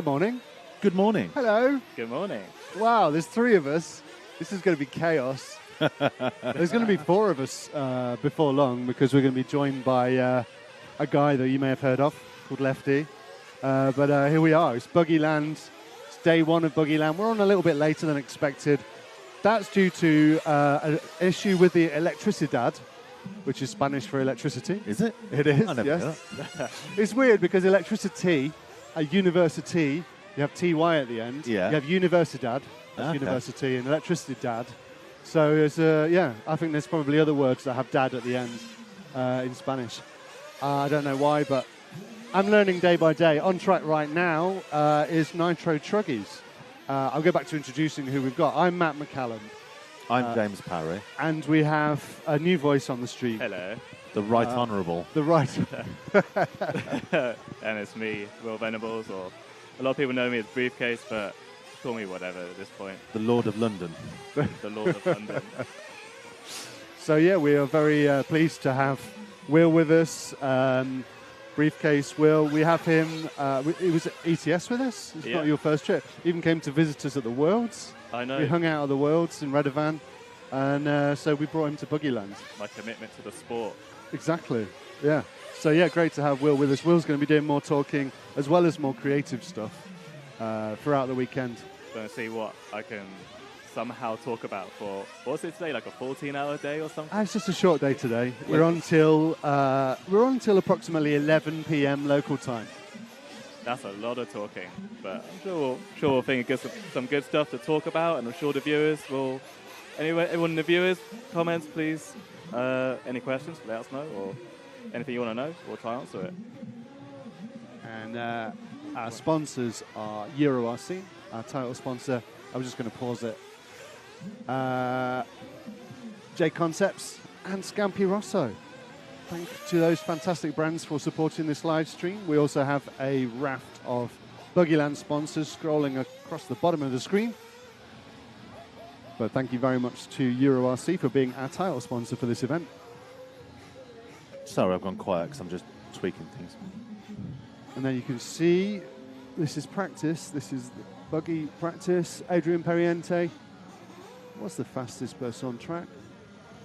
Good morning. Good morning. Hello. Good morning. Wow, there's three of us. This is going to be chaos. There's going to be four of us before long because we're going to be joined by a guy that you may have heard of called Lefty. But here we are. It's Buggyland. It's day one of Buggyland. We're on a little bit later than expected. That's due to an issue with the electricidad, which is Spanish for electricity. Is it? It is, I never yes. knew that. It's weird because electricity, a university, you have TY at the end. Yeah. You have universidad, that's Okay. university, and electricity dad. So, it's, yeah, I think there's probably other words that have dad at the end in Spanish. I don't know why, but I'm learning day by day. On track right now is Nitro Truggies. I'll go back to introducing who we've got. I'm Matt McCallum. I'm James Parry, And we have a new voice on the street. Hello. the Right Honourable. The right. And it's me, Will Venables, or a lot of people know me as Briefcase, but call me whatever at this point. The Lord of London. The Lord of London. So, yeah, we are very pleased to have Will with us. Briefcase Will. We have him. He was at ETS with us. It's Yeah. not your first trip. Even came to visit us at the Worlds. I know. We hung out at the Worlds in Redovan. And so we brought him to Buggyland. My commitment to the sport. Exactly. Yeah. So, yeah, great to have Will with us. Will's going to be doing more talking as well as more creative stuff throughout the weekend. Going to see what I can somehow talk about for, what's it today, like a 14-hour day or something? It's just a short day today. We're on till approximately 11 p.m. local time. That's a lot of talking, but I'm sure we'll think of some good stuff to talk about, and I'm sure the viewers will. Anyway, everyone in the viewers, comments, please. Any questions, let us know, or anything you want to know, we'll try and answer it. And our sponsors are EuroRC, our title sponsor. I was just going to pause it. J Concepts and Scampi Rosso. Thank you to those fantastic brands for supporting this live stream. We also have a raft of Buggyland sponsors scrolling across the bottom of the screen. But thank you very much to EuroRC for being our title sponsor for this event. Sorry, I've gone quiet because I'm just tweaking things. And then you can see this is practice. This is the buggy practice. Adrian Periente. What's the fastest person on track?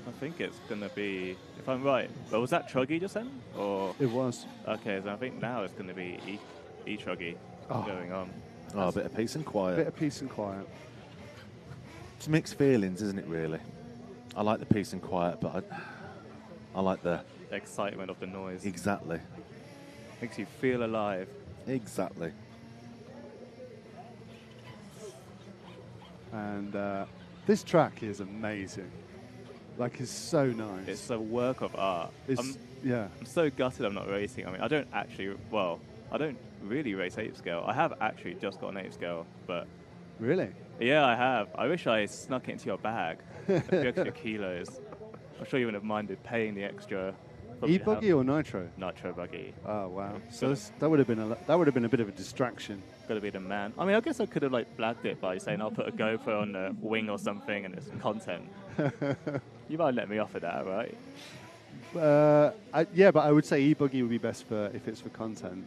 I think it's going to be, if I'm right, but was that Truggy just then? Or It was. okay, so I think now it's going to be E-Truggy going on. Oh, a bit of peace and A quiet. bit of peace and quiet. It's mixed feelings, isn't it, really? I like the peace and quiet, but I like the... Excitement of the noise. Exactly. Makes you feel alive. Exactly. And this track is amazing. Like, it's so nice. It's a work of art. Yeah. I'm so gutted I'm not racing. I mean, I don't really race 8 scale. I have actually just got an 8 scale, but Really? yeah, I have. I wish I snuck it into your bag. A few extra kilos. I'm sure you wouldn't have minded paying the extra. E-buggy or Nitro? Nitro buggy. Oh wow! So that would have been a bit of a distraction. Gotta be the man. I mean, I guess I could have like blagged it by saying I'll put a GoPro on the wing or something and it's content. You might let me off of that, right? Yeah, but I would say E-buggy would be best for if it's for content,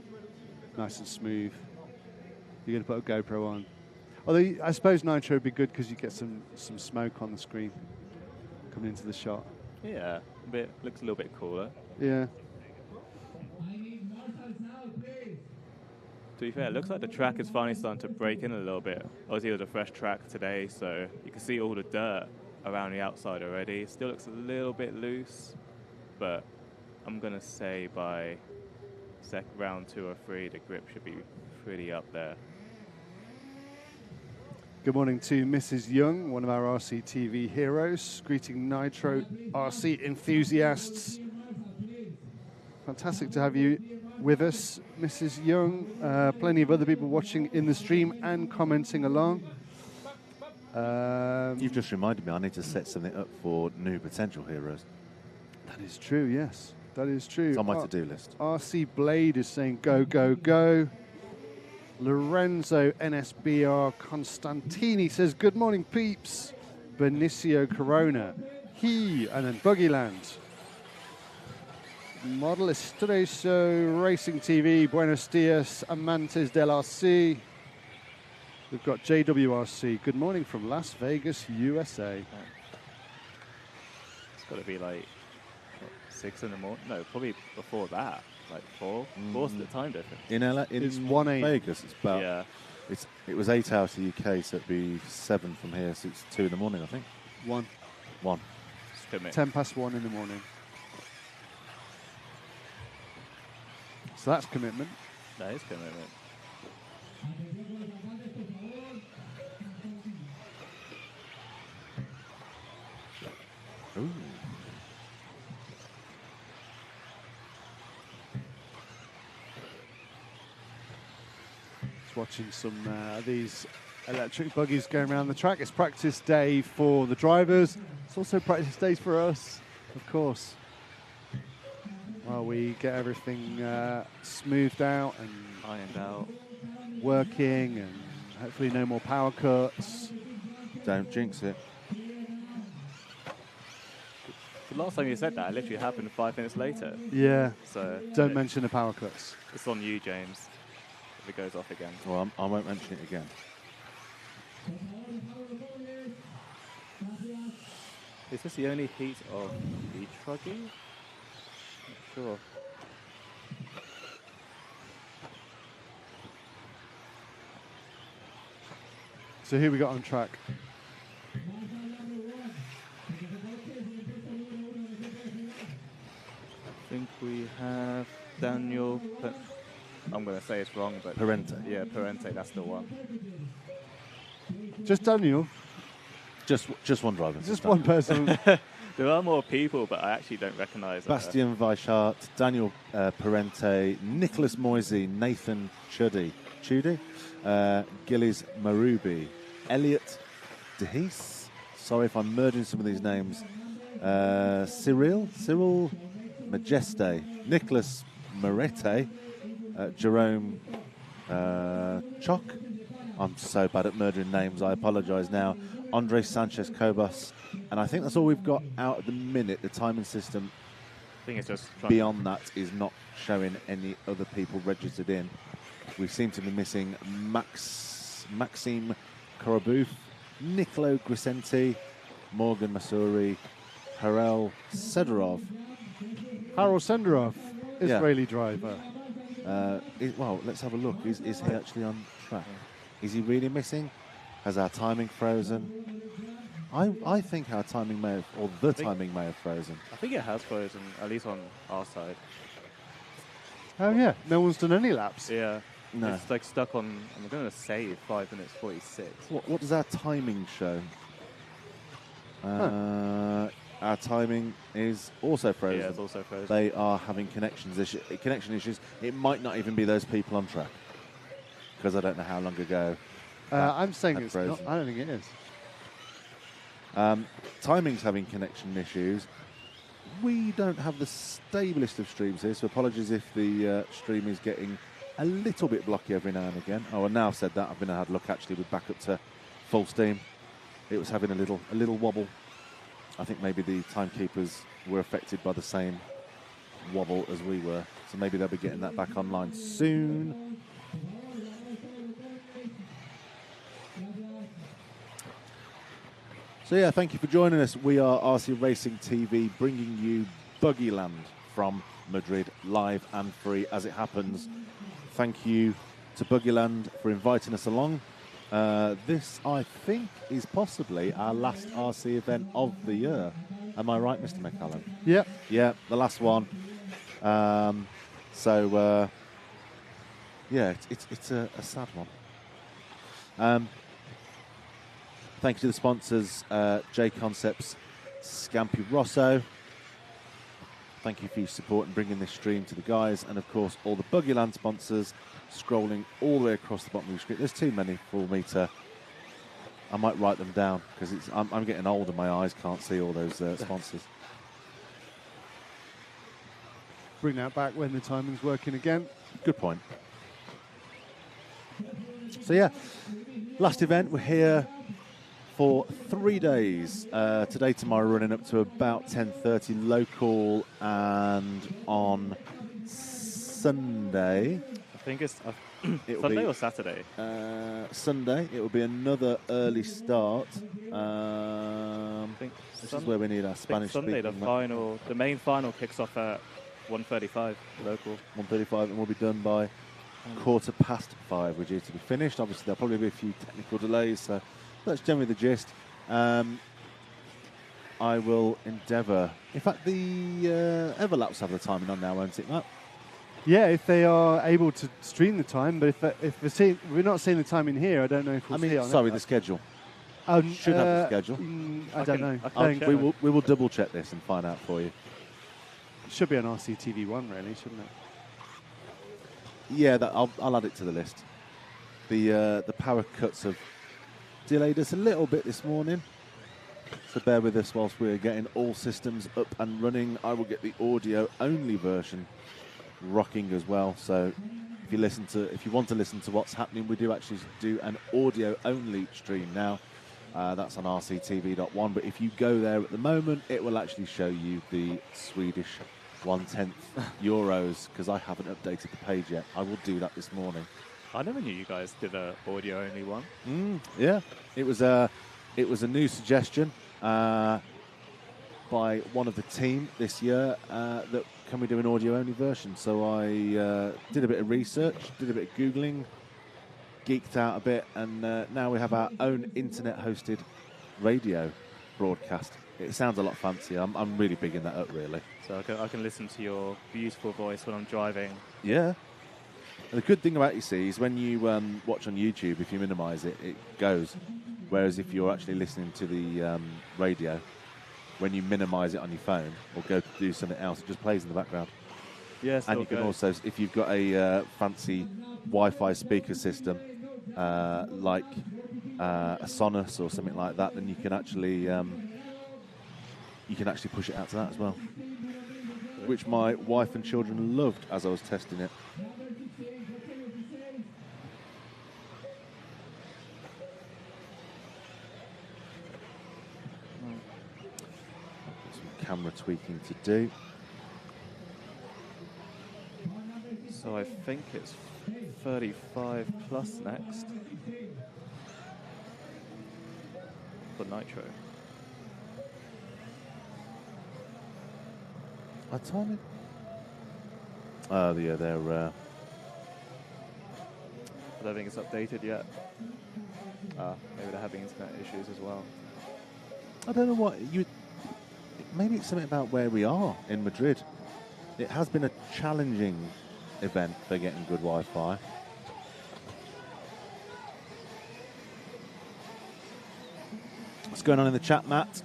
nice and smooth. You're gonna put a GoPro on. Although I suppose Nitro would be good because you get some smoke on the screen coming into the shot. Yeah, looks a little bit cooler. Yeah. To be fair, it looks like the track is finally starting to break in a little bit. Obviously, it was a fresh track today, so you can see all the dirt around the outside already. Still looks a little bit loose, but I'm going to say by round 2 or 3, the grip should be pretty up there. Good morning to Mrs. Young, one of our RC TV heroes, greeting Nitro RC enthusiasts. Fantastic to have you with us, Mrs. Young. Plenty of other people watching in the stream and commenting along. You've just reminded me I need to set something up for new potential heroes. That is true, yes. That is true. It's on my to-do list. RC Blade is saying go, go, go. Lorenzo NSBR Constantini says, good morning, peeps. Benicio Corona. And then Buggyland. Model Estreso Racing TV. Buenos dias, amantes del RC. We've got JWRC. Good morning from Las Vegas, USA. It's got to be like 6 in the morning. No, probably before that. Like 4. 4's the time difference. In LA, It's 1 a.m. Vegas, it's about. Yeah. It was 8 hours to the UK, so it'd be 7 from here. So it's 2 in the morning, I think. 1. 1. Just commit. 10 past 1 in the morning. So that's commitment. That is commitment. Ooh. Just watching some of these electric buggies going around the track. It's practice day for the drivers. It's also practice days for us, of course. While we get everything smoothed out and Ironed out. working, and hopefully no more power cuts. Don't jinx it. The last time you said that, it literally happened 5 minutes later. Yeah. So Don't mention the power cuts. It's on you, James. If it goes off again. Well, I won't mention it again. Is this the only heat of the Truggy? Not sure. So who we got on track? I think we have Daniel. I'm going to say it's wrong, but Parente. Yeah, Parente. That's the one. Just Daniel. Just one driver. Just one person. There are more people, but I actually don't recognise. Bastian Weishart, Daniel Parente, Nicholas Moisey, Nathan Chuddy, Gillies Marubi, Elliot DeHees. Sorry if I'm merging some of these names. Cyril Majeste, Nicholas Morete, Jerome Chock. I'm so bad at murdering names, I apologise now. Andre Sanchez Cobas. And I think that's all we've got out at the minute. The timing system I think it's just beyond that is not showing any other people registered in. We seem to be missing Maxime Korobouf, Nicolo Grisenti, Morgan Masuri, Harel Sedorov. Harold Senderov, Israeli driver. Well, let's have a look. Is he actually on track? Is he really missing? Has our timing frozen? I think our timing may have, or the timing may have frozen. I think it has frozen, at least on our side. Oh yeah, no one's done any laps. Yeah. No. It's like stuck on, I'm going to say 5 minutes 46. What does our timing show? Our timing is also frozen. Yeah, it's also frozen. They are having connection issues. It might not even be those people on track, because I don't know how long ago. I'm saying had it's frozen. not. I don't think it is. Timing's having connection issues. We don't have the stablest of streams here, so apologies if the stream is getting a little bit blocky every now and again. Oh, and now I've said that, I've been had a look. Actually, we're back up to full steam. It was having a little wobble. I think maybe the timekeepers were affected by the same wobble as we were, so maybe they'll be getting that back online soon. So yeah, thank you for joining us. We are RC Racing TV, bringing you Buggyland from Madrid, live and free as it happens. Thank you to Buggyland for inviting us along. This, I think, is possibly our last RC event of the year. Am I right, Mr. McCallum? Yep. Yeah, the last one. Yeah, it's a sad one. Thank you to the sponsors, J Concepts, Scampi Rosso. Thank you for your support in bringing this stream to the guys, and of course all the Buggyland sponsors, scrolling all the way across the bottom of the screen. There's too many for me to. I might write them down because I'm getting old and my eyes can't see all those sponsors. Bring that back when the timing's working again. Good point. So yeah, last event, we're here for 3 days. Today, tomorrow, running up to about 10:30 local, and on Sunday. I think it's It'll Sunday be or Saturday? Sunday. It will be another early start. I think This is where we need our I think Spanish Sunday, speaking. the main final kicks off at 1:35 local. 1:35, and we'll be done by 5:15. We're due to be finished. Obviously, there'll probably be a few technical delays, so that's generally the gist. I will endeavour. In fact, the Everlaps have the timing on now, won't it, Matt? Yeah, if they are able to stream the time, but if we're not seeing the time in here, I don't know if we'll see it on sorry, Everlap. the schedule. Should have the schedule. I don't know. I can We will double check this and find out for you. It should be on RCTV1, really, shouldn't it? Yeah, I'll add it to the list. The power cuts have delayed us a little bit this morning, so bear with us whilst we're getting all systems up and running. I will get the audio-only version rocking as well. So if you want to listen to what's happening, we do actually do an audio-only stream now. That's on RCTV.1. But if you go there at the moment, it will actually show you the Swedish 1/10 Euros, because I haven't updated the page yet. I will do that this morning. I never knew you guys did a audio only one. Yeah, it was a new suggestion by one of the team this year that can we do an audio only version. So I did a bit of research, did a bit of Googling, geeked out a bit, and now we have our own internet hosted radio broadcast. It sounds a lot fancier. I'm really bigging that up, really. So I can listen to your beautiful voice when I'm driving. Yeah. And the good thing about you see is when you watch on YouTube, if you minimise it, it goes. Whereas if you're actually listening to the radio, when you minimise it on your phone or go to do something else, it just plays in the background. Yes, and you can also, if you've got a fancy Wi-Fi speaker system, like a Sonos or something like that, then you can actually push it out to that as well, which my wife and children loved as I was testing it. Some camera tweaking to do. So I think it's 35 plus next for Nitro. Timing? Oh, yeah, they're... I don't think it's updated yet. Maybe they're having internet issues as well. I don't know what... Maybe it's something about where we are in Madrid. It has been a challenging event for getting good Wi-Fi. What's going on in the chat, Matt?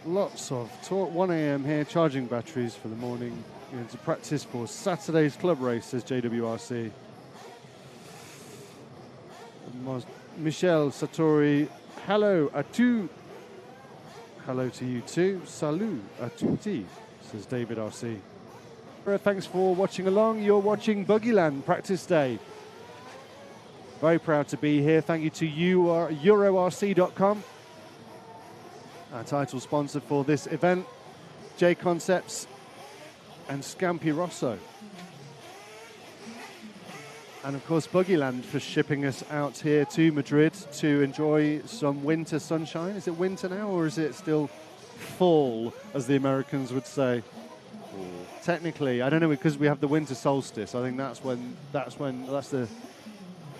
Lots of talk. 1 a.m. here, charging batteries for the morning. It's a practice for Saturday's club race, says JWRC. Michelle Satori, hello à tous. Hello to you too. Salut à tutti, says David RC. Thanks for watching along. You're watching Buggyland practice day. Very proud to be here. Thank you to EuroRC.com. Our title sponsor for this event, J Concepts and Scampi Rosso. And of course, Buggyland for shipping us out here to Madrid to enjoy some winter sunshine. Is it winter now, or is it still fall, as the Americans would say? Technically, I don't know, because we have the winter solstice. I think that's the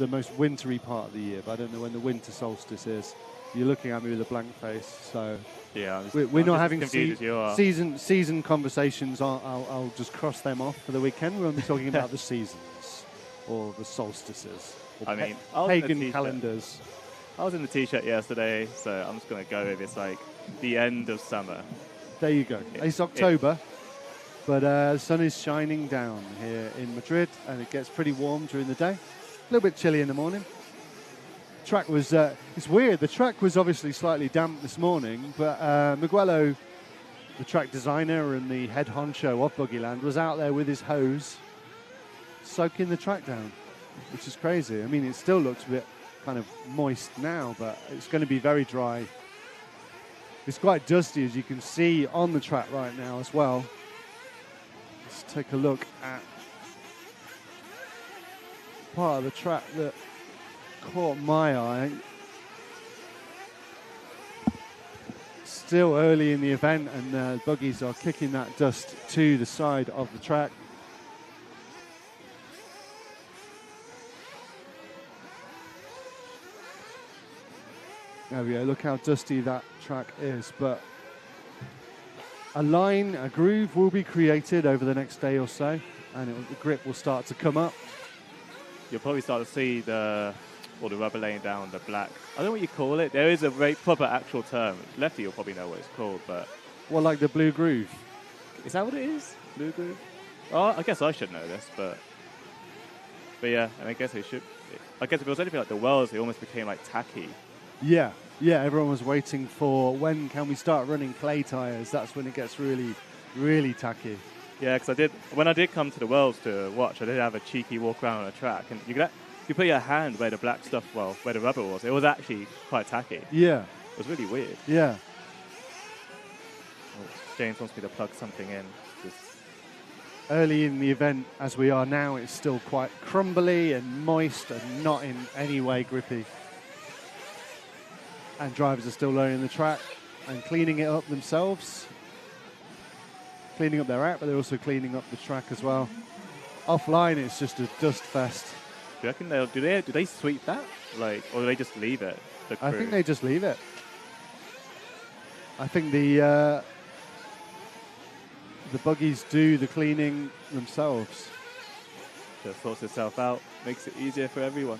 most wintry part of the year. But I don't know when the winter solstice is. You're looking at me with a blank face, so yeah, we're not having season conversations. I'll just cross them off for the weekend. We'll be talking about the seasons or the solstices. Or pagan calendars. I was in the t-shirt yesterday, so I'm just going to go with it's like the end of summer. There you go. It's October, but the sun is shining down here in Madrid, and it gets pretty warm during the day. A little bit chilly in the morning. Track was it's weird. The track was obviously slightly damp this morning, but Miguelo, the track designer and the head honcho of Buggyland, was out there with his hose soaking the track down, which is crazy. I mean, it still looks a bit kind of moist now, but it's going to be very dry. It's quite dusty, as you can see on the track right now as well. Let's take a look at part of the track that caught my eye. Still early in the event, and buggies are kicking that dust to the side of the track. There we go, look how dusty that track is. But a line, a groove will be created over the next day or so, and the grip will start to come up. You'll probably start to see the rubber laying down, the black. I don't know what you call it. There is a very proper actual term. Lefty, you'll probably know what it's called, but... Well, like the blue groove. Is that what it is? Blue groove? Oh, I guess I should know this, but yeah, and I guess it should... I guess if it was anything like the Wells, it almost became like tacky. Yeah, everyone was waiting for when can we start running clay tyres. That's when it gets really, really tacky. Yeah, because when I did come to the Wells to watch, I did have a cheeky walk around on the track, and you put your hand where the black stuff, where the rubber was, it was actually quite tacky. Yeah. It was really weird. Yeah. Oh, James wants me to plug something in. Early in the event, as we are now, it's still quite crumbly and moist and not in any way grippy. And drivers are still learning the track and cleaning it up themselves. Cleaning up their app, but they're also cleaning up the track as well. Offline, it's just a dust fest. Do you reckon do they sweep that? Or do they just leave it? I think they just leave it. I think the buggies do the cleaning themselves. Just sorts itself out, makes it easier for everyone.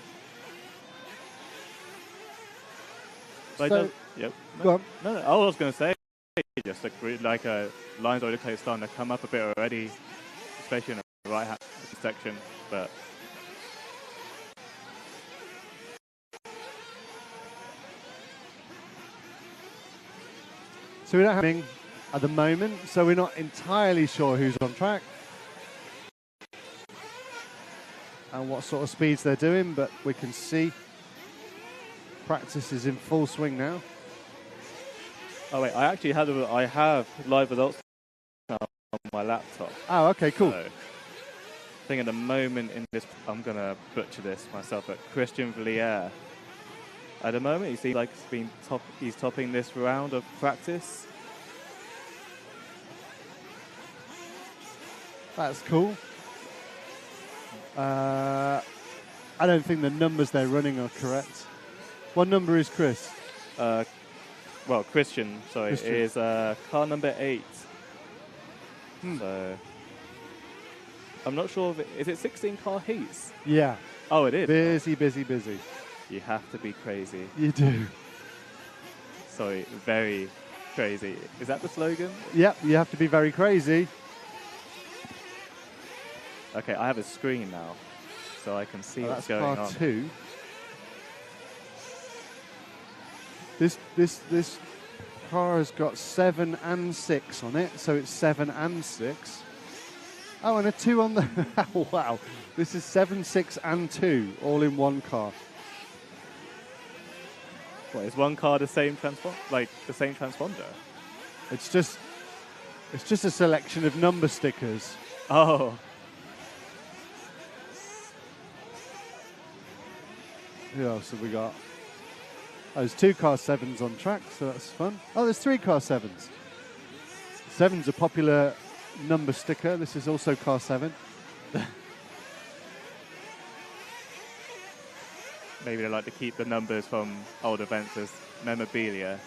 So, yep. Go on. No, I was going to say, just lines already starting to come up a bit already, especially in the right hand section. But so we don't have anything at the moment, so we're not entirely sure who's on track and what sort of speeds they're doing, but we can see practice is in full swing now. oh wait, I have live results now on my laptop. Oh, okay, cool. So, I think at the moment in this, I'm gonna butcher this myself, but Christian Villiers. At the moment, he seems like he's topping this round of practice. That's cool. I don't think the numbers they're running are correct. What number is Chris? Christian, sorry, is car number 8. So I'm not sure is it 16 car heats? Yeah. Oh, it is. Busy. You have to be crazy. You do. Sorry, very crazy. Is that the slogan? Yep, you have to be very crazy. Okay, I have a screen now, so I can see what's going on. That's car 2. This car has got 7 and 6 on it, so it's 7 and 6. Oh, and a 2 on the... Wow. This is 7, 6, and 2, all in one car. What, is one car the same transponder? It's just a selection of number stickers. Oh. Who else have we got? Oh, there's 2 car 7s on track, so that's fun. Oh, there's 3 car 7s. 7's a popular number sticker. This is also car 7. Maybe they like to keep the numbers from old events as memorabilia.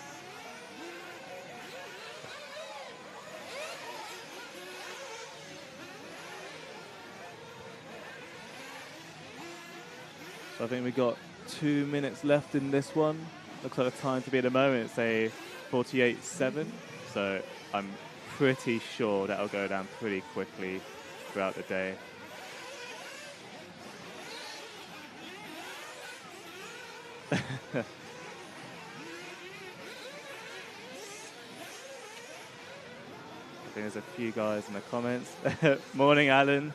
So I think we've got 2 minutes left in this one. Looks like the time to be at the moment, say 48.7. So I'm pretty sure that'll go down pretty quickly throughout the day. I think there's a few guys in the comments. Morning, Alan.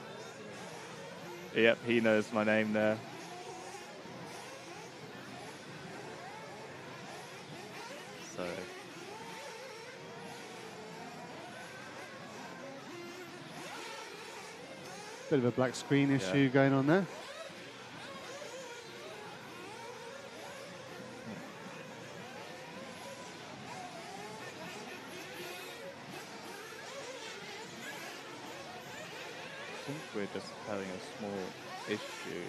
Yep, he knows my name there. So Bit of a black screen issue going on there. I think we're just having a small issue.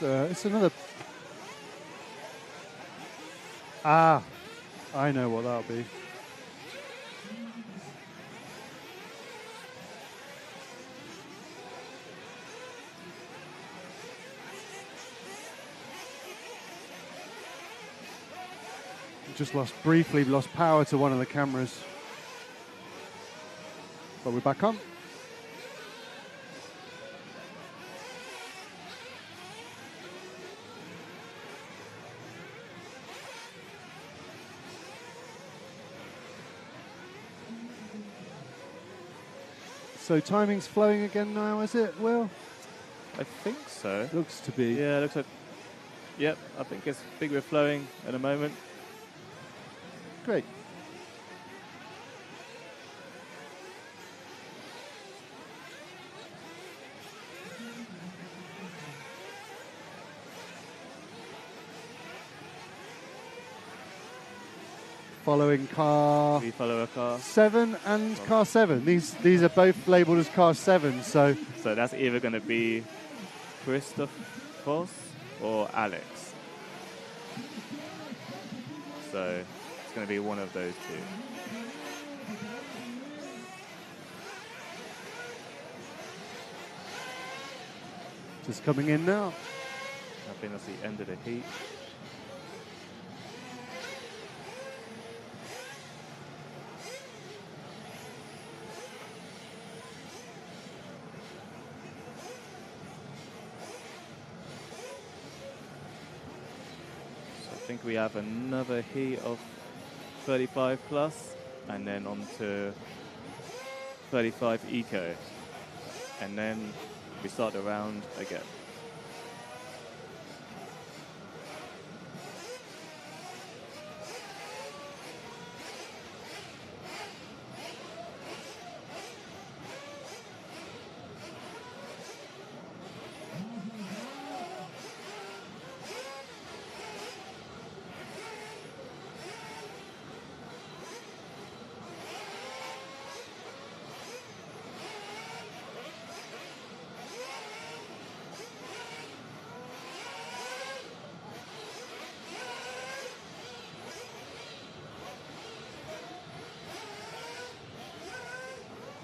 So it's another. Ah, I know what that'll be. Just briefly lost power to one of the cameras. But we're back on. So timing's flowing again now, is it, Will? I think so. Looks to be. Yeah, it looks like. Yep, I think we're flowing at a moment. Great. Following car. We follow a car. 7 and car 7. These are both labelled as car 7. So that's either going to be Christophos or Alex. So it's going to be one of those two. just coming in now. I think that's the end of the heat. I think we have another heat of 35 plus, and then on to 35 eco, and then we start the round again.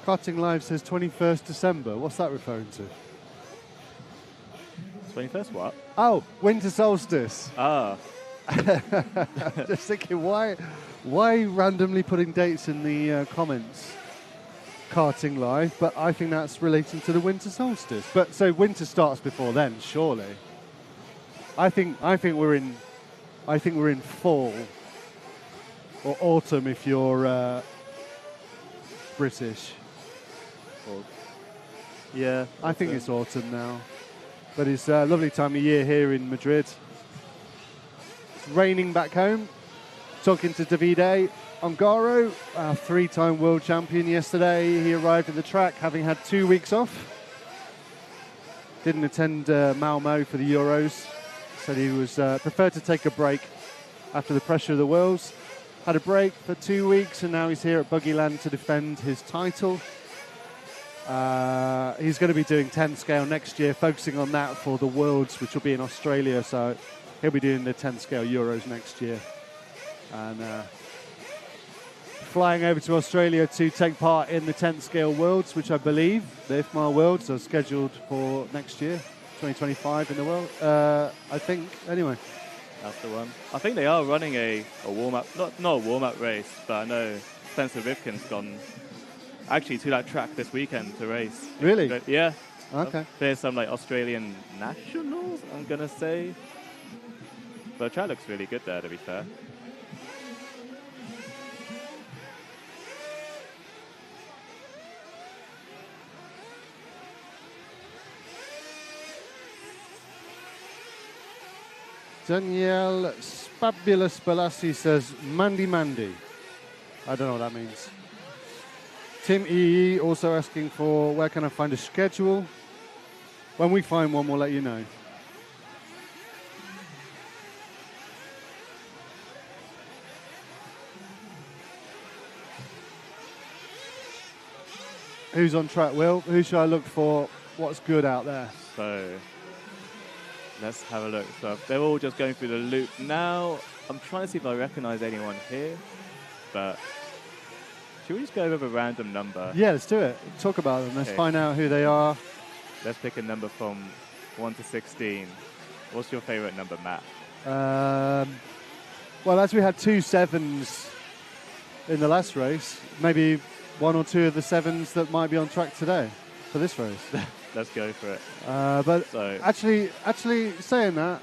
Karting Live says 21st December. What's that referring to? 21st what? Oh, winter solstice. Ah. Just thinking, why randomly putting dates in the comments? Karting Live, but I think that's relating to the winter solstice. But so winter starts before then, surely. I think we're in fall or autumn if you're British. Yeah, I think it's autumn now, but it's a lovely time of year here in Madrid. It's raining back home. Talking to Davide Ongaro, our three-time world champion yesterday. He arrived at the track having had 2 weeks off. Didn't attend Malmo for the Euros. Said he was preferred to take a break after the pressure of the Worlds. Had a break for 2 weeks, and now he's here at Buggyland to defend his title. He's going to be doing 10 scale next year, focusing on that for the Worlds, which will be in Australia. So he'll be doing the 10 scale Euros next year. And flying over to Australia to take part in the 10 scale Worlds, which I believe the IFMAR Worlds are scheduled for next year, 2025 in the world. I think, anyway. That's the one. I think they are running a warm-up, not a warm-up race, but I know Spencer Rivkin's gone actually to that track this weekend to race. Really? Yeah. Okay. There's some like Australian nationals, I'm going to say. But the track looks really good there, to be fair. Danielle Spabulous Balassi says, Mandy Mandy. I don't know what that means. Tim EE also asking for where can I find a schedule. When we find one, we'll let you know. Who's on track, Will? Who should I look for? What's good out there? So let's have a look. So they're all just going through the loop now. I'm trying to see if I recognize anyone here, but should we just go with a random number? Yeah, let's do it. Talk about them. Let's find out who they are. Let's pick a number from 1 to 16. What's your favorite number, Matt? Well, as we had 2 7s in the last race, maybe 1 or 2 of the 7s that might be on track today for this race. Let's go for it. But So actually, saying that,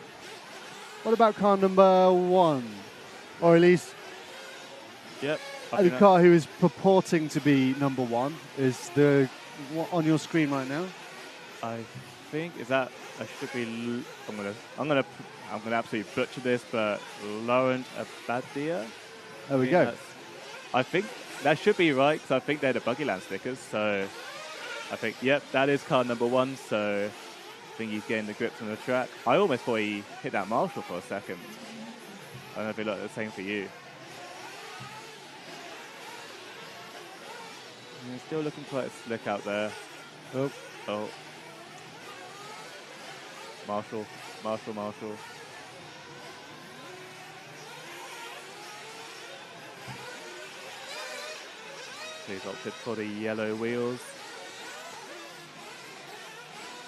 what about car number 1? Or at least yep. the car who is purporting to be number 1 is the on your screen right now. I think is that I should be. I'm gonna absolutely butcher this, but Laurent Abadia. There we go. I think that should be right because I think they're the Buggyland stickers. So I think yep, that is car number 1. So I think he's getting the grips on the track. I almost thought he hit that Marshall for a second. I don't know if it looked the same for you. Yeah, still looking quite slick out there. Oh. Marshall. He's opted for the yellow wheels.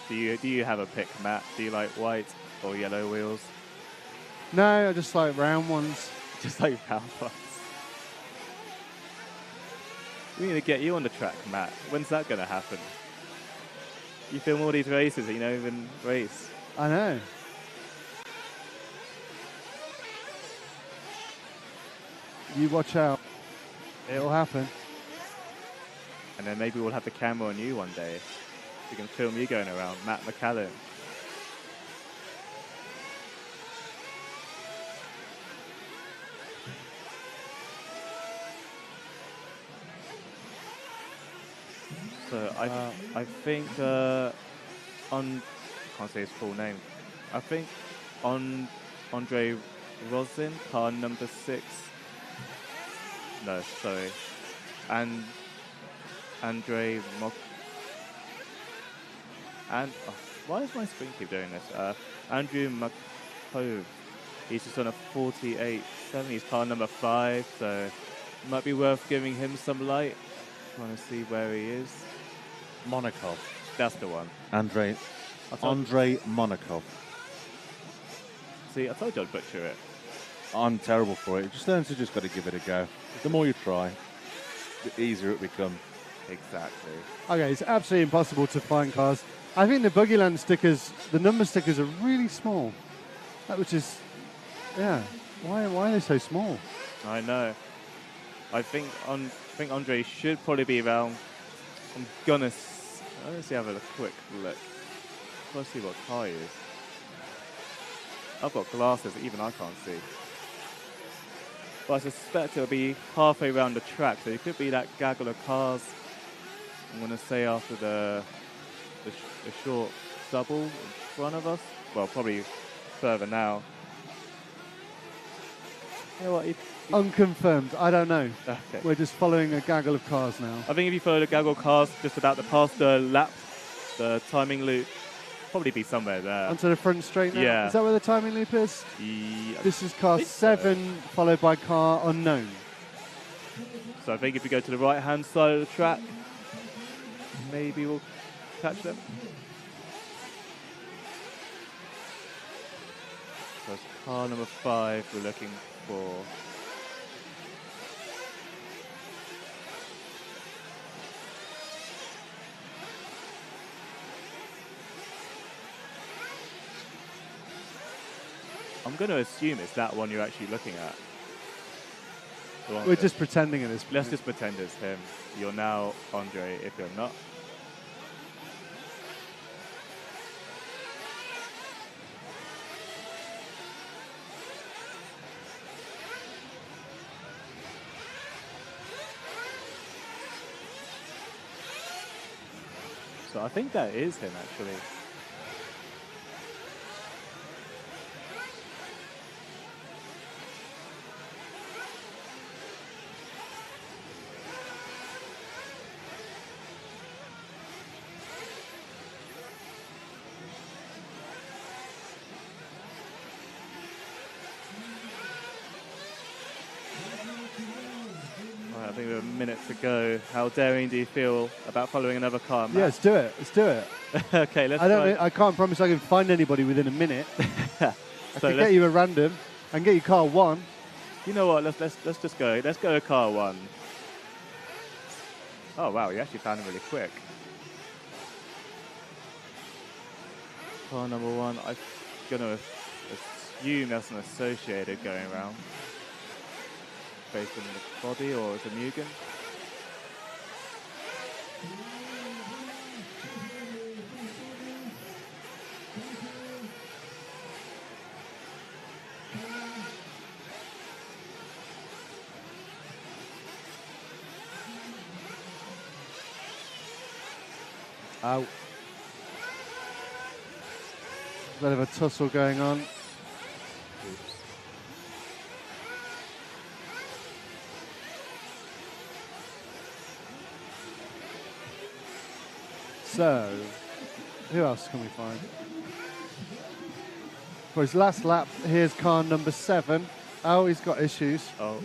Do you have a pick, Matt? Do you like white or yellow wheels? No, I just like round ones. Just like round ones. We need to get you on the track, Matt. When's that going to happen? You film all these races and you don't even race. I know. You watch out. It'll happen. And then maybe we'll have the camera on you one day. We can film you going around, Matt McCallum. So I think I can't say his full name. I think Andre Rosin, car number 6. No, sorry. And Andre Mok. And why does my screen keep doing this? Andrew Makov. He's just on a 48.7. He's car number 5, so it might be worth giving him some light. Trying to see where he is. Monakov. That's the one. Andre Monakov. See, I told you I'd butcher it. I'm terrible for it. Just got to give it a go. The more you try, the easier it becomes. Exactly. Okay, it's absolutely impossible to find cars. I think the Buggyland stickers, the number stickers are really small. Which is, yeah. Why are they so small? I know. I think Andre should probably be around. I'm gonna see. Have a quick look. Let's see what car he is. I've got glasses that even I can't see. But I suspect it'll be halfway around the track, so it could be that gaggle of cars. I'm gonna say after the short double in front of us. Well, probably further now. You know what? Unconfirmed. I don't know. Okay. We're just following a gaggle of cars now. I think if you follow the gaggle of cars just about to pass the lap, the timing loop, probably be somewhere there. Onto the front straight now? Yeah. Is that where the timing loop is? Yeah. This is car 7, followed by car unknown. So I think if you go to the right-hand side of the track, maybe we'll catch them. So it's car number 5 we're looking for. I'm going to assume it's that one you're actually looking at. We're just pretending it is. Let's just pretend it's him. You're now Andre if you're not. So I think that is him, actually. I think we have a minute to go. How daring do you feel about following another car? Matt? Yeah, let's do it. Let's do it. Okay, let's. I can't promise I can find anybody within a minute. I can get you a random. I can get you car 1. You know what? Let's just go. Let's go to car 1. Oh wow, you actually found him really quick. Car number 1. I'm gonna assume that's an associated going around. Based on the body, or it's a Mugen. Out. A bit of a tussle going on. So, who else can we find? For his last lap, here's car number 7. Oh, he's got issues. Oh.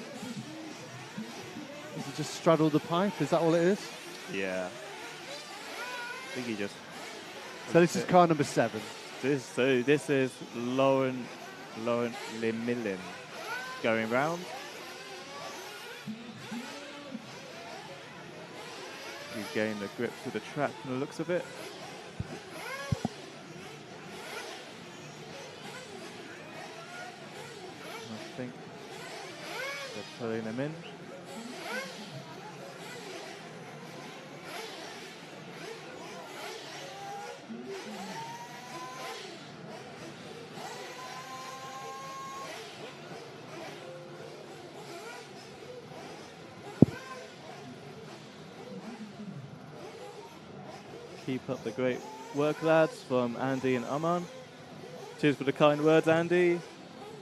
Has he just straddled the pipe? Is that all it is? Yeah. I think he just... So this is car number 7. This is Laurent Lemillin going round. You gain the grip to the track from the looks of it. I think they're pulling them in. Keep up the great work, lads, from Andy and Aman. Cheers for the kind words, Andy.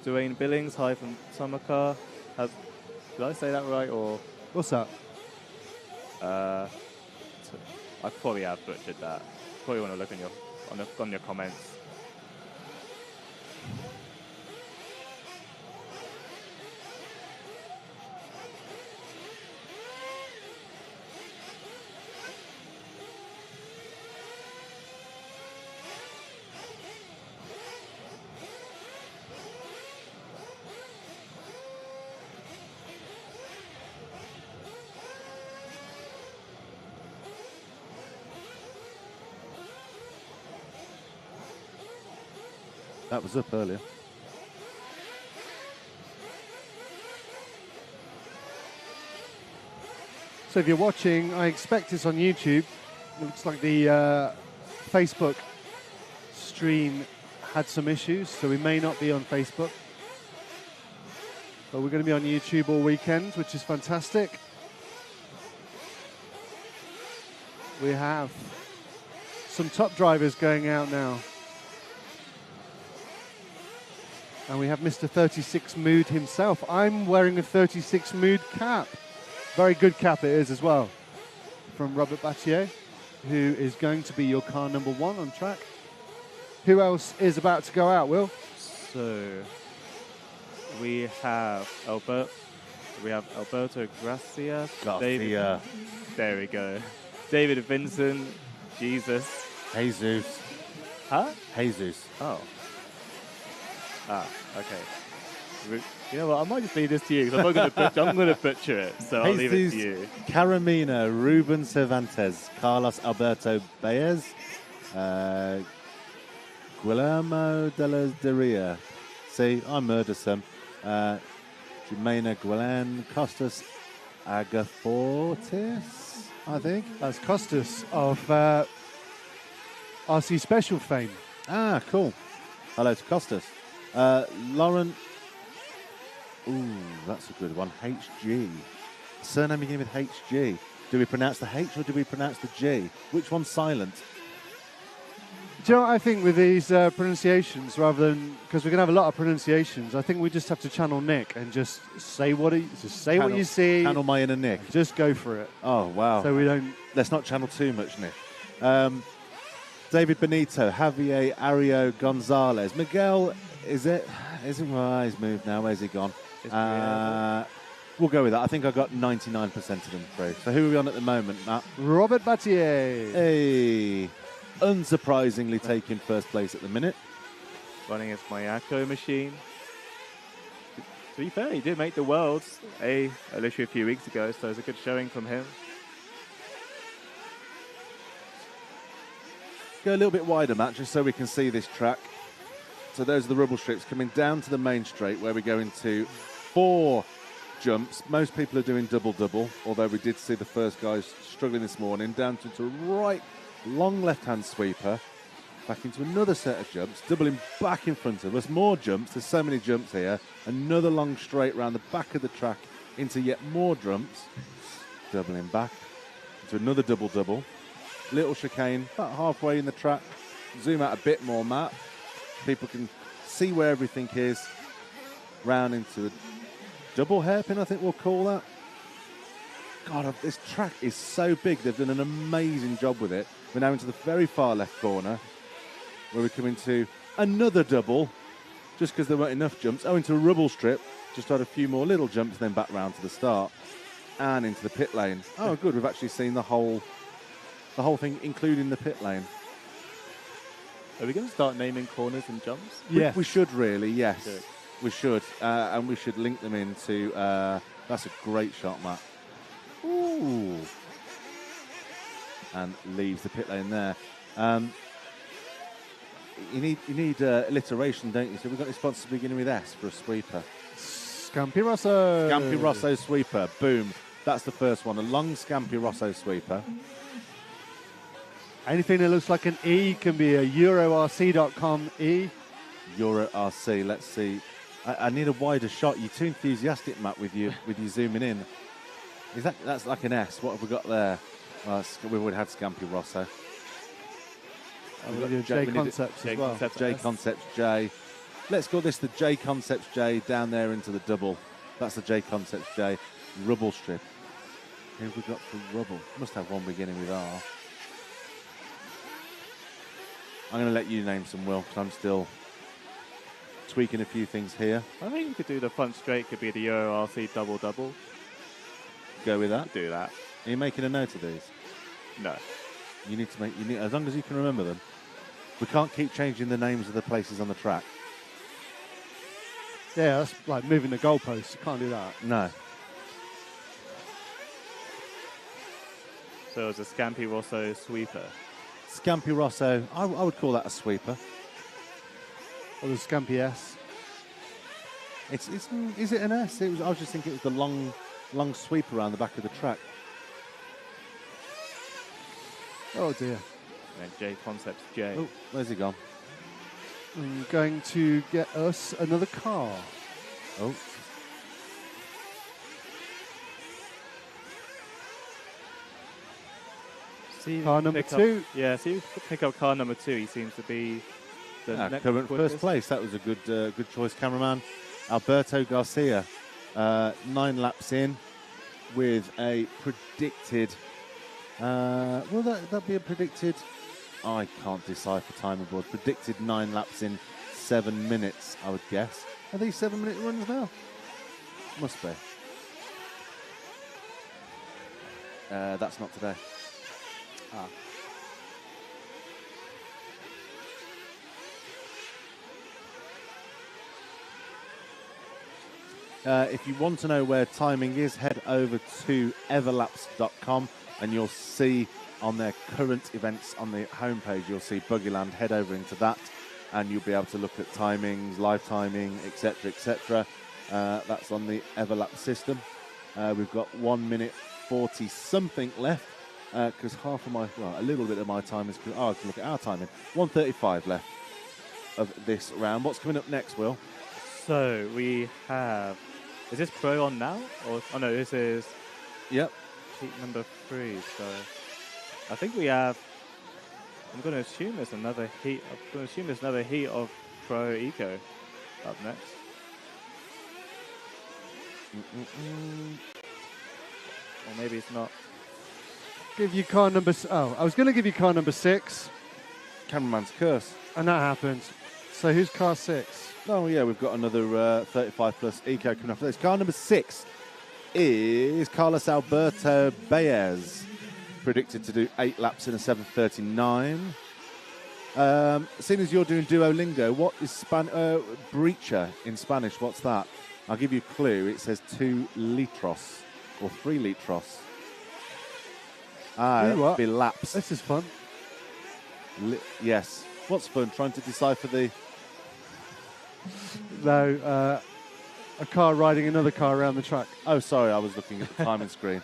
Dwayne Billings, hi from Summercar. Did I say that right, or? What's that? I probably have butchered that. Probably want to look on your comments. That was up earlier. So if you're watching, I expect it's on YouTube. It looks like the Facebook stream had some issues, so we may not be on Facebook. But we're going to be on YouTube all weekend, which is fantastic. We have some top drivers going out now. And we have Mr. 36 Mood himself. I'm wearing a 36 Mood cap. Very good cap it is as well. From Robert Battier, who is going to be your car number 1 on track. Who else is about to go out, Will? So we have Alberto Gracias. Garcia. There we go. David Vincent. Jesus. Jesus. Huh? Jesus. Oh. Ah, okay. You know what? I might just leave this to you because I'm going to butcher it. So I'll leave it to you. Caramina, Ruben Cervantes, Carlos Alberto Baez, Guillermo de la Deria. See, I murder some. Jimena Guilan, Costas Agafortis, I think. That's Costas of RC Special fame. Ah, cool. Hello to Costas. Lauren, ooh, that's a good one. HG. Surname beginning with HG. Do we pronounce the H or do we pronounce the G? Which one's silent? Do you know what I think with these pronunciations, rather than because we're gonna have a lot of pronunciations, I think we just have to channel Nick and just say what what you see. Channel my inner Nick. Just go for it. Oh wow! So we don't. Let's not channel too much, Nick. David Benito, Javier Ario Gonzalez, Miguel. Is it? Well, he's moved now. Where's he gone? We'll go with that. I think I got 99% of them through. So who are we on at the moment, Matt? Robert Battier. Hey, unsurprisingly taking first place at the minute. Running his Mayako machine. To be fair, he did make the Worlds literally a few weeks ago, so it's a good showing from him. Go a little bit wider, Matt, just so we can see this track. So those are the rubble strips coming down to the main straight where we go into 4 jumps. Most people are doing double-double, although we did see the first guys struggling this morning. Down to a right, long left-hand sweeper. Back into another set of jumps, doubling back in front of us. More jumps. There's so many jumps here. Another long straight round the back of the track into yet more jumps. Doubling back into another double-double. Little chicane, about halfway in the track. Zoom out a bit more, Matt. People can see where everything is. Round into a double hairpin, I think we'll call that. God, this track is so big. They've done an amazing job with it. We're now into the very far left corner, where we come into another double, just because there weren't enough jumps. Oh, into a rubble strip. Just had a few more little jumps, then back round to the start. And into the pit lane. Oh, good. We've actually seen the whole thing, including the pit lane. Are we going to start naming corners and jumps? Yes. We should really, yes. Good. We should. And we should link them into... that's a great shot, Matt. Ooh. And leaves the pit lane there. You need alliteration, don't you? So we've got the sponsors beginning with S for a sweeper. Scampi Rosso. Scampi Rosso sweeper. Boom. That's the first one. A long Scampi Rosso sweeper. Anything that looks like an E can be a EuroRC.com E. Euro RC. Let's see. I need a wider shot. You're too enthusiastic, Matt, with you zooming in. That's like an S? What have we got there? We would have Scampi Rosso. J Concepts as well. J Concepts J. Let's call this the J Concepts J down there into the double. That's the J Concepts J. Rubble strip. Who have we got for rubble? Must have one beginning with R. I'm going to let you name some, Will, because I'm still tweaking a few things here. I think we could do the front straight, could be the Euro RC double-double. Go with that. Do that. Are you making a note of these? No. You need to make, as long as you can remember them. We can't keep changing the names of the places on the track. Yeah, that's like moving the goalposts. You can't do that. No. So it's a Scampi Rosso sweeper. Scampi Rosso, I would call that a sweeper. Or the Scampi S. Is it an S? I was just thinking it was the long sweep around the back of the track. Oh dear. And J Concepts J. Oh, where's he gone? I'm going to get us another car. Oh. Car number 2. Yeah, see if you pick up car number 2. He seems to be the next current quickest. first place. That was a good choice, cameraman. Alberto Garcia, 9 laps in with a predicted... will that be a predicted... I can't decipher timing board. Predicted 9 laps in 7 minutes, I would guess. Are these 7-minute runs now? Must be. That's not today. Ah. If you want to know where timing is, head over to everlaps.com and you'll see on their current events on the homepage, you'll see Buggyland. Head over into that and you'll be able to look at timings, live timing, etc., etc. That's on the Everlap system. We've got 1 minute 40 something left because a little bit of my time is. I can look at our timing. 1:35 left of this round. What's coming up next, Will? So we have. Is this pro on now? Oh no, this is. Yep. Heat number 3. So I think we have I'm going to assume there's another heat. I'm going to assume there's another heat of Pro Eco up next. Or maybe it's not. Give you car number. I was going to give you car number 6, Cameraman's curse. and that happened. So who's car 6? Oh, yeah, we've got another 35 plus eco coming after this. Car number 6 is Carlos Alberto Baez, predicted to do 8 laps in a 7:39. Seeing as you're doing Duolingo, what is breacher in Spanish? What's that? I'll give you a clue. It says 2 litros or 3 litros. That would be laps. This is fun. Yes. What's fun? Trying to decipher the... No, a car riding another car around the track. Oh, sorry, I was looking at the timing screen.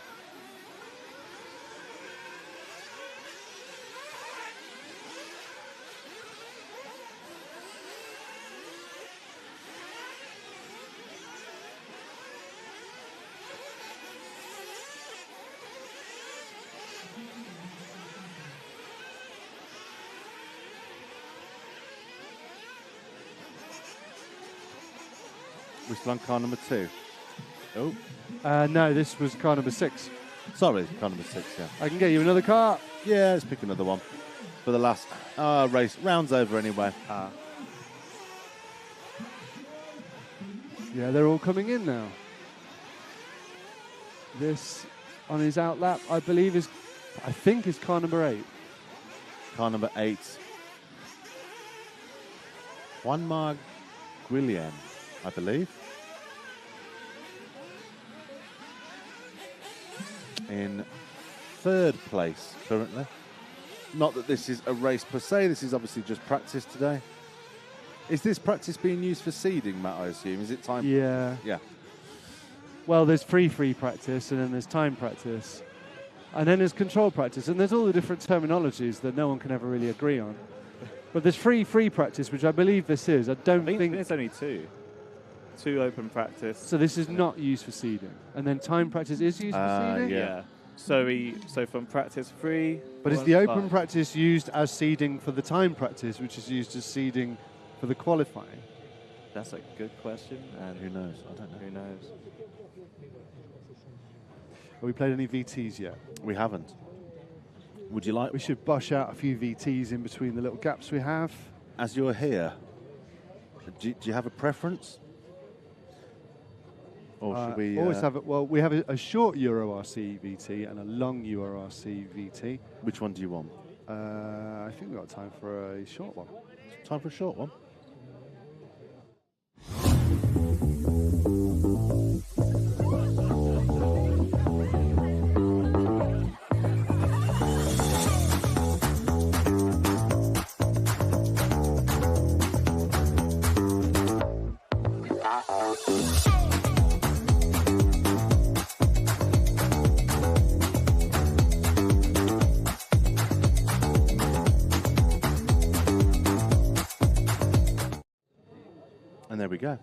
We're still on car number 2. Oh. No, this was car number 6. Sorry, car number 6, yeah. I can get you another car. Yeah, let's pick another one for the last race. Round's over anyway. Yeah, they're all coming in now. This, on his out lap, I think is car number 8. Car number 8. Juanma Guillem, I believe. In 3rd place currently. Not that this is a race per se, this is obviously just practice today. Is this practice being used for seeding, Matt, I assume? Is it time? Yeah. Yeah. Well, there's free practice, and then there's time practice. And then there's control practice, and there's all the different terminologies that no one can ever really agree on. But there's free practice, which I believe this is. I think it's only 2. 2 open practice. So this is not used for seeding. And then time practice is used for seeding? Yeah. So from practice 3... But is the open practice used as seeding for the time practice, which is used as seeding for the qualifying? That's a good question. And who knows? I don't know. Who knows? Have we played any VTs yet? We haven't. Would you like... We should bush out a few VTs in between the little gaps we have. As you're here, do you have a preference? Or should we... always have it. Well, we have a short Euro RC VT and a long Euro RC VT. Which one do you want? I think we've got time for a short one. Time for a short one? And there we go.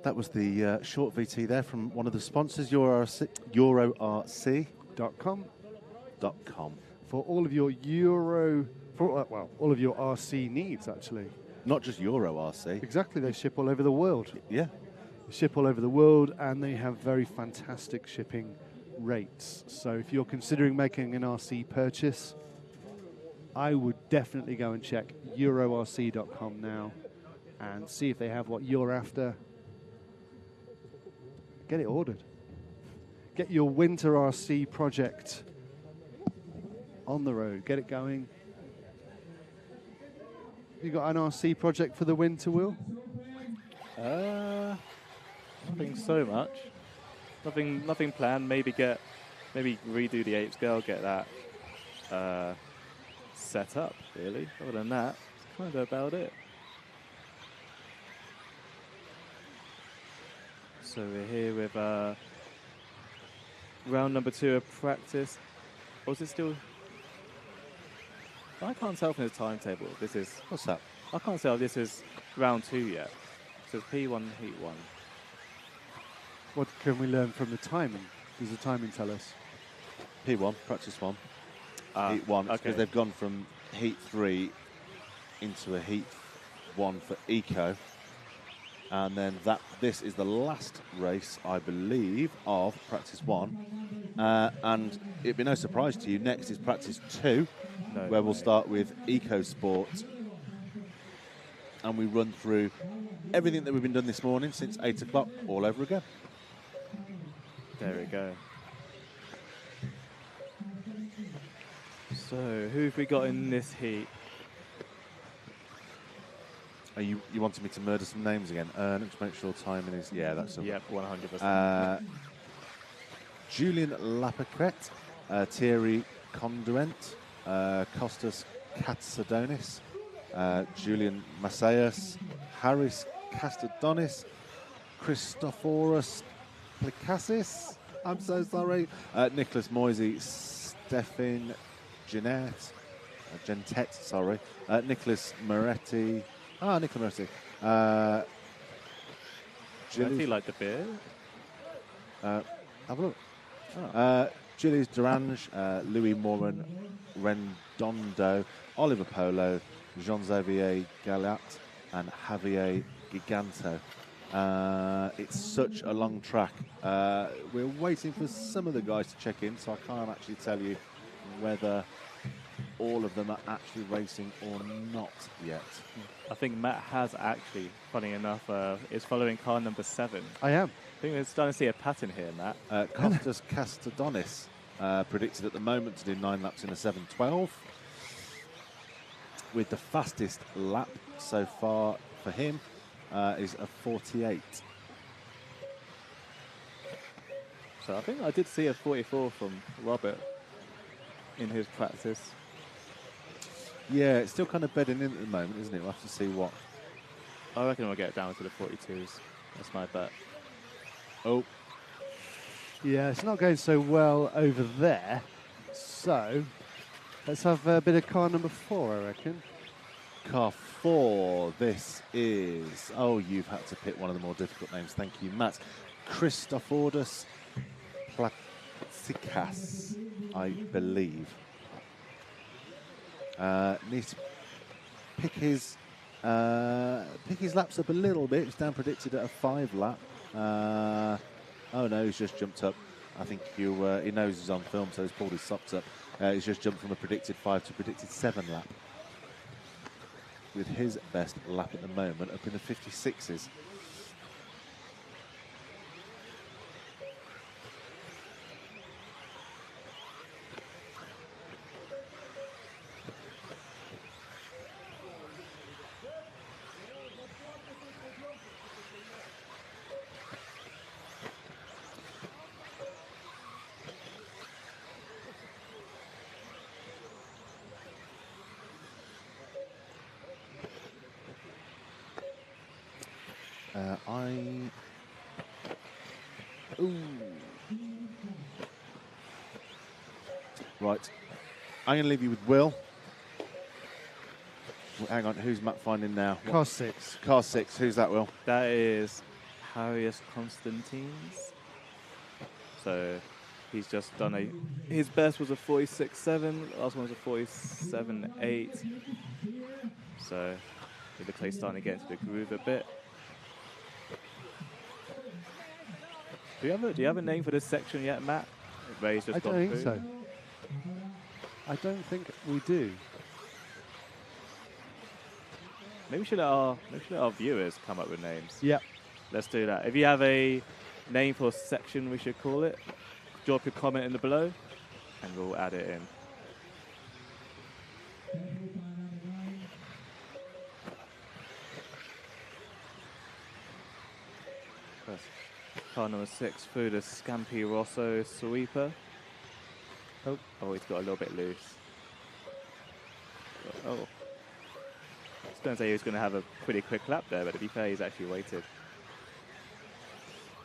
That was the short VT there from one of the sponsors, EuroRC.com. For all of your all of your RC needs, actually. Not just Euro RC. Exactly, they ship all over the world. Yeah. They ship all over the world, and they have very fantastic shipping rates. So if you're considering making an RC purchase, I would definitely go and check EuroRC.com now and see if they have what you're after. Get it ordered. Get your winter RC project on the road. Get it going. You got an RC project for the winter, Will? Nothing so much. Nothing planned. Maybe redo the ape scale, get that set up. Really. Other than that, it's kind of about it. So we're here with round number 2 of practice. Or is it still? I can't tell from the timetable. This is. What's that? I can't tell if this is round 2 yet. So it's P1, Heat 1. What can we learn from the timing? Does the timing tell us? P1, practice 1. Heat 1, okay. because they've gone from Heat 3 into a Heat 1 for Eco. And then this is the last race, I believe, of Practice 1. And it'd be no surprise to you, next is Practice 2, where we'll start with Eco Sport. And we run through everything that we've been doing this morning since 8 o'clock all over again. There we go. So, who have we got in this heat? Are you wanted me to murder some names again? Let's make sure timing is... Yeah, that's... Yep, 100%. Julian Lapacret, Thierry Conduent, Kostas Katsadonis, Julian Macias, Haris Kastadonis, Christoforos Plikassis, I'm so sorry, Nicholas Moisey, Stefan Gentet, Nicholas Moretti, Nicola Moretti, Moretti like the beer? have a look. Julius Durange, Louis Morin, Rendondo, Oliver Polo, Jean-Xavier Galat, and Javier Giganto. It's such a long track. We're waiting for some of the guys to check in, so I can't actually tell you whether all of them are actually racing or not yet. I think Matt has actually, funny enough, is following car number 7. I am. I think we're starting to see a pattern here, Matt. Kostas Kastadonis predicted at the moment to do 9 laps in a 7:12, with the fastest lap so far for him is a 48. So I think I did see a 44 from Robert in his practice. Yeah, it's still kind of bedding in at the moment, isn't it? We'll have to see what. I reckon we'll get down to the 42s. That's my bet. Oh, Yeah, it's not going so well over there. So let's have a bit of car number 4, I reckon. car 4. This is. Oh, you've had to pick one of the more difficult names. Thank you, Matt. Christoforos Platsikas, I believe. Needs to pick his laps up a little bit. He's down predicted at a 5 lap. Oh no, he's just jumped up. I think he knows he's on film, so he's pulled his socks up. He's just jumped from a predicted 5 to a predicted 7 lap, with his best lap at the moment up in the 56s. Right, I'm going to leave you with Will. Hang on, who's Matt finding now? Car 6. Car 6, who's that, Will? That is Harius Constantines. So he's just done his best was a 46.7, last one was a 47.8. So it looks like he's starting to get into the groove a bit. Do you have a name for this section yet, Matt? Where he's just I gone don't think through? so. I don't think we do. Maybe we should let our viewers come up with names. Yep. Let's do that. If you have a name for a section, we should call it. Drop your comment in the below, and we'll add it in. First, car number 6 through the Scampi Rosso sweeper. Oh, he's got a little bit loose. Oh. I was going to say he was going to have a pretty quick lap there, but to be fair, he's actually waited.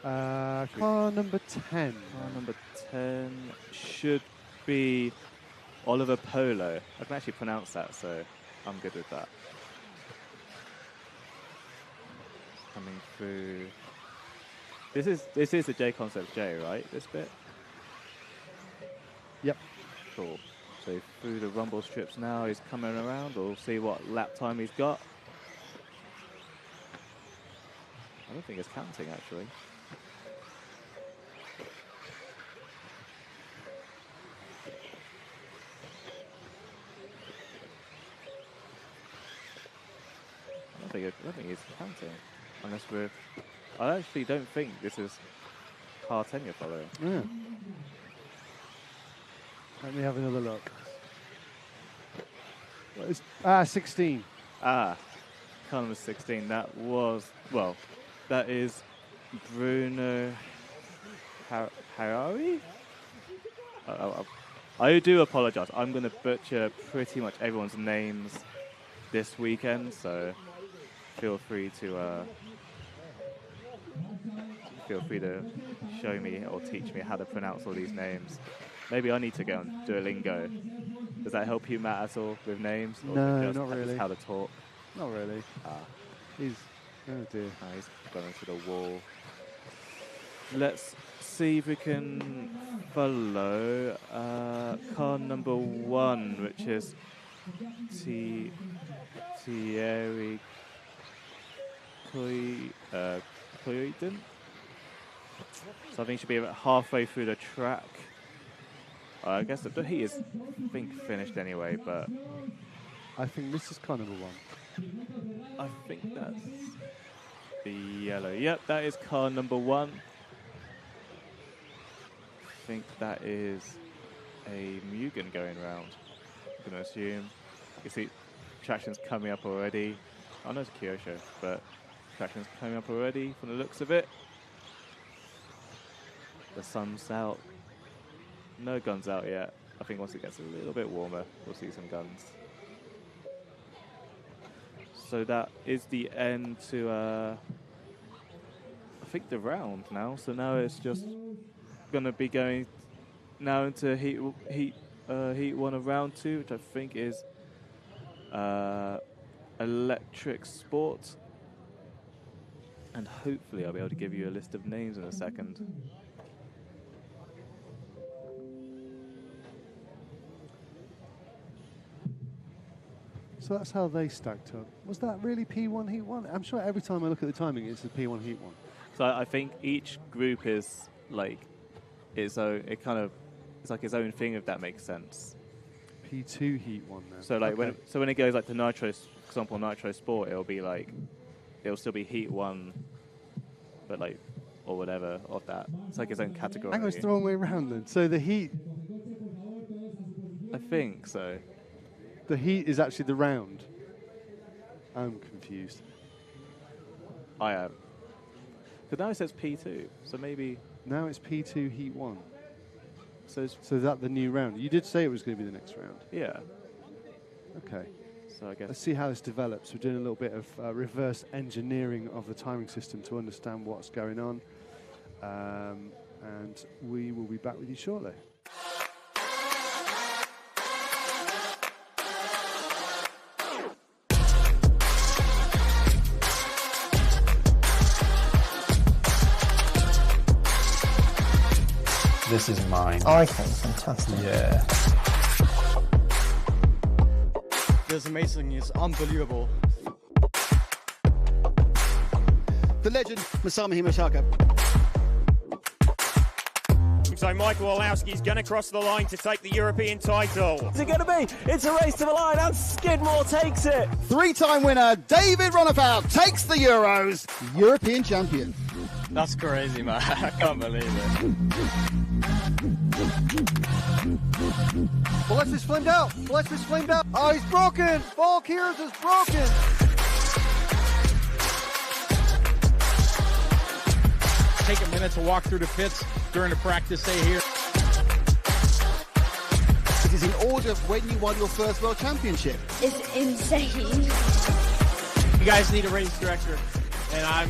Car number 10. Car number 10 should be Oliver Polo. I can actually pronounce that, so I'm good with that. Coming through. This is the J Concept J, right? This bit? Yep. Cool. So through the rumble strips now, he's coming around. We'll see what lap time he's got. I don't think it's counting, actually. I don't think it's counting. Unless we're... I actually don't think this is car 10 you're following. Yeah. Let me have another look. What is, 16. Car number 16. That was... Well, that is Bruno Harari? I do apologize. I'm going to butcher pretty much everyone's names this weekend, so feel free to show me or teach me how to pronounce all these names. Maybe I need to go on Duolingo. Does that help you, Matt, at all with names? Or No, just not really. How to talk? Not really. He's... Oh, dear. He's gone into the wall. Let's see if we can follow car number 1, which is Thierry Coyden. So I think he should be about halfway through the track. I guess the heat is, I think, finished anyway, but... I think this is car number 1. I think that's the yellow. Yep, that is car number 1. I think that is a Mugen going round. I'm going to assume. You see, traction's coming up already. I know it's Kyosho, but traction's coming up already from the looks of it. The sun's out. No guns out yet. I think once it gets a little bit warmer, we'll see some guns. So that is the end to, I think, the round now. So now it's just going to be going now into heat 1 of round 2, which I think is electric sport. And hopefully I'll be able to give you a list of names in a second. So that's how they stacked up. Was that really P1 Heat 1? I'm sure every time I look at the timing, it's the P1 Heat 1. So I think each group is like its own. It's like its own thing, if that makes sense. P2 Heat 1 then. So like okay. when it goes like to Nitro, for example, Nitro Sport, it'll still be Heat 1, but like or whatever of that. It's like its own category. Hang on, it's the wrong way around then. So the Heat. I think so. The Heat is actually the round. I'm confused. I am. Because now it says P2, so maybe... Now it's P2 Heat 1. So that the new round. You did say it was going to be the next round. Yeah. Okay. So I guess... Let's see how this develops. We're doing a little bit of reverse engineering of the timing system to understand what's going on. And we will be back with you shortly. This is mine. Oh, okay, fantastic. Yeah. This is amazing. It's unbelievable. The legend, Masami Himashaka. So Michael Orlowski's going to cross the line to take the European title. What's it going to be? It's a race to the line and Skidmore takes it. Three-time winner, David Ronnefout, takes the Euros, European champion. That's crazy, man. I can't believe it. Alexis flamed out. Alexis flamed out. Oh, he's broken. Valkyries is broken. Take a minute to walk through the pits during the practice day here. It is in order of when you won your first world championship. It's insane. You guys need a race director, and I'm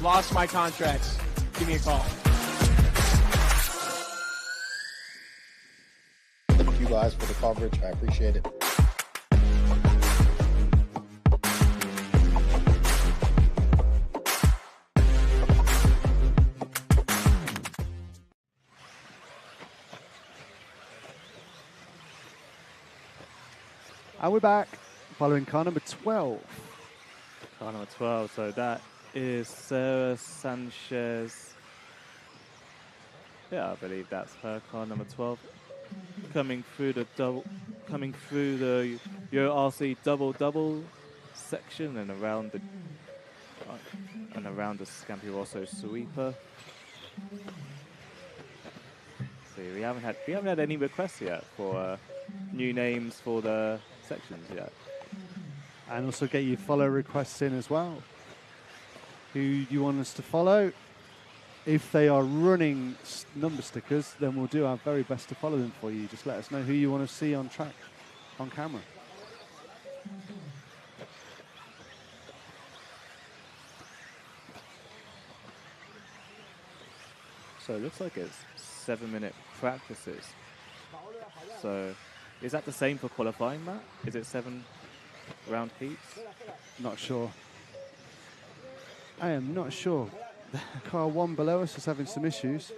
lost my contracts. Give me a call. Thank you guys for the coverage. I appreciate it. And we're back following car number 12. Car number 12, so that is Sarah Sanchez. Yeah, I believe that's her car number 12. Coming through the Euro RC double section and around the Scampi Rosso sweeper. See, we haven't had any requests yet for new names for the sections yet. And also get your follow requests in as well. Who you want us to follow? If they are running number stickers, then we'll do our very best to follow them for you. Just let us know who you want to see on track, on camera. So it looks like it's 7-minute practices. So is that the same for qualifying, Matt? Is it 7-round heats? Not sure. I am not sure. Car 1 below us is having some issues.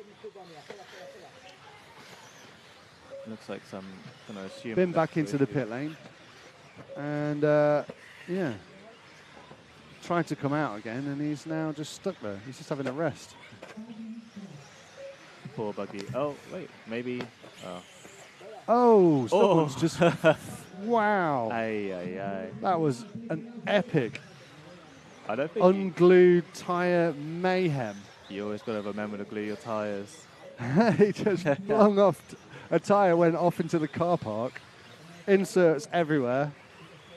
Looks like some kind of assume. Been back into the pit lane. And yeah. Trying to come out again, and he's now just stuck there. He's just having a rest. Poor Buggy. Oh, wait, maybe. Oh, someone's just. Wow. Aye, aye, aye. That was an epic I don't think unglued tyre mayhem. you always got to remember to glue your tyres. He just flung off. A tyre went off into the car park. Inserts everywhere.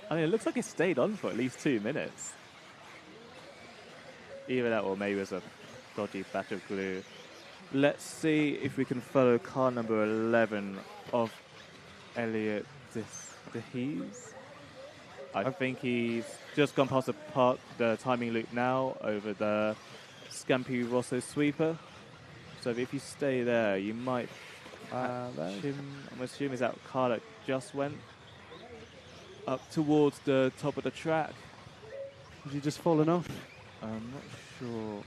I mean, it looks like it stayed on for at least 2 minutes. Either that or maybe it was a dodgy batch of glue. Let's see if we can follow car number 11 of Elliot Dehees. I think he's just gone past the timing loop now over the Scampi Rosso sweeper. So if you stay there, you might catch him. I'm assuming that car that just went up towards the top of the track. Has he just fallen off? I'm not sure.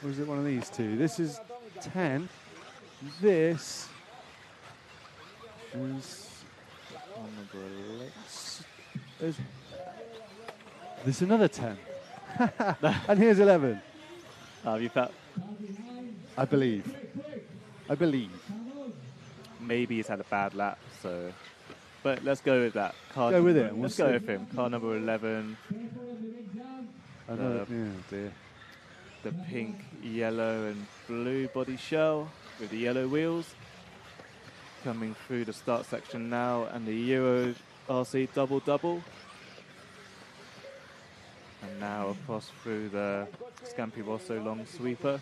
Or is it one of these two? This is 10. This is... There's another 10. And here's 11. You felt I believe. maybe he's had a bad lap, so. But let's go with that. Go with it. Let's go with him. Car number 11. Another, yeah, dear. The pink, yellow, and blue body shell with the yellow wheels. Coming through the start section now, and the Euro RC double. And now across through the Scampi Rosso long sweeper.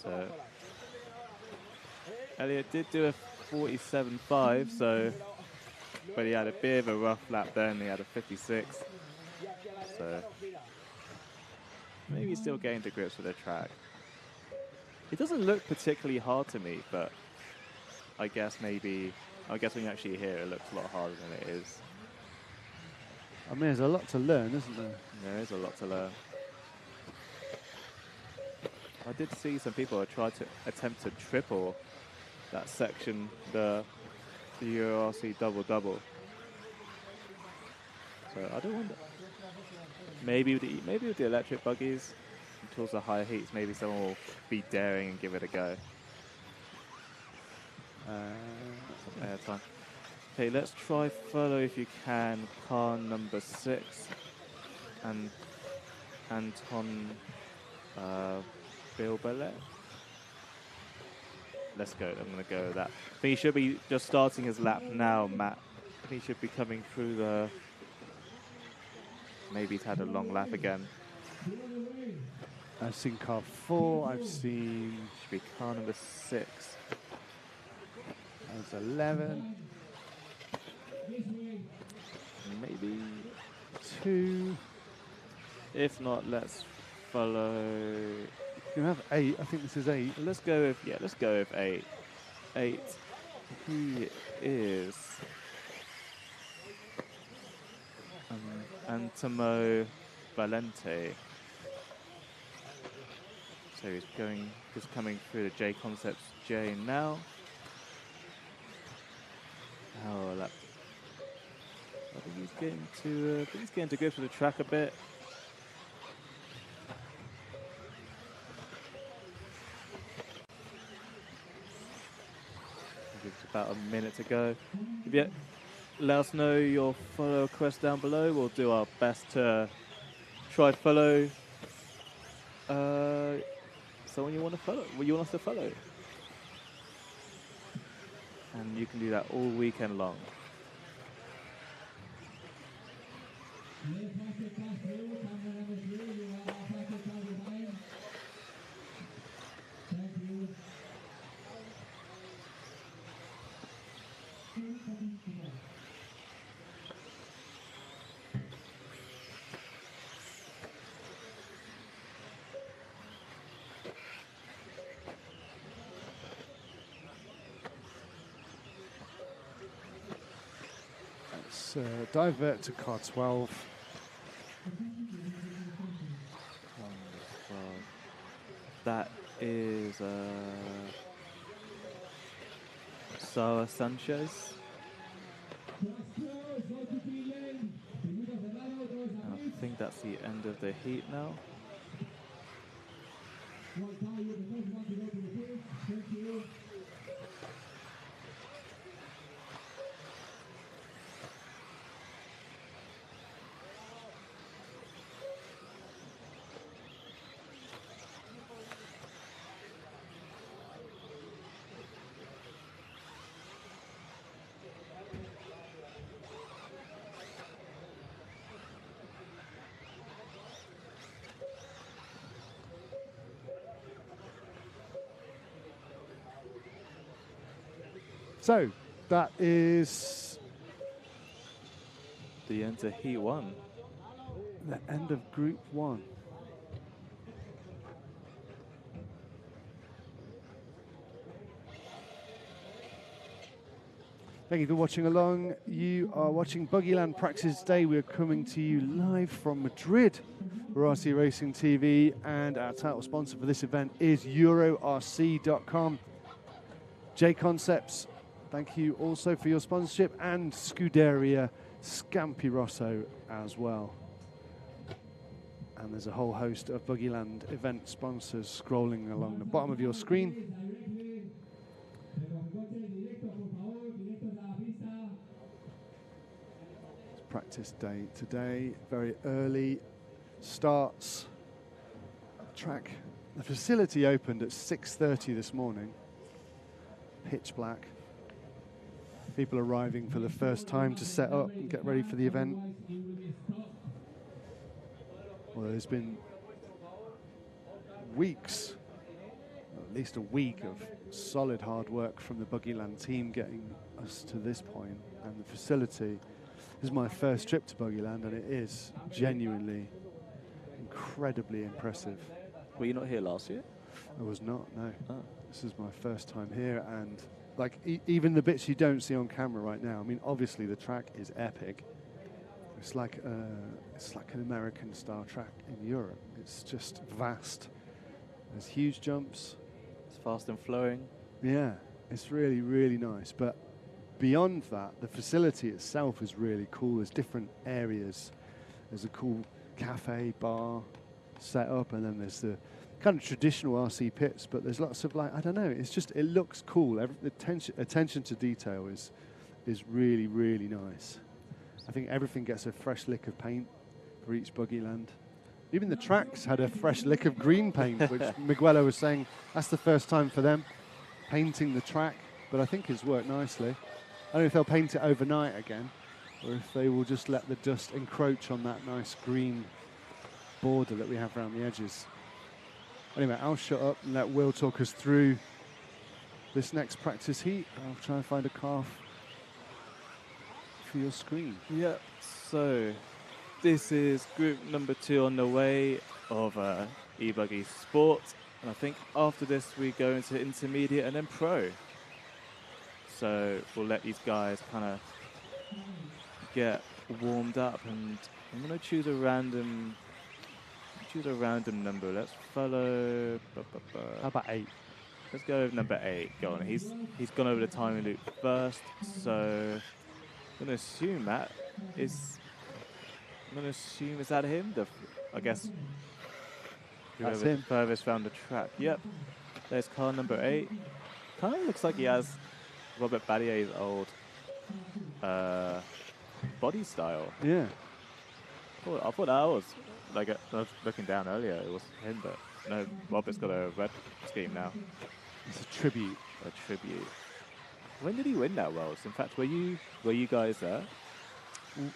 So Elliot did do a 47.5, so but he had a bit of a rough lap then. He had a 56, so maybe he's still getting to grips with the track. It doesn't look particularly hard to me, but I guess when you actually hear it, it looks a lot harder than it is. I mean, there's a lot to learn, isn't there? There is a lot to learn. I did see some people try to attempt to triple that section, the Euro RC double. So I don't wonder. Maybe with the electric buggies towards the higher heats, maybe someone will be daring and give it a go. Time. Okay, let's try follow if you can car number 6 and Anton Bilbelet. Let's go. I'm going to go with that. I think he should be just starting his lap now, Matt. I think he should be coming through the... Maybe he's had a long lap again. I've seen car 4. I've seen... Should be car number 6. That was 11. Maybe 2. If not, let's follow... You have 8. I think this is 8. Let's go with 8. 8. He is Antimo Valente. So he's just coming through the J Concepts J now. Oh, that. I think he's getting to grips with the track a bit. It's about a minute to go. If you let us know your follow request down below, we'll do our best to try follow someone you want to follow, what you want us to follow. And you can do that all weekend long. Let's divert to car 12. That is Sarah Sanchez. I think that's the end of the heat now. So that is The end to heat 1. the end of Group 1. Thank you for watching along. You are watching Buggyland Practice Day. We're coming to you live from Madrid for RC Racing TV, and our title sponsor for this event is EuroRC.com. J Concepts, thank you also for your sponsorship, and Scuderia Scampi Rosso as well. And there's a whole host of Buggyland event sponsors scrolling along the bottom of your screen. It's practice day today, very early starts. Track, the facility opened at 6:30 this morning, pitch black. People arriving for the first time to set up and get ready for the event. Well, there's been weeks, at least a week of solid hard work from the Buggyland team getting us to this point, and the facility. This is my first trip to Buggyland, and it is genuinely incredibly impressive. Were you not here last year? I was not, no. Oh. This is my first time here, and like even the bits you don't see on camera right now. I mean, obviously the track is epic. It's like an American style track in Europe. It's just vast. There's huge jumps. It's fast and flowing. Yeah, it's really, really nice. But beyond that, the facility itself is really cool. There's different areas. There's a cool cafe, bar set up, and then there's the kind of traditional RC pits, but there's lots of, like, I don't know, it's just, it looks cool. The attention to detail is really, really nice. I think everything gets a fresh lick of paint for each Buggyland. Even the tracks had a fresh lick of green paint, which Miguelo was saying that's the first time for them painting the track, but I think it's worked nicely. I don't know if they'll paint it overnight again, or if they will just let the dust encroach on that nice green border that we have around the edges. Anyway, I'll shut up and let Will talk us through this next practice heat. I'll try and find a car for your screen. Yeah, so this is group number 2 on the way of E-buggy Sport. And I think after this we go into intermediate and then pro. So we'll let these guys kind of get warmed up, and I'm going to choose a random choose a random number. Let's follow. How about 8? Let's go with number 8. Go on. He's gone over the timing loop first, so I'm gonna assume that is. I'm gonna assume is that him? I guess. That's Whoever him. furthest found the track. Yep. There's car number 8. Kind of looks like he has Robert Badier's old body style. Yeah. I thought that was like I was looking down earlier. It was him, but no. Robert's got a red scheme now. It's a tribute. A tribute. When did he win that Worlds? In fact, were you guys there?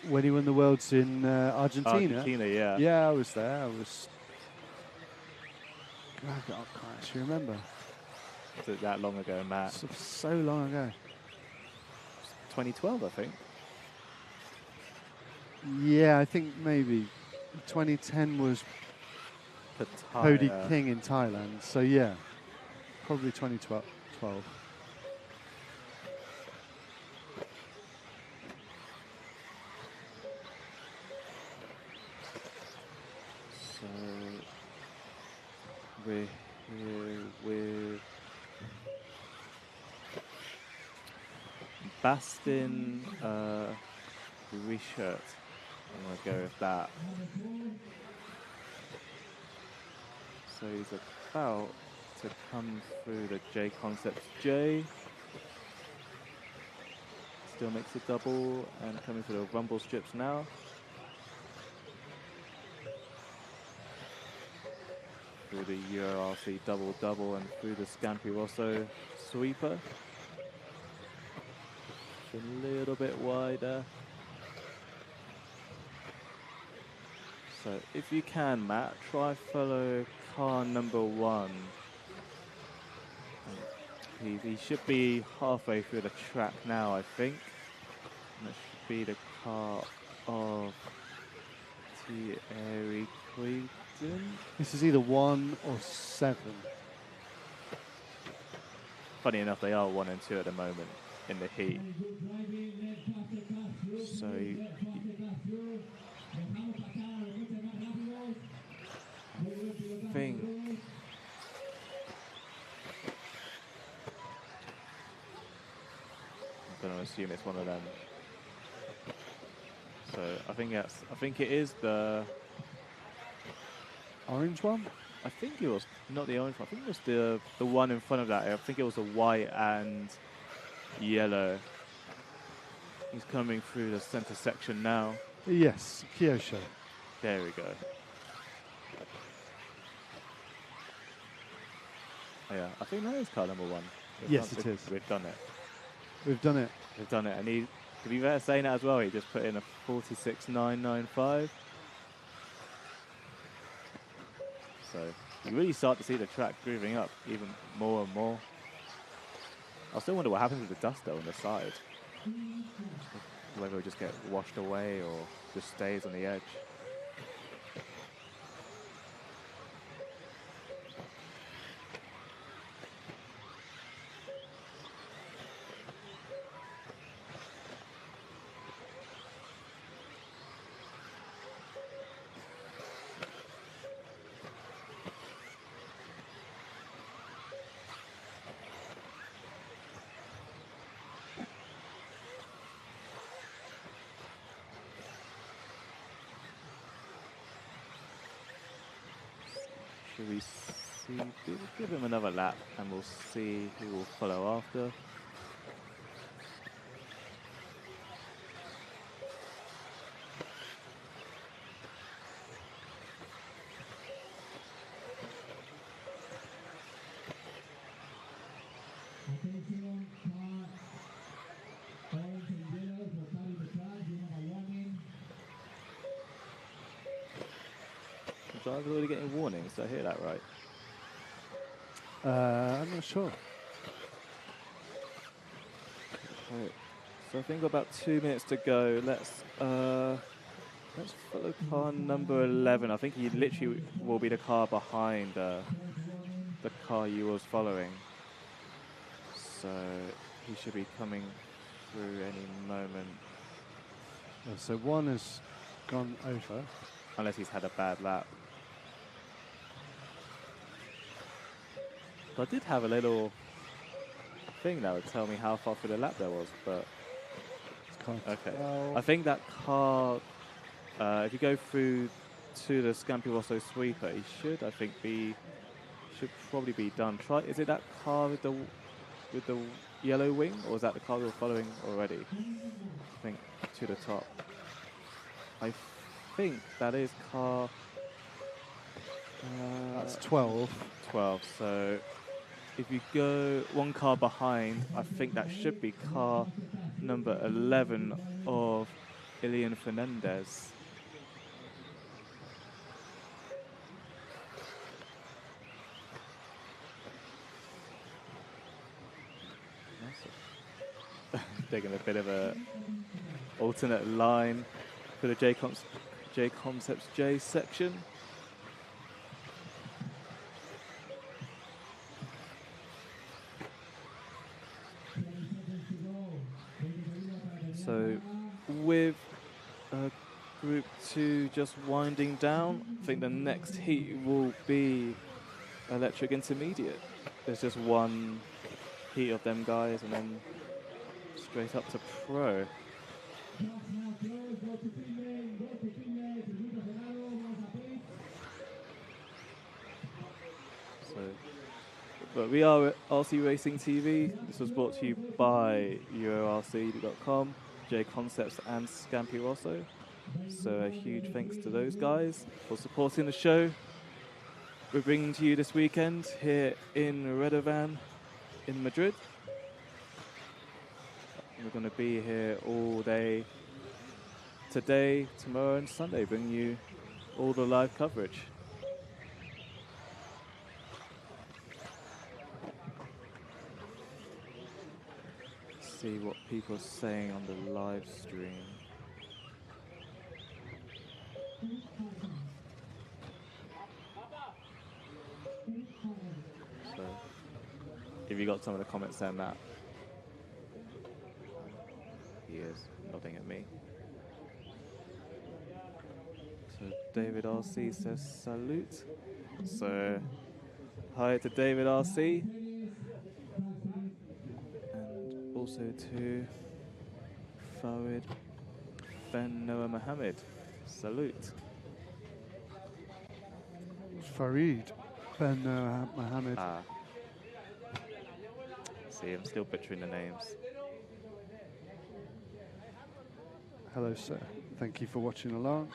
When he won the Worlds in Argentina? Argentina, yeah. Yeah, I was there. I can't actually remember. Was it that long ago, Matt? So long ago. 2012, I think. Yeah, I think maybe 2010 was Cody King in Thailand. So yeah, probably 2012. So we're here with Bastin Richard. I'm going to go with that. So he's about to come through the J Concepts J. Still makes a double and coming through the rumble strips now. Through the URC double and through the Scampi Rosso sweeper. It's a little bit wider. So if you can, Matt, try follow car number 1. He should be halfway through the track now, I think. And that should be the car of Thierry Queaton. This is either 1 or 7. Funny enough, they are 1 and 2 at the moment in the heat. So I think I'm going to assume it's one of them. So I think it is the orange one? I think it was not the orange one. I think it was the one in front of that. I think it was the white and yellow. He's coming through the center section now. Yes, Kyosho. There we go. Oh, yeah, I think that is car number 1. Yes, it is. We've done it. We've done it. We've done it. And he, to be fair, saying that as well, he just put in a 46.995. So you really start to see the track grooving up even more and more. I still wonder what happens with the dust though on the side. Whether it'll just get washed away or just stays on the edge. Should we see? Give him another lap and we'll see who will follow after. The driver's already getting warnings, did I hear that right? I'm not sure. Right. So I think we've got about 2 minutes to go. Let's follow car number 11. I think he literally will be the car behind the car you was following. So he should be coming through any moment. So 1 has gone over. Unless he's had a bad lap. So I did have a little thing that would tell me how far through the lap there was, but okay. I think that car, if you go through to the Scampi Rosso sweeper, he should, I think, should probably be done. Is it that car with the yellow wing, or is that the car we were following already? I think to the top. I think that is car. That's 12. 12. So if you go one car behind, I think that should be car number 11 of Ilian Fernandez. Taking a bit of a alternate line for the J Concepts J section. So with Group 2 just winding down, I think the next heat will be Electric Intermediate. There's just one heat of them guys and then straight up to Pro. But we are at RC Racing TV. This was brought to you by EuroRC.com, J Concepts and Scampi Rosso. So a huge thanks to those guys for supporting the show. We're bringing to you this weekend here in Redovan in Madrid. We're going to be here all day today, tomorrow and Sunday, bringing you all the live coverage. See what people are saying on the live stream. So, if you got some of the comments saying that, he is nodding at me. So David RC says salute. So hi to David RC. And also to Farid Ben Noah Mohammed. Salute. Farid Ben Noah Mohammed. Ah. See, I'm still butchering the names. Hello, sir. Thank you for watching along.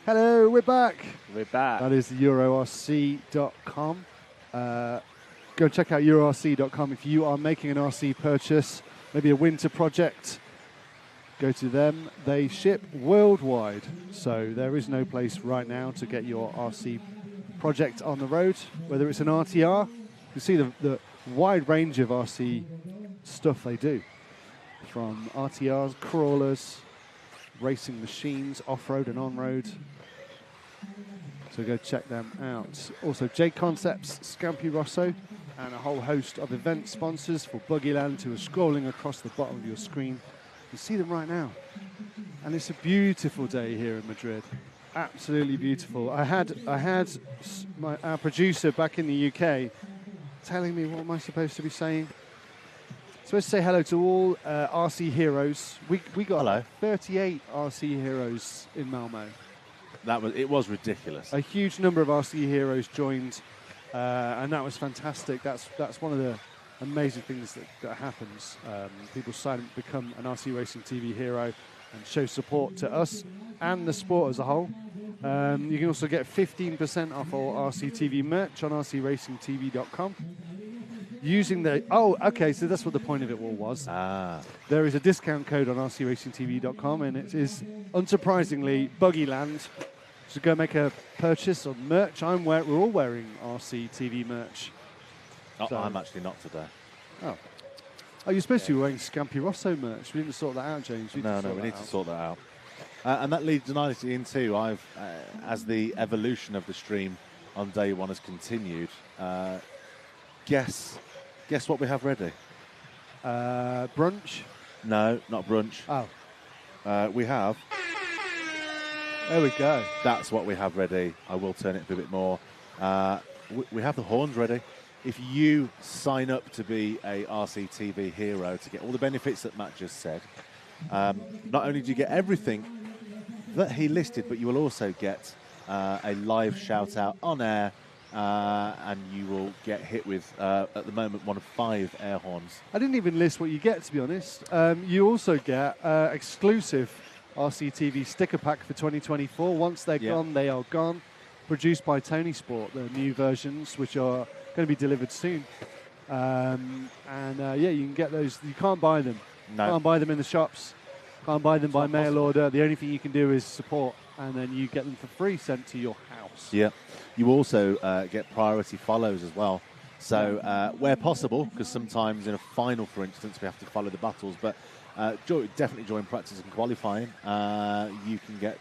Hello, we're back. We're back. That is EuroRC.com. Go check out EuroRC.com if you are making an RC purchase, maybe a winter project. Go to them. They ship worldwide, so there is no place right now to get your RC project on the road. Whether it's an RTR, you see the wide range of RC stuff they do, from RTRs, crawlers, racing machines, off-road and on-road. So go check them out. Also, J Concepts, Scampi Rosso, and a whole host of event sponsors for Buggyland who are scrolling across the bottom of your screen. You see them right now. And it's a beautiful day here in Madrid. Absolutely beautiful. I had our producer back in the UK telling me, what am I supposed to be saying? Supposed to say hello to all RC heroes. We got hello. 38 RC heroes in Malmo. It was ridiculous. A huge number of RC heroes joined, and that was fantastic. That's one of the amazing things that happens. People sign up, become an RC Racing TV hero, and show support to us and the sport as a whole. You can also get 15% off all RC TV merch on rcracingtv.com. Using the... Oh, okay, so that's what the point of it all was. There is a discount code on rcracingtv.com, and it is, unsurprisingly, Buggyland. So go make a purchase of merch. We're all wearing RC TV merch. So I'm actually not today. Oh, you're supposed to be wearing Scampi Rosso merch. We didn't sort that out, James. We need to sort that out. And that leads nicely into, as the evolution of the stream on day one has continued, guess what we have ready? Brunch? No, not brunch. Oh. We have... There we go. That's what we have ready. I will turn it up a bit more. We have the horns ready. If you sign up to be a RCTV hero to get all the benefits that Matt just said, not only do you get everything that he listed, but you will also get a live shout out on air, and you will get hit with, at the moment, one of 5 air horns. I didn't even list what you get, to be honest. You also get exclusive RCTV sticker pack for 2024. Once they're gone, they are gone. Produced by Tony Sport, the new versions, which are going to be delivered soon. You can get those. You can't buy them. No. Can't buy them in the shops. Can't buy them by mail order. The only thing you can do is support, and then you get them for free sent to your house. Yeah. You also get priority follows as well. So where possible, because sometimes in a final, for instance, we have to follow the battles, but definitely during practice and qualifying, you can get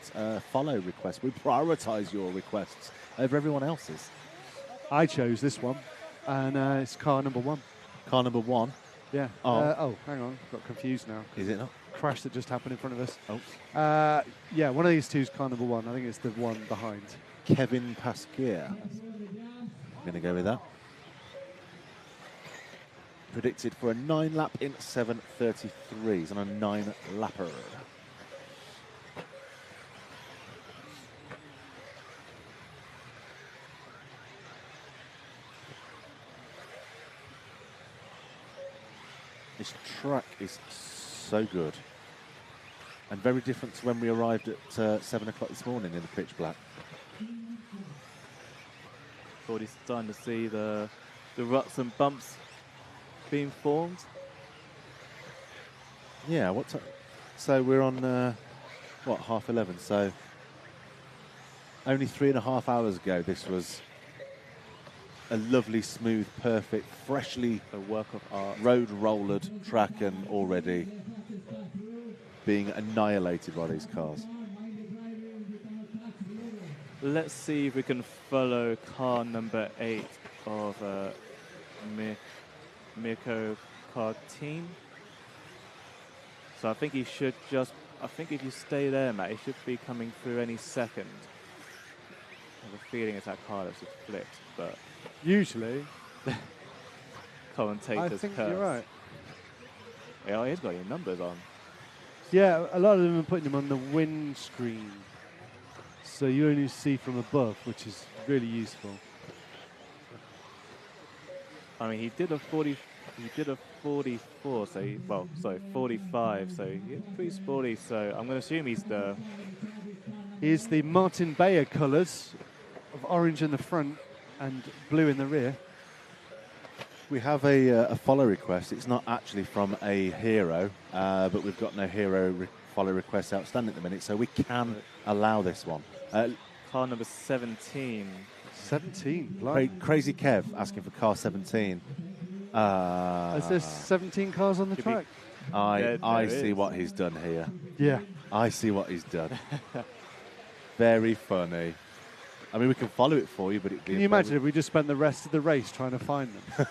follow requests. We prioritise your requests over everyone else's. I chose this one, and it's car number 1. Car number 1? Yeah. Oh, hang on. Got confused now. Is it not? Crash that just happened in front of us. Oh. Yeah, one of these two is car number 1. I think it's the one behind. Kevin Pasquier. I'm going to go with that. Predicted for a 9-lap in 7:33. He's on a 9-lapper. This track is so good. And very different to when we arrived at 7 o'clock this morning in the pitch black. Already starting to see the ruts and bumps being formed. Yeah, so we're on, 11:30. So only 3.5 hours ago, this was a lovely, smooth, perfect, freshly A work of art. road-rollered track, and already being annihilated by these cars. Let's see if we can follow car number 8 of Mirko Kartin. So I think he should I think if you stay there, Matt, he should be coming through any second. I have a feeling it's that car that's just flipped, but Usually. commentators I think curse. you're right. Yeah, he's got your numbers on. Yeah, a lot of them are putting them on the windscreen. So you only see from above, which is really useful. I mean, he did a 44, so 45, so he's pretty sporty. So I'm going to assume he's the... Here's the Martin Bayer colours of orange in the front and blue in the rear. We have a follow request. It's not actually from a hero, but we've got no hero follow requests outstanding at the minute, so we can allow this one. Car number 17. 17, Crazy Kev asking for car 17. There's 17 cars on the track. I see what he's done here. Yeah. I see what he's done. Very funny. I mean, we can follow it for you, but it'd be... Can you imagine if we just spent the rest of the race trying to find them?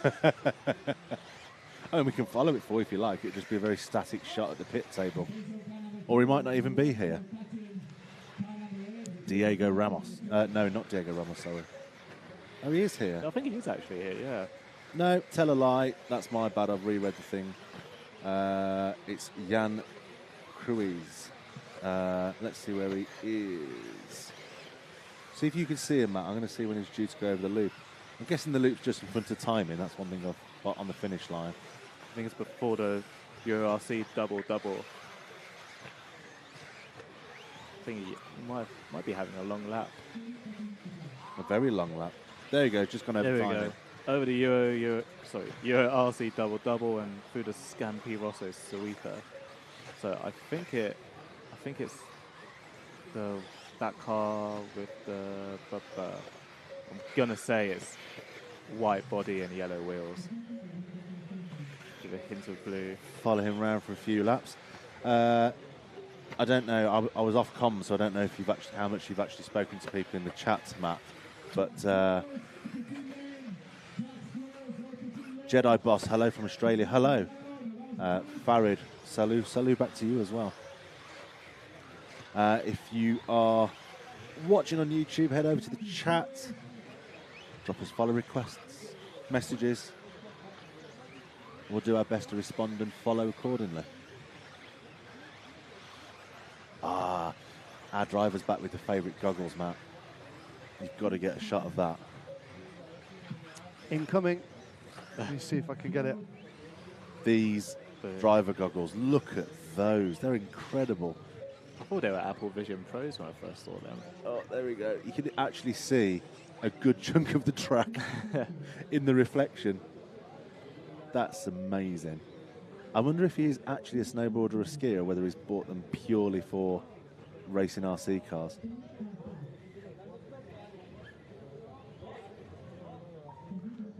I mean, we can follow it for you if you like. It'd just be a very static shot at the pit table. Or we might not even be here. Diego Ramos. No, not Diego Ramos, sorry. Oh, he is here. I think he is actually here, yeah. No, tell a lie. That's my bad. I've reread the thing. It's Jan Cruise. Let's see where he is. See if you can see him, Matt. I'm going to see when he's due to go over the loop. I'm guessing the loop's just in front of timing. That's one thing I've got on the finish line. I think it's before the Euro RC double-double. I think he might be having a long lap. A very long lap. There you go, just gone over timing. There we go. Over the Euro RC double-double and through the Scampi Rosso sweeper. So I think it's that car with the I'm gonna say it's white body and yellow wheels. With a hint of blue. Follow him around for a few laps. I don't know. I was off comms, so I don't know if how much you've actually spoken to people in the chat, Matt. But Jedi Boss, hello from Australia. Hello, Farid. Salut back to you as well. If you are watching on YouTube, head over to the chat. Drop us follow requests, messages. We'll do our best to respond and follow accordingly. Our driver's back with the favourite goggles, Matt. You've got to get a shot of that. Incoming. Let me see if I can get it. These driver goggles, look at those. They're incredible. I thought they were Apple Vision Pros when I first saw them. Oh, there we go. You can actually see a good chunk of the track in the reflection. That's amazing. I wonder if he's actually a snowboarder or a skier, or whether he's bought them purely for racing RC cars.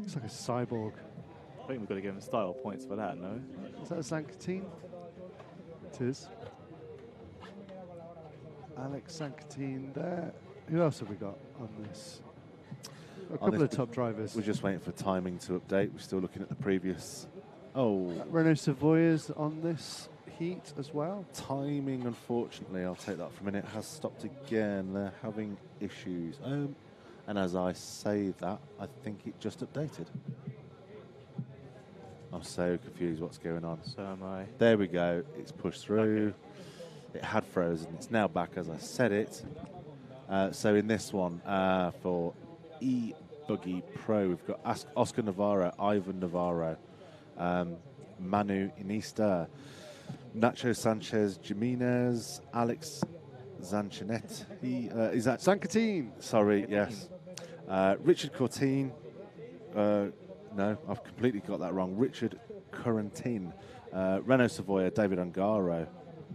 It's like a cyborg. I think we've got to give him style points for that, no? Is that a Sankatine? It is. Alex Sankatine there. Who else have we got on this? A couple of top drivers. We're just waiting for timing to update. We're still looking at the previous... Oh. Renault Savoy's on this heat as well. Timing, unfortunately, I'll take that for a minute, has stopped again. They're having issues. And as I say that, I think it just updated. I'm so confused what's going on. So am I. There we go. It's pushed through. Okay. It had frozen. It's now back as I said it. So in this one, for E-buggy Pro, we've got Oscar Navarro, Ivan Navarro, Manu Iniesta, Nacho Sanchez Jimenez, Alex Zanchinet. Is that Sankatine? Sorry, yes. Richard Cortin. No, I've completely got that wrong. Richard Currentin. Renault Savoia, David Ungaro.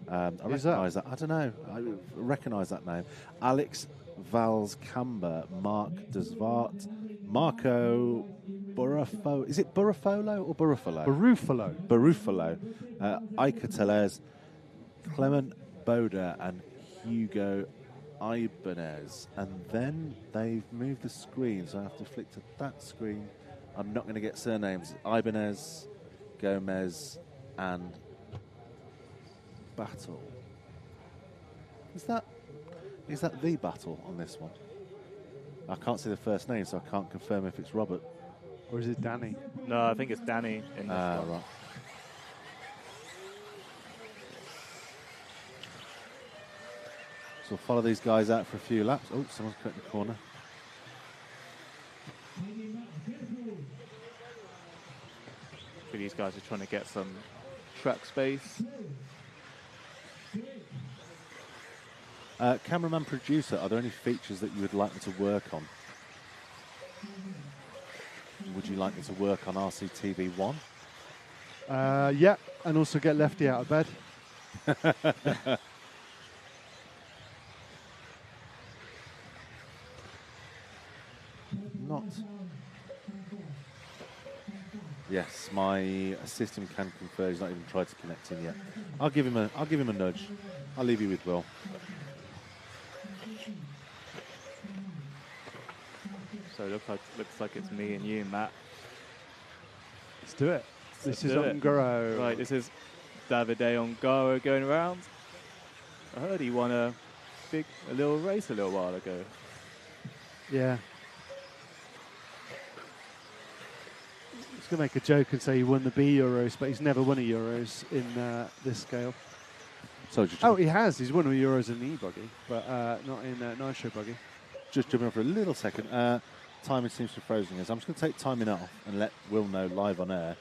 I recognise that. I don't know. I recognise that name. Alex Valscamba, Mark Desvart, Marco Burafo. Is it Burafolo or Burufalo? Barufalo. Iker Teles, Clement Boda, and Hugo Ibanez. And then they've moved the screen, so I have to flick to that screen. I'm not going to get surnames. Ibanez, Gomez, and Battle. Is that the Battle on this one? I can't see the first name, so I can't confirm if it's Robert. Or is it Danny? No, I think it's Danny in this one. Right. So we'll follow these guys out for a few laps. Oh, someone's cut in the corner. These guys are trying to get some track space. Cameraman producer, are there any features that you would like me to work on? Would you like me to work on RCTV1? Yeah, and also get Lefty out of bed. Not. Yes, my system can confer. He's not even tried to connect in yet. I'll give him a nudge. I'll leave you with Will. So it looks like it's me and you, Matt. Let's do it. This is do it. Ongaro. Right, this is Davide Ongaro going around. I heard he won a little race a little while ago. Yeah. I was going to make a joke and say he won the B Euros, but he's never won a Euros in this scale. So he has. He's won a Euros in the E-buggy, but not in Nitro buggy. Just jumping on for a little second. Timing seems to be frozen. I'm just going to take timing off and let Will know live on air.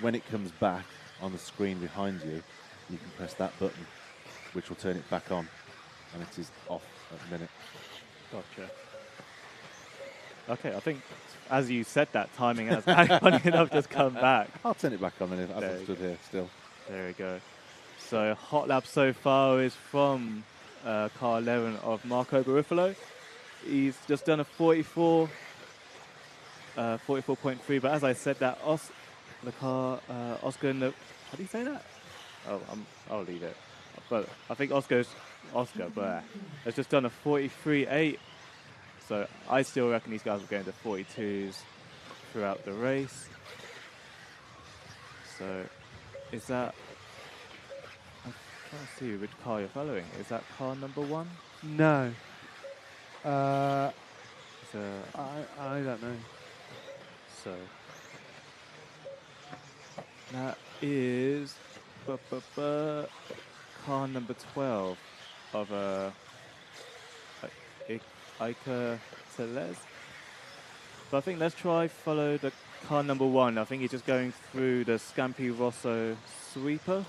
When it comes back on the screen behind you, you can press that button, which will turn it back on, and it is off at the minute. Gotcha. Okay, I think as you said that, timing has funny enough just come back. I'll turn it back on then if I'm stood here still. There we go. So hot lap so far is from car 11 of Marco Barufalo. He's just done a 44.3, but as I said that, the car, Oscar, how do you say that? Oh, I'll leave it. But I think Oscar has just done a 43.8. So I still reckon these guys will go into 42s throughout the race. So is that, I'm trying to see which car you're following. Is that car number 1? No. I don't know. So that is car number 12 of Iker Teles. But I think let's try follow the car number 1. I think he's just going through the Scampi Rosso sweeper.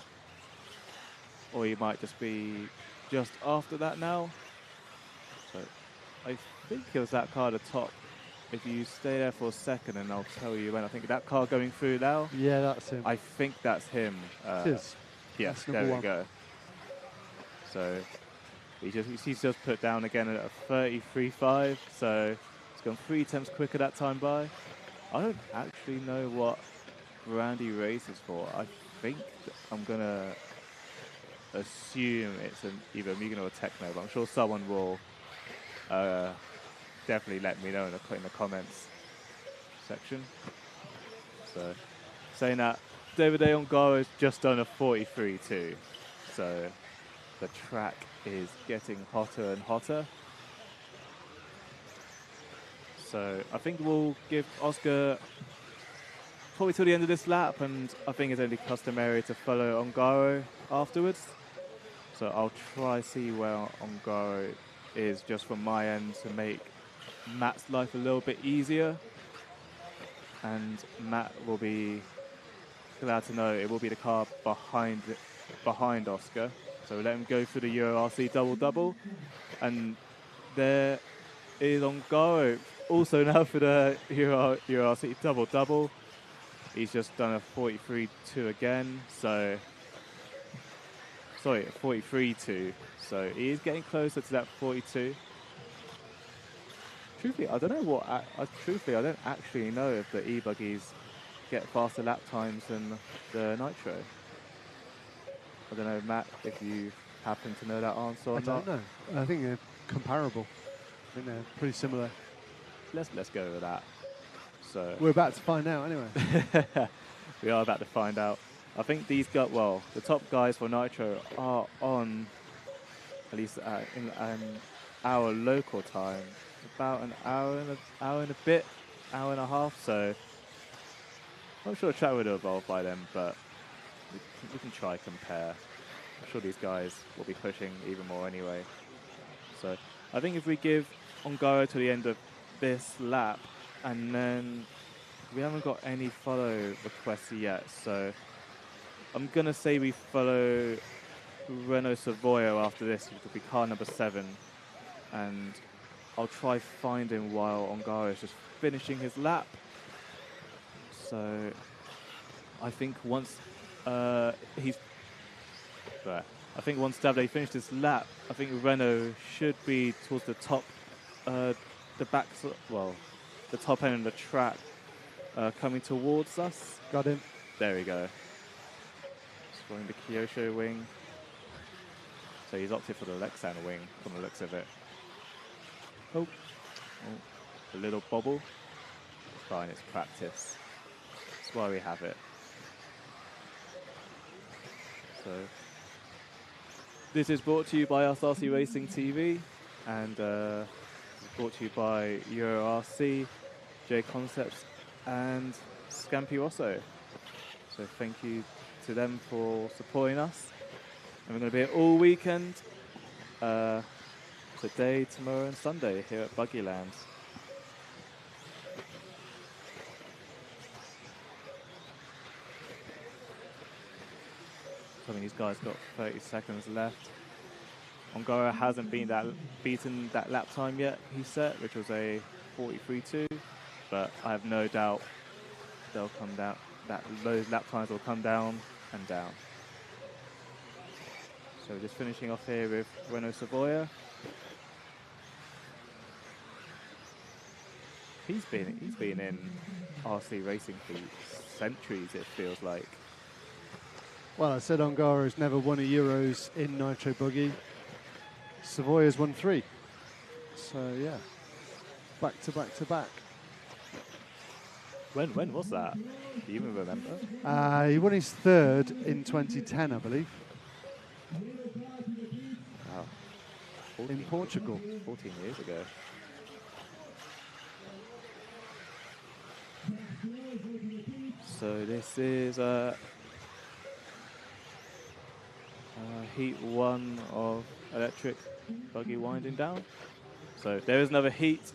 Or he might just be just after that now. So I think it was that car at the top. If you stay there for a second and I'll tell you when. I think that car going through now. Yeah, that's him. I think that's him. It is. Yes, that's there we 1. go. So he's just put down again at a 33.5. So it's gone 3 attempts quicker that time by. I don't actually know what brand he races for. I think I'm going to assume it's either a Mugen or a Techno, but I'm sure someone will definitely let me know in the comments section. So saying that, Davide Ongaro has just done a 43.2. So the track is getting hotter and hotter. So I think we'll give Oscar probably till the end of this lap, and I think it's only customary to follow Ongaro afterwards. So I'll try see where Ongaro is just from my end to make Matt's life a little bit easier. And Matt will be glad to know it will be the car behind Oscar. So let him go through the Euro RC double-double. And there is Ongaro also now for the Euro RC double-double. He's just done a 43.2 again. So, sorry, a 43.2. So he is getting closer to that 42. Truthfully, I don't know what. Truthfully, I don't actually know if the E-buggies get faster lap times than the Nitro. I don't know, Matt, if you happen to know that answer or not. I don't know. I think they're comparable. I think they're pretty similar. Let's go with that. So we're about to find out anyway. We are about to find out. I think these guys, well, the top guys for Nitro are on, at least in our local time, about an hour and a bit, hour and a half. So I'm sure the track would have evolved by then, but we can try compare. I'm sure these guys will be pushing even more anyway. So I think if we give Ongaro to the end of this lap, and then we haven't got any follow requests yet, so I'm going to say we follow Renault Savoio after this, which will be car number 7, and I'll try find him while Ongaro is just finishing his lap. So I think once once Davide finished his lap, I think Renault should be towards the top, the top end of the track coming towards us. Got him. There we go. Scoring the Kyosho wing. So he's opted for the Lexan wing from the looks of it. Oh, a little bobble. It's fine, it's practice. That's why we have it. So this is brought to you by us RC Racing TV, and brought to you by Euro RC, J Concepts, and Scampi Rosso. So thank you to them for supporting us. And we're going to be here all weekend, today, tomorrow, and Sunday here at Buggyland. I mean, these guys got 30 seconds left. Ongara hasn't beaten that lap time yet, he set, which was a 43.2, but I have no doubt they'll come down. Those lap times will come down and down. So we're just finishing off here with Renault Savoia. He's been in RC racing for centuries, it feels like. Well, I said Ongara's never won a Euros in Nitro Buggy. Savoya's won 3. So, yeah. Back to back to back. When was that? Do you even remember? He won his 3rd in 2010, I believe. Wow. In Portugal. 14 years ago. So this is heat 1 of electric buggy winding down. So there is another heat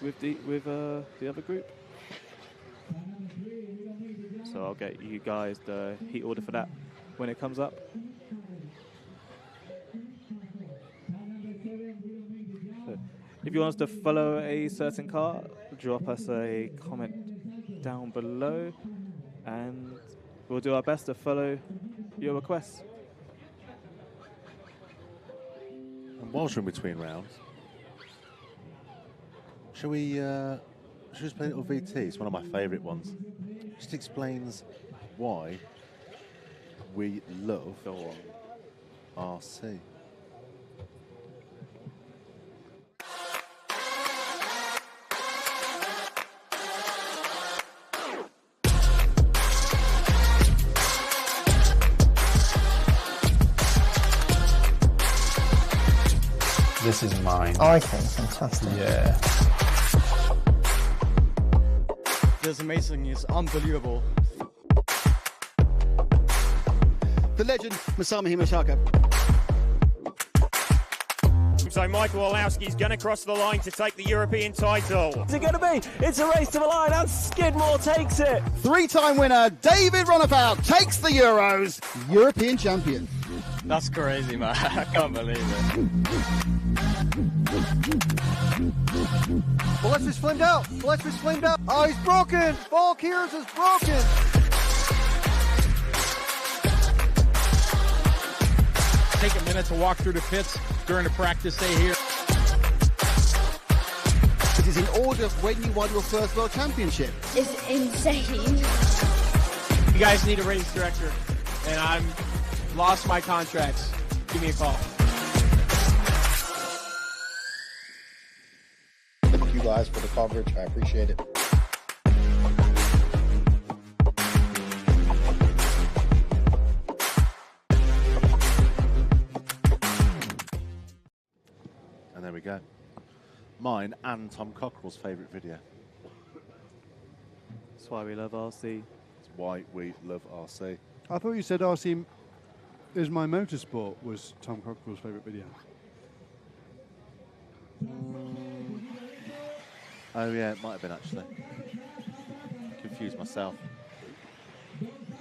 with the other group. So I'll get you guys the heat order for that when it comes up. So if you want us to follow a certain car, drop us a comment down below, and we'll do our best to follow your requests. And whilst we're in between rounds, shall we just play a little VT? It's one of my favourite ones. Just explains why we love RC. This is mine. Oh, okay, fantastic. Yeah. This amazing is unbelievable. The legend, Masami Himashaka. So Michael Orlowski's going to cross the line to take the European title. What's it going to be? It's a race to the line and Skidmore takes it. 3-time winner, David Runabout, takes the Euros, European champion. That's crazy, man. I can't believe it. Gillespie's flamed out. Gillespie's flamed out. Oh, he's broken. Ball Kears is broken. Take a minute to walk through the pits during the practice day here. It is in order of when you won your first World Championship. It's insane. You guys need a race director, and I'm lost my contracts. Give me a call. Thank you guys for the coverage. I appreciate it. And there we go. Mine and Tom Cockrell's favourite video. That's why we love RC. It's why we love RC. I thought you said RC is my motorsport was Tom Cockrell's favourite video. Oh yeah, it might have been actually. Confused myself.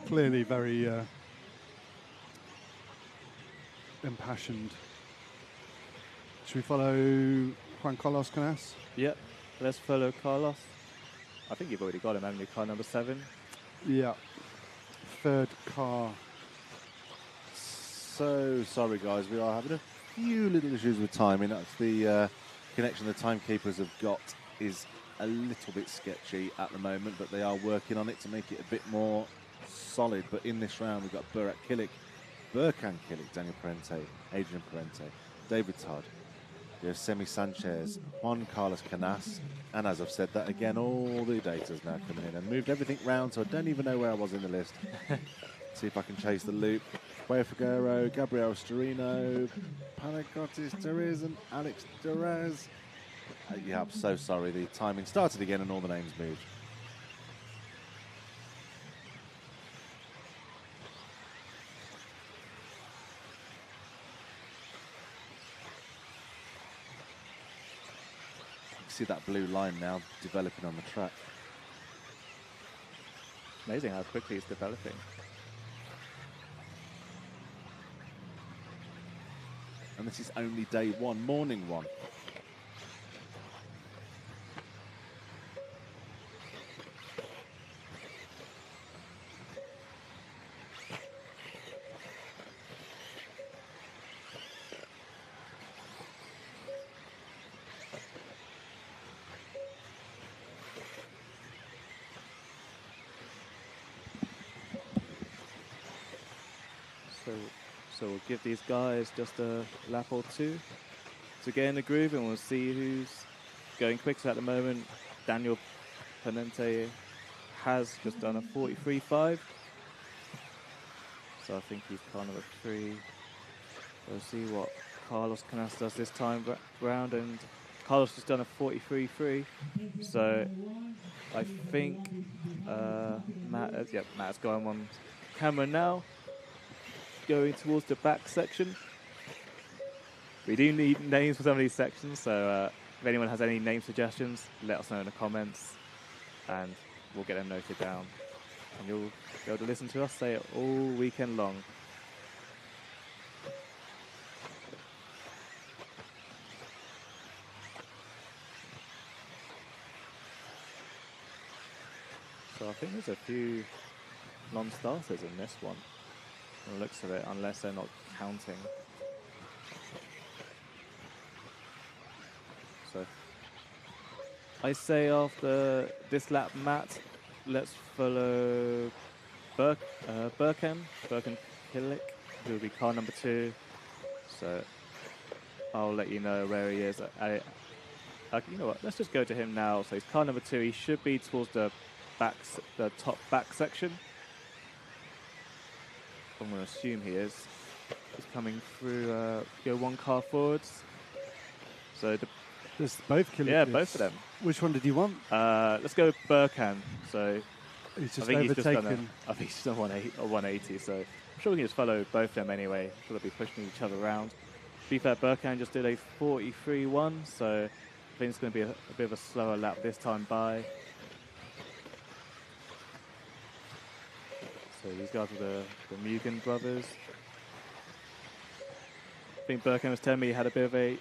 Clearly very impassioned. Should we follow Juan Carlos Canas? Yep, let's follow Carlos. I think you've already got him, haven't you? Car number 7. Yeah. 3rd car. So sorry guys, we are having a few little issues with timing. That's the connection the timekeepers have got is a little bit sketchy at the moment, but they are working on it to make it a bit more solid. But in this round, we've got Burkan Kilic, Daniel Parente, Adrian Parente, David Todd, Semi Sanchez, Juan Carlos Canas, and as I've said that again, all the data's now coming in and moved everything round, so I don't even know where I was in the list. See if I can chase the loop. Cuellar Figueroa, Gabriel Storino, Panagotis Terez, and Alex Duraz. Yeah, I'm so sorry. The timing started again and all the names moved. See that blue line now developing on the track. Amazing how quickly it's developing. And this is only day one, morning one. So we'll give these guys just a lap or two to get in the groove, and we'll see who's going quickest at the moment. Daniel Parente has just done a 43.5, so I think he's car number 3. We'll see what Carlos Canas does this time round, and Carlos has done a 43.3, so I think Matt's going on camera now, going towards the back section. We do need names for some of these sections, so if anyone has any name suggestions, let us know in the comments and we'll get them noted down. And you'll be able to listen to us say it all weekend long. So I think there's a few non-starters in this one, from the looks of it, unless they're not counting. So I say after this lap, Matt, let's follow Burkan Kilic, who will be car number 2. So I'll let you know where he is. You know what? Let's just go to him now. So he's car number 2. He should be towards the top back section. I'm going to assume he is. He's coming through. Go one car forwards. So there's both Kilic. Yeah, both of them. Which one did you want? Let's go with Burkan. So he's just I think he's overtaken. I think he's done 180. So I'm sure we can just follow both of them anyway. I'm sure they'll be pushing each other around. To be fair, Burkan just did a 43.1, so I think it's going to be a bit of a slower lap this time by. So these guys are the Mugen brothers. I think Burkan was telling me he had a bit of a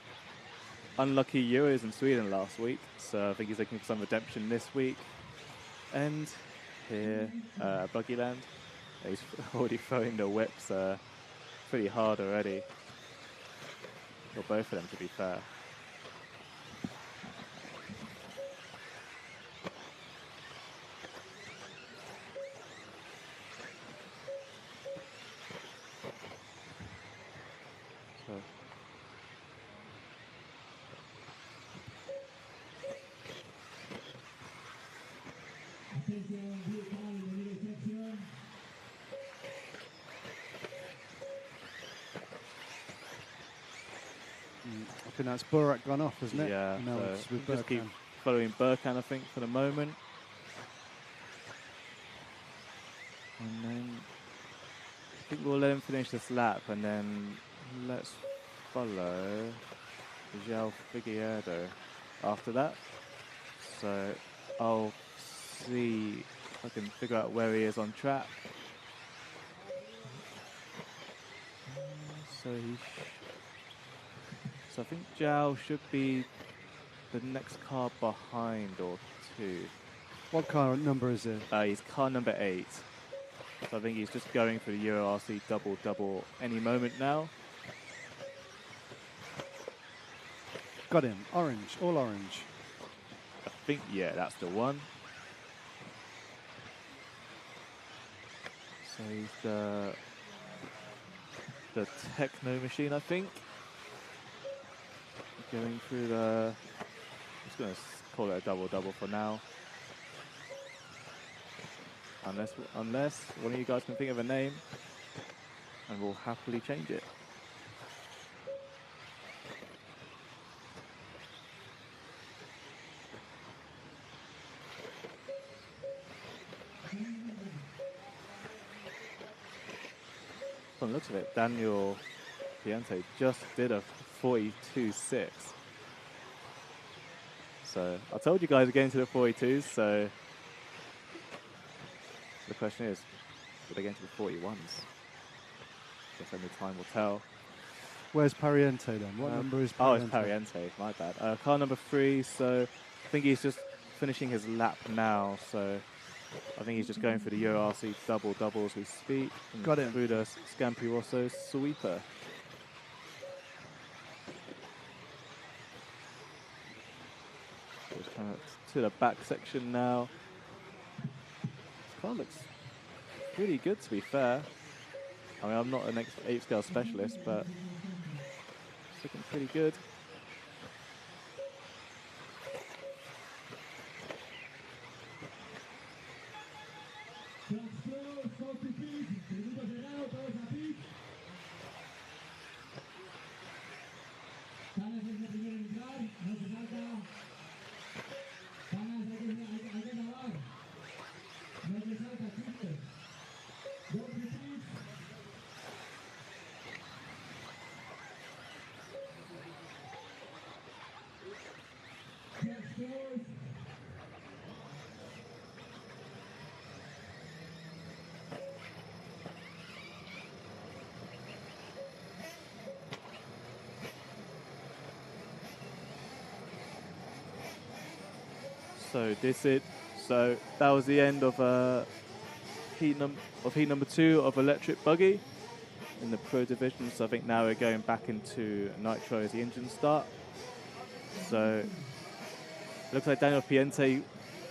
unlucky Euros in Sweden last week, so I think he's looking for some redemption this week. And here, Buggyland, he's already throwing the whips pretty hard already. For both of them, to be fair. I think that's Burak gone off, isn't it? Yeah, no, so it's with just keep Burkan. following Burkan, I think, for the moment. And then I think we'll let him finish this lap, and then let's follow João Figueiredo after that. So I'll see if I can figure out where he is on track. So I think João should be the next car behind or 2. What car number is it? He's car number 8. So I think he's just going for the Euro RC double any moment now. Got him. Orange. All orange. think, yeah, that's the one. So he's the Techno Machine, I think. Going through the... I'm just going to call it a double-double for now. Unless one of you guys can think of a name, and we'll happily change it. From the looks of it, Daniel Piente just did a 42.6. So I told you guys we're getting to the 42s, so the question is, will they get into the 41s? Guess only time will tell. Where's Pariente then? What number is Pariente? Oh, it's Pariente, my bad. Car number 3, so I think he's just finishing his lap now, so I think he's just going for the Euro RC double-double as we speak. Got it. Through the Scampi Rosso sweeper. Just kind of to the back section now. This car looks pretty good, to be fair. I mean, I'm not an 8-scale specialist, but it's looking pretty good. So that was the end of heat number 2 of electric buggy in the pro division. So I think now we're going back into Nitro as the engine start. So it looks like Daniel Piente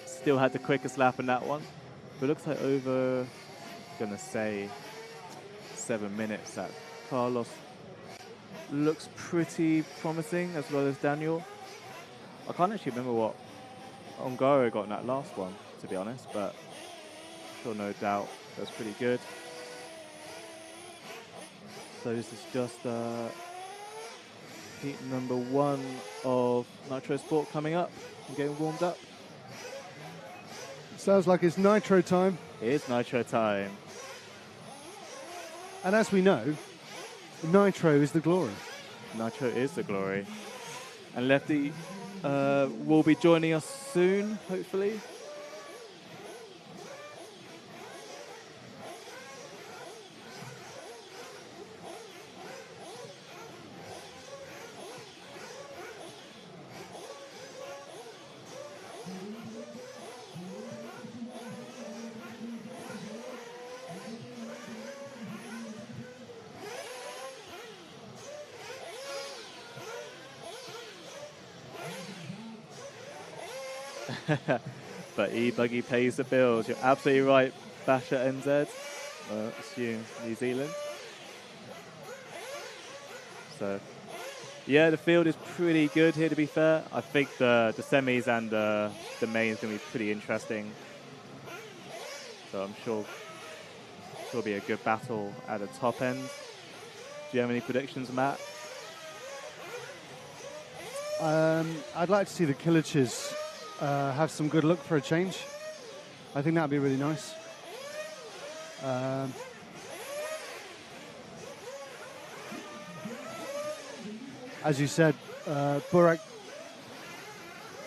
still had the quickest lap in that one, but it looks like over, gonna say 7 minutes. That Carlos looks pretty promising, as well as Daniel. I can't actually remember what Ongaro got in that last one, to be honest, but sure, no doubt that was pretty good. So this is just heat number 1 of Nitro Sport coming up and getting warmed up. Sounds like it's Nitro time. It is Nitro time. And as we know, Nitro is the glory. Nitro is the glory. And Lefty will be joining us soon, hopefully. But E-buggy pays the bills. You're absolutely right, Basher NZ. Assume New Zealand. So, yeah, the field is pretty good here, to be fair. I think the semis and the main is going to be pretty interesting. So I'm sure it'll be a good battle at the top end. Do you have any predictions, Matt? I'd like to see the Killiches have some good luck for a change. I think that'd be really nice. As you said, Burak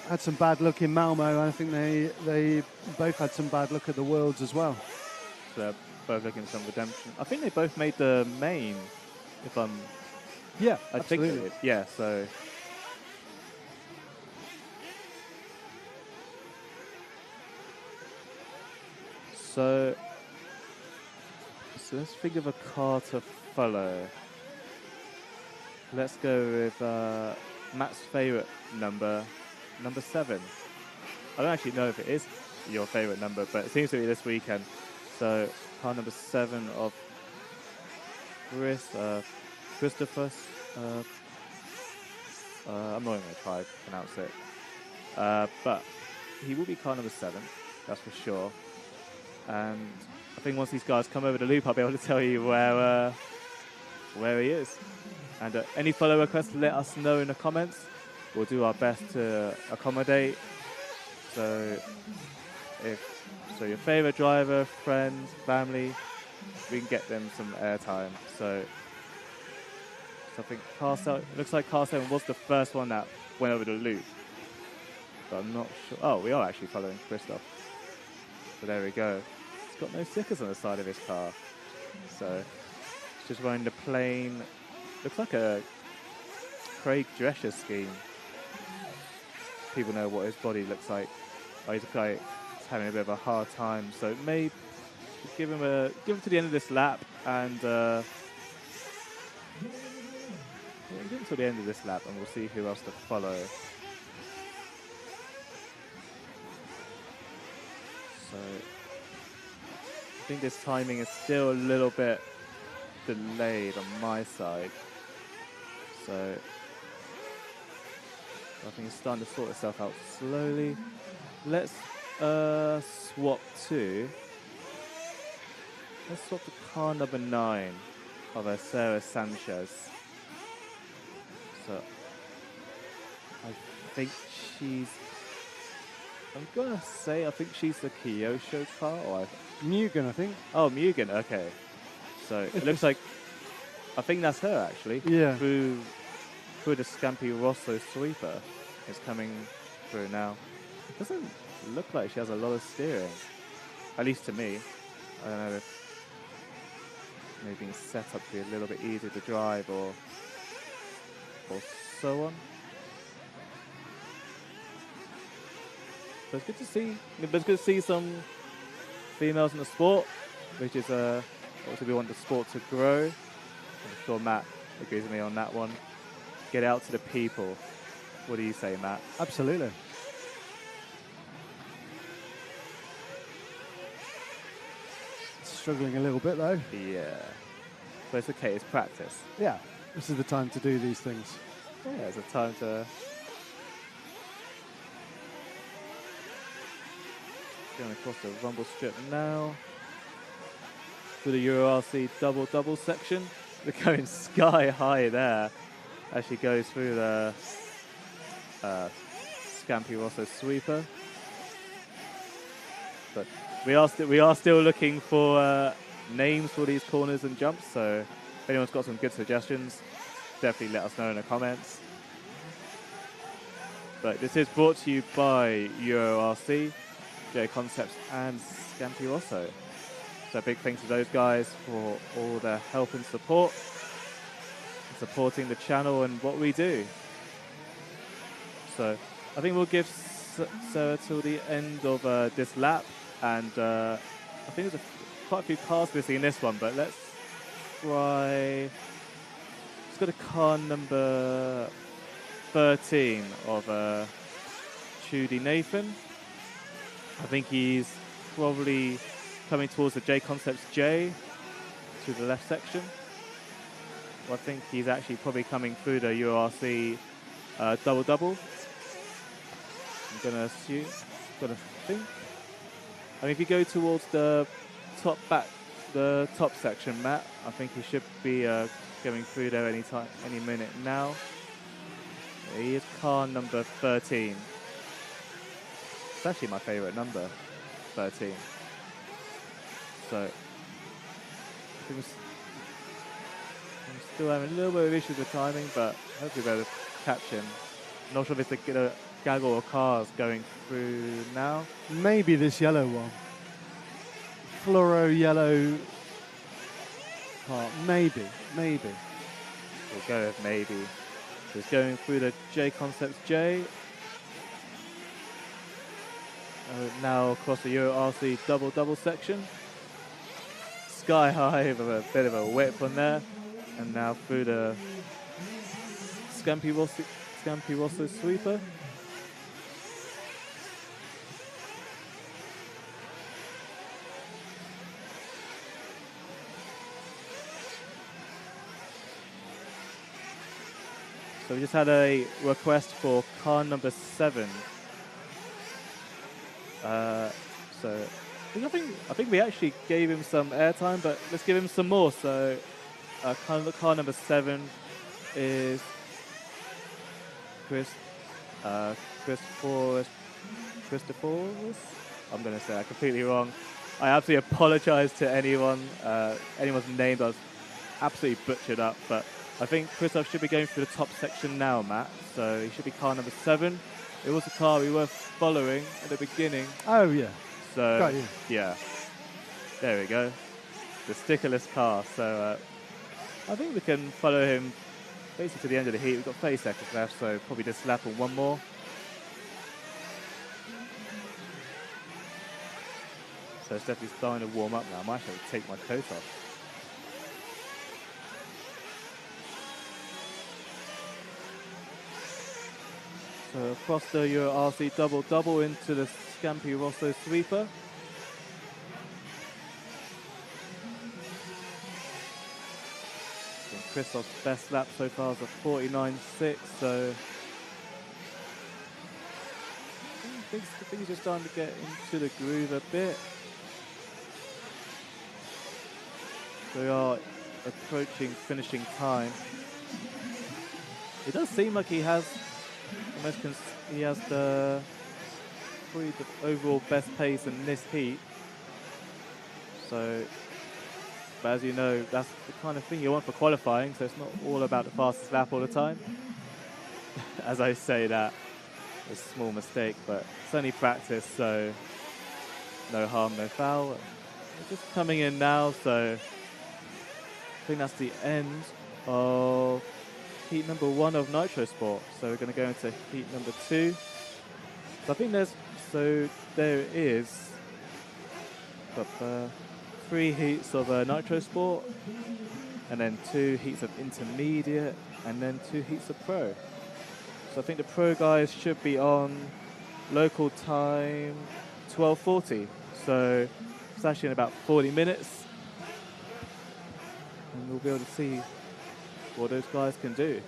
had some bad luck in Malmo. I think they both had some bad luck at the Worlds as well. So they're both looking for some redemption. I think they both made the main, if I'm... Yeah, I absolutely. think they did. Yeah, so... So let's think of a car to follow. Let's go with Matt's favourite number 7. I don't actually know if it is your favourite number, but it seems to be this weekend. So car number 7 of Christophus. I'm not even going to try to pronounce it. But he will be car number 7, that's for sure. And I think once these guys come over the loop, I'll be able to tell you where he is. And any follow requests, let us know in the comments. We'll do our best to accommodate. So your favorite driver, friends, family, we can get them some airtime. So I think looks like car 7 was the first one that went over the loop. But I'm not sure. Oh, we are actually following Christoph. So there we go. He's got no stickers on the side of his car. So it's just running the plain. Looks like a Craig Drescher scheme. People know what his body looks like. Oh, he's having a bit of a hard time. So maybe give him to the end of this lap and give him to the end of this lap, and we'll see who else to follow. So I think this timing is still a little bit delayed on my side. So I think it's starting to sort itself out slowly. Let's swap to car number 9 of Sarah Sanchez. So I think I'm gonna say I think she's the Kyosho car, or Mugen, I think. Oh, Mugen. Okay. So it looks like I think that's her actually. Yeah. Through the Scampi Rosso sweeper is coming through now. It doesn't look like she has a lot of steering, at least to me. I don't know if maybe being set up to be a little bit easier to drive or so on. But it's good to see. But it's good to see some females in the sport, which is obviously we want the sport to grow. I'm sure Matt agrees with me on that one. Get out to the people. What do you say, Matt? Absolutely. Struggling a little bit though. Yeah. But it's okay, it's practice. Yeah. This is the time to do these things. Yeah, it's a time to going across the rumble strip now. Through the Euro RC double section. They're going sky high there as she goes through the Scampi Rosso sweeper. But we are still looking for names for these corners and jumps, so if anyone's got some good suggestions, definitely let us know in the comments. But this is brought to you by Euro RC, J Concepts and Scampi Rosso. So big thanks to those guys for all their help and support, and supporting the channel and what we do. So I think we'll give Sarah till the end of this lap, and I think there's quite a few cars missing in this one, but let's try. Let's go to car number 13 of Trudy Nathan. I think he's probably coming towards the J Concepts J to the left section. Well, I think he's actually probably coming through the URC double. I'm gonna assume, gonna think. I mean, if you go towards the top section, Matt, I think he should be going through there any minute now. He is car number 13. It's actually my favourite number, 13. So I think I'm still having a little bit of issues with timing, but hopefully we'll be able to catch him. I'm not sure if it's a gaggle of cars going through now. Maybe this yellow one. Fluoro yellow part. Maybe. We'll go with maybe. He's going through the J Concepts J. Now across the Euro RC double section. Sky high with a bit of a whip on there. And now through the Scampi Rosso sweeper. So we just had a request for car number 7. So I think we actually gave him some airtime, but let's give him some more. So car number 7 is Christophorus. I'm going to say that completely wrong. I absolutely apologize to anyone's name that was absolutely butchered up, but I think Christoph should be going through the top section now, Matt. So he should be car number 7. It was a car we were following at the beginning. Oh, yeah. So, got you. Yeah. There we go. The stickerless car. So I think we can follow him basically to the end of the heat. We've got 30 seconds left, so probably just lap on one more. So it's definitely starting to warm up now. I might have to take my coat off. So across the Euro RC double into the Scampi Rosso sweeper. And Christoph's best lap so far is a 49.6, so I think things are starting to get into the groove a bit. We are approaching finishing time. It does seem like he has probably the overall best pace in this heat. So, but as you know, that's the kind of thing you want for qualifying, so it's not all about the fastest lap all the time. As I say that, it's a small mistake, but it's only practice, so no harm, no foul. We're just coming in now, so I think that's the end of heat number 1 of Nitro Sport. So we're going to go into heat number 2. So I think there is 3 heats of Nitro Sport, and then 2 heats of Intermediate, and then 2 heats of Pro. So I think the Pro guys should be on local time 12:40. So it's actually in about 40 minutes. And we'll be able to see what those guys can do.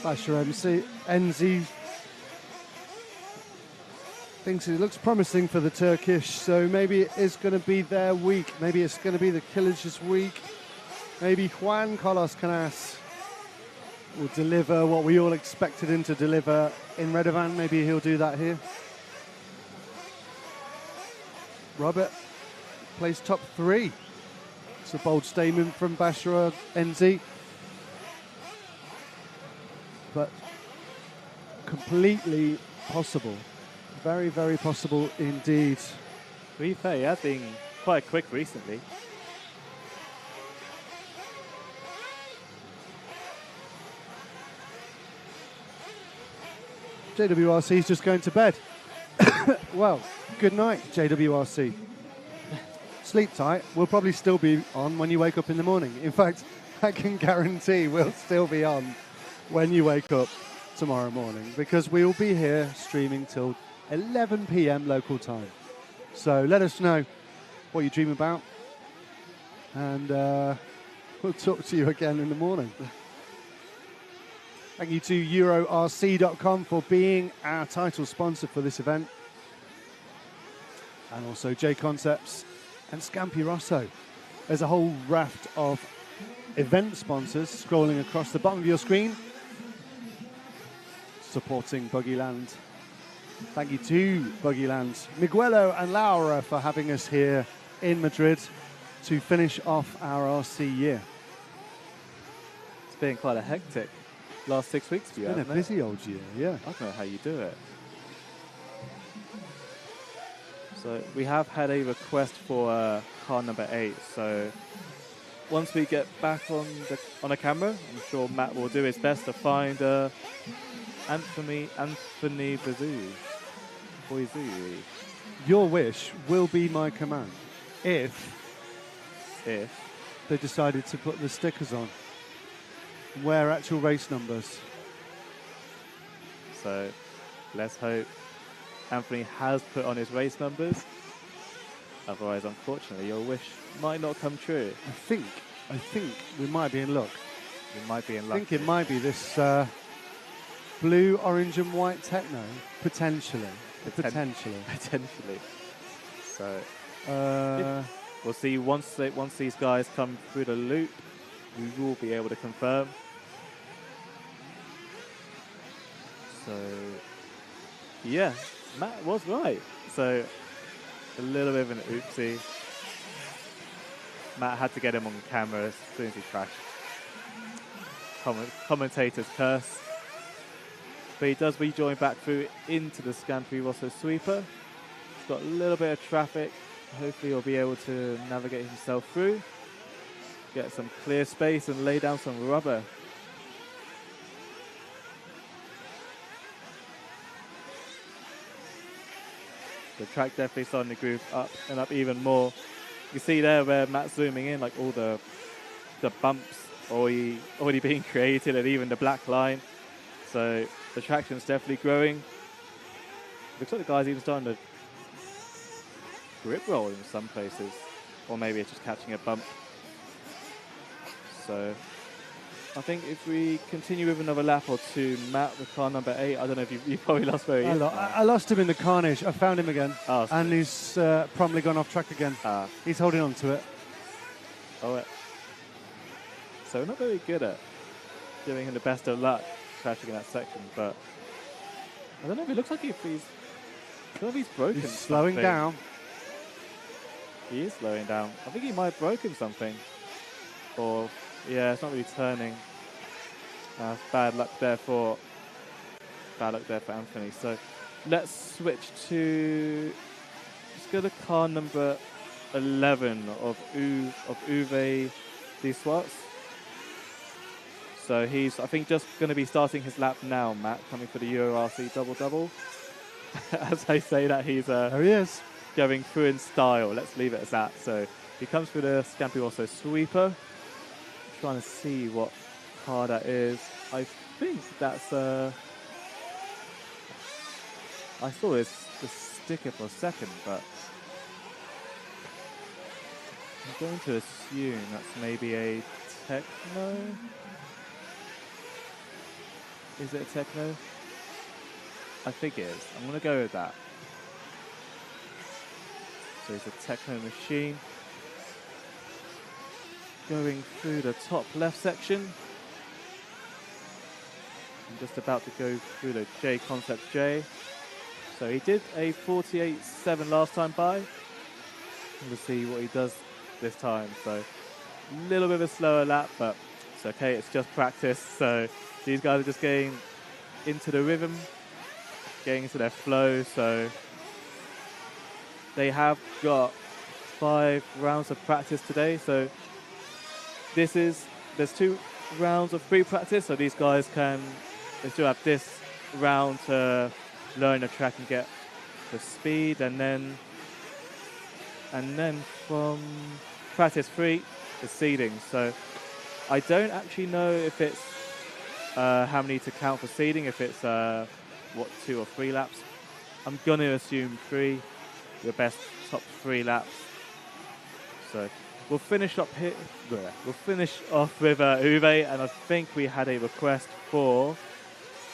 Basher MC, NZ thinks it looks promising for the Turkish, so maybe it is going to be their week. Maybe it's going to be the Killage's week. Maybe Juan Carlos Canas will deliver what we all expected him to deliver in Redovan. Maybe he'll do that here. Robert plays top 3. It's a bold statement from Bashra NZ. But completely possible. Very, very possible indeed. To be fair, he has been quite quick recently. JWRC's just going to bed. Well, good night, JWRC. Sleep tight. We'll probably still be on when you wake up in the morning. In fact, I can guarantee we'll still be on when you wake up tomorrow morning, because we will be here streaming till 11 p.m. local time. So let us know what you dream about, and we'll talk to you again in the morning. Thank you to EuroRC.com for being our title sponsor for this event, and also J Concepts and Scampi Rosso. There's a whole raft of event sponsors scrolling across the bottom of your screen, supporting Buggyland. Thank you to Buggyland, Miguelo and Laura, for having us here in Madrid to finish off our RC year. been quite a hectic last 6 weeks for you. It's been a hasn't it? busy old year, yeah. I don't know how you do it. So we have had a request for car number 8. So once we get back on a camera, I'm sure Matt will do his best to find Anthony Boizui. Your wish will be my command if they decided to put the stickers on and wear actual race numbers. So let's hope Anthony has put on his race numbers. Otherwise, unfortunately, your wish might not come true. I think we might be in luck. You might be in I luck. think it might be this blue, orange and white techno, potentially. Potentially. So we'll see once these guys come through the loop, we will be able to confirm. So yeah, Matt was right. So a little bit of an oopsie. Matt had to get him on camera as soon as he crashed. Commentator's curse. But he does rejoin back through into the Scampi Rosso sweeper. He's got a little bit of traffic. Hopefully he'll be able to navigate himself through, get some clear space and lay down some rubber. The track definitely starting to groove up and up even more. You see there where Matt's zooming in, like all the bumps already being created and even the black line. So the traction's definitely growing. Looks like the guy's even starting to grip roll in some places. Or maybe it's just catching a bump. So I think if we continue with another lap or two, Matt with car number 8, I don't know if you probably lost where he is. I lost him in the carnage. I found him again. Oh, and he's promptly gone off track again. He's holding on to it. Oh, so we're not very good at giving him the best of luck crashing in that section, but I don't know if it looks like he's broken. He's slowing something. down. He is slowing down. I think he might have broken something. Or, yeah, it's not really turning. Bad luck there for Anthony. So let's switch to, let's go to car number 11 of Uwe de Swartz. So he's, I think, just going to be starting his lap now, Matt, coming for the Euro RC double-double. As I say that, he's there he is. Going through in style. Let's leave it as that. So he comes through the Scampi Rosso sweeper. Trying to see what car that is. I think that's I saw the sticker for a second, but I'm going to assume that's maybe a Techno. Is it a Techno? I think it is. I'm going to go with that. So it's a Techno machine. Going through the top left section. I'm just about to go through the J Concept J. So he did a 48.7 last time by. We'll see what he does this time. So a little bit of a slower lap, but it's okay. It's just practice. So these guys are just getting into the rhythm, getting into their flow. So they have got 5 rounds of practice today. So there's 2 rounds of free practice. So these guys they still have this round to learn the track and get the speed, and then from practice 3 is seeding. So I don't actually know if it's how many to count for seeding, if it's 2 or 3 laps. I'm gonna assume 3, your best top 3 laps. So we'll finish up here. We'll finish off with Uwe, and I think we had a request for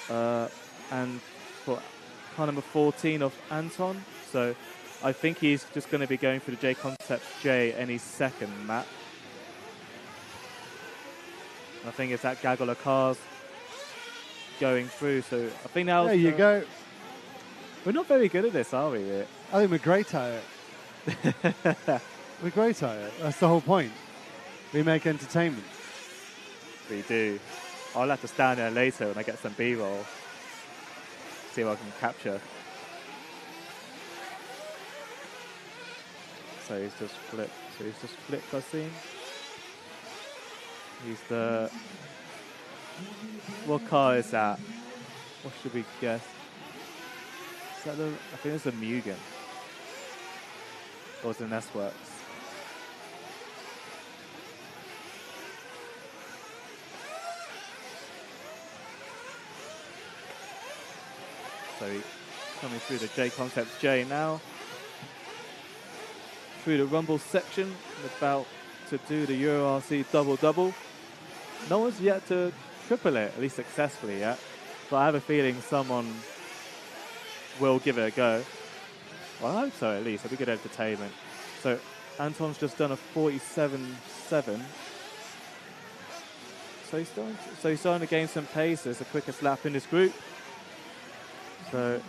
car number 14 of Anton. So I think he's just going to be going for the J Concept J any second, Matt. I think it's that gaggle of cars going through. So I think now. There you go. We're not very good at this, are we? I think we're great at it. We're great at it. That's the whole point. We make entertainment. We do. I'll have to stand there later when I get some B-roll. See what I can capture. So he's just flipped. I've seen. He's the... What car is that? What should we guess? Is that the... I think it's a Mugen. Or it's an S-Works. So he's coming through the J Concepts J now. Through the Rumble section, about to do the Euro RC double-double. No one's yet to triple it, at least successfully yet. But I have a feeling someone will give it a go. Well, I hope so at least. It'll be good entertainment. So Anton's just done a 47.7. So he's starting to gain some pace. It's the quickest lap in this group. So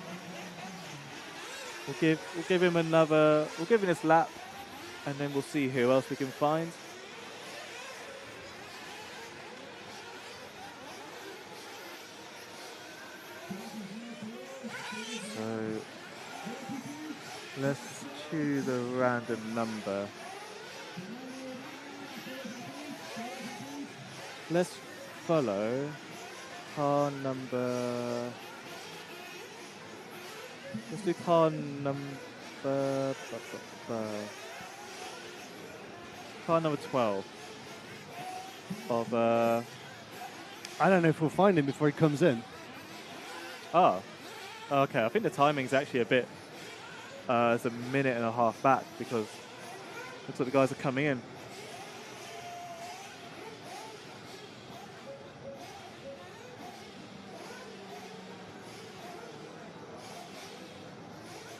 we'll give him this lap, and then we'll see who else we can find. So let's choose a random number. Let's follow car number. Let's do car number. Car number 12. Of I don't know if we'll find him before he comes in. Oh, okay. I think the timing's actually a bit. It's a minute and a half back because looks like the guys are coming in.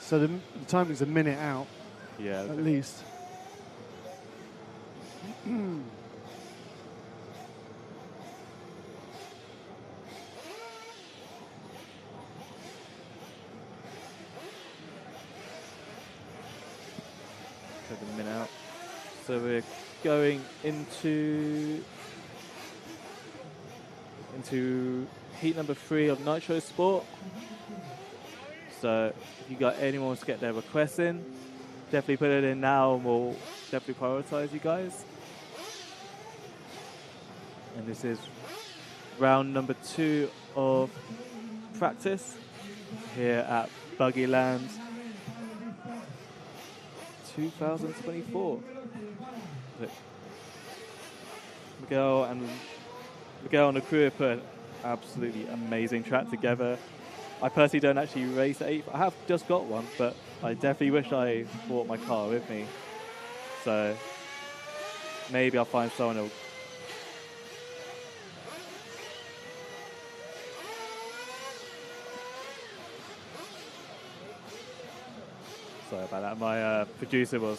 So the timing's a minute out. Yeah. At least. A minute out. So we're going into heat number 3 of Nitro Sport. So if you got anyone wants to get their requests in, definitely put it in now and we'll definitely prioritize you guys. And this is round number 2 of practice here at Buggyland 2024. Miguel and the crew have put an absolutely amazing track together. I personally don't actually race at 8. I have just got one, but I definitely wish I brought my car with me. So maybe I'll find someone who'll. Sorry about that. My producer was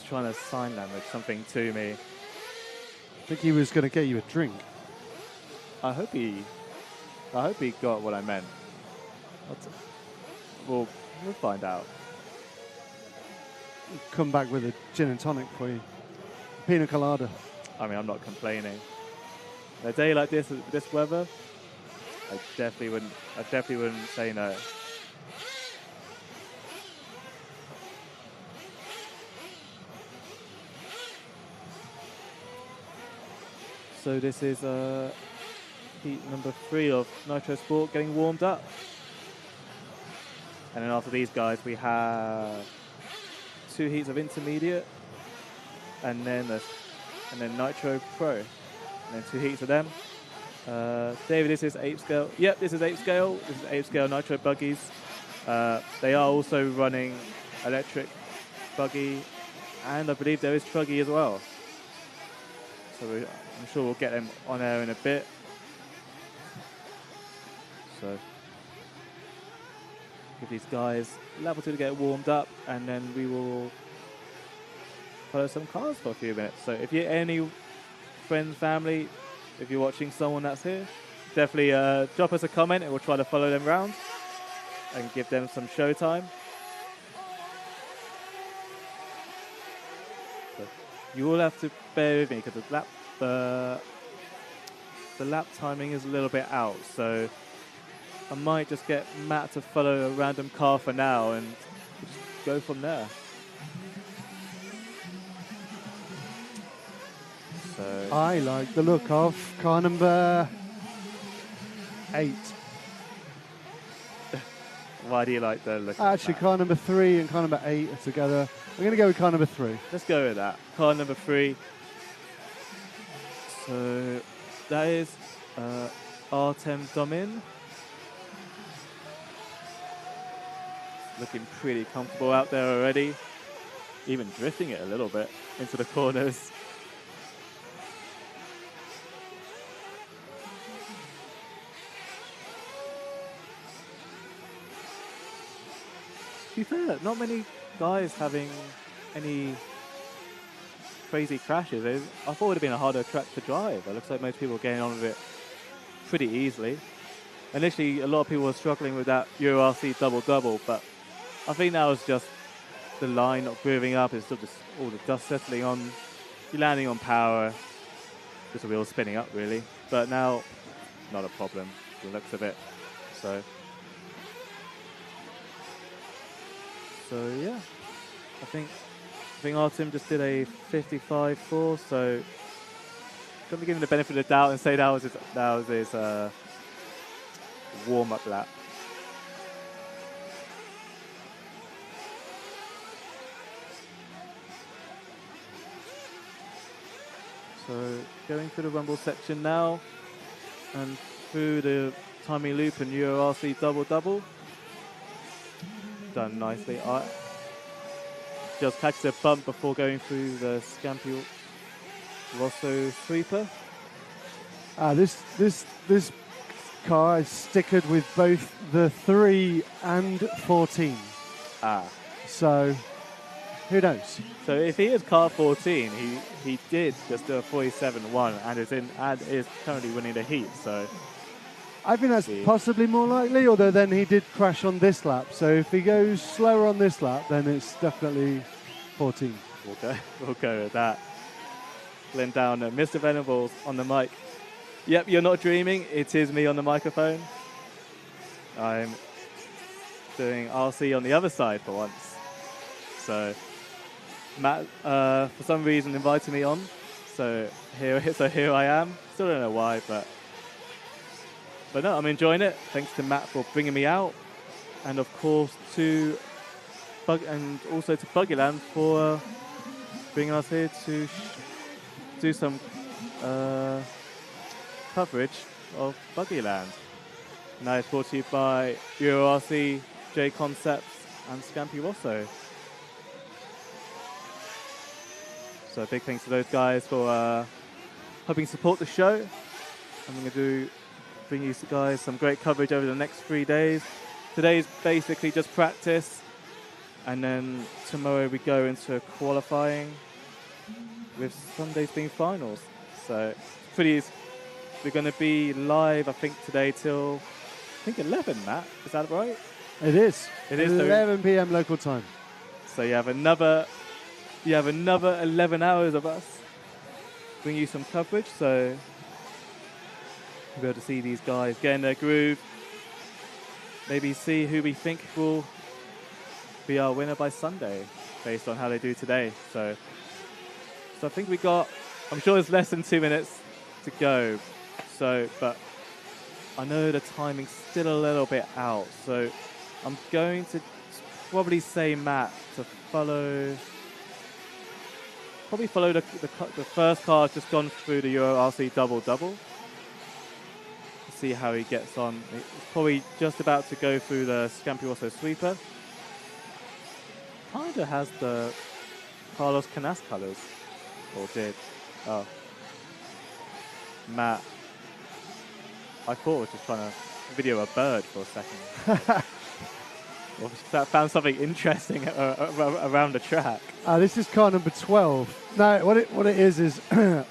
trying to sign language something to me. I think he was going to get you a drink. I hope he got what I meant. We'll find out. Come back with a gin and tonic for you. Pina colada. I mean, I'm not complaining. A day like this weather, I definitely wouldn't say no. So this is heat number 3 of Nitro Sport getting warmed up. And then after these guys, we have 2 heats of intermediate, and then Nitro Pro, and then 2 heats of them. David, this is 8 scale. Yep, this is 8 scale. This is 8 scale Nitro buggies. They are also running electric buggy, and I believe there is Truggy as well. So I'm sure we'll get them on air in a bit. So give these guys level 2 to get warmed up, and then we will follow some cars for a few minutes. So if you're any friends, family, if you're watching someone that's here, definitely drop us a comment and we'll try to follow them around and give them some show time. So you all have to bear with me because the the lap timing is a little bit out, so I might just get Matt to follow a random car for now and just go from there. So I like the look of car number 8. why do you like the look? Actually, of that? car number 3 and car number 8 are together. I'm going to go with car number 3. Let's go with that. Car number 3. So that is Artem Domin. Looking pretty comfortable out there already. Even drifting it a little bit into the corners. To be fair, not many guys having any crazy crashes. I thought it would have been a harder track to drive. It looks like most people are getting on with it pretty easily. Initially, a lot of people were struggling with that Euro RC double-double, but I think that was just the line not grooving up. It's still just all the dust settling on. You're landing on power. Just the wheels spinning up, really. But now, not a problem, the looks of it. So yeah, I think Artem just did a 55.4, so going to give him the benefit of the doubt and say that was his warm-up lap. So going through the rumble section now and through the timing loop and Euro RC double-double. Done nicely. I just catches a bump before going through the Scampi Rosso sweeper. This car is stickered with both the 3 and 14. So who knows? So if he is car 14, he did just do a 47.1 and is currently winning the heat. So I think that's possibly more likely, although then he did crash on this lap. So if he goes slower on this lap, then it's definitely 14. We'll go with that. Glenn Downer, Mr. Venables on the mic. Yep, you're not dreaming. It is me on the microphone. I'm doing RC on the other side for once. So Matt, for some reason, invited me on. So here I am. Still don't know why, but no, I'm enjoying it. Thanks to Matt for bringing me out, and of course also to Buggyland for bringing us here to do some coverage of Buggyland. Now it's brought to you by Euro RC, J Concepts, and Scampi Rosso. So big thanks to those guys for helping support the show. I'm going to bring you guys some great coverage over the next 3 days. Today's basically just practice, and then tomorrow we go into qualifying, with Sundays being finals. So we're going to be live, I think, today till 11, Matt. Is that right? It is. It is 11 p.m. local time. So you have another 11 hours of us bring you some coverage. So you'll be able to see these guys get in their groove. Maybe see who we think will be our winner by Sunday, based on how they do today. So I think I'm sure it's less than 2 minutes to go. So, but I know the timing's still a little bit out. So I'm going to probably say Matt to follow the first car just gone through the Euro RC double-double. See how he gets on. He's probably just about to go through the Scampi Rosso sweeper. Kinda has the Carlos Canas colours. Or did. Oh. Matt. I thought I was just trying to video a bird for a second. Or found something interesting around the track. This is car number 12. No, what it is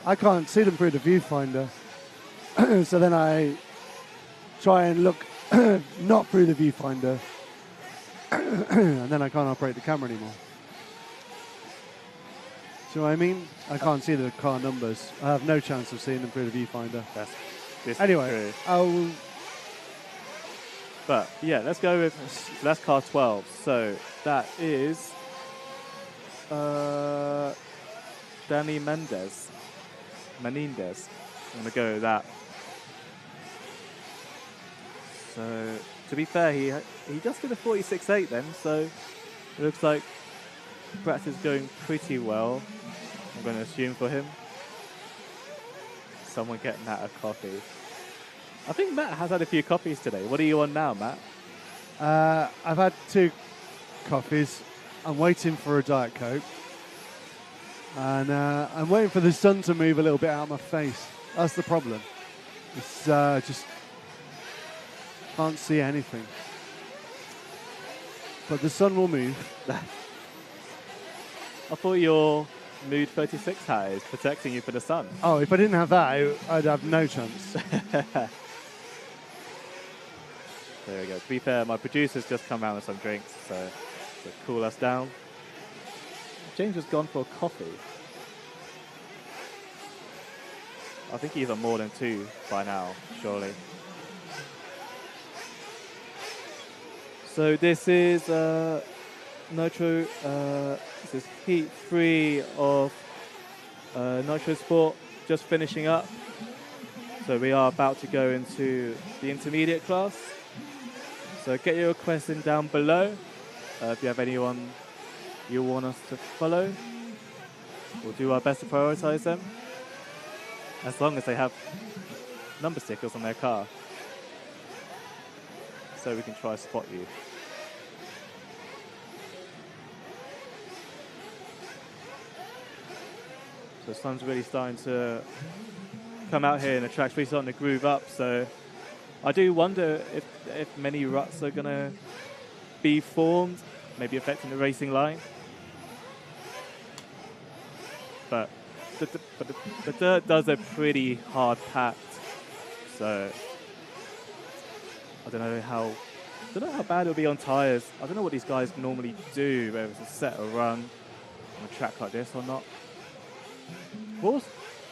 I can't see them through the viewfinder. So then I try and look not through the viewfinder. And then I can't operate the camera anymore. See what I mean? I can't see the car numbers. I have no chance of seeing them through the viewfinder. Anyway, but yeah, let's go with that's car 12. So that is Danny Menendez. I'm going to go with that. So to be fair, he just did a 46.8 then. So it looks like practice is going pretty well. I'm going to assume for him. Someone getting Matt a coffee. I think Matt has had a few coffees today. What are you on now, Matt? I've had 2 coffees. I'm waiting for a Diet Coke. And I'm waiting for the sun to move a little bit out of my face. That's the problem. It's just can't see anything. But the sun will move. I thought your Mood 36 hat is protecting you for the sun. Oh, if I didn't have that, I'd have no chance. There we go. To be fair, my producer's just come around with some drinks, so to cool us down. James has gone for a coffee. I think he's on more than 2 by now, surely. So this is Nitro. This is heat 3 of Nitro Sport, just finishing up. So we are about to go into the intermediate class. So get your requests in down below. If you have anyone you want us to follow, we'll do our best to prioritize them, as long as they have number stickers on their car, so we can try to spot you. So the sun's really starting to come out here and the track's really starting to groove up, so I do wonder if many ruts are going to be formed, maybe affecting the racing line. But the dirt does a pretty hard packed, so I don't know how bad it'll be on tyres. I don't know what these guys normally do, whether it's a set or run on a track like this or not. Do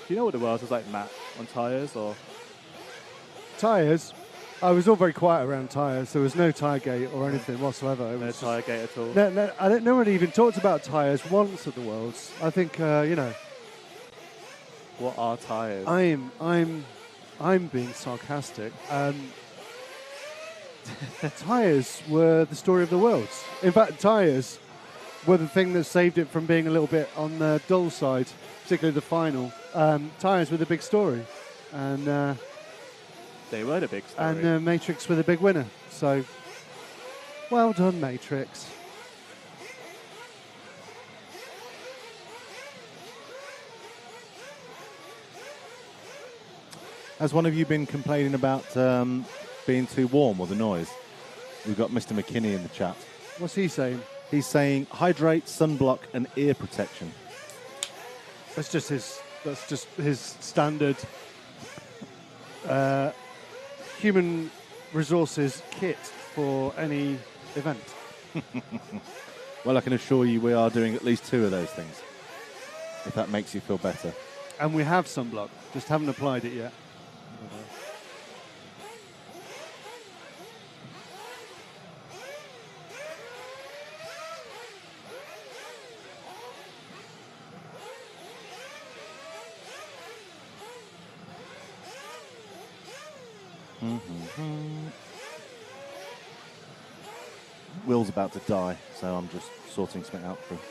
you know what the world was like, Matt, on tyres or? Tyres? I was all very quiet around tyres. There was no tyre gate or anything whatsoever. No tyre gate at all? No, I don't know. Even talked about tyres once at the Worlds. I think, What are tyres? I'm being sarcastic. Tyres were the story of the Worlds. In fact, tyres were the thing that saved it from being a little bit on the dull side, particularly the final. Tyres were the big story. And they were the big story. And Matrix were the big winner. So, well done, Matrix. Has one of you been complaining about being too warm or the noise? We've got Mr. McKinney in the chat. What's he saying? He's saying hydrate, sunblock, and ear protection. That's just his standard human resources kit for any event. Well, I can assure you we are doing at least 2 of those things, if that makes you feel better. And we have sunblock, just haven't applied it yet. Will's about to die, so I'm just sorting something out for him.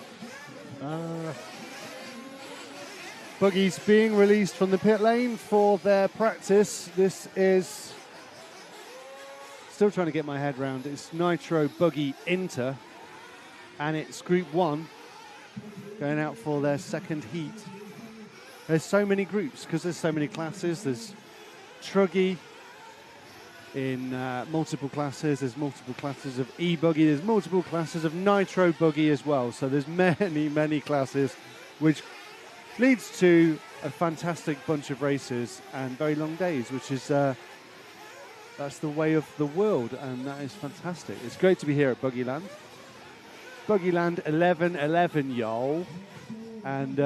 Buggies being released from the pit lane for their practice. This is still trying to get my head around. It's Nitro Buggy Inter, and it's Group 1 going out for their second heat. There's so many groups because there's so many classes. There's Truggy in multiple classes. There's multiple classes of E-buggy. There's multiple classes of Nitro Buggy as well. So there's many, many classes, which leads to a fantastic bunch of races and very long days, which is that's the way of the world, and that is fantastic. It's great to be here at Buggyland. Buggyland 11-11, y'all. And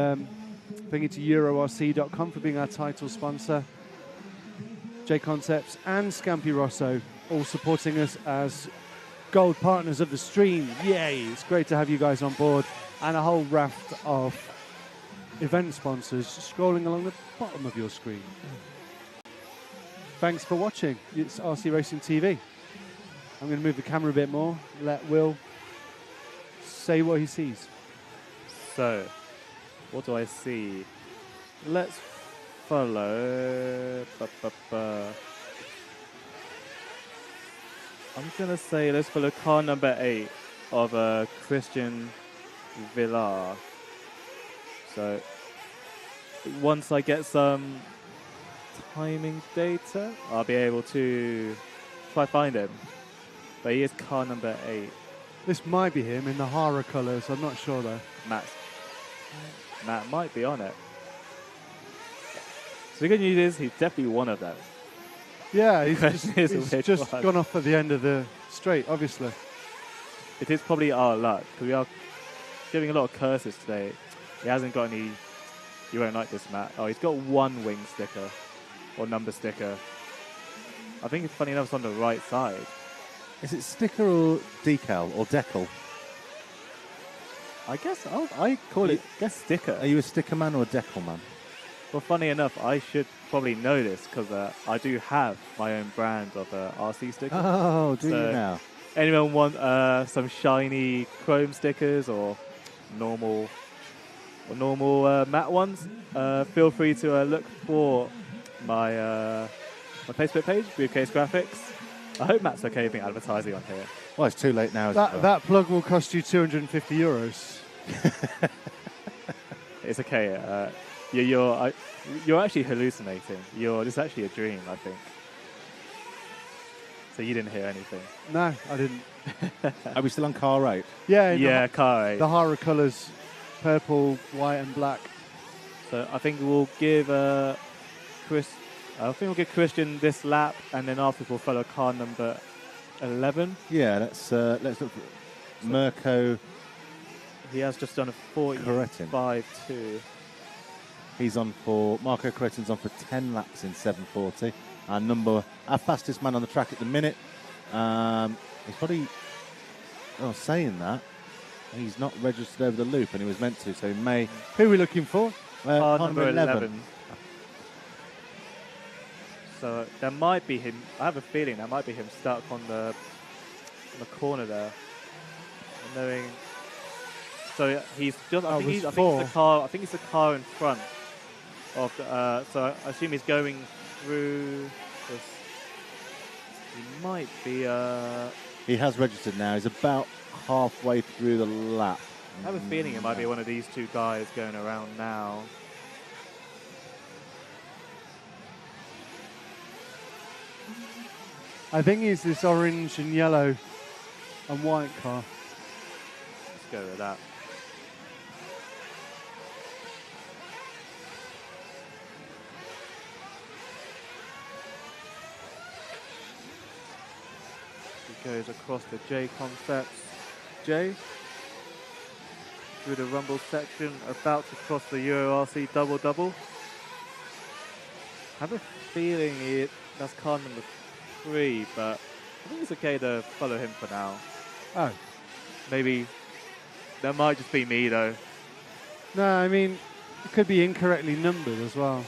thank you to EuroRC.com for being our title sponsor. J Concepts and Scampi Rosso all supporting us as gold partners of the stream. Yay! It's great to have you guys on board, and a whole raft of event sponsors scrolling along the bottom of your screen. Thanks for watching. It's RC Racing TV. I'm going to move the camera a bit more, let Will say what he sees. So, what do I see? Let's follow. I'm going to say let's follow car number 8 of Christian Villar. So, once I get some timing data, I'll be able to try find him. But he is car number 8. This might be him in the Hara colours. I'm not sure though. Matt might be on it. So the good news is he's definitely one of them. Yeah, he's He's just gone off at the end of the straight, obviously. It is probably our luck, because we are giving a lot of curses today. He hasn't got any... You won't like this, Matt. Oh, he's got one wing sticker, or number sticker. I think it's funny enough, it's on the right side. Is it sticker or decal or decal? I guess I call it sticker. Are you a sticker man or a decal man? Well, funny enough, I should probably know this because I do have my own brand of RC stickers. Oh, do you now? Anyone want some shiny chrome stickers or normal matte ones? Feel free to look for my my Facebook page, Briefcase Graphics. I hope Matt's okay with being advertising on here. Well, it's too late now. That plug will cost you €250. It's okay. You're actually hallucinating. This is actually a dream, I think. So you didn't hear anything? No, I didn't. Are we still on car 8? Yeah, car 8. The Hara colours, purple, white and black. So I think we'll give Christian this lap, and then after we'll follow car number 11. Yeah, let's look for Mirko. He has just done a 45.2. He's on for Marco Corettin's on for 10 laps in 7:40. Our fastest man on the track at the minute. He's probably saying that he's not registered over the loop, and he was meant to, so he may. Who are we looking for? Car number 11. So that might be him. I have a feeling that might be him stuck on the corner there. Knowing. So he's just. I think it's the car. I think it's the car in front of. So I assume he's going through. This. He might be. He has registered now. He's about halfway through the lap. I have a feeling it might be one of these two guys going around now. I think it's this orange and yellow and white car. Let's go with that. He goes across the J Concepts. J through the rumble section, about to cross the Euro RC double-double. I have a feeling that's car number 3, but I think it's okay to follow him for now. Oh. Maybe that might just be me though. No, I mean, it could be incorrectly numbered as well.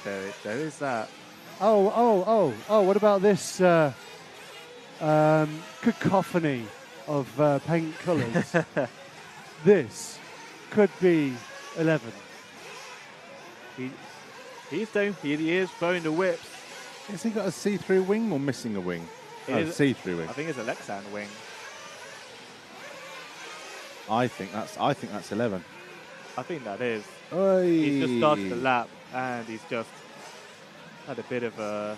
There is that. Oh, what about this cacophony of paint colours? This could be 11. He is throwing the whips. Has he got a see-through wing or missing a wing? See-through wing. I think it's a Lexan wing. I think that's 11. I think that is. Oy. He's just started the lap and he's just had a bit of an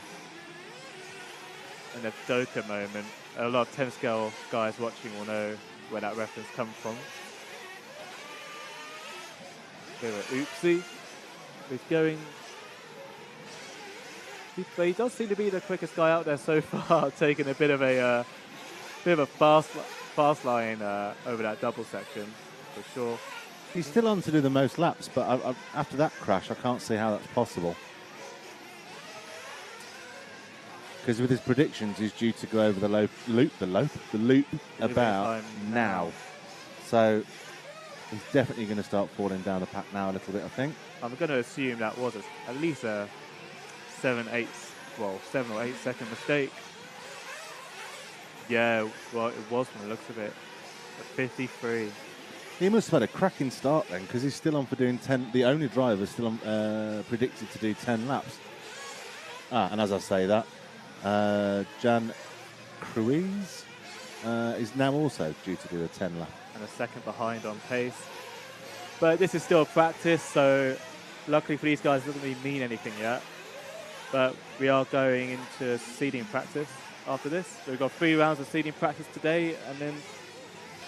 Avdoka moment. A lot of 10 scale guys watching will know where that reference comes from. Bit of an oopsie. He's going. But he does seem to be the quickest guy out there so far, taking a bit of a fast line over that double section, for sure. He's still on to do the most laps, but after that crash, I can't see how that's possible. Because with his predictions, he's due to go over the loop about now. So he's definitely going to start falling down the pack now a little bit, I think. I'm going to assume that was at least a 7 or 8 second mistake. Yeah, well, it was from the looks of it. At 53. He must have had a cracking start then, because he's still on for doing 10. The only driver still on, predicted to do 10 laps. And as I say that, Jan Cruise is now also due to do a 10 lap. And a second behind on pace. But this is still practice, so luckily for these guys, it doesn't really mean anything yet. But we are going into seeding practice after this. So we've got 3 rounds of seeding practice today, and then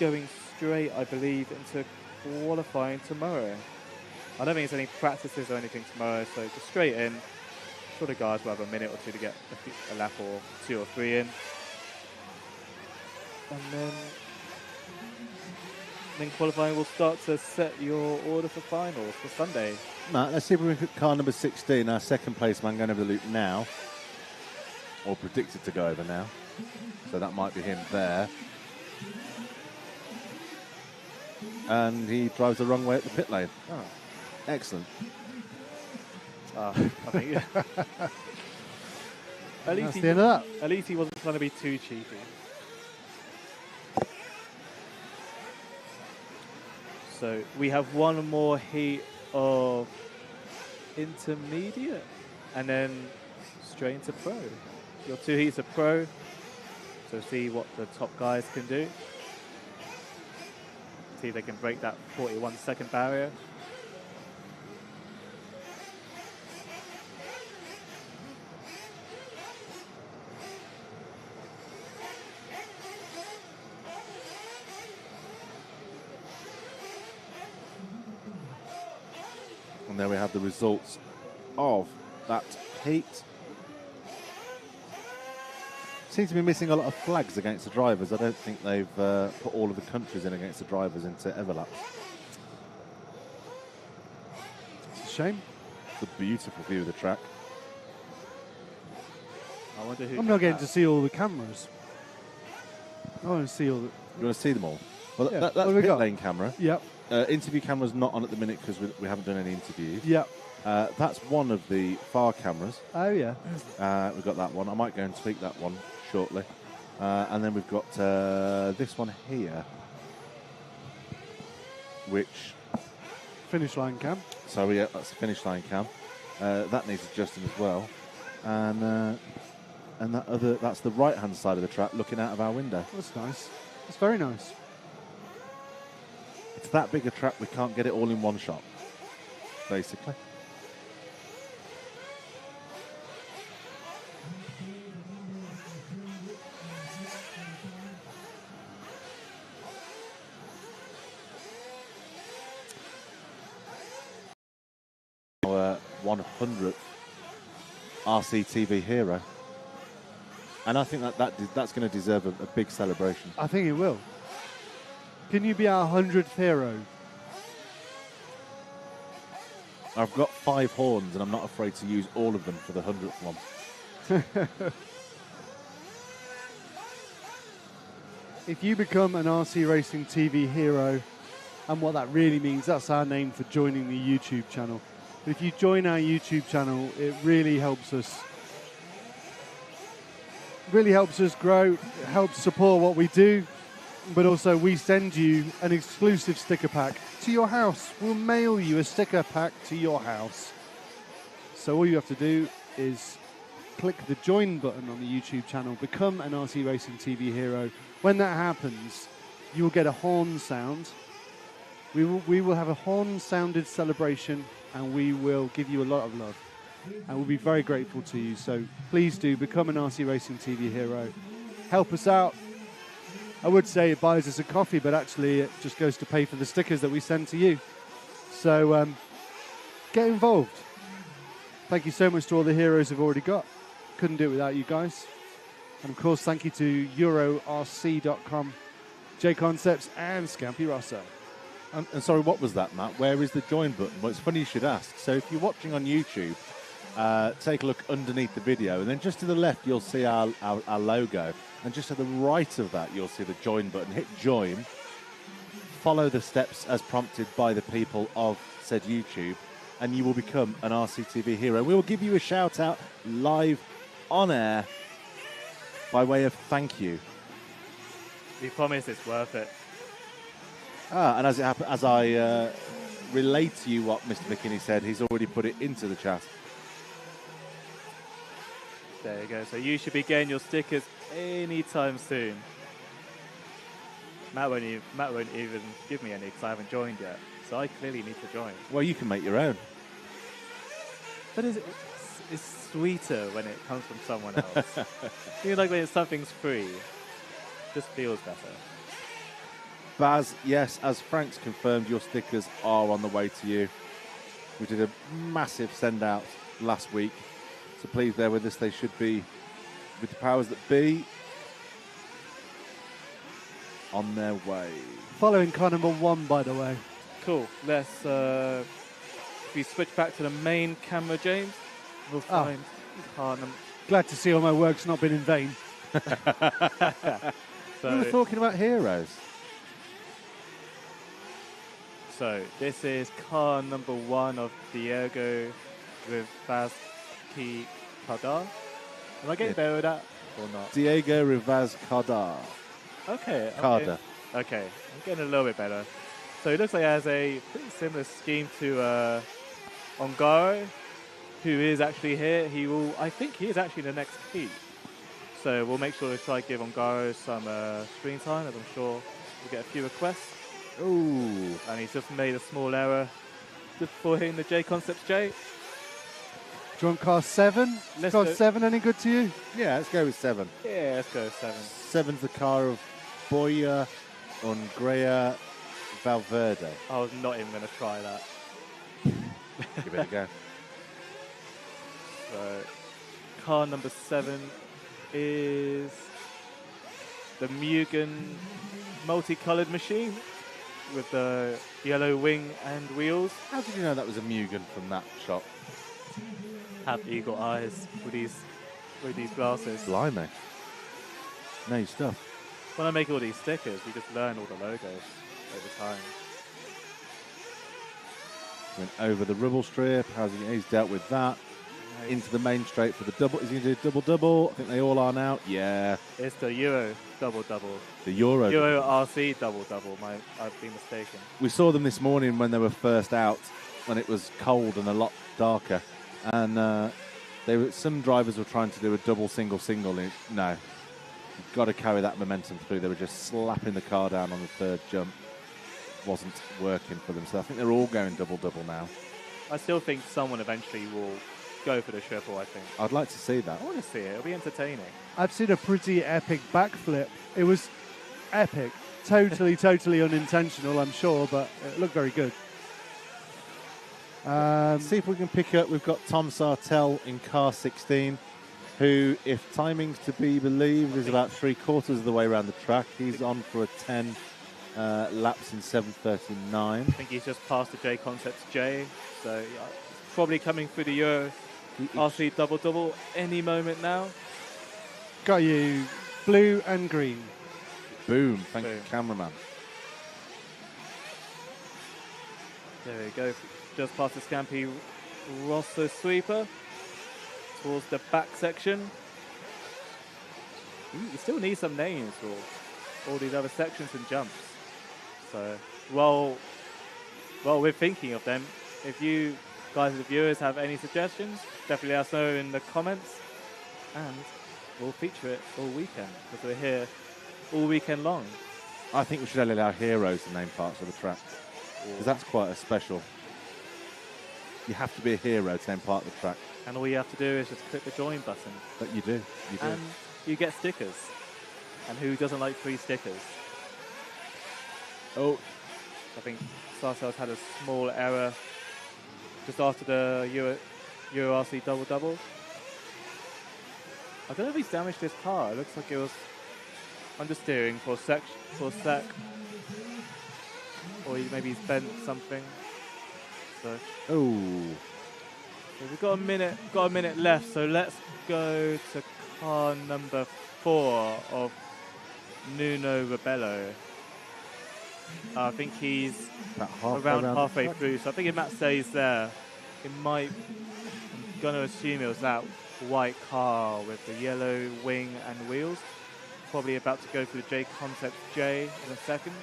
going straight, I believe, into qualifying tomorrow. I don't think there's any practices or anything tomorrow, so just straight in. I'm sure the guys will have a minute or two to get a lap or 2 or 3 in. And then qualifying will start to set your order for finals for Sunday. Matt, let's see if we can car number 16, our second place man going over the loop now. Or predicted to go over now. So that might be him there. And he drives the wrong way at the pit lane. Oh, excellent. I think at least That's the end of that. At least he wasn't trying to be too cheeky. So we have one more heat of intermediate, and then straight into pro. Your 2 heats of pro. So see what the top guys can do. See if they can break that 41-second barrier. And there we have the results of that heat. Seem to be missing a lot of flags against the drivers. I don't think they've put all of the countries in against the drivers into Everlaps. It's a shame. It's a beautiful view of the track. I wonder who. I'm not getting to see all the cameras. I want to see all the. You want to see them all? Well, Yeah. that's What have we pit got? lane camera. Yep. Interview camera's not on at the minute because we haven't done any interviews. Yep. That's one of the far cameras. Oh yeah. We've got that one. I might go and tweak that one shortly. And then we've got this one here, which... Finish line cam. So yeah, that's the finish line cam. That needs adjusting as well. And that's the right-hand side of the track looking out of our window. That's nice. That's very nice. It's that big a track, we can't get it all in one shot, basically. Our 100th RCTV hero. And I think that's going to deserve a big celebration. I think it will. Can you be our 100th hero? I've got 5 horns and I'm not afraid to use all of them for the 100th one. If you become an RC Racing TV hero, and what that really means, that's our name for joining the YouTube channel. But if you join our YouTube channel, it really helps us. Really helps us grow, it helps support what we do, but also we send you an exclusive sticker pack to your house. We'll mail you a sticker pack to your house. So all you have to do is click the join button on the YouTube channel, become an RC Racing TV hero. When that happens, you will get a horn sound. We will have a horn-sounded celebration, and we will give you a lot of love. And we'll be very grateful to you. So please do become an RC Racing TV hero. Help us out. I would say it buys us a coffee, but actually it just goes to pay for the stickers that we send to you. So get involved. Thank you so much to all the heroes we've already got. Couldn't do it without you guys. And of course, thank you to EuroRC.com, J Concepts, and Scampy Rosso. And sorry, what was that, Matt? Where is the join button? Well, it's funny you should ask. So if you're watching on YouTube, take a look underneath the video, and then just to the left, you'll see our logo. And just to the right of that, you'll see the join button. Hit join. Follow the steps as prompted by the people of said YouTube, and you will become an RCTV hero. We will give you a shout out live on air by way of thank you. We promise it's worth it. And as I relate to you what Mr. McKinney said, he's already put it into the chat. There you go. So you should be getting your stickers anytime soon. Matt won't even give me any because I haven't joined yet. So I clearly need to join. Well, you can make your own. But it's sweeter when it comes from someone else. You know, like when something's free, just feels better. Baz, yes, as Frank's confirmed, your stickers are on the way to you. We did a massive send out last week, so please bear with us. They should be with the powers that be on their way. Following car number 1, by the way. Cool. Let's if we switch back to the main camera, James, we'll find car number. Glad to see all my work's not been in vain. We were talking about heroes. So this is car number 1 of Diego Rivazquez Kadar. Am I getting better with that or not? Diego Rivaz Kadar. Okay. Carter. Okay, I'm getting a little bit better. So it looks like it has a pretty similar scheme to Ongaro, who is actually here. I think he is actually in the next heat. So we'll make sure to try to give Ongaro some screen time, as I'm sure we'll get a few requests. Ooh. And he's just made a small error just before hitting the J Concepts J. Do you want car 7? Car 7 any good to you? Yeah, let's go with 7. Yeah, let's go with 7. 7's the car of Boya Ungrea Valverde. I was not even going to try that. Give it a go. So, car number 7 is the Mugen multicolored machine with the yellow wing and wheels. How did you know that was a Mugen from that shop? Have eagle eyes with these glasses. Blimey. No stuff. When I make all these stickers, we just learn all the logos over time. Went over the rubble strip. He's dealt with that. Nice. Into the main straight for the double. Is he going to do double? I think they all are now. Yeah. It's the Euro double. The Euro RC double. I've been mistaken. We saw them this morning when they were first out, when it was cold and a lot darker. And some drivers were trying to do a double, single. No. You've got to carry that momentum through. They were just slapping the car down on the third jump. Wasn't working for them. So I think they're all going double now. I still think someone eventually will go for the triple, I think. I'd like to see that. I want to see it. It'll be entertaining. I've seen a pretty epic backflip. It was epic. Totally unintentional, I'm sure, but it looked very good. See if we can pick up. We've got Tom Sartell in car 16, who, if timing's to be believed, is about 3/4 of the way around the track. He's on for a 10 laps in 7:39. I think he's just passed the J Concepts J, so probably coming through the Euro RC double any moment now. Got you. Blue and green. Boom. Thank you, cameraman. There we go. Just past the Scampi Rosso sweeper towards the back section. You still need some names for all these other sections and jumps. So, while we're thinking of them, if you guys, the viewers, have any suggestions, definitely let us know in the comments, and we'll feature it all weekend because we're here all weekend long. I think we should allow our heroes to name parts of the track because that's quite a special. You have to be a hero to name part of the track. And all you have to do is just click the join button. But you do. And you get stickers. And who doesn't like free stickers? Oh, I think Sarcel's had a small error just after the Euro RC double. I don't know if he's damaged his car. It looks like it was understeering for a sec. or maybe he's bent something. So we've got a minute left. So let's go to car number 4 of Nuno Rebello. I think he's around halfway through. So I think if Matt stays there, it might. I'm gonna assume it was that white car with the yellow wing and wheels. Probably about to go through the J Concept J in a second.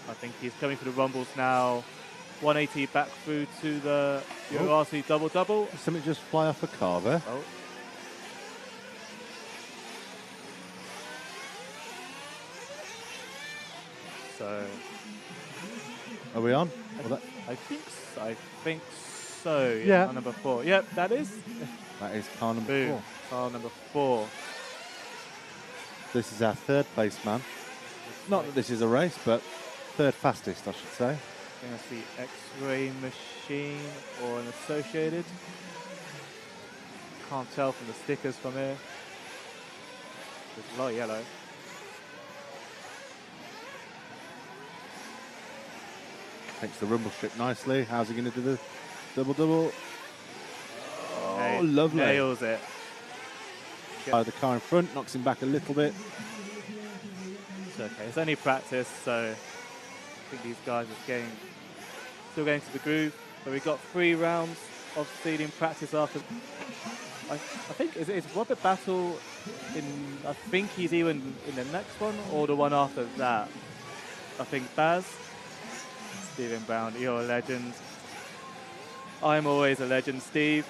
I think he's coming for the rumbles now. 180 back through to the RC double-double. Did something just fly off a car there? Oh. So. Are we on? I think so. Yeah. Car number 4. Yep, that is. That is car number 4. Car number 4. This is our third place man. Not that this is a race, but third fastest, I should say. I think that's the X-ray machine or an associated. Can't tell from the stickers from here. There's a lot of yellow. Takes the rumble strip nicely. How's he going to do the double-double? Oh, lovely. Nails it. The car in front knocks him back a little bit. It's okay. It's only practice, so I think these guys are still getting to the groove. So we've got 3 rounds of seeding practice after. I think it's Robert Battle I think he's even in the next one or the one after that. I think Baz. Stephen Brown, you're a legend. I'm always a legend, Steve.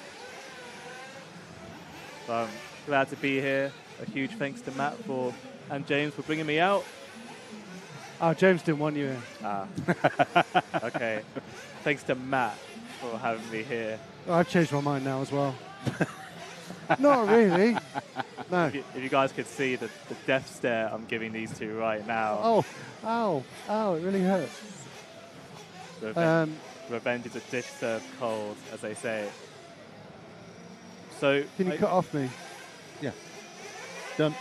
So I'm glad to be here. A huge thanks to Matt and James for bringing me out. Oh, James didn't want you here. Okay. Thanks to Matt for having me here. Oh, I've changed my mind now as well. Not really. No. If you guys could see the death stare I'm giving these two right now. Oh, ow, it really hurts. Revenge is a dish served cold, as they say. So can you cut off me? Yeah. Done.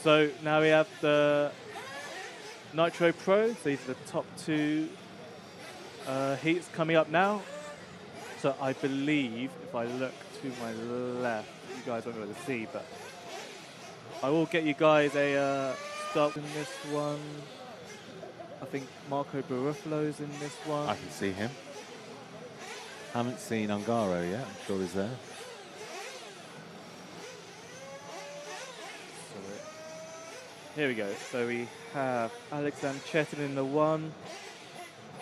So now we have the Nitro Pro. So these are the top 2 heats coming up now. So I believe if I look to my left, you guys won't be able to see, but I will get you guys a start in this one. I think Marco Barufalo's in this one. I can see him. Haven't seen Ungaro yet. I'm sure he's there. Here we go. So we have Alexander Chetin in the 1,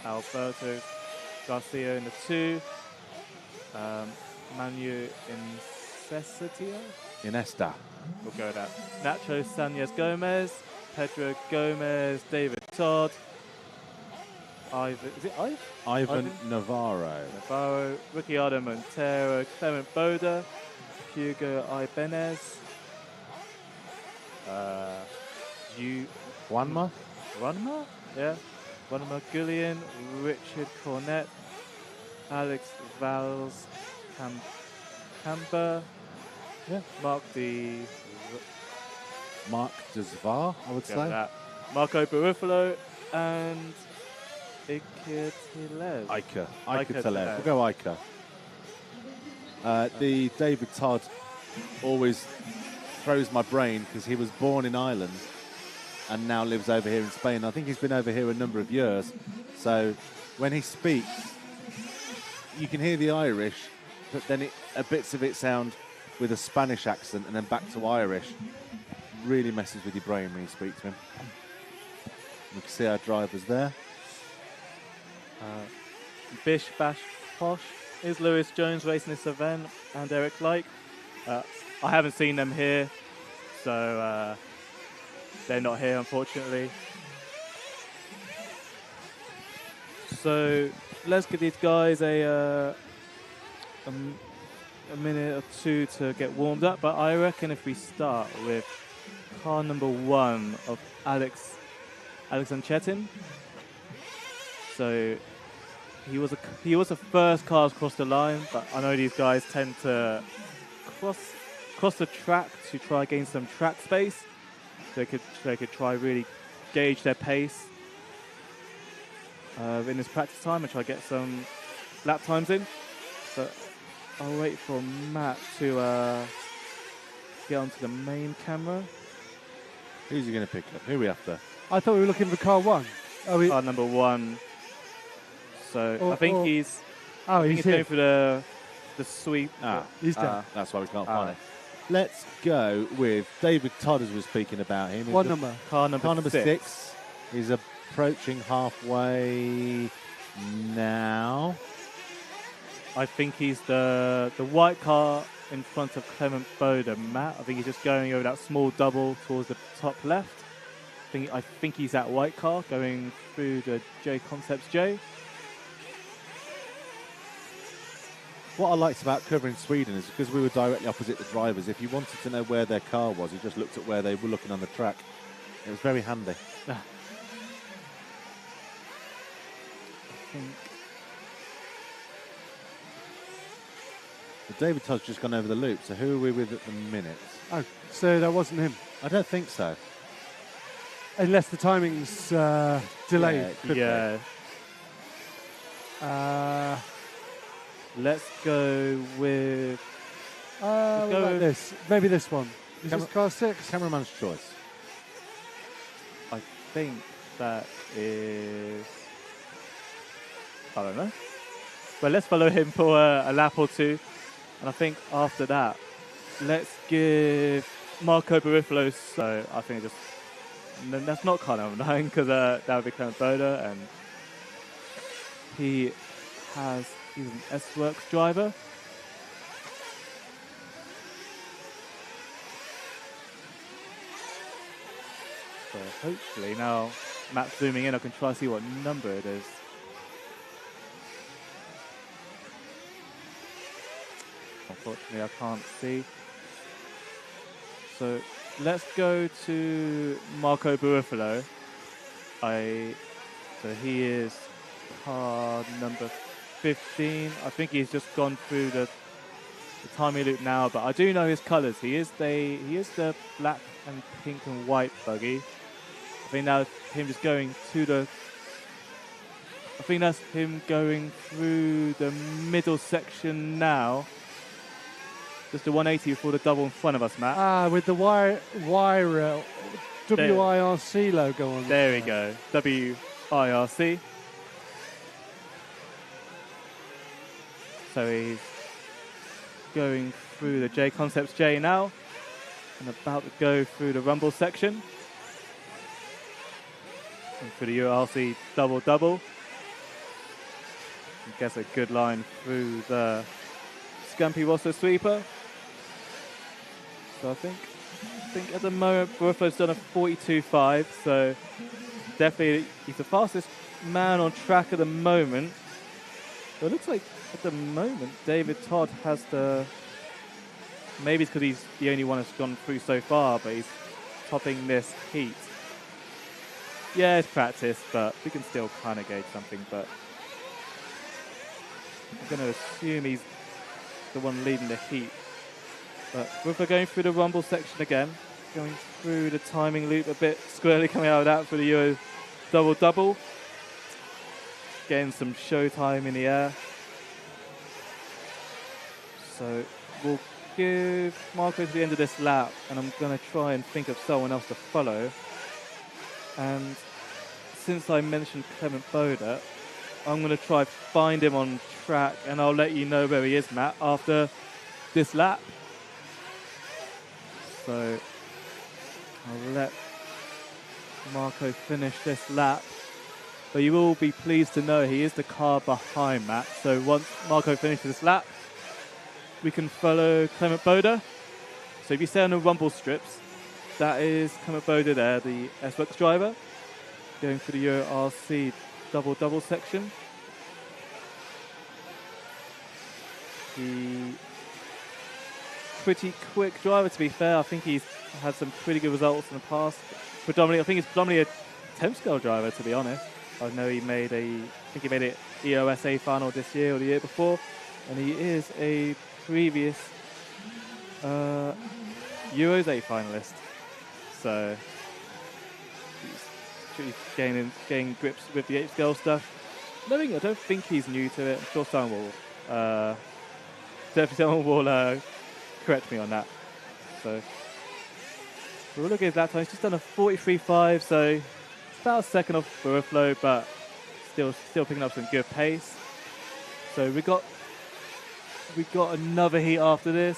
Alberto Garcia in the 2, Manu Iniesta. We'll go with that. Nacho Sanchez Gomez, Pedro Gomez, David Todd, Ivan Navarro, Ricciardo Montero, Clement Boda, Hugo Ibanez, Juanma? Yeah. Juanma Gullion, Richard Cornett, Alex Valls, Camber, yeah. Mark Desvar, I would say. That. Marco Barufalo and Iker Tilez. Iker Tilez. We'll go Iker. The David Todd always throws my brain because he was born in Ireland and now lives over here in Spain. I think he's been over here a number of years. So when he speaks, you can hear the Irish, but then bits of it sound with a Spanish accent and then back to Irish. Really messes with your brain when you speak to him. We can see our drivers there. Bish Bash Posh is Lewis Jones racing this event and Eric Like. I haven't seen them here, so they're not here, unfortunately. So let's give these guys a minute or 2 to get warmed up. But I reckon if we start with car number 1 of Alexander Chetin. So he was the first car to cross the line, but I know these guys tend to cross the track to try gain some track space. They could try really gauge their pace in his practice time and try to get some lap times in. So I'll wait for Matt to get onto the main camera. Who's he going to pick up? Who are we after? I thought we were looking for car 1. Car number 1. So I think he's. Oh, I think he's going here. for the sweep. He's down. That's why we can't find it. Let's go with David Todd, as we were speaking about him. What number? Car number 6. He's approaching halfway now. I think he's the white car in front of Clement Boda, Matt. I think he's just going over that small double towards the top left. I think he's that white car going through the J Concepts J. What I liked about covering Sweden is because we were directly opposite the drivers, if you wanted to know where their car was, you just looked at where they were looking on the track. It was very handy. I think But David Todd's just gone over the loop, so who are we with at the minute? Oh, so that wasn't him. I don't think so. Unless the timing's delayed. Yeah. Let's go with. What about this? Maybe this one. Is this car 6? Cameraman's choice. I think that is. I don't know. But let's follow him for a lap or two. And I think after that, let's give Marco Barifalo. So I think that's not car number 9 because that would be Clement Boda. And he's an S-Works driver. So hopefully now Matt's zooming in, I can try to see what number it is. Unfortunately, I can't see. So let's go to Marco Barifalo. So he is car number 15. I think he's just gone through the timing loop now, but I do know his colours. He is the black and pink and white buggy. I think that's him just going to the. I think that's him going through the middle section now. Just a 180 before the double in front of us, Matt. With the WIRC logo on. There we go. WIRC. So he's going through the J Concepts J now and about to go through the rumble section. And through the URC double. I guess a good line through the Scampi Rosso sweeper. So I think at the moment Barifalo's done a 42.5, so definitely he's the fastest man on track at the moment. But it looks like at the moment David Todd has the. Maybe it's because he's the only one that's gone through so far, but he's topping this heat. Yeah, it's practice, but we can still kind of gauge something. But I'm going to assume he's the one leading the heat. But we're going through the rumble section again, going through the timing loop a bit squarely, coming out of that for the Euro double. Getting some show time in the air. So we'll give Marco to the end of this lap, and I'm going to try and think of someone else to follow. And since I mentioned Clement Boda, I'm going to try find him on track, and I'll let you know where he is, Matt, after this lap. So I'll let Marco finish this lap. But you will be pleased to know he is the car behind Matt. So once Marco finishes this lap, we can follow Clement Boda. So if you stay on the rumble strips, that is Clement Boda there, the S-Works driver, going for the Euro RC double section. He pretty quick driver, to be fair. I think he's had some pretty good results in the past. I think he's predominantly a temp scale driver, to be honest. I know he made it EOSA final this year or the year before, and he is a previous Euros A finalist. So he's getting grips with the H-scale stuff. I don't think he's new to it. I'm sure someone will correct me on that. So we'll look at his lap time. He's just done a 43.5, so it's about a second off Burrowflow, but still picking up some good pace. So we got another heat after this.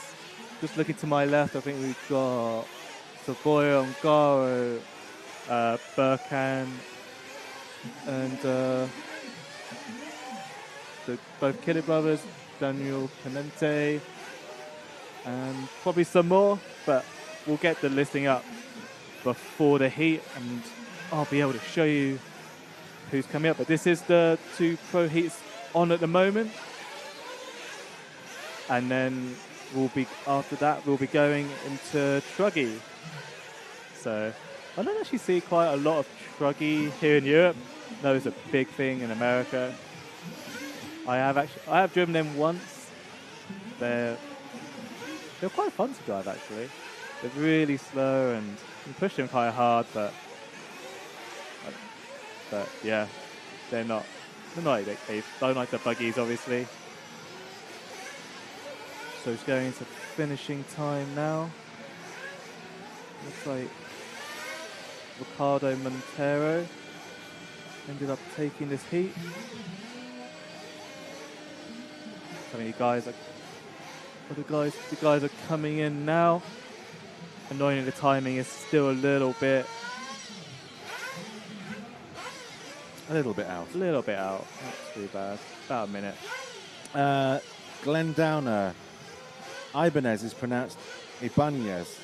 Just looking to my left, I think we've got Savoy, Ongaro, Burkan, and both Killer Brothers, Daniel Canente, and probably some more, but we'll get the listing up before the heat, and I'll be able to show you who's coming up. But this is the 2 pro heats on at the moment, and then after that we'll be going into Truggy. So I don't actually see quite a lot of Truggy here in Europe. No, it's a big thing in America. I have driven them once. They're quite fun to drive actually. They're really slow and you push them quite hard, but yeah, they don't like the buggies obviously. So it's going into finishing time now. Looks like Ricardo Montero ended up taking this heat. So the guys are coming in now. Annoyingly, the timing is still a little bit out. A little bit out. Not too bad. About a minute. Glenn Downer. Ibanez is pronounced Ibanez.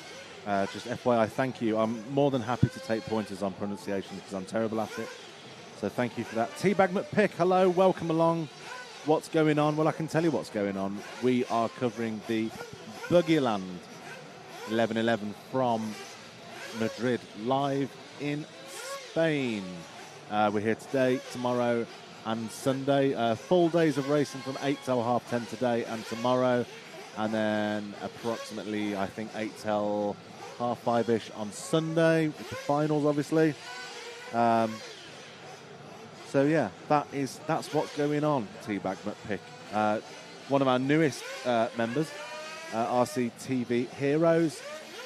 Just FYI, thank you. I'm more than happy to take pointers on pronunciation because I'm terrible at it. So thank you for that. Teabag McPick, hello, welcome along. What's going on? Well, I can tell you what's going on. We are covering the Buggyland 11-11 from Madrid, live in Spain. We're here today, tomorrow, and Sunday. Full days of racing from 8 till 10:30 today and tomorrow. And then approximately, I think, 8 till 5:30-ish on Sunday, with the finals, obviously. So, yeah, that's what's going on, Teabag McPick. One of our newest members, RCTV Heroes,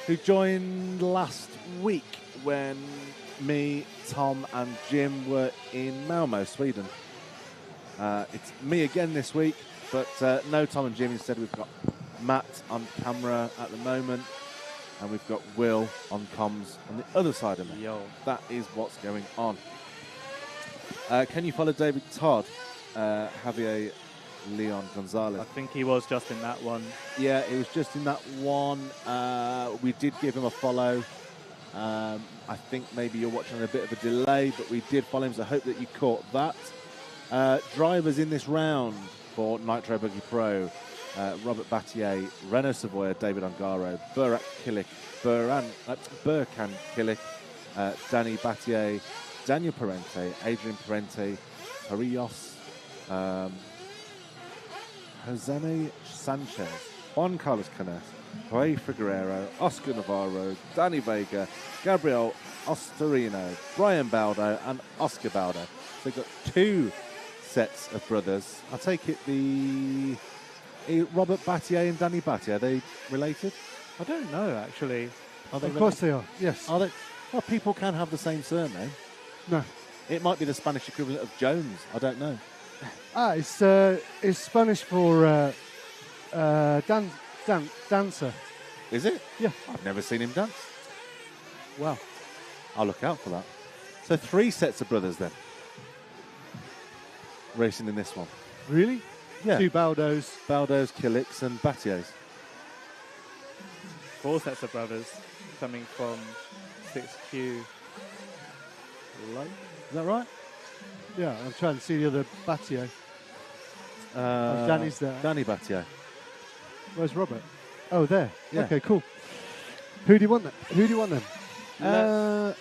who joined last week when me, Tom, and Jim were in Malmo, Sweden. It's me again this week, but no Tom and Jim. Instead, we've got Matt on camera at the moment, and we've got Will on comms on the other side of me. Yo. That is what's going on. Can you follow David Todd, Javier Leon Gonzalez? I think he was just in that one. Yeah, it was just in that one. We did give him a follow. I think maybe you're watching on a bit of a delay, but we did follow him, so I hope that you caught that. Drivers in this round for Nitro Buggy Pro: Robert Battier, Renault Savoia, David Ongaro, Burkan Killick, Danny Battier, Daniel Parente, Adrian Parente, Torrijos, Josene Sanchez, Juan Carlos Canes, Jorge Figueroa, Oscar Navarro, Danny Vega, Gabriel Ostorino, Brian Baldo, and Oscar Baldo. So we've got 2 sets of brothers. I take it the Robert Battier and Danny Battier, are they related? I don't know, actually. Are they Of course they are, yes. Are they? Well, people can have the same surname. No. It might be the Spanish equivalent of Jones. I don't know. It's Spanish for dancer. Is it? Yeah. I've never seen him dance. Wow. I'll look out for that. So 3 sets of brothers then. Racing in this one. Really? Yeah. 2 Baldos. Baldos, Killicks and Battiers. 4 sets of brothers coming from 6Q Light. Is that right? Yeah, I'm trying to see the other Battier. Danny's there. Danny Battier. Where's Robert? Oh, there. Yeah. Okay, cool. Who do you want then?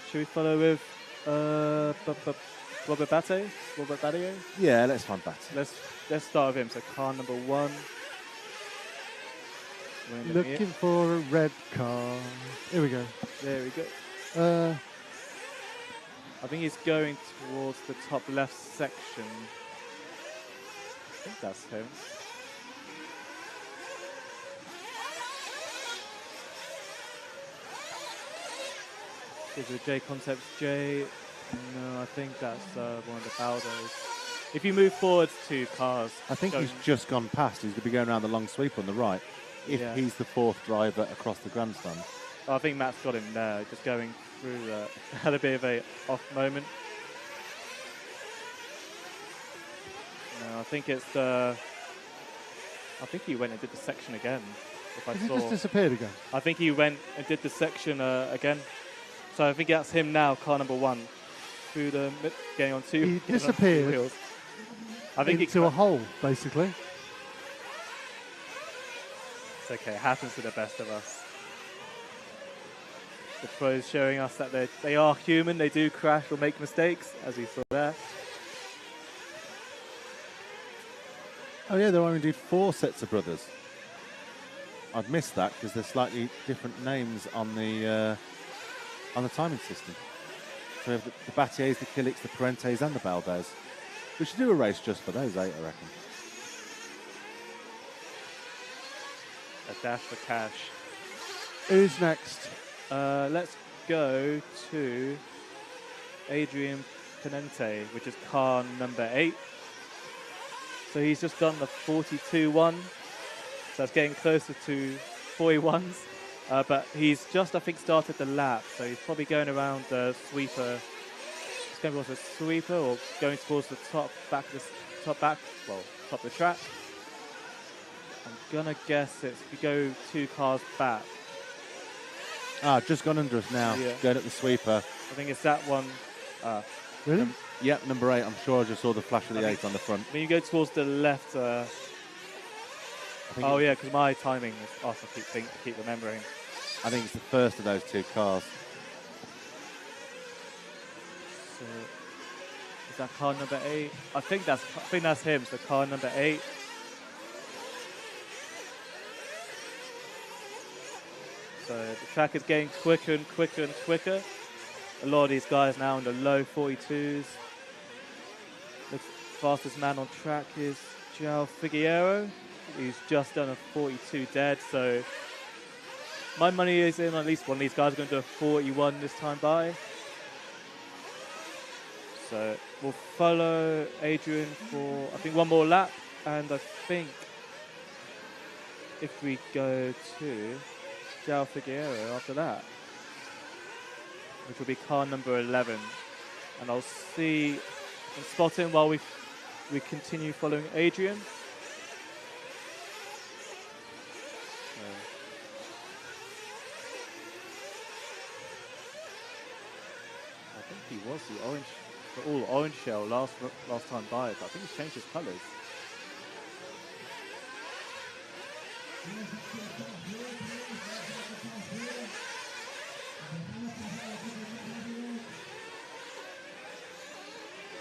Should we follow with Robert Battier? Robert Battier? Yeah, let's find Battier. Let's start with him. So car number 1. Looking for a red car. Here we go. There we go. I think he's going towards the top left section. I think that's him. Is it J Concepts J? No, I think that's one of the Baldos. If you move forward 2 cars. I think he's just gone past. He's going to be going around the long sweep on the right. If he's the 4th driver across the grandstand. Oh, I think Matt's got him there, just going through. Had a bit of a off moment. No, I think it's the. I think he went and did the section again. If I Has he saw. just disappeared again? I think he went and did the section again. So I think that's him now, car number 1, through the getting on 2. He disappeared. Wheels. I think into a hole, basically. It's okay. It happens to the best of us. The pros showing us that they are human. They do crash or make mistakes, as we saw there. Oh yeah, there are indeed 4 sets of brothers. I've missed that because there's slightly different names on the timing system. So we have the Battiers, the Killix, the Parentes, and the Baldos. We should do a race just for those 8, I reckon. A dash for cash. Who's next? Let's go to Adrian Penente, which is car number 8. So he's just done the 42-1. So that's getting closer to 41s. But he's just, I think, started the lap. So he's probably going around the sweeper. He's going towards the sweeper or going towards the top of the track. I'm going to guess it's if you go 2 cars back. Just gone under us now. Yeah. Going up the sweeper. I think it's that one. Really? Yep, number 8. I'm sure I just saw the flash of the 8 on the front. When you go towards the left, oh yeah, because my timing is off. I keep remembering. I think it's the first of those 2 cars. So is that car number 8? I think that's him. So car number 8. So the track is getting quicker and quicker and quicker. A lot of these guys now in the low 42s. The fastest man on track is João Figueiro. He's just done a 42 dead, so my money is in at least one of these guys are going to do a 41 this time by. So we'll follow Adrian for, I think, 1 more lap, and I think if we go to João Figueiro after that, which will be car number 11, and I'll see and spot him while we continue following Adrian. I think he was the all orange shell last time by, but I think he's changed his colours.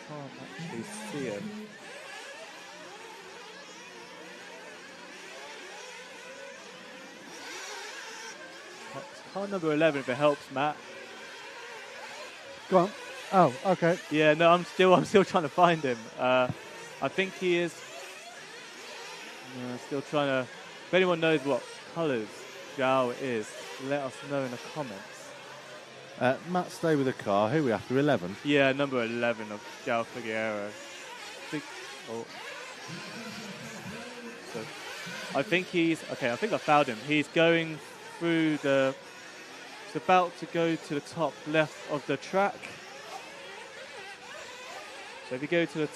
Can't actually see him. It's car number 11 if it helps, Matt. Go on. Oh, okay. Yeah, no, I'm still trying to find him. I think he is. Still trying to. If anyone knows what colours João is, let us know in the comments. Matt, stay with the car. Who are we after? 11? Yeah, number 11 of João Figueiro. So I think he's okay. I think I found him. He's going through the. He's about to go to the top left of the track. So if you go to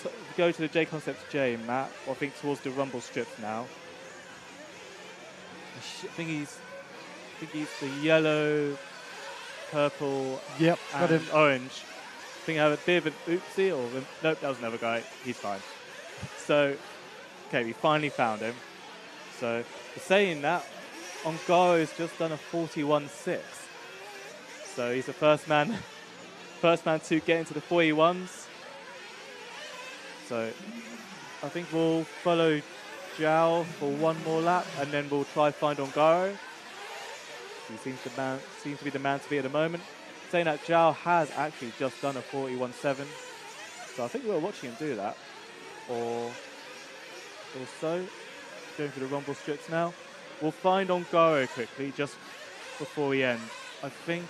the J Concepts J, Matt, I think towards the rumble strips now. I think he's the yellow, purple, and orange. I think I have a bit of an oopsie, or nope, that was another guy. He's fine. So, okay, we finally found him. So, saying that, Ongaro's just done a 41.6. So he's the first man to get into the 41s. So I think we'll follow João for 1 more lap, and then we'll try find Ongaro. He seems to be the man to be at the moment. saying that Zhao has actually just done a 41.7. So I think we were watching him do that. Or so. Going for the rumble strips now. We'll find on Garo quickly, just before we end. I think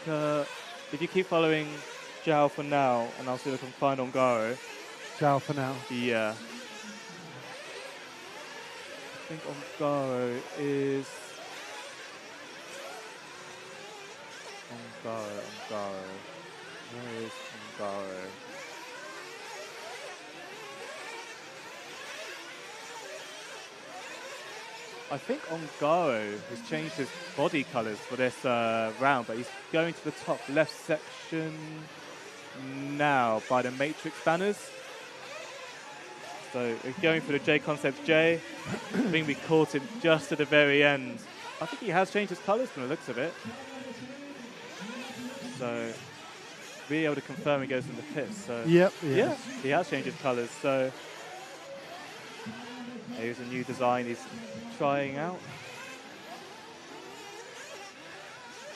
if you keep following Zhao for now, and I'll see if I can find on Garo. Zhao for now. Yeah. I think on Garo is... On Garo. Where is Garo? I think on Garo has changed his body colours for this round, but he's going to the top left section now by the Matrix banners. So we're going for the J Concept J. I think we caught him just at the very end. I think he has changed his colours from the looks of it. So be able to confirm he goes in the pits. So Yep. yeah, he has changed his colours. So here's a new design he's trying out.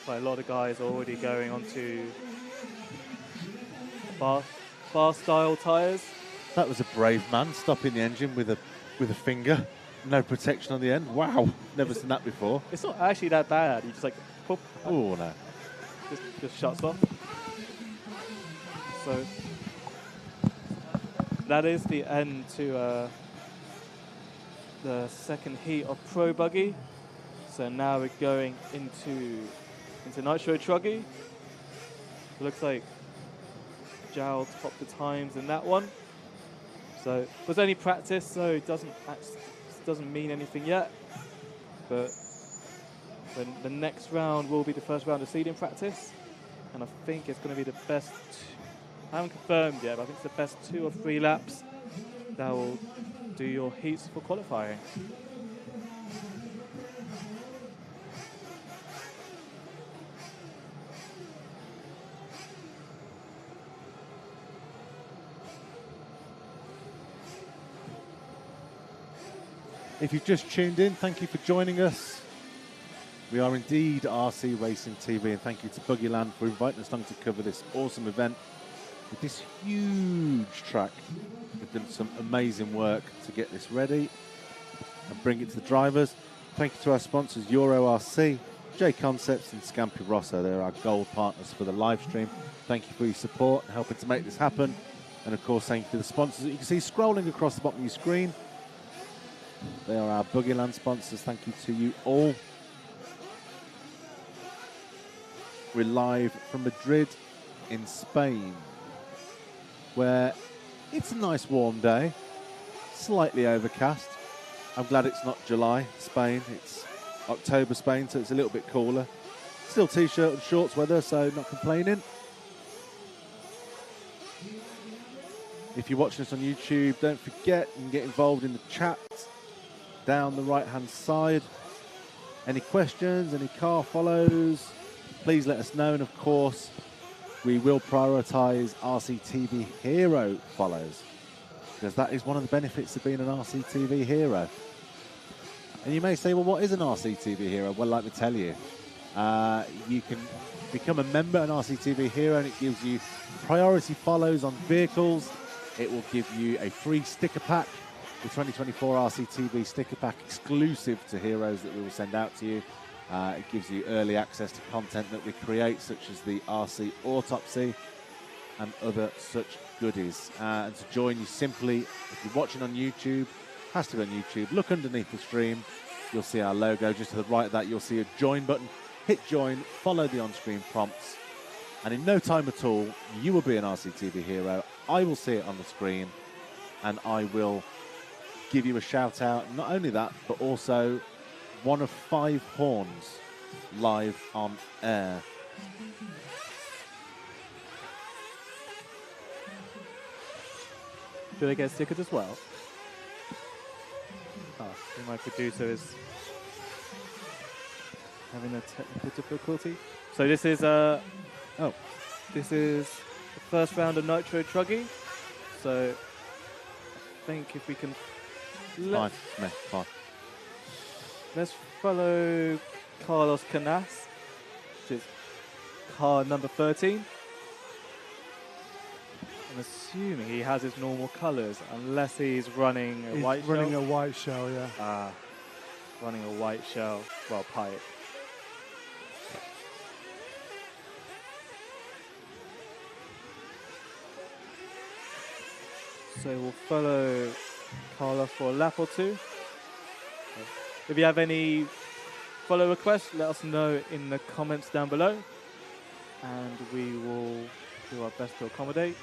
Quite a lot of guys already going onto bar style tyres. That was a brave man stopping the engine with a finger. No protection on the end. Wow, never seen that before. It's not actually that bad. You just like, pop, Oh no. just shuts off. So that is the end to the second heat of Pro Buggy. So now we're going into Nitro Truggy. Looks like Zhao topped the times in that one. So it was only practice, so it doesn't mean anything yet. But the next round will be the first round of seeding practice, and I think it's going to be the best. I haven't confirmed yet, but I think it's the best 2 or 3 laps that will do your heats for qualifying. If you've just tuned in, thank you for joining us. We are indeed RC Racing TV, and thank you to Buggyland for inviting us along to cover this awesome event with this huge track. We've done some amazing work to get this ready and bring it to the drivers. Thank you to our sponsors, Euro RC, J Concepts and Scampi Rosso. They're our gold partners for the live stream. Thank you for your support and helping to make this happen. And of course, thank you to the sponsors that you can see scrolling across the bottom of your screen. They are our Buggyland sponsors. Thank you to you all. We're live from Madrid in Spain, where it's a nice warm day, slightly overcast. I'm glad it's not July Spain, it's October Spain, so it's a little bit cooler. Still t-shirt and shorts weather, so not complaining. If you're watching us on YouTube, don't forget you can get involved in the chat down the right-hand side. Any questions, any car follows, please let us know. And of course, we will prioritise RCTV Hero follows, because that is one of the benefits of being an RCTV Hero. And you may say, well, what is an RCTV Hero? Well, let me tell you. You can become a member, an RCTV Hero, and it gives you priority follows on vehicles. It will give you a free sticker pack, the 2024 RCTV sticker pack exclusive to Heroes that we will send out to you. It gives you early access to content that we create, such as the RC Autopsy and other such goodies. And to join you simply, if you're watching on YouTube, has to be on YouTube, look underneath the stream, you'll see our logo. Just to the right of that, you'll see a join button. Hit join, follow the on-screen prompts, and in no time at all, you will be an RCTV Hero. I will see it on the screen, and I will give you a shout out. Not only that, but also one of 5 horns live on air. Do they get stickers as well? Oh, my producer is having a technical difficulty. So this is this is the first round of Nitro Truggy. So I think if we can Fine. Let's follow Carlos Canas, which is car number 13. I'm assuming he has his normal colours, unless he's running a white shell. Running a white shell, yeah. Running a white shell, well, pipe. So we'll follow Carlos for a lap or two. If you have any follow requests, let us know in the comments down below, and we will do our best to accommodate.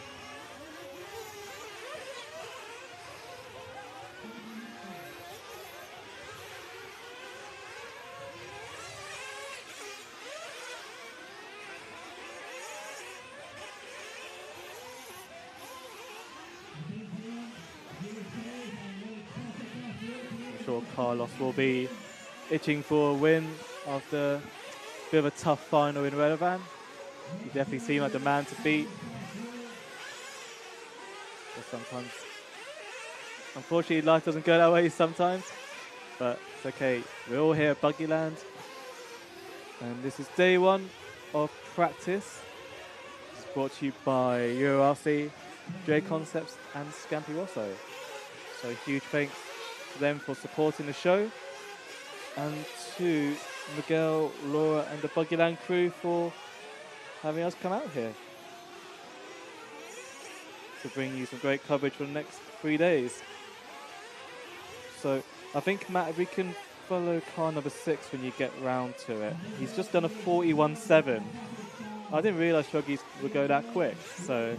I'm sure Carlos will be itching for a win after a bit of a tough final in Redovan. He definitely seemed like the man to beat. But sometimes, unfortunately, life doesn't go that way sometimes. But it's okay. We're all here at Buggyland. And this is day one of practice. This is brought to you by EuroRC, J Concepts, and Scampi Rosso. So huge thanks to them for supporting the show. And to Miguel, Laura, and the Buggyland crew for having us come out here to bring you some great coverage for the next 3 days. So I think, Matt, if we can follow car number 6 when you get round to it. He's just done a 41.7. I didn't realise Truggy would go that quick. So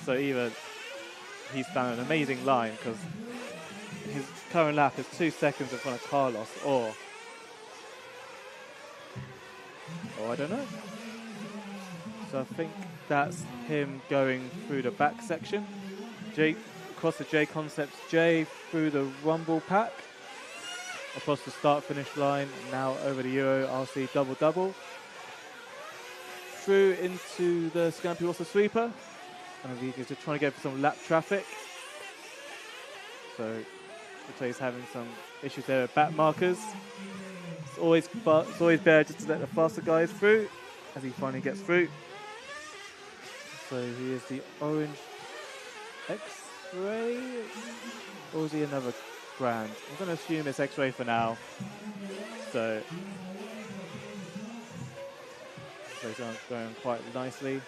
either he's found an amazing line, because his current lap is 2 seconds in front of Carlos, or I don't know. So I think that's him going through the back section. Across the J Concepts J, through the Rumble pack, across the start-finish line, now over the Euro RC double-double, through into the Scampi Rosso sweeper, and he's just trying to go for some lap traffic. So he's having some issues there with back markers. It's always better just to let the faster guys through as he finally gets through. So he is the orange X-ray, or is he another brand? I'm going to assume it's X-ray for now. So he's going quite nicely.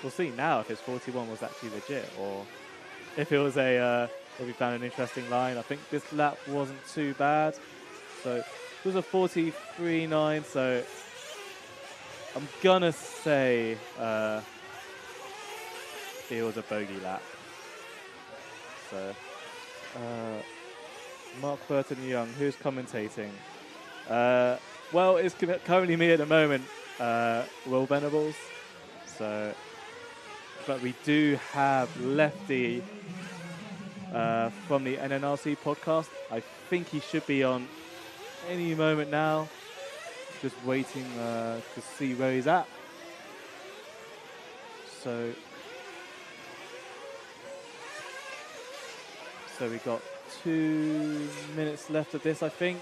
We'll see now if his 41 was actually legit, or if it was if we found an interesting line. I think this lap wasn't too bad. So it was a 43.9, so I'm gonna say it was a bogey lap. So Mark Burton Young, who's commentating? Well, it's currently me at the moment, Will Venables. So, but we do have Lefty from the NNRC podcast. I think he should be on any moment now. Just waiting to see where he's at. So we've got 2 minutes left of this, I think.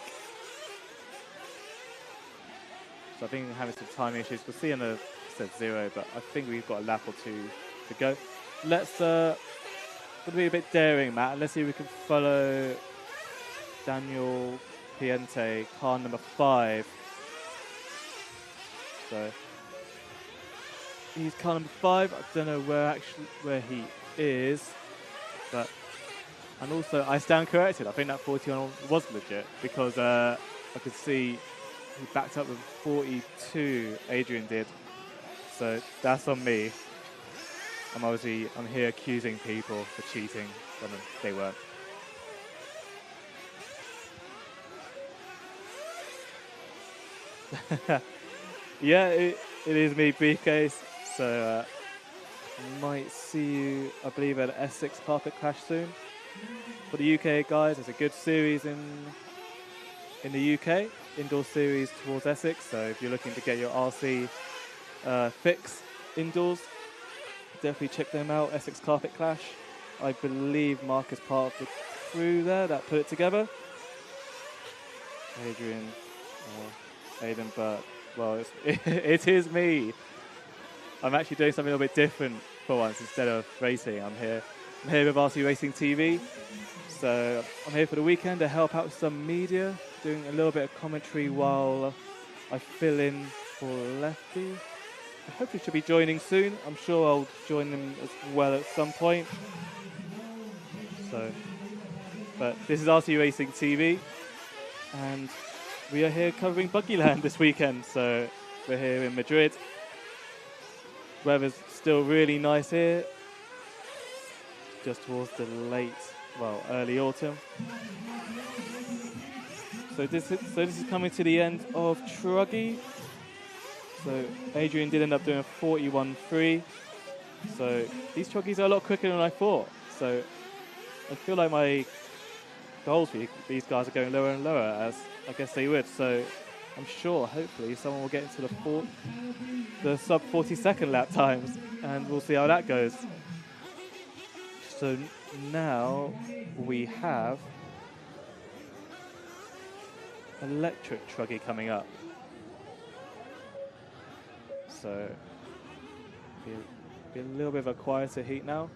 So I think we're having some time issues. We'll see in the said 0, but I think we've got a lap or 2 to go. Let's gonna be a bit daring, Matt. Let's see if we can follow Daniel Piente, car number 5. So he's car number 5. I don't know where he is, but. And also, I stand corrected. I think that 41 was legit, because I could see he backed up with 42, Adrian did. So that's on me. I'm here accusing people for cheating when they weren't. Yeah, it is me, Briefcase. So I might see you, I believe, at S6 Carpet Clash soon. For the UK guys, it's a good series in the UK, indoor series towards Essex. So if you're looking to get your RC fix indoors, definitely check them out. Essex Carpet Clash. I believe Mark is part of the crew there that put it together. Adrian, Aidan, but well, it is me. I'm actually doing something a little bit different for once, instead of racing. I'm here with RC Racing TV. So I'm here for the weekend to help out with some media, doing a little bit of commentary while I fill in for Lefty. I hope he should be joining soon. I'm sure I'll join him as well at some point. So, but this is RC Racing TV, and we are here covering Buggyland this weekend. So we're here in Madrid. Weather's still really nice here, just towards the early autumn. So this is coming to the end of Truggy. So Adrian did end up doing a 41.3. So these Truggys are a lot quicker than I thought. So I feel like my goals for these guys are going lower and lower, as I guess they would. So I'm sure, hopefully, someone will get into the sub 40-second lap times, and we'll see how that goes. So now we have electric Truggy coming up. So be a little bit of a quieter heat now.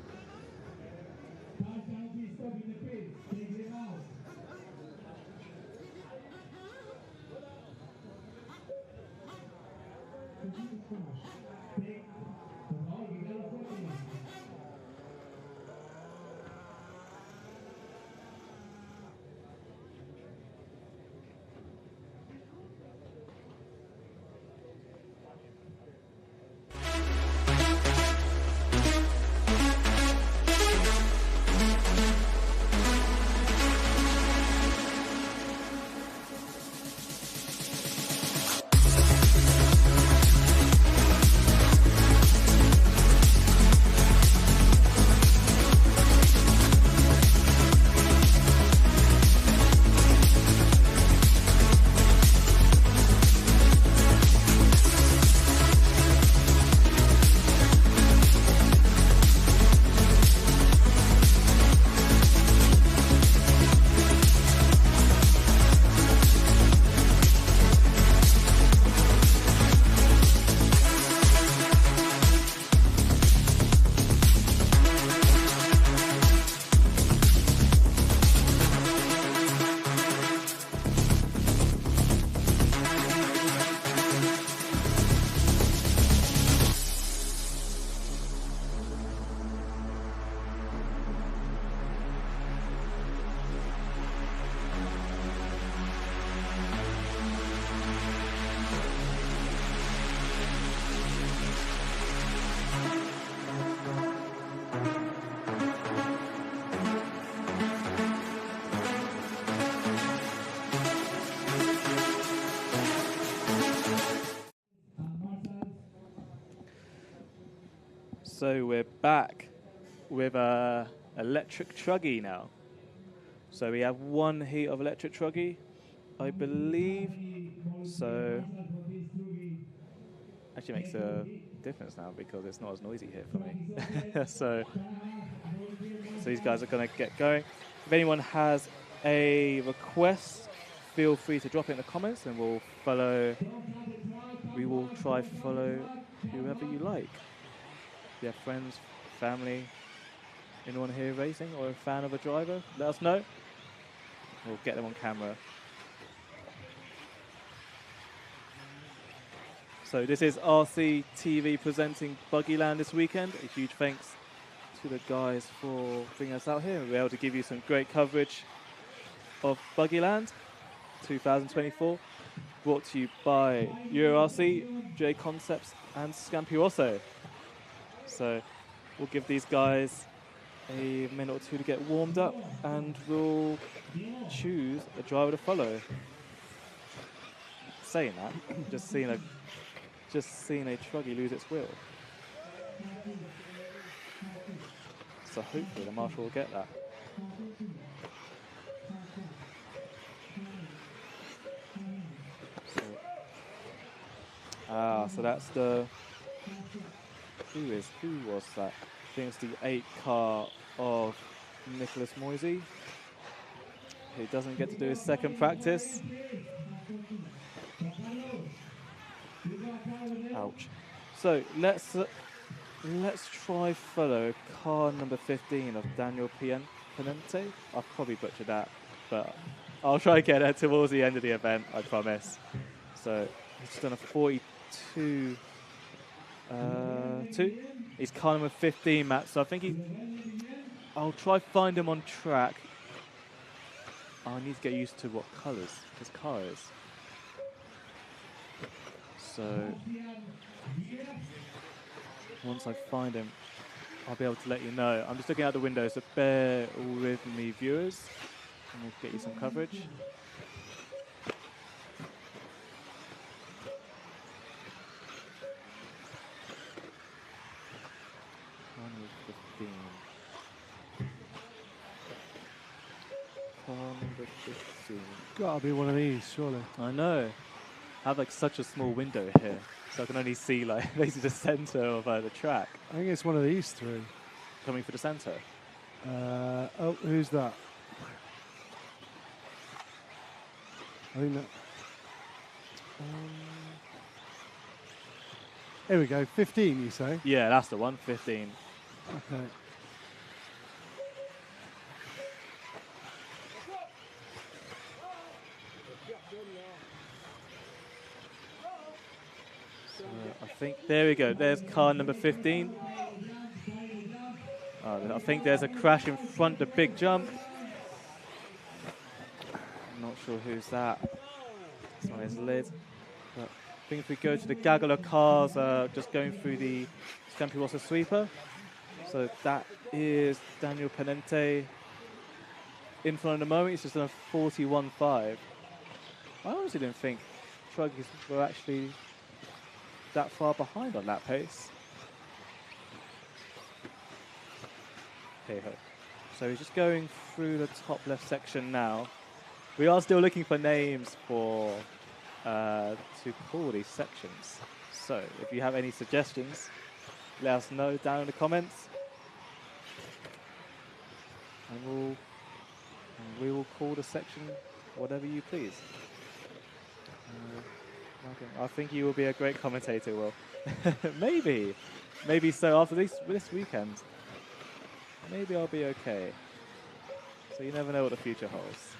So we're back with electric Truggy now. So we have one heat of electric Truggy, I believe. So actually makes a difference now because it's not as noisy here for me. so these guys are going to get going. If anyone has a request, feel free to drop it in the comments, and we will try follow whoever you like. If you have friends, family, anyone here racing or a fan of a driver, let us know. We'll get them on camera. So this is RC TV presenting Buggyland this weekend. A huge thanks to the guys for bringing us out here. We'll be able to give you some great coverage of Buggyland 2024. Brought to you by EuroRC, J Concepts and Scampi Rosso. So we'll give these guys a minute or two to get warmed up, and we'll choose a driver to follow. Saying that, just seeing a Truggy lose its wheel. So hopefully the marshal will get that. So that's the... Who was that? I think it's the 8 car of Nicholas Moisey, who doesn't get to do his second practice. Ouch. So let's Let's try follow car number 15 of Daniel Penente. I've probably butchered that, but I'll try and get it towards the end of the event, I promise. So he's done a 42. 2. He's car number 15, Matt. So I think I'll try find him on track. I need to get used to what colours his car is. So once I find him, I'll be able to let you know. I'm just looking out the window, so bear with me, viewers, and we'll get you some coverage. Number 15. Gotta be one of these, surely. I know. I have like such a small window here, so I can only see like basically the centre of the track. I think it's one of these three. Coming for the centre. Oh, who's that? I think that. Here we go. 15, you say? Yeah, that's the one. 15. Okay. I think, there we go, there's car number 15. I think there's a crash in front, the big jump. I'm not sure who's that. It's on his lid. But I think if we go to the gaggle of cars just going through the Scampi Rossa sweeper. So that is Daniel Penente in front of the moment. He's just done a 41.5. I honestly didn't think Truggies were actually that far behind on that pace. Hey ho. So he's just going through the top left section now. We are still looking for names for to call these sections. So if you have any suggestions, let us know down in the comments, and we will call the section whatever you please. I think you will be a great commentator, Will. Maybe so after this weekend. Maybe I'll be okay. So you never know what the future holds.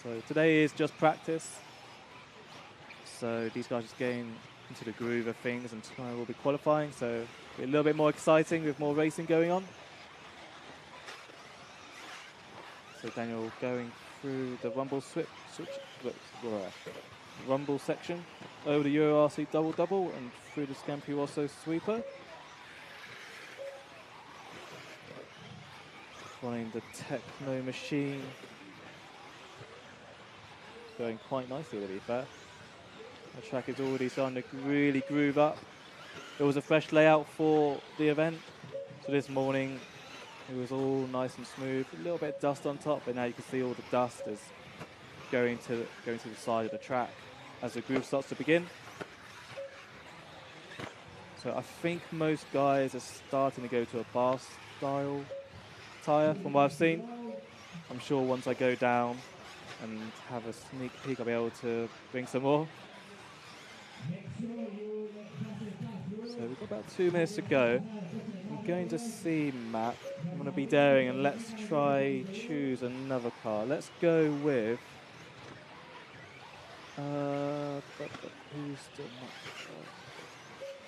So today is just practice. So these guys just getting into the groove of things, and tomorrow will be qualifying. So it'll be a little bit more exciting with more racing going on. So Daniel going through the rumble section, over the Euro RC double and through the Scampi Rossa sweeper. Running the Techno machine. Going quite nicely, to be fair. The track is already starting to really groove up. It was a fresh layout for the event. So this morning, it was all nice and smooth. A little bit of dust on top, but now you can see all the dust is going to the side of the track as the groove starts to begin. So I think most guys are starting to go to a bar style tyre from what I've seen. I'm sure once I go down and have a sneak peek, I'll be able to bring some more. So we've got about 2 minutes to go. I'm going to see Matt. I'm going to be daring, and let's try choose another car. Let's go with who's still not?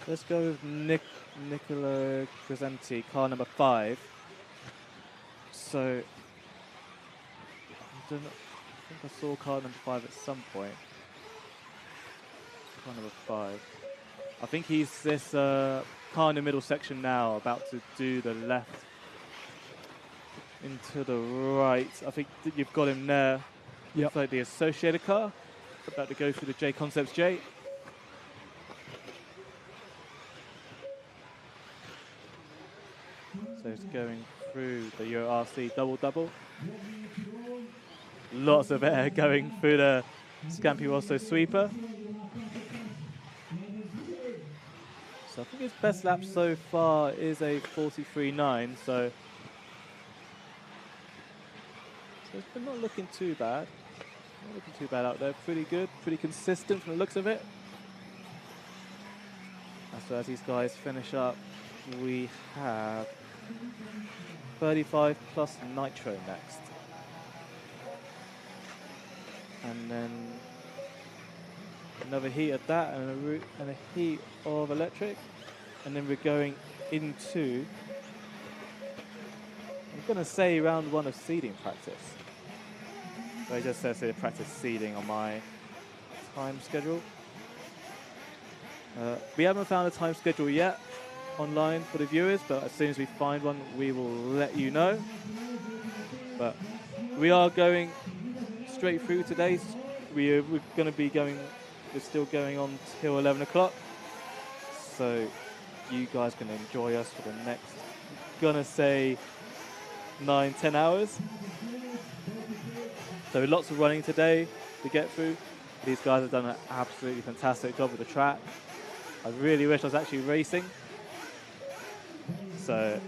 Let's go with Nicola Crescenti, car number 5. So I think I saw car number 5 at some point. Car number 5. I think he's this car in the middle section now, about to do the left into the right. I think you've got him there. Yep. Looks like the associated car, about to go through the J Concepts J. So it's going through the Euro RC double. Lots of air going through the Scampi Rossa sweeper. So I think his best lap so far is a 43.9, so it's been not looking too bad. Not looking too bad out there. Pretty good, pretty consistent from the looks of it. So as these guys finish up, we have 35 plus Nitro next. And then another heat of that and a heat of electric. And then we're going into, I'm going to say round 1 of seeding practice. So it just says here practice seeding on my time schedule. We haven't found a time schedule yet online for the viewers, but as soon as we find one, we will let you know. But we are going straight through today. We're going to be going, we're still going on till 11 o'clock. So you guys can enjoy us for the next, I'm going to say 9-10 hours. So lots of running today to get through. These guys have done an absolutely fantastic job with the track. I really wish I was actually racing. So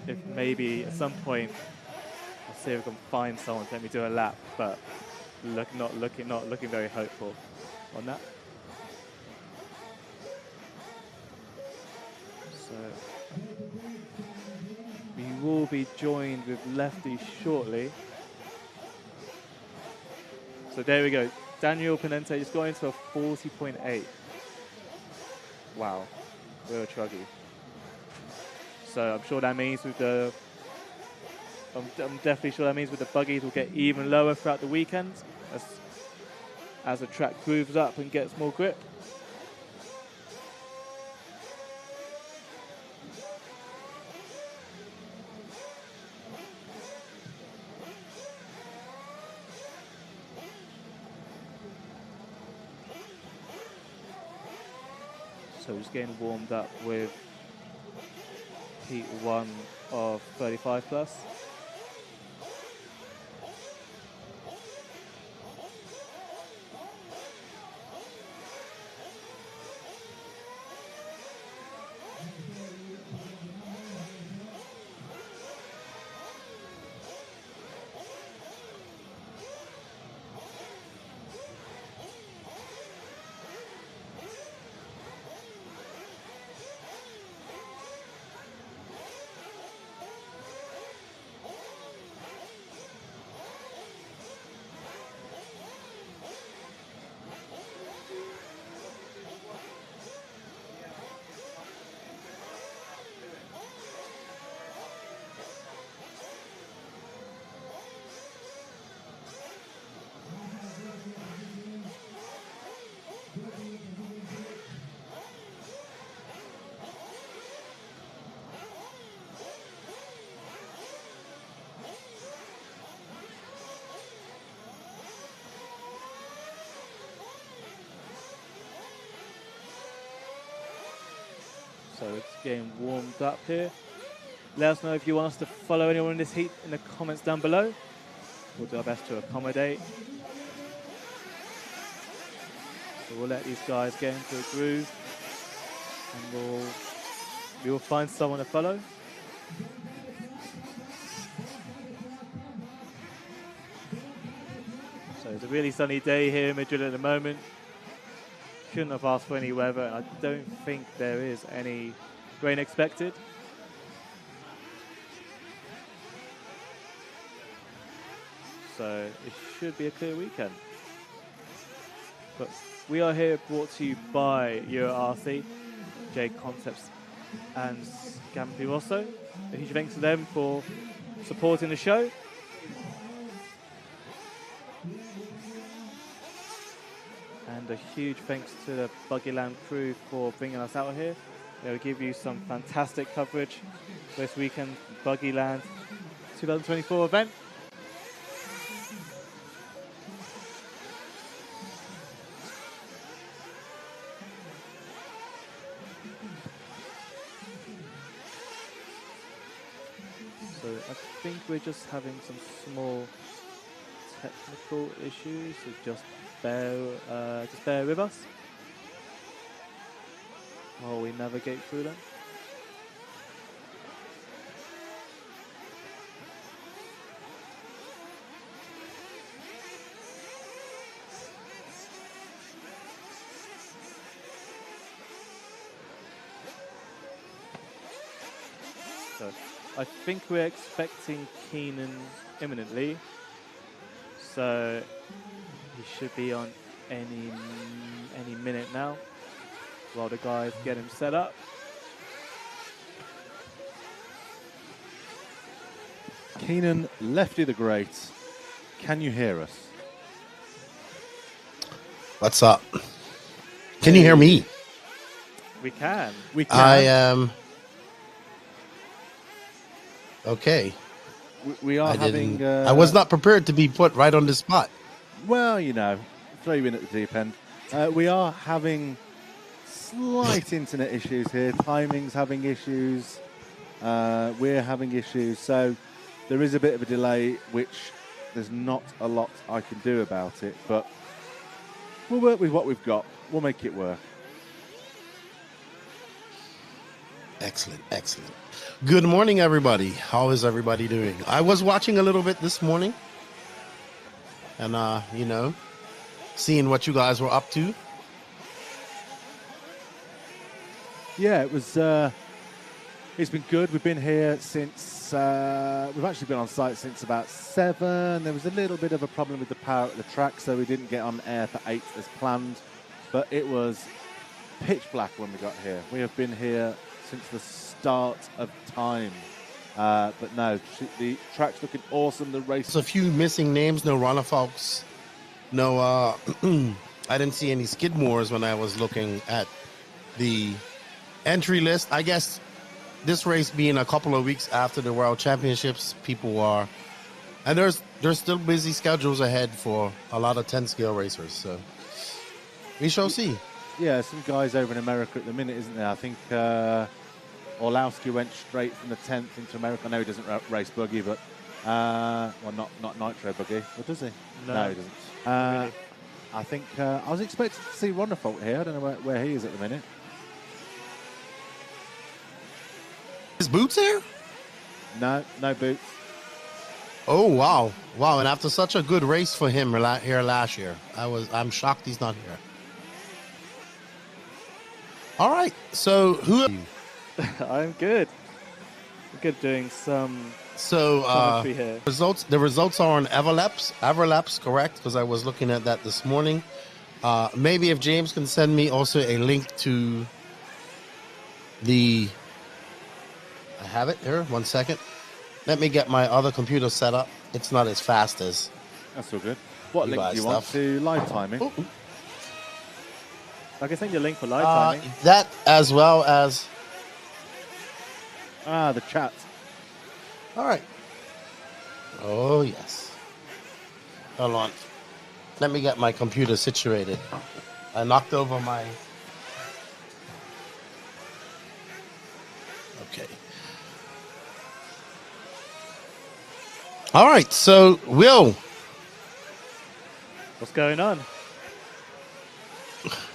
if maybe at some point I'll see if we can find someone to let me do a lap, but not looking very hopeful on that. So we will be joined with Lefty shortly. So there we go. Daniel Penente just got into a 40.8. Wow, real Truggy. So I'm sure that means with the, I'm definitely sure that means with the buggies will get even lower throughout the weekend as the track grooves up and gets more grip. So just getting warmed up with heat 1 of 35 plus. So it's getting warmed up here. Let us know if you want us to follow anyone in this heat in the comments down below. We'll do our best to accommodate. So we'll let these guys get into a groove and we will find someone to follow. So it's a really sunny day here in Madrid at the moment. Couldn't have asked for any weather, and I don't think there is any rain expected. So it should be a clear weekend. But we are here brought to you by Euro RC, J Concepts and Scampi Rosso. A huge thanks to them for supporting the show. And a huge thanks to the Buggyland crew for bringing us out here. They'll give you some fantastic coverage this weekend, Buggyland 2024 event. So I think we're just having some small technical issues, so just bear with us while we navigate through them. So I think we're expecting Keenan imminently. So he should be on any minute now while the guys get him set up. Keenan, Lefty the Great, can you hear us? What's up? Can you hear me? We can. We can. I am. Okay. We are having. I was not prepared to be put right on the spot. Well, you know, throw you in at the deep end. We are having slight internet issues here. Timing's having issues. We're having issues. So there is a bit of a delay, which there's not a lot I can do about it. But we'll work with what we've got. We'll make it work. Excellent, excellent. Good morning, everybody. How is everybody doing? I was watching a little bit this morning. And, you know, seeing what you guys were up to. Yeah, it was. It's been good. We've been here since. We've actually been on site since about 7. There was a little bit of a problem with the power at the track, so we didn't get on air for 8 as planned. But it was pitch black when we got here. We have been here since the start of time. But no, the track's looking awesome. The race. There's a few missing names. No runner folks. No, I didn't see any Skidmores when I was looking at the entry list. I guess this race being a couple of weeks after the World Championships, people are, and there's still busy schedules ahead for a lot of 10 scale racers. So we shall see. Yeah, some guys over in America at the minute, isn't there? I think Orlowski went straight from the 10th into America. I know he doesn't race buggy, but well, not Nitro buggy. Or does he? No he doesn't. Really. I think I was expecting to see Ronderfault here. I don't know where he is at the minute. Is Boots here? No Boots. Oh wow, wow! And after such a good race for him here last year, I'm shocked he's not here. All right, so who? I'm good. I'm good doing some. So commentary here. The results are on Everlaps, correct? Because I was looking at that this morning. Maybe if James can send me also a link to the. I have it here. 1 second. Let me get my other computer set up. It's not as fast as. That's all good. What link do you want to live timing? Ooh. I can send you a link for live timing. That as well as. The chat. All right. Oh, yes. Hold on. Let me get my computer situated. I knocked over my... Okay. All right. So, Will. What's going on?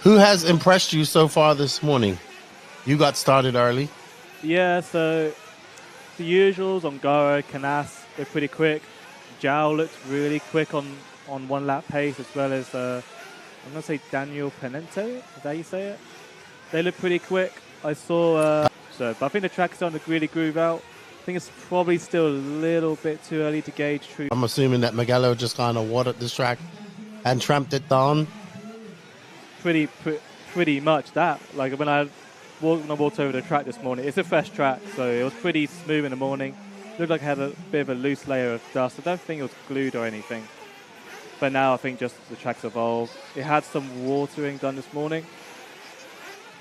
Who has impressed you so far this morning? You got started early. Yeah, so the usuals on Garo, Canas, they're pretty quick. Zhao looked really quick on 1 lap pace, as well as, I'm going to say Daniel Penente, is that how you say it? They look pretty quick. I saw, but I think the track is starting to really groove out. I think it's probably still a little bit too early to gauge true. I'm assuming that Magello just kind of watered this track and tramped it down. Pretty much that. Like when I walked over the track this morning, it's a fresh track, so it was pretty smooth in the morning. Looked like it had a bit of a loose layer of dust. I don't think it was glued or anything. But now I think just the track's evolved. It had some watering done this morning.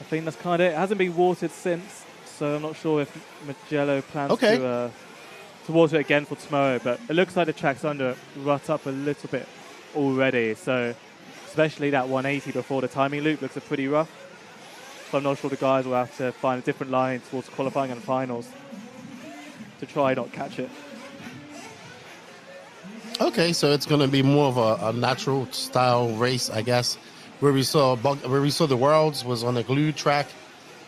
I think that's kind of it. It hasn't been watered since, so I'm not sure if Magello plans to water it again for tomorrow. But it looks like the track's under rut up a little bit already. So especially that 180 before the timing loop looks pretty rough. So I'm not sure the guys will have to find a different line towards qualifying and finals to try not catch it. Okay, so it's going to be more of a natural style race, I guess. Where we saw the Worlds was on a glued track,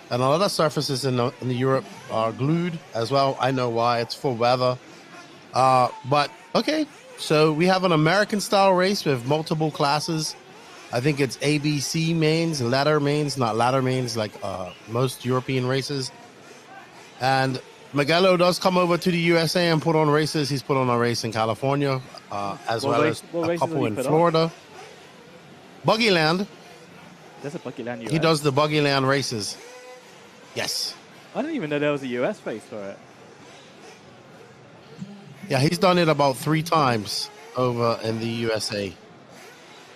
and a lot of surfaces in the Europe are glued as well. I know why, it's for weather. But okay, so we have an American style race with multiple classes. I think it's ABC mains, ladder mains, not ladder mains like most European races. And Magello does come over to the USA and put on races. He's put on a race in California, as well as a couple in Florida. Buggyland. There's a Buggyland US. He does the Buggyland races. Yes. I didn't even know there was a US race for it. Yeah, he's done it about 3 times over in the USA.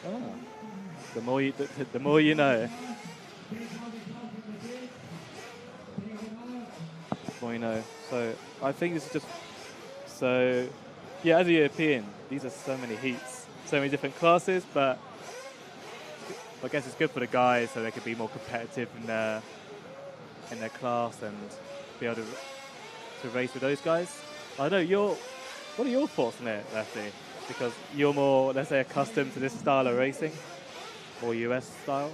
Oh. The more you know. The more you know. So I think this is just yeah, as a European, these are so many heats, so many different classes, but I guess it's good for the guys so they can be more competitive in their class and be able to race with those guys. I know what are your thoughts on it, Lefty? Because you're more, let's say, accustomed to this style of racing, more US style.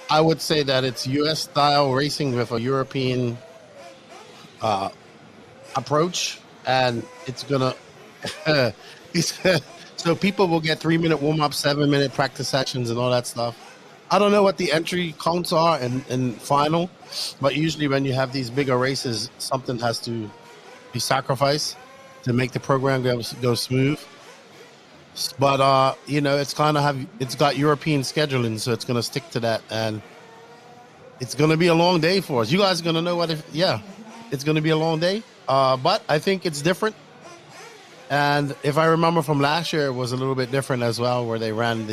I would say that it's US style racing with a European approach, and it's gonna so people will get 3-minute warm-up, 7-minute practice sessions and all that stuff. I don't know what the entry counts are in final, but usually when you have these bigger races, something has to be sacrificed to make the program go smooth. But it's it's got European scheduling, so it's gonna stick to that, and it's gonna be a long day for us. You guys are gonna know it's gonna be a long day. But I think it's different. And if I remember from last year, it was a little bit different as well, where they ran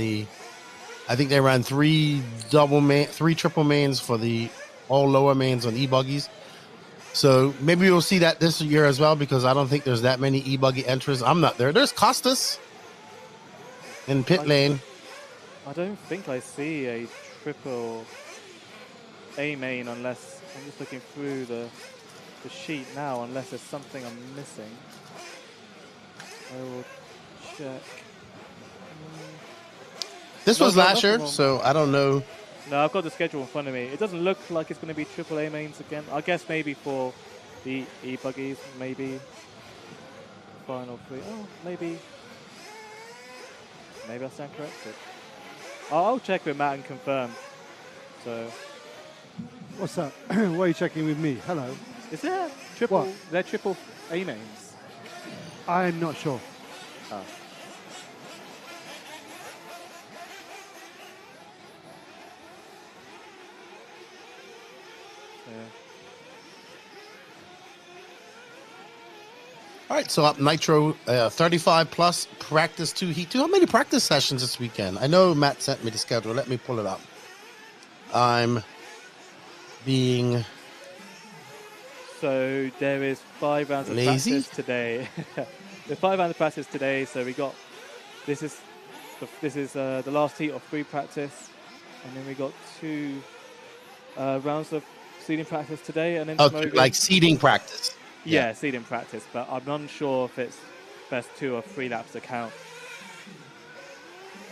I think they ran 3 triple mains for the all lower mains on E-buggies. So maybe we'll see that this year as well, because I don't think there's that many E-buggy entries. I'm not there. There's Costas in pit lane. I don't think I see a triple A main unless I'm just looking through the sheet now, unless there's something I'm missing. I will check. This was last year, so I don't know. No, I've got the schedule in front of me. It doesn't look like it's going to be triple A mains again. I guess maybe for the E-buggies, maybe final 3. Oh, maybe I stand corrected. I'll check with Matt and confirm. So, What's that? Why are you checking with me? Hello. Is there triple? What? They're triple A mains. I'm not sure. Oh. Yeah. All right, so up Nitro 35 plus practice 2 heat 2. How many practice sessions this weekend? I know Matt sent me the schedule. Let me pull it up. I'm being So there is 5 rounds of lazy practice today. There's 5 rounds of practice today. So we got this is the last heat of free practice, and then we got 2 rounds of seeding practice today, and then like seeding practice. Yeah, seeding practice, but I'm not sure if it's best 2 or 3 laps to count.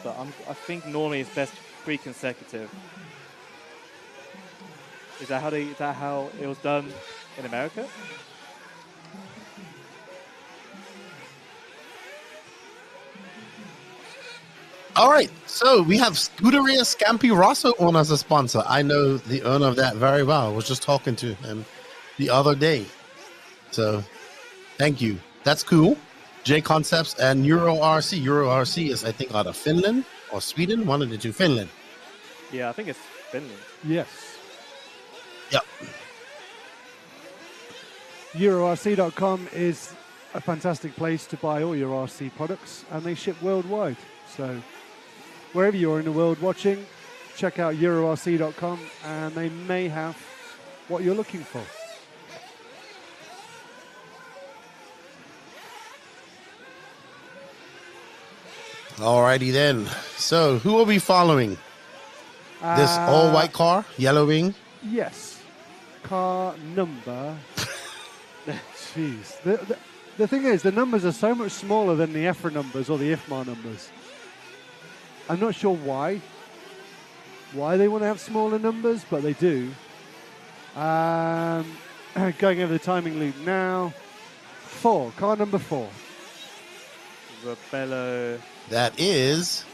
But I think normally it's best 3 consecutive. Is that how it was done in America? All right, so we have Scuderia Scampi Rosso on as a sponsor. I know the owner of that very well. I was just talking to him the other day. So, thank you. That's cool. J Concepts and Euro RC. Euro RC is, I think, out of Finland or Sweden. One of the 2. Finland. Yeah, I think it's Finland. Yes. Yep. EuroRC.com is a fantastic place to buy all your RC products, and they ship worldwide. So, wherever you are in the world watching, check out EuroRC.com, and they may have what you're looking for. Alrighty then. So, who will be following? This all-white car, yellow wing? Yes. Car number. Jeez. The thing is, the numbers are so much smaller than the EFRA numbers or the IFMAR numbers. I'm not sure why they want to have smaller numbers, but they do. Going over the timing loop now. 4. Car number 4. Rebello. That is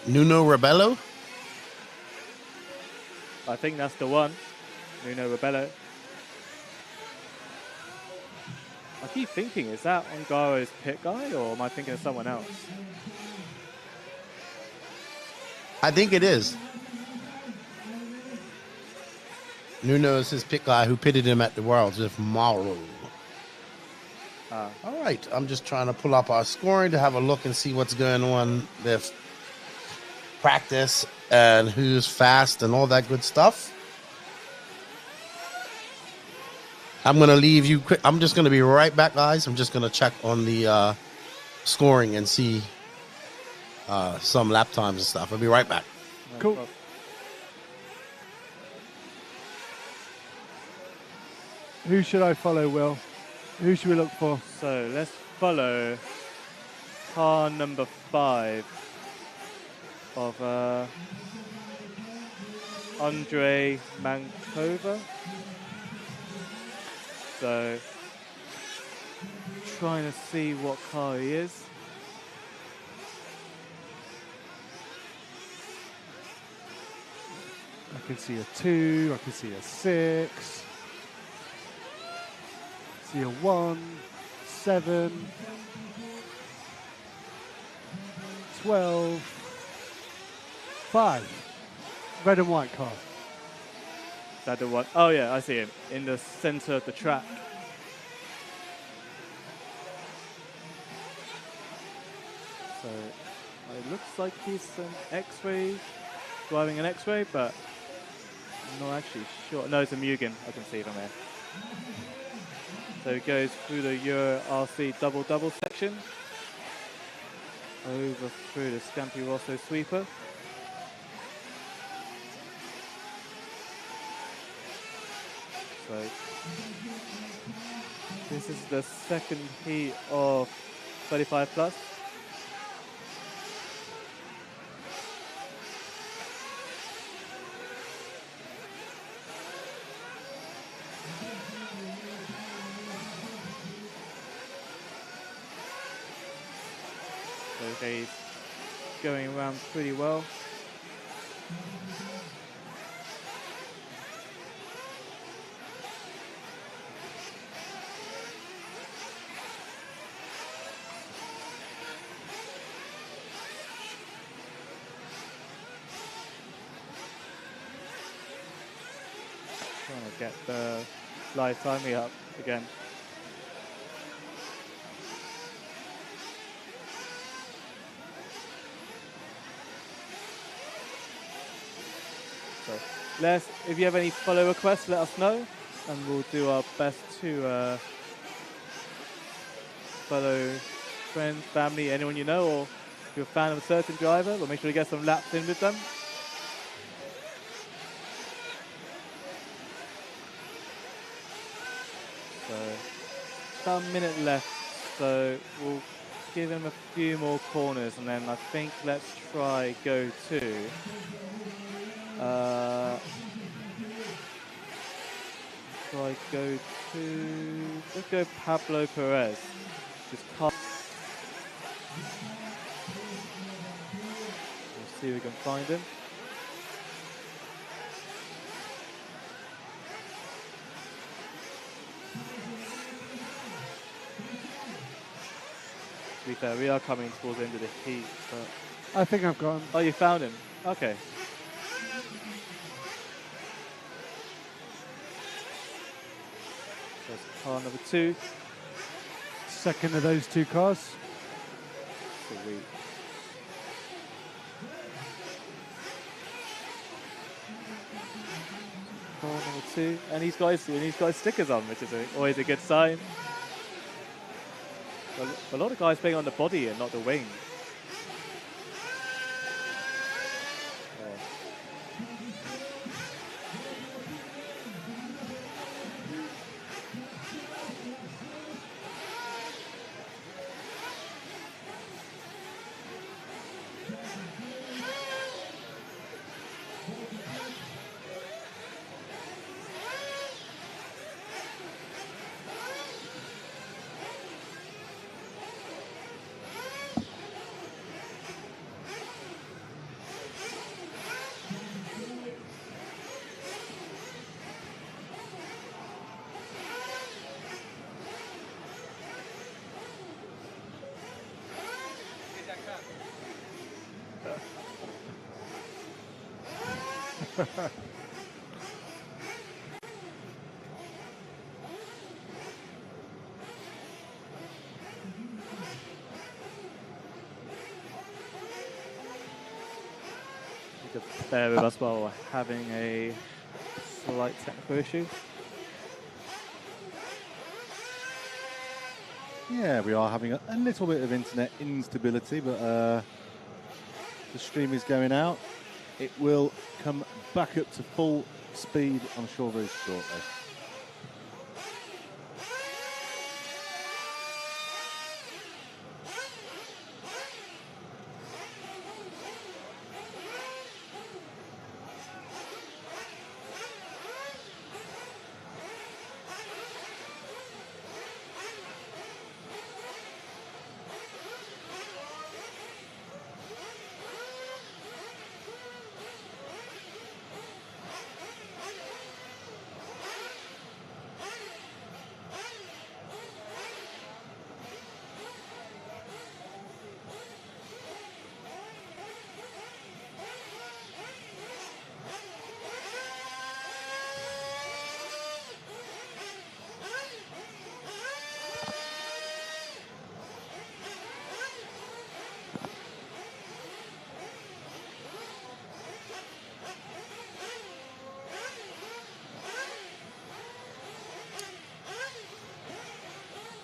Nuno Rebello. I think that's the one. Nuno Rebello. I keep thinking, is that Ongaro's pit guy, or am I thinking of someone else? I think it is. Nuno is his pit guy who pitted him at the Worlds with Mauro. All right, I'm just trying to pull up our scoring to have a look and see what's going on with practice and who's fast and all that good stuff. I'm going to leave you quick. I'm just going to be right back, guys. I'm just going to check on the scoring and see some lap times and stuff. I'll be right back. Cool. Who should I follow, Will? Who should we look for? So let's follow car number 5 of Andre Mankova. So trying to see what car he is. I can see a 2, I can see a 6, see a 1, 7, 12, 5. Red and white car. Is that the one? Oh yeah, I see him in the center of the track. So it looks like he's an X-ray, driving an X-ray, but I'm not actually sure. No, it's a Mugen. I can see from there. So it goes through the Euro RC double section, over through the Scampi Rosso sweeper. So this is the second heat of 35 plus. So he's going around pretty well. Trying to get the live timing up again. So if you have any follow requests, let us know, and we'll do our best to follow friends, family, anyone you know, or if you're a fan of a certain driver, we'll make sure to get some laps in with them. So about a minute left, so we'll give him a few more corners, and then I think let's try go to let's go Pablo Perez. Just cut. We'll see if we can find him. To be fair, we are coming towards the end of the heat, but I think I've got him. Oh, you found him? Okay. There's car number 2. Second of those 2 cars. Sweet. Car number 2, and he's got stickers on, which is always a good sign. A lot of guys playing on the body and not the wing. Bear with us while we're having a slight technical issue. Yeah, we are having a little bit of internet instability, but the stream is going out. It will come back up to full speed, I'm sure, very shortly.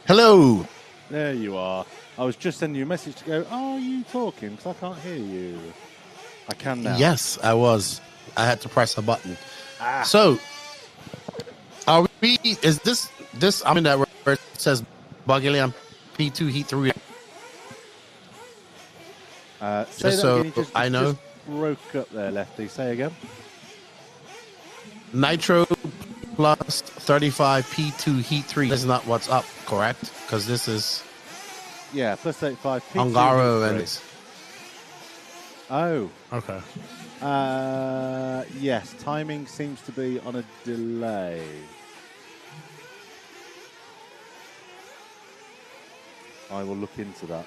Hello. There you are. I was just sending you a message to go, are you talking? Because I can't hear you. I can now. Yes, I was. I had to press a button. So, are we? Is this? I'm in that where it says Buggyland P2 Heat 3. Say Just that so again. I know. Just broke up there, Lefty. Say again. Nitro plus 35 P2 Heat 3. That's not what's up, correct? Because this is Yeah, plus 35. Angaro and it's. Oh. Okay. Yes, timing seems to be on a delay. I will look into that.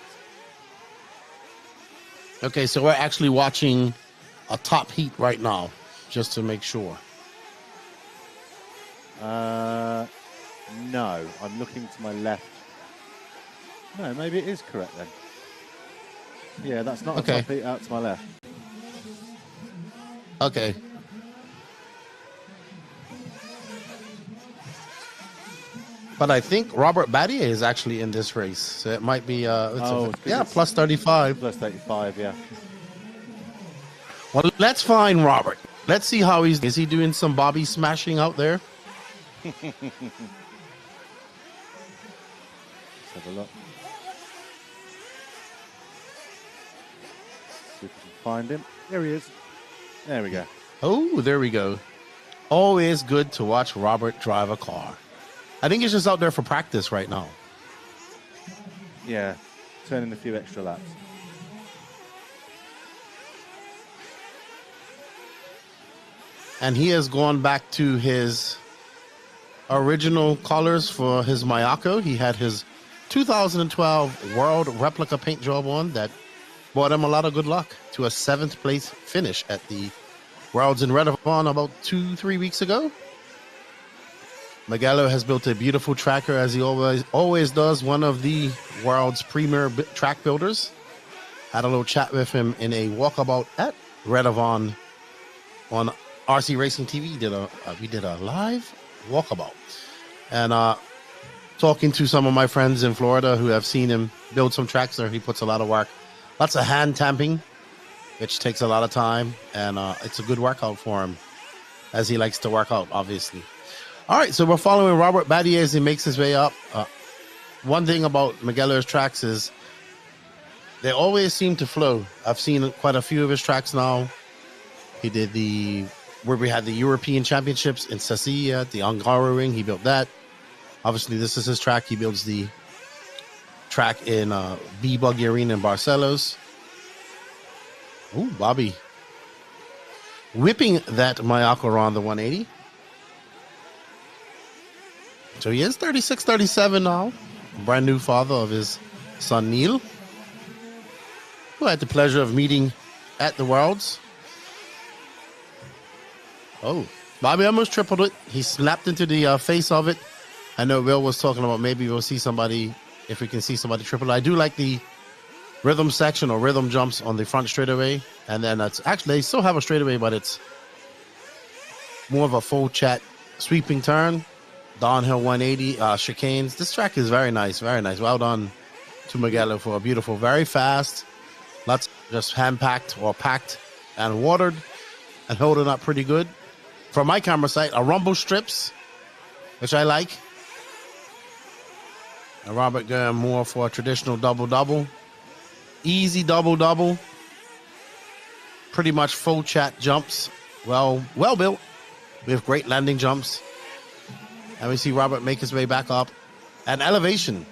Okay, so we're actually watching a top heat right now, just to make sure. No, I'm looking to my left. No, maybe it is correct then. Yeah, that's not Okay. a top heat out to my left. Okay. But I think Robert Battier is actually in this race, so it might be. it's plus 35. Plus 35, yeah. Well, let's find Robert. Let's see how he's. Is he doing some Bobby smashing out there? Let's have a look. See if we can find him. There he is. There we go. Oh, there we go. Always good to watch Robert drive a car. I think he's just out there for practice right now. Yeah, turning a few extra laps. And he has gone back to his original colors for his Mayako. He had his 2012 World Replica paint job on that brought him a lot of good luck to a 7th place finish at the Worlds in Redavon about 2-3 weeks ago. Magallo has built a beautiful tracker, as he always does, one of the world's premier track builders. Had a little chat with him in a walkabout at Redavon on RC Racing TV. We did a live walkabout. And talking to some of my friends in Florida who have seen him build some tracks there, he puts a lot of work. Lots of hand tamping, which takes a lot of time. And it's a good workout for him, as he likes to work out, obviously. All right, so we're following Robert Battier as he makes his way up. One thing about Mageller's tracks is they always seem to flow. I've seen quite a few of his tracks now. He did where we had the European Championships in Sassia at the Angaro Ring. He built that. Obviously, this is his track. He builds the track in E-buggy Arena in Barcelos. Oh, Bobby. Whipping that Mayako around the 180. So he is 36, 37 now. Brand new father of his son, Neil. who I had the pleasure of meeting at the Worlds. Oh, Bobby almost tripled it. He slapped into the face of it. I know Will was talking about maybe we'll see somebody, if we can see somebody triple it. I do like the rhythm section or rhythm jumps on the front straightaway. And then it's actually, they still have a straightaway, but it's more of a full chat sweeping turn. Downhill 180, chicanes. This track is very nice, very nice. Well done to Mugello for a beautiful, very fast. Lots just hand-packed or packed and watered and holding up pretty good. From my camera site, a rumble strips, which I like. And Robert going more for a traditional double-double. Easy double-double. Pretty much full chat jumps. Well built with great landing jumps. And we see Robert make his way back up. And elevation.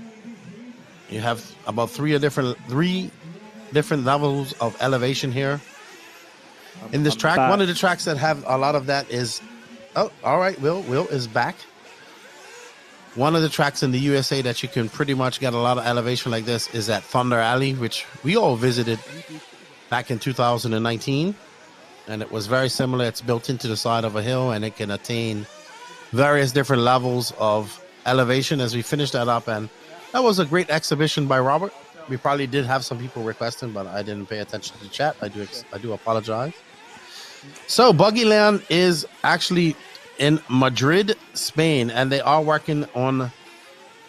You have about three different levels of elevation here. In this track, one of the tracks that have a lot of that is, oh, all right, Will is back. One of the tracks in the USA that you can pretty much get a lot of elevation like this is at Thunder Alley, which we all visited back in 2019. And it was very similar. It's built into the side of a hill, and it can attain various different levels of elevation as we finished that up. And that was a great exhibition by Robert. We probably did have some people requesting, but I didn't pay attention to the chat. I do apologize. So Buggyland is actually in Madrid, Spain, and they are working on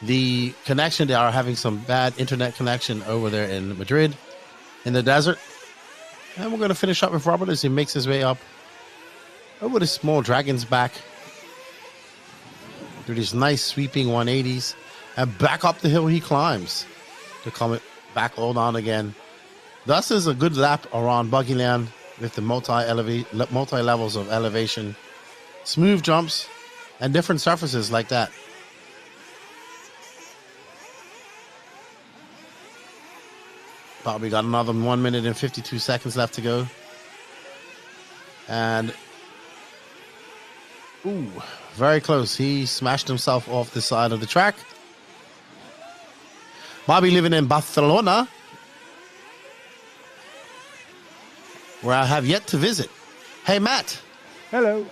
the connection. They are having some bad internet connection over there in Madrid, in the desert. And we're going to finish up with Robert as he makes his way up over the small dragon's back through these nice sweeping 180s and back up the hill he climbs to come back all down again. Thus is a good lap around Buggyland with the multi levels of elevation, smooth jumps, and different surfaces like that. Probably got another 1 minute and 52 seconds left to go. And, ooh, very close. He smashed himself off the side of the track. Bobby living in Barcelona, where I have yet to visit. Hey, Matt. Hello.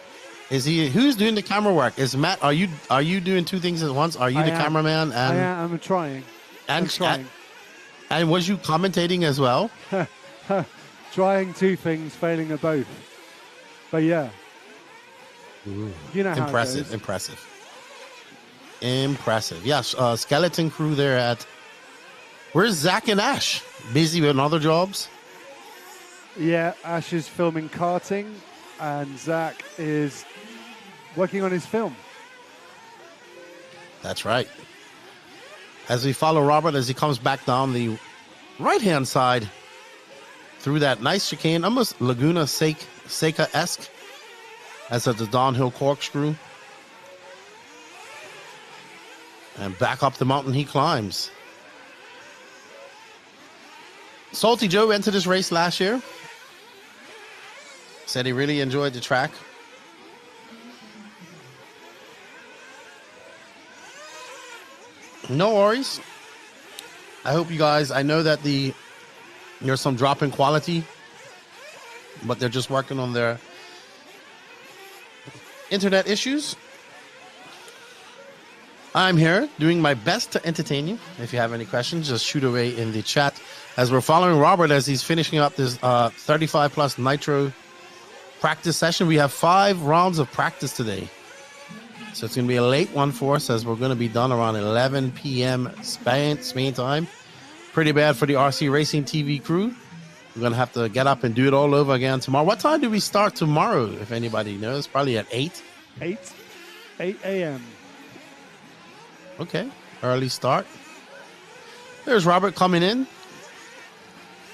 Who's doing the camera work? Is Matt, are you doing two things at once? Are you the cameraman? And I'm trying. I'm trying. And was you commentating as well? Trying two things, failing at both. But yeah. Ooh, you know how impressive, it goes. Impressive. Yes, skeleton crew there at... Where's Zach and Ash? Busy with other jobs? Yeah, Ash is filming karting, and Zach is working on his film. That's right. As we follow Robert as he comes back down the right-hand side through that nice chicane, almost Laguna Seca-esque, as at the downhill corkscrew. And back up the mountain he climbs. Salty Joe entered this race last year. Said he really enjoyed the track. No worries. I hope you guys, I know that there's some drop in quality, but they're just working on their internet issues. I'm here doing my best to entertain you. If you have any questions, just shoot away in the chat. As we're following Robert as he's finishing up this 35 plus Nitro practice session. We have 5 rounds of practice today. So it's going to be a late one for us as we're going to be done around 11 p.m. Spain time. Pretty bad for the RC Racing TV crew. We're going to have to get up and do it all over again tomorrow. What time do we start tomorrow, if anybody knows? Probably at 8. 8 a.m. Okay, early start. There's Robert coming in.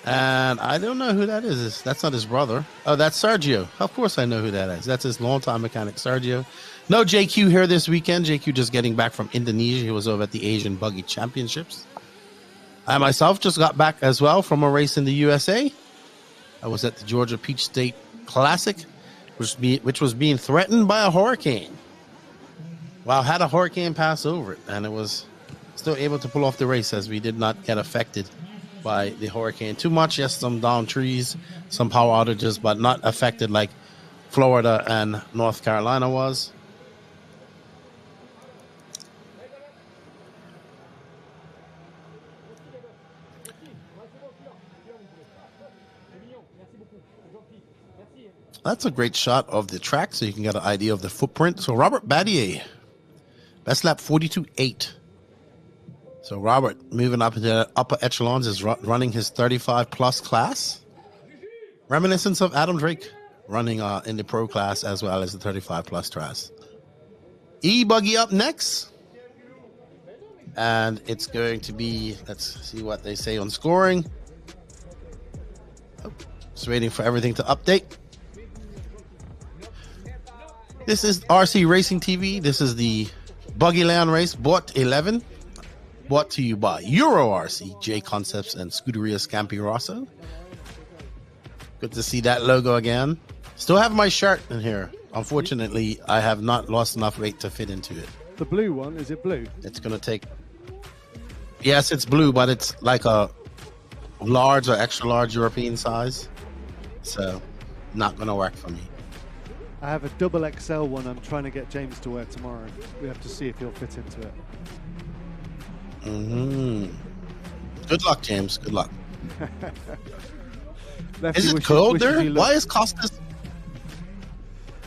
And I don't know who that is. That's not his brother. Oh, that's Sergio. Of course I know who that is. That's his longtime mechanic, Sergio. No JQ here this weekend. JQ just getting back from Indonesia. He was over at the Asian Buggy Championships. I myself just got back as well from a race in the USA. I was at the Georgia Peach State Classic, which was being threatened by a hurricane. Well, had a hurricane pass over it, and it was still able to pull off the race as we did not get affected by the hurricane too much. Yes, some downed trees, some power outages, but not affected like Florida and North Carolina was. That's a great shot of the track, so you can get an idea of the footprint. So Robert Battier, best lap 42.8. So Robert, moving up into the upper echelons, is running his 35-plus class. Reminiscence of Adam Drake running in the pro class as well as the 35-plus class. E-buggy up next. And it's going to be, let's see what they say on scoring. Oh, just waiting for everything to update. This is RC Racing TV. This is the Buggyland race, Bot 11. Brought to you by Euro RC, J Concepts, and Scuderia Scampi Rosso. Good to see that logo again. Still have my shirt in here. Unfortunately, I have not lost enough weight to fit into it. The blue one, is it blue? It's going to take... Yes, it's blue, but it's like a large or extra large European size. So, not going to work for me. I have a double XL one I'm trying to get James to wear tomorrow. We have to see if he'll fit into it. Good luck, James. Good luck. Lefty is it cold there? Why is Costas?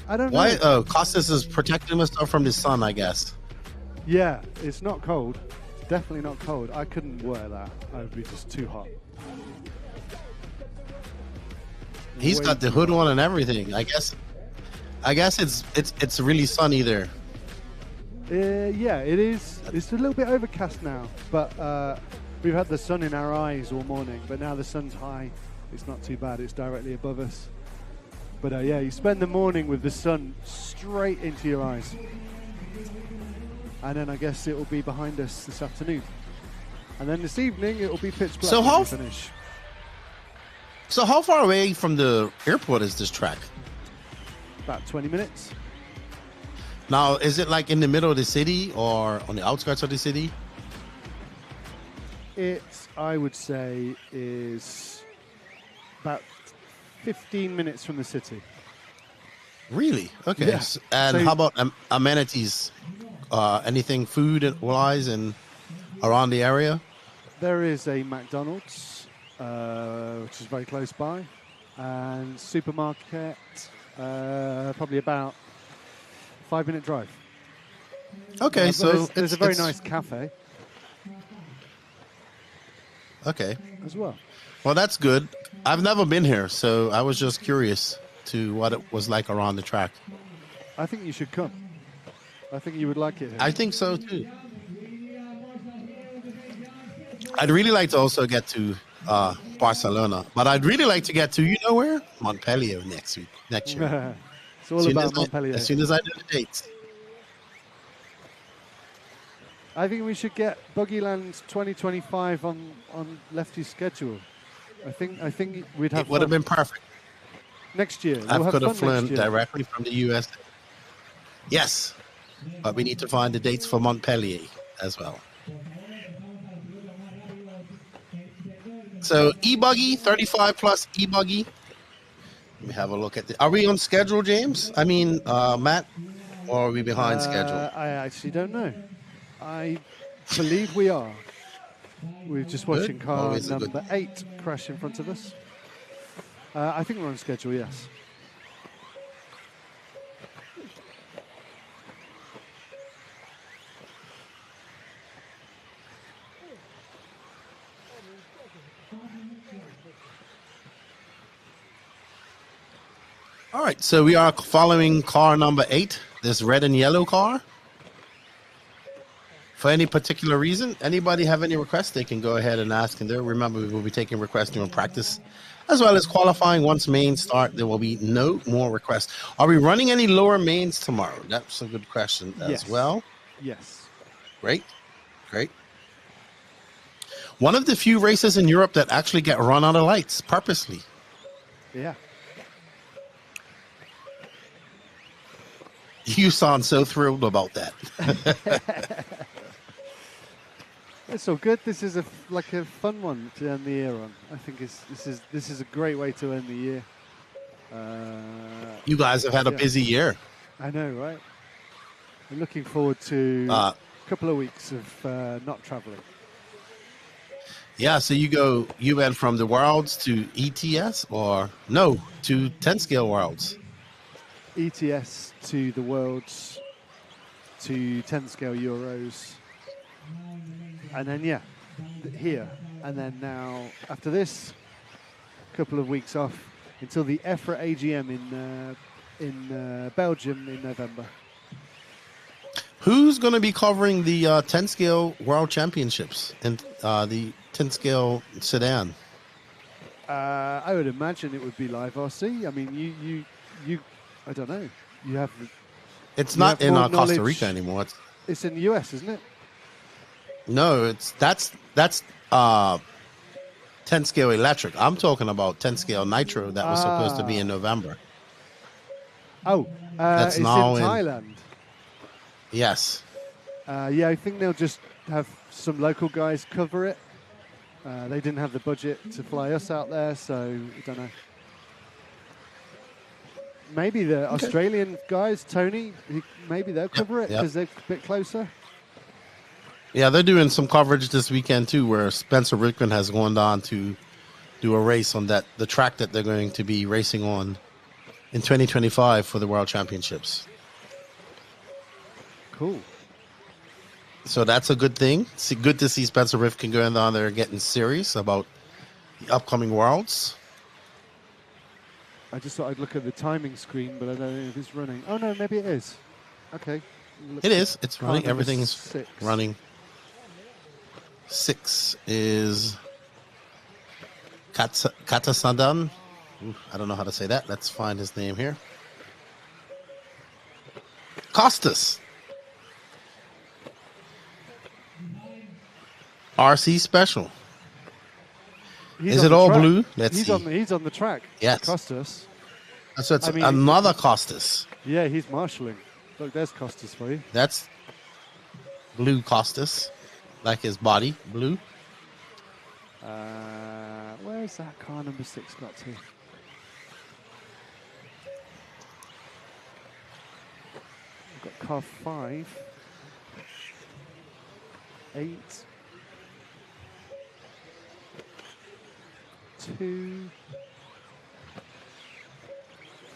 I don't know. Why? Oh, Costas is protecting himself from the sun, I guess. Yeah, it's not cold. It's definitely not cold. I couldn't wear that. I would be just too hot. He's got the hood on and everything. I guess it's really sunny there. Yeah, it is. It's a little bit overcast now, but we've had the sun in our eyes all morning. But now the sun's high. It's not too bad. It's directly above us. But yeah, you spend the morning with the sun straight into your eyes, and then I guess it will be behind us this afternoon, and then this evening it will be pitch black. So when we finish. So how far away from the airport is this track? About 20 minutes. Now, is it like in the middle of the city or on the outskirts of the city? It, I would say, is about 15 minutes from the city. Really? Okay. Yeah. And So- how about amenities? Anything food-wise and around the area? There is a McDonald's, which is very close by, and supermarket, probably about 5-minute drive. Okay, But so there's a very nice cafe Okay. as well. Well, that's good. I've never been here, so I was just curious to what it was like around the track. I think you should come. I think you would like it here. I think so too. I'd really like to also get to Barcelona, but I'd really like to get to, you know where? Montpellier next year. It's all about Montpellier. As soon as I do the dates. I think we should get Buggyland 2025 on Lefty's schedule. I think we'd have It would have fun. been perfect. Next year. I We'll could have fun flown next year. directly from the US. Yes, but we need to find the dates for Montpellier as well. So E-buggy, 35 plus E-buggy. Let me have a look at the. Are we on schedule, James? I mean, Matt, or are we behind schedule? I actually don't know. I believe we are. We're just watching car Always a number 8 crash in front of us. I think we're on schedule, yes. All right, so we are following car number 8, this red and yellow car. For any particular reason, anybody have any requests, they can go ahead and ask. And there, remember, we will be taking requests during practice, as well as qualifying. Once mains start, there will be no more requests. Are we running any lower mains tomorrow? That's a good question as well. Yes. Great, great. One of the few races in Europe that actually get run out of lights purposely. Yeah. You sound so thrilled about that. It's all good. This is like a fun one to end the year on. I think this is a great way to end the year. You guys have had a busy year. I know, right? I'm looking forward to a couple of weeks of not traveling. Yeah, so you went from the Worlds to ETS to 10 scale Worlds. ETS to the Worlds to 10 scale Euros. And then, here. And then now, after this, a couple of weeks off until the EFRA AGM in Belgium in November. Who's going to be covering the 10 scale World Championships and the 10 scale sedan? I would imagine it would be Live RC. I mean, you I don't know. You have. It's not in Costa Rica anymore. It's in the US, isn't it? No, that's 10 scale electric. I'm talking about 10 scale Nitro that was supposed to be in November. Oh, that's it's now in Thailand. Yes. I think they'll just have some local guys cover it. They didn't have the budget to fly us out there, so I don't know. Maybe the Australian guys, Tony, maybe they'll cover it because they're a bit closer. Yeah, they're doing some coverage this weekend too, where Spencer Rickman has gone on to do a race on the track that they're going to be racing on in 2025 for the World Championships. Cool. So that's a good thing. It's good to see Spencer Rifkin going on there getting serious about the upcoming Worlds. I just thought I'd look at the timing screen, but I don't know if it's running. Oh, no, maybe it is. Okay. It is. It's running. Everything's running. 6 is Katasadan. I don't know how to say that. Let's find his name here. Costas. RC Special. Is it all blue? Let's see. He's on the track. Yes. Costas. So it's another Costas. Yeah, he's marshalling. Look, there's Costas for you. That's blue Costas, like his body, blue. Where is that car number 6 got to? We've got car 5, 8, 2,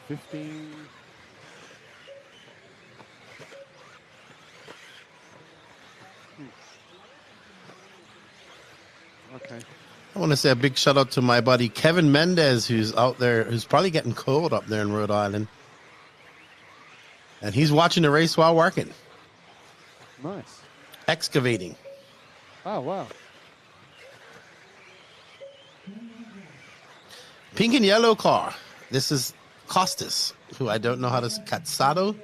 15. Okay. I want to say a big shout out to my buddy Kevin Mendez, who's out there, who's probably getting cold up there in Rhode Island. And he's watching the race while working. Nice. Excavating. Oh, wow. Pink and yellow car. This is Costas, who I don't know how to... Katsado?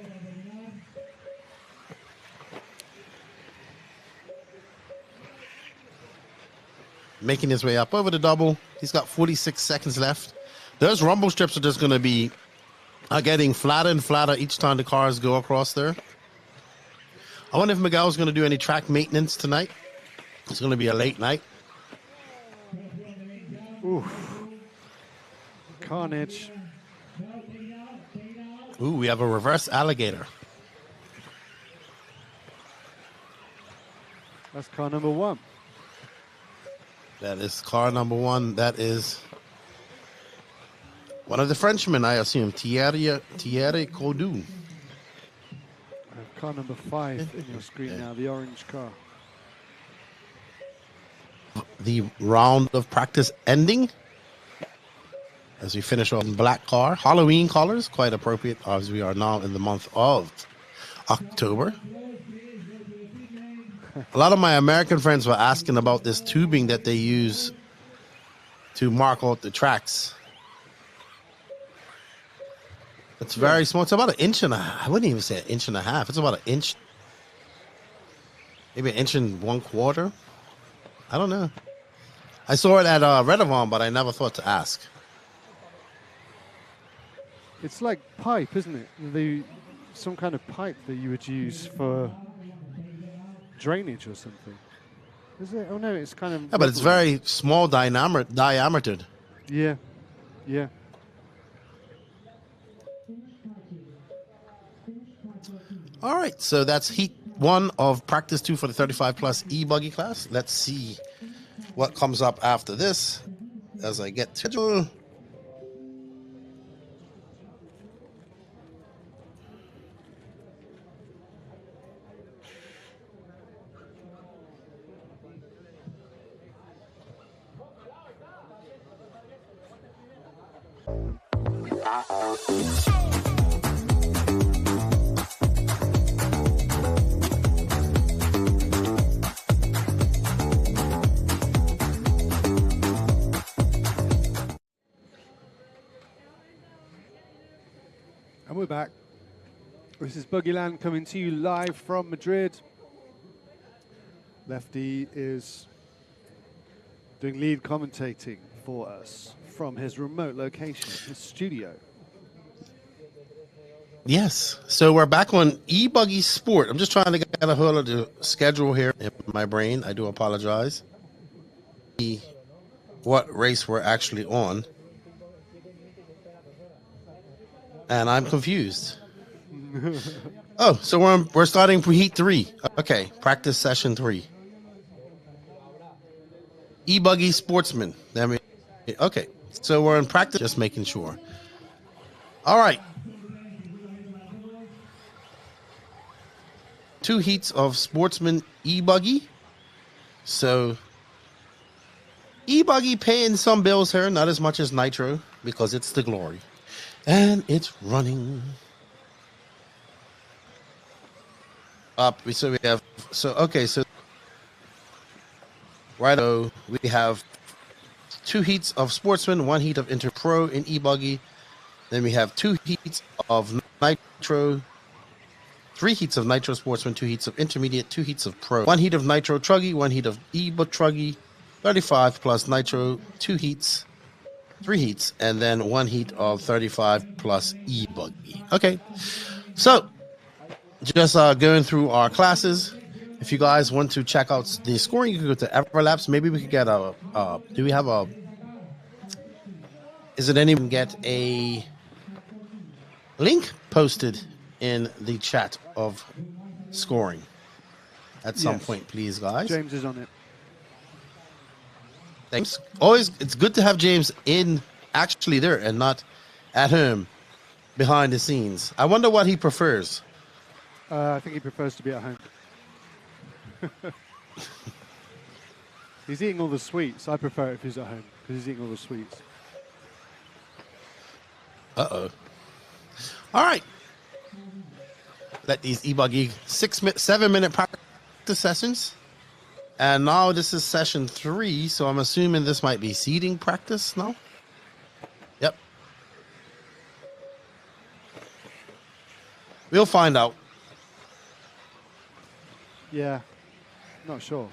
Making his way up over the double. He's got 46 seconds left. Those rumble strips are just going to be getting flatter and flatter each time the cars go across there. I wonder if Miguel's going to do any track maintenance tonight. It's going to be a late night. Oof. Carnage. Ooh, we have a reverse alligator. That's car number 1. That is car number 1. That is one of the Frenchmen, I assume. Thierry Codu. Car number 5 in your screen now, the orange car. The round of practice ending as we finish off in black car. Halloween colors, quite appropriate as we are now in the month of October. A lot of my American friends were asking about this tubing that they use to mark out the tracks. It's very small. It's about an inch and a half. I wouldn't even say an inch and a half. It's about an inch, maybe an inch and 1/4. I don't know. I saw it at Redavon, but I never thought to ask. It's like pipe, isn't it? Some kind of pipe that you would use for drainage or something. Is it? Oh no, it's kind of. Yeah, but it's very small diameter. Yeah, yeah. All right, so that's heat 1 of practice 2 for the 35 plus E-buggy class. Let's see what comes up after this as I get schedule. And we're back. This is Buggyland coming to you live from Madrid. Lefty is doing lead commentating for us from his remote location, his studio. Yes, so we're back on E-buggy Sport. I'm just trying to get a hold of the schedule here in my brain. I do apologize. What race we're actually on. And I'm confused. Oh, so we're starting for heat 3. Okay, practice session 3. E-buggy Sportsman. Okay, so we're in practice, just making sure. All right. 2 heats of Sportsman E-buggy. So E-buggy paying some bills here, not as much as Nitro, because it's the glory. And it's running up. So we have, so right, so we have 2 heats of Sportsman, 1 heat of Inter Pro in E-buggy. Then we have 2 heats of Nitro, 3 heats of Nitro Sportsman, 2 heats of Intermediate, 2 heats of Pro, 1 heat of Nitro Truggy, 1 heat of E-buggy, 35 plus Nitro, 2 heats. 3 heats, and then 1 heat of 35 plus E-buggy. Okay, so just going through our classes. If you guys want to check out the scoring, you can go to Everlapse. Maybe we could get do we have a, is it anyone get a link posted in the chat of scoring at some point, please, guys? James is on it. Thanks. Always, it's good to have James actually there and not at home behind the scenes. I wonder what he prefers. I think he prefers to be at home. He's eating all the sweets. I prefer it if he's at home because he's eating all the sweets. Uh-oh. All right. Let these E-buggy 7-minute practice sessions. And now this is session 3, so I'm assuming this might be seating practice now. Yep. We'll find out. Yeah, not sure.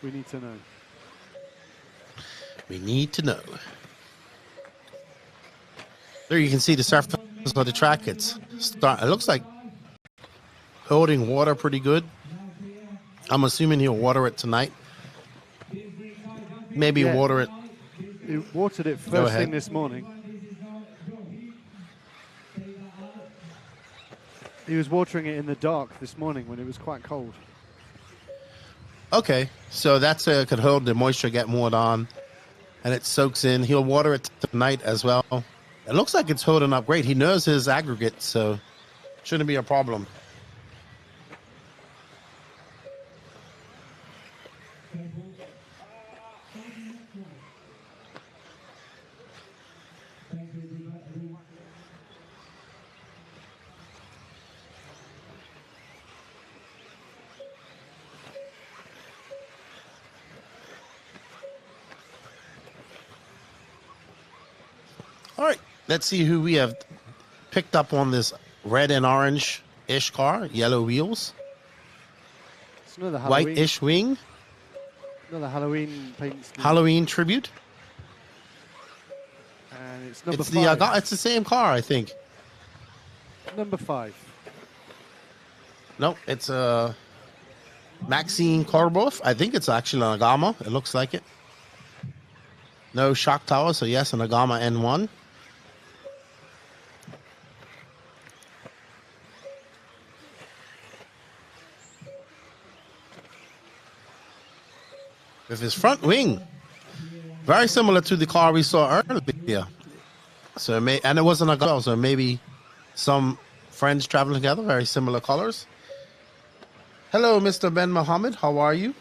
We need to know. We need to know. There you can see the surface of the track. It looks like holding water pretty good. I'm assuming he'll water it tonight. Maybe water it. He watered it first thing this morning. He was watering it in the dark this morning when it was quite cold. Okay, so that's could hold the moisture, get more on, and it soaks in. He'll water it tonight as well. It looks like it's holding up great. He knows his aggregate, so shouldn't be a problem. All right, let's see who we have picked up on this red and orange-ish car, yellow wheels. It's another Halloween. White-ish wing. Another Halloween paint scheme. Halloween tribute. And it's number 5. It's the same car, I think. Number 5. No, it's Maxine Korboff. I think it's actually an Agama. It looks like it. No shock tower, so yes, an Agama N1. With his front wing, very similar to the car we saw earlier. So and it wasn't a girl, so maybe some friends traveling together, very similar colors. Hello, Mr. Ben Mohammed. How are you?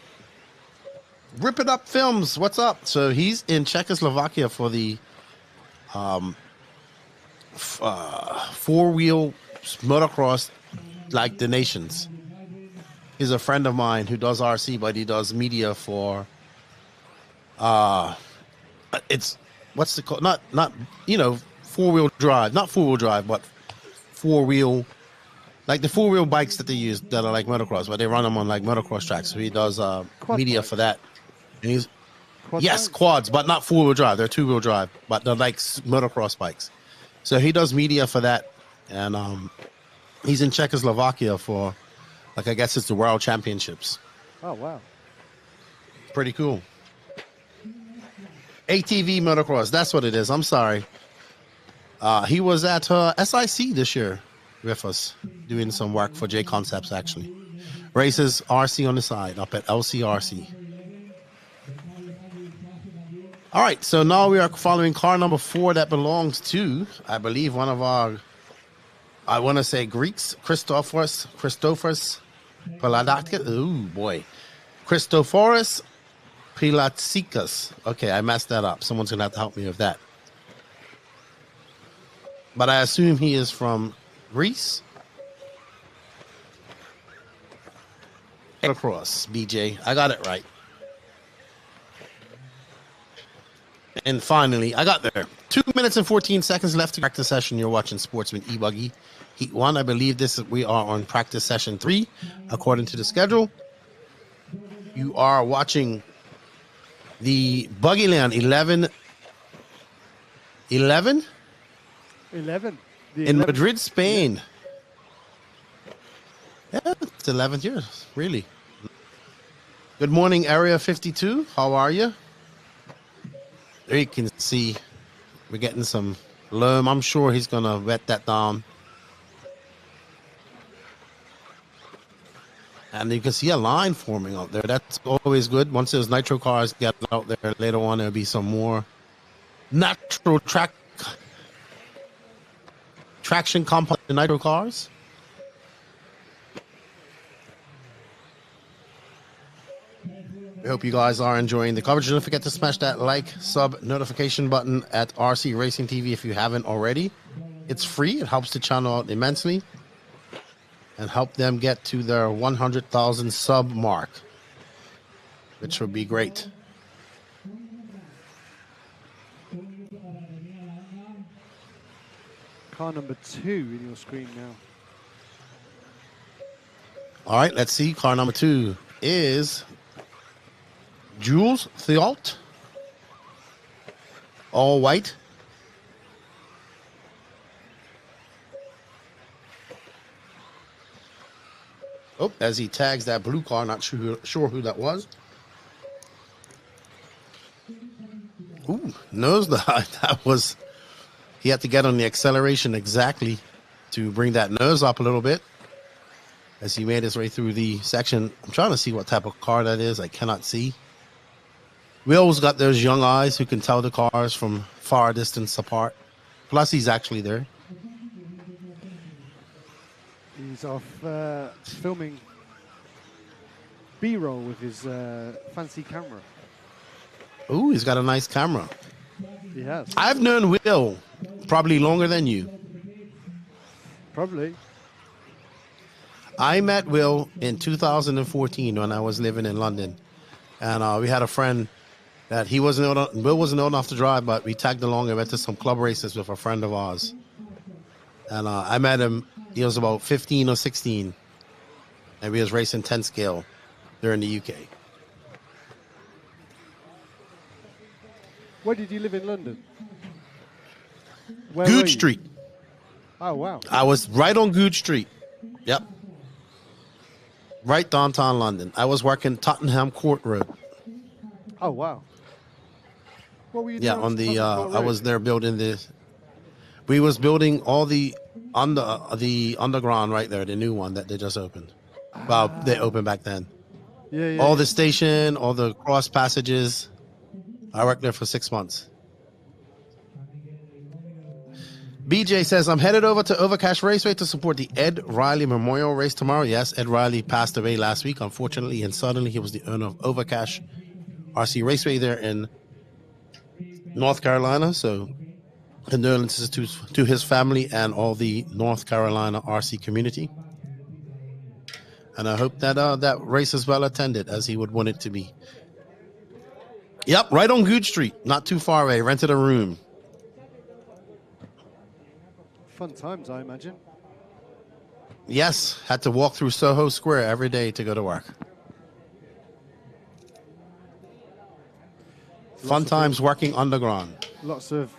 Rip It Up Films. What's up? So he's in Czechoslovakia for the four-wheel motocross, like the nations. He's a friend of mine who does RC, but he does media for. It's what's the call? Not four-wheel drive, not four-wheel drive, but four-wheel, like the four-wheel bikes that they use that are like motocross, but they run them on like motocross tracks. So he does media for that. And he's quads, but not four-wheel drive. They're two-wheel drive, but they're like motocross bikes. So he does media for that, and he's in Czechoslovakia for, like, I guess it's the World Championships. Oh wow! Pretty cool. ATV motocross, that's what it is. I'm sorry. He was at SIC this year with us, doing some work for J Concepts, actually. Races RC on the side, up at LCRC. All right, so now we are following car number 4 that belongs to, I believe, one of our, I want to say Greeks, Christophorus Pilatakis. Ooh, boy. Christophorus Pilatsikas. Okay, I messed that up. Someone's going to have to help me with that. But I assume he is from Greece. Across, BJ. I got it right. And finally, I got there. 2 minutes and 14 seconds left to practice session. You're watching Sportsman E-buggy Heat 1. I believe we are on practice session 3, according to the schedule. You are watching the Buggyland 11 in Madrid, Spain. Yeah, it's 11th year, really. Good morning, Area 52. How are you? There you can see we're getting some loam. I'm sure he's going to wet that down. And you can see a line forming out there. That's always good. Once those Nitro cars get out there later on, there'll be some more natural traction compound Nitro cars. I hope you guys are enjoying the coverage. Don't forget to smash that like, sub, notification button at RC Racing TV if you haven't already. It's free. It helps the channel out immensely and help them get to their 100,000 sub mark, which would be great. Car number 2 in your screen now. All right, let's see. Car number 2 is Jules Theault, all white. Oh, as he tags that blue car, not sure who that was. Ooh, nose dive. That was, he had to get on the acceleration exactly to bring that nose up a little bit as he made his way through the section. I'm trying to see what type of car that is. I cannot see. We always got those young eyes who can tell the cars from far distance apart. Plus, he's actually there. He's off filming B-roll with his fancy camera. Ooh, he's got a nice camera. He has. I've known Will probably longer than you. Probably. I met Will in 2014 when I was living in London. And we had a friend that Will wasn't old enough to drive, but we tagged along and went to some club races with a friend of ours. And I met him, he was about 15 or 16. And we was racing 10 scale during the UK. Where did you live in London? Where Goode Street. Oh, wow. I was right on Goode Street. Yep. right downtown London. I was working Tottenham Court Road. Oh wow. What were you Yeah, doing? on the Tottenham Court I Road? was there building this. We was building all the underground right there, the new one that they just opened. Well, they opened back then. Yeah. All the station, all the cross passages. I worked there for 6 months. BJ says, I'm headed over to Overcash Raceway to support the Ed Riley Memorial Race tomorrow. Yes, Ed Riley passed away last week, unfortunately, and suddenly he was the owner of Overcash RC Raceway there in North Carolina. So condolences to his family and all the North Carolina RC community. And I hope that that race is well attended as he would want it to be. Yep, right on Good Street, not too far away. Rented a room. Fun times, I imagine. Yes, had to walk through Soho Square every day to go to work. Fun times working underground. Lots of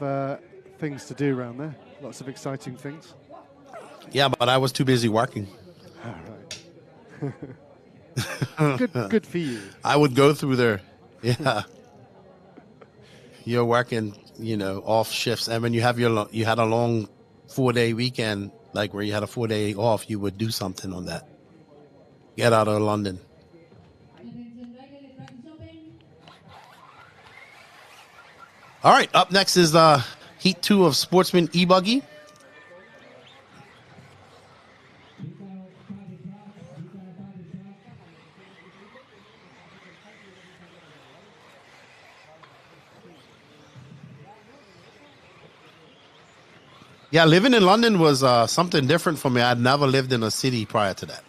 things to do around there. Lots of exciting things. Yeah, but I was too busy working. All right. Good for you. I would go through there. Yeah. You're working, off shifts. And when you had a long 4-day weekend, like where you had a 4-day off, you would do something on that. Get out of London. All right, up next is Heat 2 of Sportsman E-buggy. Yeah, living in London was something different for me. I'd never lived in a city prior to that.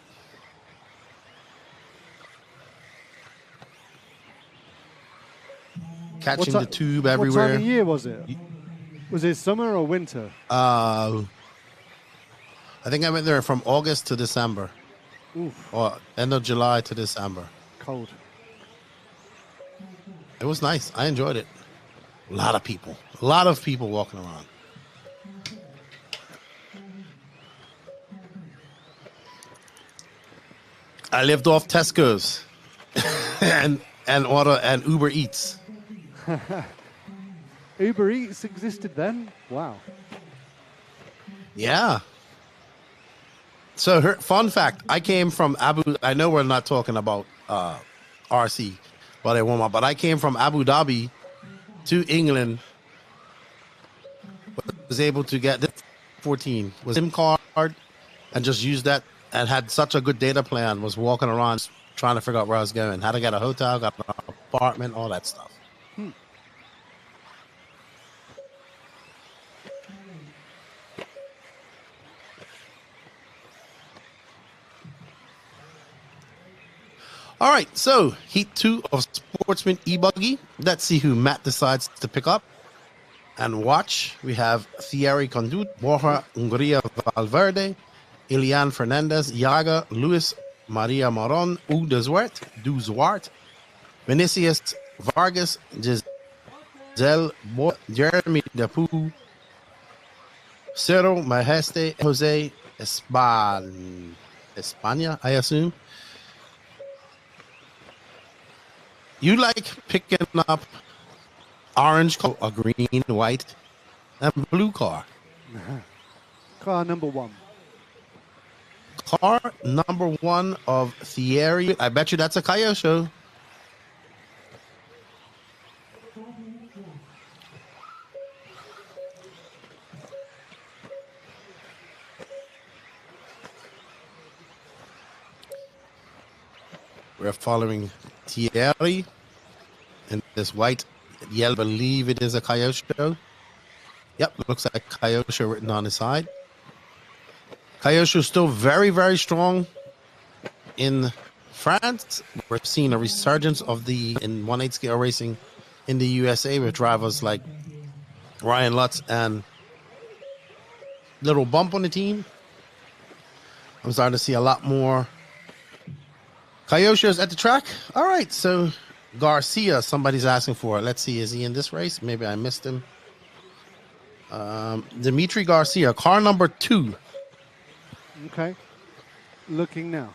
Catching the tube everywhere. What time of year was it? Was it summer or winter? I think I went there from August to December. Oof. Or end of July to December. Cold. It was nice. I enjoyed it. A lot of people walking around. I lived off Tesco's and Uber Eats. Uber Eats existed then? Wow. Yeah. So, fun fact, I came from I know we're not talking about RC, but I came from Abu Dhabi to England, was able to get this 14 was SIM card and just used that and had such a good data plan, was walking around trying to figure out where I was going, how to get a hotel, got an apartment, all that stuff. All right, so Heat 2 of Sportsman E-buggy. Let's see who Matt decides to pick up and watch. We have Thierry Conduit, Borja Hungría Valverde, Ilian Fernandez, Yaga, Luis Maria Moron, Duzuart, Vinicius Vargas, Giselle Jeremy Depu, Cero Majeste, Jose España, I assume. You like picking up orange, a green, white, and blue car. Car number 1. Car number 1 of Thierry. I bet you that's a Kyosho. We're following Thierry in this white yellow. I believe it is a Kyosho. Yep, looks like Kyosho written on the side. Kyosho is still very, very strong in France. We're seeing a resurgence of in 1/8 scale racing in the USA with drivers like Ryan Lutz and Little Bump on the team. I'm starting to see a lot more Kyosho's at the track. All right, so Garcia, somebody's asking for it. Let's see, is he in this race? Maybe I missed him. Dimitri Garcia, car number 2. Okay. Looking now.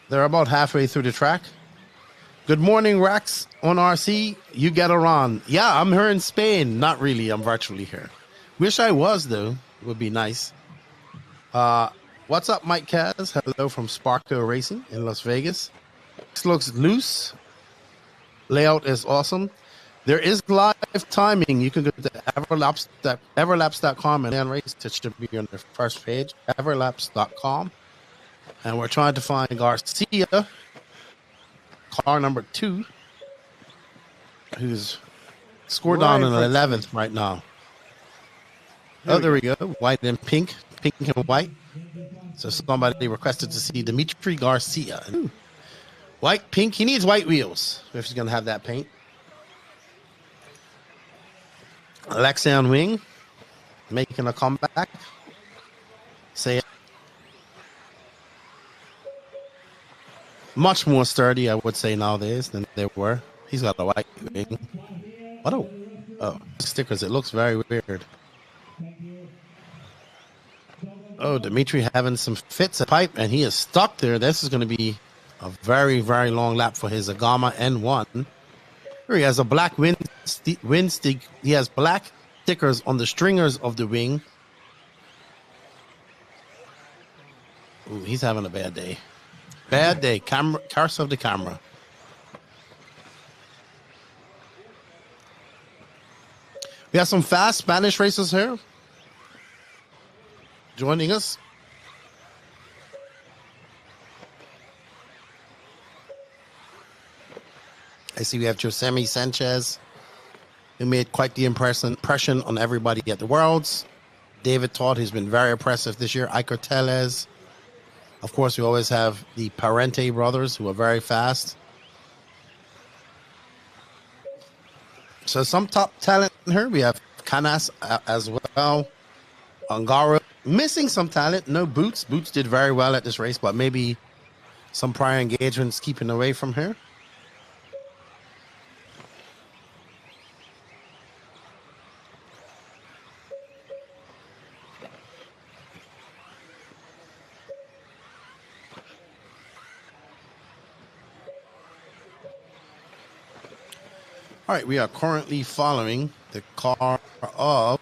They're about halfway through the track. Good morning, Rex on RC. You get around. Yeah, I'm here in Spain. Not really. I'm virtually here. Wish I was, though. It would be nice. What's up, Mike Kaz? Hello from Sparko Racing in Las Vegas. This looks loose. Layout is awesome. There is live timing. You can go to everlaps.com and then race. It should be on the first page, everlaps.com. And we're trying to find Garcia, car number 2, who's scored down in the 11th right now. There we go. White and pink. Pink and white. So somebody requested to see Dimitri Garcia. Ooh. White, pink. He needs white wheels if he's going to have that paint. Alexion Wing making a comeback. Say it. Much more sturdy, I would say, nowadays than they were. He's got a white wing. What oh, stickers. It looks very weird. Oh, Dimitri having some fits at pipe, and he is stuck there. This is going to be a very, very long lap for his Agama N1. Here he has a black wind stick. He has black stickers on the stringers of the wing. Ooh, he's having a bad day. Bad day. Curse of the camera. We have some fast Spanish racers here joining us. I see we have Josemi Sanchez, who made quite the impression on everybody at the Worlds. David Todd, who's been very impressive this year. Iker Tellez. Of course, we always have the Parente brothers, who are very fast. So some top talent here. We have Canas as well. Angara. Missing some talent. No Boots. Boots did very well at this race, but maybe some prior engagements keeping away from her. All right, we are currently following the car of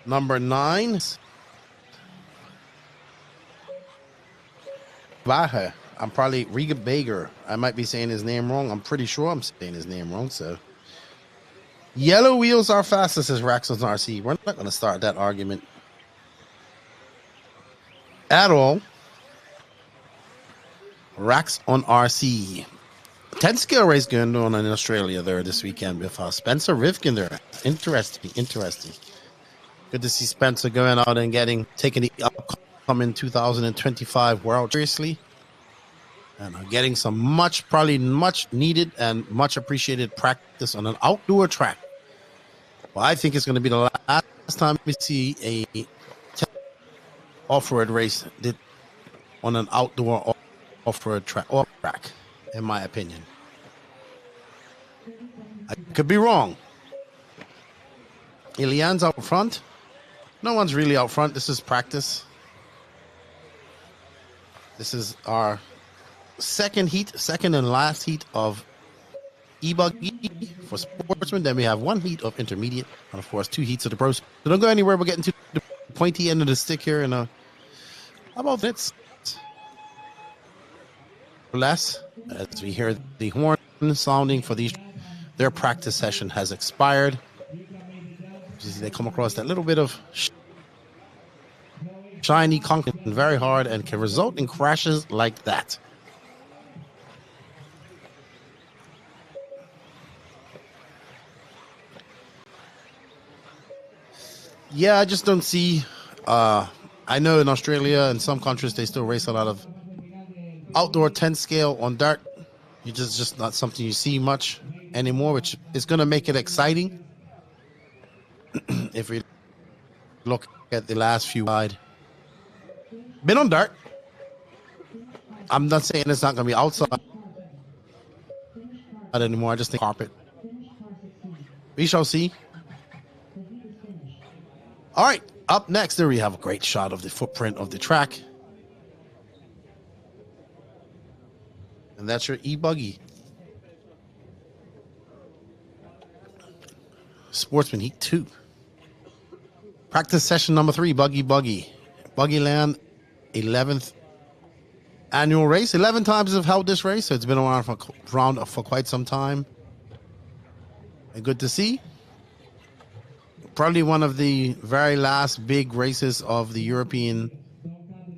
number 9. Baja. I'm probably Riga Bager. I might be saying his name wrong. I'm pretty sure I'm saying his name wrong. So, yellow wheels are fastest, says Raxon's RC. We're not going to start that argument at all. Rax on RC. 10 scale race going on in Australia there this weekend with Spencer Rivkin there. Interesting. Good to see Spencer going out and taking the upcoming 2025 World seriously. And getting some much needed and much appreciated practice on an outdoor track. Well, I think it's going to be the last time we see a off-road race on an outdoor off-road track, in my opinion. I could be wrong. Ilian's out front. No one's really out front. This is practice. This is our second and last heat of E-buggy for sportsmen. Then we have one heat of intermediate, and of course 2 heats of the pros. So don't go anywhere. We're getting to the pointy end of the stick here in about minutes. Less, as we hear the horn sounding for their practice session has expired. They come across that little bit of shiny concrete very hard and can result in crashes like that. Yeah, I just don't see. I know in Australia and some countries they still race a lot of outdoor 10 scale on dirt. It's just not something you see much anymore, which is going to make it exciting. If we look at the last few wide, been on dirt. I'm not saying it's not going to be outside anymore. I just think carpet. We shall see. All right, up next, there we have a great shot of the footprint of the track. that's your E-buggy. Sportsman Heat 2. Practice session number 3, Buggyland, 11th annual race. 11 times have held this race, so it's been around for quite some time. And good to see. Probably one of the very last big races of the European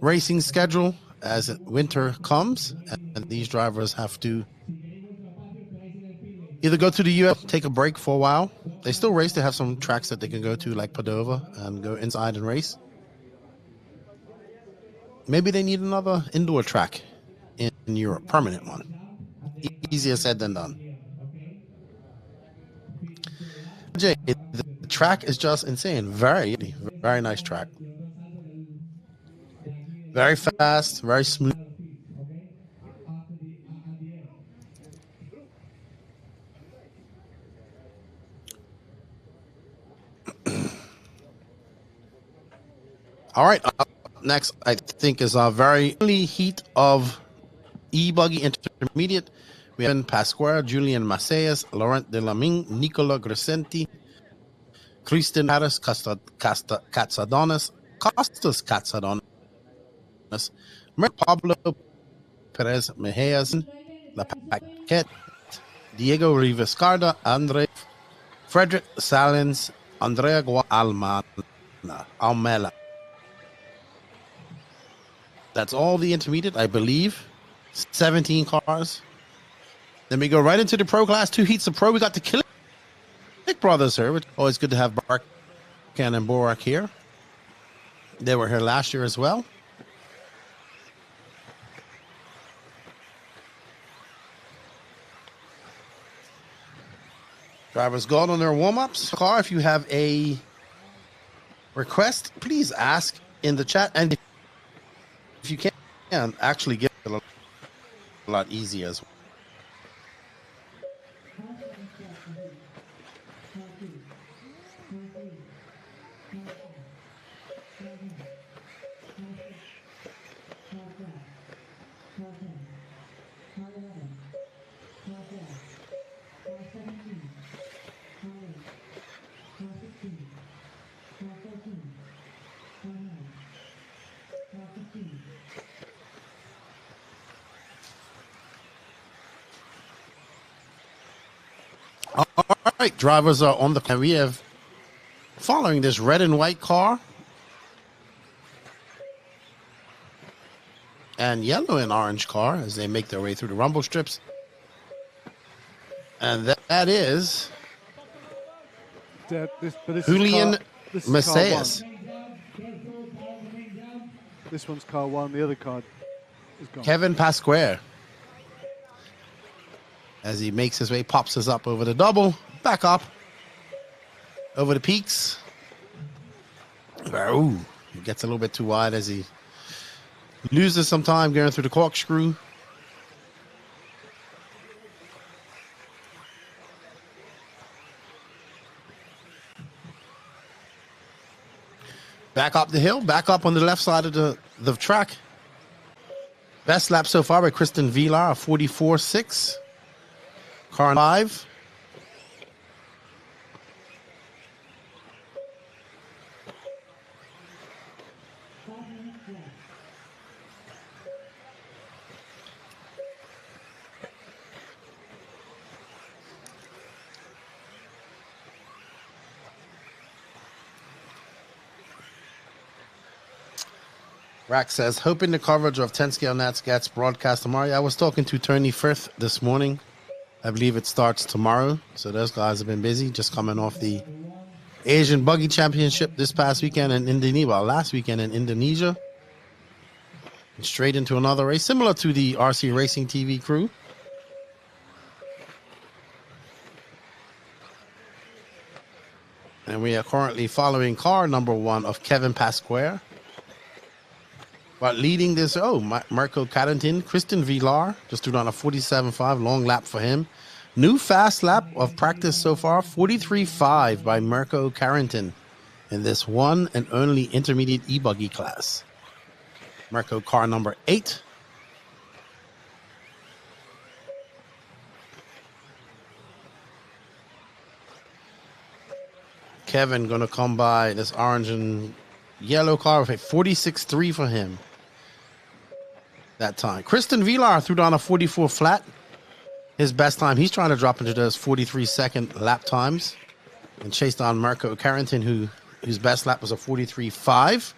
racing schedule as winter comes, and these drivers have to either go to the US, take a break for a while. They still race. They have some tracks that they can go to, like Padova, and go inside and race. Maybe they need another indoor track in Europe, permanent one. Easier said than done. Jay, the track is just insane. Very, very nice track. Very fast, very smooth. All right, up next, I think, is our very early heat of E-buggy intermediate. We have Pasquera, Julian Macias, Laurent Delamin, Nicola Gresenti, Christian Harris, Costas Katsadonis, Pablo Perez Mejias, La Paquette, Diego Rivescarda, Andre, Frederick Salins, Andrea Almela. That's all the intermediate, I believe. 17 cars. Then we go right into the pro class. 2 heats of pro. We got the Killick brothers here. Always good to have Barkan and Borak here. They were here last year as well. Drivers go out on their warm-ups. Car, if you have a request, please ask in the chat. And if you can, actually get it a lot easier as well. All right, drivers are on the. We have following this red and white car and yellow and orange car as they make their way through the rumble strips, and that is Julian Macias. This one's car 1. The other car is gone. Kevin Pasquer. As he makes his way, pops us up over the double, back up, over the peaks. Ooh, he gets a little bit too wide as he loses some time going through the corkscrew. Back up the hill, back up on the left side of the track. Best lap so far by Kristen Villar, a 44.6. Car 5. Rack says, hoping the coverage of 10 scale Nats gets broadcast tomorrow. I was talking to Tony Firth this morning. I believe it starts tomorrow. So those guys have been busy, just coming off the Asian Buggy Championship this past weekend in Indonesia. Well, last weekend in Indonesia. And straight into another race, similar to the RC Racing TV crew. And we are currently following car number 1 of Kevin Pasquer. But leading this, Marco Cadentin, Kristen Villar, just threw down a 47.5, long lap for him. New fast lap of practice so far, 43.5 by Marco Cadentin in this one and only intermediate E-buggy class. Marco car number 8. Kevin going to come by this orange and yellow car with a 46.3 for him that time. Kristen Vilar threw down a 44 flat. His best time, he's trying to drop into those 43-second lap times and chase down Marco Carrington, whose best lap was a 43.5.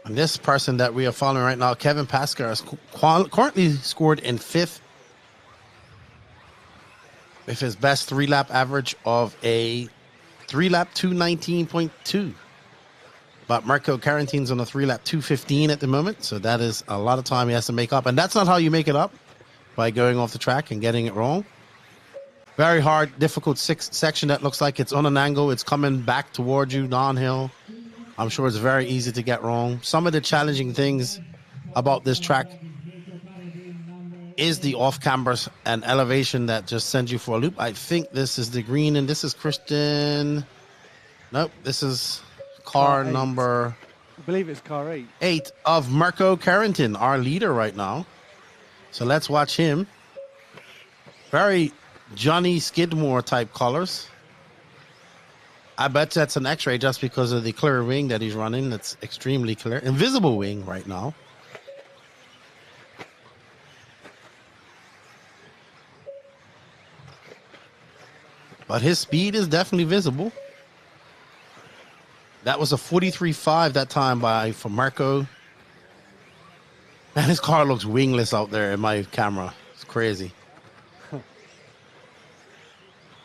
And this person that we are following right now, Kevin Paskar, is currently scored in 5th with his best 3-lap average of a 3-lap 219.2. But Marco Carrington's on a 3-lap 215 at the moment, so that is a lot of time he has to make up. And that's not how you make it up, by going off the track and getting it wrong. Very hard, difficult section that looks like it's on an angle. It's coming back towards you downhill. I'm sure it's very easy to get wrong. Some of the challenging things about this track is the off-cambers and elevation that just sends you for a loop. I think this is the green, and this is Christian. Nope, this is car number... I believe it's car 8. 8 of Marco Carrington, our leader right now. So let's watch him. Very Johnny Skidmore type colors. I bet that's an X-ray just because of the clear wing that he's running. That's extremely clear. Invisible wing right now. But his speed is definitely visible. That was a 43.5 that time for Marco. Man, his car looks wingless out there in my camera. It's crazy.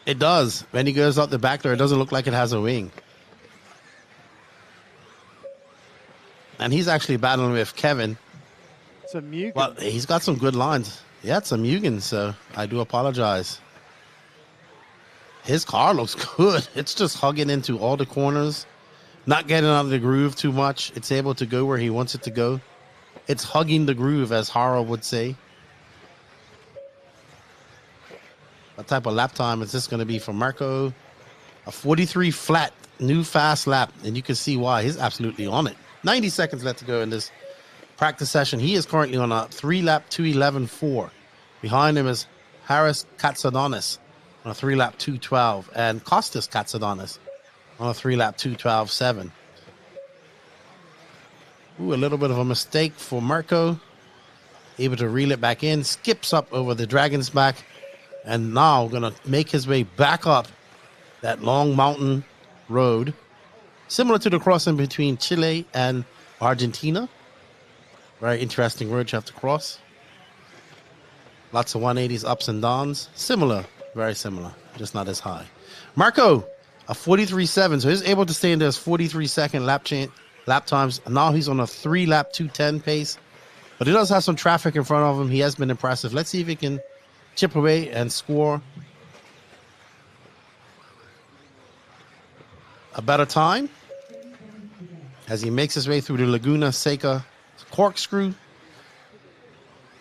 It does. When he goes out the back there, it doesn't look like it has a wing. And he's actually battling with Kevin. It's a Mugen. Well, he's got some good lines. Yeah, it's a Mugen, so I do apologize. His car looks good. It's just hugging into all the corners. Not getting out of the groove too much. It's able to go where he wants it to go. It's hugging the groove, as Hara would say. What type of lap time is this going to be for Marco? A 43 flat, new fast lap. And you can see why. He's absolutely on it. 90 seconds left to go in this practice session. He is currently on a 3-lap 2:11.4. Behind him is Haris Katsadonis on a 3-lap 2:12. And Kostas Katsadonis on a 3-lap 2:12.7. Ooh, a little bit of a mistake for Marco. Able to reel it back in. Skips up over the Dragon's back. And now going to make his way back up that long mountain road. Similar to the crossing between Chile and Argentina. Very interesting road you have to cross. Lots of 180s, ups and downs. Similar, very similar, just not as high. Marco, a 43.7, so he's able to stay in those 43-second lap times. Now he's on a 3-lap 2:10 pace. But he does have some traffic in front of him. He has been impressive. Let's see if he can chip away and score a better time as he makes his way through the Laguna Seca corkscrew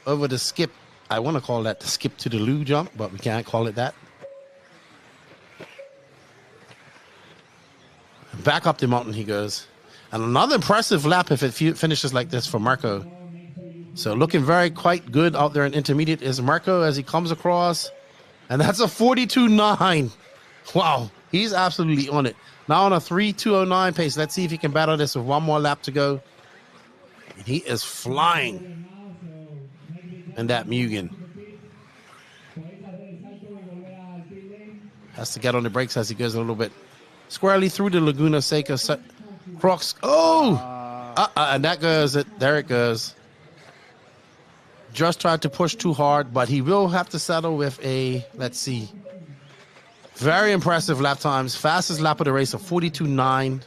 over the skip. I want to call that the skip to the loo jump, but we can't call it that. Back up the mountain he goes. And another impressive lap if it finishes like this for Marco. So looking quite good out there in intermediate is Marco as he comes across. And that's a 42.9. Wow, he's absolutely on it. Now on a 3:2:09 pace. Let's see if he can battle this with one more lap to go. And he is flying in that Mugen. Has to get on the brakes as he goes a little bit squarely through the Laguna Seca Crocs. Oh! And that goes it. There it goes. Just tried to push too hard, but he will have to settle with a, let's see, very impressive lap times. Fastest lap of the race of 42.9.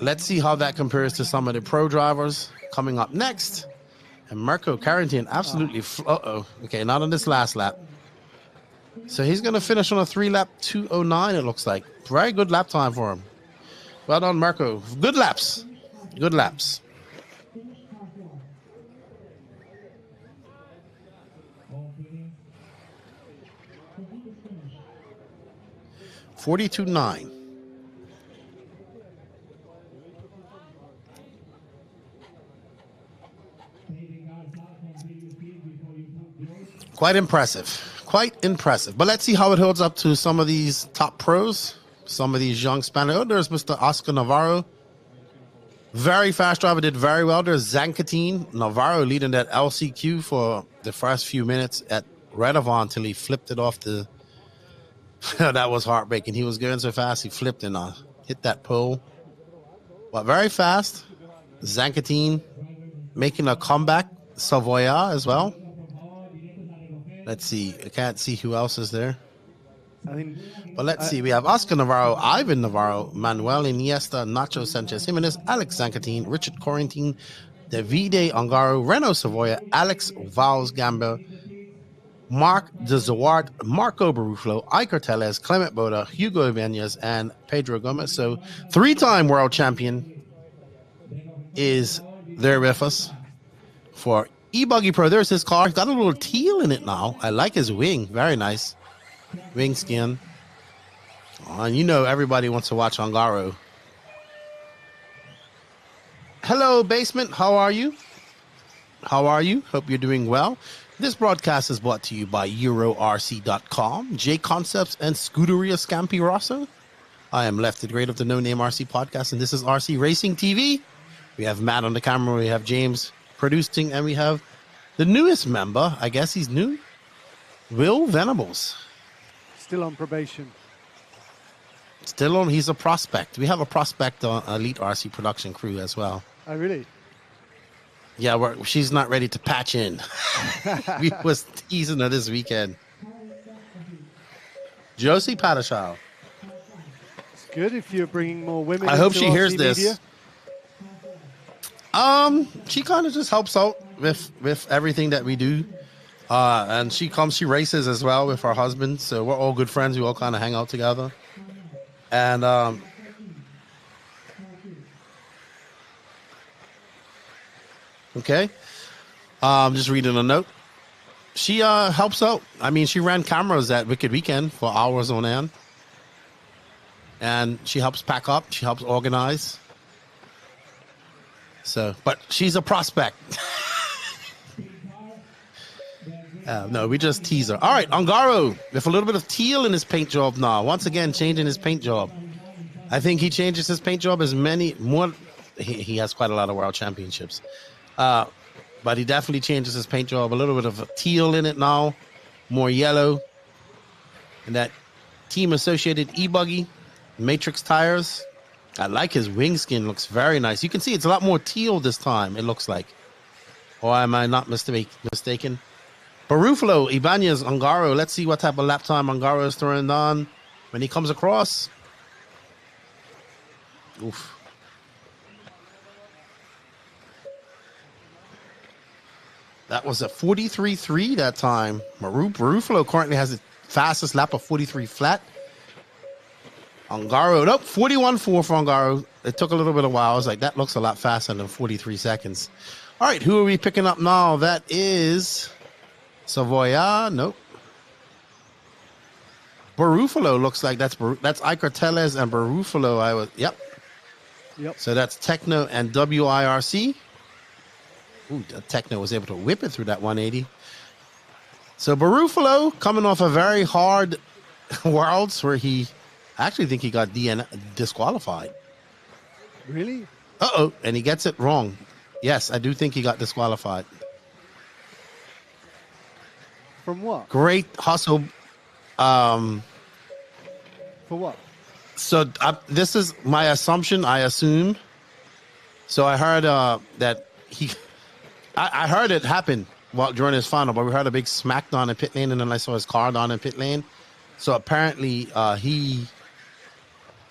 Let's see how that compares to some of the pro drivers coming up next. And Marco Carrington absolutely, okay, not on this last lap. So he's going to finish on a 3-lap 2:09, it looks like. Very good lap time for him. Well done, Marco. Good laps. Good laps. $42.9. Quite impressive. quite impressive. But let's see how it holds up to some of these top pros, some of these young Spanish. Oh, there's Mr. Oscar Navarro. Very fast driver, did very well. There's Zancatin. Navarro leading that LCQ for the first few minutes at Redovan until he flipped it off the... That was heartbreaking. He was going so fast, he flipped and hit that pole. But very fast. Zancatin making a comeback. Savoya as well. Let's see. I can't see who else is there. But let's see. We have Oscar Navarro, Ivan Navarro, Manuel Iniesta, Nacho Sanchez Jimenez, Alex Zancatin, Richard Corentin, Davide Ongaro, Reno Savoya, Alex Valls Gamba, Mark de Zawart, Marco Baruflo, Iker Teles, Clement Boda, Hugo Ibanez, and Pedro Gomez. So 3-time world champion is there with us for E-buggy Pro. There's his car. Got a little teal in it now. I like his wing. Very nice. Wing skin. And you know everybody wants to watch Ongaro. Hello, Basement. How are you? How are you? Hope you're doing well. This broadcast is brought to you by EuroRC.com, J Concepts, and Scuderia Scampi Rosso. I am Left the Great of the No Name RC Podcast, and this is RC Racing TV. We have Matt on the camera. We have James producing, and we have the newest member. I guess he's new. Will Venables. Still on probation. Still on. He's a prospect. We have a prospect on Elite RC production crew as well. Oh, really? Yeah, she's not ready to patch in. We was teasing her this weekend. Josie Padashal. It's good if you're bringing more women. I hope she RC hears this. media. She kind of just helps out with everything that we do. And she races as well with her husband. So we're all good friends. We all kind of hang out together. And okay. Just reading a note. She helps out. I mean, she ran cameras at Wicked Weekend for hours on end. And she helps pack up. She helps organize. So, but she's a prospect. No, we just tease her. All right, Ongaro, with a little bit of teal in his paint job now. Once again, changing his paint job. I think he changes his paint job he has quite a lot of world championships. But he definitely changes his paint job. A little bit of teal in it now. More yellow. And that team-associated E-buggy. Matrix tires. I like his wing skin. Looks very nice. You can see it's a lot more teal this time, it looks like. Or am I not mistaken? Barufalo, Ibanez, Ongaro. Let's see what type of lap time Ongaro is throwing on when he comes across. Oof. That was a 43.3 that time. Barufalo currently has the fastest lap of 43 flat. Ongaro, nope, 41.4 for Ongaro. It took a little bit of while. I was like, that looks a lot faster than 43 seconds. All right, who are we picking up now? That is Savoya. Nope. Barufalo looks like that's Iker Teles and Barufalo. Yep. So that's Techno and WIRC. Ooh, Techno was able to whip it through that 180. So Barufalo coming off a very hard Worlds where I actually think he got disqualified. Really? Uh-oh, and he gets it wrong. Yes, I do think he got disqualified. From what? Great hustle. For what? So this is my assumption, I assume. So I heard that I heard it happen during his final, but we heard a big smackdown in pit lane, and then I saw his car down in pit lane. So apparently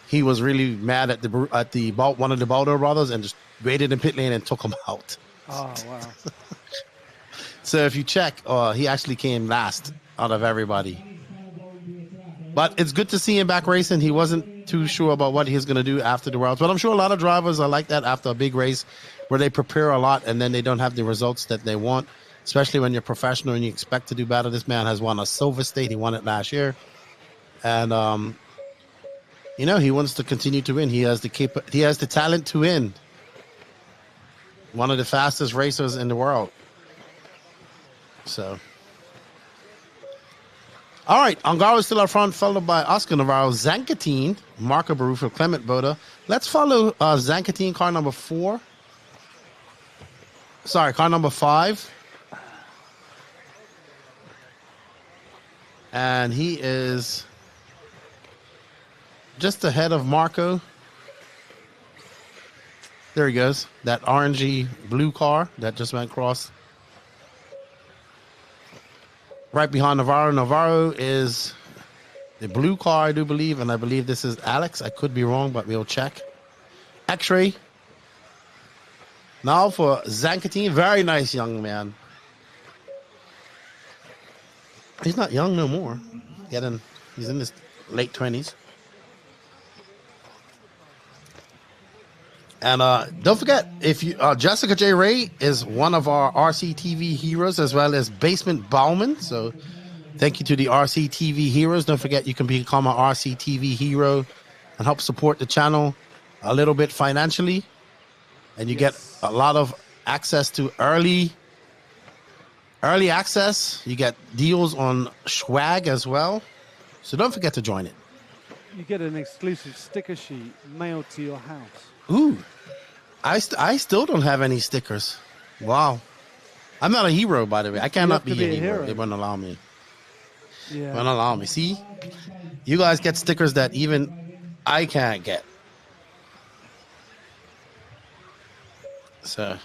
he was really mad at one of the Baldo brothers and just waited in pit lane and took him out. Oh, wow. So if you check, he actually came last out of everybody. But it's good to see him back racing. He wasn't too sure about what he's going to do after the Worlds. But I'm sure a lot of drivers are like that after a big race where they prepare a lot and then they don't have the results that they want, especially when you're professional and you expect to do better. This man has won a Silver State. He won it last year. And, he wants to continue to win. He has the talent to win. One of the fastest racers in the world. So, All right, Ongaro is still up front, followed by Oscar Navarro, Zankatine, Marco Barufo, Clement Boda. Let's follow Zankatine, car number 4. Sorry, car number 5. And he is just ahead of Marco. There he goes. That orangey blue car that just went across. Right behind Navarro. Navarro is the blue car, I do believe, and I believe this is Alex. I could be wrong, but we'll check. X-ray. Now for Zankatine. Very nice young man. He's not young no more. He's in his late 20s. And don't forget, if you Jessica J. Ray is one of our RCTV heroes, as well as Basement Bauman. So thank you to the RCTV heroes. Don't forget, you can become an RCTV hero and help support the channel a little bit financially. And you get a lot of access to early access. You get deals on swag as well. So don't forget to join it. You get an exclusive sticker sheet mailed to your house. Ooh, I still don't have any stickers. Wow. I'm not a hero, by the way. I cannot be a hero. It won't allow me. Yeah. It won't allow me. See? You guys get stickers that even I can't get. So.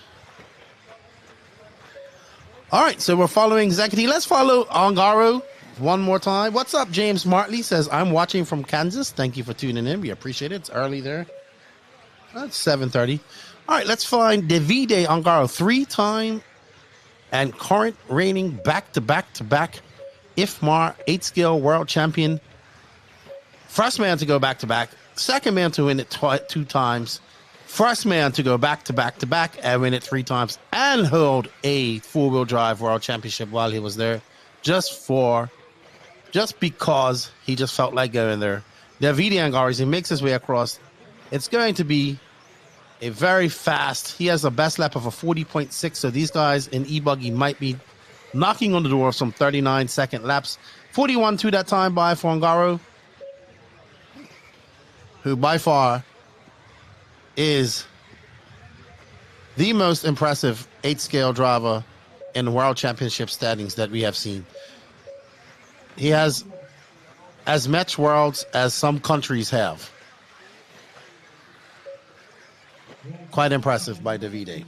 All right, so we're following Zakati. Let's follow Ongaro one more time. What's up, James Martley says, I'm watching from Kansas. Thank you for tuning in. We appreciate it. It's early there. That's 7:30. All right, let's find Davide Ongaro, 3-time and current reigning back-to-back-to-back IFMAR 8-scale world champion. First man to go back-to-back. Second man to win it 2 times. First man to go back-to-back-to-back and win it 3 times. And hold a 4-wheel drive world championship while he was there. Just because he just felt like going there. Davide Ongaro, as he makes his way across, it's going to be a very fast. He has a best lap of a 40.6. So these guys in E-buggy might be knocking on the door of some 39-second laps. 41.2 that time by Ongaro, who by far is the most impressive 8-scale driver in the World Championship standings that we have seen. He has as much worlds as some countries have. Quite impressive by Davide.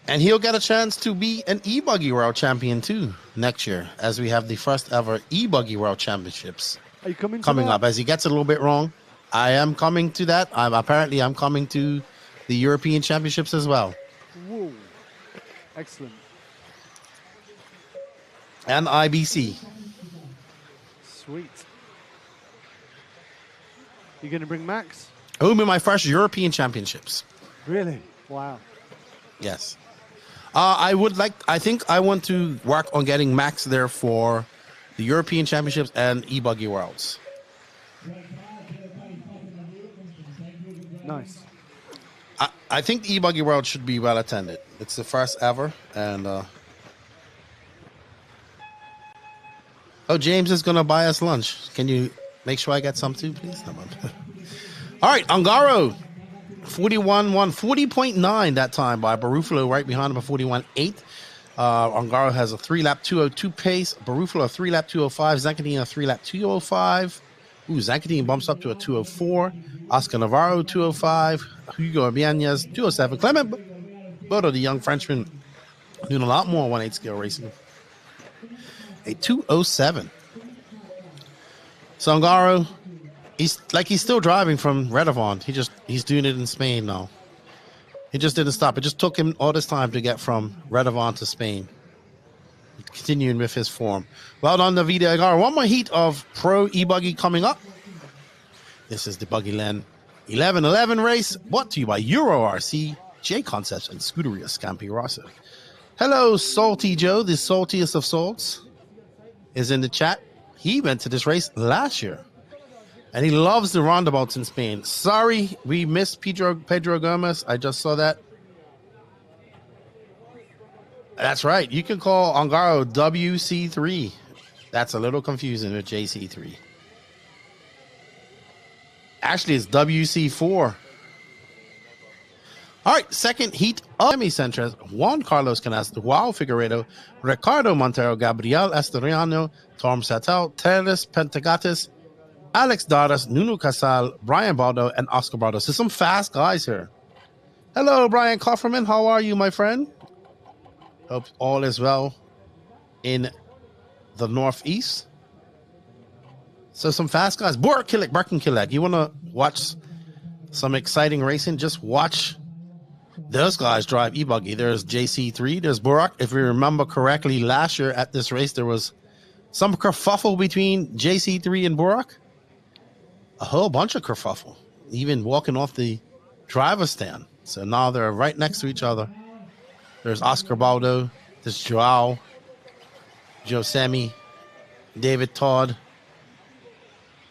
And he'll get a chance to be an E-buggy world champion too next year, as we have the first ever E-buggy world championships coming up. As he gets it a little bit wrong, I am coming to that. I'm coming to the European Championships as well. Whoa. Excellent. And IBC. Sweet. You going to bring Max? It will be my first European Championships. Really? Wow. Yes. I think I want to work on getting Max there for the European Championships and E-buggy Worlds. Nice. I think the E-buggy World should be well attended. It's the first ever, and oh, James is gonna buy us lunch. Can you make sure I get some too, please? No, all right, Ongaro, 40.9 that time by Barufalo, right behind him at 41.8. Ongaro has a 3-lap 2:02 pace. Barufalo a 3-lap 2:05. Zankatine a 3-lap 2:05. Ooh, Zankatine bumps up to a 2:04. Oscar Navarro 2:05. Hugo Bianez 2:07. Clement Bodo, the young Frenchman, doing a lot more 1/8 scale racing. A 2:07. So Ongaro, he's still driving from Redovon. He's doing it in Spain now. He just didn't stop. It just took him all this time to get from Redovon to Spain. Continuing with his form. Well done, Davide Ongaro. One more heat of Pro E-buggy coming up. This is the Buggyland 11-11 race, brought to you by Euro RC, J Concepts, and Scuderia Scampi Rosso. Hello, Salty Joe, the saltiest of salts, is in the chat. He went to this race last year, and he loves the roundabouts in Spain. Sorry, we missed Pedro Gomez. I just saw that. That's right. You can call Ongaro WC3. That's a little confusing with JC3. Actually, it's WC4. All right, second heat of Semi Sanchez, Juan Carlos Canas, Joao Figueiredo, Ricardo Montero, Gabriel Estoriano, Tom Satel, Teres Pentagatis, Alex Dardas, Nuno Casal, Brian Baldo, and Oscar Baldo. So some fast guys here. Hello, Brian Kofferman. How are you, my friend? Hope all is well in the Northeast. So some fast guys. Burak Kilek, Barkin Kilek. You want to watch some exciting racing? Just watch those guys drive E-buggy. There's JC3. There's Burak. If we remember correctly, last year at this race, there was some kerfuffle between JC3 and Burak. A whole bunch of kerfuffle. Even walking off the driver's stand. So now they're right next to each other. There's Oscar Baldo. There's Joao. Joe Sammy. David Todd.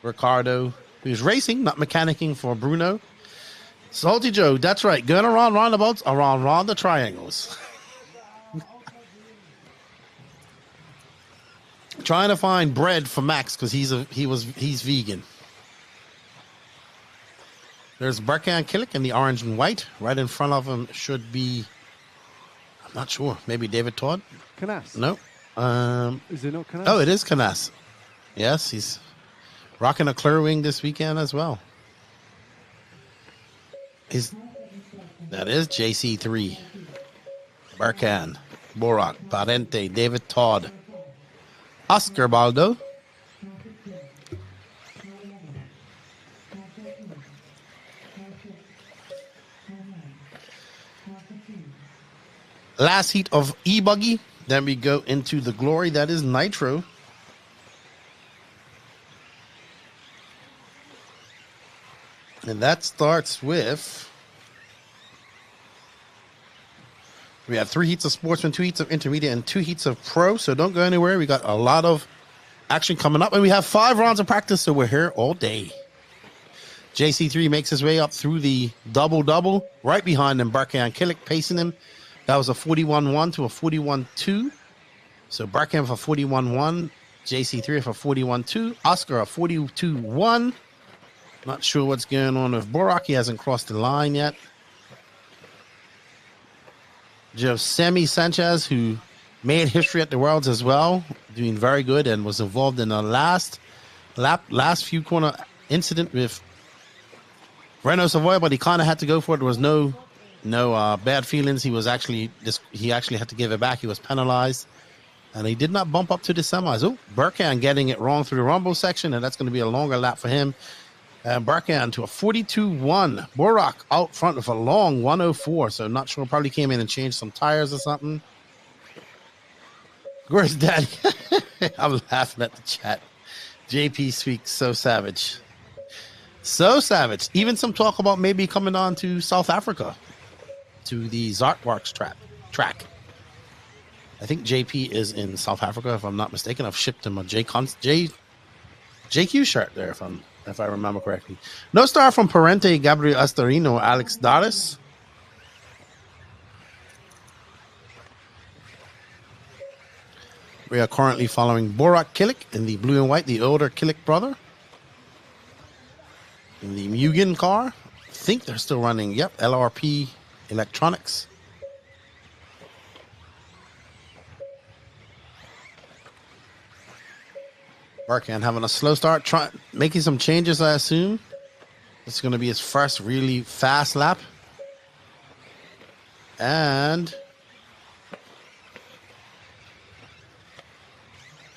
Ricardo, who's racing, not mechanicking for Bruno. Salty Joe, that's right. Going around roundabouts, around the triangles. Trying to find bread for Max because he's vegan. There's Barkan Killick in the orange and white. Right in front of him should be, I'm not sure, maybe David Todd? Canas. No. Is it not Canas? Oh, it is Canas. Yes, he's rocking a clear wing this weekend as well. That is JC3. Barkan, Borak, Parente, David Todd, Oscar Baldo. Last heat of E-buggy. Then we go into the glory that is Nitro. And that starts with, we have 3 heats of sportsman, 2 heats of intermediate, and 2 heats of pro. So don't go anywhere. We got a lot of action coming up. And we have 5 rounds of practice, so we're here all day. JC3 makes his way up through the double-double. Right behind him, Barkan Killick pacing him. That was a 41-1 to a 41-2. So Barkan for 41-1. JC3 for 41-2. Oscar a 42-1. Not sure what's going on with Borak. He hasn't crossed the line yet. Semi Sanchez, who made history at the Worlds as well, doing very good and was involved in the last few corner incident with Renault Savoy, but he kind of had to go for it. There was no bad feelings. He actually had to give it back. He was penalized, and he did not bump up to the semis. Oh, Barkan getting it wrong through the rumble section, and that's going to be a longer lap for him. Barkan to a 42-1. Borak out front with a long 104. So not sure. Probably came in and changed some tires or something. Where's Daddy? I'm laughing at the chat. JP speaks so savage. So savage. Even some talk about maybe coming on to South Africa to the Zartworks track. I think JP is in South Africa, if I'm not mistaken. I've shipped him a JQ shirt there, if I remember correctly. No star from Parente, Gabriel Astorino, Alex Daris. We are currently following Borak Killick in the blue and white, the older Killick brother. In the Mugen car. I think they're still running, yep, LRP Electronics. Barkan having a slow start, making some changes, I assume. This is going to be his first really fast lap. And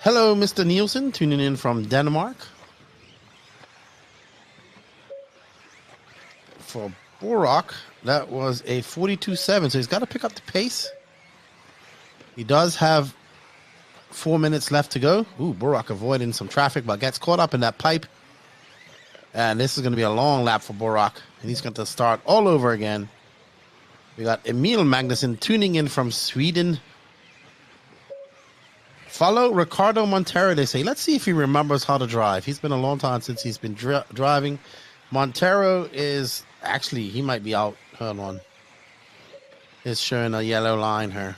hello, Mr. Nielsen, tuning in from Denmark. For Borak, that was a 42.7, so he's got to pick up the pace. He does have 4 minutes left to go. Ooh, Borak avoiding some traffic, but gets caught up in that pipe. And this is going to be a long lap for Borak. And he's going to start all over again. We got Emil Magnussen tuning in from Sweden. Follow Ricardo Montero, they say. Let's see if he remembers how to drive. He's been a long time since he's been driving. Montero is, actually, he might be out. Hold on. It's showing a yellow line here.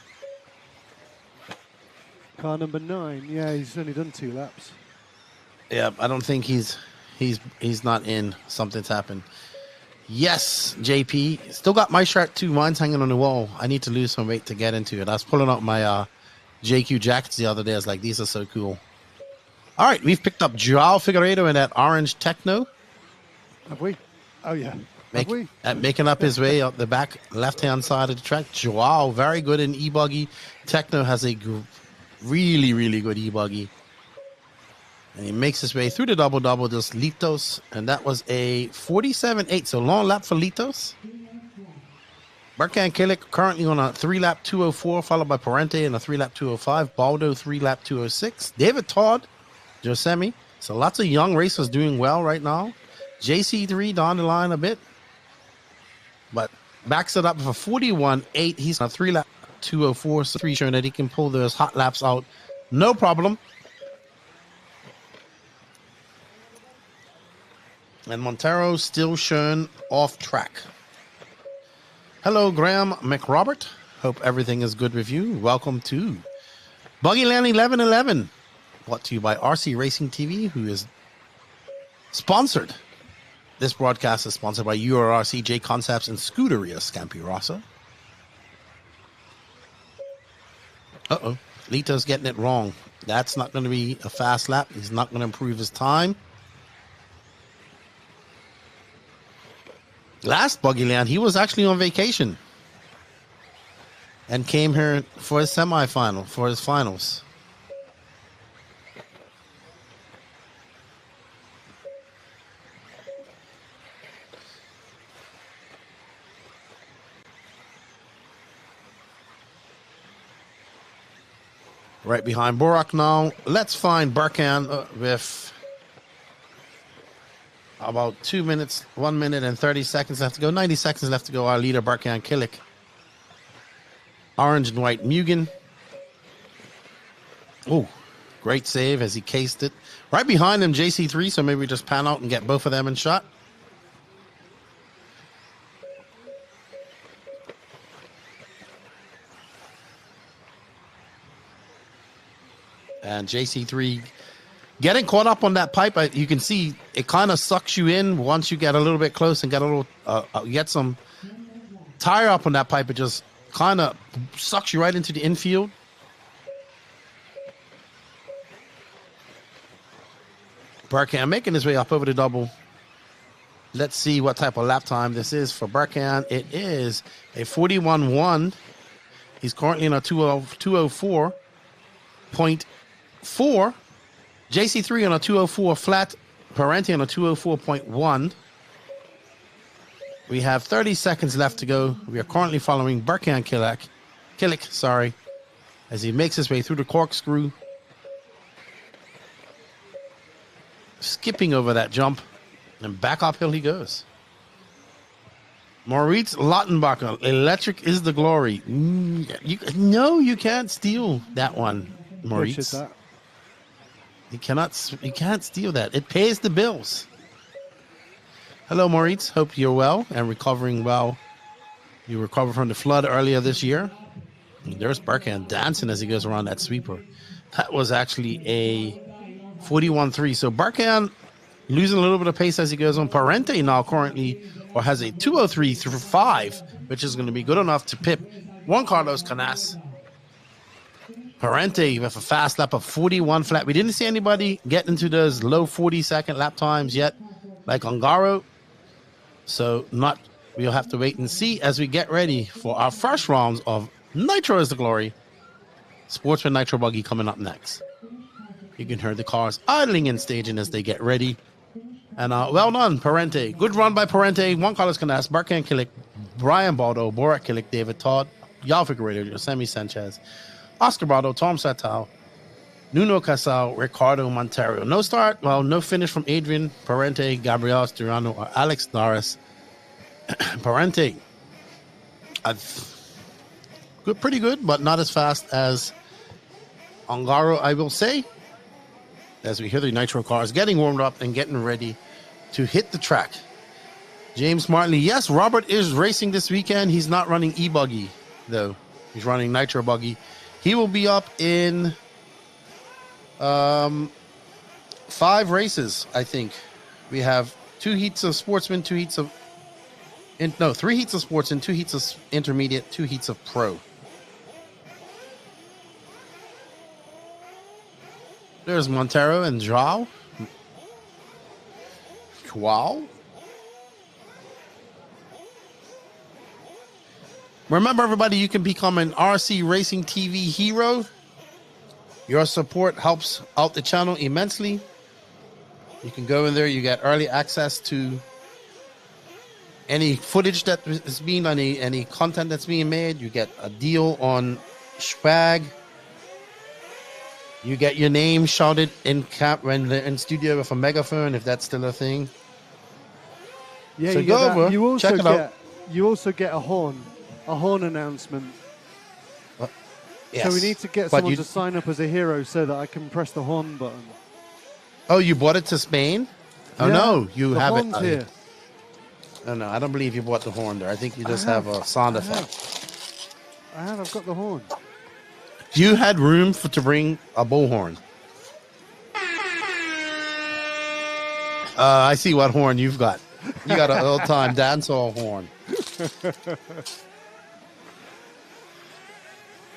Car number 9. Yeah, he's only done 2 laps. Yeah, I don't think he's not in. Something's happened. Yes, JP. Still got my shirt too. Mine's hanging on the wall. I need to lose some weight to get into it. I was pulling out my JQ jackets the other day. I was like, these are so cool. All right, we've picked up Joao Figueiredo in that orange Techno. Have we? Oh, yeah. Making up his way up the back left-hand side of the track. Joao, very good in E-buggy. Techno has a really, really good E-buggy. And he makes his way through the double-double, just Litos. And that was a 47.8, so long lap for Litos. Berkan Kilik currently on a 3-lap 204, followed by Parente in a 3-lap 205. Baldo, 3-lap 206. David Todd, Josemi. So lots of young racers doing well right now. JC3 down the line a bit, but backs it up for 41.8. He's on a 3-lap 204, so 3 showing that he can pull those hot laps out. No problem. And Montero still shown off track. Hello, Graham McRobert. Hope everything is good with you. Welcome to Buggyland 1111. Brought to you by RC Racing TV, who is sponsored. This broadcast is sponsored by URRC, J Concepts, and Scuderia Scampi Rosso. Uh-oh. Lito's getting it wrong. That's not going to be a fast lap. He's not going to improve his time. Last Buggyland, he was actually on vacation and came here for his semifinal, for his finals. Right behind Borak now. Let's find Berkan with about 2 minutes, 1 minute and 30 seconds left to go. 90 seconds left to go. Our leader, Berkan Kilik. Orange and white Mugen. Oh, great save as he cased it. Right behind him, JC3, so maybe we just pan out and get both of them in shot. And JC3 getting caught up on that pipe. You can see it kind of sucks you in once you get a little bit close and get a little, get some tire up on that pipe. It just kind of sucks you right into the infield. Berkan making his way up over the double. Let's see what type of lap time this is for Berkan. It is a 41.1. He's currently in a 204.4. JC3 on a 204 flat. Parente on a 204.1. We have 30 seconds left to go. We are currently following Berkan Kilik, as he makes his way through the corkscrew. Skipping over that jump, and back uphill he goes. Moritz Lottenbacher, electric is the glory. You can't steal that one, Moritz. You can't steal that. It pays the bills. Hello, Moritz. Hope you're well and recovering well. You recovered from the flood earlier this year. And there's Berkan dancing as he goes around that sweeper. That was actually a 41.3. So Berkan losing a little bit of pace as he goes on. Parente now currently has a 203.5, which is going to be good enough to pip Juan Carlos Canas. Parente with a fast lap of 41 flat. We didn't see anybody get into those low 40-second lap times yet, like Ongaro. So we'll have to wait and see as we get ready for our first rounds of Nitro is the Glory. Sportsman Nitro Buggy coming up next. You can hear the cars idling and staging as they get ready. And well done, Parente. Good run by Parente. Juan Carlos Canas, Berkan Kilik, Brian Baldo, Borak Kilik, David Todd, Joao Figueiredo, Josemi Sanchez, Oscar Brado, Tom Satal, Nuno Casal, Ricardo Montero. No finish from Adrian, Parente, Gabriel Sturano, or Alex Norris. Parente, pretty good, but not as fast as Ongaro, I will say. As we hear the Nitro cars getting warmed up and getting ready to hit the track. James Martley, yes, Robert is racing this weekend. He's not running E-buggy, though. He's running Nitro Buggy. He will be up in 5 races, I think. We have 2 heats of sportsmen, 2 heats of... 3 heats of sports and 2 heats of intermediate, 2 heats of pro. There's Montero and Joao. Wow. Remember, everybody, you can become an RC Racing TV hero. Your support helps out the channel immensely. You can go in there. You get early access to any footage that is being, any content that's being made. You get a deal on swag. You get your name shouted in studio with a megaphone, if that's still a thing. Yeah, so you go get that. over, You also check it out. You also get a horn announcement. Yes. So we need to get someone to sign up as a hero so that I can press the horn button. Oh, you bought it to Spain? Oh, Yeah, no, you the have horn's it. here. Oh, no, I don't believe you bought the horn there. I think you just have a sound effect. I've got the horn. You had room to bring a bullhorn. I see what horn you've got. You got an old-time dancehall horn.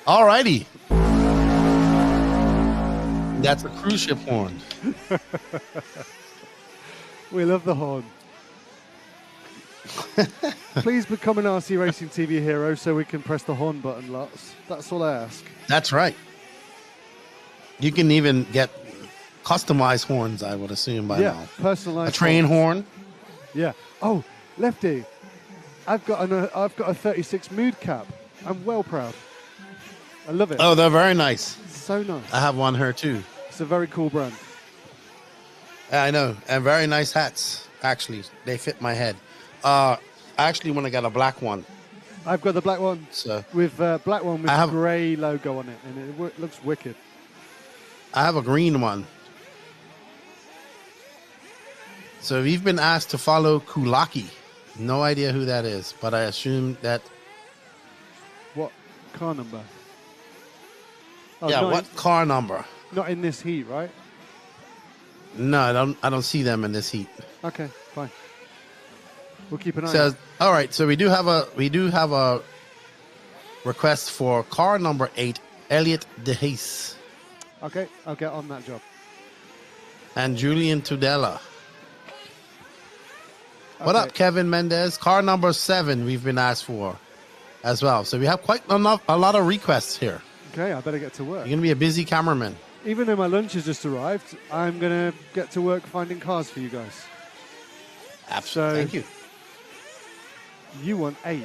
All righty. That's a cruise ship horn. We love the horn. Please become an RC Racing TV hero so we can press the horn button lots. That's all I ask. That's right. You can even get customized horns, I would assume, by now. Personalized. A train horn. Yeah. Oh, Lefty, I've got a 36 mood cap. I'm well proud. I love it. Oh, they're very nice. So nice. I have one here too. It's a very cool brand. I know, and very nice hats. Actually, they fit my head. I actually want to get a black one. I've got the black one. So with black one with grey logo on it, and it looks wicked. I have a green one. So we've been asked to follow Kulaki. No idea who that is, but I assume that. What car number? Oh, yeah, what car number? Not in this heat, right? No, I don't see them in this heat. Okay, fine. We'll keep an eye. Says, all right, so we do have a request for car number 8, Elliot DeHace. Okay, I'll get on that job. And Julian Tudela. What up, Kevin Mendez? Car number 7 we've been asked for as well. So we have quite a lot of requests here. Okay, I better get to work. You're going to be a busy cameraman. Even though my lunch has just arrived, I'm going to get to work finding cars for you guys. Absolutely. Thank you. You want 8.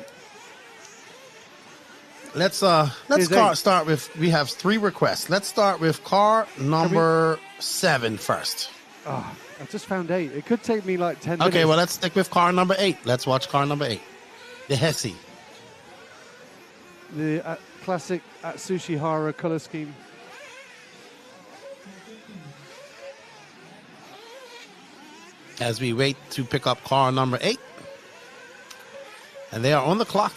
Let's start with, we have 3 requests. Let's start with car number 7 first. Oh, I just found 8. It could take me like 10 minutes. Okay, well, let's stick with car number 8. Let's watch car number 8. The Hesse. The classic Atsushihara color scheme. As we wait to pick up car number 8. And they are on the clock.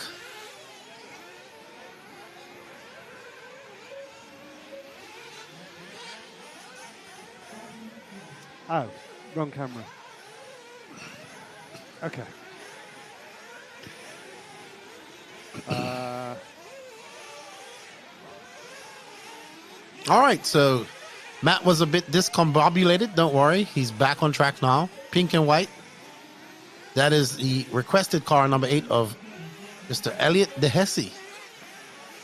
Oh, wrong camera. Okay. All right, so Matt was a bit discombobulated. Don't worry, he's back on track now. Pink and white. That is the requested car number 8 of Mr. Elliot DeHesse.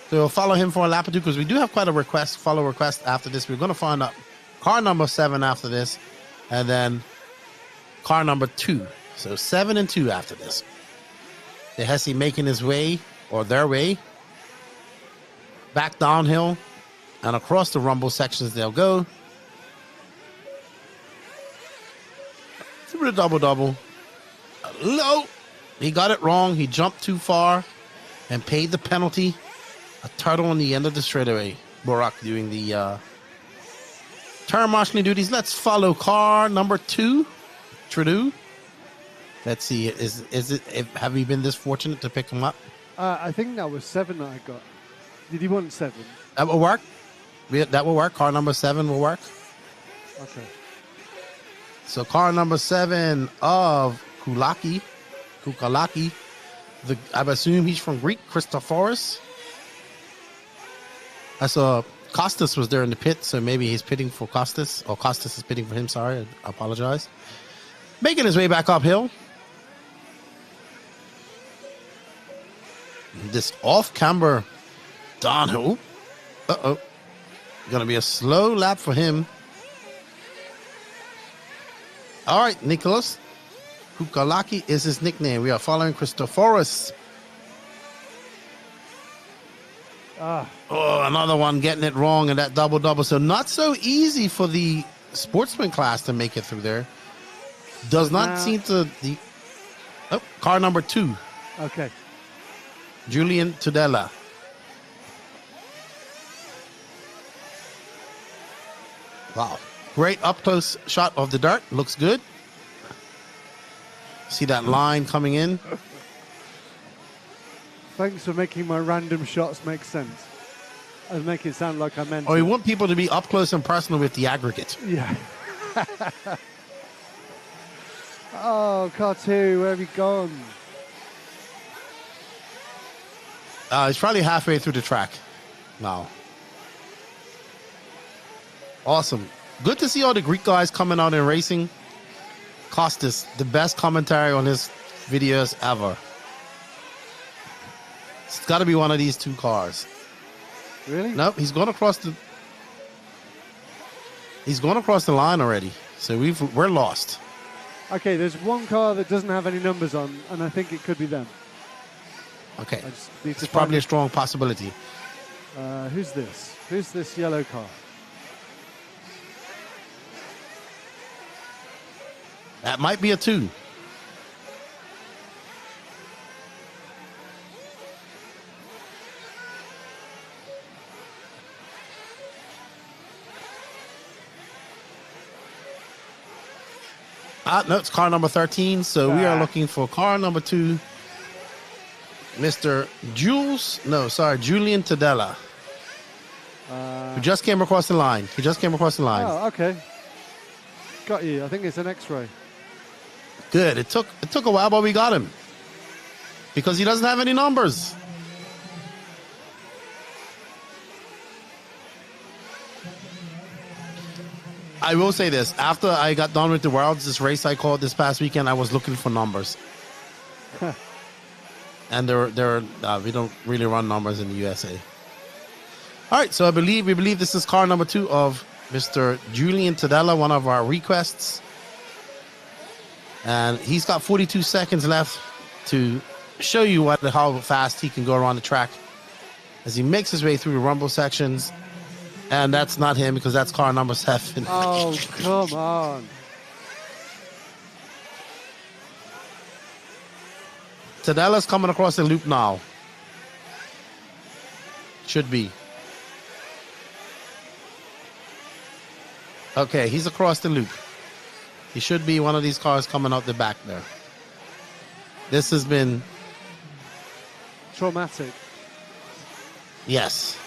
So we'll follow him for a lap or two because we do have quite a follow request after this. We're going to find out car number 7 after this, and then car number 2. So 7 and 2 after this. DeHesse making his way, or their way, back downhill and across the rumble sections they'll go. Through the double-double. Low. He got it wrong. He jumped too far and paid the penalty. A turtle on the end of the straightaway. Borak doing the turn marshalling duties. Let's follow car number 2. Trudeau. Let's see. Have we been this fortunate to pick him up? I think that was 7 that I got. Did you want 7? That will work. That will work. Car number 7 will work. Okay. So car number 7 of Kukalaki. I assume he's from Greek, Christophorus. I saw Costas was there in the pit, so maybe he's pitting for Costas, or Costas is pitting for him. Sorry, I apologize. Making his way back uphill. This off-camber downhill. Uh-oh. Going to be a slow lap for him. All right, Nicholas. Kukalaki is his nickname. We are following Christophorus. Oh, another one getting it wrong in that double-double. So not so easy for the sportsman class to make it through there. Does not seem to... car number 2. Okay. Julian Tudela. Wow. Great up-close shot of the dirt. Looks good. See that line coming in? Thanks for making my random shots make sense. And make it sound like I meant Oh, you want people to be up close and personal with the aggregate. Yeah. Oh, car 2, where have you gone? He's probably halfway through the track now. Awesome. Good to see all the Greek guys coming out and racing. Costas, the best commentary on his videos ever. It's got to be one of these 2 cars. Really? Nope, he's going across the... He's going across the line already. So we're lost. Okay, there's one car that doesn't have any numbers on, and I think it could be them. Okay. I just need to It's probably a strong possibility. Who's this? Who's this yellow car? That might be a 2. No, it's car number 13. So we are looking for car number 2. Mr. Julian Tudela. Who just came across the line. Oh, okay. Got you. I think it's an X-ray. Good. It took a while, but we got him. Because he doesn't have any numbers. I will say this. After I got done with the Worlds, this race I called this past weekend, I was looking for numbers. And we don't really run numbers in the USA. All right, so we believe this is car number 2 of Mr. Julian Tudela, one of our requests. And he's got 42 seconds left to show you how fast he can go around the track as he makes his way through the rumble sections. And that's not him because that's car number 7. Oh, come on. Tudela's coming across the loop now. Should be. Okay, he's across the loop. He should be one of these cars coming out the back there. This has been... traumatic. Yes.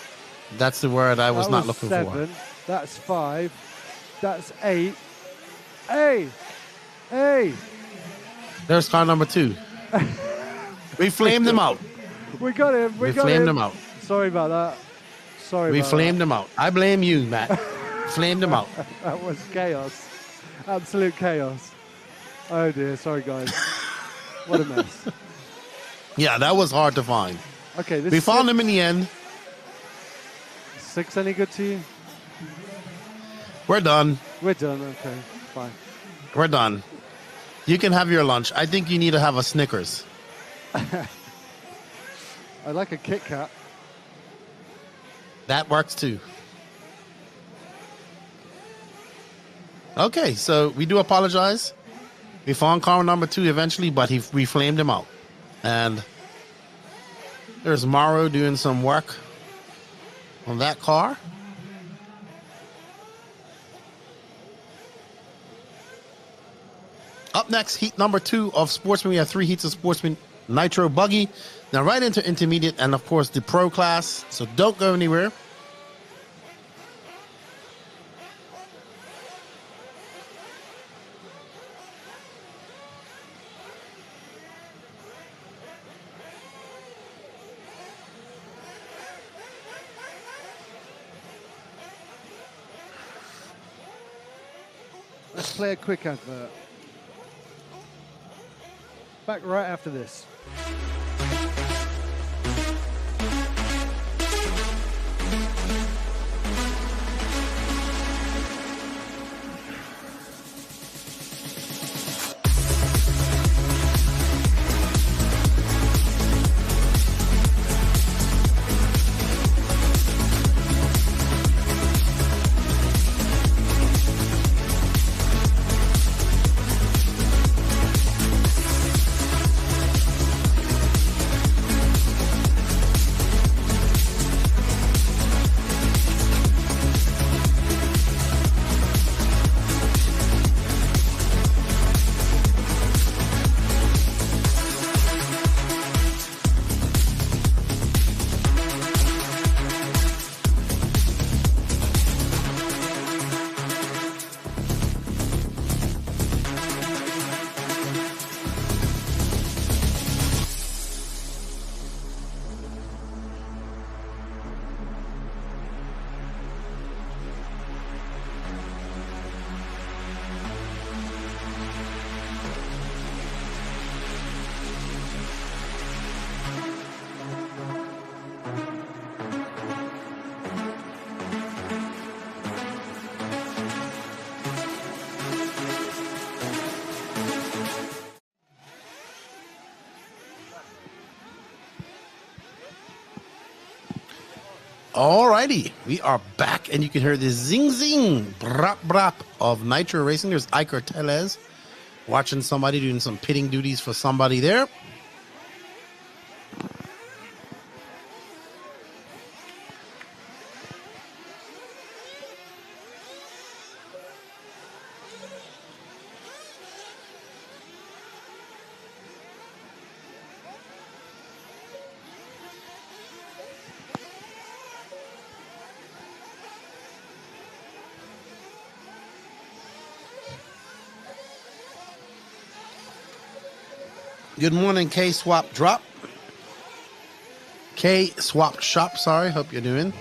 That's the word I was not looking 7. for. That's 5. That's 8. Hey! There's car number 2. We flamed him out. We got him. We flamed him out. Sorry about that. We flamed him out. I blame you, Matt. Flamed him out. That was chaos. Absolute chaos. Oh dear. Sorry, guys. What a mess. Yeah, that was hard to find. Okay, we found him in the end. 6 any good to you? We're done. We're done. Okay, fine. We're done. You can have your lunch. I think you need to have a Snickers. I like a Kit Kat. That works too. Okay, so we do apologize. We found car number 2 eventually, but we flamed him out. And there's Mauro doing some work on that car. Up next, heat number 2 of Sportsman. We have 3 heats of Sportsman Nitro Buggy. Now right into intermediate and, of course, the pro class. So don't go anywhere. Let's play a quick advert. Back right after this. Alrighty, we are back, and you can hear the zing zing, brap brap of Nitro Racing. There's Iker Tellez watching somebody doing some pitting duties for somebody there. Good morning, K Swap Drop. K Swap Shop, sorry. Hope you're doing.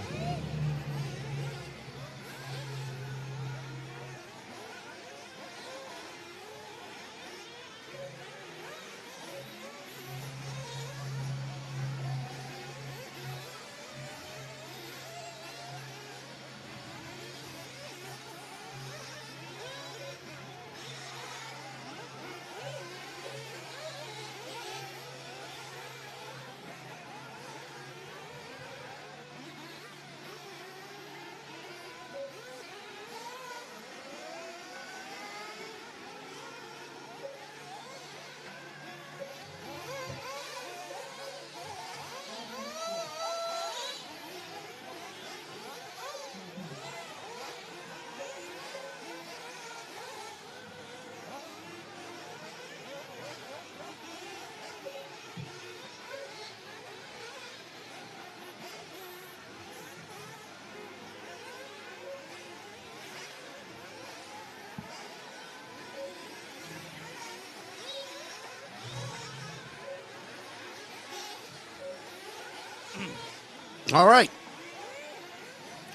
All right.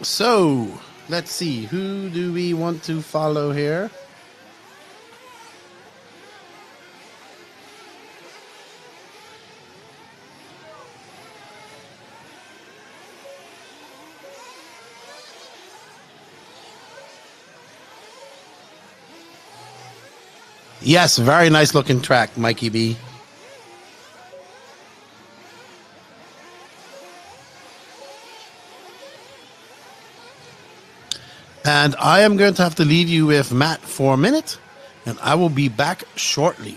So let's see. Who do we want to follow here? Yes, very nice looking track, Mikey B. And I am going to have to leave you with Matt for a minute, and I will be back shortly.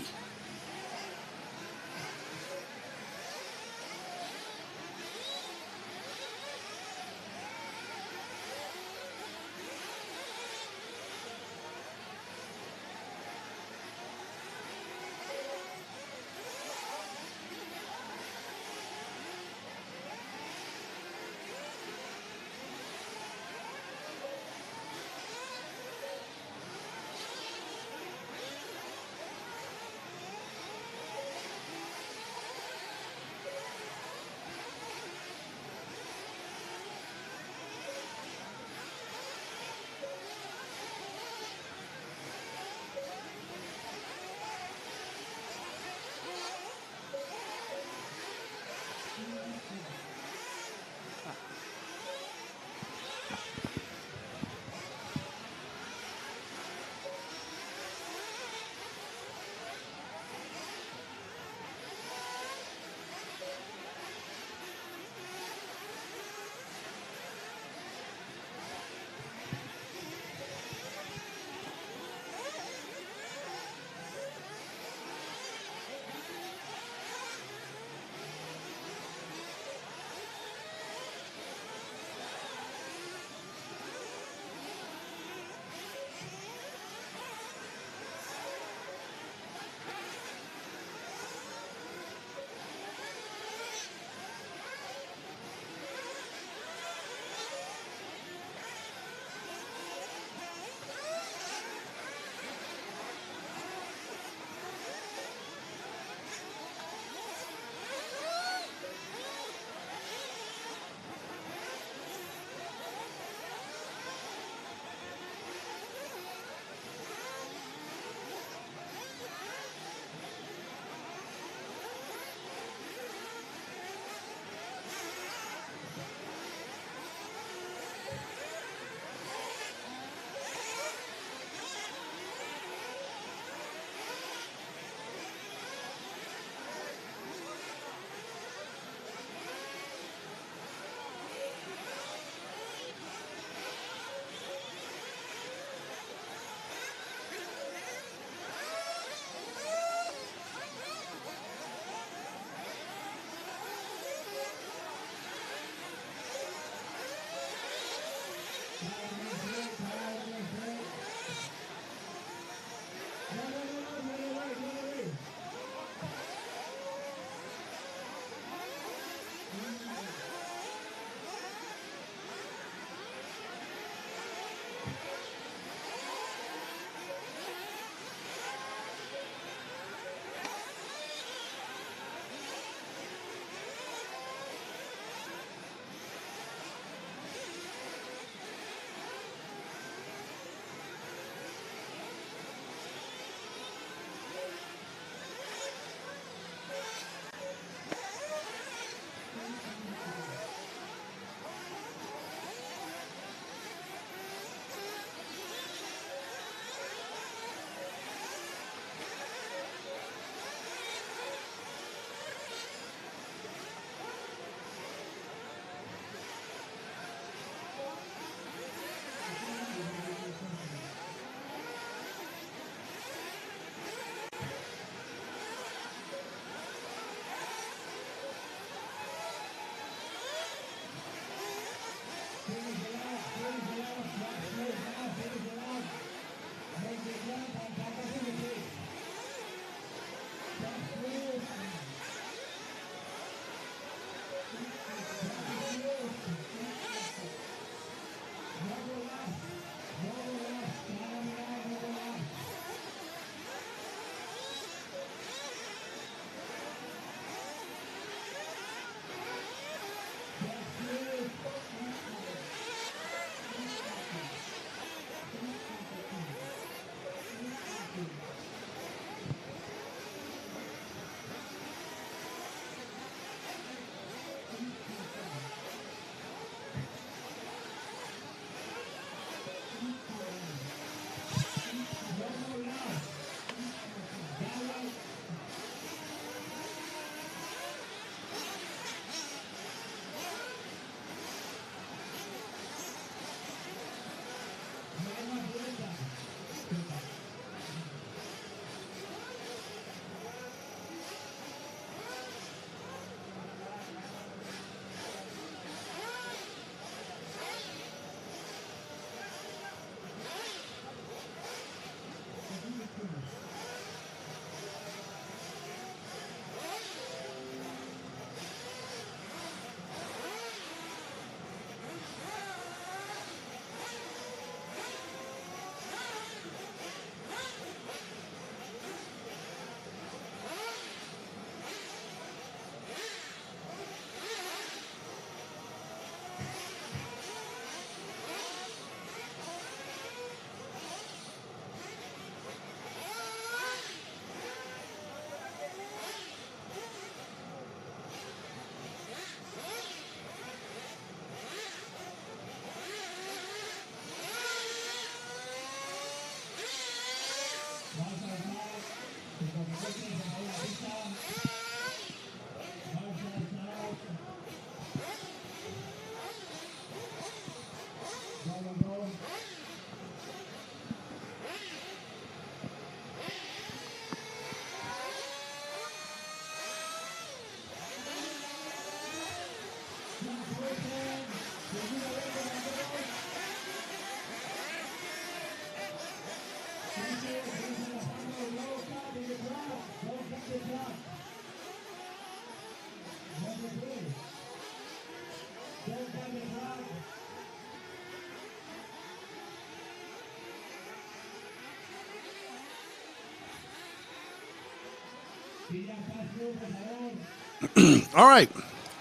All right.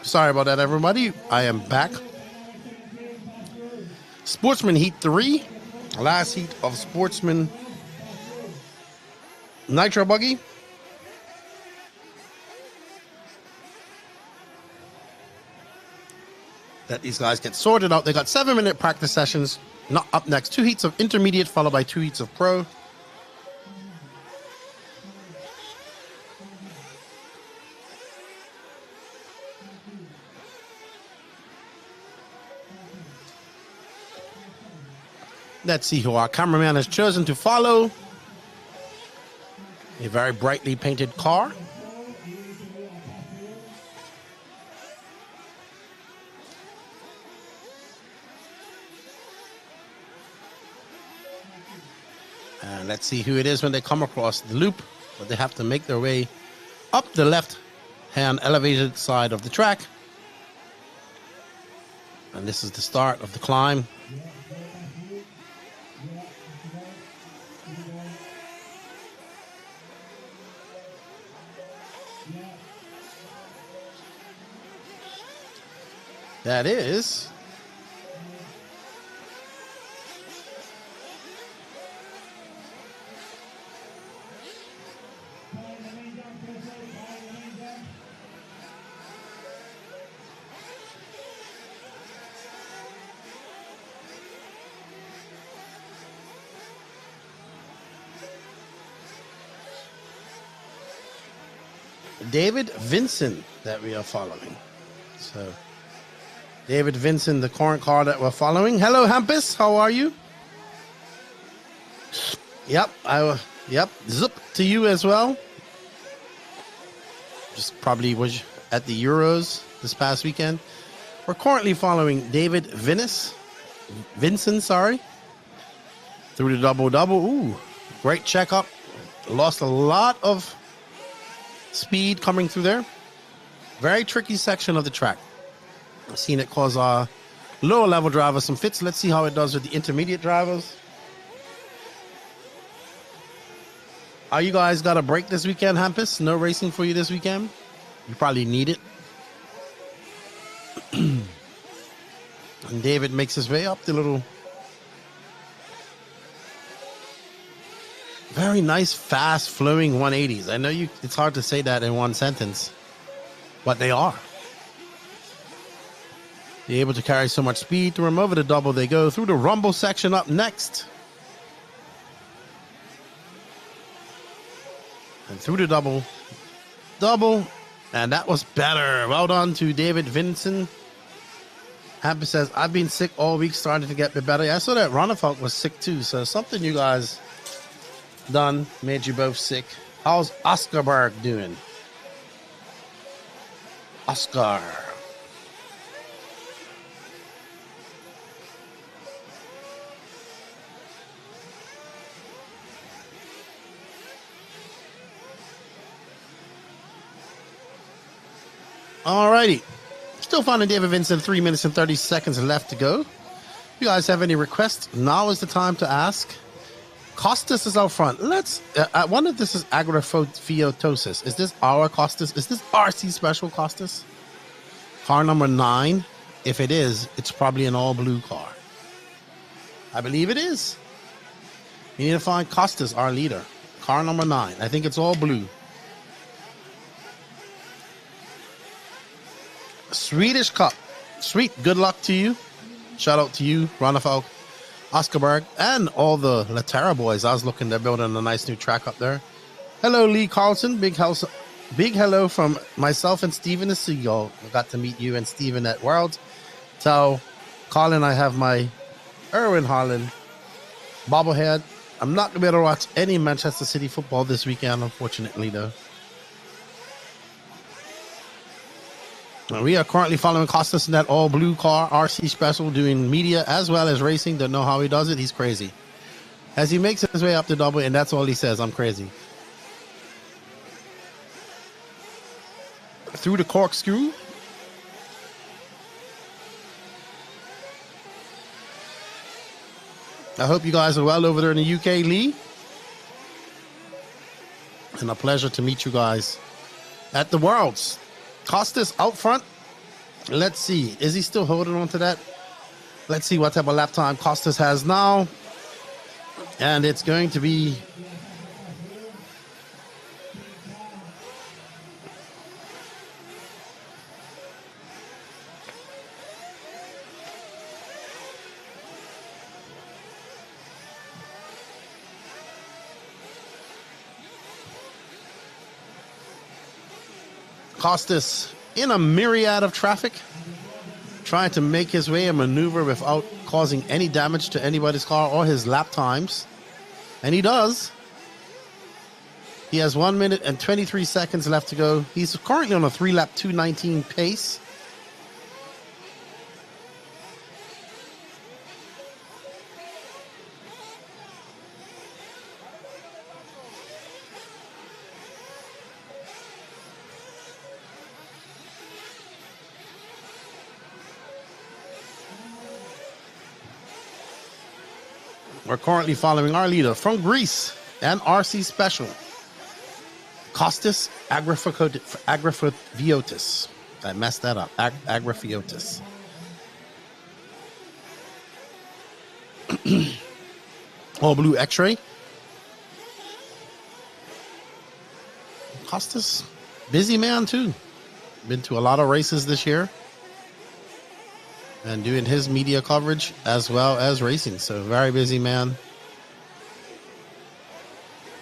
Sorry about that, everybody. I am back. Sportsman Heat 3. Last heat of Sportsman Nitro Buggy. Let these guys get sorted out. They got 7-minute practice sessions. Not up next. 2 heats of intermediate followed by 2 heats of pro. Let's see who our cameraman has chosen to follow. A very brightly painted car. And let's see who it is when they come across the loop. But they have to make their way up the left-hand elevated side of the track. And this is the start of the climb. That is David Vincent that we are following. So David Vincent, the current car that we're following. Hello, Hampus. How are you? Yep. Yep. Zip to you as well. Just probably was at the Euros this past weekend. We're currently following David Vincent, sorry. Through the double-double. Ooh, great checkup. Lost a lot of speed coming through there. Very tricky section of the track. I've seen it cause our lower level drivers some fits. Let's see how it does with the intermediate drivers. Are you guys got a break this weekend, Hampus? No racing for you this weekend? You probably need it. And David makes his way up the little... Very nice, fast, flowing 180s. I know it's hard to say that in one sentence, but they are. They're able to carry so much speed through them. Over the double they go. Through the rumble section up next. And through the double. And that was better. Well done to David Vincent. Happy says, I've been sick all week, starting to get me better. I saw that Ronafalk was sick too. So something you guys done made you both sick. How's Oscarberg doing? Oscar. Alrighty. Still finding David Vincent, 3 minutes and 30 seconds left to go. If you guys have any requests, now is the time to ask. Costas is out front. I wonder if this is agraphiotosis. Is this our Costas? Is this RC Special Costas? Car number 9. If it is, it's probably an all blue car. I believe it is. You need to find Costas, our leader. Car number 9. I think it's all blue. Swedish Cup. Sweet. Good luck to you. Shout out to you, Ronafalk, Oscarberg, and all the Latera boys. I was looking, they're building a nice new track up there. Hello, Lee Carlson. Big hello from myself and Steven the Seagull. I got to meet you and Steven at Worlds. Tell Colin I have my Erwin Harlan bobblehead. I'm not going to be able to watch any Manchester City football this weekend, unfortunately, though. We are currently following Costas in that all-blue car, RC Special, doing media as well as racing. Don't know how he does it. He's crazy. As he makes his way up the double, and that's all he says, I'm crazy. Through the corkscrew. I hope you guys are well over there in the UK, Lee. And a pleasure to meet you guys at the Worlds. Costas out front. Let's see. Is he still holding on to that? Let's see what type of lap time Costas has now. And it's going to be... Costas in a myriad of traffic, trying to make his way and maneuver without causing any damage to anybody's car or his lap times. And he does. He has 1 minute and 23 seconds left to go. He's currently on a 3-lap 2:19 pace. We're currently following our leader from Greece and RC Special, Costas Agrafiotis. I messed that up. Agrafiotis. All blue X-ray. Costas, busy man too. Been to a lot of races this year. And doing his media coverage as well as racing. So very busy man.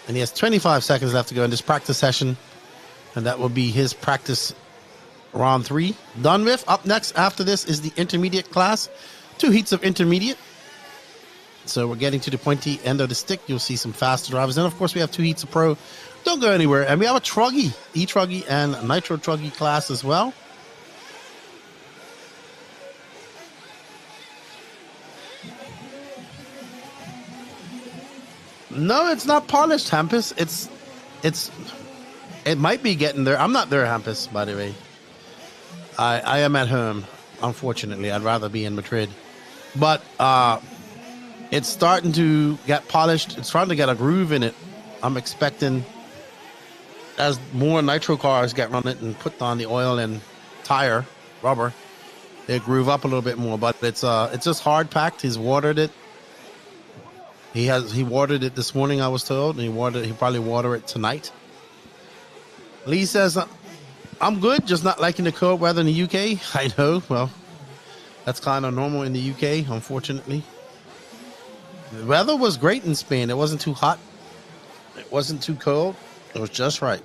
And he has 25 seconds left to go in this practice session. And that will be his practice round 3 done with. Up next after this is the intermediate class. 2 heats of intermediate. So we're getting to the pointy end of the stick. You'll see some faster drivers. And of course we have 2 heats of pro. Don't go anywhere. And we have a Truggy, E-Truggy and Nitro Truggy class as well. No, it's not polished, Hampus. It might be getting there. I'm not there, Hampus, by the way. I am at home, unfortunately. I'd rather be in Madrid. But it's starting to get polished. It's starting to get a groove in it. I'm expecting as more nitro cars get run it and put on the oil and tire, rubber, they groove up a little bit more. But it's just hard packed. He's watered it. He watered it this morning, I was told, and he probably water it tonight. Lee says, I'm good, just not liking the cold weather in the UK. I know, well, that's kind of normal in the UK, unfortunately. The weather was great in Spain. It wasn't too hot. It wasn't too cold. It was just right.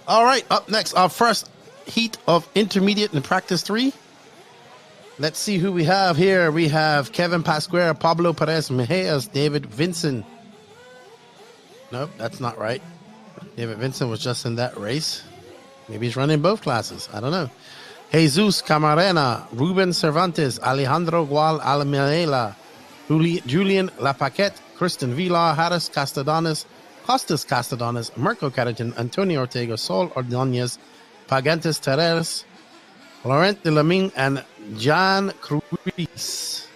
All right, up next, our first heat of intermediate in practice 3. Let's see who we have here. We have Kevin Pasquera, Pablo Perez Mejias, David Vincent. Nope, that's not right. David Vincent was just in that race. Maybe he's running both classes. I don't know. Jesus Camarena, Ruben Cervantes, Alejandro Gual Almiela, Julian Lapaquette, Kristen Villar, Harris Castellanos, Costas Castellanos, Mirko Carretin, Antonio Ortega, Sol Ordonez, Pagantes Terres, Laurent de Laming, and John Cruz.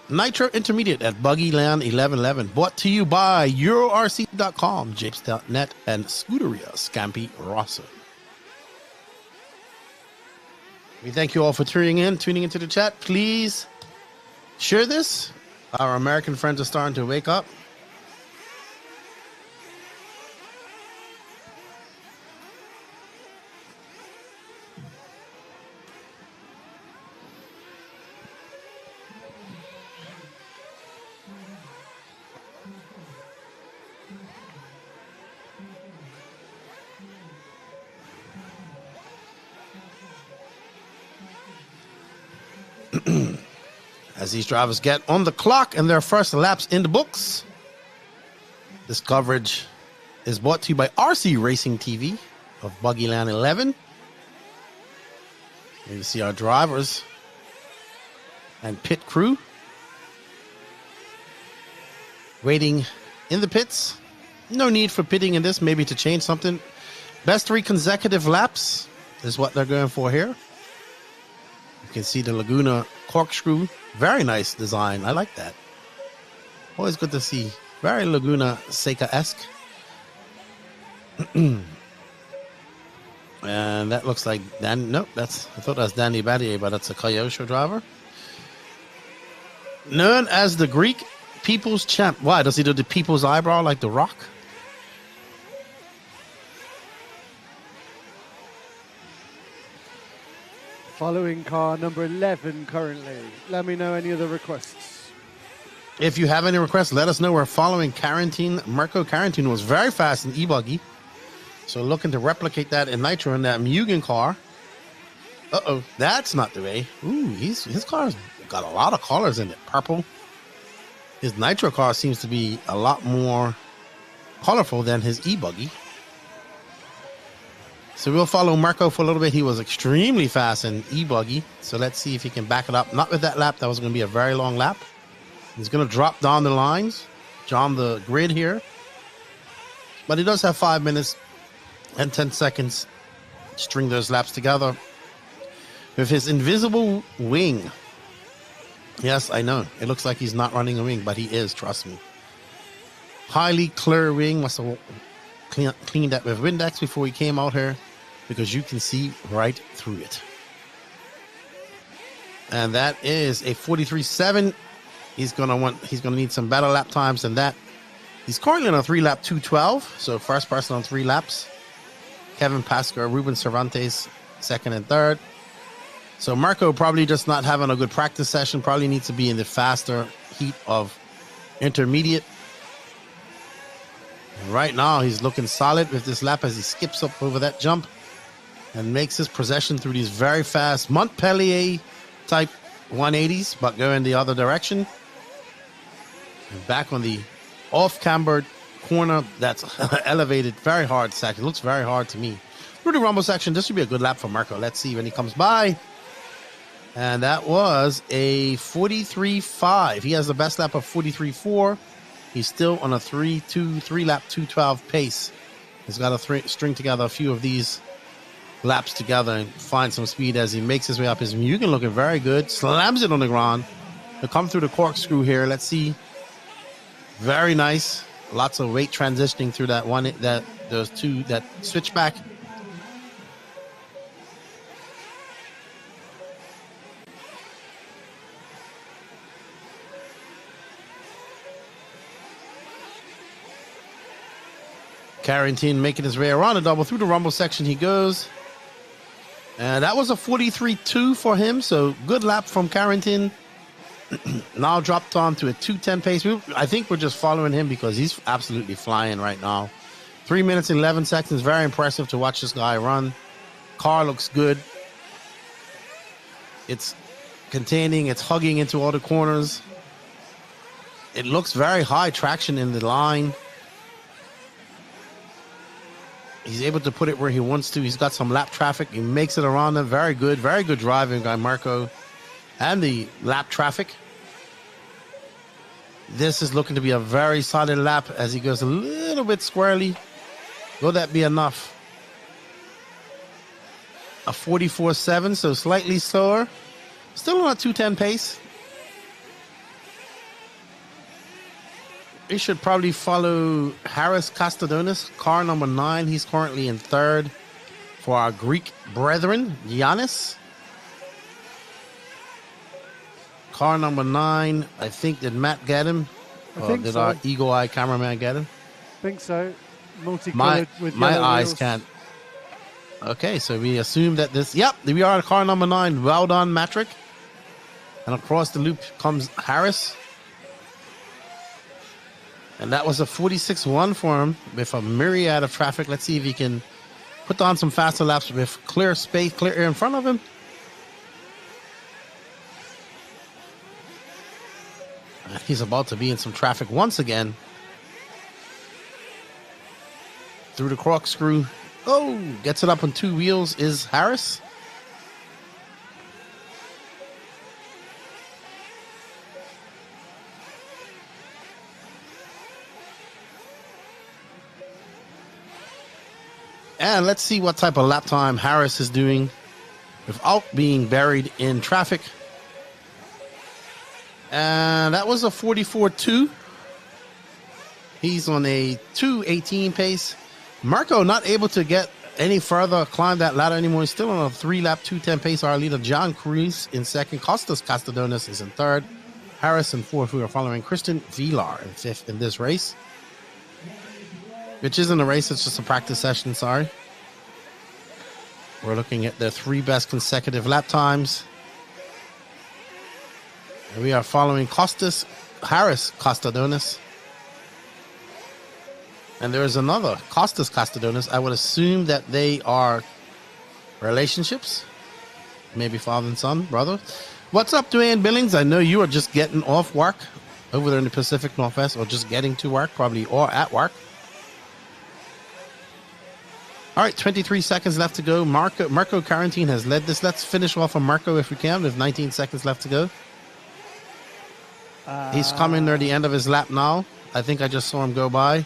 Nitro Intermediate at Buggyland 1111. Brought to you by EuroRC.com, Japes.net, and Scuderia Scampi Rosso. We thank you all for tuning into the chat. Please share this. Our American friends are starting to wake up. As these drivers get on the clock and their first laps in the books. This coverage is brought to you by RC Racing TV of Buggyland 11. Here you see our drivers and pit crew waiting in the pits. No need for pitting in this, maybe to change something. Best 3 consecutive laps is what they're going for here. You can see the Laguna corkscrew. Very nice design. I like that. Always good to see. Very Laguna Seca-esque. And that looks like Dan. Nope, I thought that was Danny Battier, but that's a Kyosho driver. Known as the Greek People's Champ. Why? Does he do the people's eyebrow like The Rock? Following car number 11 currently. Let me know any other requests. If you have any requests, let us know. We're following Carantine. Mirko Carantine was very fast in E-buggy. So looking to replicate that in Nitro in that Mugen car. Uh-oh, that's not the way. Ooh, his car's got a lot of colors in it. Purple. His Nitro car seems to be a lot more colorful than his E-buggy. So we'll follow Mirko for a little bit. He was extremely fast in E-buggy. So let's see if he can back it up. Not with that lap. That was going to be a very long lap. He's going to drop down the lines, down the grid here. But he does have 5 minutes and 10 seconds to string those laps together with his invisible wing. Yes, I know. It looks like he's not running a wing, but he is, trust me. Highly clear wing. Must have cleaned that with Windex before he came out here, because you can see right through it. And that is a 43.7. He's gonna need some better lap times than that. He's currently on a 3-lap 2:12, so first person on 3 laps. Kevin Pascar, Ruben Cervantes, second and third. So Mirko probably just not having a good practice session. Probably needs to be in the faster heat of intermediate. And right now he's looking solid with this lap as he skips up over that jump and makes his procession through these very fast Montpellier type 180s, but going the other direction. And back on the off-cambered corner that's elevated, very hard section. It looks very hard to me. Through the rumble section, this should be a good lap for Mirko. Let's see when he comes by. And that was a 43.5. He has the best lap of 43.4. He's still on a 3-lap 2:12 pace. He's got to string together a few of these laps together and find some speed as he makes his way up. His Mugen looking very good. Slams it on the ground. He'll come through the corkscrew here. Let's see. Very nice. Lots of weight transitioning through that switchback. Carantine making his way around the double. Through the rumble section he goes. And that was a 43.2 for him. So good lap from Carantine. Now dropped on to a 2:10 pace. I think we're just following him because he's absolutely flying right now. 3 minutes and 11 seconds. Very impressive to watch this guy run. Car looks good. It's containing. It's hugging into all the corners. It looks very high traction in the line. He's able to put it where he wants to. He's got some lap traffic. He makes it around them. Very good driving by Mirko. And the lap traffic. This is looking to be a very solid lap as he goes a little bit squirrely. Will that be enough? a 44.7, so slightly slower. Still on a 2:10 pace. We should probably follow Harris Castadonis, car number 9. He's currently in 3rd for our Greek brethren, Giannis. Car number 9, I think, did Matt get him? I think did so. our Eagle Eye cameraman get him? I think so. Multicolored with my yellow eyes wheels. can't. Okay, so we assume that this. Yep, we are at car number 9. Well done, Matrick. And across the loop comes Harris. And that was a 46.1 for him with a myriad of traffic. Let's see if he can put on some faster laps with clear space, clear air in front of him. He's about to be in some traffic once again. Through the corkscrew. Oh, gets it up on 2 wheels is Harris. And let's see what type of lap time Harris is doing without being buried in traffic. And that was a 44.2. He's on a 2:18 pace. Marco not able to get any further, climb that ladder anymore. He's still on a 3-lap 2:10 pace. Our leader, John Cruz, in 2nd. Costas Castadonis is in 3rd. Harris in 4th. We are following Christian Vilar in 5th in this race. Which isn't a race, it's just a practice session, sorry. We're looking at the 3 best consecutive lap times. And we are following Harris Castadonis. And there is another, Costas Castadonis. I would assume that they are relationships. Maybe father and son, brother. What's up, Dwayne Billings? I know you are just getting off work over there in the Pacific Northwest, or just getting to work, probably, or at work. All right, 23 seconds left to go. Marco Quarantine has led this. Let's finish off on Marco if we can, with 19 seconds left to go. He's coming near the end of his lap now. I think I just saw him go by.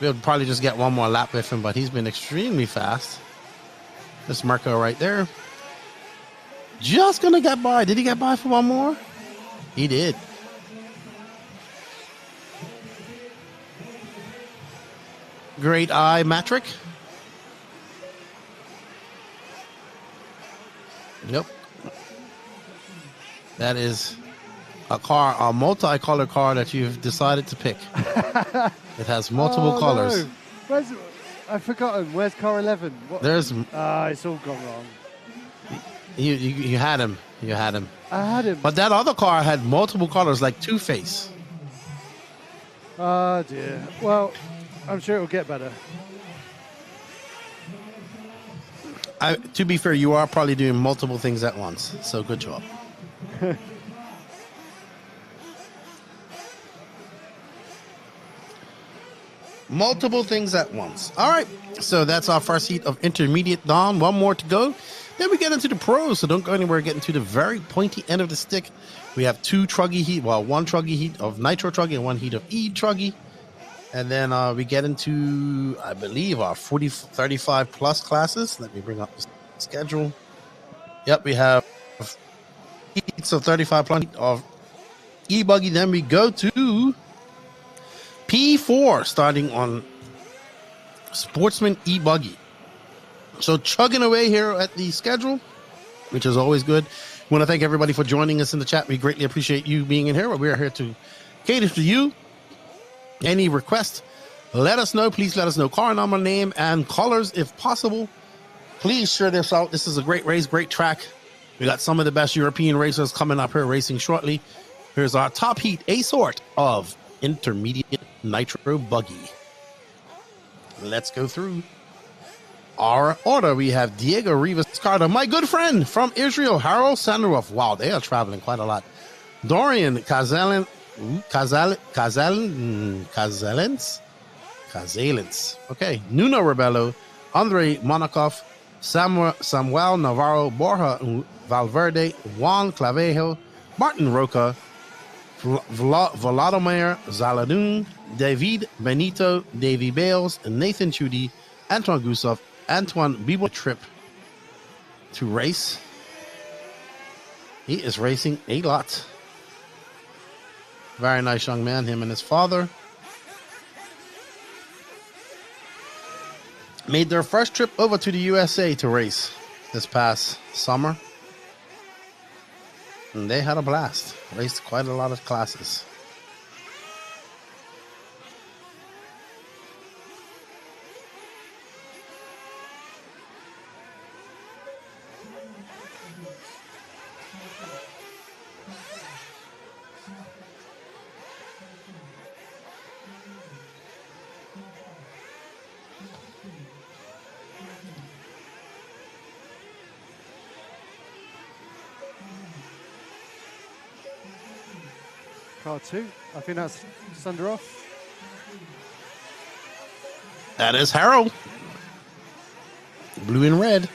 We'll probably just get one more lap with him, but he's been extremely fast. This Marco right there. Just gonna get by. Did he get by for one more? He did. Great eye, Matrick. Yep. That is a car, a multi-color car that you've decided to pick. It has multiple colors. No. I've forgotten. Where's car 11? What? There's. It's all gone wrong. You had him. You had him. I had him. But that other car had multiple colors, like Two-Face. Oh dear. Well, I'm sure it'll get better. To be fair, you are probably doing multiple things at once. So good job. Multiple things at once. All right. So that's our first heat of intermediate dawn. One more to go. Then we get into the pros. So don't go anywhere. Get into the very pointy end of the stick. We have 2 Truggy heat. Well, 1 Truggy heat of Nitro Truggy and 1 heat of E-Truggy. And then we get into, I believe, our 35 plus classes. Let me bring up the schedule. Yep, we have heats of 35 plus of E-buggy. Then we go to P4, starting on Sportsman E-buggy. So chugging away here at the schedule, which is always good. I want to thank everybody for joining us in the chat. We greatly appreciate you being in here. We are here to cater to you. Any request, let us know. Please let us know car number, name, and colors if possible. Please share this out. This is a great race, great track. We got some of the best European racers coming up here racing shortly. Here's our top heat, a sort of intermediate Nitro buggy. Let's go through our order. We have Diego Rivas Carter, my good friend from Israel, Harold Sanderoff. Wow, they are traveling quite a lot. Dorian Kazalens. Okay. Nuno Rebello, Andre Monakov, Samuel Navarro, Borja Valverde, Juan Clavejo, Martin Roca, Volodymyr Zaladun, David Benito, Davy Bales, Nathan Chudy, Antoine Gusov, Antoine Bibo trip to race. He is racing a lot. Very nice young man, him and his father. Made their first trip over to the USA to race this past summer. And they had a blast. Raced quite a lot of classes. Car 2. I think that's Sunderoff. That is Harold. Blue and red.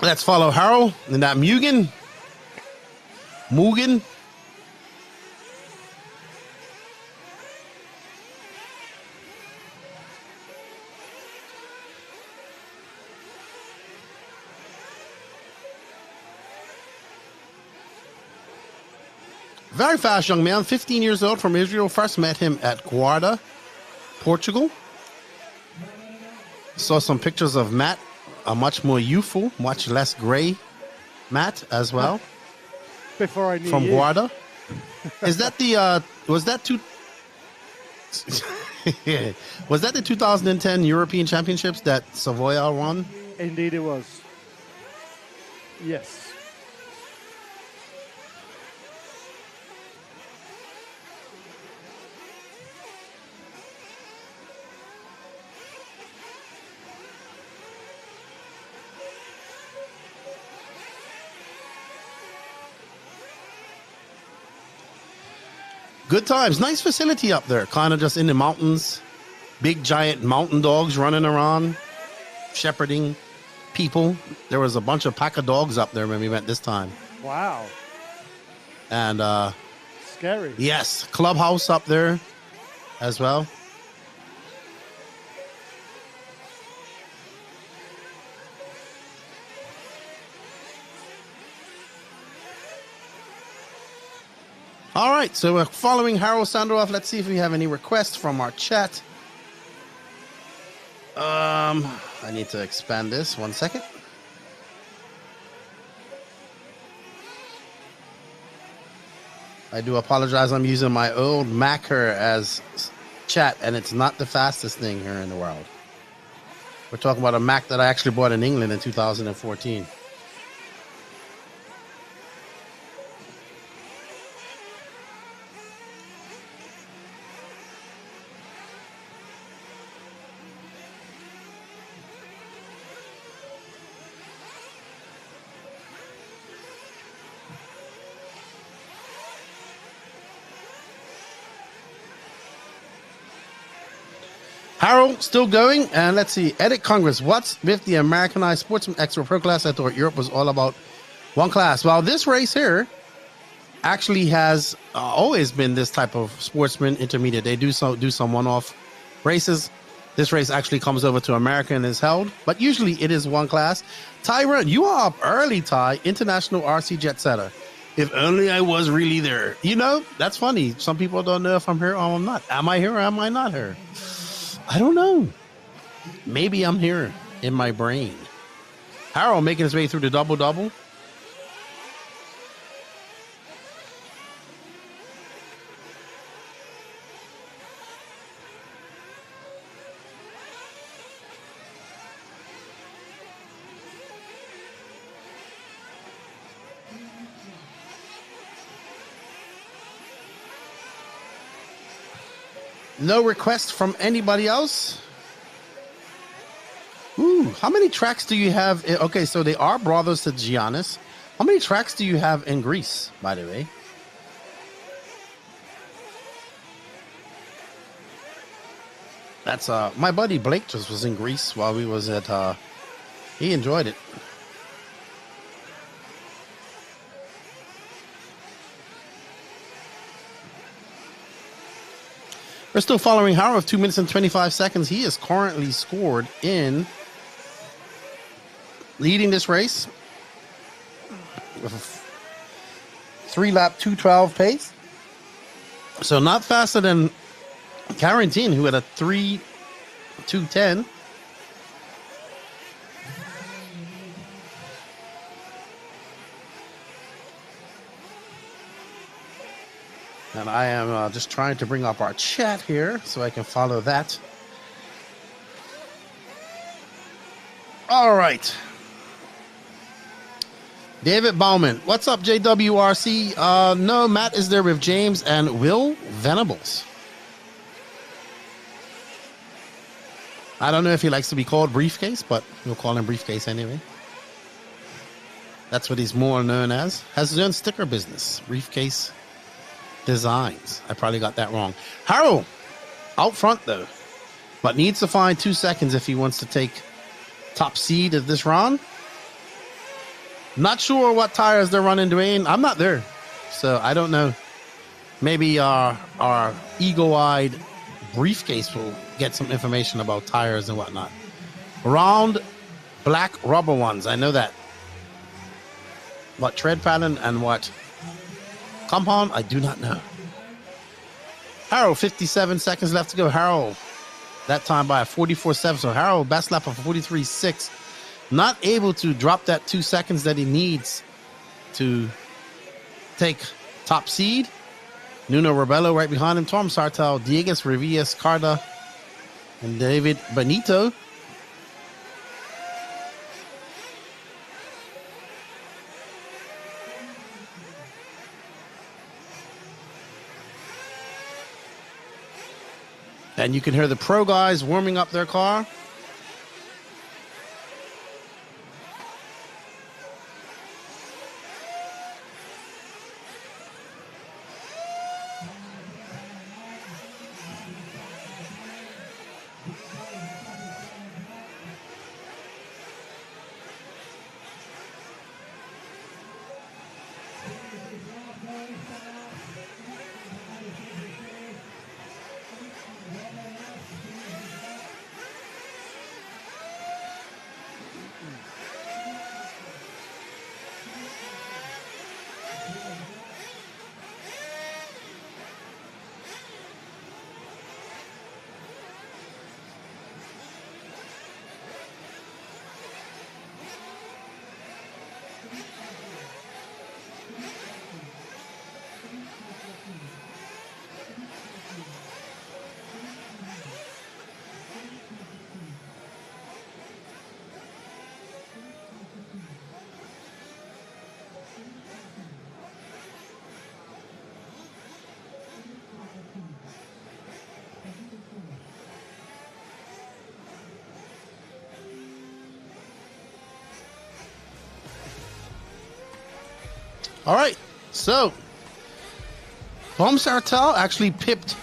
Let's follow Harold and that Mugen. Very fast young man, 15 years old, from Israel. First met him at Guarda, Portugal. Saw some pictures of Matt, a much more youthful, much less gray Matt as well. Before I knew from you. Guarda. Is that the was that the 2010 European Championships that Savoia won? Indeed it was. Yes. Good times. Nice facility up there. Kind of just in the mountains. Big, giant mountain dogs running around, shepherding people. There was a bunch of pack of dogs up there when we went this time. Wow. And, scary. Yes. Clubhouse up there as well. All right, so we're following Harold Sandoff. Let's see if we have any requests from our chat. I need to expand this. 1 second. I do apologize. I'm using my old Mac here as chat, and it's not the fastest thing here in the world. We're talking about a Mac that I actually bought in England in 2014. Harold, still going. And let's see. Edit Congress. What's with the Americanized Sportsman Extra Pro class? I thought Europe was all about one class. Well, this race here actually has always been this type of sportsman intermediate. They do some one-off races. This race actually comes over to America and is held. But usually it is one class. Tyron, you are up early, Ty. International RC Jet Setter. If only I was really there. You know, that's funny. Some people don't know if I'm here or I'm not. Am I here or am I not here? I don't know. Maybe I'm here in my brain. Harold making his way through the double-double. No requests from anybody else? Ooh, how many tracks do you have? Okay, so they are brothers to Giannis. How many tracks do you have in Greece, by the way? That's my buddy Blake just was in Greece while we was at. He enjoyed it. We're still following Haro of 2 minutes and 25 seconds. He is currently scored in leading this race with a 3-lap 2:12 pace. So not faster than Carantine, who had a 3:2:10. And I am just trying to bring up our chat here so I can follow that. All right. David Bauman. What's up, JWRC? No, Matt is there with James and Will Venables. I don't know if he likes to be called Briefcase, but we'll call him Briefcase anyway. That's what he's more known as. Has his own sticker business, Briefcase Designs. I probably got that wrong. Harold, out front though, but needs to find 2 seconds if he wants to take top seed of this round. Not sure what tires they're running, Dwayne. I'm not there, so I don't know. Maybe our eagle-eyed Briefcase will get some information about tires and whatnot. Round black rubber ones, I know that. What tread pattern and what compound, I do not know. Harold, 57 seconds left to go. Harold, that time by a 44.7. So Harold, best lap of 43.6. Not able to drop that 2 seconds that he needs to take top seed. Nuno Rebello right behind him. Tom Sartel, Diegues, Revias, Carda, and David Benito. And you can hear the pro guys warming up their car. All right, so Tom Sartel actually pipped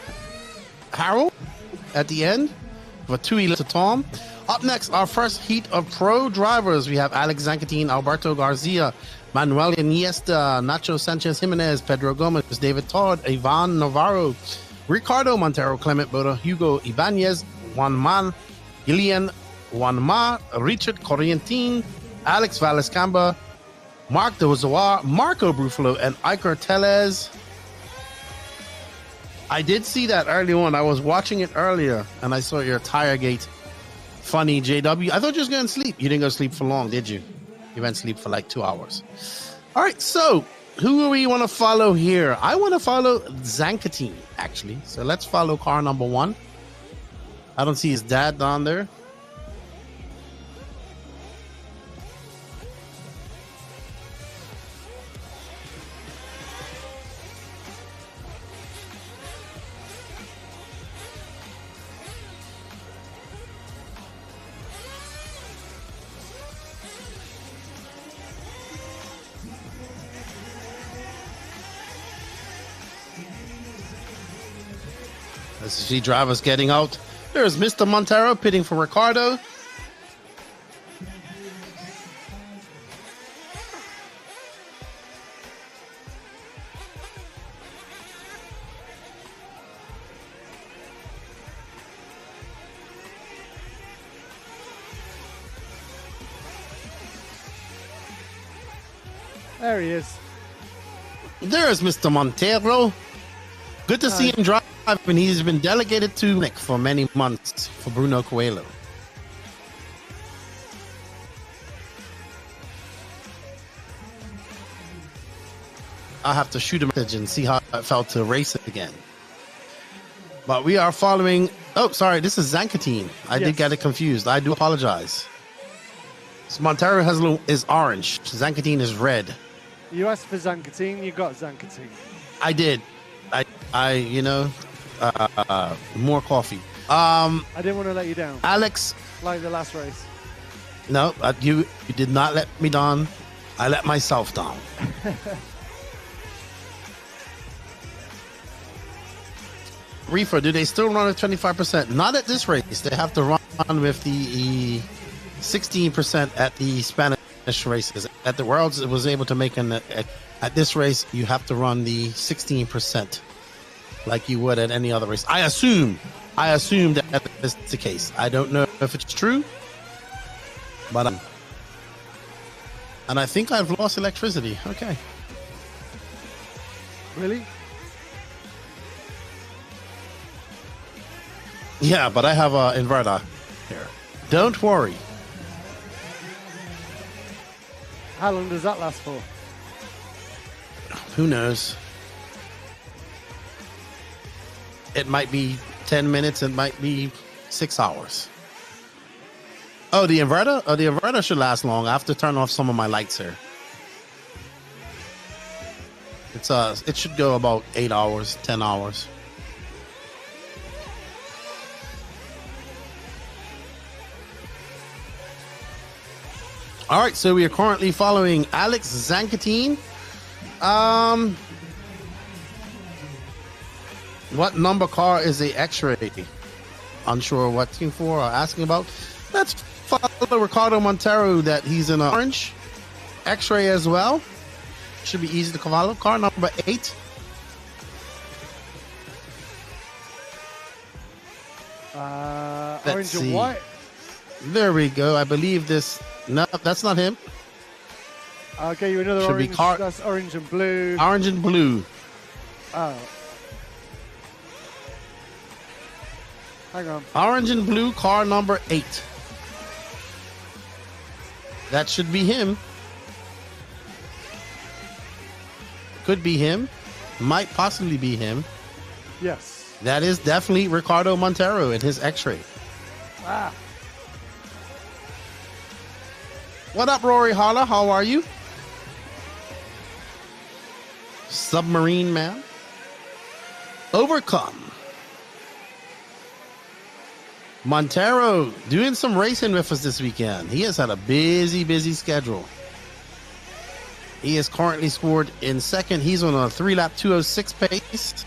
Harold at the end for 2 to Tom. Up next, our first heat of pro drivers. We have Alex Zancatine, Alberto Garcia, Manuel Iniesta, Nacho Sanchez Jimenez, Pedro Gomez, David Todd, Ivan Navarro, Ricardo Montero, Clement Boda, Hugo Ibanez, Juan Man, Gillian Juanma, Richard Corrientin, Alex Valles-Camba, Mark De Zawar, Marco Brufalo, and Iker Tellez. I did see that early on. I was watching it earlier, and I saw your tire gate. Funny, JW. I thought you was going to sleep. You didn't go to sleep for long, did you? You went to sleep for like 2 hours. All right, so who do we want to follow here? I want to follow Zancatine, actually. So let's follow car number 1. I don't see his dad down there. As you see drivers getting out There's Mr. Montero pitting for Ricardo. There he is. There's Mr. Montero. Good to see him drive, and he's been delegated to Nick for many months for Bruno Coelho. I'll have to shoot a message and see how it felt to race it again. But we are following... Oh, sorry, this is Zankatine. I did get it confused. I do apologize. So Montero is orange. Zankatine is red. You asked for Zankatine, you got Zankatine. I did. More coffee. I didn't want to let you down. Alex. Like the last race. No, you did not let me down. I let myself down. Reefer, do they still run at 25%? Not at this race. They have to run with the 16% at the Spanish races. At the Worlds, it was able to make at this race, you have to run the 16% like you would at any other race. I assume that is the case. I don't know if it's true, but and I think I've lost electricity. Okay. Really? Yeah, but I have an inverter here. Don't worry. How long does that last for? Who knows? It might be 10 minutes. It might be 6 hours. Oh, the inverter? Oh, the inverter should last long. I have to turn off some of my lights here. It should go about 8 hours, 10 hours. All right, so we are currently following Alex Zankatine. What number car is the X-ray? Unsure what team for or asking about. Let's follow Ricardo Montero that he's in orange. X-ray as well. Should be easy to follow. Car number 8. Orange and white. There we go. I believe this. No, that's not him. I'll get you another orange. That's orange and blue. Orange and blue. Oh. Hang on. Orange and blue, car number 8. That should be him. Could be him. Might possibly be him. Yes. That is definitely Ricardo Montero in his X-ray. Ah. What up, Rory Holla? How are you? Submarine Man. Overcome. Montero doing some racing with us this weekend. He has had a busy schedule. He is currently scored in second. He's on a 3-lap 2:06 pace.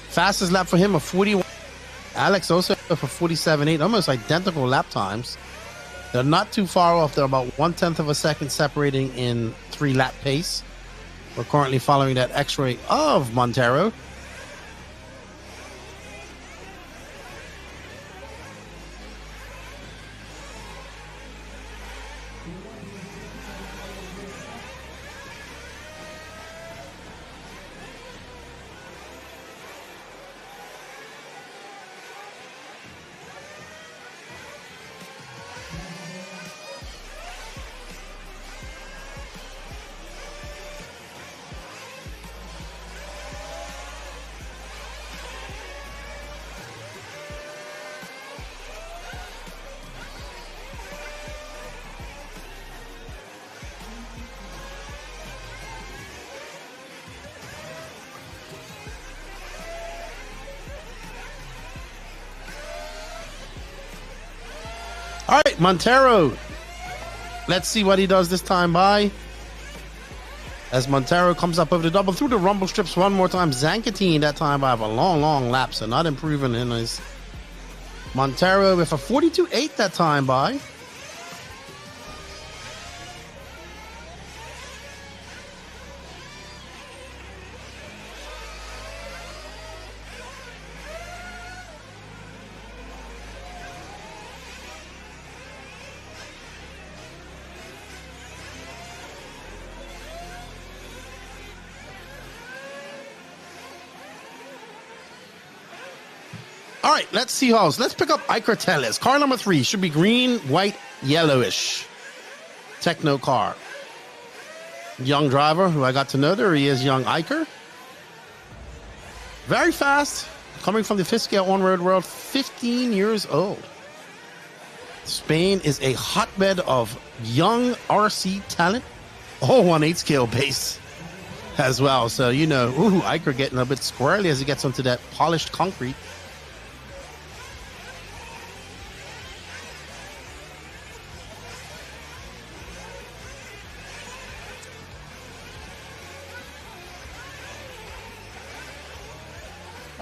Fastest lap for him, a 41. Alex also for 47.8, almost identical lap times. They're not too far off. They're about 1/10 of a second separating in 3-lap pace. We're currently following that X-ray of Montero. All right, Montero. Let's see what he does this time by. As Montero comes up over the double through the rumble strips one more time. Zankatine that time by a long lap, so not improving in his Montero with a 42.8 that time by. All right, let's see house. Let's pick up Iker Telles. Car number 3 should be green, white, yellowish. Techno car. Young driver who I got to know. There he is, young Iker. Very fast. Coming from the 5th scale on-road world, 15 years old. Spain is a hotbed of young RC talent. All on 8 scale base as well. So, you know, Iker getting a bit squirrely as he gets onto that polished concrete.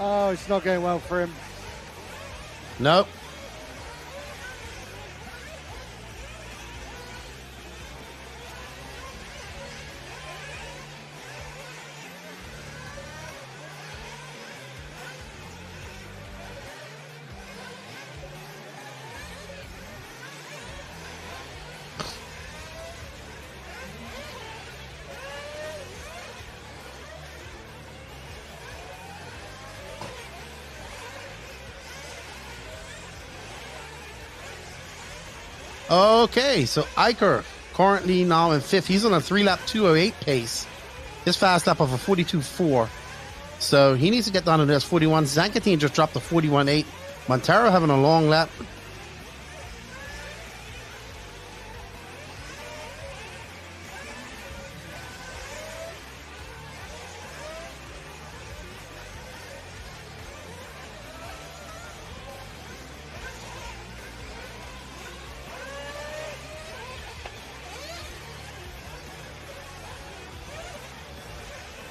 Oh, it's not going well for him. Nope. Okay, so Iker currently now in 5th. He's on a 3-lap 2:08 pace. His fast lap of a 42.4. So he needs to get down to this 41. Zankatine just dropped to 41.8. Montero having a long lap.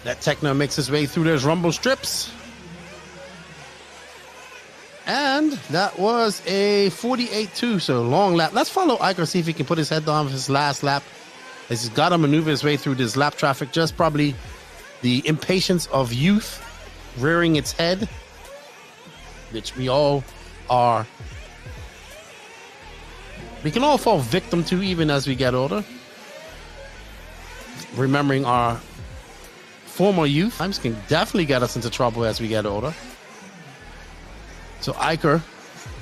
That Techno makes his way through those rumble strips. And that was a 48.2, so long lap. Let's follow Iker, see if he can put his head down for his last lap. As he's got to maneuver his way through this lap traffic. Just probably the impatience of youth rearing its head, which we all are. We can all fall victim to even as we get older. Remembering our former youth times can definitely get us into trouble as we get older. So Iker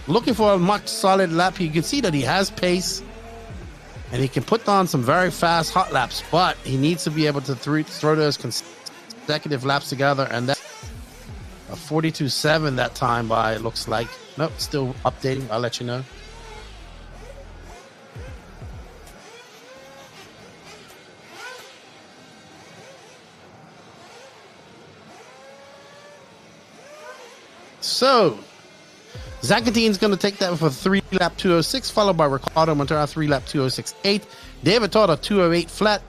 looking for a much solid lap. You can see that he has pace and he can put on some very fast hot laps, but he needs to be able to throw those consecutive laps together, and that's a 42.7 that time by, it looks like. Nope, still updating. I'll let you know. So, Zankatine's going to take that with a 3-lap 2:06, followed by Ricardo Montero, 3-lap 2:06.8. David Todd, a 2:08 flat.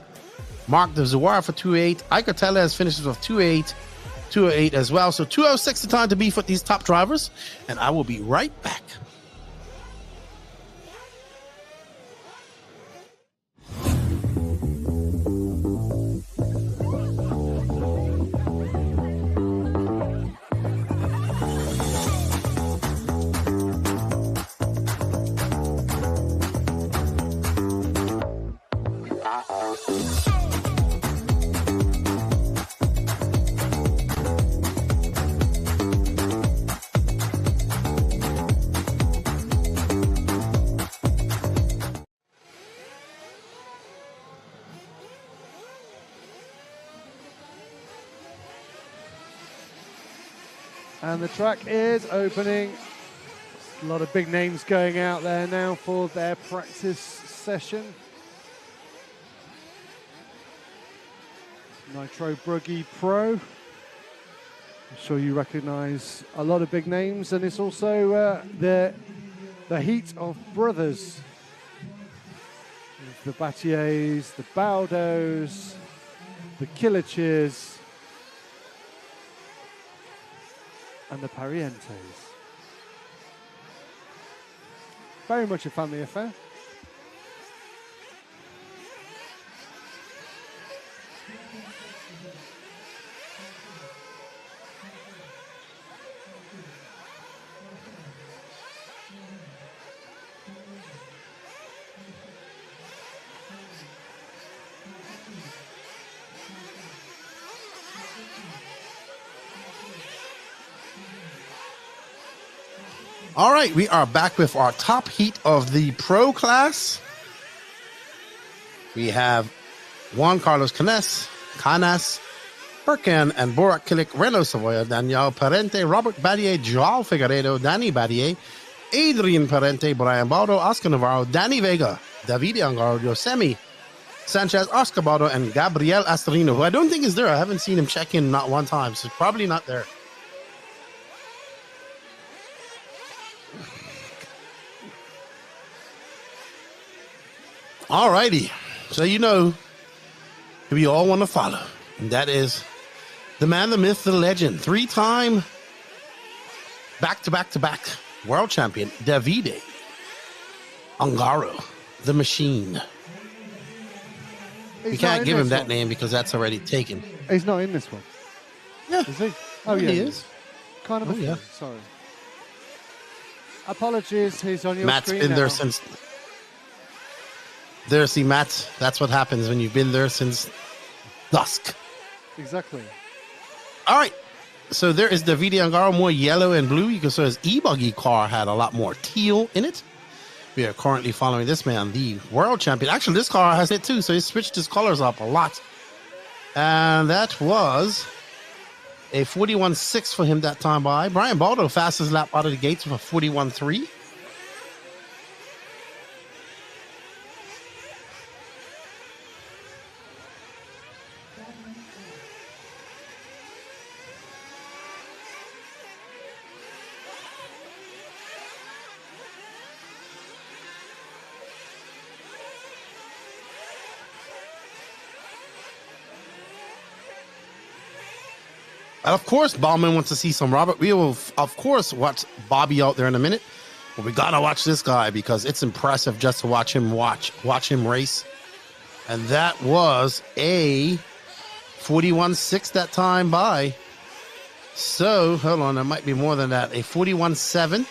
Mark de Zawar for 2:08. Iker Telles finishes with 2:08 as well. So 2:06 the time to beef with these top drivers, and I will be right back. And the track is opening. A lot of big names going out there now for their practice session. Nitro Buggy Pro. I'm sure you recognize a lot of big names, and it's also the heat of brothers. The Battiers, the Baldos, the Killiches, and the Parientes. Very much a family affair. All right, we are back with our top heat of the pro class. We have Juan Carlos Canas, Burkan and Borak Kilik, Reno Savoya, Daniel Parente, Robert Battier, Joao Figueiredo, Danny Battier, Adrian Parente, Brian Baldo, Oscar Navarro, Danny Vega, Davide Angaro, Yosemi Sanchez, Oscar Baldo, and Gabriel Astorino, who I don't think is there. I haven't seen him check in not one time, so probably not there. All righty. So you know who we all want to follow. And that is the man, the myth, the legend, 3-time back-to-back-to-back world champion, Davide Angaro, the machine. We can't give him that name because that's already taken. He's not in this one. Yeah. Is he? Oh, yeah. He is. Kind of. Oh, yeah. Sorry. Apologies. He's on your Matt's screen been now. there since... There, see, Matt, that's what happens when you've been there since dusk. Exactly. All right. So there is Davide Angaro, more yellow and blue. You can see his E-buggy car had a lot more teal in it. We are currently following this man, the world champion. Actually, this car has it too, so he switched his colors up a lot. And that was a 41.6 for him that time by. Brian Baldo, fastest lap out of the gates with a 41.3. Of course, Bauman wants to see some Robert. We will, of course, watch Bobby out there in a minute. But we got to watch this guy because it's impressive just to watch him race. And that was a 41.6 that time by. So, hold on, there might be more than that. A 41.7.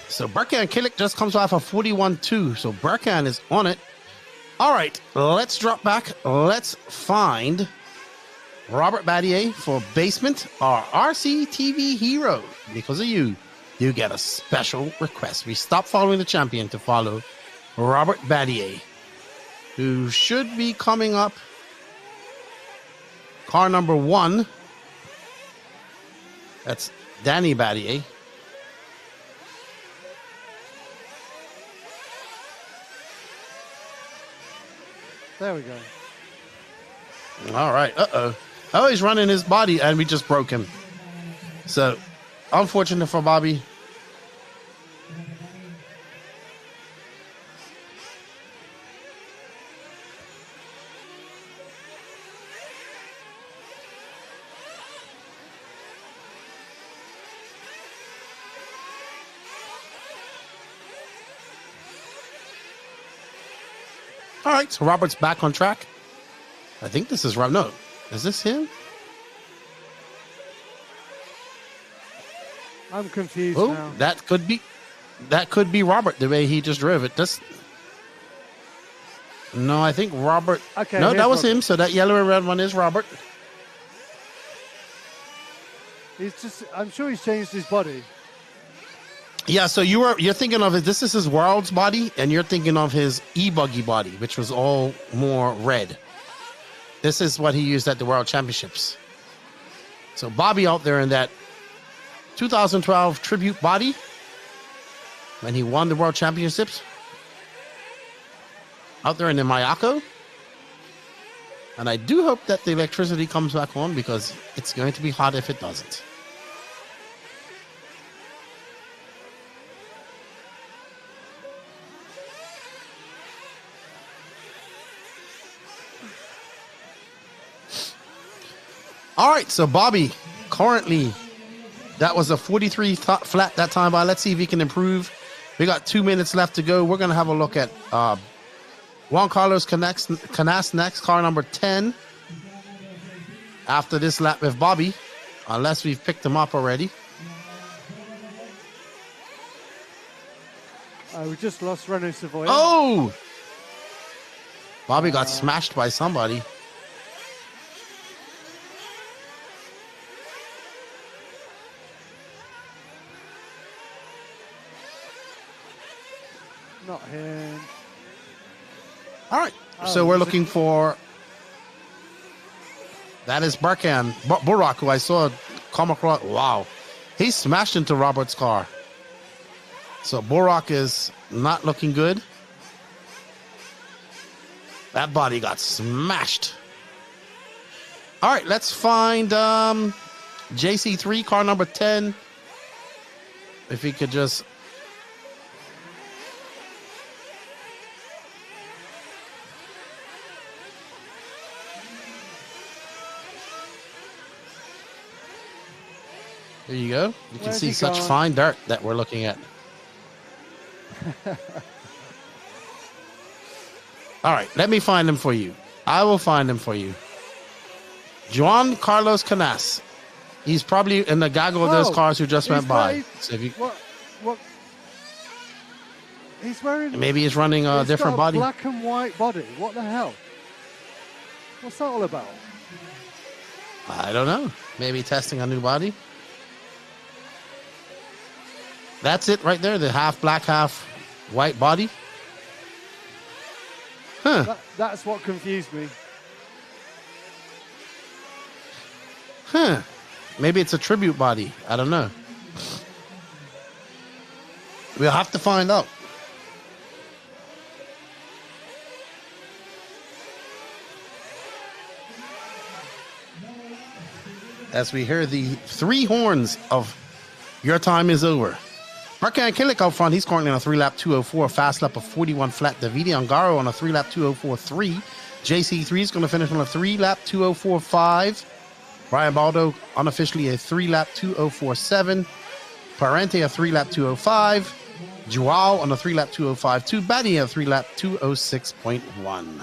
So, Burkan Kilik just comes off a 41.2. So, Burkan is on it. All right, let's drop back. Let's find Robert Battier for Basement, our RCTV hero. Because of you, you get a special request. We stopped following the champion to follow Robert Battier, who should be coming up. Car number 1. That's Danny Battier. There we go. All right. Uh-oh. Oh, he's running his body, and we just broke him. So, unfortunate for Bobby. All right, so Robert's back on track. I think this is Rob. No, is this him? I'm confused Oh, now. that could be Robert the way he just drove it. No, I think Robert. Okay, no, that was Robert. him. So that yellow and red one is Robert. I'm sure he's changed his body. Yeah, so you're thinking of it. This is his World's body, and you're thinking of his E-buggy body, which was all more red. This is what he used at the World Championships. So Bobby out there in that 2012 tribute body when he won the World Championships. Out there in the Mayako. And I do hope that the electricity comes back on because it's going to be hot if it doesn't. All right, so Bobby, currently, that was a 43 flat that time by. Let's see if he can improve We got 2 minutes left to go. We're going to have a look at Juan Carlos Canas next, car number 10. After this lap with Bobby, unless we've picked him up already. We just lost Renault Savoy. Oh! Bobby got smashed by somebody. Not him. All right. So we're looking for... That is Barkan. Burak, who I saw come across. Wow. He smashed into Robert's car. So Burak is not looking good. That body got smashed. All right, let's find JC3, car number 10. If he could just... There you go. You can see such fine dirt that we're looking at. All right, let me find him for you. I will find him for you. Juan Carlos Canas. He's probably in the gaggle of those cars who just went by. So if you, what? He's wearing... Maybe he's running a different body. Black and white body. What the hell? What's that all about? I don't know. Maybe testing a new body. That's it right there. The half black, half white body. Huh. That's what confused me. Huh. Maybe it's a tribute body. I don't know. We'll have to find out. As we hear the 3 horns of Your Time Is Over. Barkan Kilik out front. He's currently on a 3-lap 204, a fast lap of 41 flat. Davide Ongaro on a 3-lap 204.3. JC3 is going to finish on a 3-lap 204.5. Brian Baldo unofficially a 3-lap 204.7. Parente a 3-lap 205. Joao on a 3-lap 205.2. Batty a 3-lap 206.1.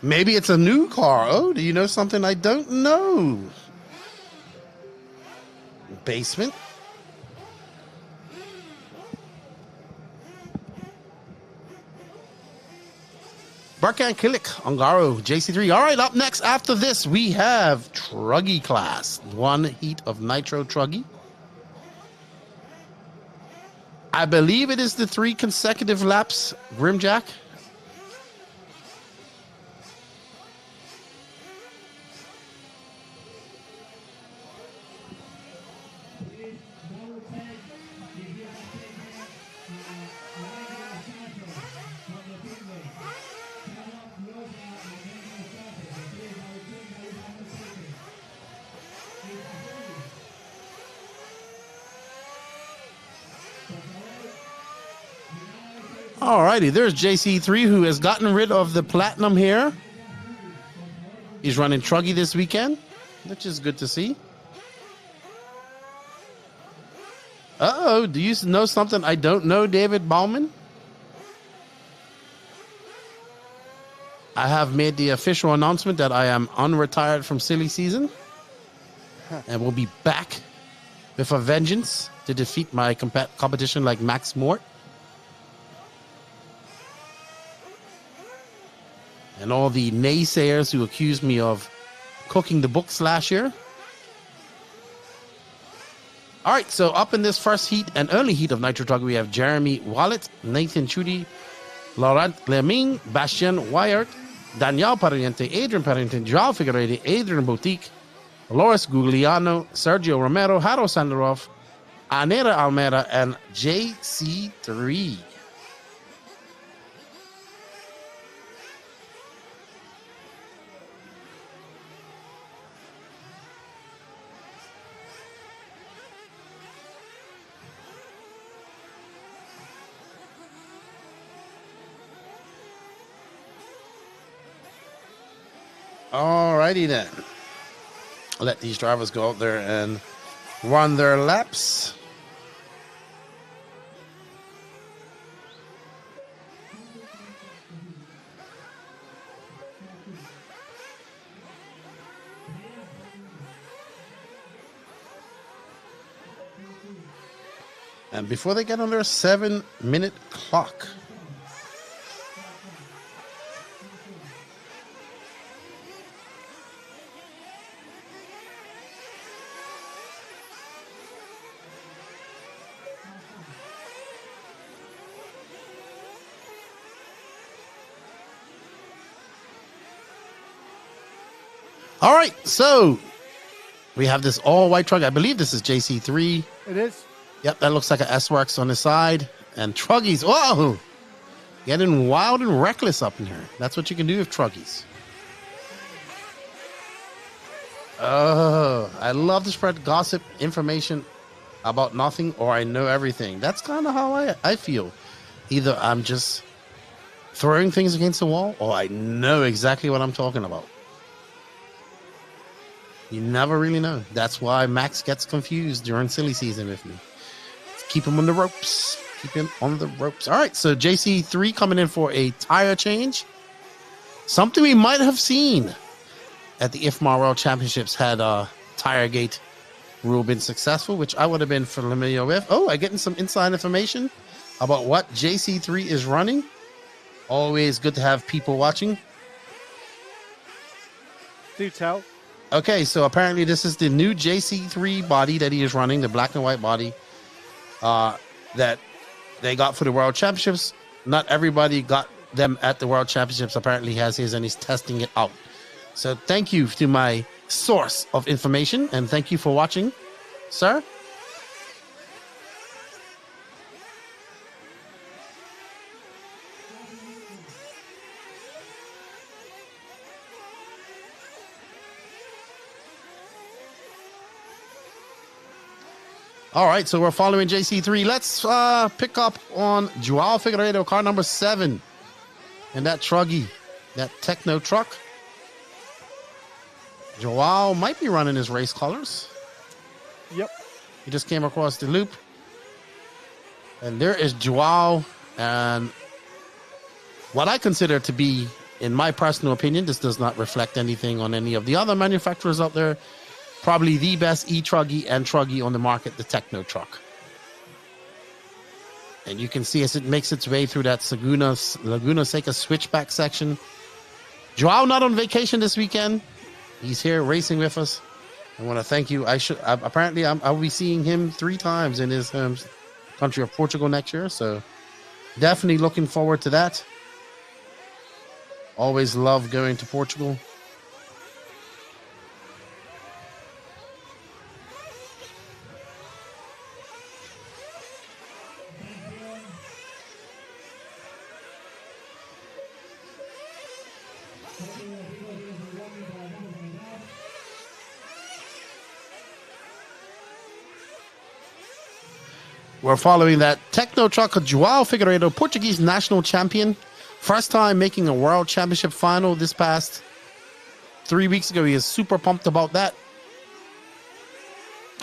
Maybe it's a new car. Oh, do you know something I don't know? Basement. Barkan Kilik, Ongaro, JC3. All right, up next after this, we have Truggy class. 1 heat of Nitro Truggy. I believe it is the 3 consecutive laps, Grimjack. Alrighty, there's JC3 who has gotten rid of the platinum here. He's running Truggy this weekend, which is good to see. Uh-oh, do you know something I don't know, David Bauman? I have made the official announcement that I am unretired from silly season and will be back with a vengeance to defeat my competition like Max Mort. And all the naysayers who accused me of cooking the books last year. All right, so up in this first heat and early heat of Nitro Truggy, we have Jeremy Wallet, Nathan Chudy, Laurent Leming, Bastien Wyatt, Daniel Pariente, Adrian Pariente, Joao Figueiredo, Adrian Boutique, Loris Gugliano, Sergio Romero, Haro Sandarov, Anera Almeida, and JC3. Alrighty then. I'll let these drivers go out there and run their laps. And before they get on their 7-minute clock. All right, so we have this all-white truck. I believe this is JC3. It is. Yep, that looks like an S-Works on the side. And Truggies. Whoa! Getting wild and reckless up in here. That's what you can do with Truggies. Oh, I love to spread gossip, information about nothing, or I know everything. That's kind of how I feel. Either I'm just throwing things against the wall, or I know exactly what I'm talking about. You never really know. That's why Max gets confused during silly season with me. Keep him on the ropes. Keep him on the ropes. All right, so JC3 coming in for a tire change. Something we might have seen at the IFMAR World Championships had tire gate rule been successful, which I would have been familiar with. Oh, I'm getting some inside information about what JC3 is running. Always good to have people watching. Do tell. Okay, so apparently this is the new JC3 body that he is running, the black and white body that they got for the World Championships. Not everybody got them at the World Championships. Apparently he has his and he's testing it out. So thank you to my source of information and thank you for watching, sir. All right, so we're following JC3. Let's pick up on Joao Figueiredo, car number 7. And that Truggy, that techno truck. Joao might be running his race colors. Yep. He just came across the loop. And there is Joao. And what I consider to be, in my personal opinion, this does not reflect anything on any of the other manufacturers out there, probably the best E-Truggy and Truggy on the market, the Techno truck. And you can see as it makes its way through that Laguna Seca switchback section. Joao not on vacation this weekend. He's here racing with us. I want to thank you. I'll be seeing him 3 times in his country of Portugal next year. So definitely looking forward to that. Always love going to Portugal. We're following that techno truck of Joao Figueiredo, Portuguese national champion. First time making a world championship final this past 3 weeks ago. He is super pumped about that.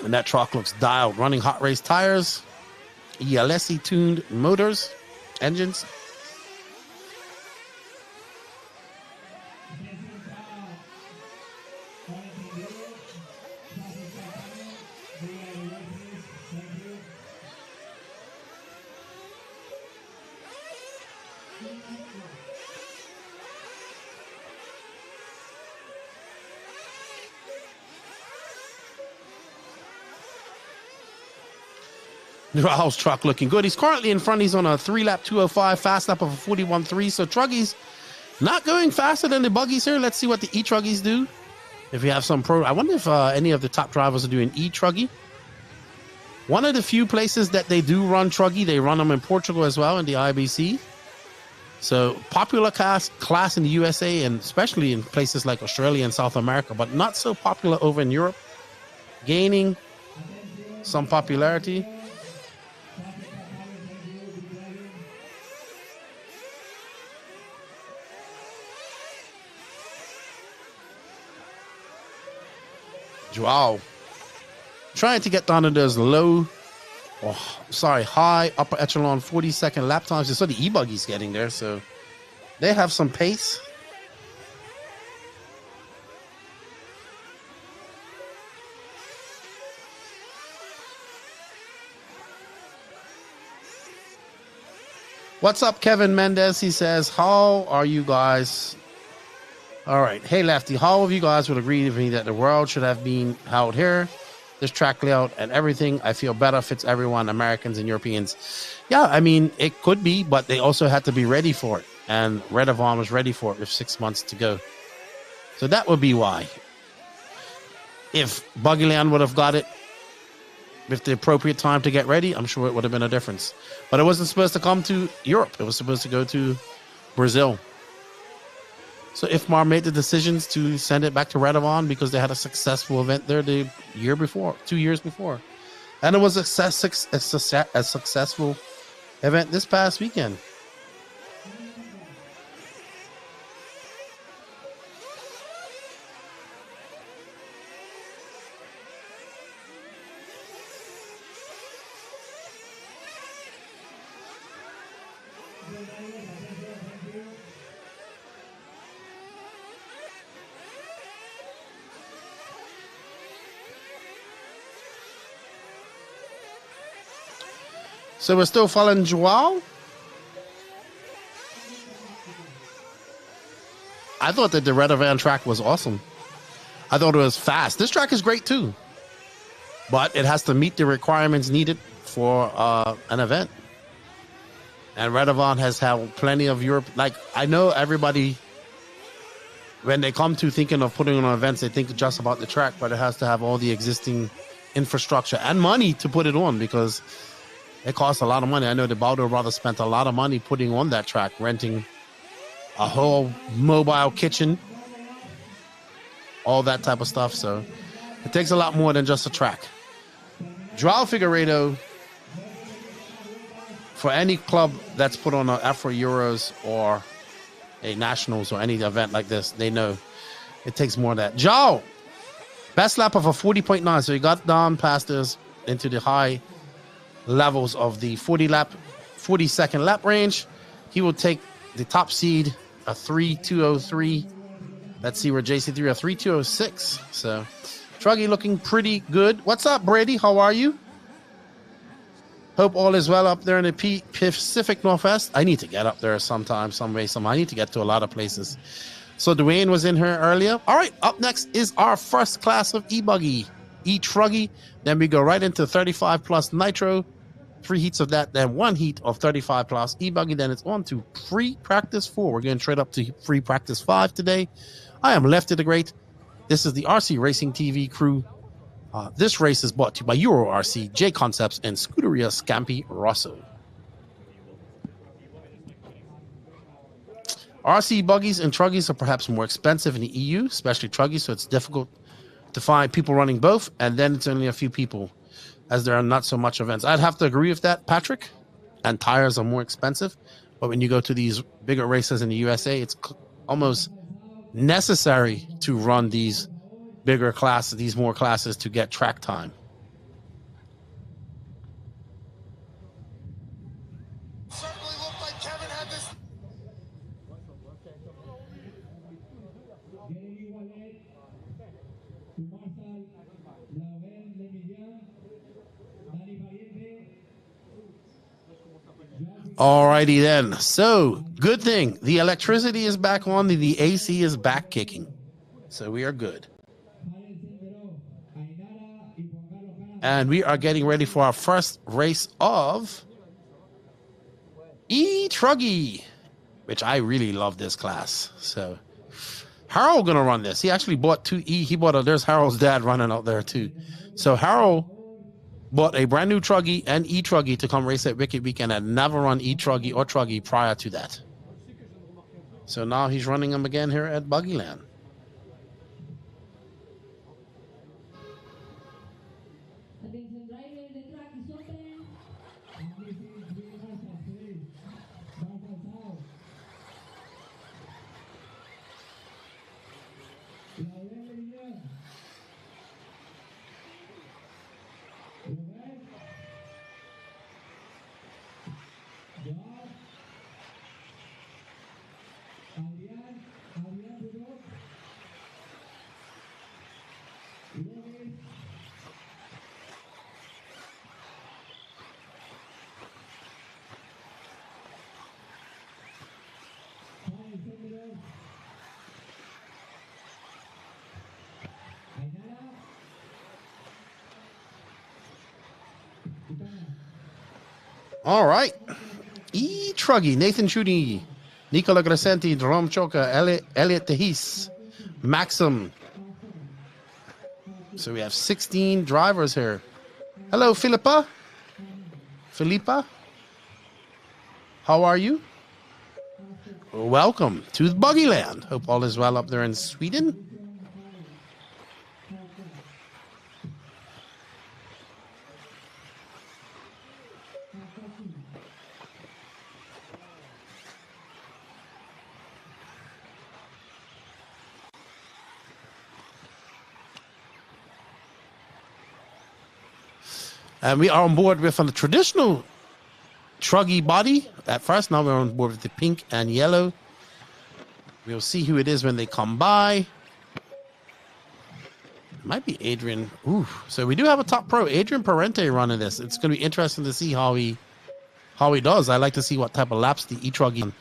And that truck looks dialed, running hot race tires, ELSE tuned motors, engines. Joao's truck looking good. He's currently in front. He's on a 3-lap 205, fast lap of a 41.3. So Truggy's not going faster than the buggies here. Let's see what the E-Truggies do. If we have some I wonder if any of the top drivers are doing E-Truggy. One of the few places that they do run Truggy, they run them in Portugal as well in the IBC. So popular class in the USA and especially in places like Australia and South America, but not so popular over in Europe. Gaining some popularity. Joao trying to get down to those high upper echelon 40-second lap times. So the E-buggy's getting there, so they have some pace. What's up, Kevin Mendez? He says, how are you guys? All right. Hey, Lefty, how of you guys would agree with me that the world should have been held here? This track layout and everything, I feel better fits everyone, Americans and Europeans. Yeah, I mean, it could be, but they also had to be ready for it. And Redovan was ready for it with 6 months to go. So that would be why. If Buggyland would have got it with the appropriate time to get ready, I'm sure it would have been a difference. But it wasn't supposed to come to Europe. It was supposed to go to Brazil. So IFMAR made the decisions to send it back to Redovan because they had a successful event there the year before, 2 years before. And it was a successful event this past weekend. So we're still following Joao. I thought that the Redovan track was awesome. I thought it was fast. This track is great too. But it has to meet the requirements needed for an event. And Redovan has had plenty of Europe. Like, I know everybody, when they come to thinking of putting on events, they think just about the track, but it has to have all the existing infrastructure and money to put it on because it costs a lot of money. I know the Baldo brothers spent a lot of money putting on that track, renting a whole mobile kitchen, all that type of stuff. So it takes a lot more than just a track. Joao Figueiredo, for any club that's put on an Afro Euros or a Nationals or any event like this, they know it takes more than that. Joao, best lap of a 40.9. So he got down past this into the high levels of the 40-second lap range. He will take the top seed, a 3:203. Let's see where JC3 a 3:206. So Truggy looking pretty good. What's up, Brady? How are you? Hope all is well up there in the Pacific Northwest. I need to get up there sometime, some way, somehow. I need to get to a lot of places. So Dwayne was in here earlier. All right, up next is our first class of E-buggy, E-Truggy. Then we go right into 35 plus Nitro. 3 heats of that, then 1 heat of 35 plus E-buggy. Then it's on to free practice 4. We're going to trade up to free practice 5 today. I am Lefty the Great. This is the RC Racing TV crew. This race is brought to you by Euro RC, J Concepts, and Scuderia Scampi Rosso. RC buggies and truggies are perhaps more expensive in the EU, especially truggies, so it's difficult to find people running both, and then it's only a few people, as there are not so much events. I'd have to agree with that, Patrick, and tires are more expensive, but when you go to these bigger races in the USA, it's almost necessary to run these bigger classes, these more classes, to get track time. Alrighty then. So, good thing. The electricity is back on. The AC is back kicking. So we are good. And we are getting ready for our first race of E-Truggy, which I really love this class. So Harold gonna run this. He actually bought 2 E. He bought there's Harold's dad running out there too. So Harold bought a brand new Truggy and E-Truggy to come race at Wicked Weekend and never run E-Truggy or Truggy prior to that. So now he's running them again here at Buggyland. All right. Truggy, Nathan Chudi, Nicola Crescenti, Jerome Choka, Elliot Tehis, Maxim. So we have 16 drivers here. Hello, Philippa. How are you? Welcome to Buggyland. Hope all is well up there in Sweden. And we are on board with the traditional Truggy body at first. Now we're on board with the pink and yellow. We'll see who it is when they come by. It might be Adrian. Ooh, so we do have a top pro, Adrian Parente, running this. It's going to be interesting to see how he does. I like to see what type of laps the E-Truggy.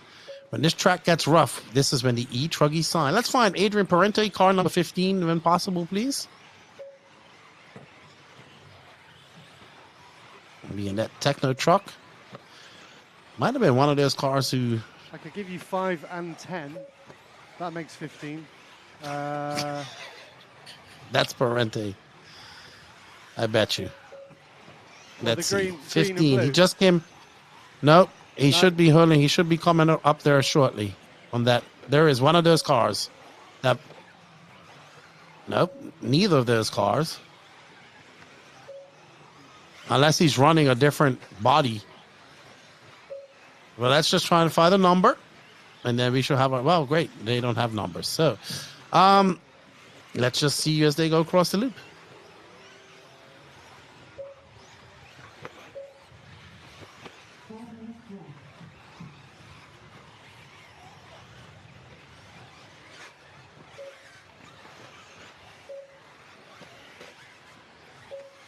When this track gets rough, this is when the E-Truggy sign. Let's find Adrian Parente, car number 15, when possible, please. Be in that techno truck. Might have been one of those cars who... I could give you 5 and 10. That makes 15. That's Parente. I bet you. Let's see. 15. He just came... Nope. He should be holding. He should be coming up there shortly. On that. There is one of those cars. That... Nope. Neither of those cars. Unless he's running a different body. Well, let's just try and find a number. And then we should have a... Well, great. They don't have numbers. So, let's just see as they go across the loop.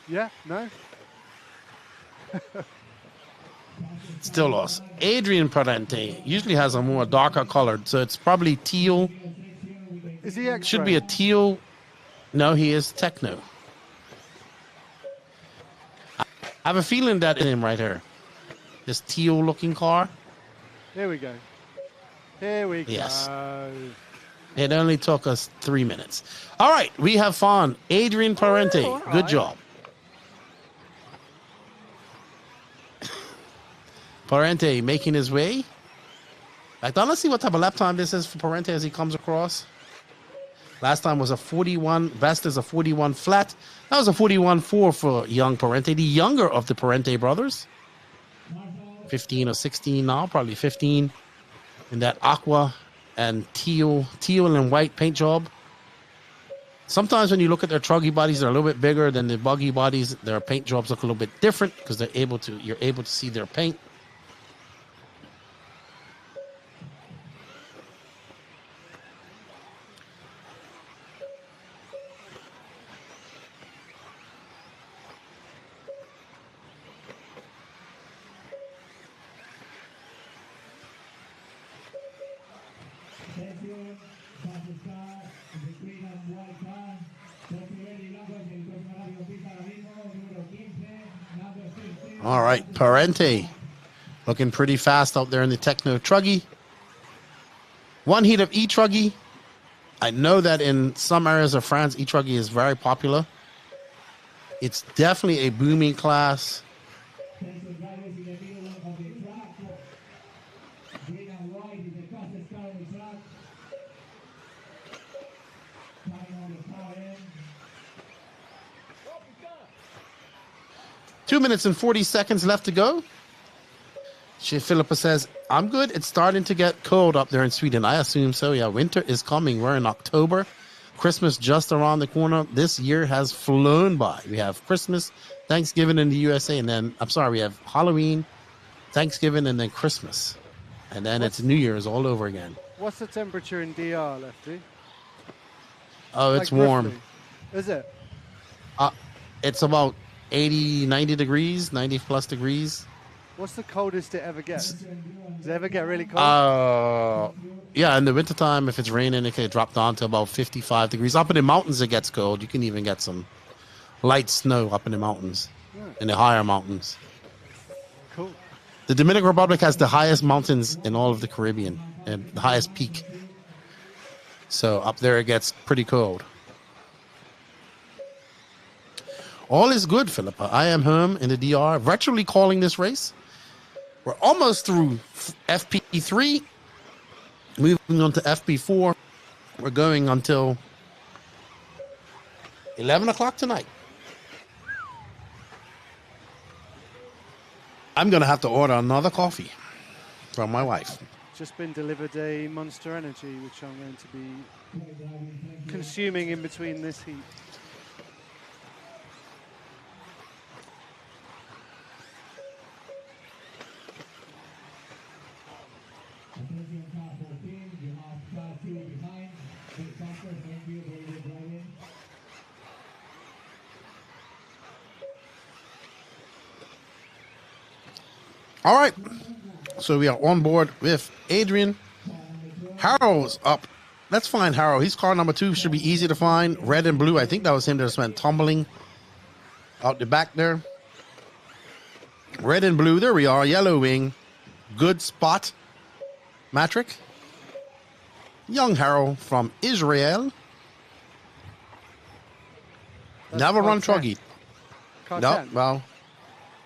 Yeah? No? Still lost. Adrian Parente usually has a more darker colored, so it's probably teal. Is he X-ray? Should be a teal. No, he is techno. I have a feeling that is him right here. This teal looking car. Here we go. Here we Yes. go. It only took us 3 minutes. All right, we have fun. Adrian Parente, all right. Good job. Parente making his way. Like, let's see what type of lap time this is for Parente as he comes across. Last time was a 41. Best is a 41 flat. That was a 41.4 for young Parente, the younger of the Parente brothers. 15 or 16 now, probably 15. In that aqua and teal and white paint job. Sometimes when you look at their Truggy bodies, they're a little bit bigger than the Buggy bodies. Their paint jobs look a little bit different because you're able to see their paint. All right, Parente looking pretty fast out there in the Techno Truggy. One heat of E-Truggy. I know that in some areas of France, E-Truggy is very popular. It's definitely a booming class. Two minutes and 40 seconds left to go. Philippa says, I'm good. It's starting to get cold up there in Sweden. I assume so. Yeah, winter is coming. We're in October. Christmas just around the corner. This year has flown by. We have Christmas, Thanksgiving in the USA, and then, we have Halloween, Thanksgiving, and then Christmas. And then it's New Year's all over again. What's the temperature in DR, Lefty? Oh, it's warm. Roughly. Is it? It's about 80, 90 degrees, 90 plus degrees. What's the coldest it ever gets? Does it ever get really cold? Yeah, in the wintertime, if it's raining, it can drop down to about 55 degrees. Up in the mountains, it gets cold. You can even get some light snow up in the mountains, in the higher mountains. Cool. The Dominican Republic has the highest mountains in all of the Caribbean and the highest peak. So up there it gets pretty cold. All is good, Philippa. I am home in the DR, virtually calling this race. We're almost through FP3. Moving on to FP4. We're going until 11 o'clock tonight. I'm going to have to order another coffee from my wife. Just been delivered a Monster Energy, which I'm going to be consuming in between this heat. All right, so we are on board with Adrian. Harold's up. Let's find Harold. He's car number 2. Should be easy to find. Red and blue. I think that was him that just went tumbling out the back there. Red and blue. There we are. Yellow wing. Good spot. Matrick. Young Harold from Israel. That's Never run Truggy. No, well,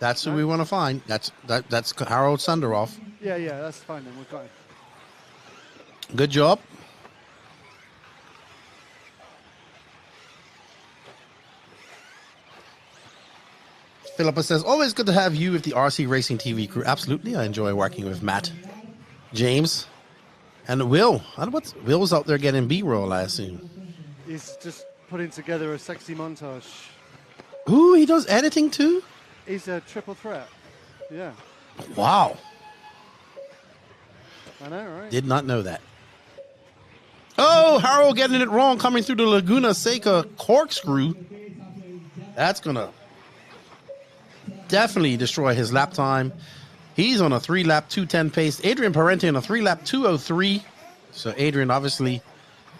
that's who we want to find. That's Harold Sunderoff. Yeah, that's fine then. We've got him. Good job. Philippa says, always good to have you with the RC Racing TV crew. Absolutely. I enjoy working with Matt, James, and Will. Will's out there getting B-roll, I assume. He's just putting together a sexy montage. Ooh, he does editing too? He's a triple threat. Yeah. Wow. I know, right? Did not know that. Oh, Harold getting it wrong coming through the Laguna Seca corkscrew. That's going to definitely destroy his lap time. He's on a 3-lap 2:10 pace. Adrian Parente on a 3-lap 2:03. So Adrian, obviously,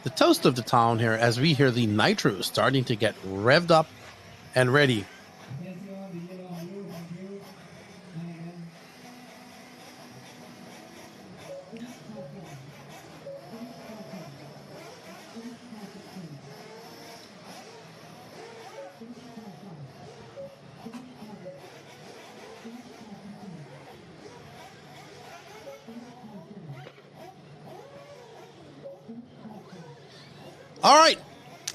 the toast of the town here as we hear the Nitro starting to get revved up and ready. All right,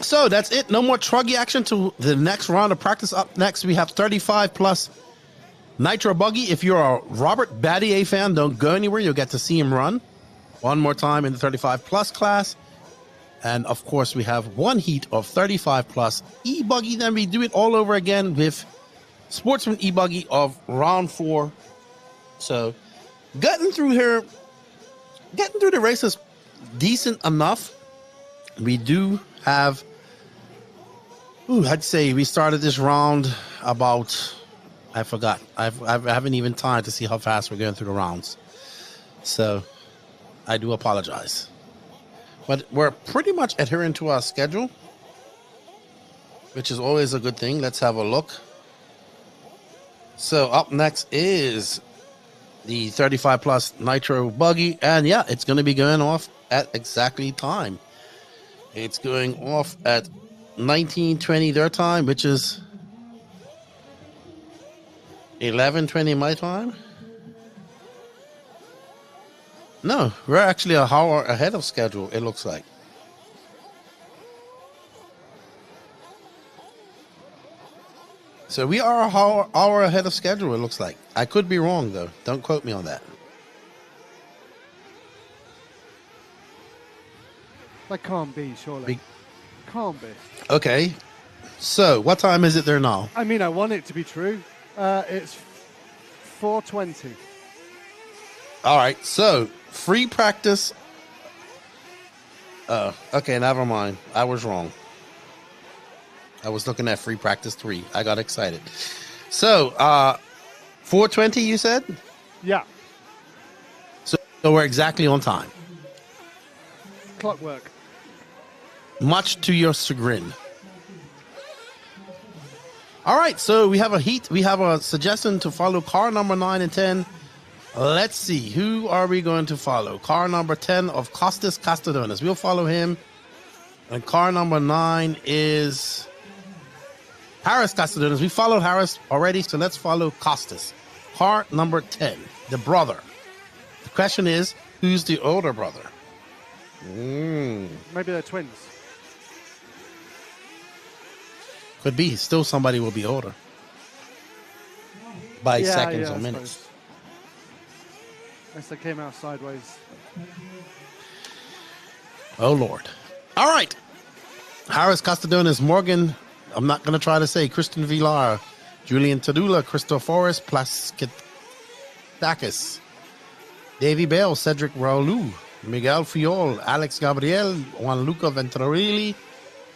so that's it. No more Truggy action to the next round of practice. Up next, we have 35 plus Nitro Buggy. If you're a Robert Battier fan, don't go anywhere. You'll get to see him run one more time in the 35 plus class. And of course, we have one heat of 35 plus E-buggy. Then we do it all over again with Sportsman E-buggy of round 4. So getting through the race is decent enough. We do have, I'd say we started this round about, I forgot. I haven't even time to see how fast we're going through the rounds. So I do apologize. But we're pretty much adhering to our schedule, which is always a good thing. Let's have a look. So up next is the 35 plus Nitro Buggy. And yeah, it's going to be going off at exactly time. It's going off at 19:20 their time, which is 11:20 my time. No, we're actually an hour ahead of schedule, it looks like. So we are an hour ahead of schedule, it looks like. I could be wrong, though. Don't quote me on that. That can't be, surely. Can't be. Okay. So, what time is it there now? I mean, I want it to be true. It's 4:20. All right. So, free practice. Okay, never mind. I was wrong. I was looking at free practice 3. I got excited. So, 4:20, you said? Yeah. So we're exactly on time. Clockwork. Much to your chagrin. All right, so we have a heat. We have a suggestion to follow car number 9 and 10 Let's see. Who are we going to follow? Car number 10 of Costas Castadonis. We'll follow him. And car number 9 is Harris Castadonis. We followed Harris already, so let's follow Costas. Car number 10, the brother. The question is, who's the older brother? Maybe they're twins. Could be. Still somebody will be older. By seconds or minutes. Unless they came out sideways. Oh, Lord. All right. Harris Castadonis, Morgan. I'm not going to try to say Christian Villar, Julian Tadula, Christoforis Plaskitakis, Davy Bell, Cedric Raulu, Miguel Fiol, Alex Gabriel, Juanluca Venturilli,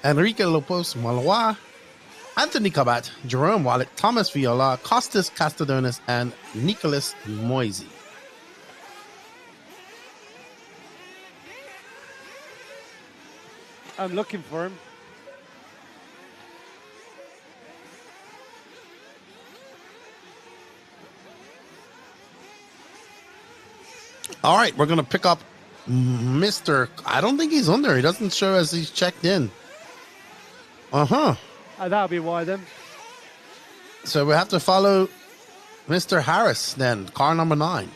Enrique Lopez Malwa, Anthony Cabat, Jerome Wallet, Thomas Viola, Costas Castadonis, and Nicholas Moisey. I'm looking for him. All right, we're going to pick up Mr. I don't think he's on there. He doesn't show as he's checked in. That'll be why then. So we have to follow Mr. Harris then, car number 9.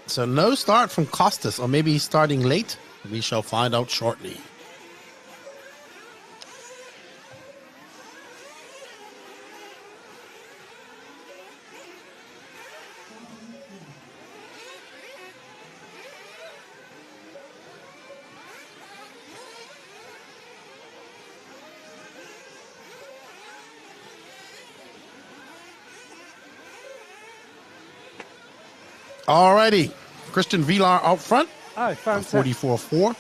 So no start from Costas, or maybe he's starting late. We shall find out shortly. Alrighty, Christian Villar out front. I found 10. 44-4.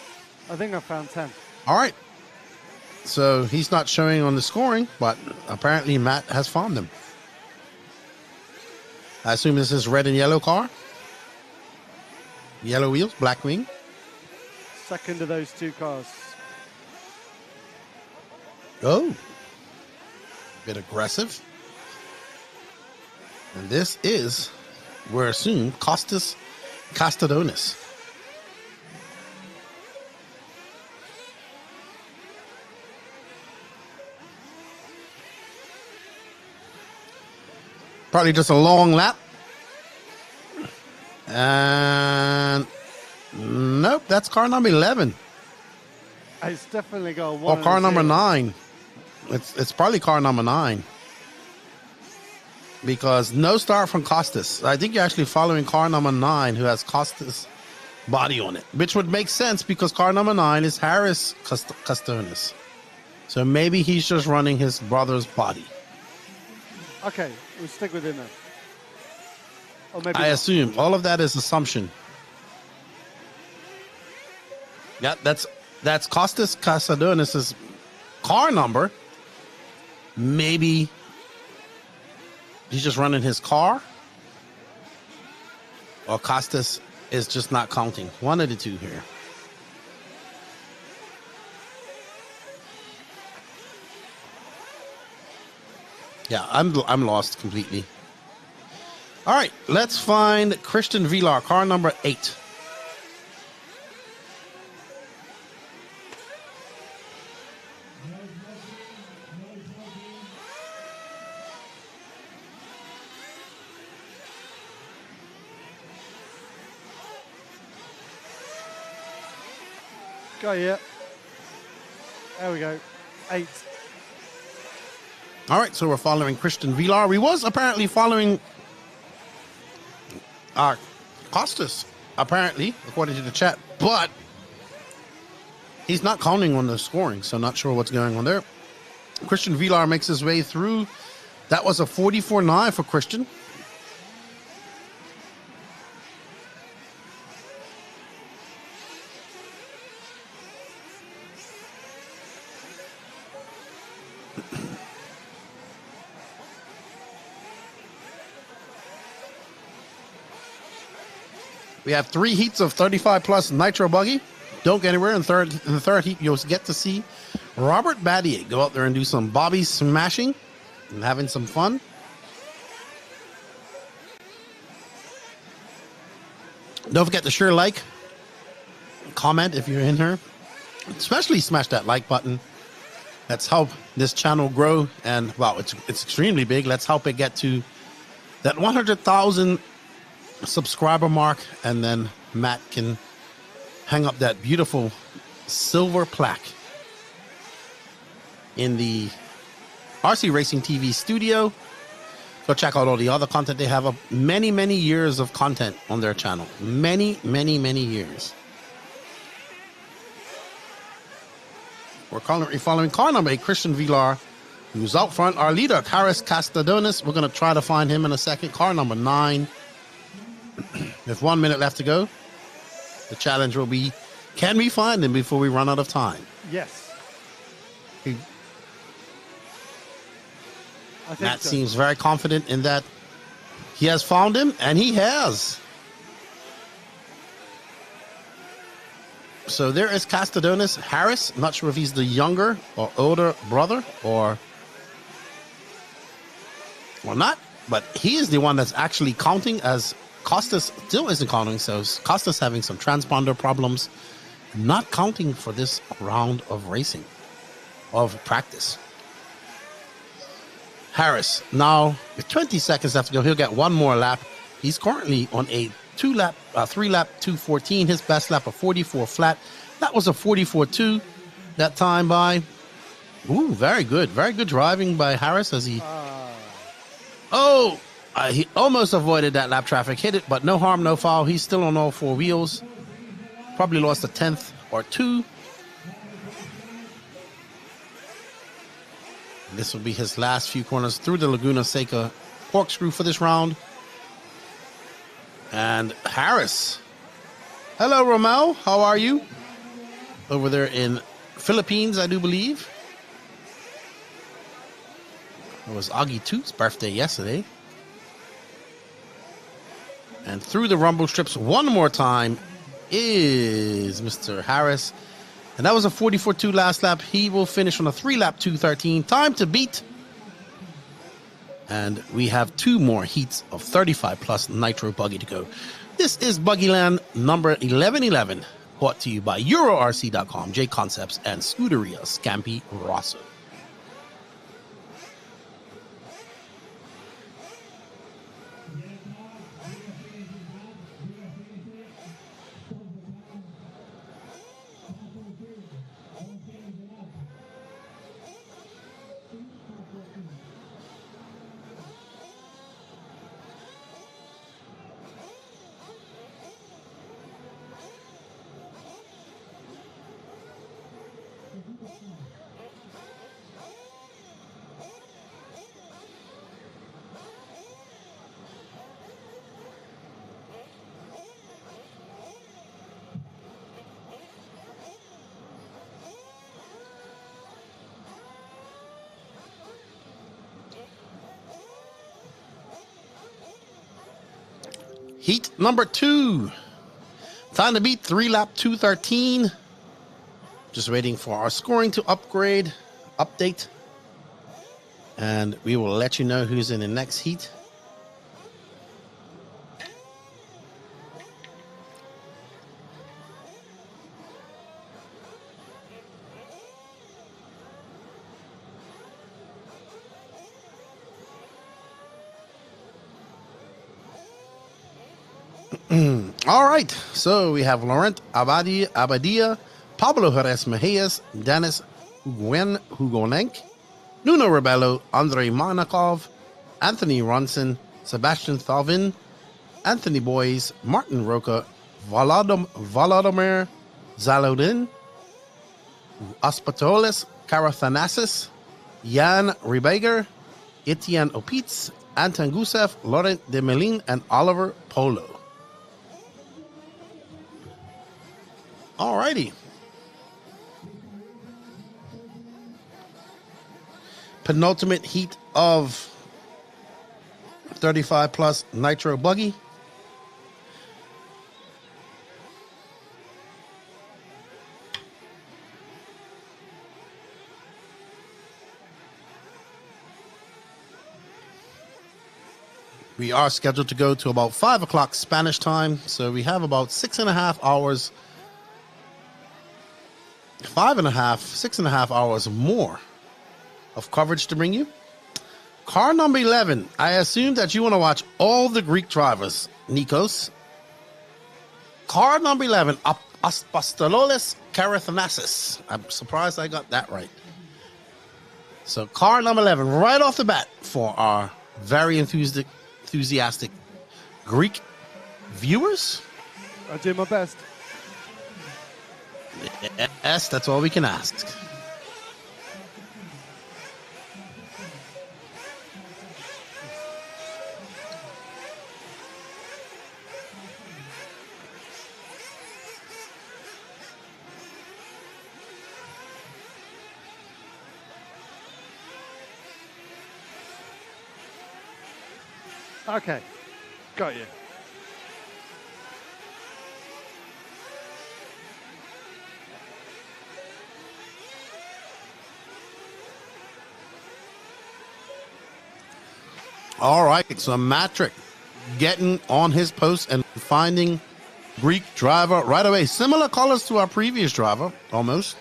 I think I found 10. All right. So he's not showing on the scoring, but apparently Matt has found them. I assume this is red and yellow car. Yellow wheels, black wing. Second of those two cars. Oh. Bit aggressive. And this is, we're assuming, Costas Castadonis. Probably just a long lap. And nope, that's car number 11. It's definitely got a 1. Or car number 9. It's probably car number 9. Because no start from Costas. I think you're actually following car number 9, who has Costas' body on it, which would make sense because car number 9 is Harris Castadonis. So maybe he's just running his brother's body. Okay, we'll stick with him then. Or maybe I assume. All of that is assumption. Yeah, that's Costas Castadonis' car number. Maybe he's just running his car, or Costas is just not counting. One of the two here. Yeah, I'm lost completely. All right, let's find Christian Villar, car number 8. Go here. There we go. 8. All right, so we're following Christian Villar. We was apparently following Costas, apparently, according to the chat, but he's not counting on the scoring, so not sure what's going on there. Christian Villar makes his way through. That was a 44-9 for Christian. We have 3 heats of 35 plus Nitro Buggy. Don't get anywhere. In the third heat, you'll get to see Robert Battier go out there and do some Bobby smashing and having some fun. Don't forget to share, like, comment if you're in here. Especially smash that like button. Let's help this channel grow. And, wow, it's extremely big. Let's help it get to that 100,000 subscriber mark. And then Matt can hang up that beautiful silver plaque in the RC Racing TV studio. Go check out all the other content they have. Many, many years of content on their channel. Many, many, many years. We're currently following car number 8, Christian Villar, who's out front. Our leader, Harris Castadonis. We're going to try to find him in a second. Car number 9. With 1 minute left to go. The challenge will be, can we find him before we run out of time? Yes. Matt seems very confident in that he has found him, and he has. So there is Castadonis. Harris, not sure if he's the younger or older brother or not, but he is the one that's actually counting, as Costas still isn't counting. So Costas having some transponder problems, not counting for this round of racing, of practice. Harris, now with 20 seconds left to go, he'll get one more lap. He's currently on a 3-lap 2:14. His best lap of 44 flat. That was a 44.2 that time by. Ooh, very good driving by Harris as he. He almost avoided that lap traffic, hit it, but no harm, no foul. He's still on all 4 wheels. Probably lost a 10th or 2. This will be his last few corners through the Laguna Seca corkscrew for this round. And Harris. Hello, Romel. How are you? Over there in Philippines, I do believe. It was Augie Toot's birthday yesterday. And through the rumble strips one more time is Mr. Harris. And that was a 44.2 last lap. He will finish on a 3-lap 2:13. Time to beat. And we have 2 more heats of 35 plus Nitro Buggy to go. This is Buggyland number 1111, brought to you by EuroRC.com, J Concepts, and Scuderia Scampi Rosso. Heat number 2. Time to beat 3-lap 2:13. Just waiting for our scoring to update. And we will let you know who's in the next heat. All right, so we have Laurent Abadia, Pablo Jerez Mejias, Dennis Hugonenk, Nuno Rebello, Andrei Manakov, Anthony Ronson, Sebastian Thalvin, Anthony Boys, Martin Roca, Volodymyr Zalodin, Aspatolis Karathanasis, Jan Rebeger, Etienne Opitz, Anton Gusev, Laurent de Melin, and Oliver Polo. Alrighty. Penultimate heat of 35 plus Nitro Buggy. We are scheduled to go to about 5 o'clock Spanish time, so we have about 6.5 hours, 6.5 hours more of coverage to bring you. Car number 11. I assume that you want to watch all the Greek drivers, Nikos. Car number 11, Apostololis Karathanasis. I'm surprised I got that right. So car number 11, right off the bat for our very enthusiastic Greek viewers. I'll do my best. Yes, that's all we can ask. Okay, got you. All right, so Matrick getting on his post and finding Greek driver right away. Similar colors to our previous driver, almost.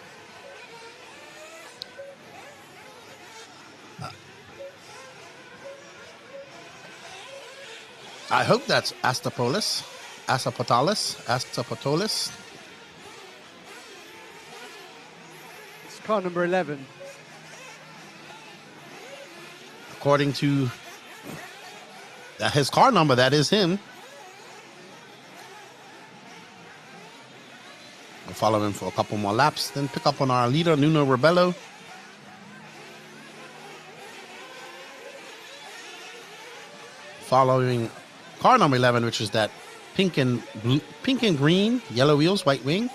I hope that's Astapolis. It's car number 11. According to his car number, that is him. We'll follow him for a couple more laps, then pick up on our leader, Nuno Rebello. Following car number 11, which is that pink and green, yellow wheels, white wing.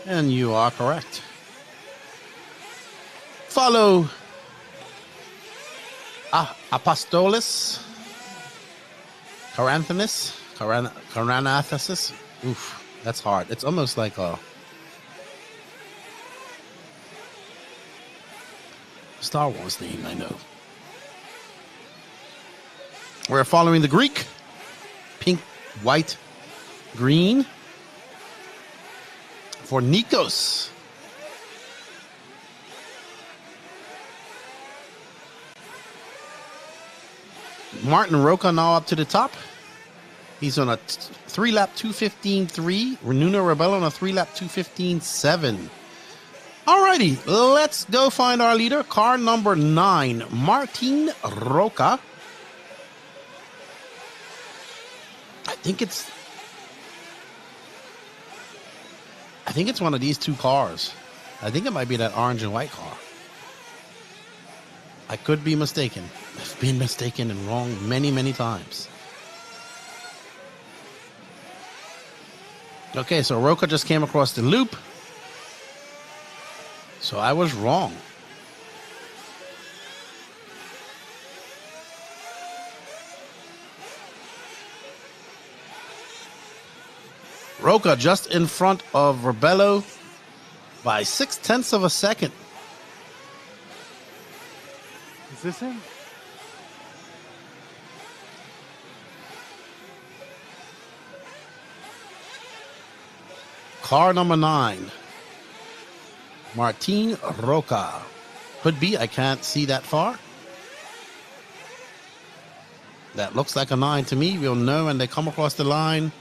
And you are correct. Follow Apostolis Karanathasis. Oof, that's hard. It's almost like a Star Wars name, I know. We're following the Greek. Pink, white, green. For Nikos. Martin Roca now up to the top. He's on a 3-lap 2:15.3. Nuno Rebello on a 3-lap 2:15.7. Alrighty, let's go find our leader. Car number 9, Martin Roca. I think it's one of these two cars. I think it might be that orange and white car. I could be mistaken. I've been mistaken and wrong many, many times. Okay, so Roca just came across the loop. So I was wrong. Roca just in front of Rebello by 0.6 of a second. Is this him? Car number 9. Martin Roca. Could be. I can't see that far. That looks like a 9 to me. We'll know when they come across the line.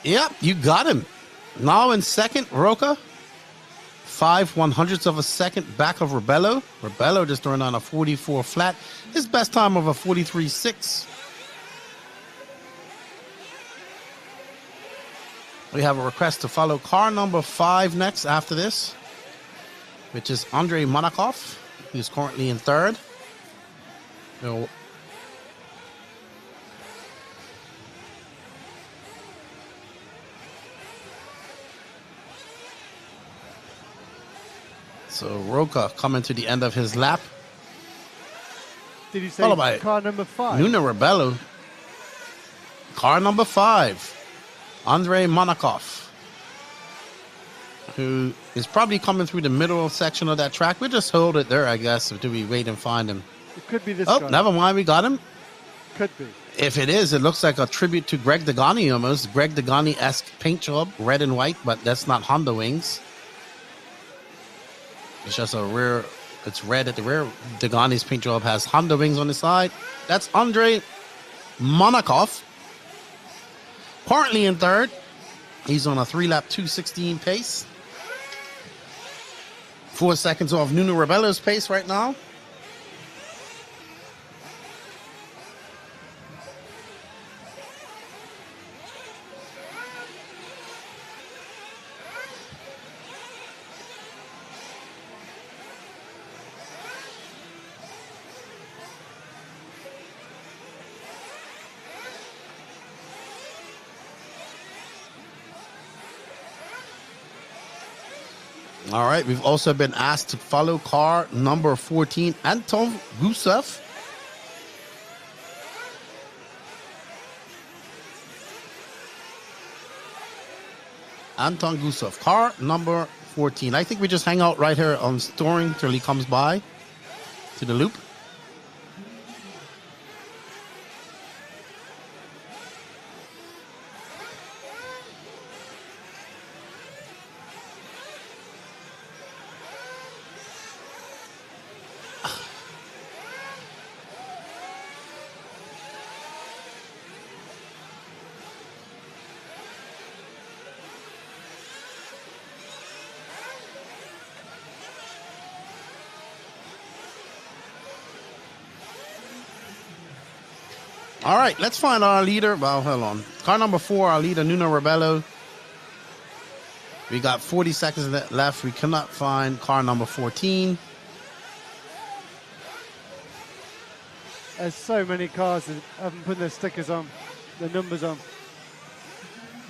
Yep, you got him. Now in second, Roca. 5/100ths of a second back of Rebello. Rebello just turned on a 44 flat. His best time of a 43.6. We have a request to follow car number 5 next after this, which is Andrei Monakov, who's currently in third. So Roca coming to the end of his lap. Did you say car number 5? Nuno Rebello. Car number 5. Andrei Monakov, who is probably coming through the middle section of that track. We'll just hold it there, I guess, until we wait and find him. It could be this Oh, guy. never mind. We got him. Could be. If it is, it looks like a tribute to Greg Degani almost. Greg Degani-esque paint job, red and white, but that's not Honda wings. It's just a rear, it's red at the rear. Degani's paint job has Honda wings on the side. That's Andrei Monakov. Currently in third. He's on a 3-lap 2:16 pace. 4 seconds off Nuno Rebello's pace right now. All right, we've also been asked to follow car number 14, Anton Gusev. Anton Gusev, car number 14. I think we just hang out right here on Storing till he comes by to the loop. All right, let's find our leader. Well, hold on. Car number 4, our leader, Nuno Rebello. We got 40 seconds left. We cannot find car number 14. There's so many cars that haven't put their stickers on, their numbers on.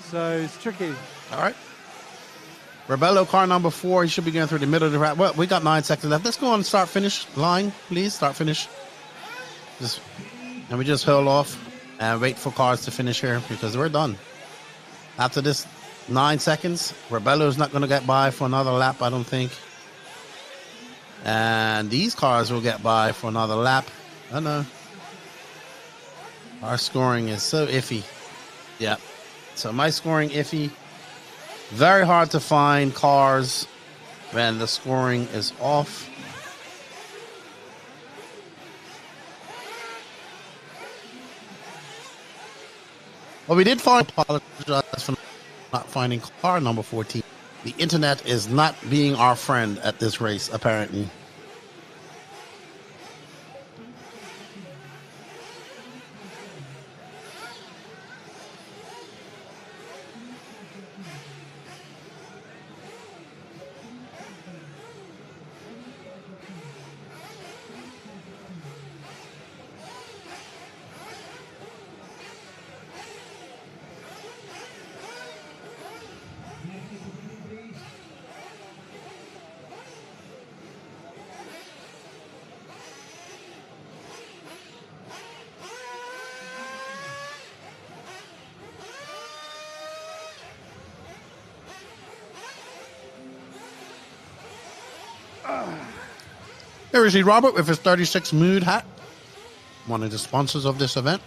So it's tricky. All right. Rebello, car number 4. He should be going through the middle of the track. Well, we got 9 seconds left. Let's go on start-finish line, please. Start-finish. And we just hold off and wait for cars to finish here because we're done. After this 9 seconds, Rebello's not going to get by for another lap, I don't think. And these cars will get by for another lap. I know. Our scoring is so iffy. Yeah. So my scoring iffy. Very hard to find cars when the scoring is off. Well, we did apologize for not finding car number 14. The internet is not being our friend at this race, apparently. Here is Robert with his 36 Mood hat, one of the sponsors of this event.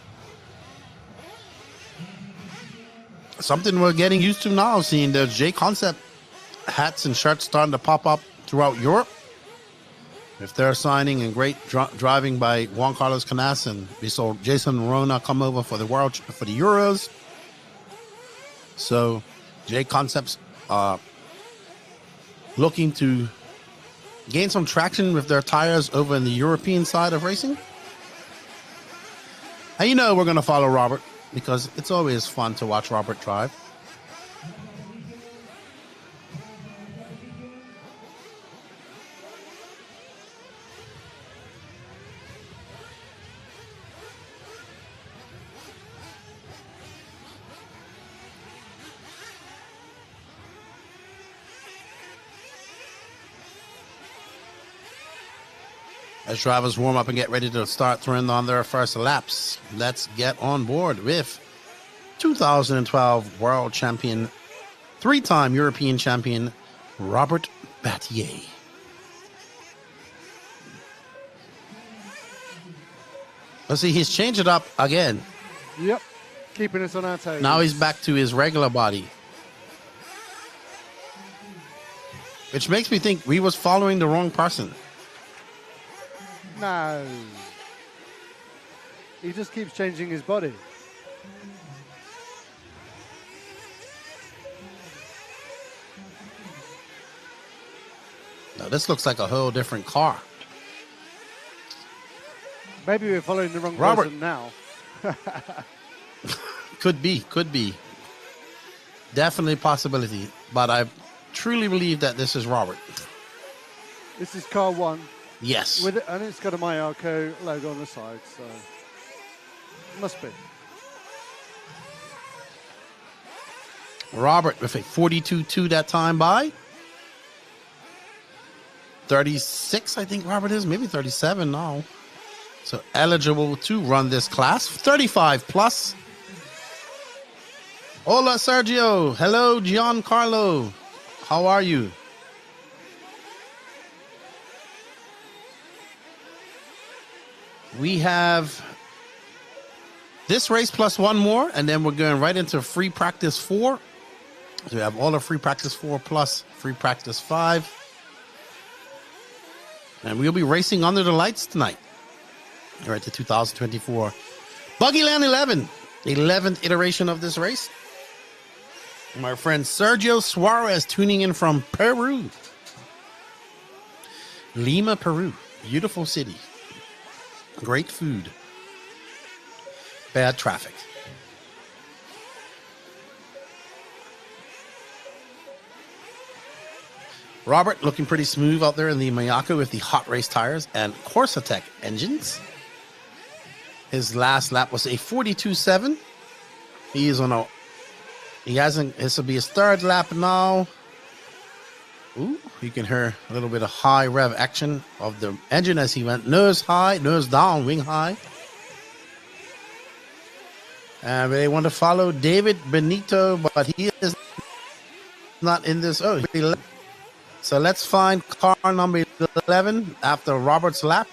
Something we're getting used to now, seeing the J Concept hats and shirts starting to pop up throughout Europe. If they're signing and great driving by Juan Carlos Canas, and we saw Jason Rona come over for the Euros. So J Concepts are looking to gain some traction with their tires over in the European side of racing. And you know we're going to follow Robert because it's always fun to watch Robert drive. As drivers warm up and get ready to start throwing on their first laps, let's get on board with 2012 world champion, 3-time European champion, Robert Battier. Let's see, he's changed it up again. Yep. Keeping us on our toes. Now he's back to his regular body. Which makes me think we was following the wrong person. No. He just keeps changing his body. Now this looks like a whole different car. Maybe we're following the wrong Robert. person now. Could be. Definitely a possibility. But I truly believe that this is Robert. This is car 1. Yes. With it, and it's got a Mayarko logo on the side, so must be. Robert with a 42.2 that time by. 36, I think Robert is. Maybe 37 now. So eligible to run this class. 35 plus. Hola, Sergio. Hello, Giancarlo. How are you? We have this race plus one more, and then we're going right into free practice 4. So we have all of free practice 4 plus free practice 5. And we'll be racing under the lights tonight. All right, the 2024 Buggyland 11, 11th iteration of this race. My friend Sergio Suarez tuning in from Peru. Lima, Peru. Beautiful city. Great food. Bad traffic. Robert looking pretty smooth out there in the Mayako with the hot race tires and Corsa-Tech engines. His last lap was a 42.7. He is on a... This will be his 3rd lap now. Ooh, you can hear a little bit of high rev action of the engine as he went nose high, nose down, wing high. And they want to follow David Benito, but he is not in this. Oh, he left. So let's find car number 11 after Robert's lap.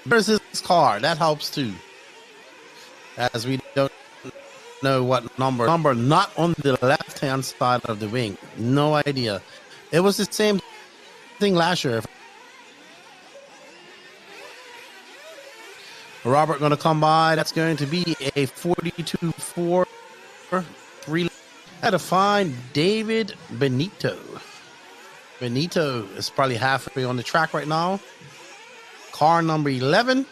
Where's his car? That helps too. As we don't know what number. Number not on the left-hand side of the wing. No idea. It was the same thing last year. Robert going to come by. That's going to be a 42.4. 3. Had to find David Benito. Benito is probably halfway on the track right now. Car number 11.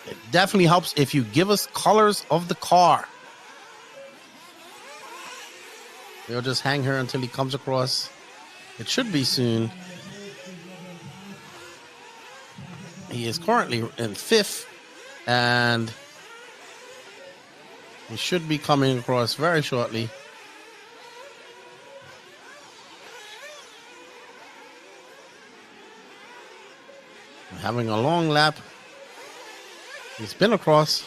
It definitely helps if you give us colors of the car. We'll just hang here until he comes across. It should be soon. He is currently in 5th, and he should be coming across very shortly. Having a long lap. He's been across.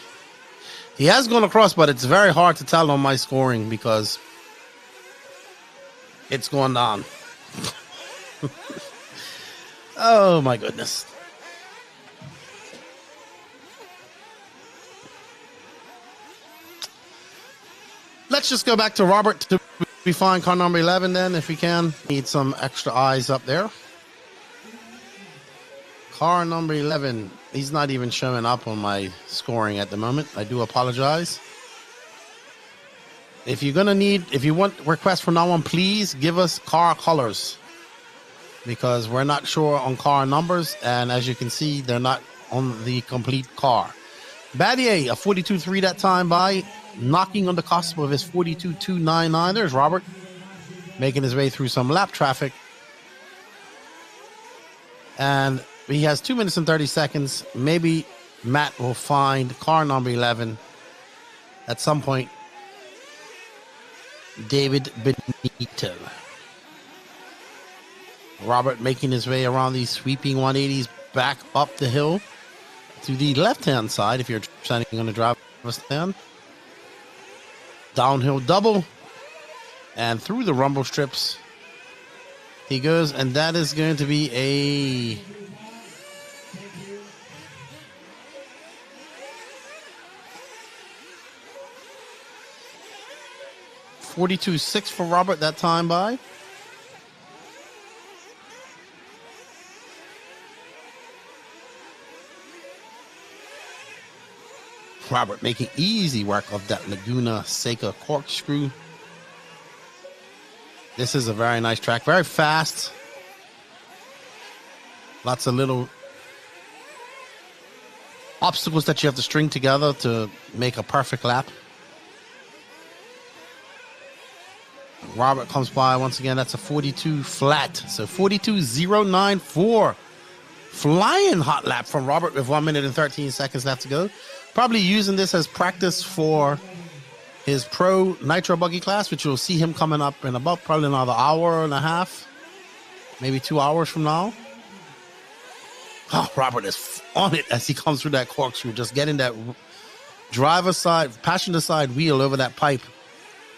He has gone across, but it's very hard to tell on my scoring because it's going down. Oh, my goodness. Let's just go back to Robert to find car number 11 then, if we can. Need some extra eyes up there. Car number 11. He's not even showing up on my scoring at the moment. I do apologize. If you want requests from now on, please give us car colors, because we're not sure on car numbers, and as you can see, they're not on the complete car. Battier, a 42.3 that time by, knocking on the cusp of his 42.299. There's Robert, making his way through some lap traffic. And he has 2 minutes and 30 seconds. Maybe Matt will find car number 11 at some point. David Benito. Robert making his way around these sweeping 180s back up the hill to the left-hand side if you're standing on the driver's stand. Downhill double. And through the rumble strips he goes, and that is going to be a 42.6 for Robert that time by. Robert making easy work of that Laguna Seca corkscrew. This is a very nice track, very fast. Lots of little obstacles that you have to string together to make a perfect lap. Robert comes by once again. That's a 42 flat. So 42.094. Flying hot lap from Robert with 1 minute and 13 seconds left to go. Probably using this as practice for his pro Nitro buggy class, which you'll see him coming up in about probably another hour and a half, maybe 2 hours from now. Oh, Robert is on it as he comes through that corkscrew, just getting that driver's side, passenger side wheel over that pipe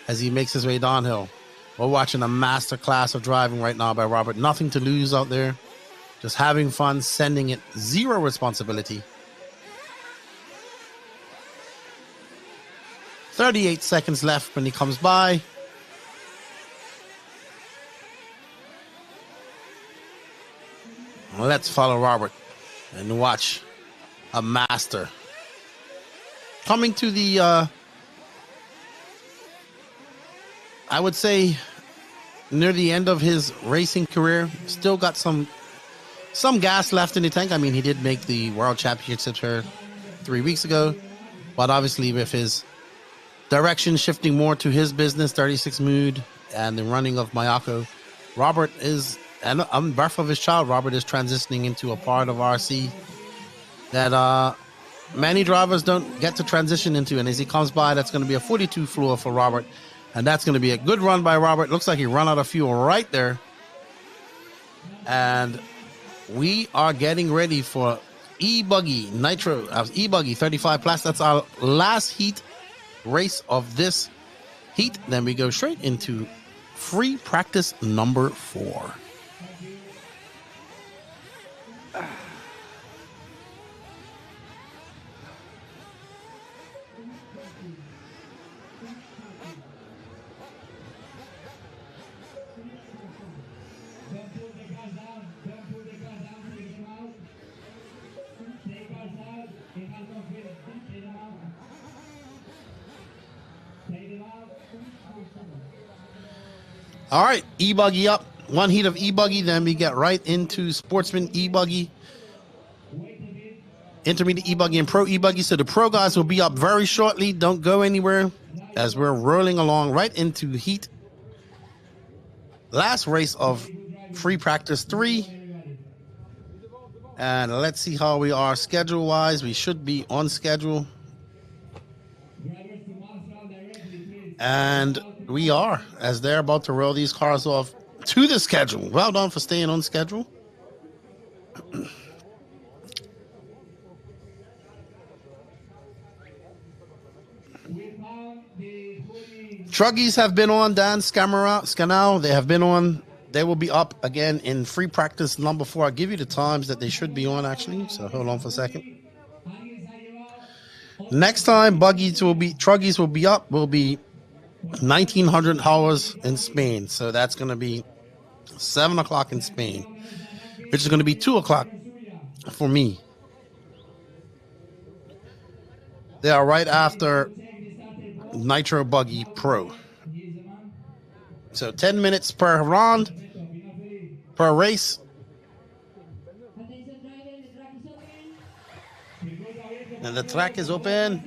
as he makes his way downhill. We're watching a master class of driving right now by Robert. Nothing to lose out there. Just having fun, sending it, zero responsibility. 38 seconds left when he comes by. Let's follow Robert and watch a master. Coming to the, I would say, near the end of his racing career. Still got some gas left in the tank. I mean, he did make the World Championships here 3 weeks ago. But obviously with his direction shifting more to his business, 36 Mood, and the running of Mayako, Robert is, and on birth of his child, Robert is transitioning into a part of RC that many drivers don't get to transition into. And as he comes by, that's going to be a 42 floor for Robert. And that's going to be a good run by Robert. Looks like he ran out of fuel right there. And we are getting ready for E-buggy Nitro, E-buggy 35 plus. That's our last heat race of this heat. Then we go straight into free practice number 4. All right, E-buggy up. One heat of E-buggy, then we get right into Sportsman E-buggy, Intermediate E-buggy, and Pro E-buggy. So the Pro guys will be up very shortly. Don't go anywhere as we're rolling along right into heat. Last race of free practice 3. And let's see how we are schedule-wise. We should be on schedule. And we are, as they're about to roll these cars off to the schedule. Well done for staying on schedule. Truggies have been on, Dan Scanal. They have been on. They will be up again in free practice number 4. I'll give you the times that they should be on, actually. So hold on for a second. Next time, Truggies will be up. Will be 1900 hours in Spain. So that's going to be 7 o'clock in Spain, which is going to be 2 o'clock for me. They are right after Nitro Buggy Pro. So 10 minutes per round, per race. And the track is open.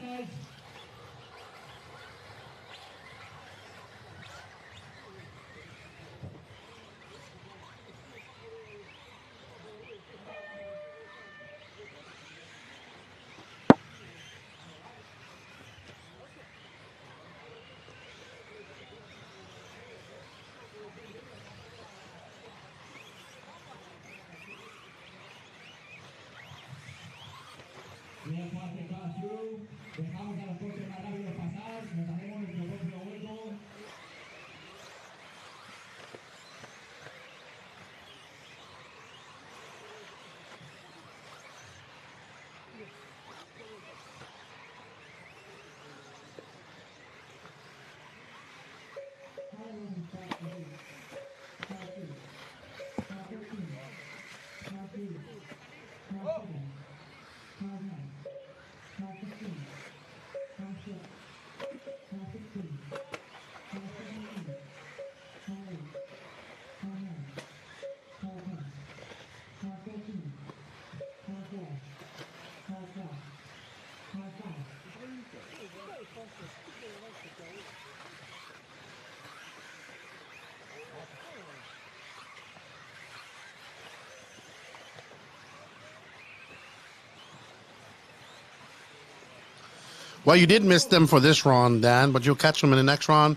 Well, you did miss them for this round, Dan, but you'll catch them in the next round.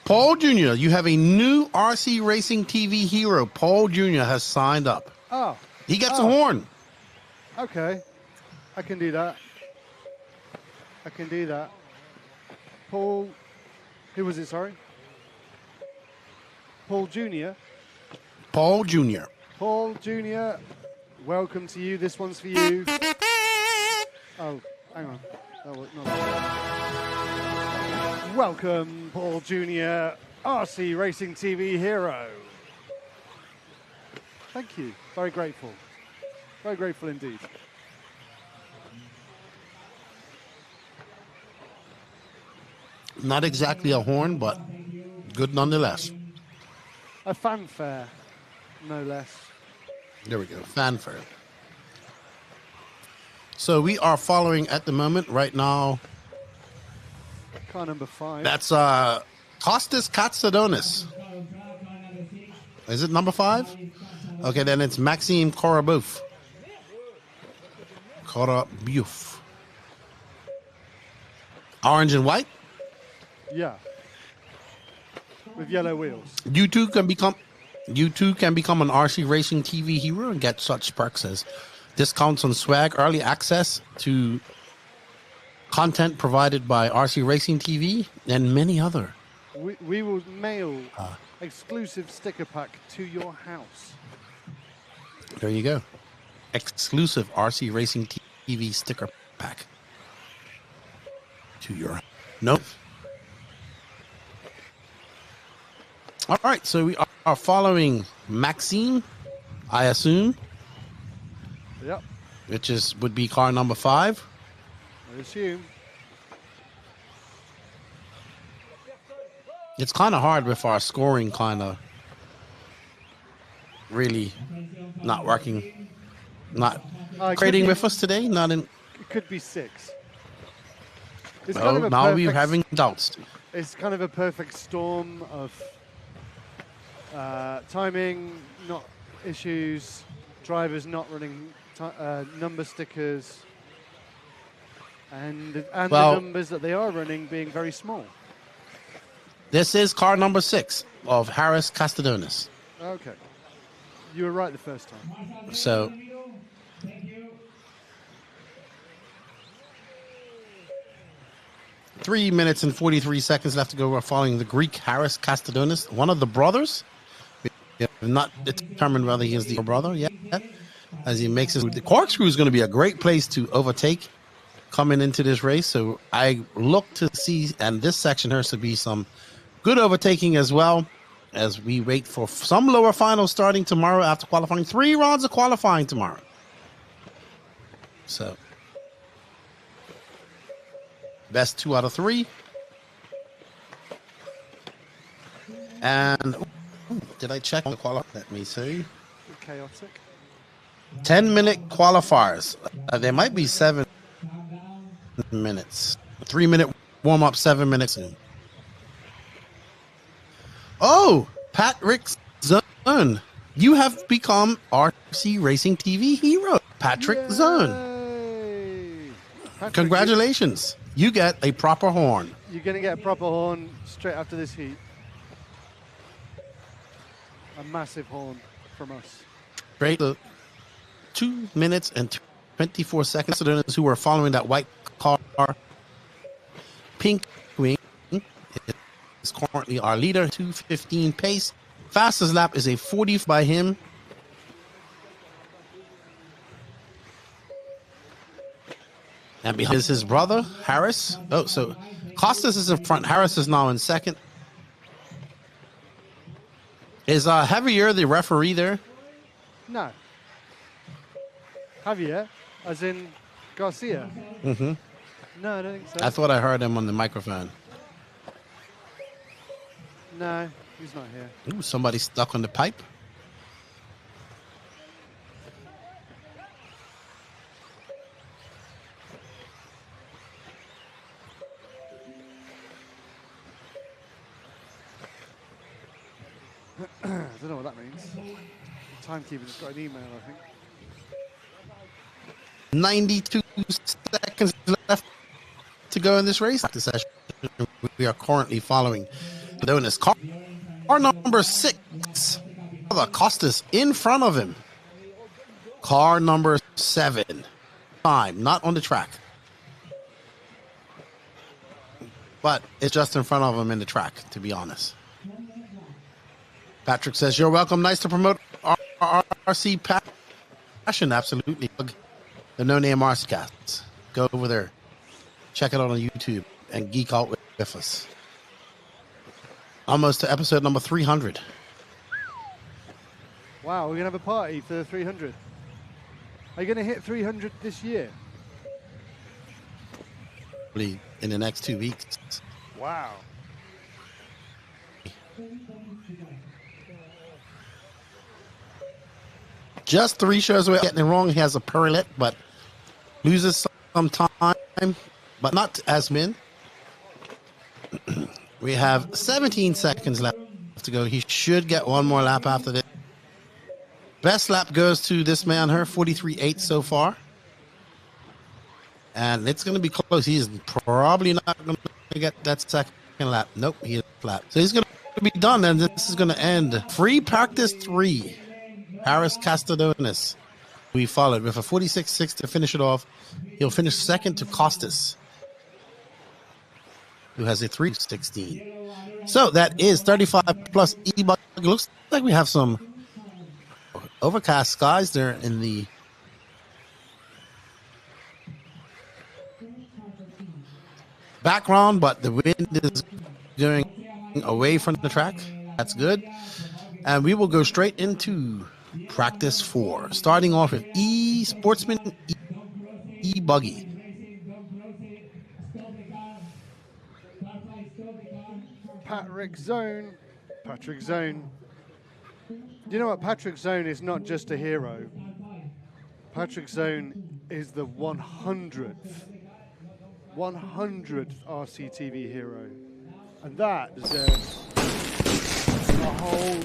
Paul Jr., you have a new RC Racing TV hero. Paul Jr. has signed up. Oh. He gets a horn. Okay. I can do that. I can do that. Paul, who was it, sorry? Paul Jr. Paul Jr. Paul Jr., welcome to you. This one's for you. Oh, hang on. That was not that. Welcome, Paul Jr., RC Racing TV hero. Thank you. Very grateful. Very grateful indeed. Not exactly a horn, but good nonetheless. A fanfare, no less. There we go. Fanfare. So we are following at the moment right now. Car number 5. That's Kostas Katsadonis. Is it number 5? Okay, then it's Maxime Korobov. Korobov. Orange and white? Yeah. With yellow wheels. You too can become an RC Racing TV hero and get such perks as discounts on swag, early access to content provided by RC Racing TV, and many other. We will mail exclusive sticker pack to your house. There you go. Exclusive RC Racing TV sticker pack to your no. All right, so we are following Maxime, I assume. Yep. Which would be car number 5. I assume. It's kind of hard with our scoring kind of really not working, not trading with us today. Not in. It could be 6. It's Well, kind of now we're having doubts. It's kind of a perfect storm of timing, not issues, drivers not running number stickers, and the numbers that they are running being very small. This is car number 6 of Harris Castadonis. Okay. You were right the first time. So, Three minutes and 43 seconds left to go. We're following the Greek Harris Castadonis, one of the brothers. We have not determined whether he is the brother yet. As he makes his... The corkscrew is going to be a great place to overtake coming into this race. So I look to see, and this section has to be some good overtaking as well, as we wait for some lower finals starting tomorrow after qualifying. 3 rounds of qualifying tomorrow. So, best 2 out of 3. And, did I check the qualify? Let me see. Chaotic. 10-minute qualifiers. There might be 7 minutes. 3-minute warm-up, 7 minutes in. Oh, Patrick Zone. You have become RC Racing TV hero. Patrick Zone. Congratulations. You get a proper horn. You're going to get a proper horn straight after this heat. A massive horn from us. Great. 2 minutes and 24 seconds. So those who are following that white car, Pink Wing is currently our leader, 2:15 pace. Fastest lap is a 40 by him. And behind is his brother, Harris. Oh, so Costas is in front. Harris is now in second. Is Javier the referee there? No. Javier, as in Garcia? Mm-hmm. No, I don't think so. I thought I heard him on the microphone. No, he's not here. Ooh, somebody stuck on the pipe. I don't know what that means. The timekeeper's got an email, I think. 92 seconds left to go in this race. This session we are currently following. Doing this car number 6. Costas in front of him. Car number 7. Time, not on the track. But it's just in front of him in the track, to be honest. Patrick says, you're welcome. Nice to promote our RC passion. Absolutely. The No Name RC Cats. Go over there. Check it out on YouTube and geek out with us. Almost to episode number 300. Wow, we're going to have a party for the 300. Are you going to hit 300 this year? In the next 2 weeks. Wow. Just 3 shows away. Getting it wrong. He has a perlet, but loses some time, but not as min. We have 17 seconds left to go. He should get one more lap after this. Best lap goes to this man here, 43.8 so far. And it's going to be close. He is probably not going to get that second lap. Nope, he is flat. So he's going to be done, and this is going to end. Free practice 3. Harris Castadonis. We followed with a 46.6 to finish it off. He'll finish second to Costas, who has a 3:16. So that is 35 plus E-buggy. Looks like we have some overcast skies there in the background, but the wind is going away from the track. That's good. And we will go straight into practice 4, starting off with Sportsman E-buggy. Patrick Zone. You know what? Patrick Zone is not just a hero. Patrick Zone is the 100th RCTV hero. And that deserves a whole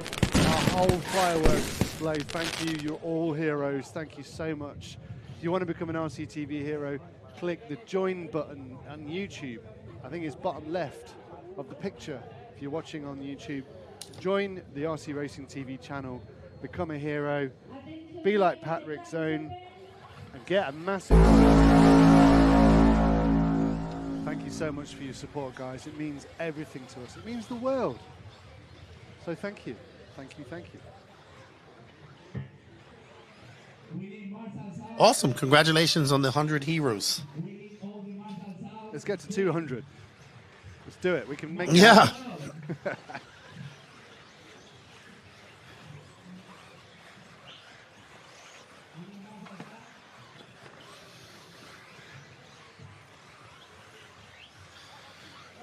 fireworks display. Thank you. You're all heroes. Thank you so much. If you want to become an RCTV hero, click the join button on YouTube. I think it's bottom left of the picture. If you're watching on YouTube, join the RC Racing TV channel, become a hero, be like Patrick Zone, and get a massive... Thank you so much for your support, guys. It means everything to us. It means the world. So thank you. Thank you, thank you. Awesome. Congratulations on the 100 heroes. Let's get to 200. Let's do it. We can make it. Yeah.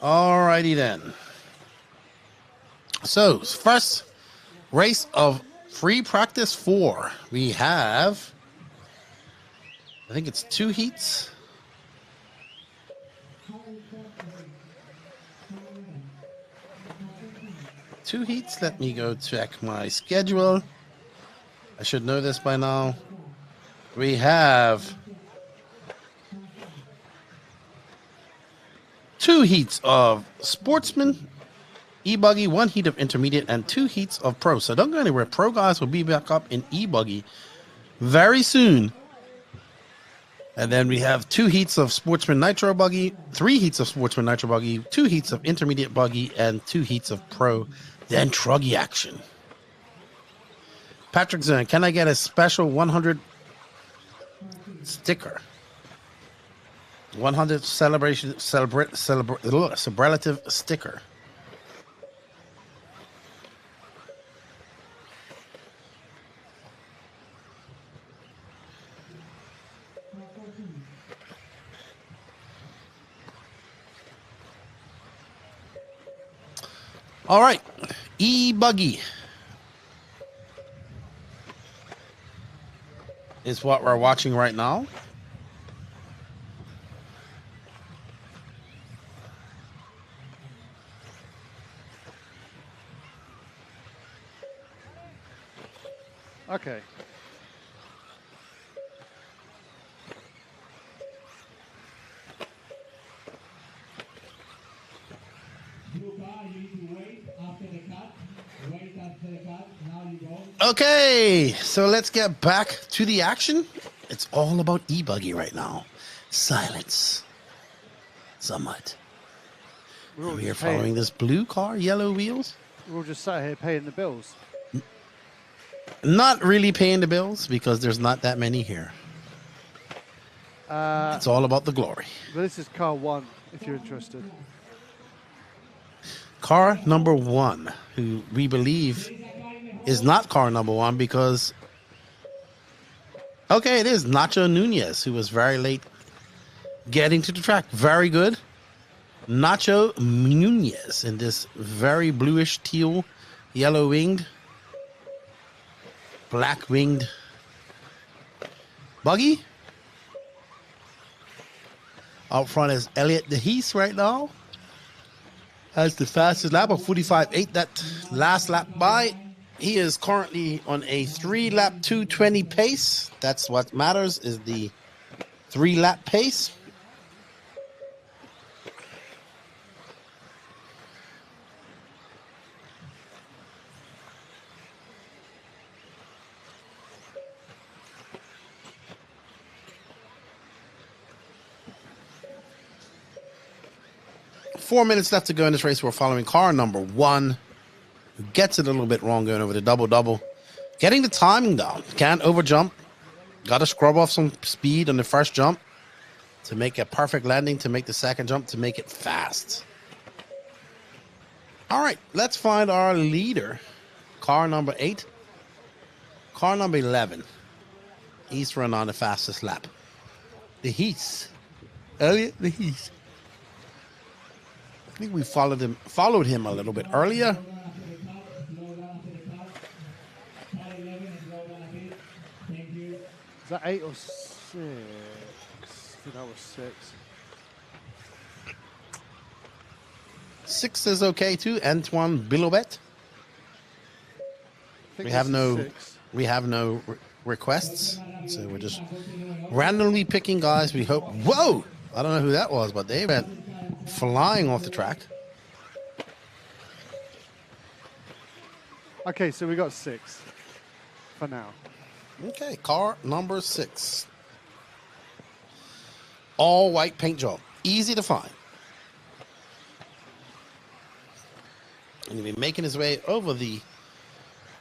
Alrighty then. So, first race of free practice 4. We have, I think it's 2 heats. Let me go check my schedule. I should know this by now. We have 2 heats of Sportsman E-buggy, 1 heat of Intermediate, and 2 heats of Pro. So don't go anywhere. Pro guys will be back up in E-buggy very soon. And then we have 2 heats of Sportsman Nitro Buggy, 3 heats of Sportsman Nitro Buggy, 2 heats of Intermediate Buggy, and 2 heats of Pro, then Truggy action. Patrick Zern, can I get a special 100 sticker? 100 celebrative sticker. All right, E-buggy is what we're watching right now. Okay. Okay, so let's get back to the action. It's all about E-buggy right now. Silence. Somewhat. We are following this blue car, yellow wheels. We're all just sat here paying the bills. Not really paying the bills because there's not that many here. It's all about the glory. But this is car 1, if you're interested. Car number 1, who we believe is not car number 1 because... Okay, it is Nacho Nunez, who was very late getting to the track. Very good. Nacho Nunez in this very bluish teal, yellow winged, black winged buggy. Out front is Elliot DeHees right now. Has the fastest lap of 45.8 that last lap by. He is currently on a 3-lap 2:20 pace. That's what matters, is the 3-lap pace. Four minutes left to go in this race. We're following car number 1, who gets it a little bit wrong going over the double-double. Getting the timing down. Can't overjump. Got to scrub off some speed on the first jump to make a perfect landing, to make the second jump, to make it fast. All right, let's find our leader. Car number 8. Car number 11. He's run on the fastest lap. The Heath. Elliot the Heath. I think we followed him a little bit earlier. Is that 8 or 6? I think that was 6. 6 is okay too. Antoine Bilobet. We have no requests, so we're just randomly picking guys. We hope. Whoa! I don't know who that was, but they went flying off the track. Okay, so we got 6 for now. Okay, car number 6. All white paint job. Easy to find. And he'll be making his way over the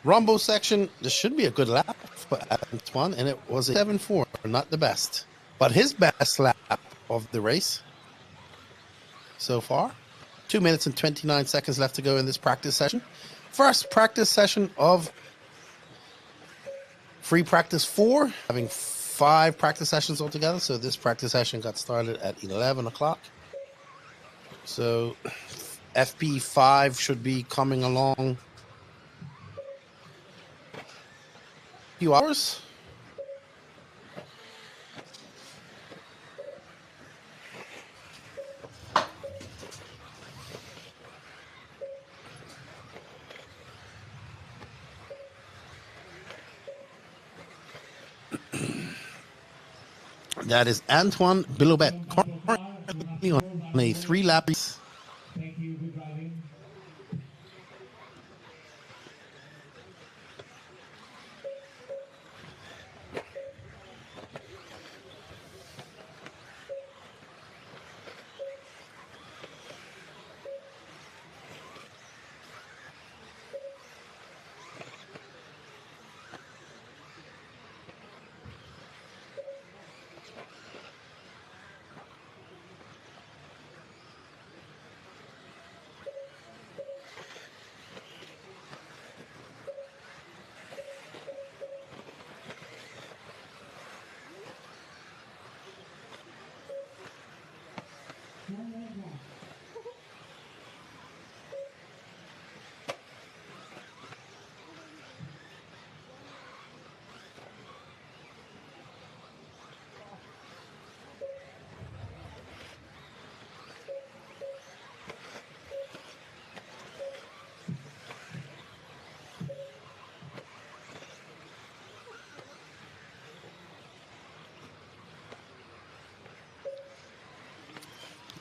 Rumble section. This should be a good lap for Antoine, and it was a 7.4, not the best. But his best lap of the race so far. 2 minutes and 29 seconds left to go in this practice session. First practice session of free practice 4, having 5 practice sessions altogether. So this practice session got started at 11 o'clock. So FP5 should be coming along a few hours. That is Antoine Bilobet, currently on a 3-lap race.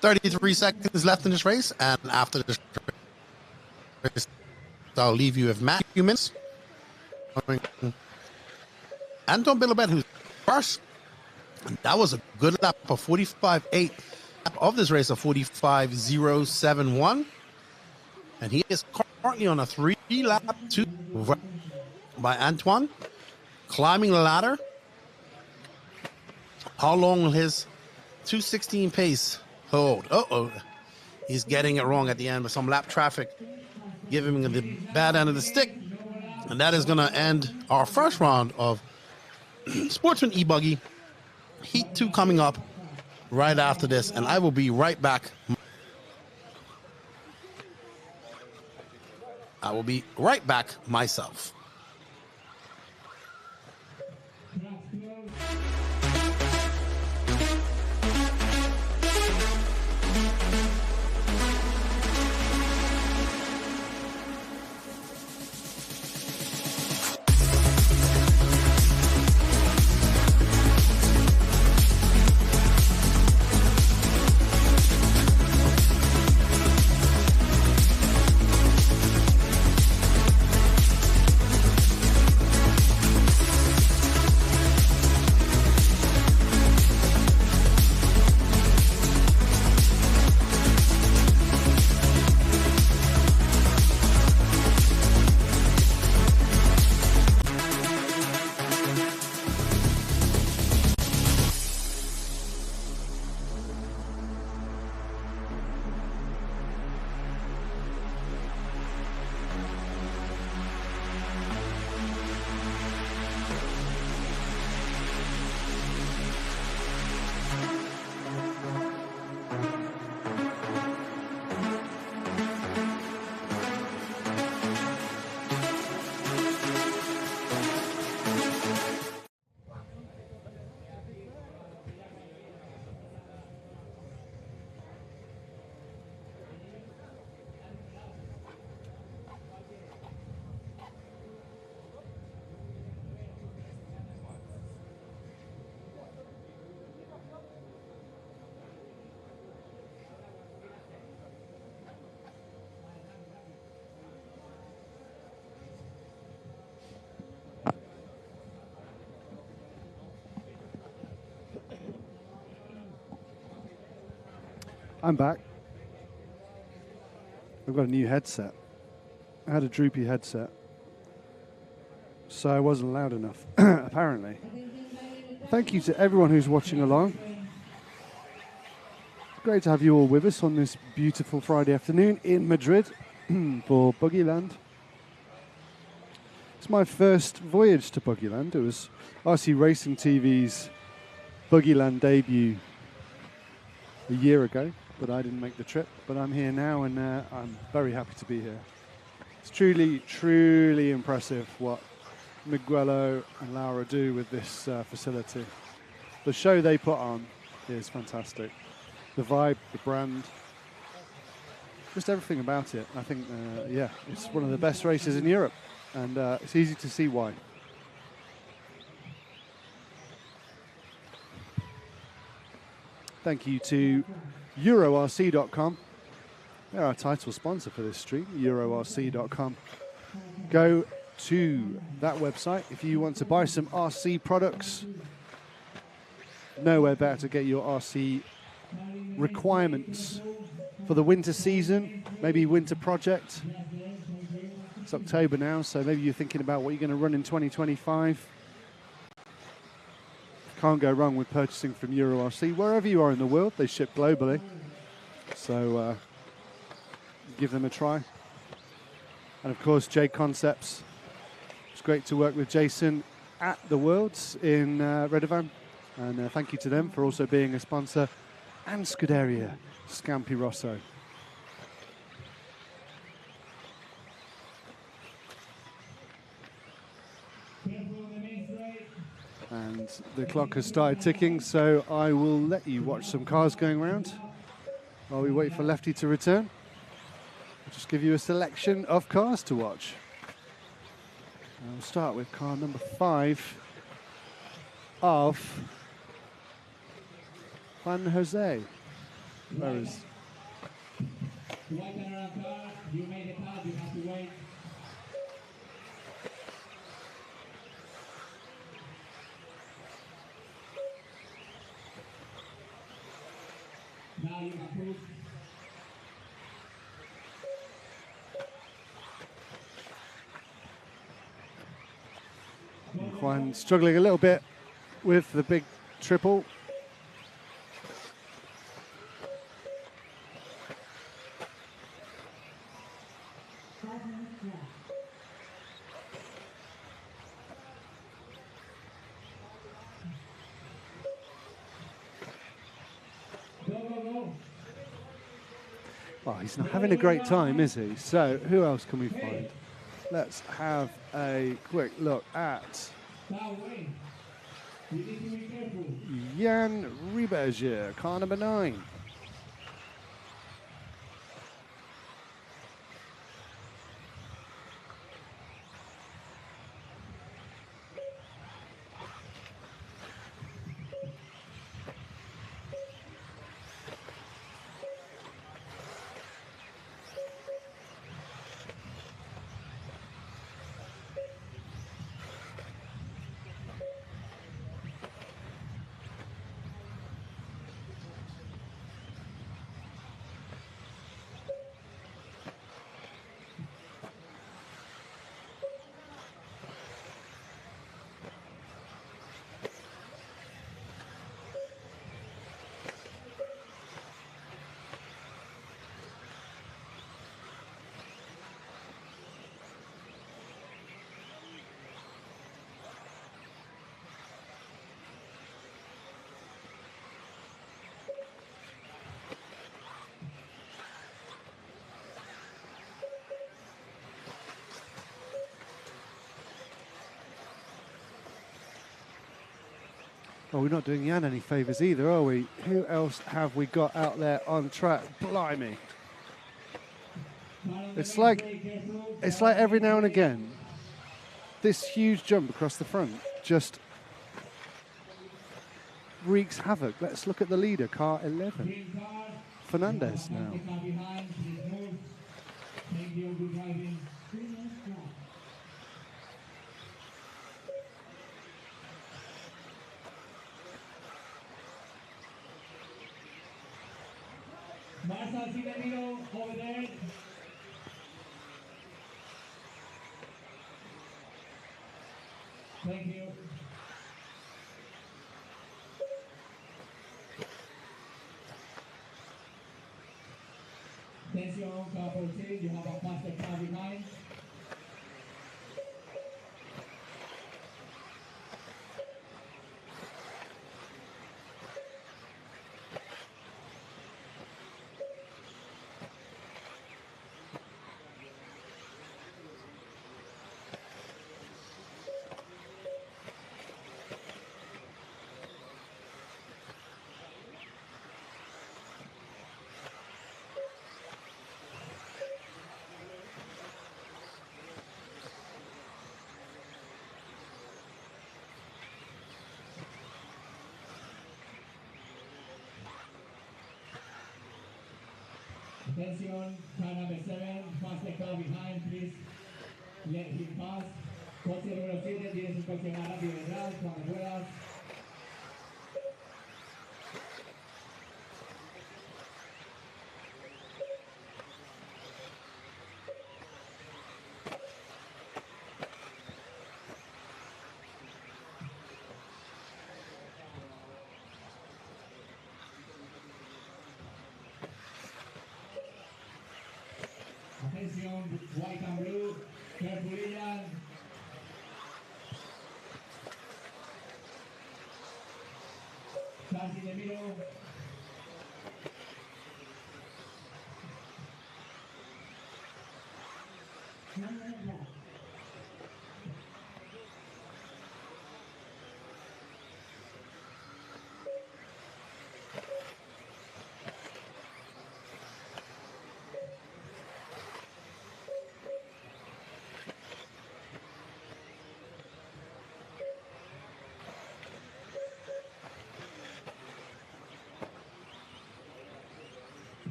33 seconds left in this race, and after this race, I'll leave you with Matt. Few minutes. Anton Bilibet, who's first. And that was a good lap of 45.8 of this race of 45.071. And he is currently on a 3-lap 2 by Antoine, climbing the ladder. How long will his 2:16 pace hold? Uh-oh. He's getting it wrong at the end with some lap traffic, giving him the bad end of the stick. And that is going to end our first round of Sportsman E-buggy. Heat 2 coming up right after this, and I will be right back. I will be right back myself. I'm back. I've got a new headset. I had a droopy headset, so I wasn't loud enough, apparently. Thank you to everyone who's watching along. It's great to have you all with us on this beautiful Friday afternoon in Madrid for Buggyland. It's my first voyage to Buggyland. It was RC Racing TV's Buggyland debut a year ago, but I didn't make the trip. But I'm here now, and I'm very happy to be here. It's truly, truly impressive what Miguelo and Laura do with this facility. The show they put on is fantastic. The vibe, the brand, just everything about it. I think, yeah, it's one of the best races in Europe, and it's easy to see why. Thank you to EuroRC.com. They're our title sponsor for this stream, EuroRC.com. Go to that website if you want to buy some RC products. Nowhere better to get your RC requirements for the winter season, maybe winter project. It's October now, so maybe you're thinking about what you're going to run in 2025. Can't go wrong with purchasing from EuroRC. Wherever you are in the world, they ship globally. So give them a try. And of course, J Concepts. It's great to work with Jason at the Worlds in Redovan. And thank you to them for also being a sponsor. And Scuderia, Scampi Rosso. And the clock has started ticking, so I will let you watch some cars going around while we wait for Lefty to return. I'll just give you a selection of cars to watch. I'll start with car number 5 of Juan Jose. Where is? White turnaround car, you made the cut, you have to wait. Now you can push. Juan struggling a little bit with the big triple. Oh, he's not having a great time, is he? So, who else can we find? Let's have a quick look at Jan Rieberger, car number 9. Oh, we're not doing Jan any favours either, are we? Who else have we got out there on track? Blimey. It's like every now and again, this huge jump across the front just wreaks havoc. Let's look at the leader, car 11. Fernandez now. Marcel Cinemiro over there. Thank you. Attention, car 14, you have a faster car behind. Attention, car number 7, faster car behind, please let him pass. Coche número 7, tienes un coche más rápido detrás, cuando puedas. Attention, white and blue, carefully, Ian. Charge in the middle.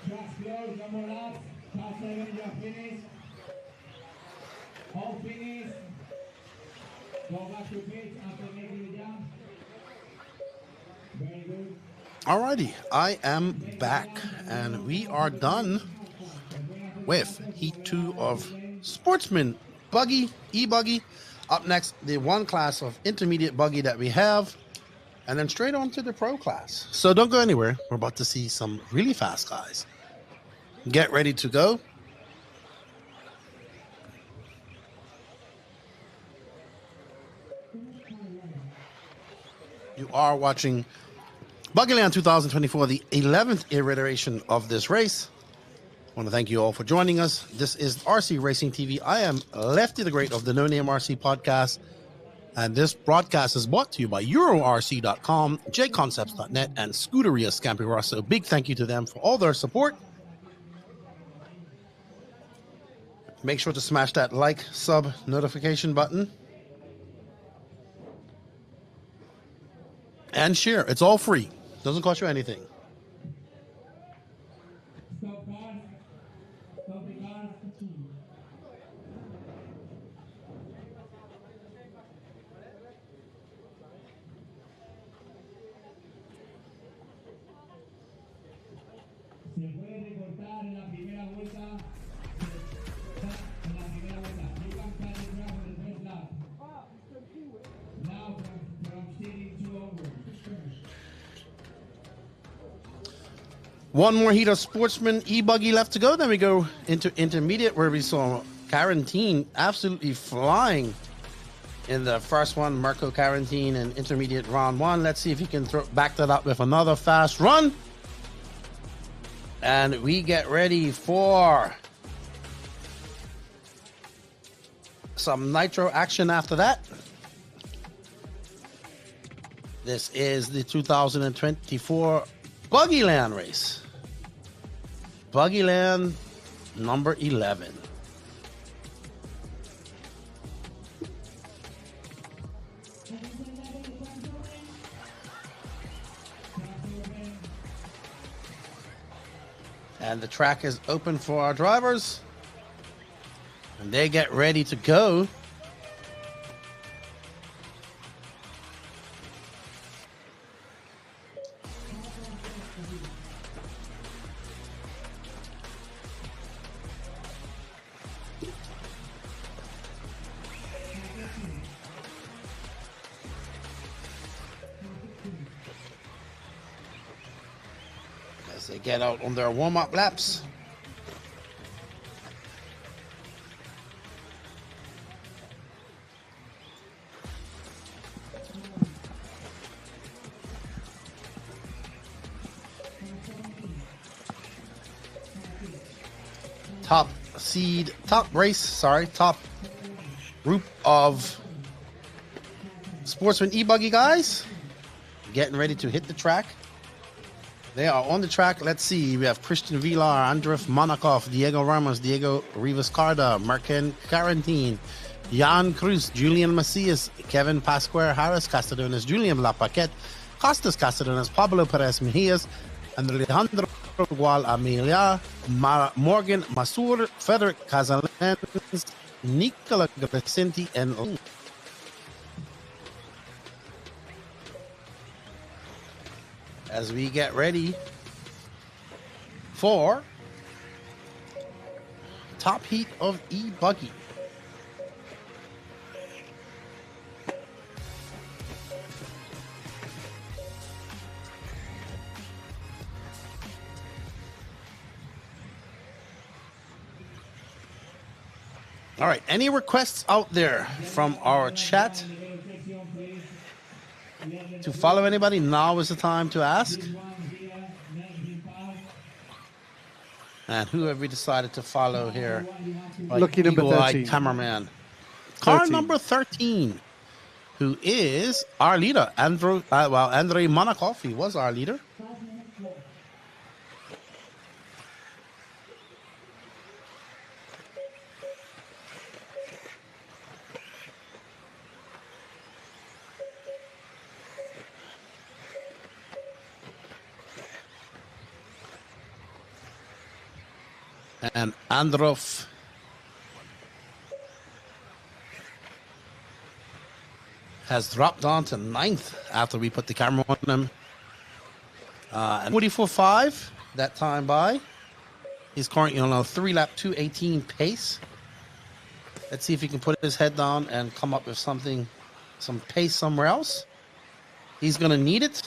Tracks closed, no more laps. Pass 7, you are finished. All finished. Go back to pitch after making the jump. Very good. Alrighty, I am back, and we are done with Heat 2 of Sportsman Buggy, E-buggy. Up next, the one class of intermediate buggy that we have, and then straight on to the pro class. So don't go anywhere. We're about to see some really fast guys. Get ready to go. You are watching Buggyland 2024, the 11th iteration of this race. I want to thank you all for joining us. This is RC Racing TV. I am Lefty the Great of the No Name RC podcast. And this broadcast is brought to you by EuroRC.com, JConcepts.net, and Scuderia Scampi Rosso. Big thank you to them for all their support. Make sure to smash that like, sub, notification button. And share. It's all free. Doesn't cost you anything. Stop cars. Stop the cars. Se puede recortar en la primera vuelta. En la primera vuelta. You can cut the track on the first lap. Now from steering to onward. One more heat of Sportsman E-buggy left to go. Then we go into intermediate, where we saw Quarantine absolutely flying in the first one. Marco Quarantine in intermediate round one. Let's see if he can back that up with another fast run. And we get ready for some Nitro action after that. This is the 2024 Buggyland race. Buggyland number 11. And the track is open for our drivers. And they get ready to go. As they get out on their warm-up laps. Top group of Sportsman E-buggy guys getting ready to hit the track. They are on the track. Let's see. We have Christian Vilar, Andref Monakov, Diego Ramos, Diego Rivas Carda, Marken Quarantine, Jan Cruz, Julian Macias, Kevin Pasquer, Harris Castadones, Julian Lapaquette, Costas Castadones, Pablo Perez Mejias, and Alejandro Gual Amelia, Morgan Masur, Frederick Casalens, Nicola Grecenti, and as we get ready for top heat of E-buggy. All right, any requests out there from our chat to follow anybody? Now is the time to ask. And who have we decided to follow here? Lucky number eagle-eyed 13. cameraman. Car 13. number 13, who is our leader, Andrei Monakov. He was our leader. And Androv has dropped down to 9th after we put the camera on him. And 44.5 that time by. He's currently on a 3-lap 2:18 pace. Let's see if he can put his head down and come up with something, some pace somewhere else. He's going to need it.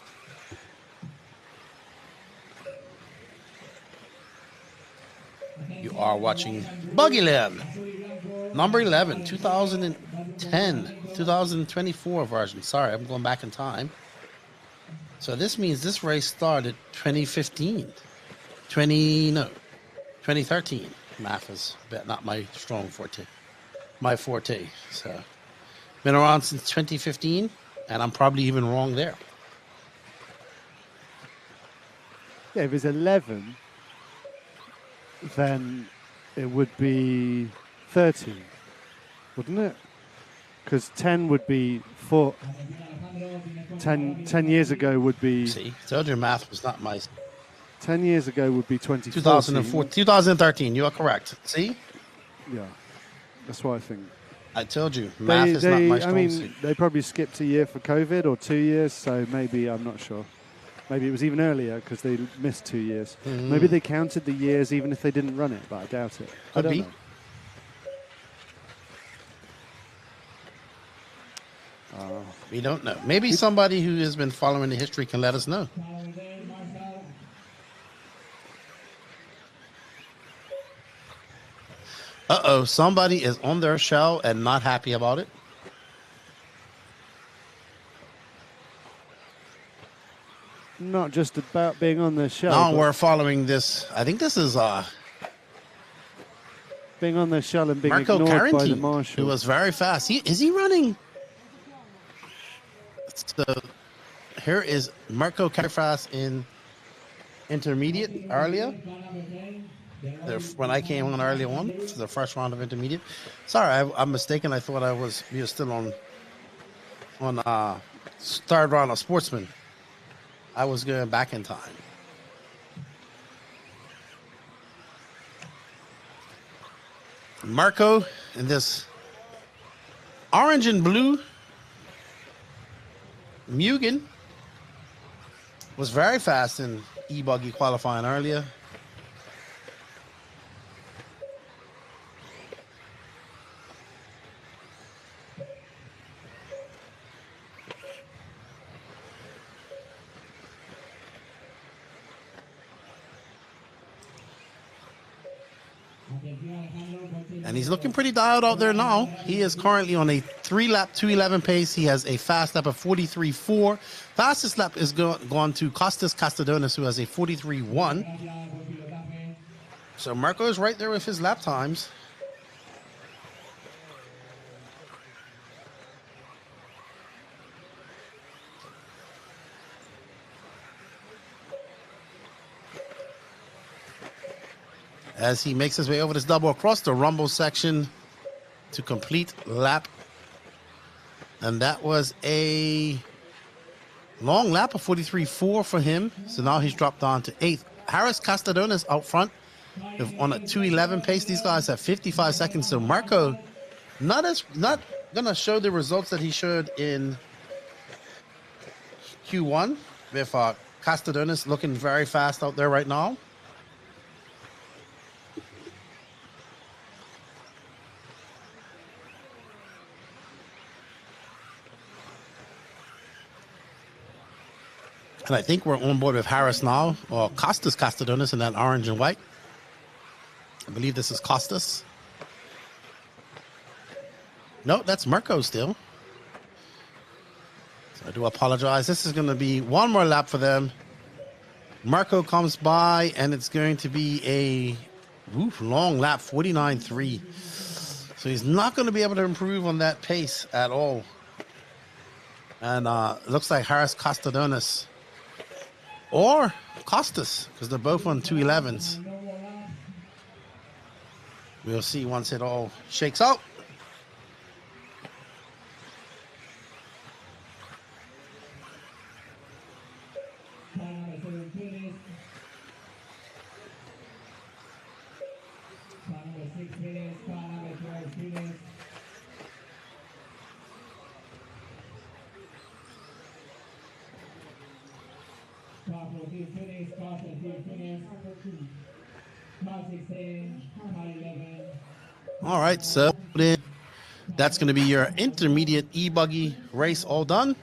You are watching Buggyland, number 11, 2010, 2024 version. Sorry, I'm going back in time. So this means this race started 2015, 2013. Math is not my strong forte, my forte. So been around since 2015, and I'm probably even wrong there. Yeah, if it's 11, then it would be 13, wouldn't it? Because 10 would be 4. 10 years ago would be... See, told you math was not my... 10 years ago would be 2014. 2013, you are correct. See? Yeah, that's what I think. I told you, math is not my strong suit. They probably skipped a year for COVID or 2 years, so maybe, I'm not sure. Maybe it was even earlier because they missed 2 years. Maybe they counted the years even if they didn't run it, but I doubt it. I don't know. We don't know. Maybe somebody who has been following the history can let us know. Uh-oh, somebody is on their shell and not happy about it. Not just about being on the show. No, we're following this. I think this is being on the shell and being Marco ignored by the Carantini, marshal. who was very fast. Is he running? So here is Marco Carfas in intermediate earlier. When I came on early on, the first round of intermediate. Sorry, I'm mistaken. I thought we were still on third round of sportsman. I was going back in time. Marco in this orange and blue Mugen was very fast in E-buggy qualifying earlier. And he's looking pretty dialed out there now. He is currently on a 3-lap 2:11 pace. He has a fast lap of 43.4. Fastest lap is gone to Costas Castadonis, who has a 43.1. So Marco is right there with his lap times. As he makes his way over this double across the rumble section to complete lap. And that was a long lap of 43.4 for him. So now he's dropped down to 8th. Harris Castadonis out front on a 2:11 pace. These guys have 55 seconds. So Marco not going to show the results that he showed in Q1 with Castadonis looking very fast out there right now. And I think we're on board with Harris now, or Costas Castadonis in that orange and white. I believe this is Costas. No, that's Marco still. So I do apologize. This is going to be one more lap for them. Marco comes by, and it's going to be a Oof, long lap, 49.3. So he's not going to be able to improve on that pace at all. And it looks like Harris Costadonis or Costas, because they're both on 211s. We'll see once it all shakes out. All right, so that's going to be your intermediate E-buggy race all done.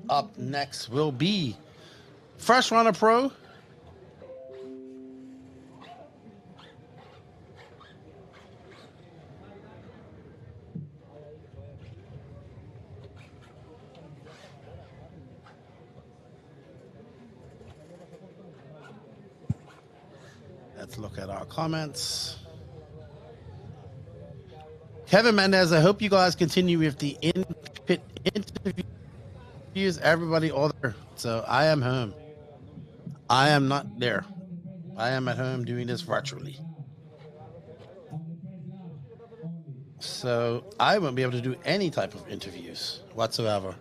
Up next will be Fresh Runner Pro. Let's look at our comments. Kevin Mendez, I hope you guys continue with the in-pit interviews. Everybody all there. So I am home. I am not there. I am at home doing this virtually. So I won't be able to do any type of interviews whatsoever.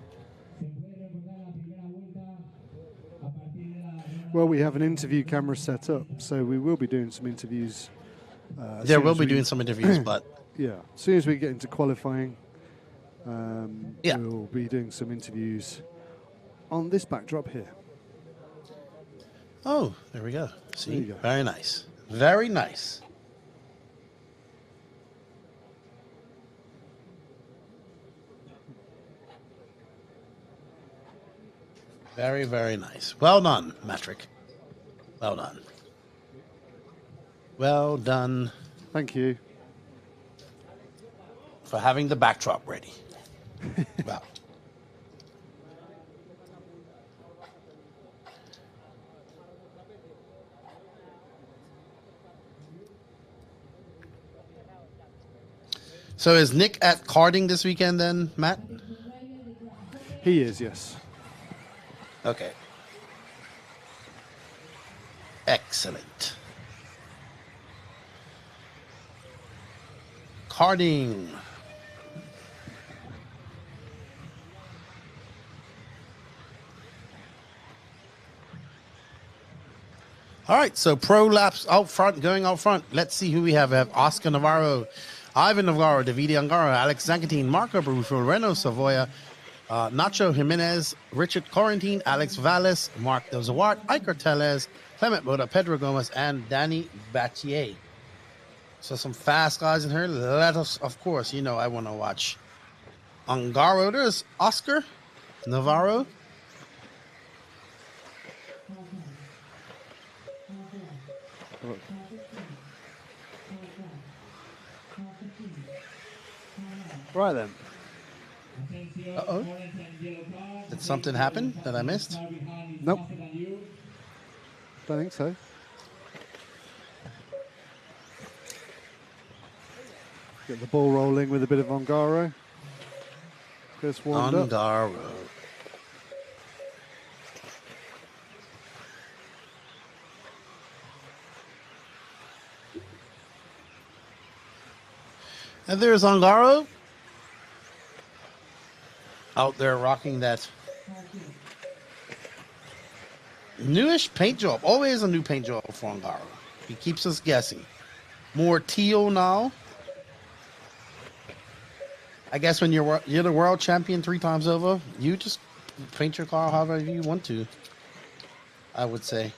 Well, we have an interview camera set up, so we will be doing some interviews. There will be doing some interviews, but... Yeah, as soon as we get into qualifying, yeah, we'll be doing some interviews on this backdrop here. Oh, there we go. See, there you go. Very nice. Very nice. Very, very nice. Well done, Metric. Well done. Well done. Thank you. For having the backdrop ready. Wow. So is Nick at karting this weekend then, Matt? He is, yes. Okay. Excellent. Karting. All right, so pro laps out front, going out front. Let's see who we have. We have Oscar Navarro, Ivan Navarro, Davide Angaro, Alex Zancatine, Marco Barufo, Reno Savoya, Nacho Jimenez, Richard Correntine, Alex Valles, Mark Del Zawart, Iker Tellez, Clement Boda, Pedro Gomez, and Danny Battier. So some fast guys in here. Let us, of course, you know I want to watch Angaro. There's Oscar Navarro. Right then. Uh-oh. Did something happen that I missed? Nope. Don't think so. Get the ball rolling with a bit of Angaro. Just warmed up. Angaro. And there's Angaro out there rocking that newish paint job. Always a new paint job for Angaro. He keeps us guessing. More teal now. I guess when you're the world champion 3 times over, you just paint your car however you want to, I would say.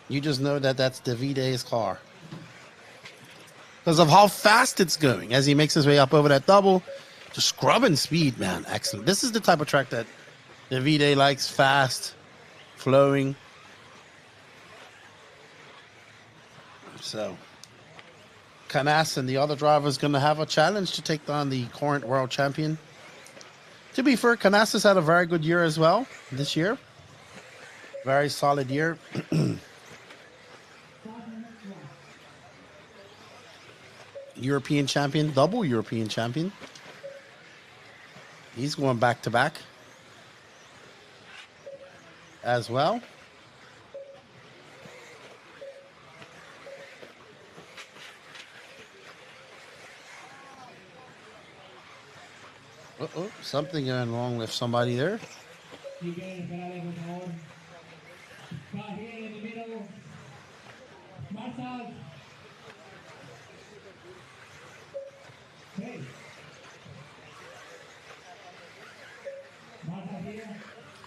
You just know that that's Davide's car. Because of how fast it's going as he makes his way up over that double. Just scrubbing speed, man. Excellent. This is the type of track that Davide likes. Fast, flowing. So, Canas and the other driver is going to have a challenge to take down the current world champion. To be fair, Canas has had a very good year as well this year. Very solid year. European champion, double European champion. He's going back to back as well. Uh-oh, something going wrong with somebody there.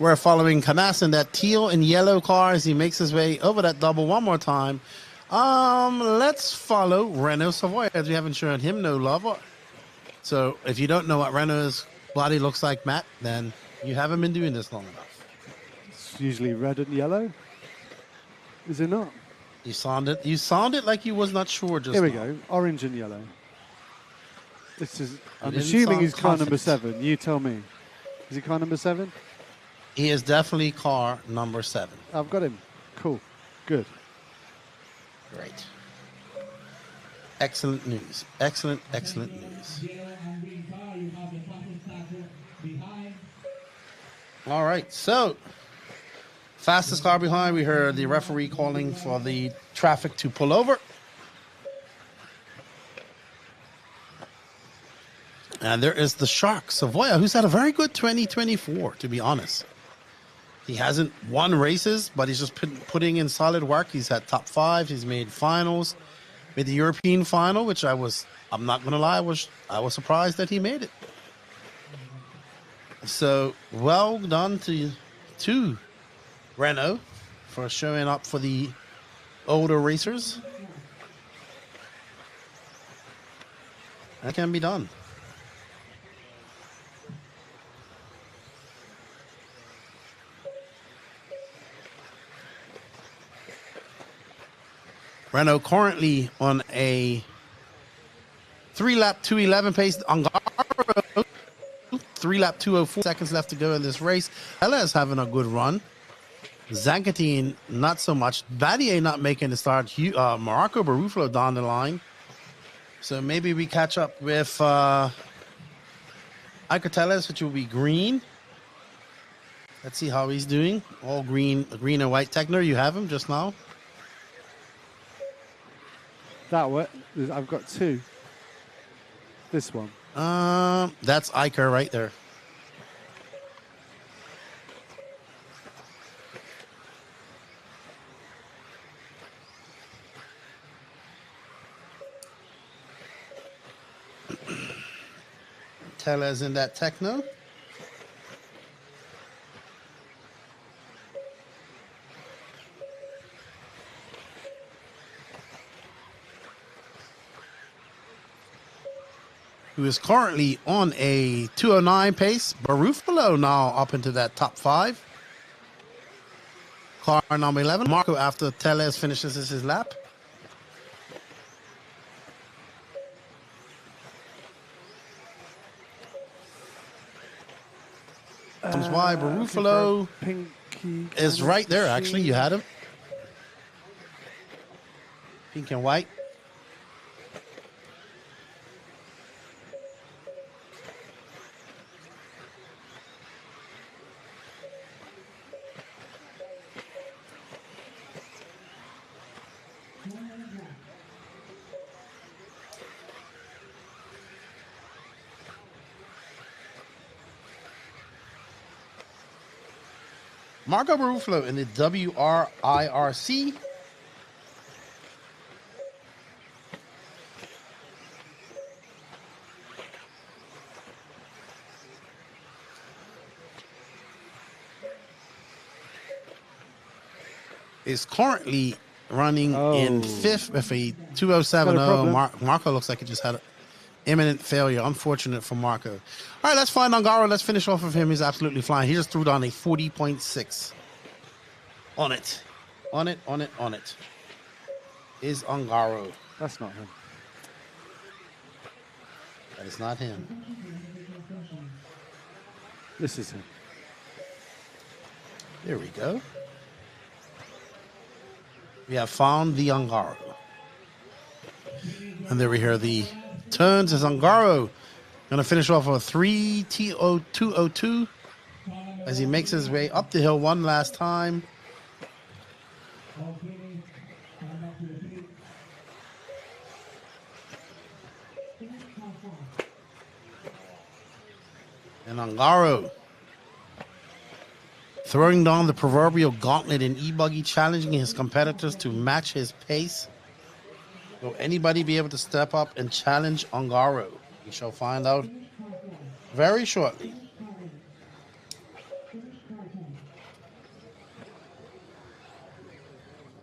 We're following Canas in that teal and yellow car as he makes his way over that double one more time. Let's follow Renault Savoy, as we haven't shown him no love. So if you don't know what Renault's body looks like, Matt, then you haven't been doing this long enough. It's usually red and yellow. Is it not? You sounded like you was not sure just Here we now. go. Orange and yellow. This is. I'm didn't assuming sound he's car number confident. 7. You tell me. Is he car number 7? He is definitely car number 7. I've got him. Cool. Good. Great. Excellent news. Excellent news. All right, so fastest car behind. We heard the referee calling for the traffic to pull over. And there is the Shark, Savoya, who's had a very good 2024, to be honest. He hasn't won races, but he's just putting in solid work. He's had top 5. He's made finals. Made the European final, which I'm not going to lie, I was surprised that he made it. So, well done to Renault for showing up for the older racers. That can be done. Renault currently on a 3-lap 2:11 pace. Ongaro, 3-lap 2:04 seconds left to go in this race. Ella is having a good run. Zankatine, not so much. Vadier not making the start. Marco Barufalo down the line. So maybe we catch up with Icateles, which will be green. Let's see how he's doing. All green and white. Techner, you have him just now. That one. I've got 2. This one. That's Iker right there. Teles in that Techno. Who is currently on a 2:09 pace. Barufalo now up into that top 5. Car number 11. Marco after Teles finishes his lap. Comes by Barufalo is right there. Actually, you had him. Pink and white. Marco Barufalo in the WRIRC. Is currently running in 5th with a 2:07.0. Marco looks like he just had an imminent failure. Unfortunate for Marco. All right, let's find Ongaro. Let's finish off of him. He's absolutely flying. He just threw down a 40.6. On it. On it. Is Ongaro. That's not him. That is not him. This is him. There we go. We have found the Ungaro. And there we hear the turns as Ungaro going to finish off a 3:02.02 as he makes his way up the hill one last time. And Ungaro throwing down the proverbial gauntlet in E-buggy, challenging his competitors to match his pace. Will anybody be able to step up and challenge Ungaro? We shall find out very shortly.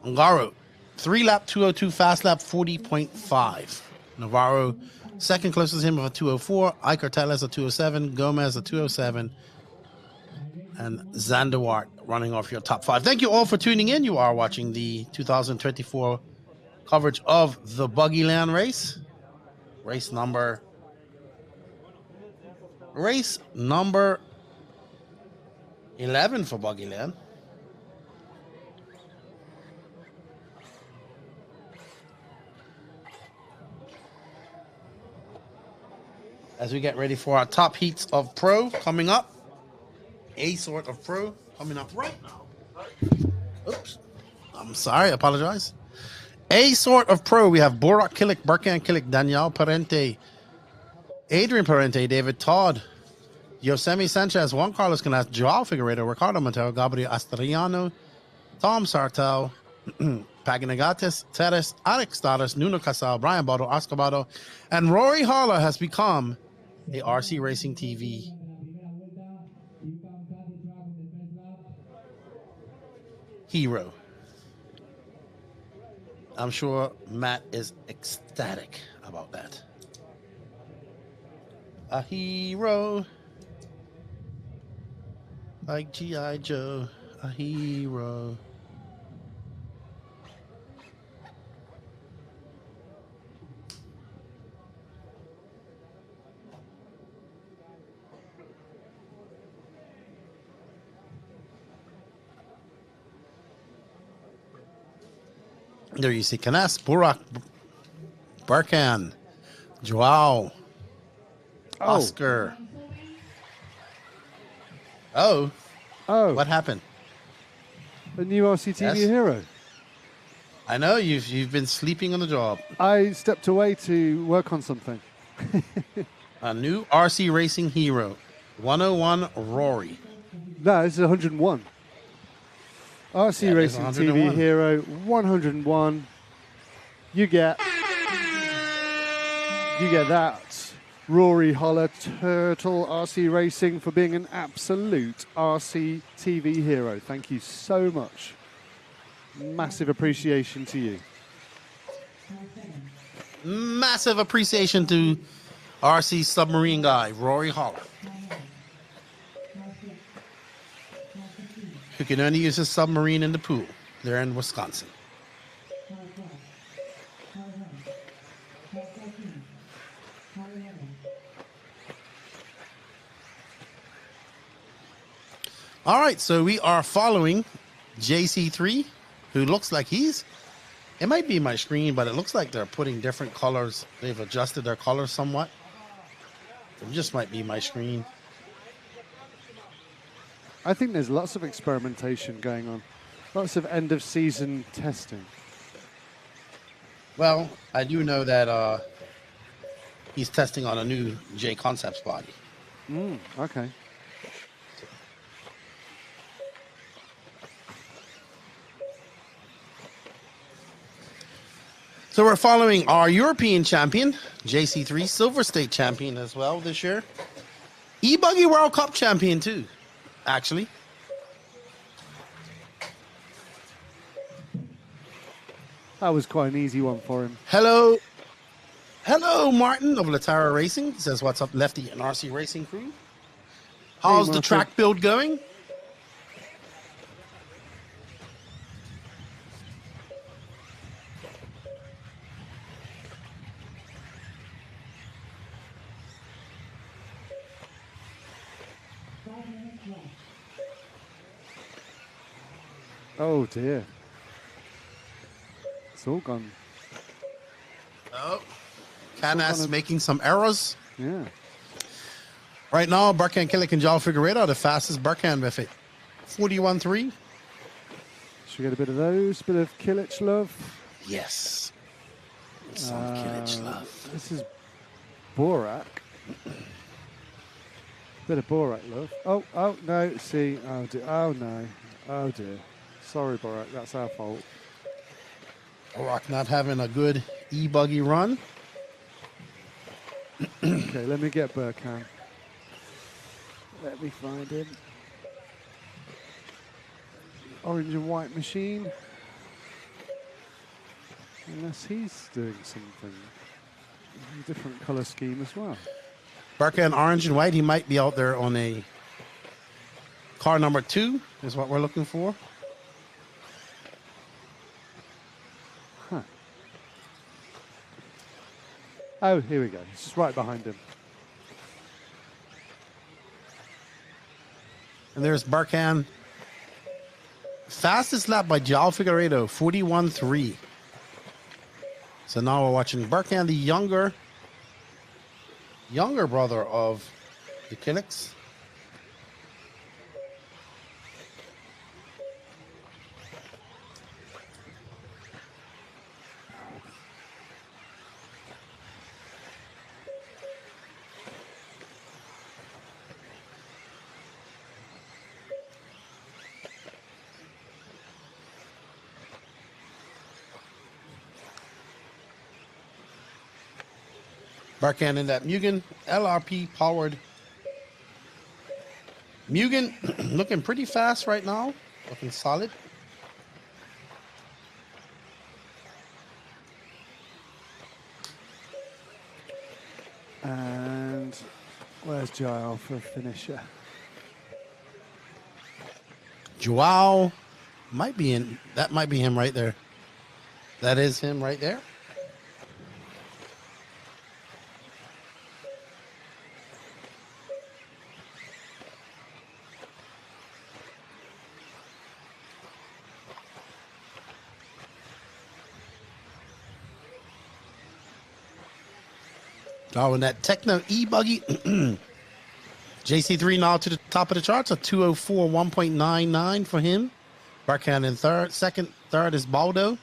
Ungaro, 3-lap 202, fast lap 40.5. Navarro, second closest to him of a 204. Iker Teles a 207. Gomez a 207. And Zandvoort running off your top 5. Thank you all for tuning in. You are watching the 2024 coverage of the Buggyland race. Race number 11 for Buggyland. As we get ready for our top heats of Pro coming up. A sort of Pro coming up right now. Oops. I'm sorry. I apologize. A sort of Pro. We have Burak Kilik, Berkan Kilik, Daniel Parente, Adrian Parente, David Todd, Yosemi Sanchez, Juan Carlos Canaz, Joao Figueiredo, Ricardo Montero, Gabriel Asturiano, Tom Sartel, Paganagatis, Teres, Alex Dadas, Nuno Casal, Brian Bodo, Oscar Bodo, and Rory Holler has become a RC Racing TV hero. I'm sure Matt is ecstatic about that. A hero. Like G.I. Joe. A hero. There you see Canas, Burak, Barkan, Joao, Oscar. Oh. What happened? A new RCTV hero. I know you've been sleeping on the job. I stepped away to work on something. A new RC Racing hero, 101 Rory. No, this is 101. RC Racing TV hero 101. You get that Rory Holler Turtle RC Racing for being an absolute RC TV hero. Thank you so much. Massive appreciation to you. Massive appreciation to RC submarine guy Rory Holler, who can only use his submarine in the pool there in Wisconsin. All right, so we are following JC3, who looks like it might be my screen, but it looks like they're putting different colors. They've adjusted their colors somewhat. It just might be my screen. I think there's lots of experimentation going on. Lots of end-of-season testing. Well, I do know that he's testing on a new J Concepts body. Okay. So we're following our European champion, JC3, Silver State champion as well this year. E-buggy World Cup champion too, actually. That was quite an easy one for him. Hello, Martin of Latara Racing. He says, what's up, Lefty and RC Racing crew? How's the track build going? Oh dear. It's all gone. Oh, Canas making some errors. Yeah. Right now, Barkan Killick and João Figueiredo are the fastest Barkan with it. 41.3. Should we get a bit of those? Bit of Killich love? Yes. Some Killich love. This is Borak. Bit of Borak love. Oh, no. See. Oh, dear. Oh, no. Oh, dear. Sorry, Borak. That's our fault. Borak not having a good E-buggy run. Okay, let me get Burkham. Let me find him. Orange and white machine. Unless he's doing something. A different colour scheme as well. Barkan orange and white. He might be out there on a car number 2 is what we're looking for. Huh. Oh, here we go. It's just right behind him. And there's Barkan. Fastest lap by João Figueiredo, 41.3. So now we're watching Barkan, the younger brother of the Killicks. Barkan in that Mugen LRP powered Mugen, looking pretty fast right now, looking solid. And where's João for a finisher? João might be in. That might be him right there. That is him right there. Oh, and that Techno E-buggy. JC3 now to the top of the charts, a 204, 1.99 for him. Barkan in third. Third is Baldo.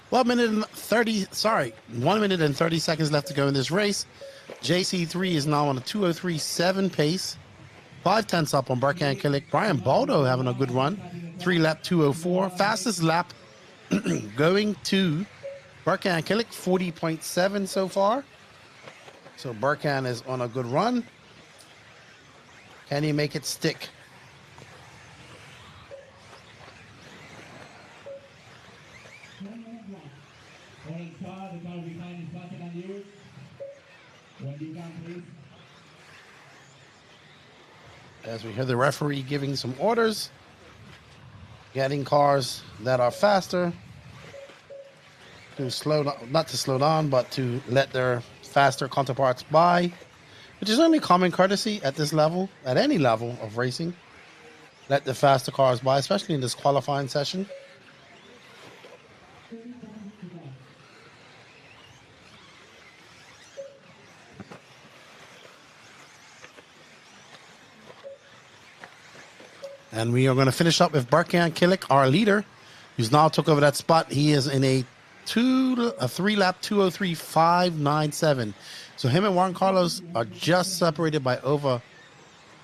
One minute and 30 seconds left to go in this race. JC3 is now on a 2:03.7 pace. 5/10 up on Barkan Killick. Brian Baldo having a good run. 3-lap 2:04. Fastest lap going to Barkan Killick, 40.7 so far. So Barkan is on a good run. Can he make it stick? As we hear the referee giving some orders, getting cars that are faster to slow down, not to slow down, but to let their faster counterparts by, which is only common courtesy at this level, at any level of racing. Let the faster cars by, especially in this qualifying session. And we are going to finish up with Barkan Killick, our leader, who's now took over that spot. He is in a 3-lap 2:03.597. So him and Juan Carlos are just separated by over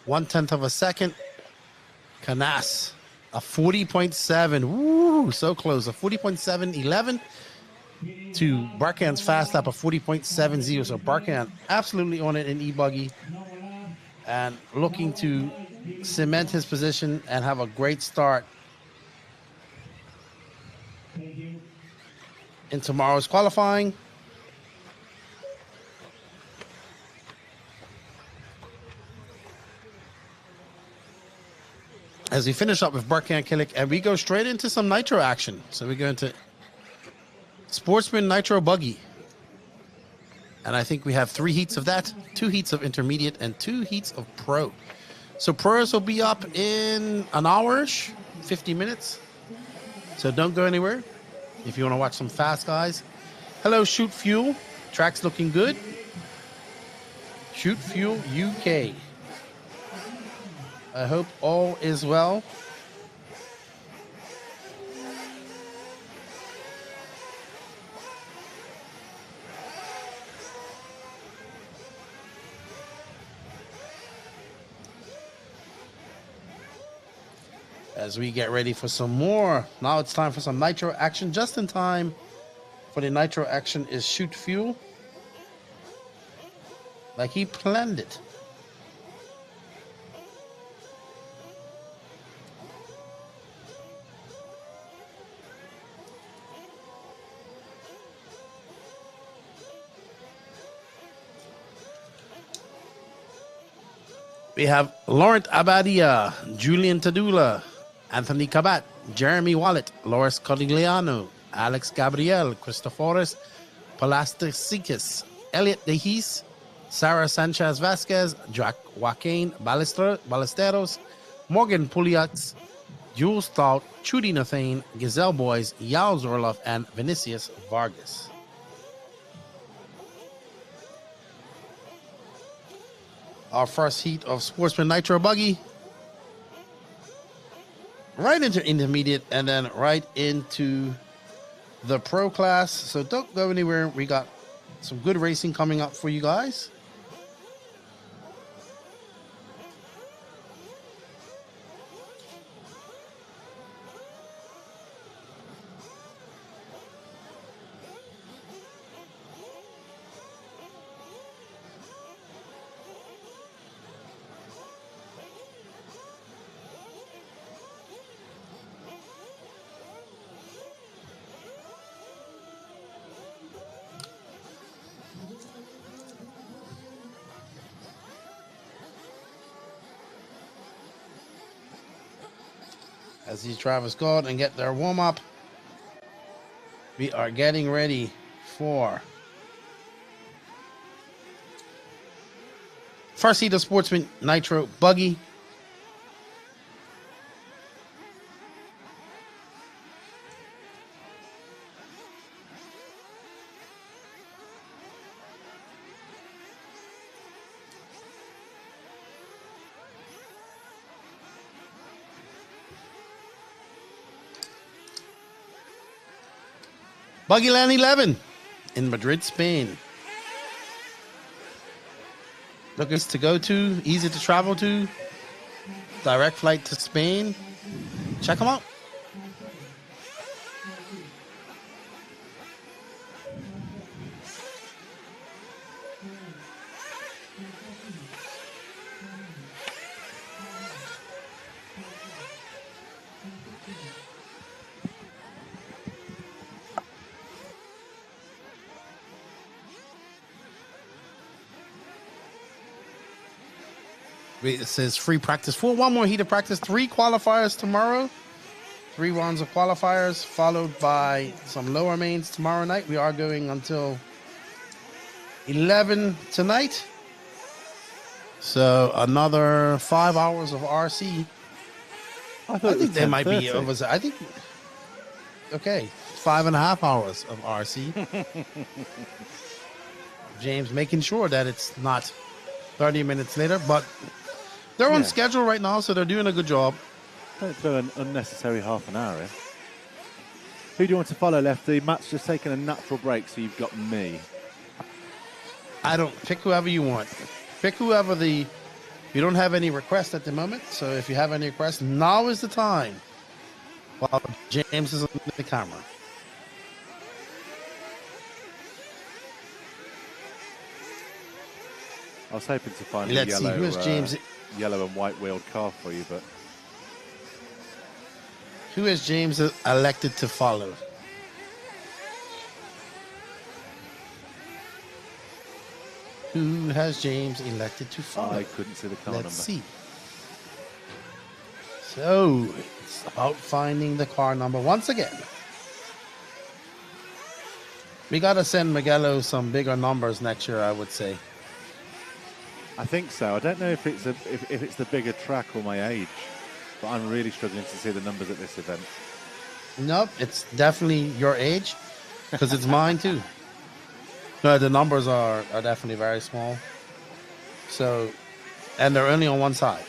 1/10 of a second. Canas A 40.7. Woo, so close. A 40.711 to Barkan's fast lap of 40.70. So Barkan absolutely on it in E-buggy and looking to cement his position and have a great start in tomorrow's qualifying. As we finish up with Barkan Killick, and we go straight into some Nitro action. So we go into Sportsman Nitro Buggy. And I think we have 3 heats of that, 2 heats of intermediate, and 2 heats of pro. So pros will be up in an hour-ish, 50 minutes. So don't go anywhere if you want to watch some fast guys. Hello, Shoot Fuel. Track's looking good. Shoot Fuel UK. I hope all is well. As we get ready for some more. Now it's time for some Nitro action. Just in time for the Nitro action is Shoot Fuel. Like he planned it. We have Laurent Abadia, Julian Tadula, Anthony Cabat, Jeremy Wallet, Loris Codigliano, Alex Gabriel, Christoforis Palastisikis, Elliot Dehis, Sarah Sanchez Vasquez, Joaquin Ballesteros, Morgan Puliats, Jules Stout, Trudy Nathane, Gazelle Boys, Yao Zorlov, and Vinicius Vargas. Our first heat of Sportsman Nitro Buggy. Right into intermediate and then right into the pro class. So don't go anywhere. We got some good racing coming up for you guys. As these drivers go out and get their warm-up, we are getting ready for first heat of Sportsman Nitro Buggy. Buggyland 11 in Madrid, Spain. Looking to go to, easy to travel to. Direct flight to Spain. Check them out. It says free practice for one more heat of practice. 3 qualifiers tomorrow. 3 rounds of qualifiers, followed by some lower mains tomorrow night. We are going until 11 tonight. So another 5 hours of RC. I think there might be over. I think, okay, 5.5 hours of RC. James making sure that it's not 30 minutes later, but they're on schedule right now, so they're doing a good job. Don't throw an unnecessary half an hour in. Who do you want to follow, Lefty? Matt's just taking a natural break, so you've got me. I don't pick whoever you want. Pick whoever you don't have any requests at the moment, so if you have any requests, now is the time while James is on the camera. I was hoping to find Let's a see, yellow, who is James? Yellow and white wheeled car for you, but Who is James elected to follow? Who has James elected to follow? I couldn't see the car Let's number. see. So it's about finding the car number once again. We gotta send Miguelo some bigger numbers next year, I would say. I think so. I don't know if it's if it's the bigger track or my age, but I'm really struggling to see the numbers at this event. Nope, it's definitely your age, because it's mine too. No, the numbers are definitely very small. So, and they're only on one side.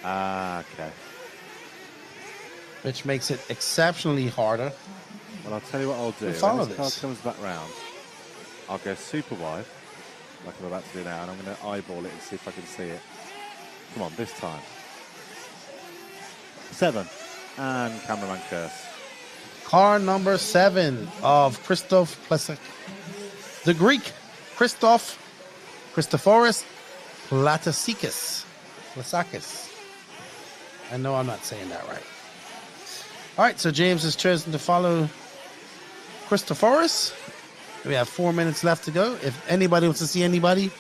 Ah, okay. Which makes it exceptionally harder. Well, I'll tell you what I'll do. follow When this car this. comes back round, I'll go super wide, like I'm about to do now, and I'm going to eyeball it and see if I can see it. Come on, this time. 7. And cameraman curse. Car number 7 of Christoph Plesek. The Greek, Christophoris Platasikis. I know I'm not saying that right. All right, so James has chosen to follow Christophoris. We have 4 minutes left to go. If anybody wants to see anybody,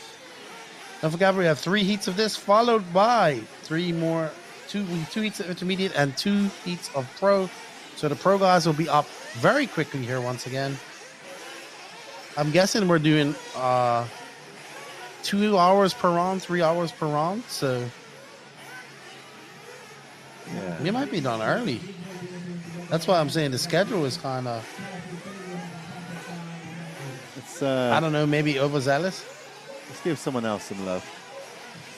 don't forget we have 3 heats of this, followed by 3 more, 2 heats of intermediate and 2 heats of pro. So the pro guys will be up very quickly here once again. I'm guessing we're doing 2 hours per round, 3 hours per round. So yeah, we might be done early. That's why I'm saying the schedule is kind of, It's I don't know, maybe overzealous. let's give someone else some love.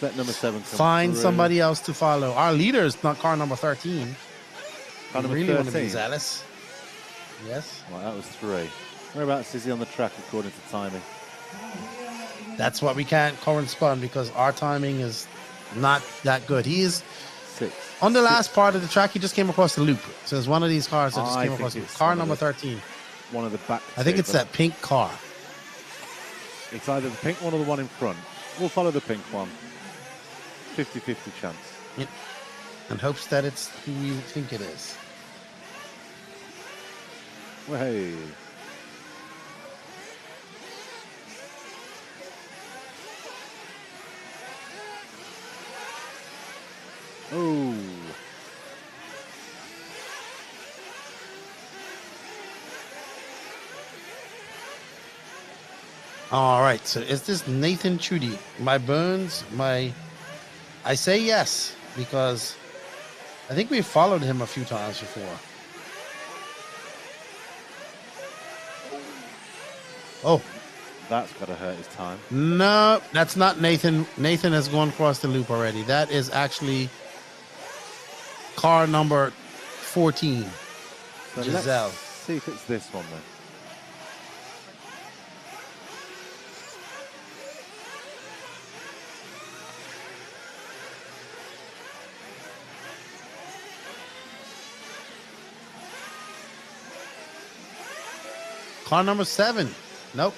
Let number 7 come Find through. somebody else to follow. Our leader is not car number 13. Car number really want to be 13. zealous. Yes. Right, that was 3. Whereabouts is he on the track according to timing? That's what we can't correspond because our timing is not that good. He is 6. on the last part of the track. He just came across the loop. So it's one of these cars that just I came think across the loop. it's Car one of number the- 13. One of the back. I think two, it's but that pink car. It's either the pink one or the one in front. We'll follow the pink one. 50-50 chance. Yep. And hopes that it's who you think it is. Well, hey. Oh. All right. So is this Nathan Trudy? My bones, I say yes because I think we followed him a few times before. Oh, That's got to hurt his time. no, that's not Nathan. Nathan has gone across the loop already. That is actually car number 14. So Giselle. let's see if it's this one then. Car number 7. Nope.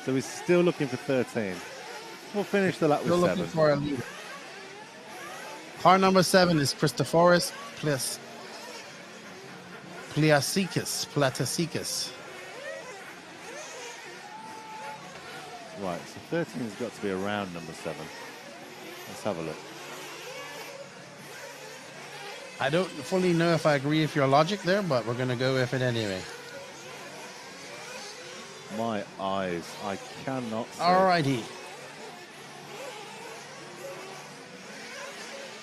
So he's still looking for 13. We'll finish the lap You're with looking 7. for a leader. Car number 7 is Christophoris Platasikis. Right, so 13 has got to be around number 7. Let's have a look. I don't fully know if I agree with your logic there, but we're going to go with it anyway. My eyes, I cannot see. Alrighty.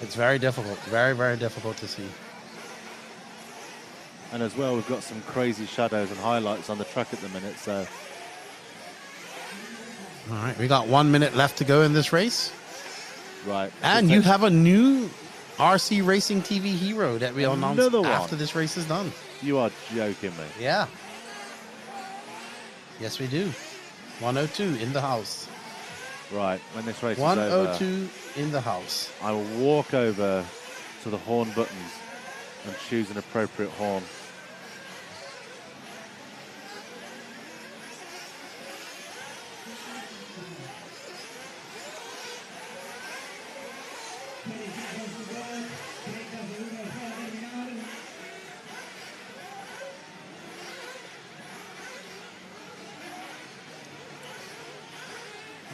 It's very difficult. Very, very difficult to see. And as well, we've got some crazy shadows and highlights on the track at the minute, so... All right, we got 1 minute left to go in this race. Right. And you have a new RC Racing TV hero that we announce Another one? after this race is done. You are joking me. Yeah. Yes, we do. 102 in the house. Right, when this race is over, 102 in the house. I will walk over to the horn buttons and choose an appropriate horn.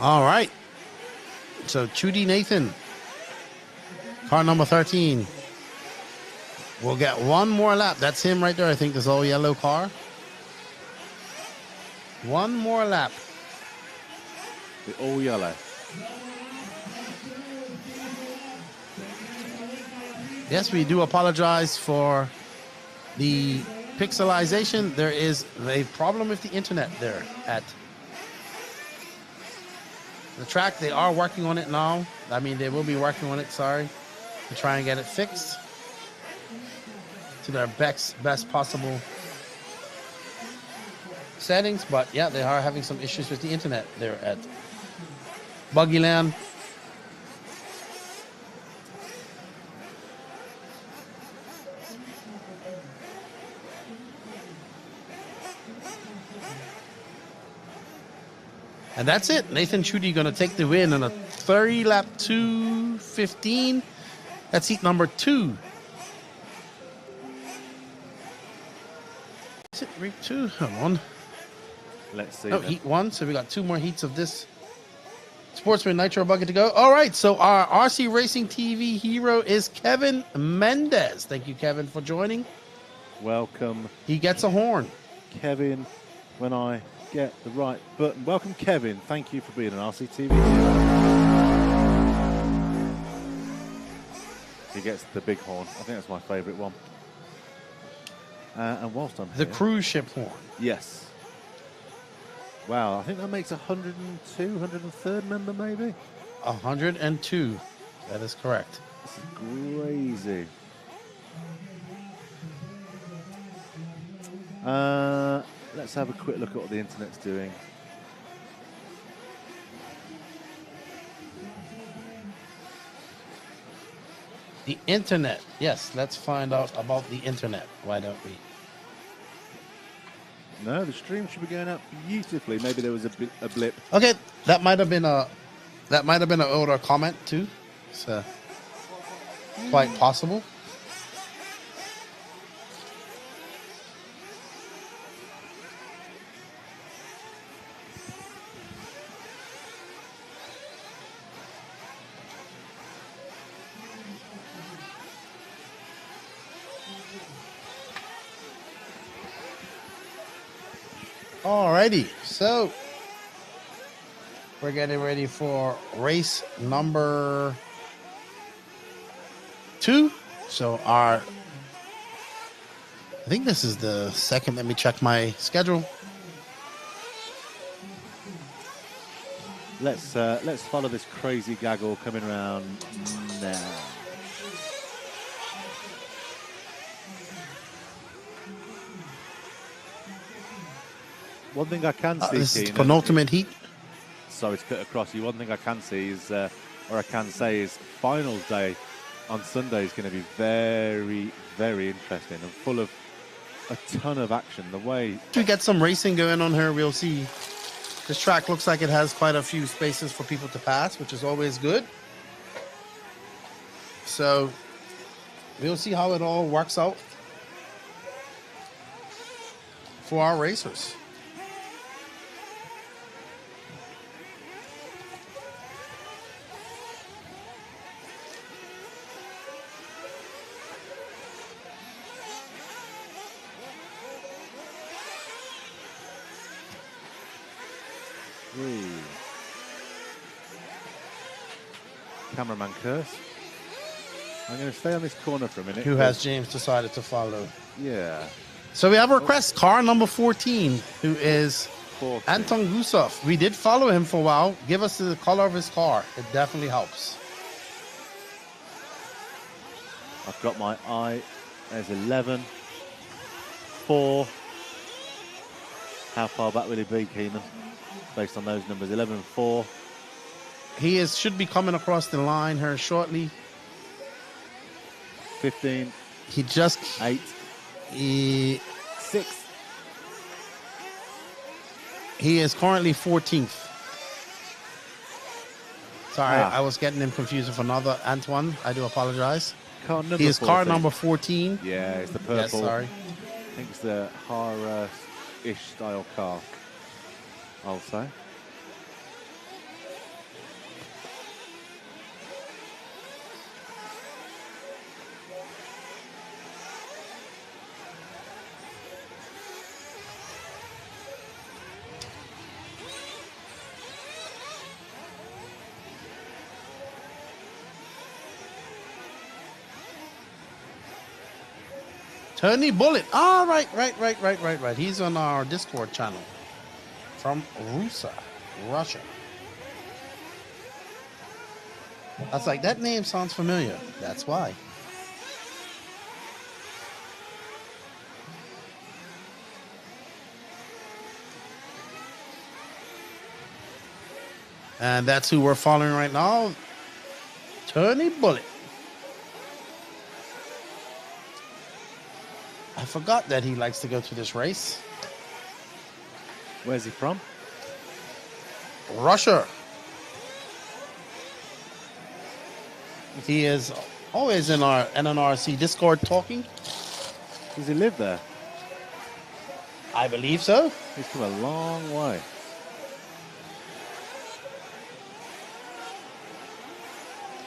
All right. So Truggy Nathan, car number 13, will get one more lap. That's him right there. I think this all yellow car. One more lap. The all yellow. Yes, we do apologize for the pixelization. There is a problem with the internet there at the track. They are working on it now. I mean, they will be working on it, sorry, to try and get it fixed to their best possible settings. But yeah, they are having some issues with the internet there at Buggyland. And that's it. Nathan Truggy going to take the win on a 30-lap 2:15. That's heat number 2. Is it heat 2? Hold on. Let's see. Oh, heat 1. So we got 2 more heats of this Sportsman Nitro bucket to go. All right. So our RC Racing TV hero is Kevin Mendez. Thank you, Kevin, for joining. Welcome. He gets a horn. Kevin, when I get the right button. Welcome, Kevin. Thank you for being an RCTV. He gets the big horn. I think that's my favourite one. And whilst I'm The here, cruise ship horn. Yes. Wow, I think that makes 102, 103rd member, maybe? 102. That is correct. This is crazy. Let's have a quick look at what the internet's doing. The internet. Yes, let's find out about the internet. Why don't we? No, the stream should be going out beautifully. Maybe there was a blip. Okay, that might have been an older comment too. So quite possible. Alrighty, so we're getting ready for race number 2. So I think this is the second. Let me check my schedule. Let's follow this crazy gaggle coming around now. One thing I can see, this is the penultimate heat. Sorry to cut across you. One thing I can see is, or I can say is, finals day on Sunday is going to be very, very interesting and full of a ton of action. The way we get some racing going on here, we'll see. This track looks like it has quite a few spaces for people to pass, which is always good. So we'll see how it all works out for our racers. Cameraman curse. I'm going to stay on this corner for a minute. Who has James decided to follow? Yeah. So we have a request, car number 14, who is 14. Anton Gusov. We did follow him for a while. Give us the color of his car. It definitely helps. I've got my eye. There's 11. 4. How far back will he be, Keenan? Based on those numbers. 11, 4. He should be coming across the line here shortly. 15. He just 8. 6. He is currently 14th. Sorry, I was getting him confused with another Antoine. I do apologize. Car number He is 14. car number 14. Yeah, it's the purple. Yes, sorry. I think it's the Hara-ish style car, I'll say. Tony Bullet. Ah, right. He's on our Discord channel from Russia. That's like, that name sounds familiar. That's why. And that's who we're following right now. Tony Bullet. I forgot that he likes to go to this race. Where's he from? Russia. He is always in our NNRC Discord talking. Does he live there? I believe so. He's come a long way.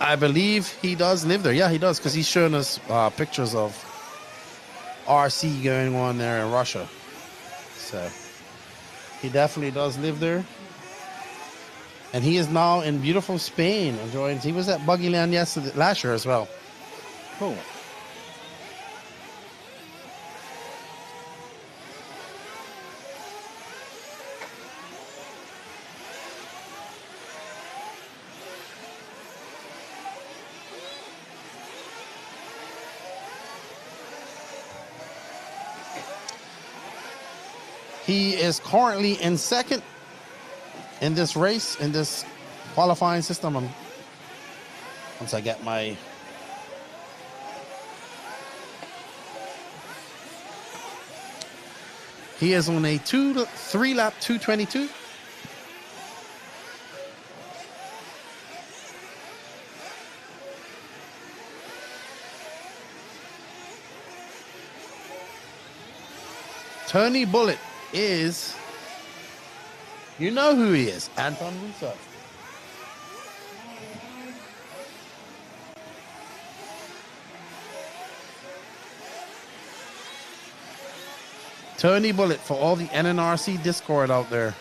I believe he does live there. Yeah, he does, because he's showing us pictures of RC going on there in Russia. So he definitely does live there. And he is now in beautiful Spain enjoying. He was at Buggyland last year as well. Cool. He is currently in second in this race, in this qualifying system. Once I get my... He is on a 3-lap 222. Tony Bullet is, you know who he is, Anton Russo. Tony Bullet for all the NNRC Discord out there.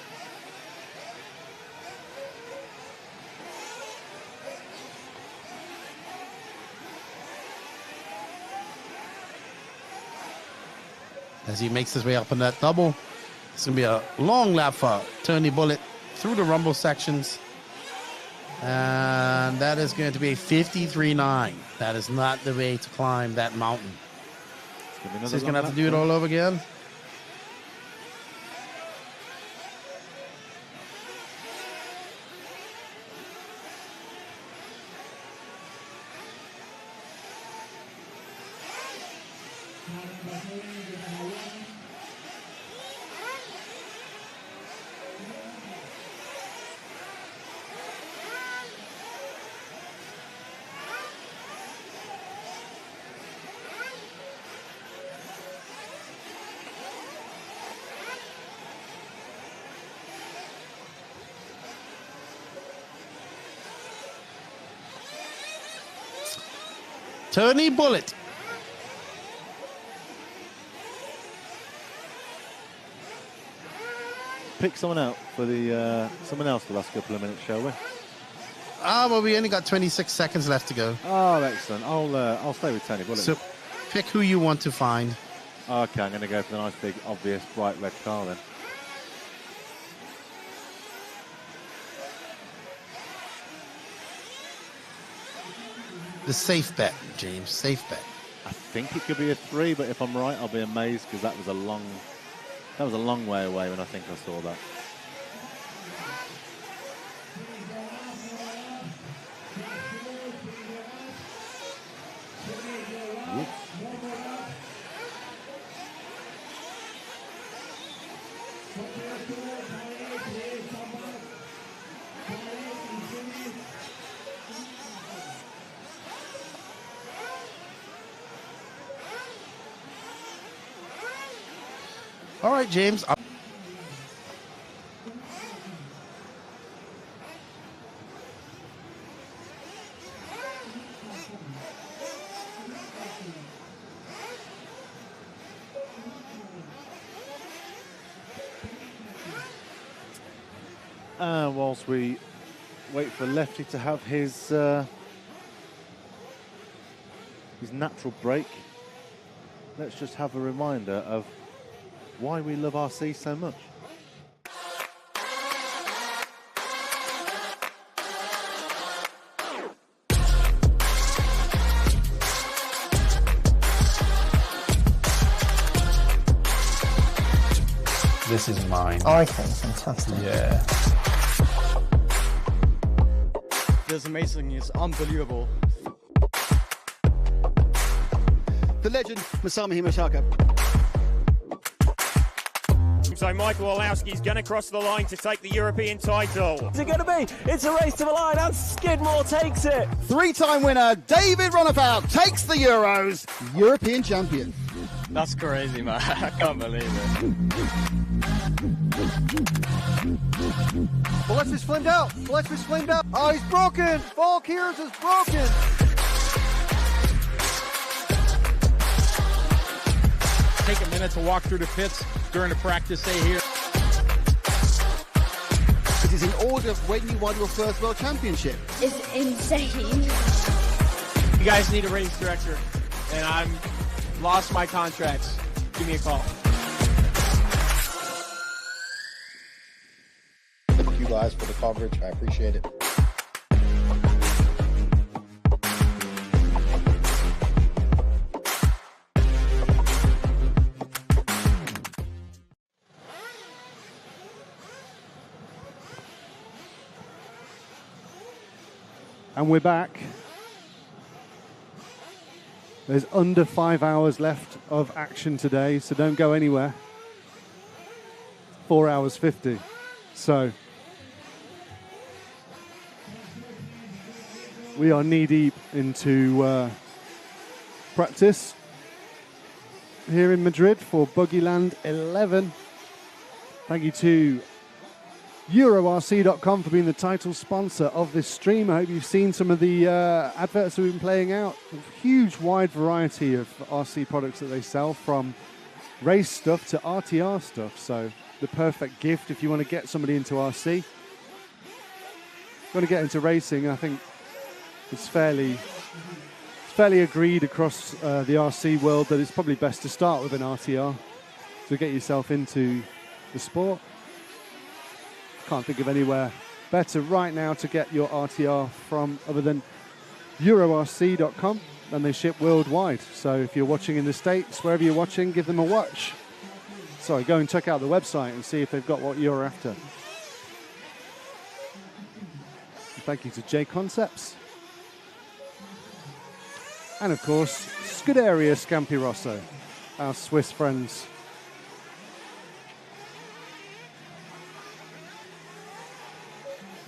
As he makes his way up in that double. It's going to be a long lap for Tony Bullet through the rumble sections. And that is going to be a 53.9. That is not the way to climb that mountain. So he's going to have to do it all over again. Tony Bullet. Pick someone out for the someone else for the last couple of minutes, shall we? Well, we only got 26 seconds left to go. Oh, excellent. I'll stay with Tony Bullet. So, pick who you want to find. Okay, I'm going to go for the nice, big, obvious, bright red car then. The safe bet, James. Safe bet. I think it could be a 3, but if I'm right, I'll be amazed because that was a long way away when I think I saw that. All right, James. Whilst we wait for Lefty to have his natural break, let's just have a reminder of why we love RC so much. This is mine. I think fantastic. Yeah. This amazing is unbelievable. The legend, Masami Himashaka. So Michael Orlowski's going to cross the line to take the European title. What's it going to be? It's a race to the line and Skidmore takes it. Three-time winner David Runabout takes the Euros, European champion. That's crazy, man. I can't believe it. Gillespie's flamed out. Gillespie's flamed out. Oh, he's broken. Valkyries is broken. Take a minute to walk through the pits during the practice day here. It is in order of when you won your first World Championship. It's insane. You guys need a race director, and I'm lost my contracts. Give me a call. Thank you guys for the coverage. I appreciate it. And we're back. There's under 5 hours left of action today, so don't go anywhere. 4 hours 50. So we are knee deep into practice here in Madrid for Buggyland 11. Thank you to EuroRC.com for being the title sponsor of this stream. I hope you've seen some of the adverts that we've been playing out. A huge wide variety of RC products that they sell, from race stuff to RTR stuff. So the perfect gift if you want to get somebody into RC. If you want to get into racing, I think it's fairly agreed across the RC world that it's probably best to start with an RTR to get yourself into the sport. Can't think of anywhere better right now to get your RTR from other than EuroRC.com, and they ship worldwide. So if you're watching in the States, wherever you're watching, give them a watch. Sorry, go and check out the website and see if they've got what you're after. And thank you to J Concepts. And of course, Scuderia Scampi Rosso, our Swiss friends.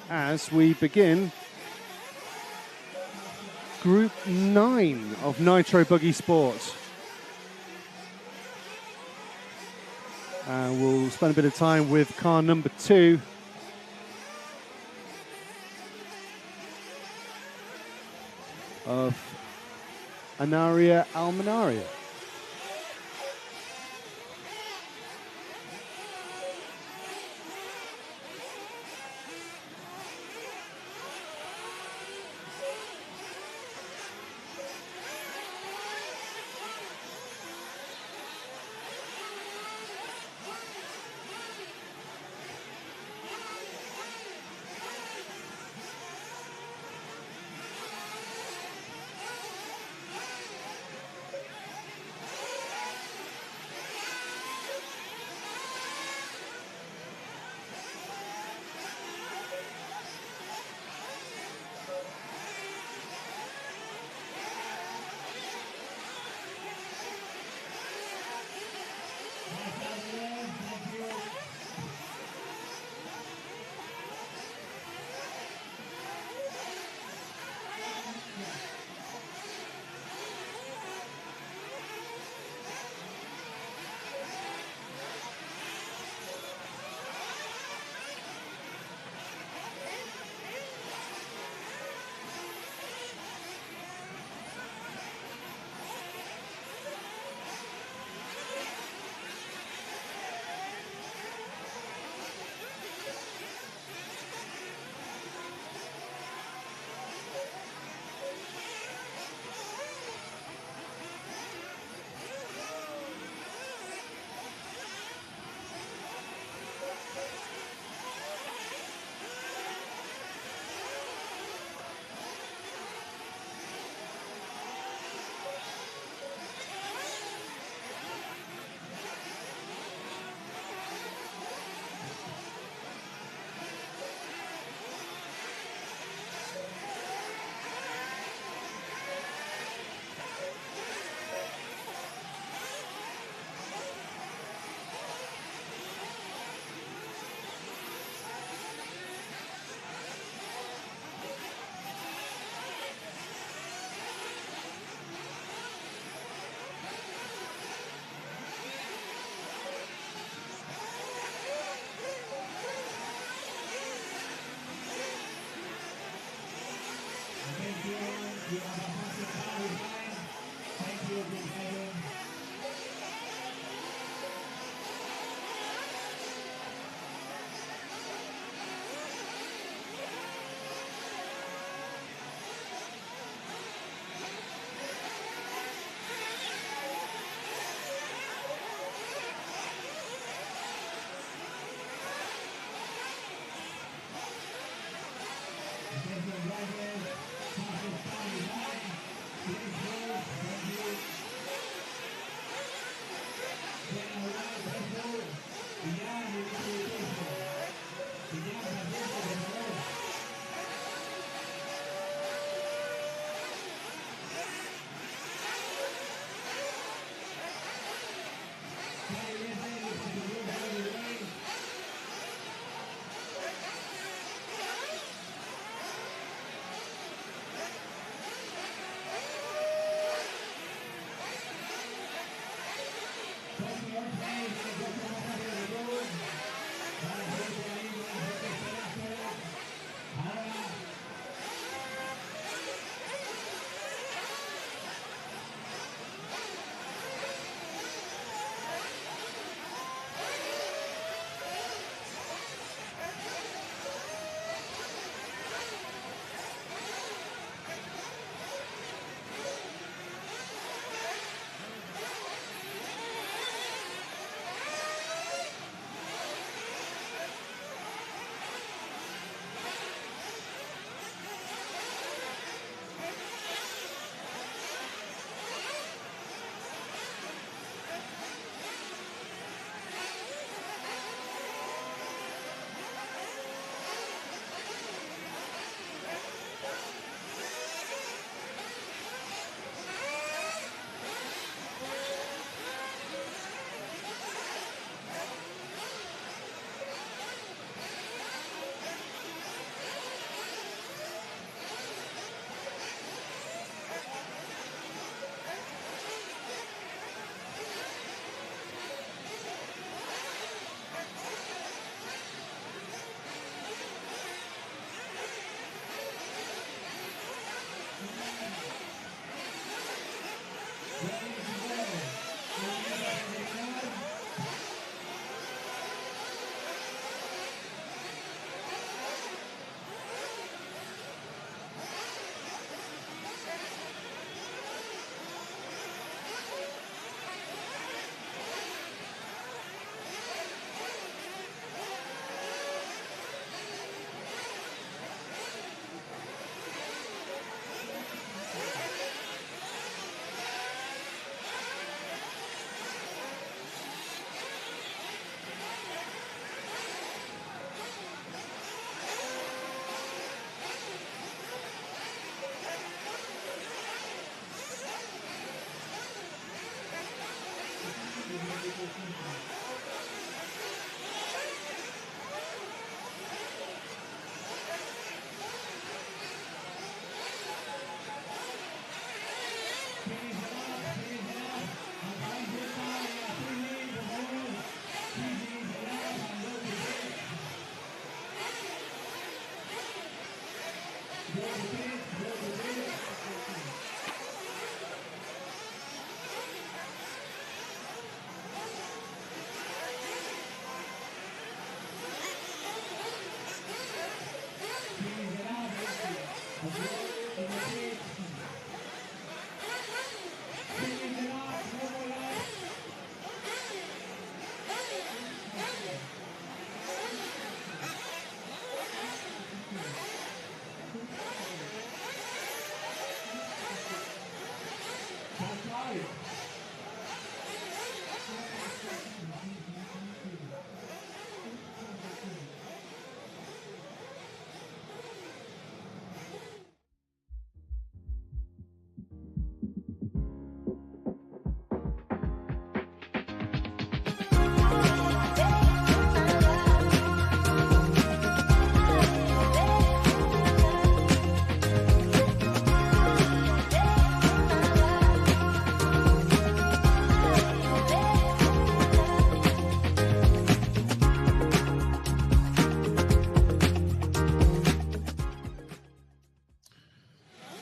As we begin Group 9 of Nitro Buggy Sport. We'll spend a bit of time with car number 2. Of Anaria Almenaria.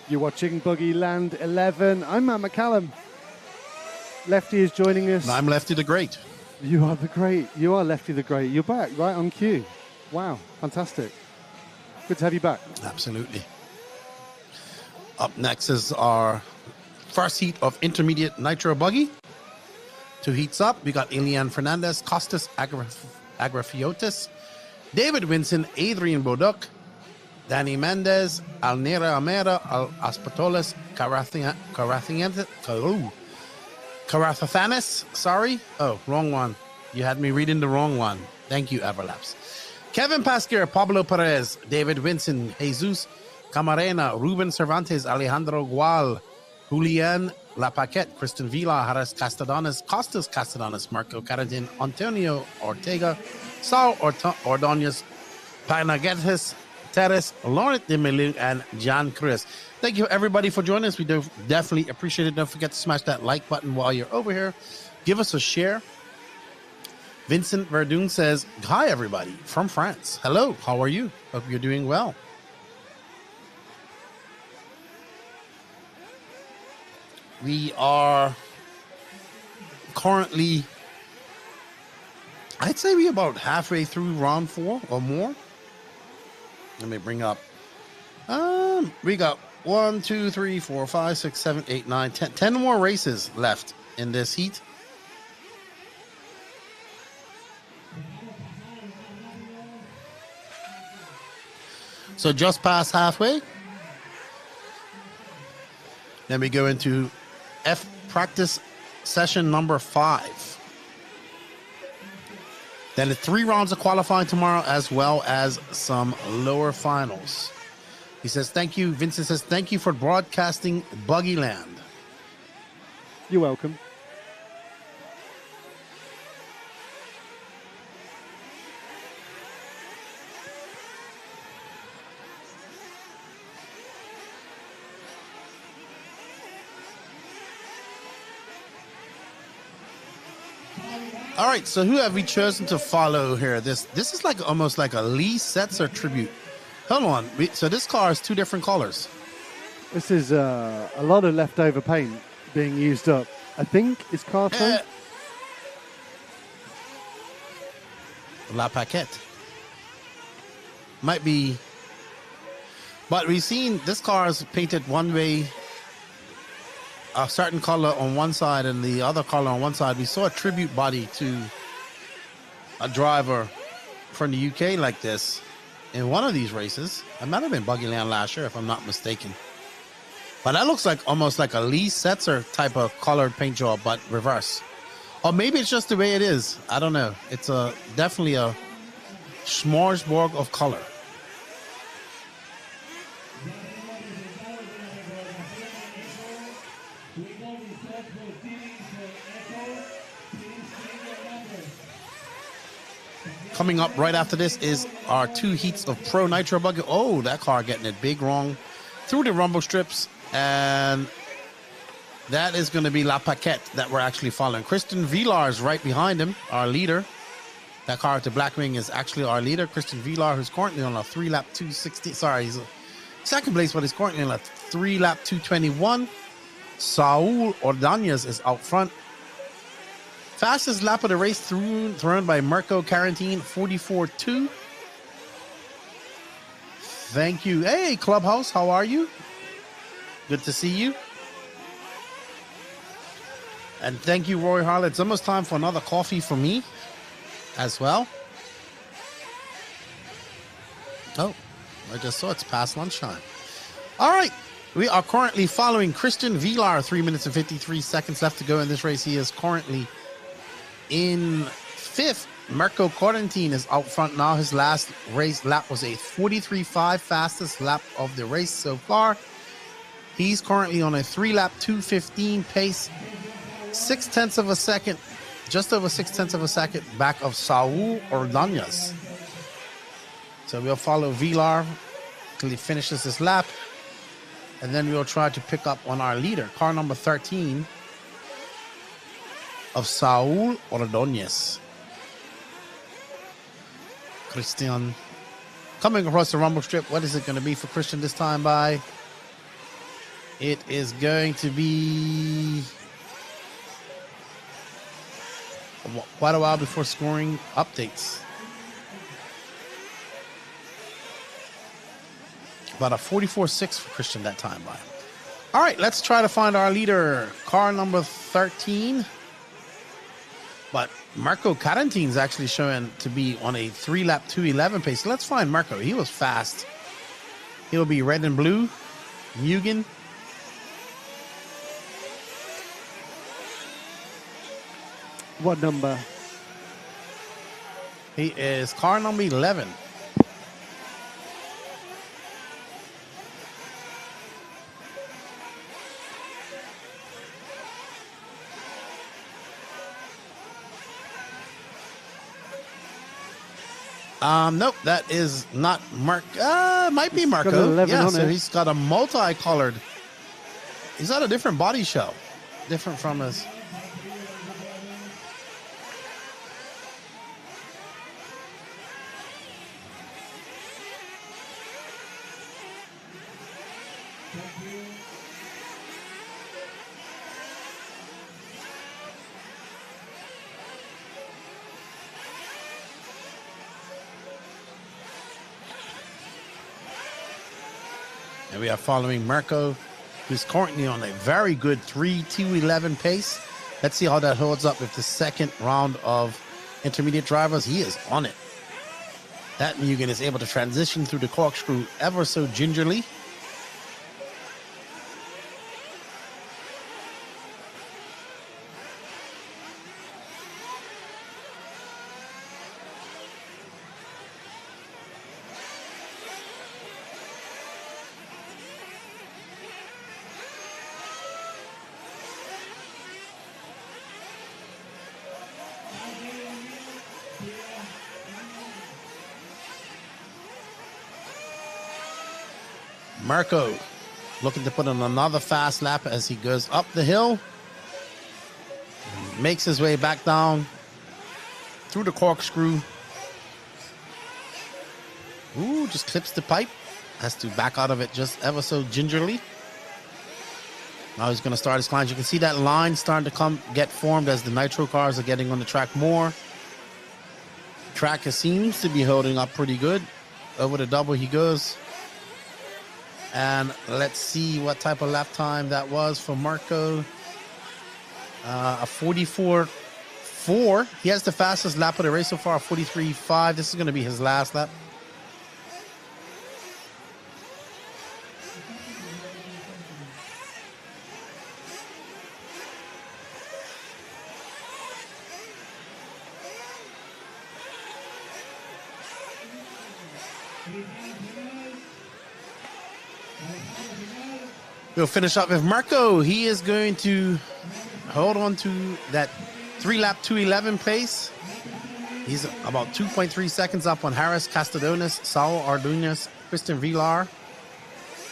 You're watching Buggyland 11. I'm Matt McCallum. Lefty is joining us. And I'm Lefty the Great. You are the Great. You are Lefty the Great. You're back, right on cue. Wow, fantastic. Good to have you back. Absolutely. Up next is our first heat of intermediate Nitro Buggy. 2 heats up. We got Elian Fernandez, Costas Agrafiotis, David Winson, Adrian Boduk, Danny Mendez, Alnera Amera, Aspatolis, Karathathanis, sorry. Oh, wrong one. You had me reading the wrong one. Thank you, Everlaps. Kevin Pasquer, Pablo Perez, David Vincent, Jesus Camarena, Ruben Cervantes, Alejandro Gual, Julian Lapaquette, Kristen Vila, Harris Castellanos, Costas Castellanos, Marco Carradin, Antonio Ortega, Saul Ordonez, Panagetis, Teres, Laurent de Melu, and John Chris. Thank you, everybody, for joining us. We do definitely appreciate it. Don't forget to smash that like button while you're over here. Give us a share. Vincent Verdun says, hi, everybody, from France. Hello, how are you? Hope you're doing well. We are currently, I'd say we're about halfway through round 4 or more. Let me bring up, we got 1, 2, 3, 4, 5, 6, 7, 8, 9, 10 more races left in this heat. So just past halfway. Then we go into F practice session number 5. Then the 3 rounds of qualifying tomorrow, as well as some lower finals. He says, thank you. Vincent says, thank you for broadcasting Buggyland. You're welcome. All right, so who have we chosen to follow here? This is like almost like a Lee Setzer tribute. Hold on. So this car is 2 different colors. This is a lot of leftover paint being used up. I think it's Carto. La Paquette. Might be. But we've seen this car is painted one way, a certain color on one side and the other color on one side. We saw a tribute body to a driver from the UK like this in one of these races. It might have been Buggyland last year, if I'm not mistaken. But that looks like almost like a Lee Setzer type of colored paint job, but reverse. Or maybe it's just the way it is. I don't know. It's definitely a smorgasbord of color. Coming up right after this is our 2 heats of Pro Nitro Buggy. Oh, that car getting it big wrong through the rumble strips. And that is going to be La Paquette that we're actually following. Christian Villar is right behind him, our leader. That car at the black wing is actually our leader, Christian Villar, who's currently on a 3-lap 260. Sorry, he's second place, but he's currently on a 3-lap 221. Saul Ordonez is out front. Fastest lap of the race thrown by Mirko Carantine, 44.2. Thank you. Hey, Clubhouse, how are you? Good to see you. And thank you, Roy Harlett. It's almost time for another coffee for me as well. Oh, I just saw it's past lunchtime. All right. We are currently following Christian Villar. 3 minutes and 53 seconds left to go in this race. He is currently in 5th. Mirko Carantine is out front now. His last race lap was a 43.5, fastest lap of the race so far. He's currently on a 3-lap 215 pace, 0.6 of a second, just over 0.6 of a second back of Saul Ordonez. So we'll follow Villar till he finishes his lap, and then we'll try to pick up on our leader, car number 13 of Saul Ordonez. Christian coming across the rumble strip. What is it going to be for Christian this time by? It is going to be quite a while before scoring updates. About a 44.6 for Christian that time by. All right, let's try to find our leader, car number 13. But Mirko Carantine is actually showing to be on a 3-lap 211 pace. So let's find Mirko. He was fast. He'll be red and blue. Mugen. What number? He is car number 11. Nope, that is not Mark. Might be Marco. Yeah, so he's got a multicolored. He's got a different body shell, different from his. And we are following Marco, who's currently on a very good 3:2:11 pace. Let's see how that holds up with the second round of intermediate drivers. He is on it. That Mugen is able to transition through the corkscrew ever so gingerly. Marco looking to put in another fast lap as he goes up the hill. Makes his way back down through the corkscrew. Ooh, just clips the pipe. Has to back out of it just ever so gingerly. Now he's going to start his climb. You can see that line starting to get formed as the Nitro cars are getting on the track more. Track seems to be holding up pretty good. Over the double he goes. And let's see what type of lap time that was for Marco. A 44.4. He has the fastest lap of the race so far, 43.5. This is going to be his last lap. We'll finish up with Marco. He is going to hold on to that 3-lap 2:11 pace. He's about 2.3 seconds up on Harris, Castadonis, Saul Arduinas, Kristen Villar.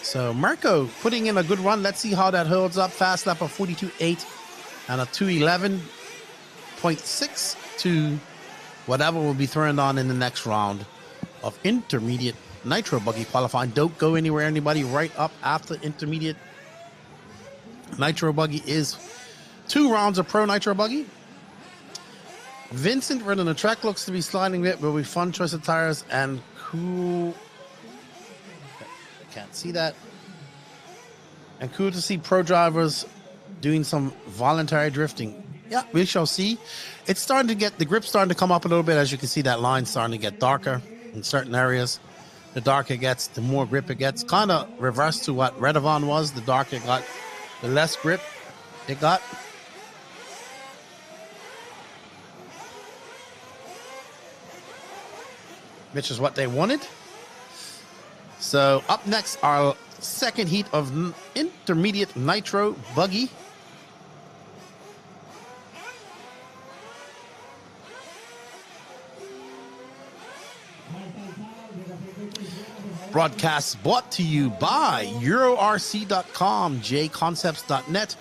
So Marco putting in a good run. Let's see how that holds up. Fast lap of 42.8 and a 2:11.6 to whatever will be thrown on in the next round of intermediate Nitro Buggy qualifying. Don't go anywhere, anybody. Right up after intermediate Nitro Buggy is 2 rounds of Pro Nitro Buggy. Vincent running the track looks to be sliding a bit, but with fun choice of tires and cool. Can't see that. And cool to see pro drivers doing some voluntary drifting. Yeah, we shall see. It's starting to get, the grip's starting to come up a little bit. As you can see, that line starting to get darker in certain areas. The darker it gets, the more grip it gets. Kind of reverse to what Redovan was. The darker it got, the less grip it got. Which is what they wanted. So up next, our second heat of intermediate Nitro Buggy. Broadcast brought to you by EuroRC.com, JConcepts.net,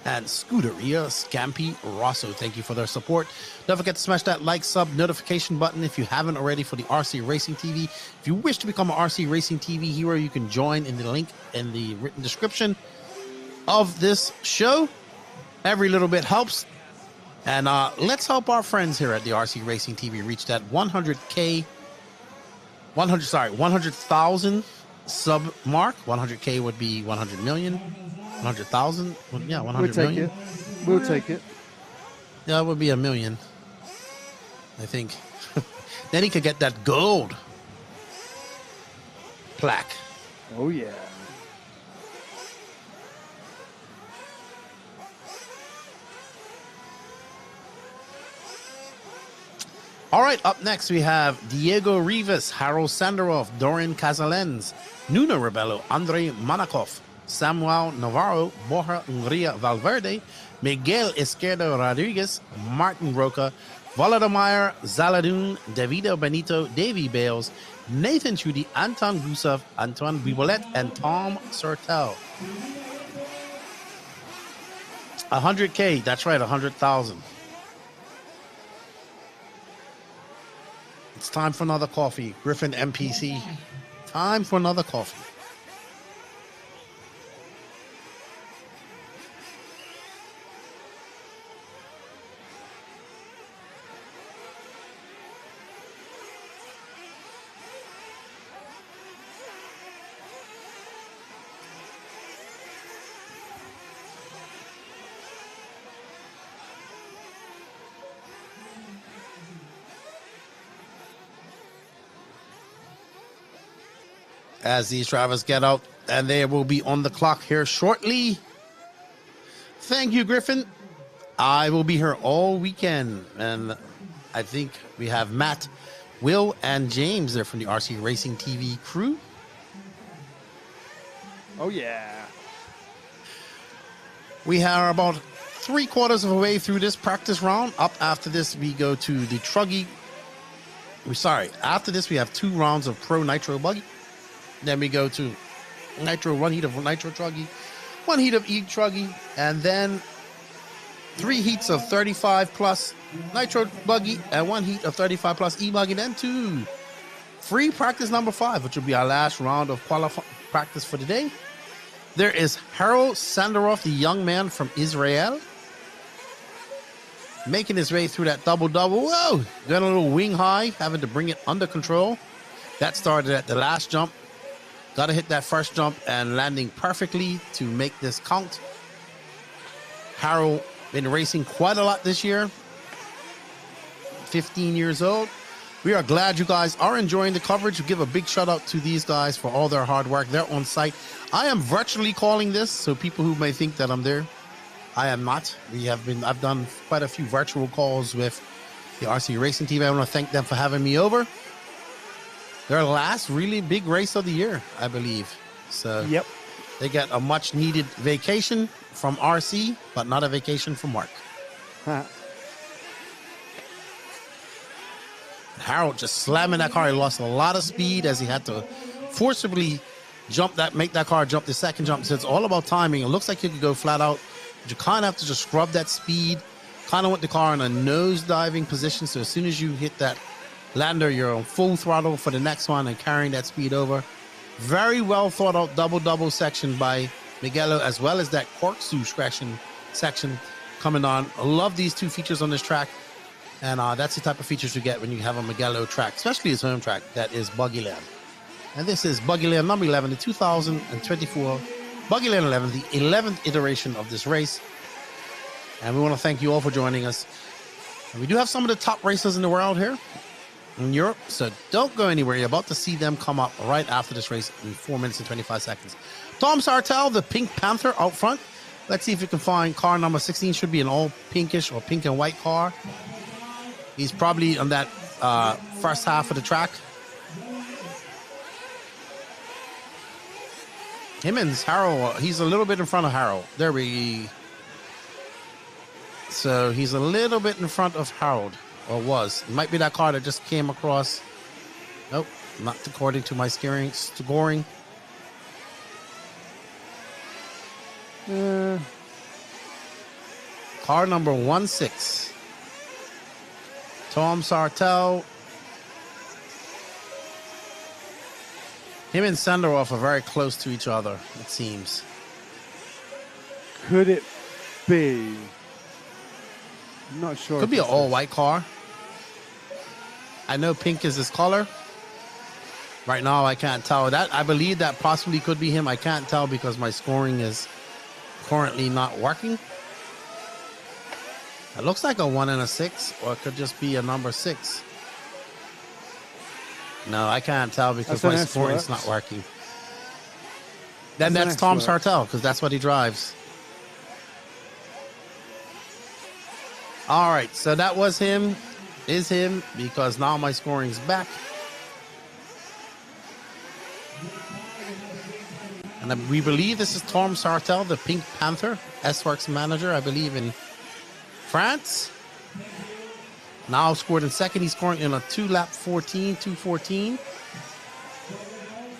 and Scuderia Scampi Rosso. Thank you for their support. Don't forget to smash that like, sub, notification button if you haven't already for the RC Racing TV. If you wish to become an RC Racing TV hero, you can join in the link in the written description of this show. Every little bit helps. And let's help our friends here at the RC Racing TV reach that 100,000 sub mark. 100K would be 100 million. 100,000? Yeah, 100 million. We'll take it. Yeah, it would be a million, I think. Then he could get that gold plaque. Oh, yeah. All right, up next we have Diego Rivas, Harold Sandaroff, Dorian Casalens, Nuno Rebello, Andrei Manakov, Samuel Navarro, Borja Ungria Valverde, Miguel Izquierdo Rodriguez, Martin Roca, Volodymyr Zaladun, Davido Benito, Davy Bales, Nathan Trudy, Anton Gusev, Antoine Bibolet, and Tom Sertel. 100K, that's right, 100,000. It's time for another coffee. Griffin MPC. Time for another coffee. As these drivers get out, and they will be on the clock here shortly. Thank you, Griffin. I will be here all weekend, and I think we have Matt, Will, and James there from the RC Racing TV crew. Oh, yeah. We are about 3/4 of the way through this practice round. Up after this, we go to the Truggy. After this, we have 2 rounds of Pro Nitro Buggy. Then we go to Nitro, 1 heat of Nitro Truggy, 1 heat of E-Truggy, and then 3 heats of 35 plus Nitro Buggy, and 1 heat of 35 plus E-Buggy, then 2 free practice number 5, which will be our last round of practice for today. There is Harold Sandaroff, the young man from Israel, making his way through that double-double. Whoa! Got a little wing high, having to bring it under control. That started at the last jump. Got to hit that first jump and landing perfectly to make this count. Harold been racing quite a lot this year. 15 years old. We are glad you guys are enjoying the coverage. We give a big shout out to these guys for all their hard work. They're on site. I am virtually calling this, so people who may think that I'm there, I am not. I've done quite a few virtual calls with the RC Racing team. I want to thank them for having me over. Their last really big race of the year, I believe. So yep, they got a much needed vacation from RC, but not a vacation from work. Huh. Harold just slamming that car. He lost a lot of speed as he had to forcibly make that car jump the second jump. So it's all about timing. It looks like you could go flat out, but you kind of have to just scrub that speed. Kind of want the car in a nose diving position. So as soon as you hit that lander, you're on full throttle for the next one and carrying that speed over. Very well thought out double section by Miguelo, as well as that corkscrew section coming on. I love these 2 features on this track. And that's the type of features you get when you have a Miguelo track, especially his home track, that is Buggyland. And this is Buggyland number 11, the 2024 Buggyland 11, the 11th iteration of this race. And we want to thank you all for joining us. And we do have some of the top racers in the world here in Europe, so don't go anywhere. You're about to see them come up right after this race in 4 minutes and 25 seconds. Tom Sartell, the Pink Panther out front. Let's see if you can find car number 16. Should be an all pinkish or pink and white car. He's probably on that first half of the track. Him and Harold, he's a little bit in front of Harold. So he's a little bit in front of Harold, or was. It might be that car that just came across. Nope, not according to my scoring. Car number 16. Tom Sartell. Him and Sandaroff are very close to each other, it seems. Could it be? I'm not sure. Could be an all-white car. I know pink is his color. Right now, I can't tell. That I believe that possibly could be him. I can't tell because my scoring is currently not working. It looks like a 1 and a 6, or it could just be a number 6. No, I can't tell because my scoring's not working. Then that's Tom Sartell, because that's what he drives. All right, so that was him is him because now my scoring's back. And we believe this is Tom Sartel, the Pink Panther, S-Works manager, I believe, in France. Now scored in second. He's scoring in a 2:14.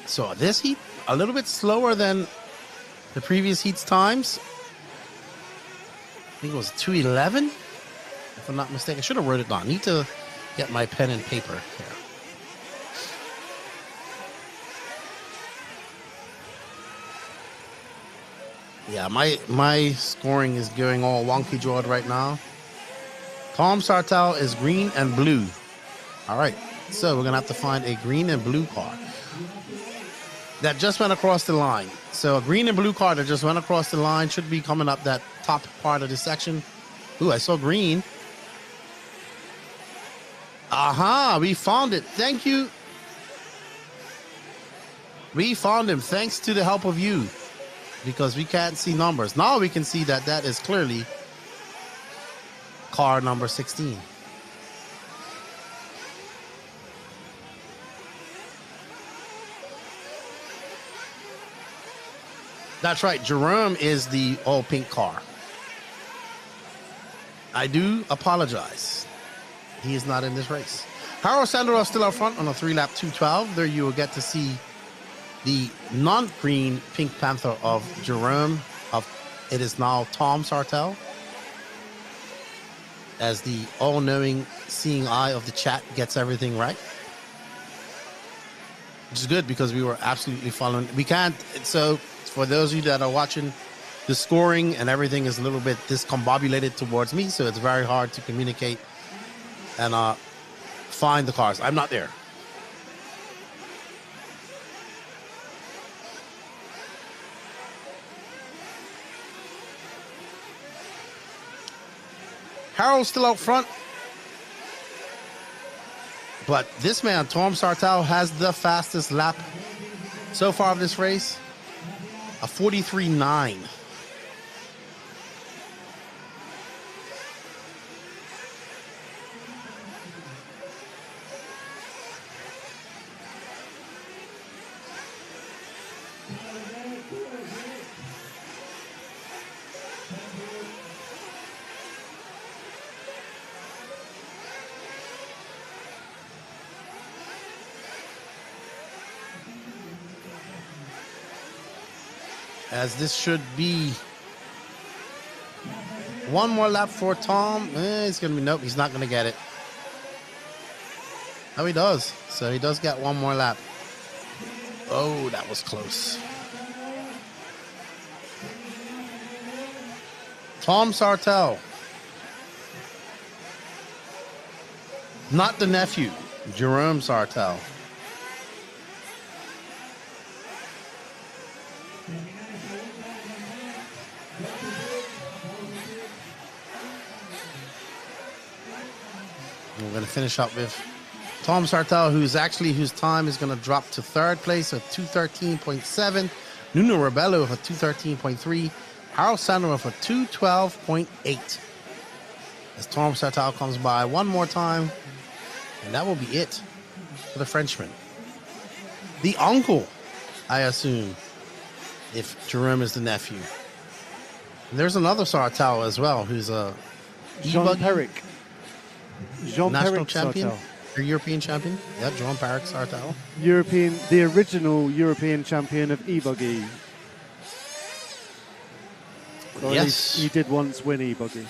So this heat, a little bit slower than the previous heat's times. I think it was 2:11, if I'm not mistaken. I should have wrote it down. I need to get my pen and paper here. Yeah, my scoring is going all wonky jawed right now. Tom Sartel is green and blue. All right, so we're gonna have to find a green and blue car that just went across the line. So a green and blue car that just went across the line should be coming up that top part of the section. Ooh, I saw green. Aha, we found it. Thank you. We found him thanks to the help of you, because we can't see numbers. Now we can see that that is clearly car number 16. That's right, Jerome is the all pink car. I do apologize. He is not in this race. Harold Sandro still out front on a 3-lap 2:12. There you will get to see the non-green Pink Panther of Jerome. It is now Tom Sartel, as the all-knowing, seeing eye of the chat gets everything right. Which is good, because we were absolutely following. We can't, so for those of you that are watching, the scoring and everything is a little bit discombobulated towards me, so it's very hard to communicate and find the cars. I'm not there. Harold's still out front. But this man, Tom Sartel, has the fastest lap so far of this race. A 43.9. As this should be one more lap for Tom. It's going to be, nope, he's not going to get it. Oh, he does. So he does get one more lap. Oh, that was close. Tom Sartel. Not the nephew, Jerome Sartel. We're going to finish up with Tom Sartel, whose time is going to drop to third place at 2:13.7. Nuno Rebello with a 2:13.3. Harold Sandro with a 2:12.8. As Tom Sartel comes by one more time, and that will be it for the Frenchman. The uncle, I assume, if Jerome is the nephew. And there's another Sartel as well, who's a Jean-Peric. National champion, or European champion. Yeah, Jean-Peric Sartel. The original European champion of E-buggy. Or yes. He did once win E-buggy.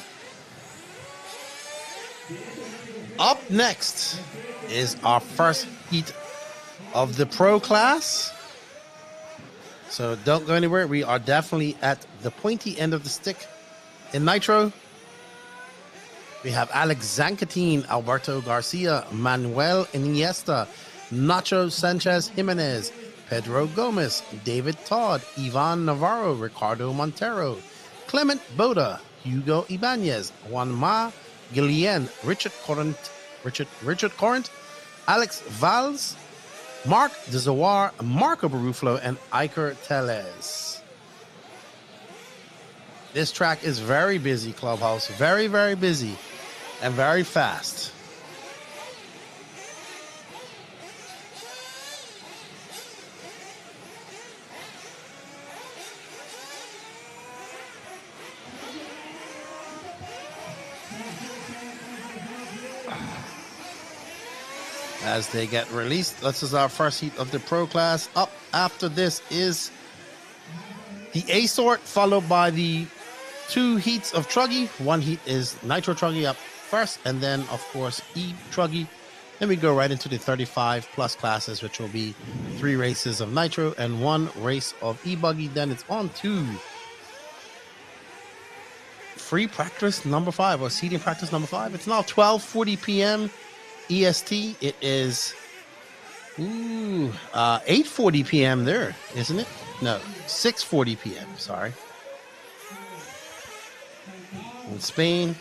Up next is our first heat of the pro class. So don't go anywhere. We are definitely at the pointy end of the stick in Nitro. We have Alex Zancatine, Alberto Garcia, Manuel Iniesta, Nacho Sanchez Jimenez, Pedro Gomez, David Todd, Ivan Navarro, Ricardo Montero, Clement Boda, Hugo Ibanez, Juan Ma, Guillen, Richard Corrent, Alex Valls, Mark Dezawar, Marco Baruflo, and Iker Teles. This track is very busy, Clubhouse. Very, very busy and very fast. as they get released. This is our first heat of the Pro class. Up after this is the A sort, followed by the 2 heats of Truggy. 1 heat is Nitro Truggy up first, and then, of course, E-Truggy. Then we go right into the 35 plus classes, which will be 3 races of Nitro and 1 race of E-buggy. Then it's on to free practice number 5, or seating practice number 5. It's now 12:40 p.m. EST. It is 8:40 p.m. there, isn't it? No, 6:40 p.m. Sorry. In Spain.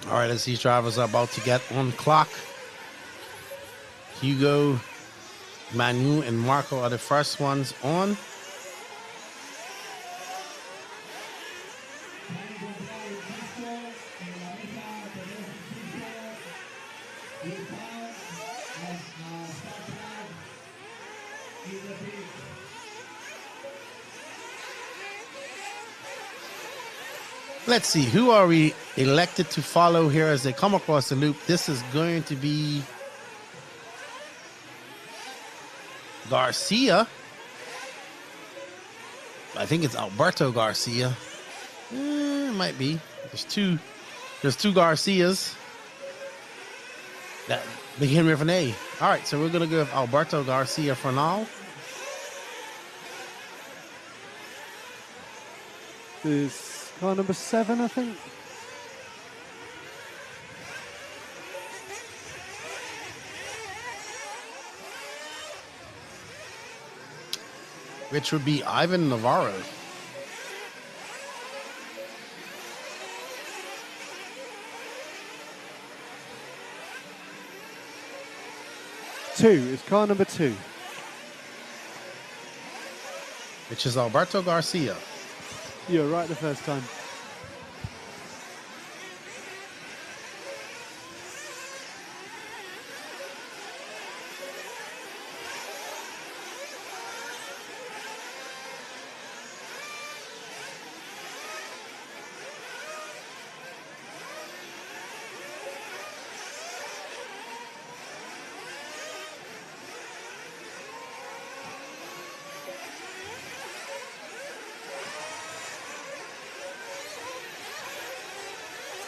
All right, as these drivers are about to get on clock, Hugo, Manu, and Marco are the first ones on. Let's see, who are we elected to follow here as they come across the loop? This is going to be Garcia. I think it's Alberto Garcia. It might be. There's two Garcias that begin with an A. All right, so we're going to go with Alberto Garcia for now. Is car number 7, I think. Which would be Ivan Navarro. It's car number 2. Which is Alberto Garcia. You're right the first time.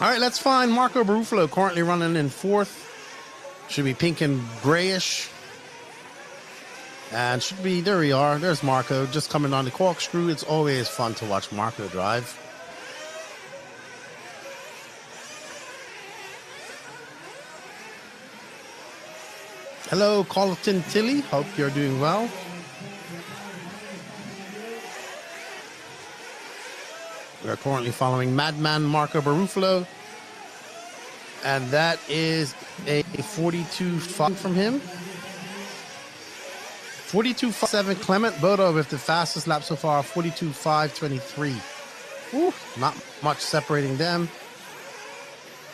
All right, let's find Marco Barufalo currently running in 4th. Should be pink and grayish. And should be, there we are. There's Marco just coming on the corkscrew. It's always fun to watch Marco drive. Hello, Colton Tilly. Hope you're doing well. We're currently following Madman Marco Barufalo. And that is a 42.5 from him. 42.7 Clement Bodo with the fastest lap so far, 42.523. Not much separating them.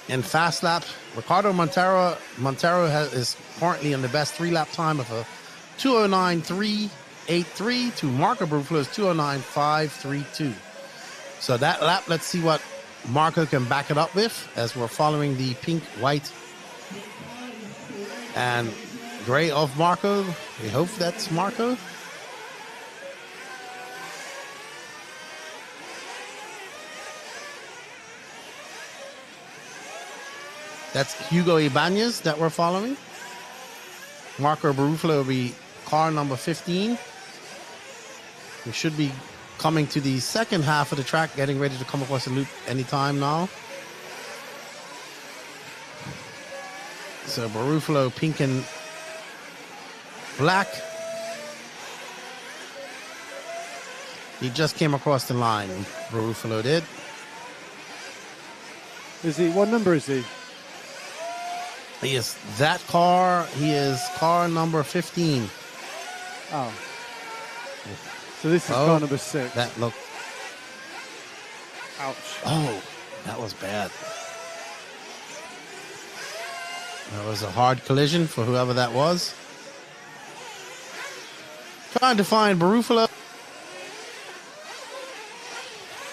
In fast lap, Ricardo Montero is currently in the best 3-lap time of a 209.383 to Marco Barufalo's 209.532. So that lap, let's see what Marco can back it up with as we're following the pink, white, and gray of Marco. We hope that's Marco. That's Hugo Ibanez that we're following. Marco Barufalo will be car number 15. We should be coming to the second half of the track, getting ready to come across the loop anytime now. So Barufalo, pink and black. He just came across the line, Barufalo did. Is he? What number is he? He is that car. He is car number 15. Oh. So this is car number 6. That look. Ouch. Oh, that was bad. That was a hard collision for whoever that was. Trying to find Barufalo.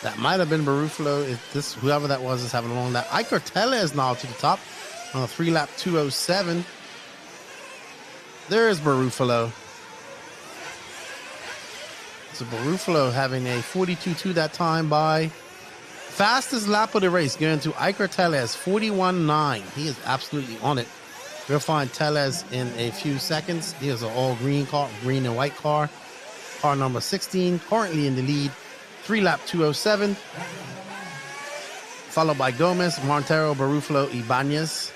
That might have been Barufalo. If this, whoever that was, is having a long lap. Iker Tellez now to the top on a 3-lap 2:07. There's Barufalo. So Barufalo having a 42.2 that time by fastest lap of the race, going to Iker Tellez, 41.9. He is absolutely on it. We'll find Tellez in a few seconds. Here's an all green car, green and white car. Car number 16, currently in the lead. 3-lap 2:07. Followed by Gomez, Montero, Barufalo, Ibanez.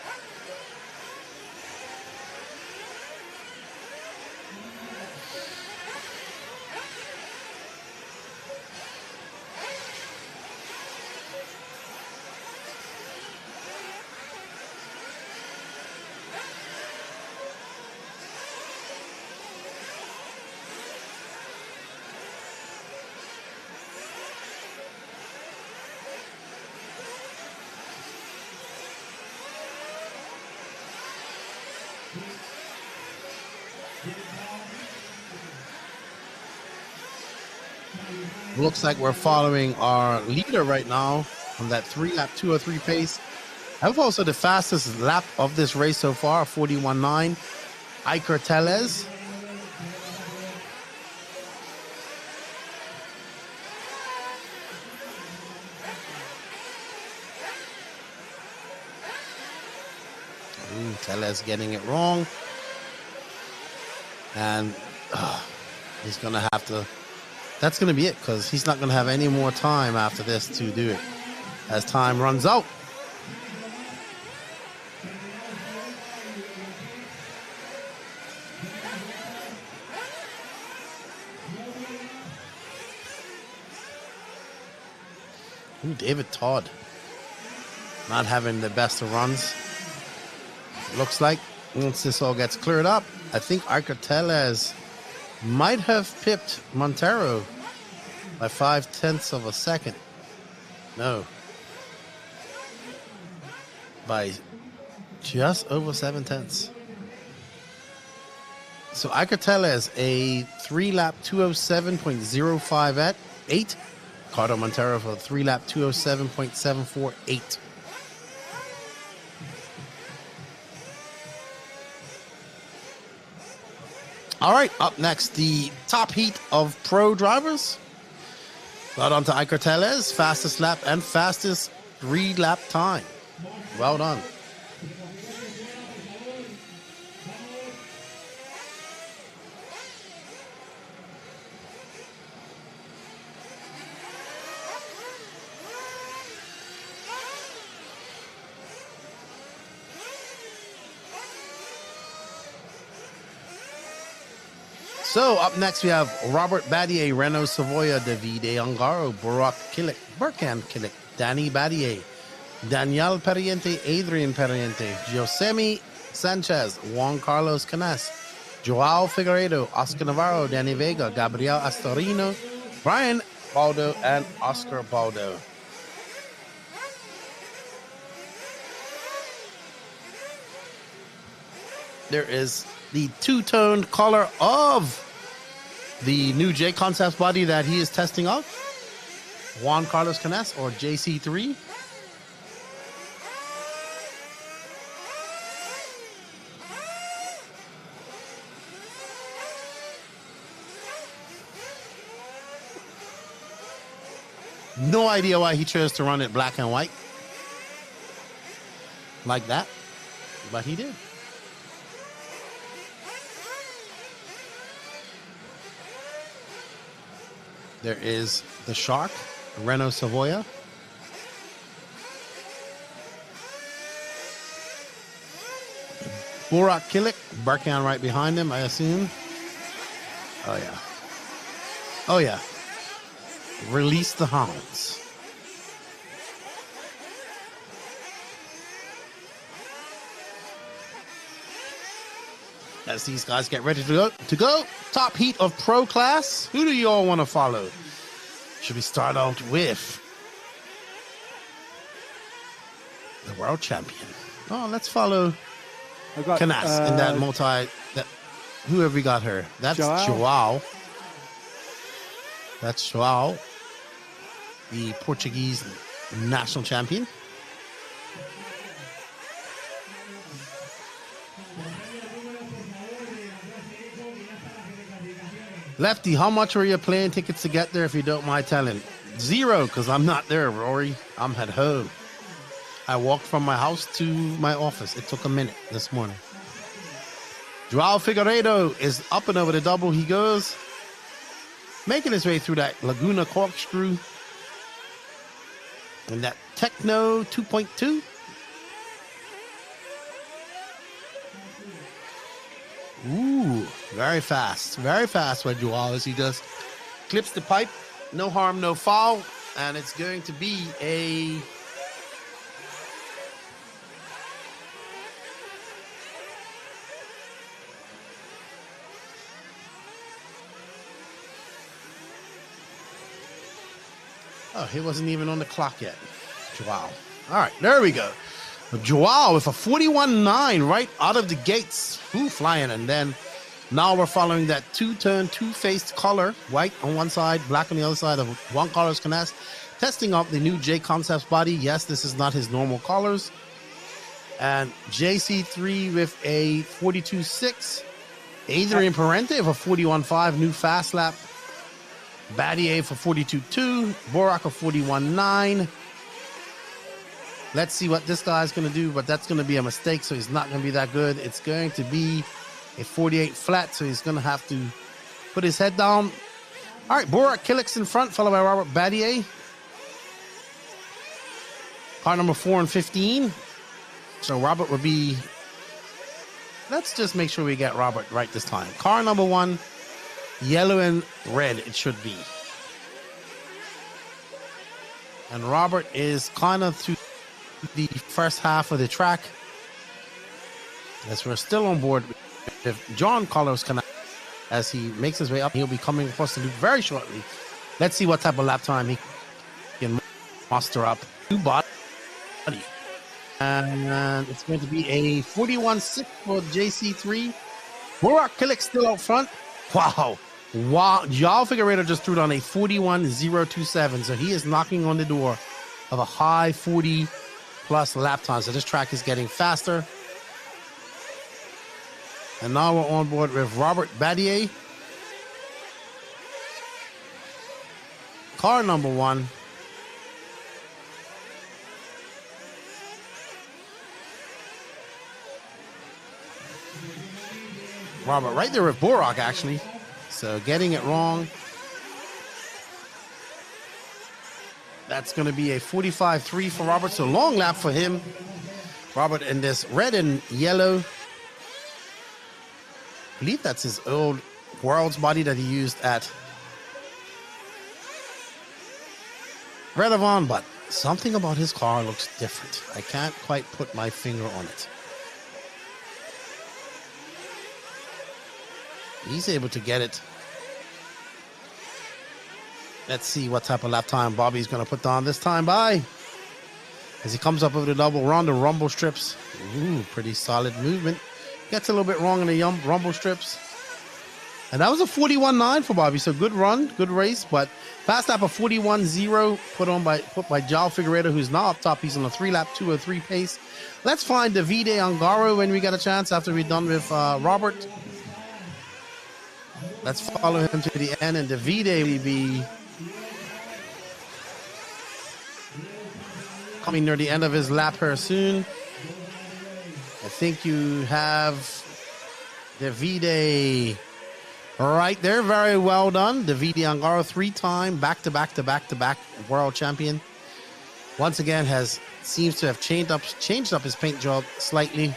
Looks like we're following our leader right now on that 3-lap 2:03 pace. That's also the fastest lap of this race so far, 41.9. Iker Tellez. Tellez getting it wrong. And he's going to have to... That's going to be it, because he's not going to have any more time after this to do it as time runs out. Ooh, David Todd not having the best of runs. Looks like once this all gets cleared up, I think Iker Tellez might have pipped Montero by 0.5 of a second. No. By just over 0.7. So Iker Tellez, a 3-lap 2:07.05 at 8. Cardo Montero for a 3-lap 2:07.748. All right, up next, the top heat of pro drivers. Well done to Iker Tellez, fastest lap and fastest 3-lap time. Well done. So up next we have Robert Badier, Renault Savoia, Davide Ungaro, Burak Kilik, Burkan Kilik, Danny Badier, Daniel Perriente, Adrian Perriente, Josemi Sanchez, Juan Carlos Canas, Joao Figueiredo, Oscar Navarro, Danny Vega, Gabriel Astorino, Brian Baldo, and Oscar Baldo. There is the two-tone color of the new J Concepts body that he is testing out. Juan Carlos Canes, or JC3. No idea why he chose to run it black and white like that, but he did. There is the Shark, Renault Savoia. Burak Kilik, Barkan right behind him, I assume. Oh, yeah. Oh, yeah. Release the hounds. As these guys get ready to go. Top heat of pro class. Who do you all want to follow? Should we start out with the world champion? Oh, let's follow Canas in that multi. Who have we got her? That's Joao. That's Joao, the Portuguese national champion. Lefty, how much were your plane tickets to get there, if you don't mind telling? 0, because I'm not there, Rory. I'm at home. I walked from my house to my office. It took a minute this morning. Joao Figueiredo is up and over the double. He goes, making his way through that Laguna corkscrew. And that Techno 2.2. Ooh, very fast with Joao as he just clips the pipe. No harm, no foul. And it's going to be a... Oh, he wasn't even on the clock yet. Joao. All right, there we go. Joao with a 41.9 right out of the gates. Ooh, flying. And then now we're following that two-turn, two-faced collar. White on one side, black on the other side of Juan Carlos Canas. Testing up the new J Concepts body. Yes, this is not his normal collars. And JC3 with a 42.6. Adrian Parente of a 41.5. New fast lap. Battier for 42.2. Borak of 41.9. Let's see what this guy's going to do, but that's going to be a mistake, so he's not going to be that good. It's going to be a 48 flat, so he's going to have to put his head down. All right, Borak Kilik's in front, followed by Robert Battier. Car number 4 and 15. So Robert would be... Let's just make sure we get Robert right this time. Car number 1, yellow and red it should be. And Robert is kind of through the first half of the track, as we're still on board with John Carlos Canas as he makes his way up. He'll be coming across the loop very shortly. Let's see what type of lap time he can muster up. Two body, and it's going to be a 41.6 for JC3. Borak Kilik still out front. Wow. Joao Figueiredo just threw down a 41.027, so he is knocking on the door of a high 40 plus lap time. So this track is getting faster. And now we're on board with Robert Battier. Car number 1. Robert right there with Borak, actually. So getting it wrong. That's going to be a 45.3 for Robert. So long lap for him. Robert in this red and yellow. I believe that's his old World's body that he used at Redavon, but something about his car looks different. I can't quite put my finger on it. He's able to get it. Let's see what type of lap time Bobby's going to put down this time by. As he comes up over the double run, the rumble strips. Ooh, pretty solid movement. Gets a little bit wrong in the rumble strips. And that was a 41.9 for Bobby. So good run, good race. But fast lap of 41.0 put by Joao Figueiredo, who's now up top. He's on a 3-lap 2:03 pace. Let's find Davide Angaro when we get a chance after we're done with Robert. Let's follow him to the end. And Davide will be coming near the end of his lap here soon. I think you have Davide All right, they're very well done. Davide Ongaro, 3-time back-to-back world champion. Once again, seems to have changed up his paint job slightly,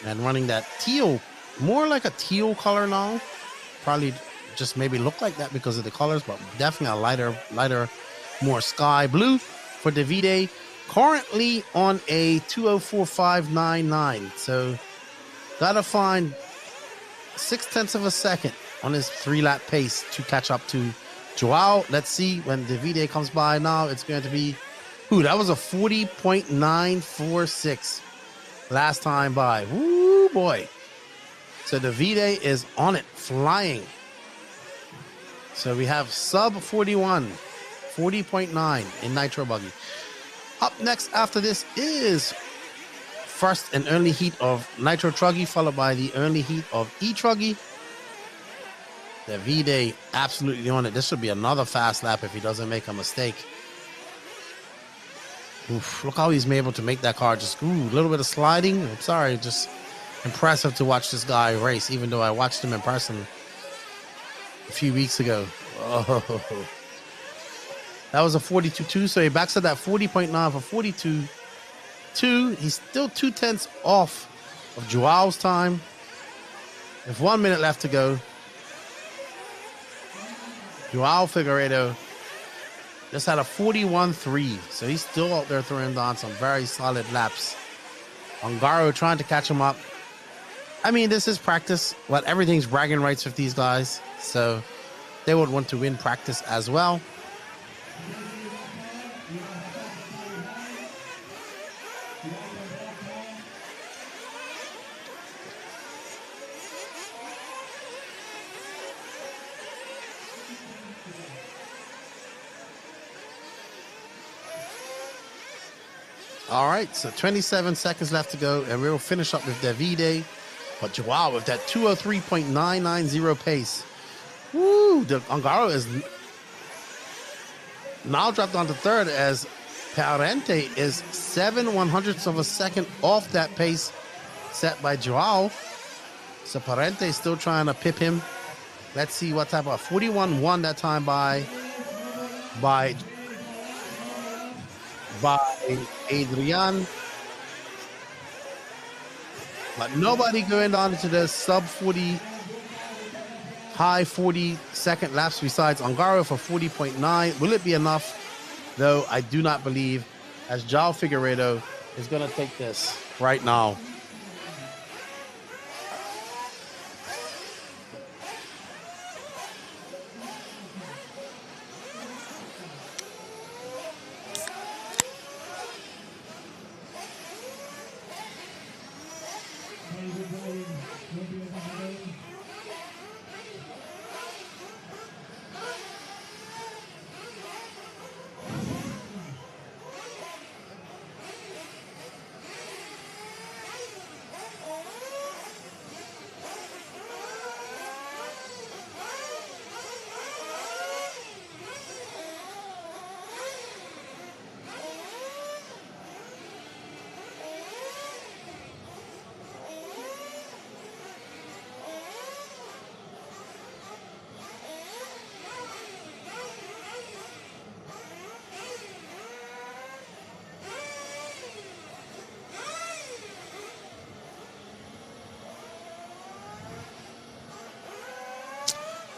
and running that teal, more like a teal color now. Probably just maybe look like that because of the colors, but definitely a lighter, more sky blue for Davide. Currently on a 2:04.599, so gotta find 0.6 of a second on his 3-lap pace to catch up to Joao. Let's see when Davide comes by now. It's going to be, that was a 40.946 last time by. Woo, boy. So Davide is on it, flying. So we have sub 41, 40.9 in Nitro Buggy. Up next after this is first and only heat of Nitro Truggy, followed by the only heat of E-Truggy. Davide absolutely on it. This should be another fast lap if he doesn't make a mistake. Oof, look how he's able to make that car just a little bit of sliding. I'm sorry, just impressive to watch this guy race, even though I watched him in person a few weeks ago. Oh, that was a 42.2, so he backs at that 40.9 for 42.2. He's still 0.2 off of Joao's time. With 1 minute left to go, Joao Figueiredo just had a 41.3, so he's still out there throwing down some very solid laps. Ongaro trying to catch him up. I mean, this is practice, but everything's bragging rights with these guys, so they would want to win practice as well. All right, so 27 seconds left to go, and we'll finish up with Davide. But Joao with that 2:03.990 pace. Woo! The Ongaro is now dropped down to third as Parente is 7/100ths of a second off that pace set by Joao. So Parente is still trying to pip him. Let's see what type of 41.1 that time by Adrian. But nobody going down into the sub 40, high 40-second laps besides Ongaro for 40.9. Will it be enough? Though I do not believe, as Joao Figueiredo is going to take this right now.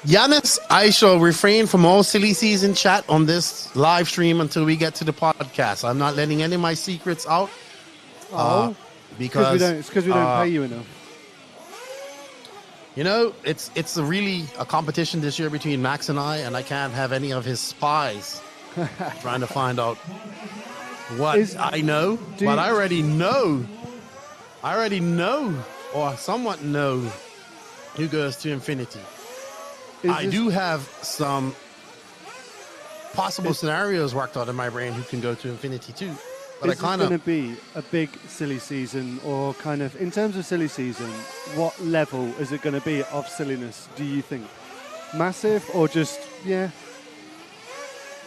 Giannis, I shall refrain from all silly season chat on this live stream until we get to the podcast. I'm not letting any of my secrets out. Because we don't pay you enough. You know, it's really a competition this year between Max and I can't have any of his spies trying to find out what I know. But I already know, or somewhat know, who goes to infinity. I do have some possible scenarios worked out in my brain who can go to infinity too. But Is this going to be a big silly season, or kind of, in terms of silly season, what level is it going to be of silliness, do you think? Massive, or just, yeah?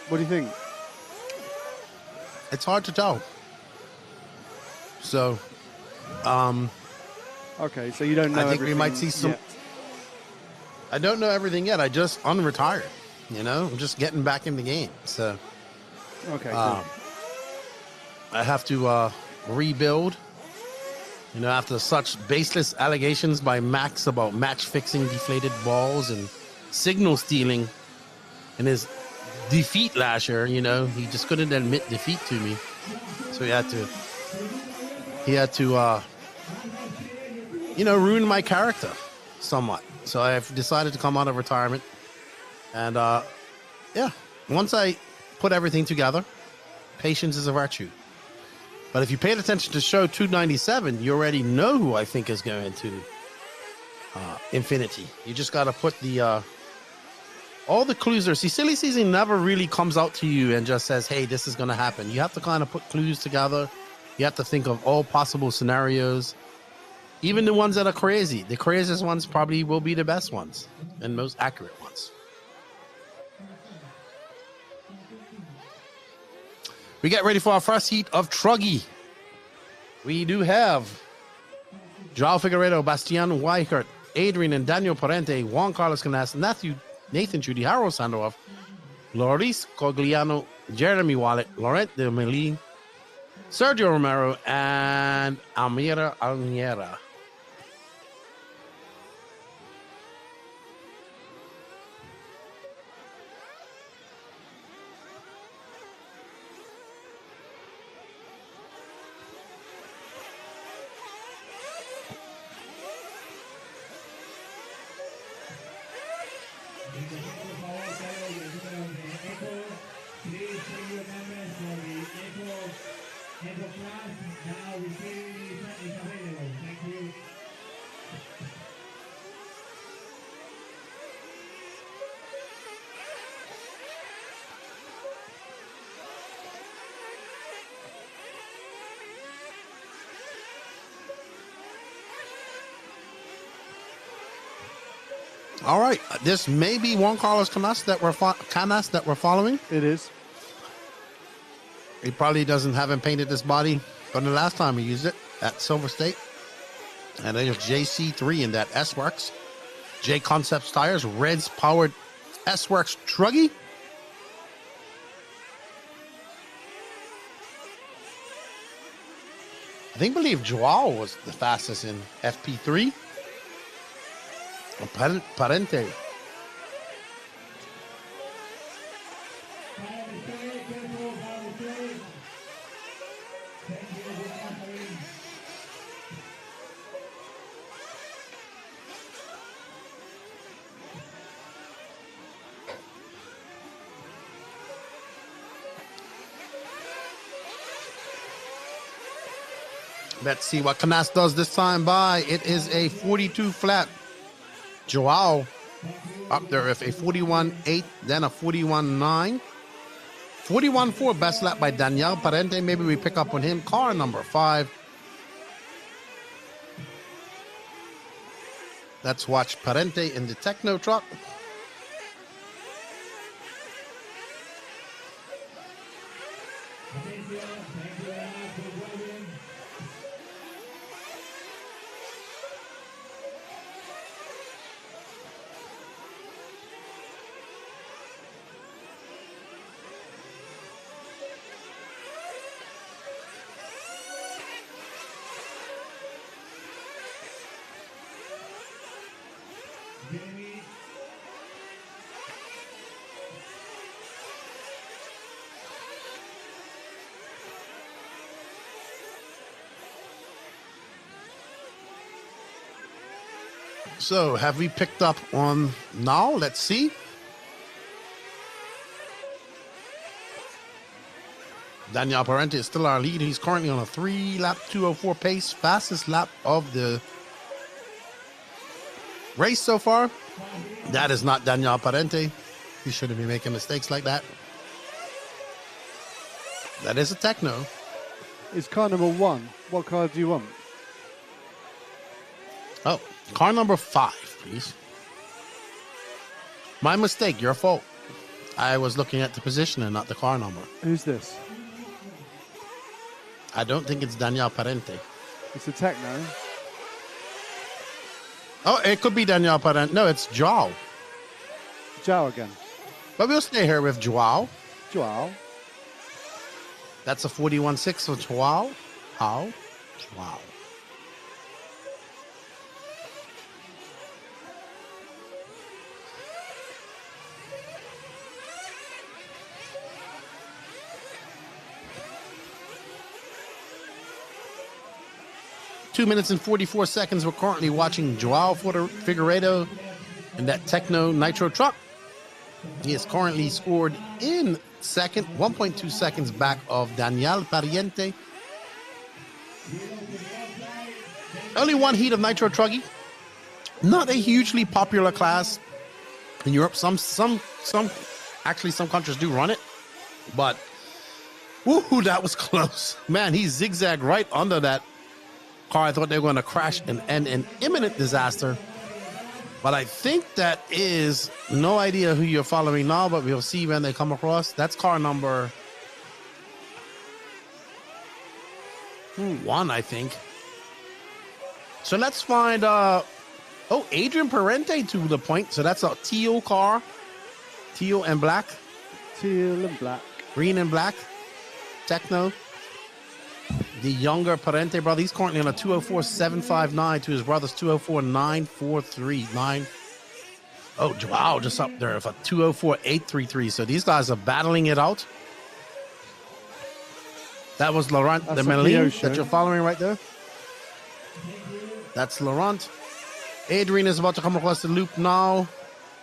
What do you think? It's hard to tell. So, okay, so you don't know. I think we might see some. Yet. I don't know everything yet. I just unretired. You know, I'm just getting back in the game. So, Okay, cool. I have to rebuild. You know, after such baseless allegations by Max about match fixing deflated balls and signal stealing in his defeat last year, you know, he just couldn't admit defeat to me. So he had to, you know, ruin my character somewhat. So I've decided to come out of retirement. And, yeah, once I put everything together, patience is a virtue. But if you paid attention to show 297, you already know who I think is going to infinity. You just got to put the all the clues there. See, silly season never really comes out to you and just says, hey, this is going to happen. You have to kind of put clues together. You have to think of all possible scenarios, even the ones that are crazy. The craziest ones probably will be the best ones and most accurate ones. We get ready for our first heat of Truggy. We do have Joao Figueiredo, Bastian Weichert, Adrian and Daniel Parente, Juan Carlos Canas, Nathan Judy, Harold Sandoval, Loris Cogliano, Jeremy Wallet, Laurent de Melin, Sergio Romero, and Amira Almiera. All right, this may be Juan Carlos Canas that we're following. It is. He probably haven't painted this body from the last time he used it at Silver State. And then there's JC3 in that S-Works. J Concepts tires, Reds powered S-Works Truggy. I believe Joao was the fastest in FP3. Parente. Let's see what Canas does this time by. It is a 42 flat. Joao up there with a 41.8, then a 41.9. 41.4 best lap by Daniel Parente. Maybe we pick up on him. Car number 5. Let's watch Parente in the Techno truck. So, have we picked up on now? Let's see. Daniel Parente is still our lead. He's currently on a 3-lap 2:04 pace. Fastest lap of the race so far. That is not Daniel Parente. He shouldn't be making mistakes like that. That is a Techno. It's car number 1. What car do you want? Oh, car number 5, please. My mistake, your fault. I was looking at the position and not the car number. Who's this? I don't think it's Daniel Parente. It's a Techno. Oh, it could be Daniel Parente. No, it's Joao. Joao again. But we'll stay here with Joao. Joao. That's a 41.6 for Joao. How? Joao. Two minutes and 44 seconds. We're currently watching Joao Figueiredo in that Techno Nitro truck. He is currently scored in second, 1.2 seconds back of Daniel Parente. Only one heat of Nitro Truggy. Not a hugely popular class in Europe. Some countries do run it, but woohoo, that was close. Man, he zigzagged right under that car. I thought they were going to crash and end in imminent disaster. But I think that is, no idea who you're following now, but we'll see when they come across. That's car number 1, I think. So let's find, Adrian Parente to the point. So that's a teal car. Teal and black. Teal and black. Green and black. Techno. The younger Parente brother, he's currently on a 204.759 to his brother's 204.943. Oh, wow, just up there with a 204.833. So these guys are battling it out. That was Laurent de Melin that you're following right there. That's Laurent. Adrian is about to come across the loop now.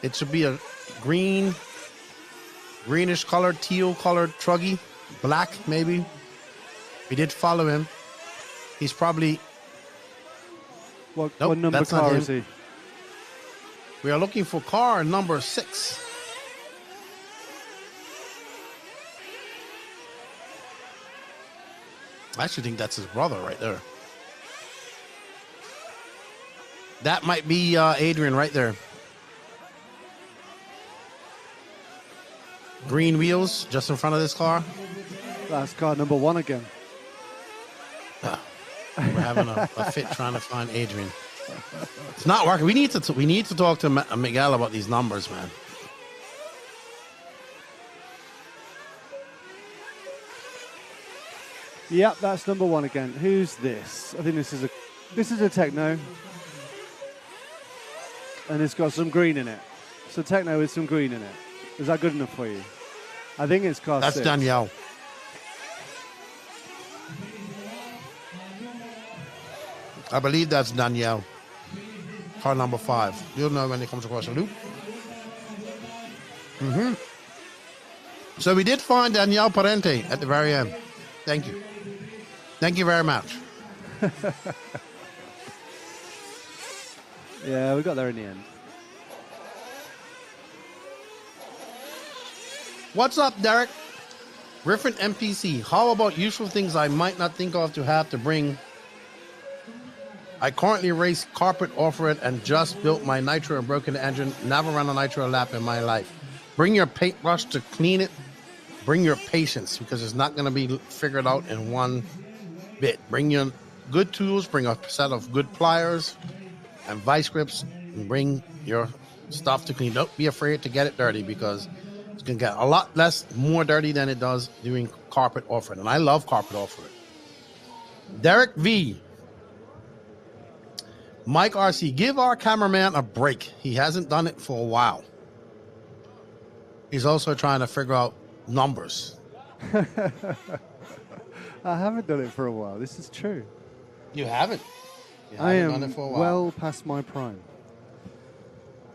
It should be a greenish colored, teal colored Truggy. Black, maybe. We did follow him. He's probably... What number car is he? We are looking for car number 6. I actually think that's his brother right there. That might be Adrian right there. Green wheels just in front of this car. That's car number 1 again. We're having a fit trying to find Adrian. It's not working. We need to talk to Miguel about these numbers, man. Yep, that's number 1 again. Who's this? I think this is a Techno, and it's got some green in it. So Techno with some green in it. Is that good enough for you? I think it's car 6. That's Danielle. I believe that's Danielle. Car number 5. You'll know when it comes across the loop. So we did find Danielle Parente at the very end. Thank you. Thank you very much. Yeah, we got there in the end. What's up, Derek? Griffin MPC. How about useful things I might not think of to have to bring? I currently race carpet off-road and just built my Nitro and broken the engine. Never run a Nitro lap in my life. Bring your paintbrush to clean it. Bring your patience, because it's not going to be figured out in one bit. Bring your good tools. Bring a set of good pliers and vice grips. And bring your stuff to clean. Don't be afraid to get it dirty, because it's going to get a lot more dirty than it does doing carpet off-road. And I love carpet off-road. Derek V. Mike RC, give our cameraman a break. He hasn't done it for a while. He's also trying to figure out numbers. I haven't done it for a while. This is true. You haven't? I am done it for a while. well past my prime.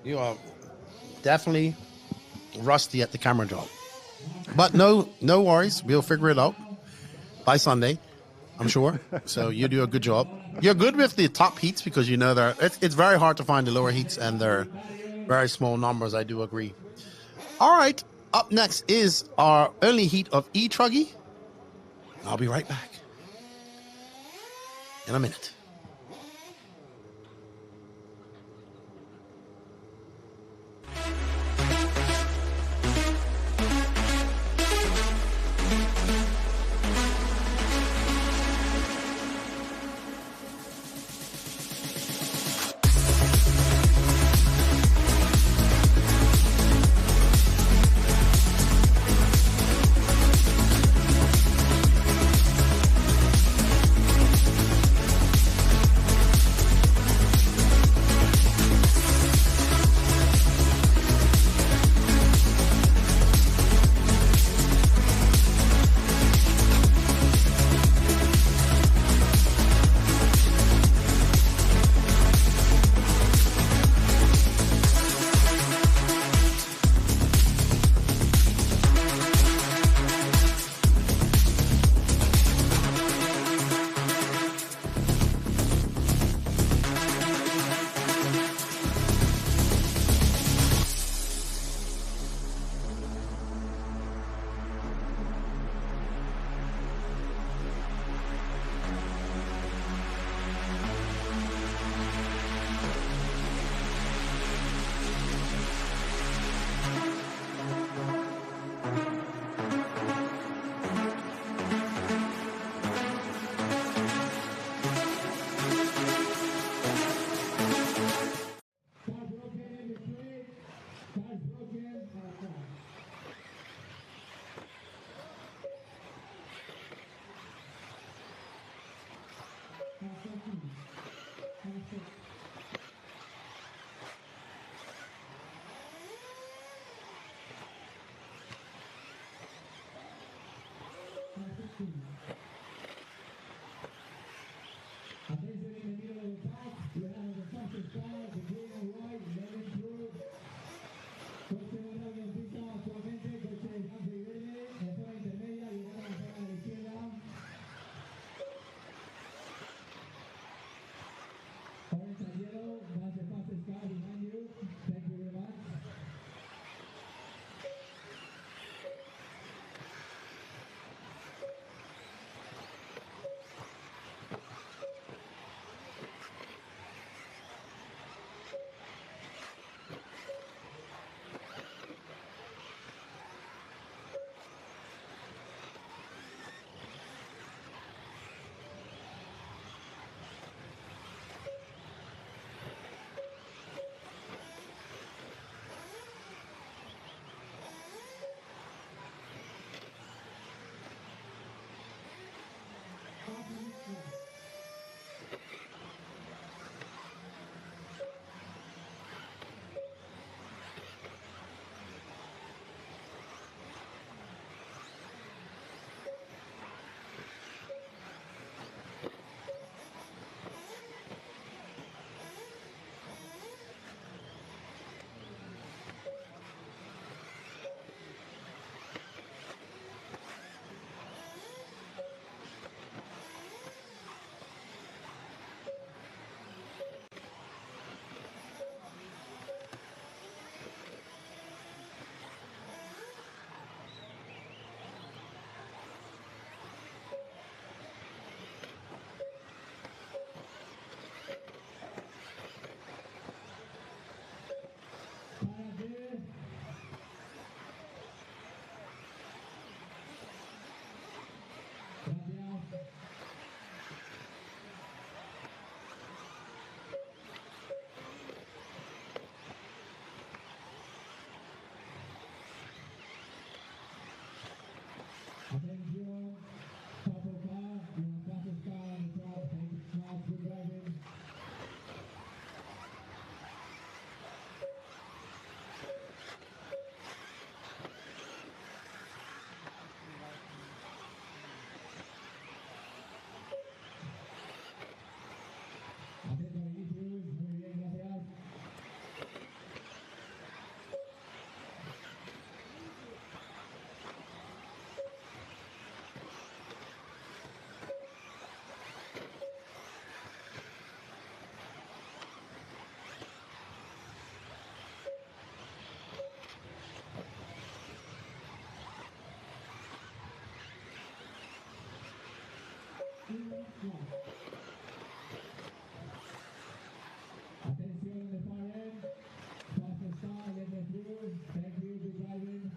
You are definitely rusty at the camera job. But no worries. We'll figure it out by Sunday, I'm sure. So you do a good job. You're good with the top heats, because you know it's very hard to find the lower heats, and they're very small numbers. I do agree. All right. Up next is our early heat of E-Truggy. I'll be right back in a minute. Attention in the middle of the pack, we have the fastest car, the green and white, level through. Coche marrón en pista actualmente, coche blanco y verde, en zona intermedia, llegando a la zona de la izquierda. Orange and yellow, that's the fastest car behind you. Thank you very much. Attention, purple car, your fastest car on the track, thank you so much, good driving. Atento al inicio, muy bien, gracias. Attention on the far end, fastest car, let me through, thank you, good driving.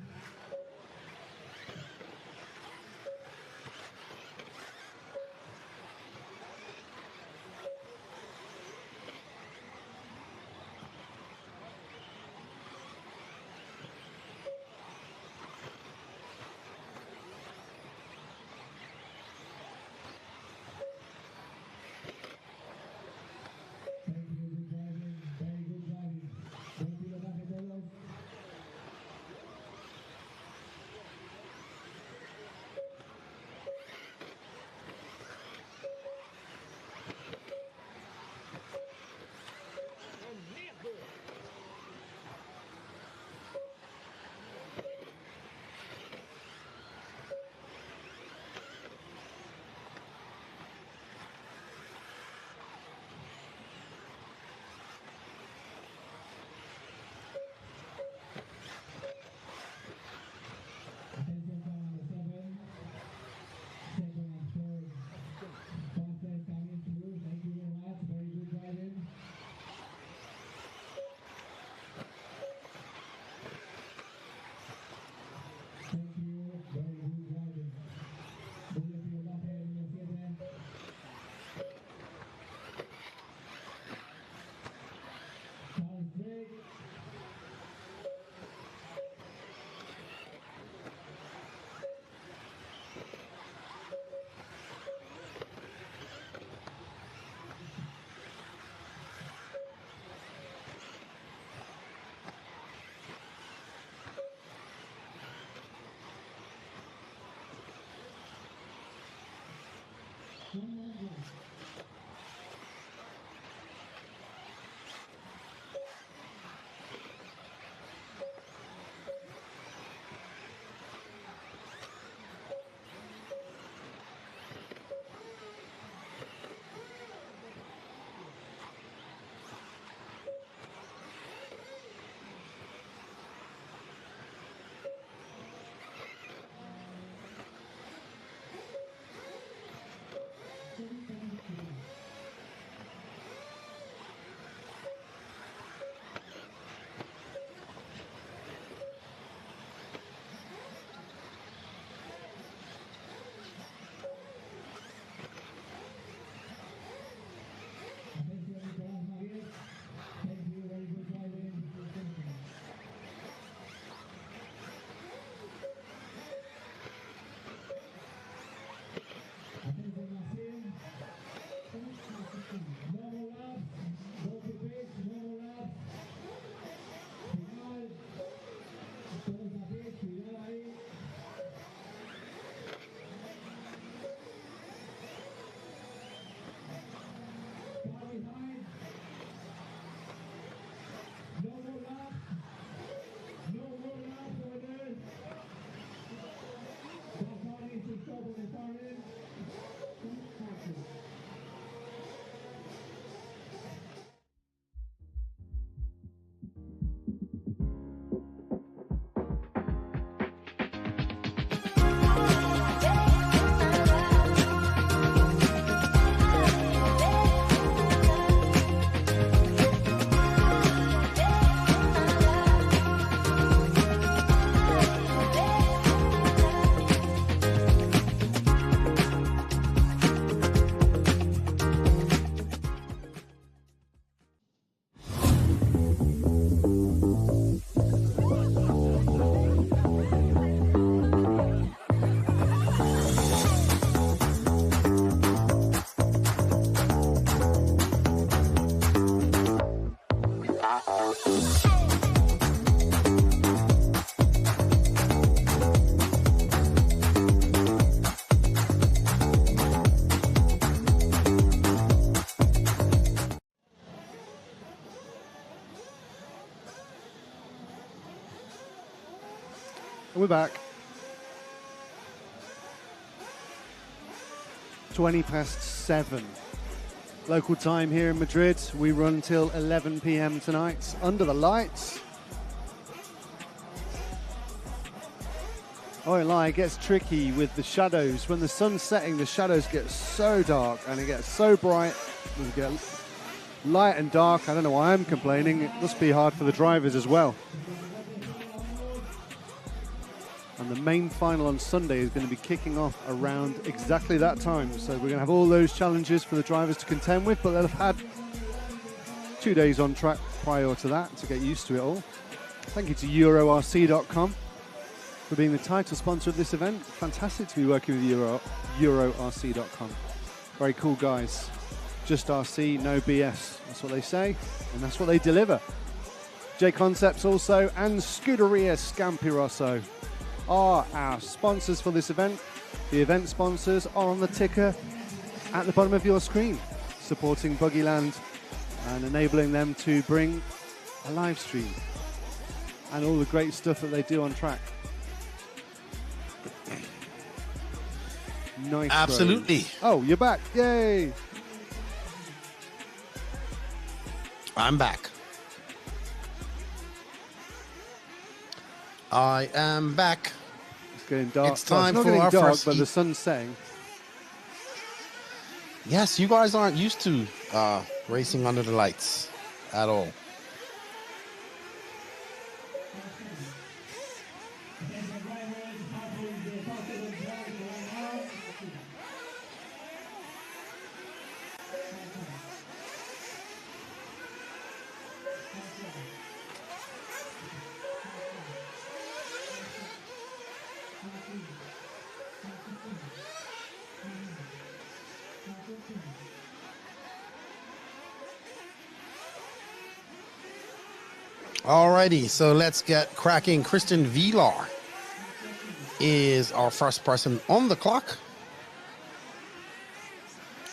We're back. 7:20 local time here in Madrid. We run till 11 p.m. tonight under the lights. Oh, I lie, it gets tricky with the shadows. When the sun's setting, the shadows get so dark and it gets so bright. We get light and dark. I don't know why I'm complaining. It must be hard for the drivers as well. And the main final on Sunday is going to be kicking off around exactly that time. So we're going to have all those challenges for the drivers to contend with, but they'll have had 2 days on track prior to that to get used to it all. Thank you to EuroRC.com for being the title sponsor of this event. Fantastic to be working with EuroRC.com. Very cool guys. Just RC, no BS. That's what they say, and that's what they deliver. J Concepts also, and Scuderia Scampi Rosso are our sponsors for this event. The event sponsors are on the ticker at the bottom of your screen, supporting Buggyland and enabling them to bring a live stream and all the great stuff that they do on track. Nitro. Absolutely. Oh, you're back. Yay. I'm back. I am back. It's getting dark. It's time well, it's not for getting our dark, first but the sun's setting. Yes, you guys aren't used to racing under the lights at all. Alrighty, so let's get cracking. Christian Vilar is our first person on the clock.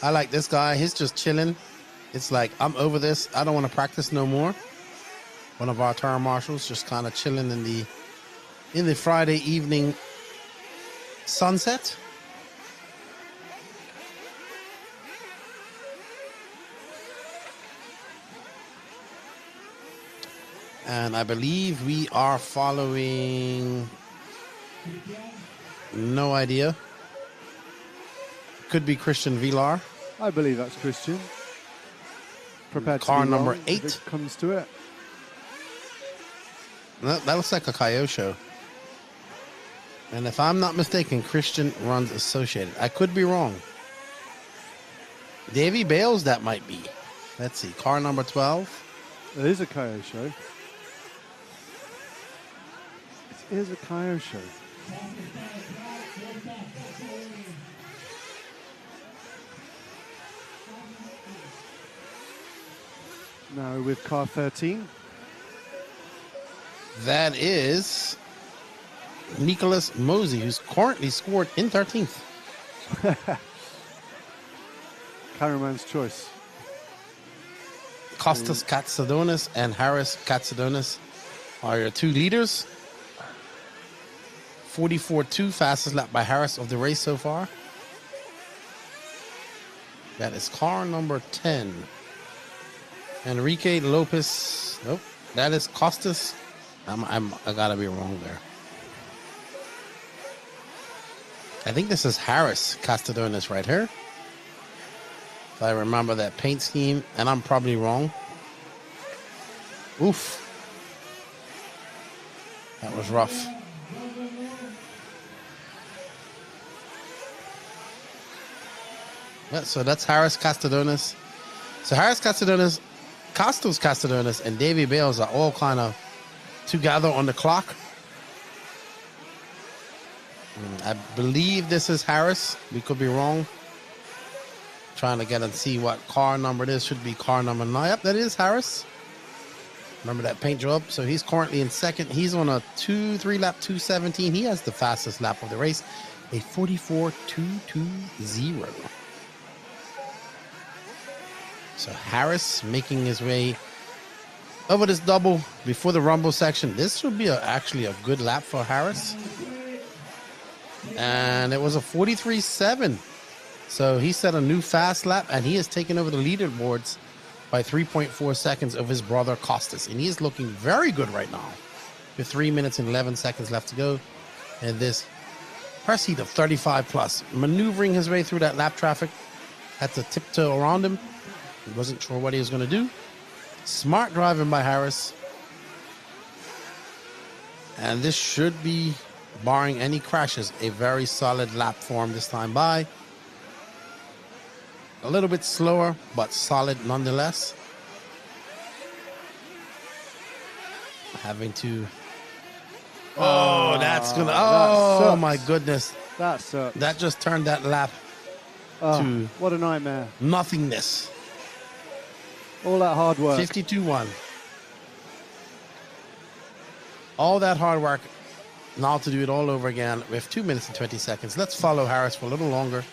I like this guy. He's just chilling. It's like, I'm over this. I don't want to practice no more. One of our term marshals just kind of chilling in the Friday evening sunset. And I believe we are following, no idea. Could be Christian Villar. I believe that's Christian. Prepared Car to be number wrong 8. if it comes to it. That looks like a Kyosho. And if I'm not mistaken, Christian runs Associated. I could be wrong. Davy Bales, that might be. Let's see. Car number 12. It is a Kyosho. It is a Kyosho. Now with car 13. That is Nicholas Mosey, who's currently scored in 13th. Cameraman's choice. Costas Katsadonis and Harris Katsadonis are your two leaders. 44.2, fastest lap by Harris of the race so far. That is car number 10. Enrique Lopez. Nope, that is Costas. I gotta be wrong there. I think this is Harris Castadonis right here. If I remember that paint scheme, and I'm probably wrong. Oof. That was rough. Yeah, so that's Harris Castadonis. So Harris Castadonis, Costas Castadonis, and Davy Bales are all kind of together on the clock. I believe this is Harris. We could be wrong. Trying to get and see what car number it is. Should be car number 9. Yep, that is Harris. Remember that paint job? So he's currently in second. He's on a 3 lap 2:17. He has the fastest lap of the race, a 44.220. So Harris making his way over this double before the rumble section. This should be actually a good lap for Harris. And it was a 43.7. So he set a new fast lap, and he has taken over the leaderboards by 3.4 seconds of his brother Costas. And he is looking very good right now with 3 minutes and 11 seconds left to go. And this press heat of 35 plus, maneuvering his way through that lap traffic. Had to tiptoe around him. He wasn't sure what he was going to do. Smart driving by Harris. And this should be, barring any crashes, a very solid lap for him this time by. A little bit slower, but solid nonetheless. Having to... Oh, that's going to... Oh, my goodness. That sucks. That just turned that lap to... What a nightmare. Nothingness. All that hard work. 52-1. All that hard work, now to do it all over again with 2 minutes and 20 seconds. Let's follow Harris for a little longer.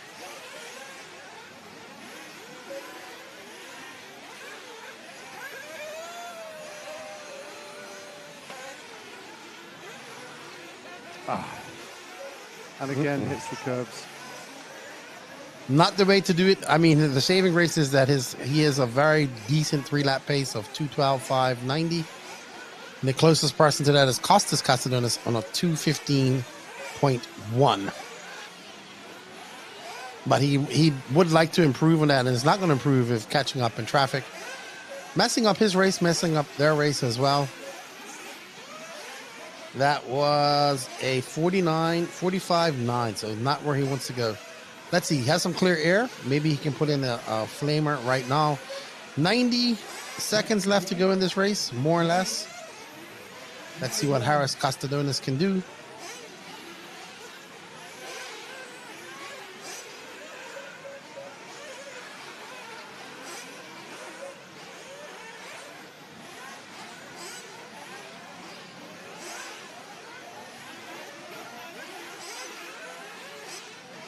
And again, hits the curbs. Not the way to do it. I mean, the saving grace is that he has a very decent 3-lap pace of 2:12.590. And the closest person to that is Costas Castadonis on a 2:15.1. But he would like to improve on that, and it's not going to improve if catching up in traffic. Messing up his race, messing up their race as well. That was a 45.9, so not where he wants to go. Let's see, he has some clear air. Maybe he can put in a flamer right now. 90 seconds left to go in this race, more or less. Let's see what Harris Castadonis can do.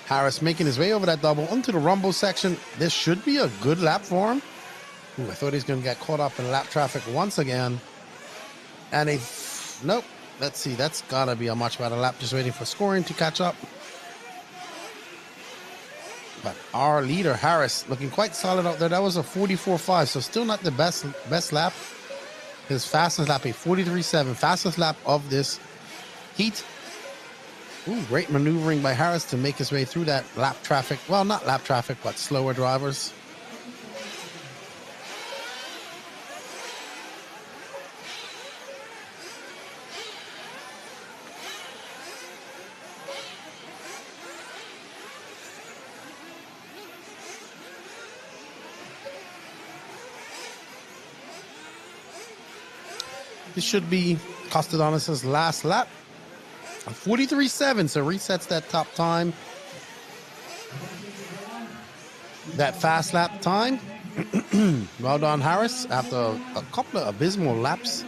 Harris making his way over that double onto the rumble section. This should be a good lap for him. Ooh, I thought he was going to get caught up in lap traffic once again. And nope. Let's see. That's got to be a much better lap. Just waiting for scoring to catch up. But our leader, Harris, looking quite solid out there. That was a 44.5, so still not the best lap. His fastest lap, a 43.7, fastest lap of this heat. Ooh, great maneuvering by Harris to make his way through that lap traffic. Well, not lap traffic, but slower drivers. This should be Costadonis' last lap. 43.7, so resets that top time. That fast lap time. Well done, Harris. After a couple of abysmal laps,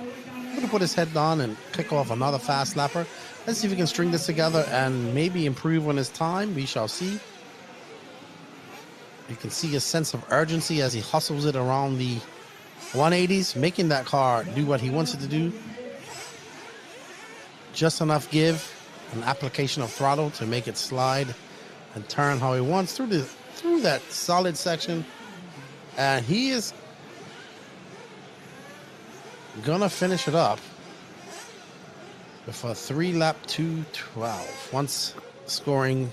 going to put his head down and kick off another fast lapper. Let's see if we can string this together and maybe improve on his time. We shall see. You can see a sense of urgency as he hustles it around the 180s, making that car do what he wants it to do. Just enough give, an application of throttle to make it slide and turn how he wants through that solid section. And he is gonna finish it up with a 3-lap 2:12. Once scoring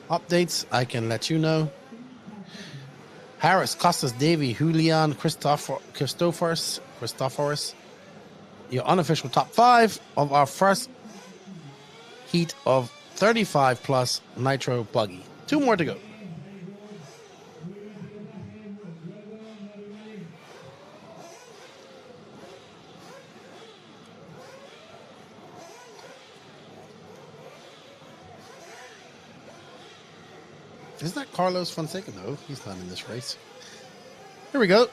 updates, I can let you know. Harris, Costas, Davey, Julian, Christophorus, your unofficial top 5 of our first heat of 35 plus Nitro Buggy. 2 more to go. Is that Carlos Fonseca? No, he's not in this race. Here we go.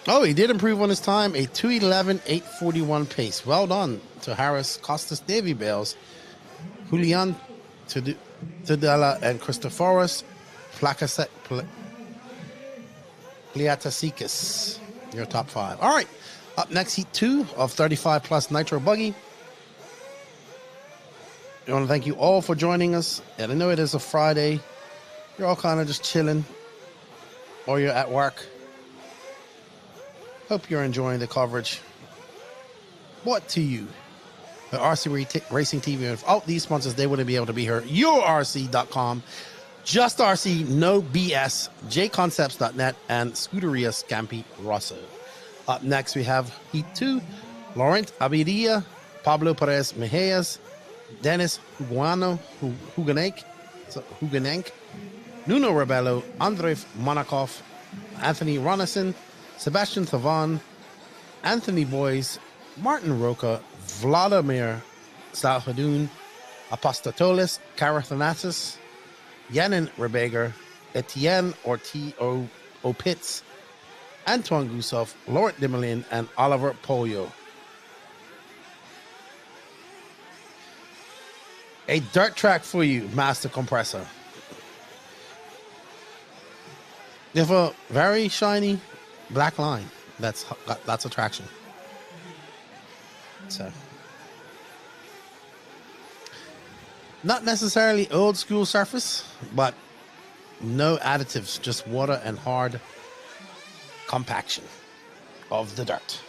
Oh, he did improve on his time. A 2:11.841 pace. Well done to Harris, Costas, Davy Bales, Julian Tudela, and Christophorus Pliatasikis. Your top 5. All right. Up next, heat 2 of 35 plus Nitro Buggy. I want to thank you all for joining us. And I know it is a Friday. You're all kind of just chilling. Or you're at work. Hope you're enjoying the coverage. What to you? The RC Racing TV. Without these sponsors, they wouldn't be able to be here. YourRC.com. Just RC, no BS. JConcepts.net and Scuderia Scampi Rosso. Up next, we have Heat 2. Laurent Abidia, Pablo Perez Mejias, Dennis Huganenk, Nuno Rebello, Andrei Monakov, Anthony Ronison, Sebastian Thavan, Anthony Boyes, Martin Roca, Vladimir Salhadoun, Apostatolis, Karathanasis, Yanin Rebeger, Etienne Opitz, Antoine Gusov, Laurent Demelin, and Oliver Polio. A dirt track for you, Master Compressor. They have a very shiny black line that's got lots of traction. So, not necessarily old school surface, but no additives, just water and hard compaction of the dirt.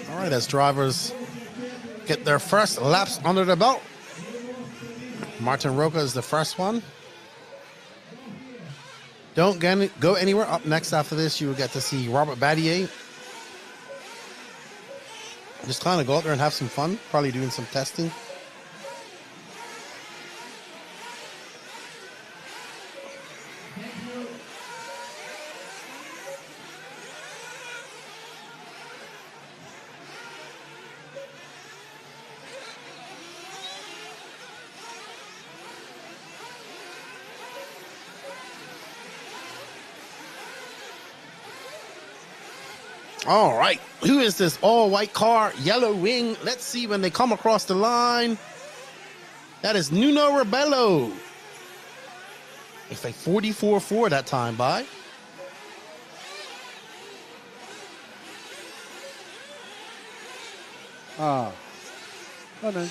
All right, as drivers get their first laps under the belt. Martin Roca is the first one. Don't go anywhere. Up next after this, you will get to see Robert Battier Just kind of go out there and have some fun. Probably doing some testing. All right, who is this all-white car, yellow wing? Let's see when they come across the line. That is Nuno Rebello. It's a 44-4 that time by. Oh no.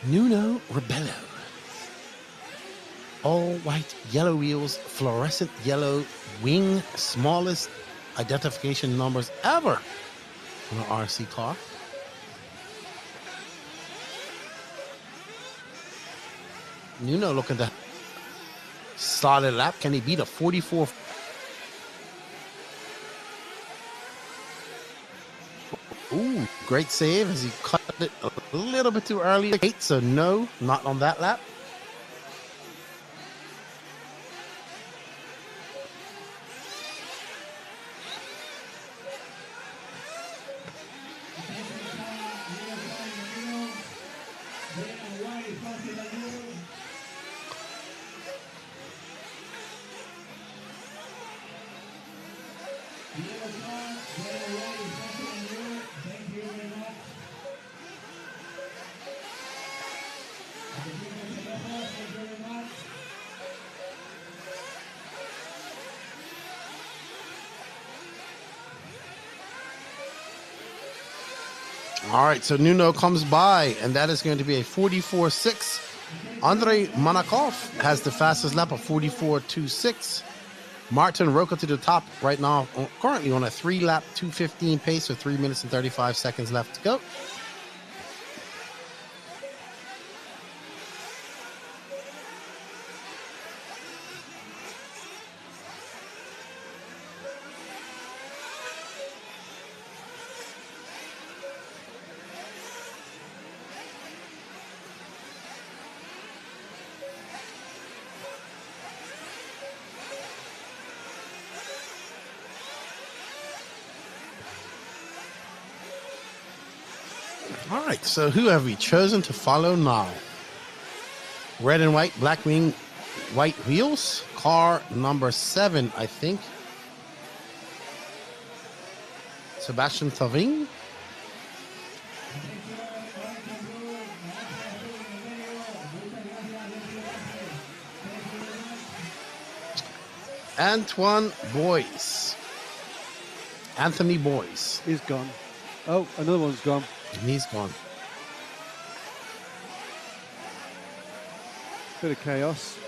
Nuno Rebello. All white, yellow wheels, fluorescent yellow wing, smallest identification numbers ever on an RC car. Nuno looking to solid lap. Can he beat a 44? Ooh, great save as he cut it a little bit too early. So no, not on that lap. All right, so Nuno comes by, and that is going to be a 44.6. Andrei Monakov has the fastest lap of 44.26. Martin Roca to the top right now, currently on a 3-lap 2:15 pace, so 3 minutes and 35 seconds left to go. All right, so who have we chosen to follow now? Red and white, black wing, white wheels. Car number 7, I think. Sebastian Thaving. Antoine Boyce. Anthony Boyce. He's gone. Oh, another one's gone. He's gone. Bit of chaos.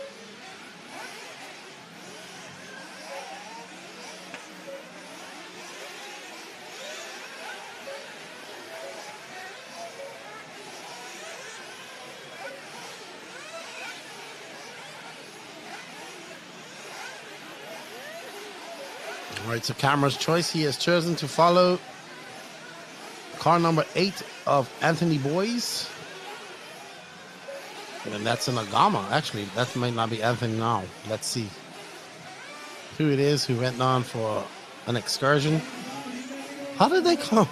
All right, so camera's choice. He has chosen to follow car number 8 of Anthony Boyce. And that's an Agama. Actually, that might not be Anthony now. Let's see who it is who went on for an excursion. How did they come?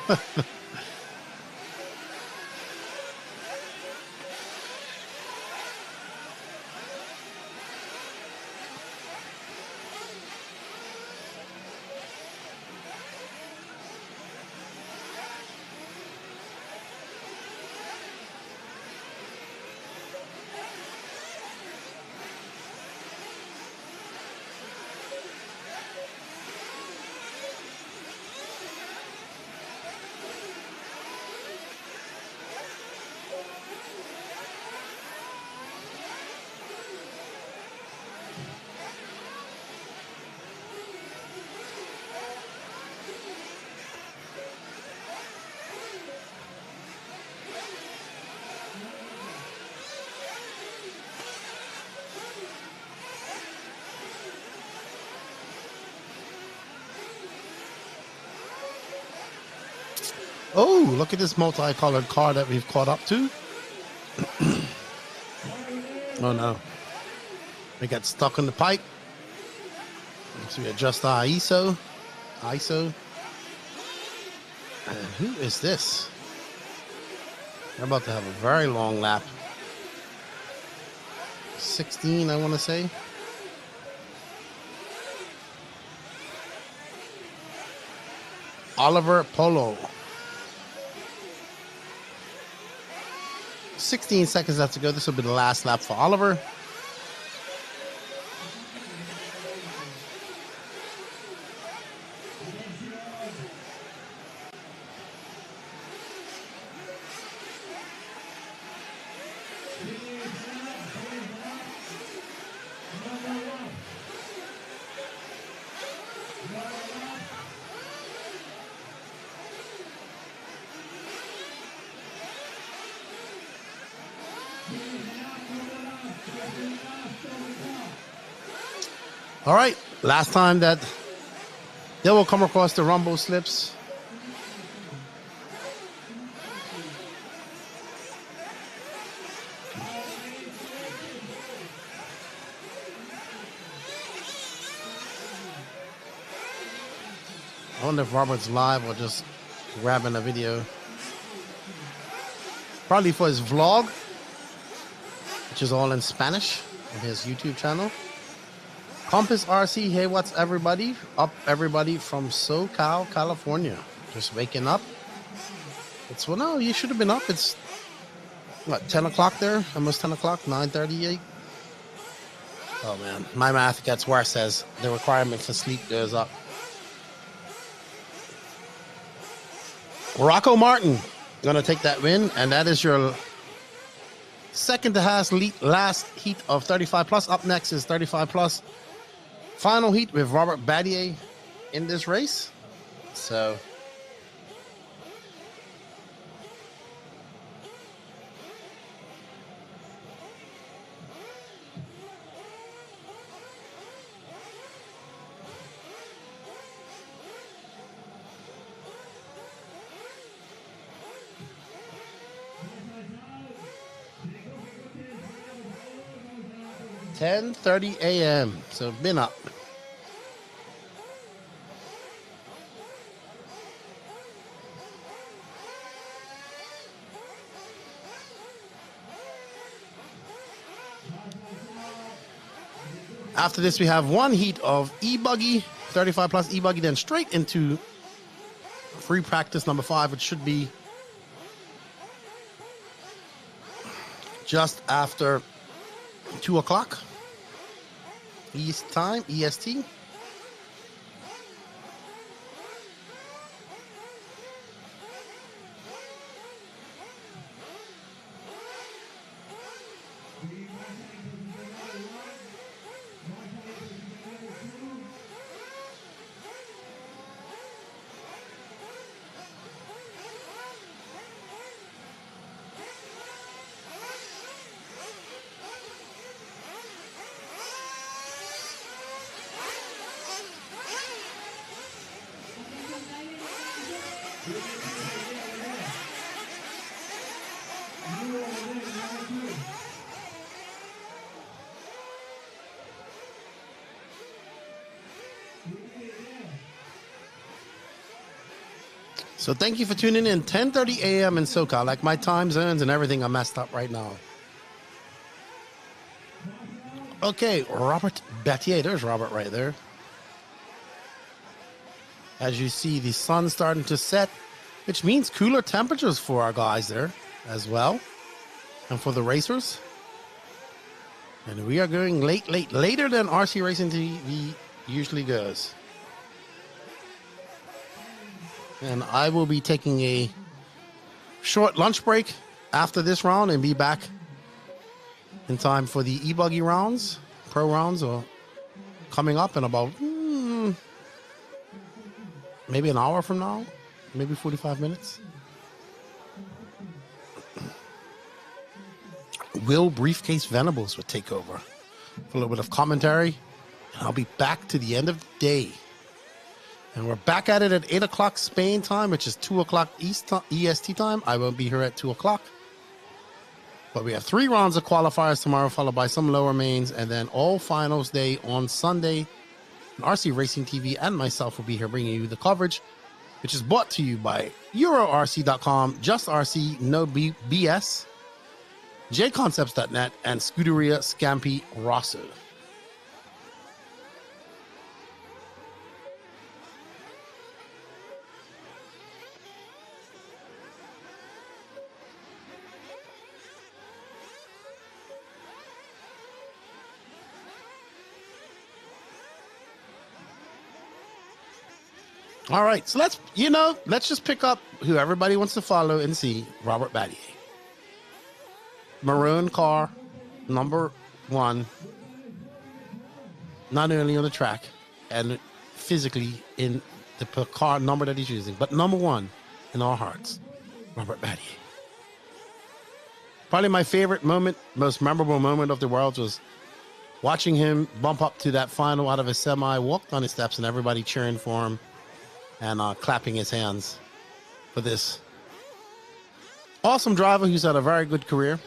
Oh, look at this multicolored car that we've caught up to. Oh no. We got stuck in the pipe. So we adjust our ISO. And who is this? They're about to have a very long lap. 16, I want to say. Oliver Polo. 16 seconds left to go. This will be the last lap for Oliver. All right, last time that they will come across the rumble slips. I wonder if Robert's live or just grabbing a video. Probably for his vlog, which is all in Spanish on his YouTube channel. Compass RC, hey, what's everybody? Up, everybody from SoCal, California. Just waking up. It's, well, no, you should have been up. It's, what, 10 o'clock there? Almost 10 o'clock, 9:38. Oh, man. My math gets worse as the requirement for sleep goes up. Rocco Martin going to take that win, and that is your second to last heat of 35 plus. Up next is 35 plus. Final heat with Robert Battier in this race. So (10:30 a.m.) So been up. After this, we have one heat of E-buggy, 35 plus E-buggy, then straight into free practice number 5, which should be just after 2 o'clock East time, EST. So thank you for tuning in. 10:30 a.m. in SoCal. Like my time zones and everything are messed up right now. Okay, Robert Battier. There's Robert right there. As you see, the sun's starting to set, which means cooler temperatures for our guys there as well. And for the racers. And we are going later than RC Racing TV usually goes. And I will be taking a short lunch break after this round and be back in time for the E-buggy rounds, pro rounds, or coming up in about maybe an hour from now, maybe 45 minutes. Will Briefcase Venables would take over for a little bit of commentary, and I'll be back to the end of the day And we're back at it at 8 o'clock Spain time, which is 2 o'clock EST time. I won't be here at 2 o'clock. But we have 3 rounds of qualifiers tomorrow, followed by some lower mains, and then all finals day on Sunday. And RC Racing TV and myself will be here bringing you the coverage, which is brought to you by EuroRC.com, Just RC, No BS, JConcepts.net, and Scuderia Scampi Rosso. All right, so let's just pick up who everybody wants to follow and see. Robert Battier. Maroon car, number 1, not only on the track and physically in the car number that he's using, but number 1 in our hearts, Robert Battier. Probably my favorite moment, most memorable moment of the Worlds was watching him bump up to that final out of his semi, walked on his steps, and everybody cheering for him and clapping his hands for this awesome driver who's had a very good career.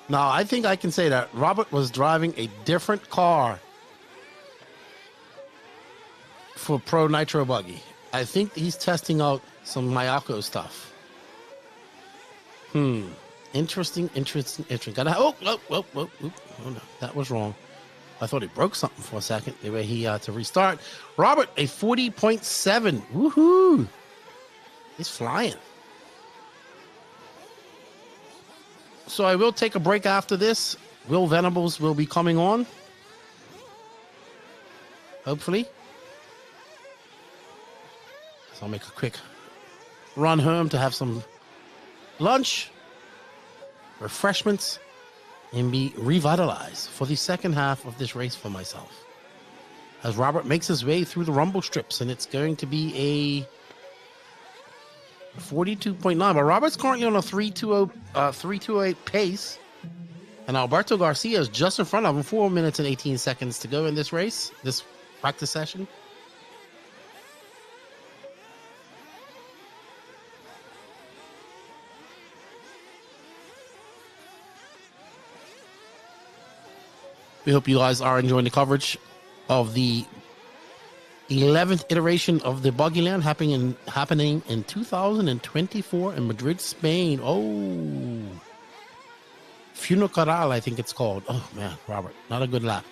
Now, I think I can say that Robert was driving a different car for Pro Nitro Buggy. I think he's testing out some Mayako stuff. Interesting. Oh no, that was wrong. I thought he broke something for a second. The way he had to restart. Robert, a 40.7. Woohoo! He's flying. So I will take a break after this. Will Venables will be coming on. Hopefully. So I'll make a quick run home to have some lunch, refreshments, and be revitalized for the second half of this race for myself. As Robert makes his way through the rumble strips, and it's going to be a 42.9. But Robert's currently on a 3:208 pace, and Alberto Garcia is just in front of him. 4 minutes and 18 seconds to go in this race, this practice session. We hope you guys are enjoying the coverage of the 11th iteration of the Buggyland happening in 2024 in Madrid, Spain. Oh, Funeral, I think it's called. Oh man, Robert, not a good lap.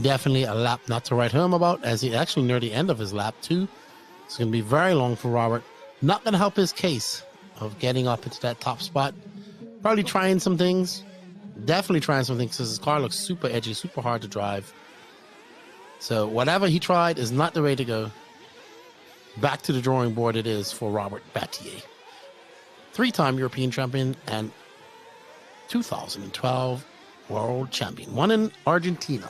Definitely a lap not to write home about, as he actually near the end of his lap too. It's going to be very long for Robert. Not going to help his case of getting up into that top spot. Probably trying some things. Definitely trying something because his car looks super edgy, super hard to drive. So whatever he tried is not the way to go. Back to the drawing board it is for Robert Battier. 3-time European champion and 2012 world champion. Won in Argentina.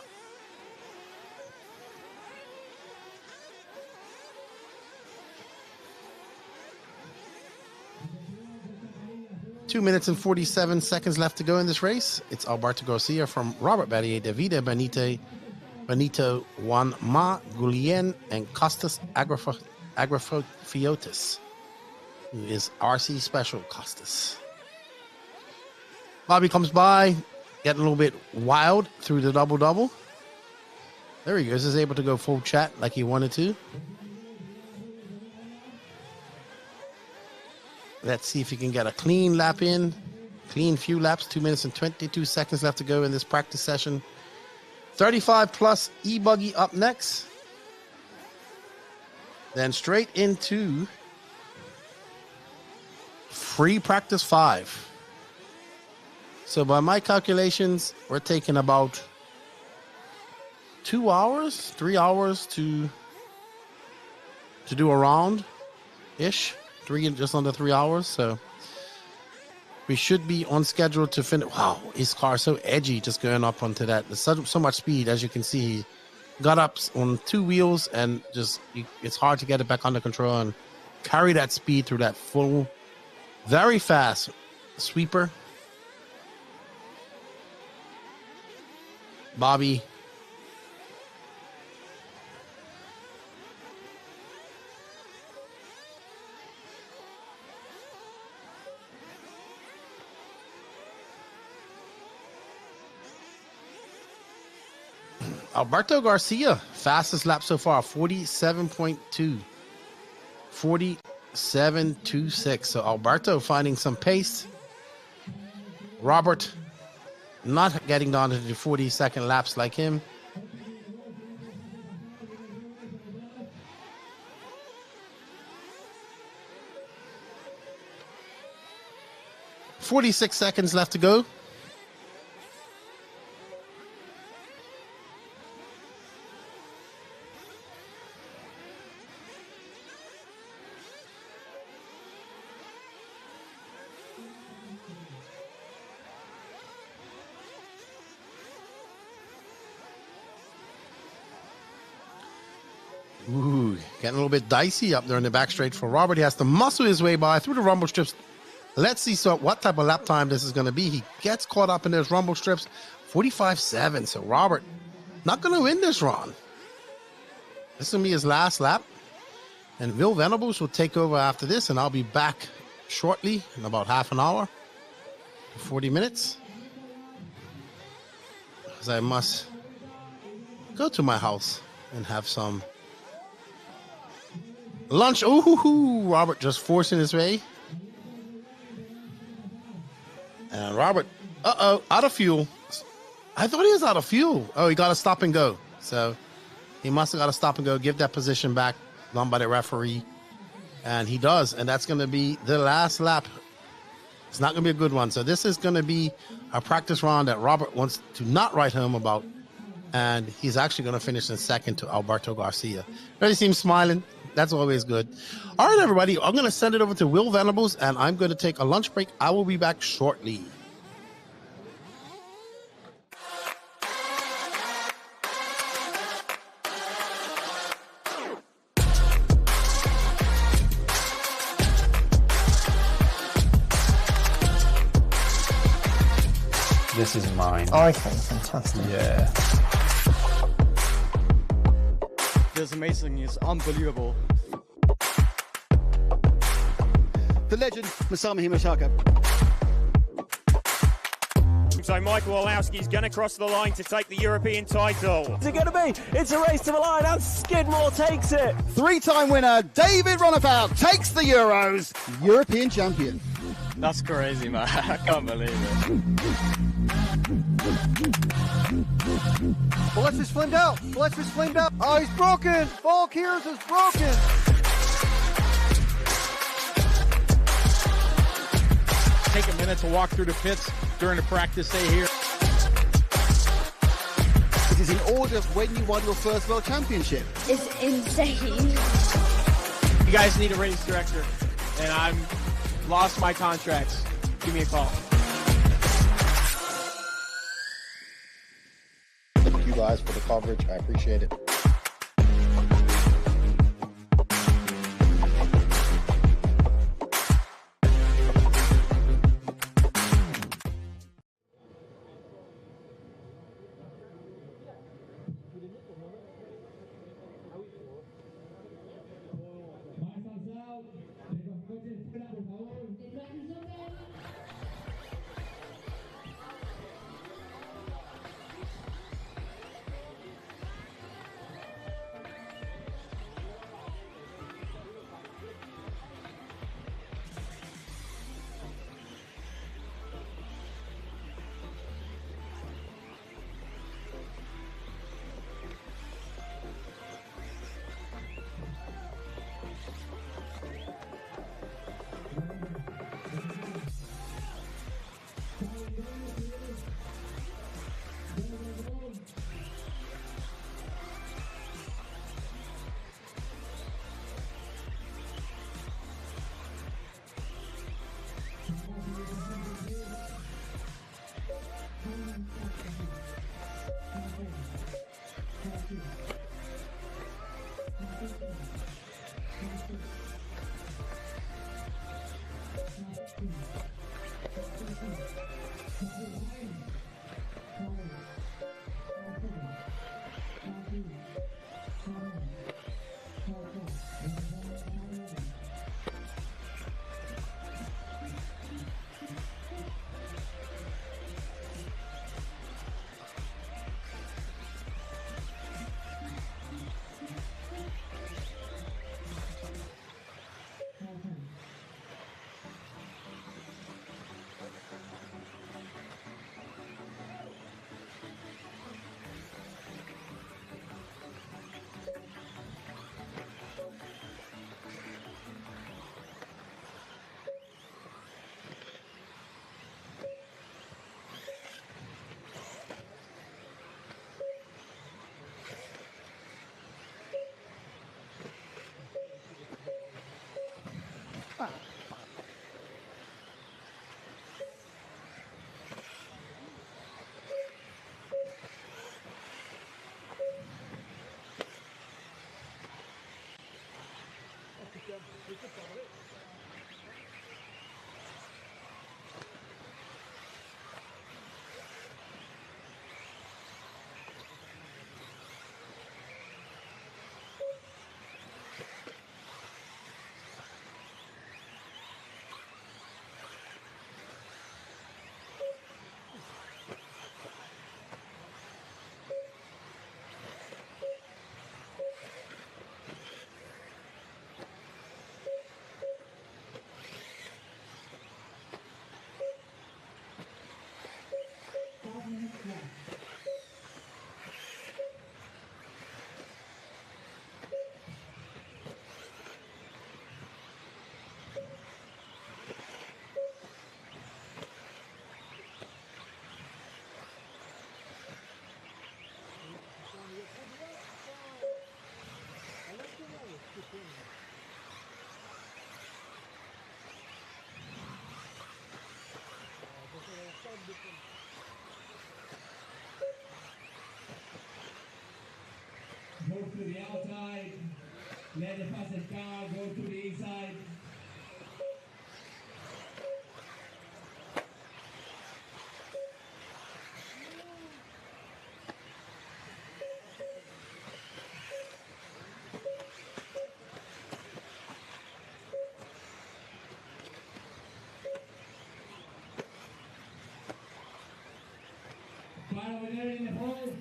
Two minutes and 47 seconds left to go in this race. It's Alberto Garcia from Robert Battier, Davide Benito, Juan Ma, Guillén, and Costas Agrafiotis, who is RC Special Costas. Bobby comes by, getting a little bit wild through the double-double. There he goes. He's able to go full chat like he wanted to. Let's see if he can get a clean lap in. Clean few laps. 2 minutes and 22 seconds left to go in this practice session. 35 plus E-buggy up next. Then straight into free practice 5. So by my calculations, we're taking about 2 hours, 3 hours to do a round-ish. Just under 3 hours, so we should be on schedule to finish. Wow, his car is so edgy just going up onto that. There's so much speed, as you can see. He got up on 2 wheels and just it's hard to get it back under control and carry that speed through that full Very fast. Sweeper. Bobby. Alberto Garcia, fastest lap so far, 47.2. 47.26. So Alberto finding some pace. Robert not getting down to the 40-second laps like him. "46 seconds left to go." Ooh, getting a little bit dicey up there in the back straight for Robert. He has to muscle his way by through the rumble strips. Let's see what type of lap time this is going to be. He gets caught up in those rumble strips. 45.7. So Robert not going to win this run. This will be his last lap. And Will Venables will take over after this. And I'll be back shortly in about half an hour. 40 minutes. Because I must go to my house and have some lunch. Ooh, Robert just forcing his way. And Robert, out of fuel. I thought he was out of fuel. Oh, he got to stop and go. So he must have got to stop and go, give that position back, done by the referee. And he does. And that's going to be the last lap. It's not going to be a good one. So this is going to be a practice round that Robert wants to not write home about. And he's actually going to finish in second to Alberto Garcia. Really seems smiling. That's always good. All right, everybody. I'm going to send it over to Will Venables, and I'm going to take a lunch break. I will be back shortly. This is mine. Okay, fantastic. Yeah. Feels amazing. It's unbelievable. The legend, Masami Himashaka. So Michael Orlowski's going to cross the line to take the European title. What's it going to be? It's a race to the line and Skidmore takes it. Three-time winner David Runabout takes the Euros, European champion. That's crazy, man. I can't believe it. Alexis flamed out. Alexis flamed out. Oh, he's broken. Volk Heroes is broken. Take a minute to walk through the pits during the practice day here. It is in order of when you won your first World Championship. It's insane. You guys need a race director, and I'm lost my contracts. Give me a call. Thank you guys for the coverage. I appreciate it. Go to the outside. Let the fastest car go to the inside. Fire over there in the hole.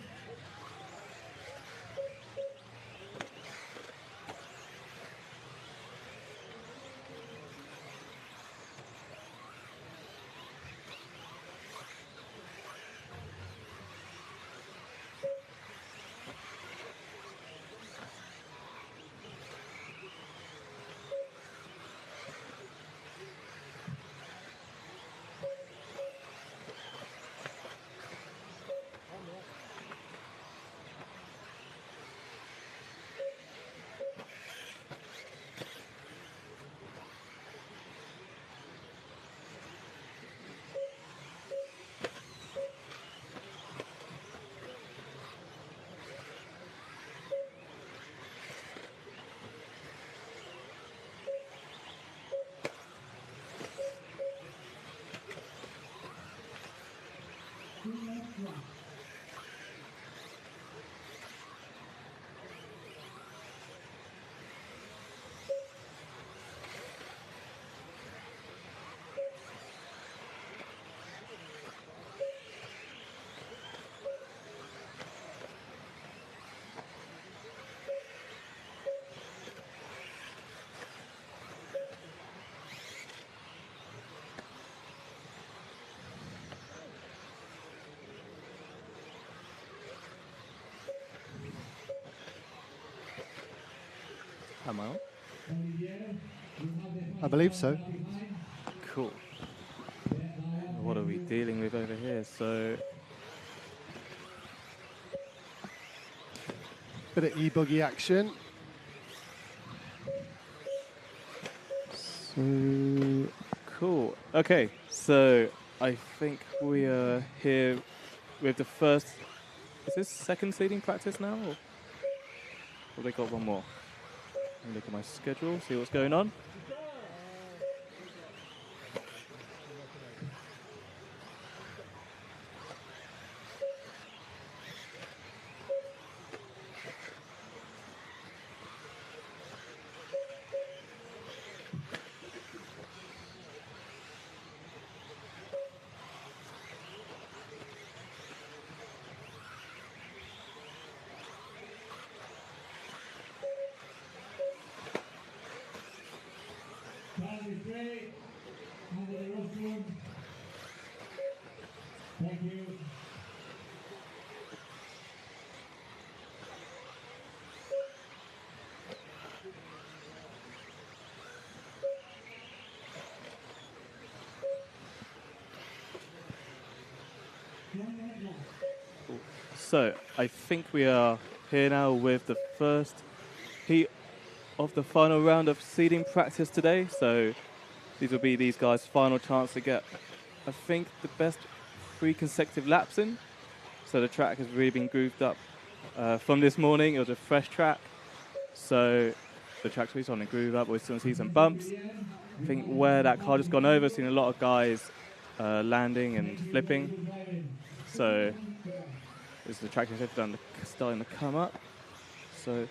Am I on? I believe so. Cool. What are we dealing with over here? So, Bit of E-buggy action. so cool. Okay, so I think we are here with the first. Is this second seeding practice now, or have they got one more? Let me look at my schedule, see what's going on. Thank you. So I think we are here now with the first heat of the final round of seeding practice today. So these will be these guys' final chance to get, I think, the best 3 consecutive laps in. So the track has really been grooved up from this morning. It was a fresh track. So the track's really starting to groove up. We're still see some bumps. I think where that car just gone over, seen a lot of guys landing and flipping. So this is the track is starting to come up. So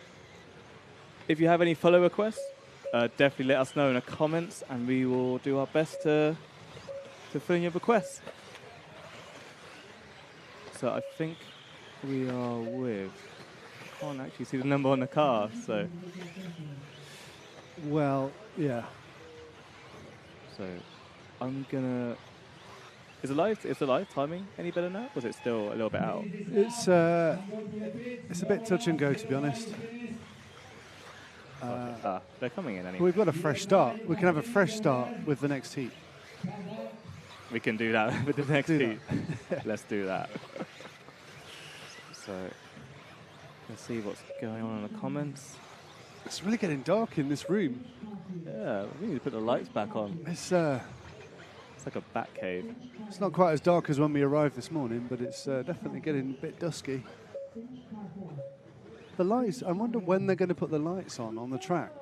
if you have any follow requests, definitely let us know in the comments, and we will do our best to fill in your requests. So I think we are with, I can't actually see the number on the car, so. Well, yeah. So I'm gonna, is the live timing any better now? Or is it still a little bit out? It's a bit touch and go, to be honest. They're coming in anyway. We've got a fresh start. We can have a fresh start with the next heat. We can do that with the next heat. Let's do that. So let's see what's going on in the comments. It's really getting dark in this room. Yeah, we need to put the lights back on. It's like a bat cave. It's not quite as dark as when we arrived this morning, but it's definitely getting a bit dusky. The lights, I wonder when they're going to put the lights on the track.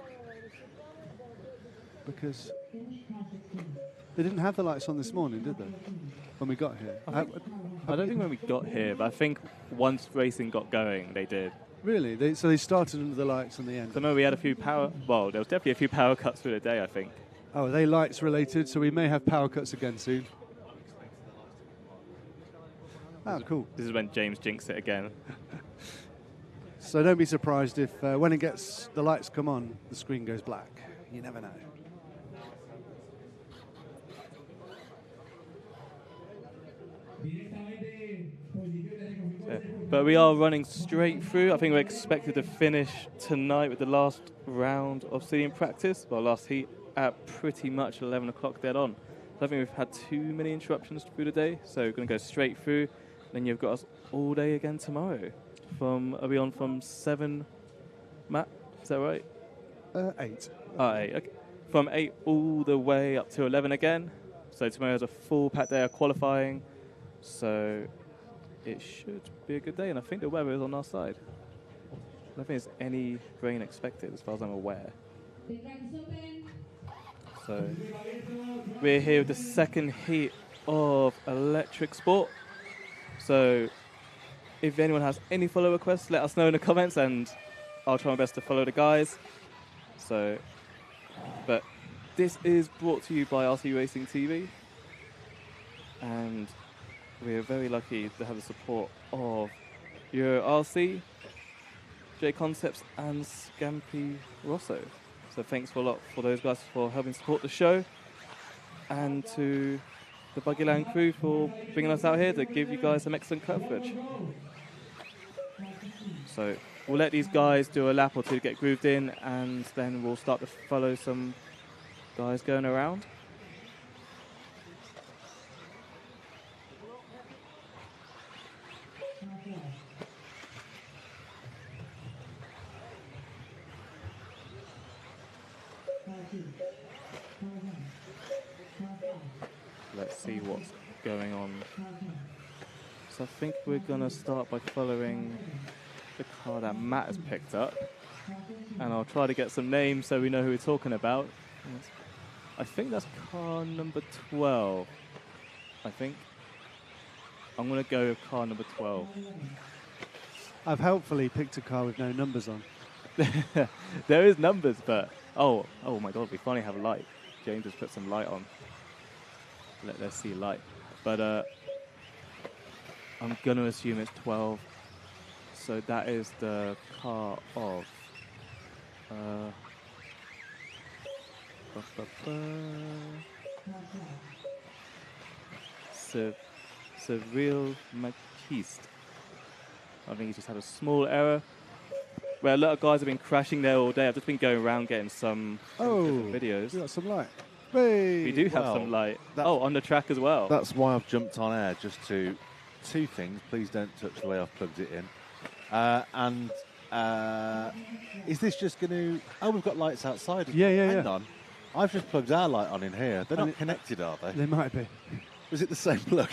Because they didn't have the lights on this morning, did they? When we got here. I don't think when we got here, but I think once racing got going, they did. Really? So they started under the lights in the end? So I know we had a few there was definitely a few power cuts through the day, I think. Oh, are they lights related? So we may have power cuts again soon. Oh, cool. This is when James jinxed it again. So don't be surprised if when the lights come on, the screen goes black. You never know. But we are running straight through. I think we're expected to finish tonight with the last round of seeding practice, well, last heat at pretty much 11 o'clock dead on. I don't think we've had too many interruptions through the day, so we're going to go straight through. Then you've got us all day again tomorrow. Are we on from 7, Matt? Is that right? 8. 8, okay. From 8 all the way up to 11 again. So tomorrow's a full packed day of qualifying. So it should be a good day, and I think the weather is on our side. I don't think there's any rain expected as far as I'm aware. So we're here with the second heat of electric sport. So if anyone has any follow requests, let us know in the comments, and I'll try my best to follow the guys. So, but this is brought to you by RC Racing TV, and we're very lucky to have the support of Euro RC, J Concepts, and Scampi Rosso. So thanks a lot for those guys for helping support the show, and to the Buggyland crew for bringing us out here to give you guys some excellent coverage. So we'll let these guys do a lap or two to get grooved in, and then we'll start to follow some guys going around. Let's see what's going on. So I think we're going to start by following the car that Matt has picked up. And I'll try to get some names so we know who we're talking about. I think that's car number 12. I think. I'm going to go with car number 12. I've helpfully picked a car with no numbers on. There is numbers, but... Oh my God, we finally have a light. James has put some light on. Let's see light. But I'm going to assume it's 12. So that is the car of... Cyril Makist. I think he's just had a small error. Where a lot of guys have been crashing there all day. I've just been going around getting some videos. We got some light. Hey. We do have some light. On the track as well. That's why I've jumped on air, just to two things. Please don't touch the way I've plugged it in. And Is this just going to... Oh, we've got lights outside. Hang on. I've just plugged our light on in here. They're not connected, are they? They might be. Was it the same plug?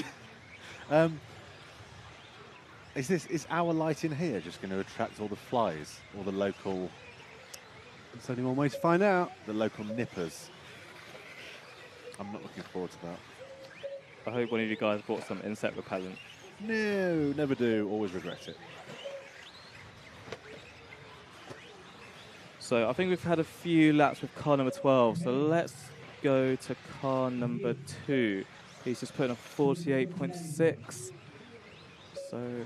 Is our light in here just going to attract all the flies, all the local... There's only one way to find out. The local nippers. I'm not looking forward to that. I hope one of you guys bought some insect repellent. No, never do. Always regret it. So I think we've had a few laps with car number 12. So let's go to car number 2. He's just putting a 48.6. So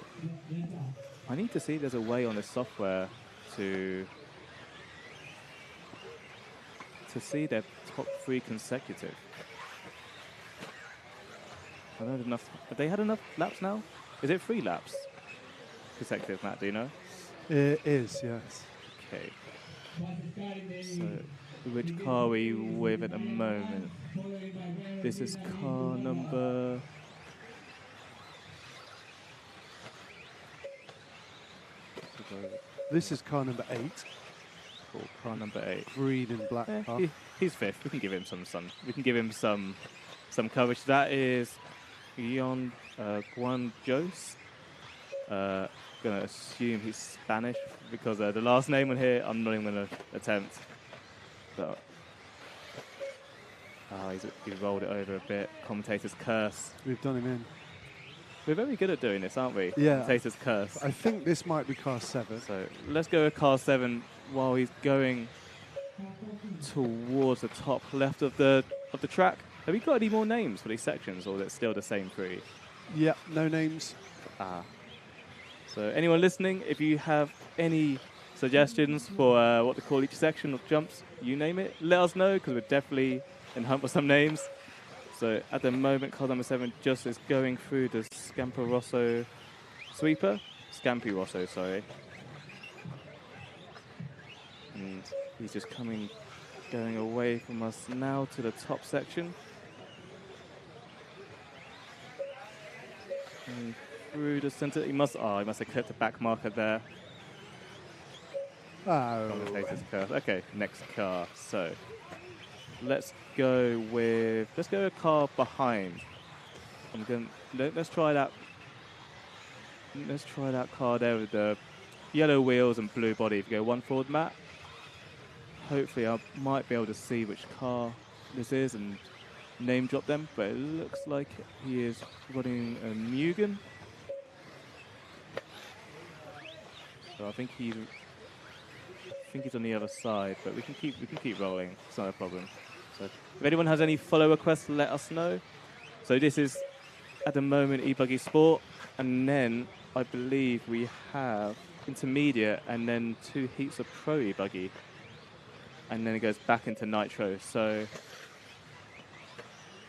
I need to see if there's a way on this software to see their top 3 consecutive. I don't have enough. Have they had enough laps now? Is it 3 laps consecutive, Matt? Do you know? It is, yes. Okay. So, which car are we with at the moment? This is car number... This is car number 8. Cool, car number 8. Green and black car. He's 5th. We can give him some sun. We can give him some coverage. That is Guan Jos. Gonna assume he's Spanish because the last name on here I'm not even gonna attempt. But he's rolled it over a bit. Commentator's curse. We've done him in. We're very good at doing this, aren't we? Yeah. Commentator's curse. I think this might be car 7. So let's go with car 7 while he's going towards the top left of the track. Have we got any more names for these sections, or is it still the same 3? Yeah, no names. So anyone listening, if you have any suggestions for what to call each section of jumps, you name it, let us know, because we're definitely in hunt for some names. So at the moment, car number 7 just is going through the Scampi Rosso sweeper. Scampi Rosso, sorry. And he's just going away from us now to the top section. And through the center, he must have clipped a back marker there. Oh. Okay, next car. So let's go with a car behind. Let's try that car there with the yellow wheels and blue body. If you go one forward, Matt. Hopefully I might be able to see which car this is and name drop them, but it looks like he is running a Mugen. So I think he's on the other side, but we can keep rolling. It's not a problem. So if anyone has any follow requests, let us know. So this is at the moment E-buggy Sport, and then I believe we have intermediate and then 2 heats of pro E-buggy, and then it goes back into Nitro. So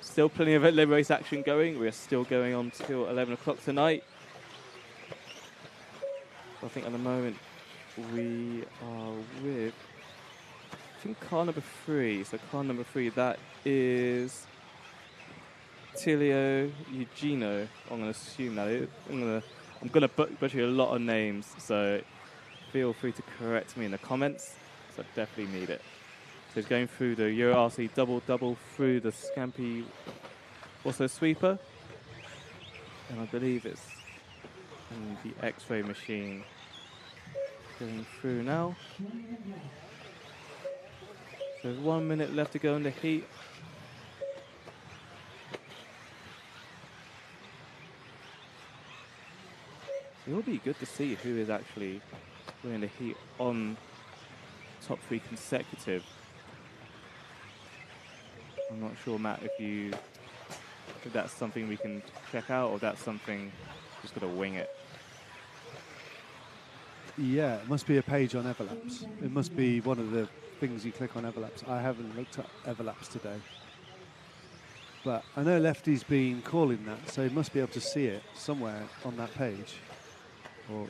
still plenty of live race action going. We are still going on till 11 o'clock tonight. I think at the moment we are with, I think, car number 3. So car number 3, that is Tilio Eugenio. I'm going to assume that. I'm going to butcher a lot of names, so feel free to correct me in the comments. So I definitely need it. So he's going through the Euro RC double through the Scampi Rosso sweeper, and I believe it's in the X-ray machine. Going through now. So 1 minute left to go in the heat. It will be good to see who is actually winning the heat on top 3 consecutive. I'm not sure, Matt, if that's something we can check out, or that's something just got to wing it. Yeah, it must be a page on Everlaps. It must be one of the things you click on Everlaps. I haven't looked at Everlaps today. But I know Lefty's been calling that, so he must be able to see it somewhere on that page. Or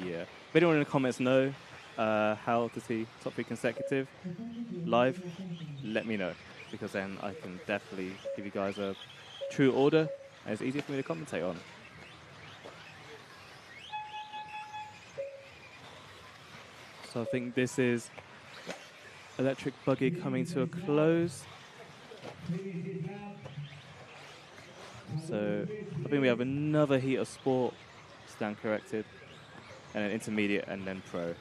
yeah. If anyone in the comments know how to see top 3 consecutive live, let me know, because then I can definitely give you guys a true order, and it's easier for me to commentate on. So I think this is electric buggy coming to a close. So I think we have another heat of sport, stand corrected, and then intermediate, and then pro.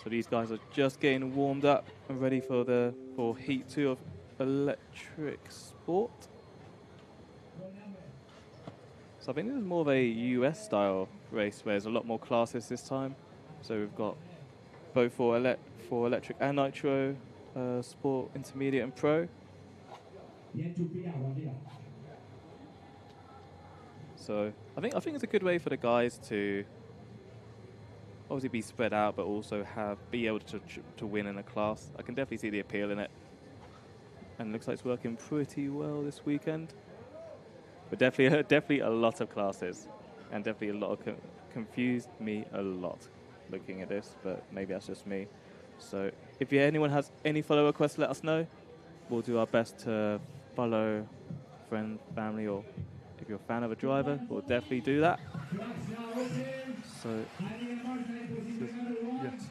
So these guys are just getting warmed up and ready for heat 2 of electric sport. So I think this is more of a US style race where there's a lot more classes this time. So we've got both for electric and nitro, sport, intermediate and pro. So I think it's a good way for the guys to obviously be spread out, but also be able to win in a class. I can definitely see the appeal in it, and it looks like it's working pretty well this weekend. But definitely a lot of classes, and definitely a lot of confused me a lot looking at this. But maybe that's just me. So if anyone has any follow requests, let us know. We'll do our best to follow friend, family, or if you're a fan of a driver, we'll definitely do that. So, yes.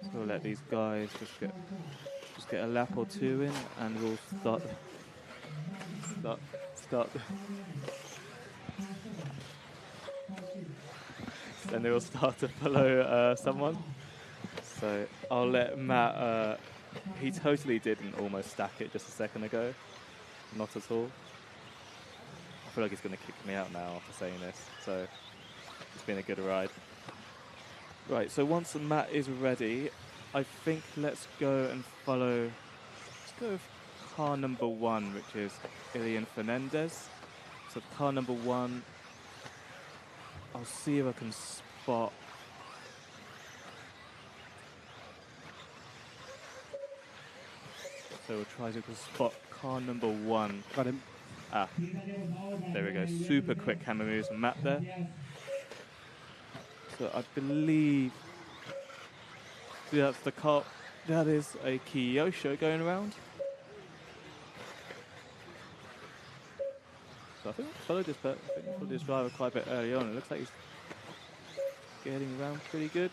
So we'll let these guys just get a lap or two in, and we'll start. Then they will start to follow someone. So I'll let Matt. He totally didn't almost stack it just a second ago. Not at all. I feel like he's going to kick me out now after saying this. So it's been a good ride. Right, so once Matt is ready, I think let's go and follow. Let's go with car number 1, which is Ilian Fernandez. So car number 1, I'll see if I can spot. So we'll try to spot car number 1. Got him. Ah, there we go. Super quick camera moves from Matt there. So I believe that's the car. That is a Kyosho going around. So I think I followed this driver quite a bit early on. It looks like he's getting around pretty good.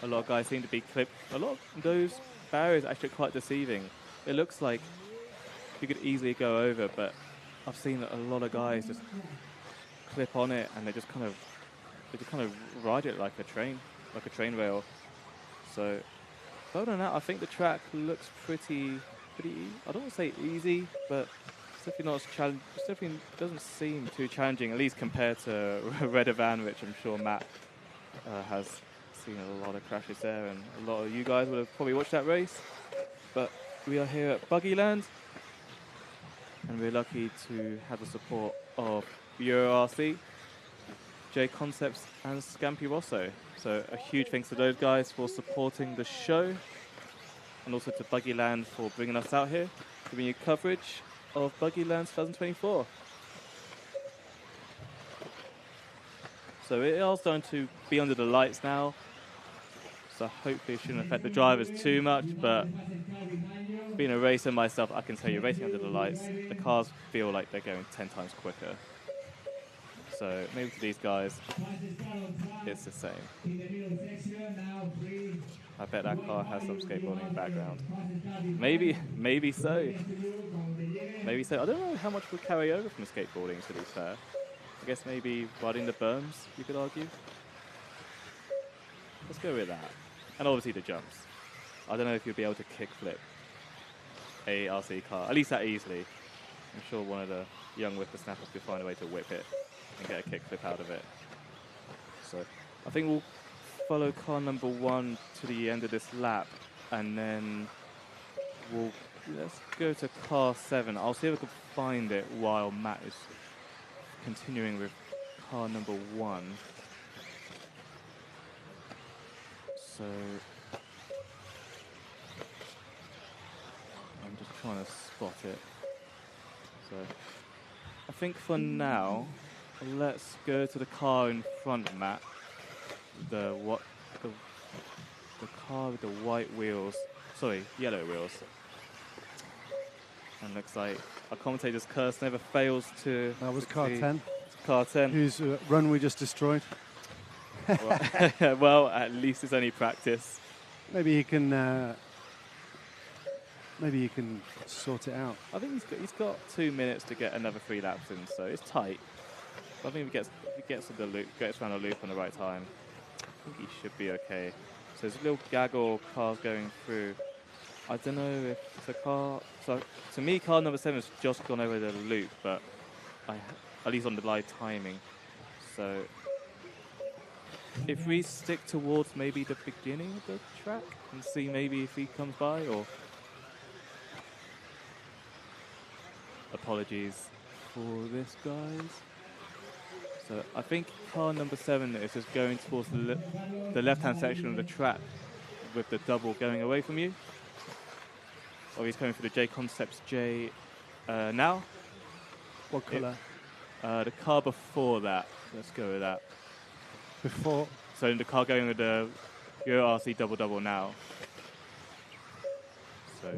A lot of guys seem to be clipped. A lot of those barriers are actually quite deceiving. It looks like you could easily go over, but I've seen a lot of guys just clip on it, and they just kind of ride it like a train rail. So other than that, I think the track looks pretty. I don't want to say easy, but it's definitely not as challenging. It definitely doesn't seem too challenging, at least compared to Red Van, which I'm sure Matt has seen a lot of crashes there, and a lot of you guys would have probably watched that race. But we are here at Buggyland, and we're lucky to have the support of Euro RC, J Concepts, and Scampi Rosso. So a huge thanks to those guys for supporting the show, and also to Buggyland for bringing us out here, giving you coverage of Buggyland 2024. So it is starting to be under the lights now, so hopefully it shouldn't affect the drivers too much, but being a racer myself, I can tell you, racing under the lights, the cars feel like they're going 10 times quicker. So maybe to these guys, it's the same. I bet that car has some skateboarding in the background. Maybe so. Maybe so. I don't know how much will carry over from skateboarding, to be fair. I guess maybe riding the berms, you could argue. Let's go with that. And obviously the jumps. I don't know if you'll be able to kickflip a RC car, at least that easily. I'm sure one of the young whippersnappers could find a way to whip it and get a kickflip out of it. So I think we'll follow car number 1 to the end of this lap, and then let's go to car 7. I'll see if I can find it while Matt is continuing with car number 1. So I'm just trying to spot it. So I think for now, let's go to the car in front, Matt. The car with the white wheels, sorry, yellow wheels. And looks like our commentator's curse never fails to... That was car 10. Car 10. Whose run we just destroyed. Well, at least it's only practice. Maybe he can sort it out. I think he's got 2 minutes to get another 3 laps in, so it's tight. But I think if he gets around the loop on the right time, I think he should be okay. So there's a little gaggle of cars going through. I don't know if it's a car. So to me, car number 7 has just gone over the loop, but at least on the live timing. So if we stick towards maybe the beginning of the track and see maybe if he comes by, or apologies for this, guys. So I think car number 7 is just going towards the left-hand section of the track with the double going away from you. Or he's coming for the J Concepts J now. What colour? The car before that. Let's go with that. Before? So in the car going with the Euro RC double now. So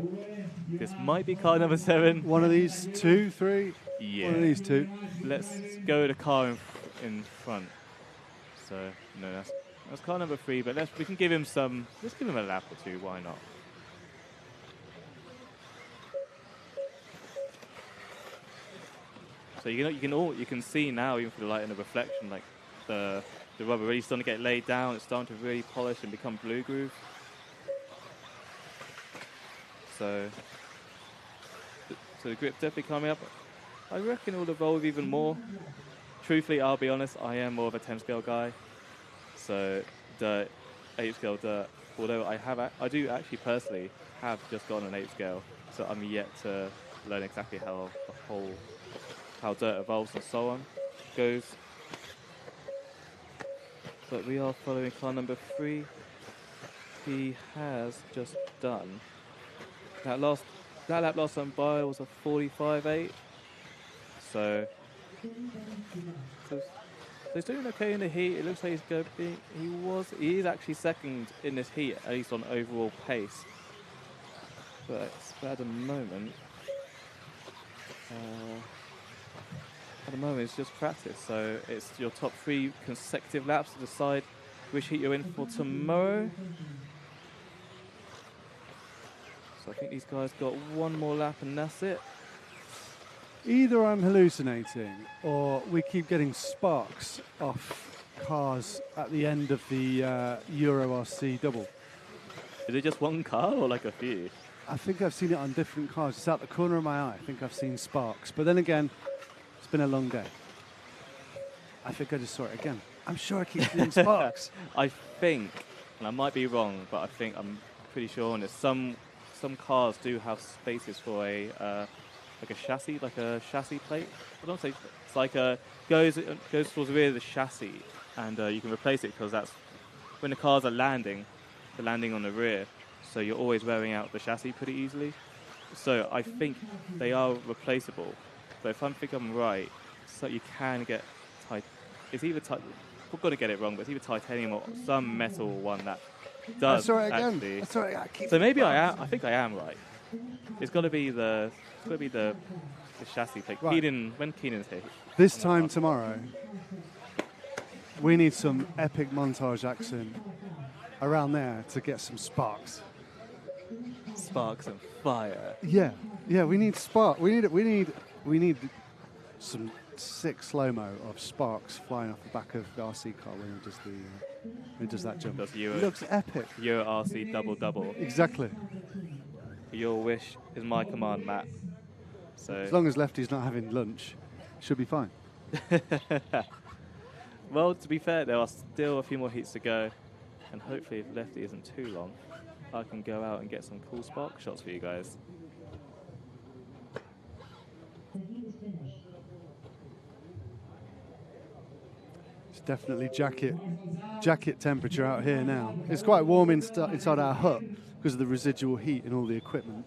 this might be car number 7. One of these 2, 3? Yeah. One of these 2. Let's go with the car in front. So no, that's car number 3. But we can give him let's give him a lap or 2. Why not? So you can see now, even for the light and the reflection, like the rubber really starting to get laid down. It's starting to really polish and become blue groove. So the grip definitely coming up. I reckon it will evolve even more. Truthfully, I'll be honest, I am more of a 10 scale guy. So the 8 scale dirt, although I do actually personally have just gotten an 8 scale, so I'm yet to learn exactly how dirt evolves and so on goes. But we are following car number 3. He has just done that lap last time by was a 45.8. So he's doing okay in the heat. It looks like he is actually second in this heat, at least on overall pace. But at the moment, it's just practice. So it's your top 3 consecutive laps to decide which heat you're in for tomorrow. So I think these guys got 1 more lap and that's it. Either I'm hallucinating or we keep getting sparks off cars at the end of the Euro RC double. Is it just 1 car or like a few? I think I've seen it on different cars. It's out the corner of my eye. I think I've seen sparks. But then again, it's been a long day. I think I just saw it again. I'm sure I keep seeing sparks. I think, and I might be wrong, but I'm pretty sure on this. Some cars do have spaces for a like a chassis plate. I don't say it's like goes towards the rear of the chassis, and you can replace it because that's when the cars are landing, they're landing on the rear, so you're always wearing out the chassis pretty easily. So I think they are replaceable. But if I think I'm right, so you can get it's either we're going to get it wrong, but it's either titanium or some metal one that does. I saw it again. Actually. I saw it. I keep So maybe I am. I think I am right. It's got to be the chassis plate. Right. When Keenan's here. This time tomorrow, we need some epic montage action around there to get some sparks. Sparks and fire. Yeah, we need spark. We need some sick slow-mo of sparks flying off the back of the RC car when he does that jump. It looks epic. Your RC double. Exactly. Your wish is my command, Matt. So As long as Lefty's not having lunch, should be fine. Well, to be fair, there are still a few more heats to go, and hopefully, if Lefty isn't too long, I can go out and get some cool spark shots for you guys. It's definitely jacket temperature out here now. It's quite warm inside our hut because of the residual heat and all the equipment.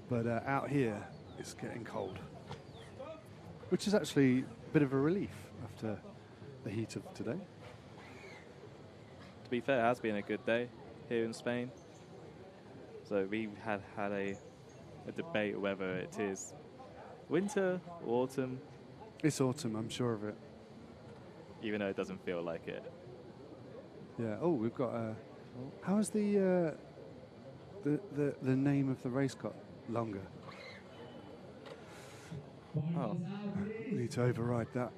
But out here, it's getting cold, which is actually a bit of a relief after the heat of today. To be fair, it has been a good day here in Spain. So we had a debate whether it is winter or autumn. It's autumn, I'm sure of it. Even though it doesn't feel like it. Yeah. Oh, we've got. How is the name of the race got longer? Oh. We need to override that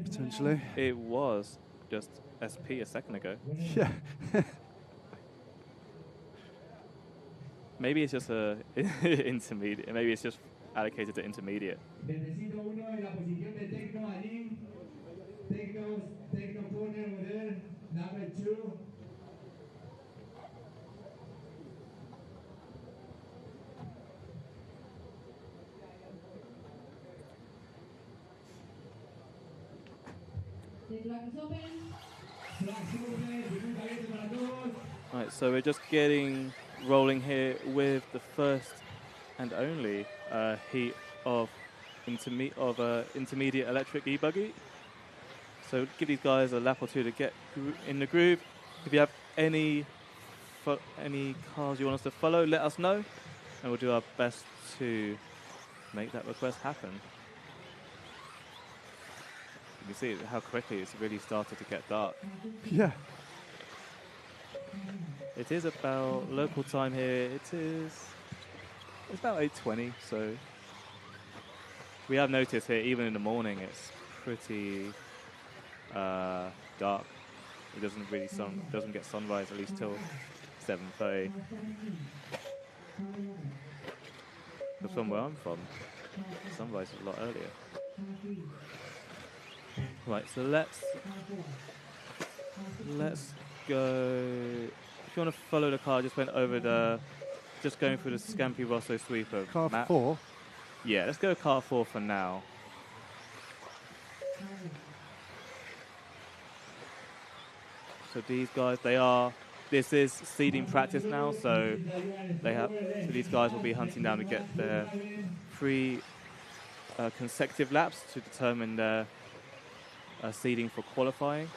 potentially. It was just SP a second ago. Yeah. Maybe it's just a intermediate. Maybe it's just allocated to intermediate. Techno corner over there, number 2. Right, so we're just getting rolling here with the first and only heat of intermediate electric E-buggy. So give these guys a lap or two to get in the groove. If you have any cars you want us to follow, let us know, and we'll do our best to make that request happen. You can see how quickly it's really started to get dark. Yeah. It is about local time here. It's about 8:20. So we have noticed here, even in the morning, it's pretty dark. It doesn't get sunrise at least till 7:30. But from where I'm from, sunrise is a lot earlier. Right, so let's go. If you want to follow the car, just going through the Scampi Rosso sweeper. Car Matt. 4. Yeah, let's go car 4 for now. So these guys, this is seeding practice now, so these guys will be hunting down to get their 3 consecutive laps to determine their seeding for qualifying.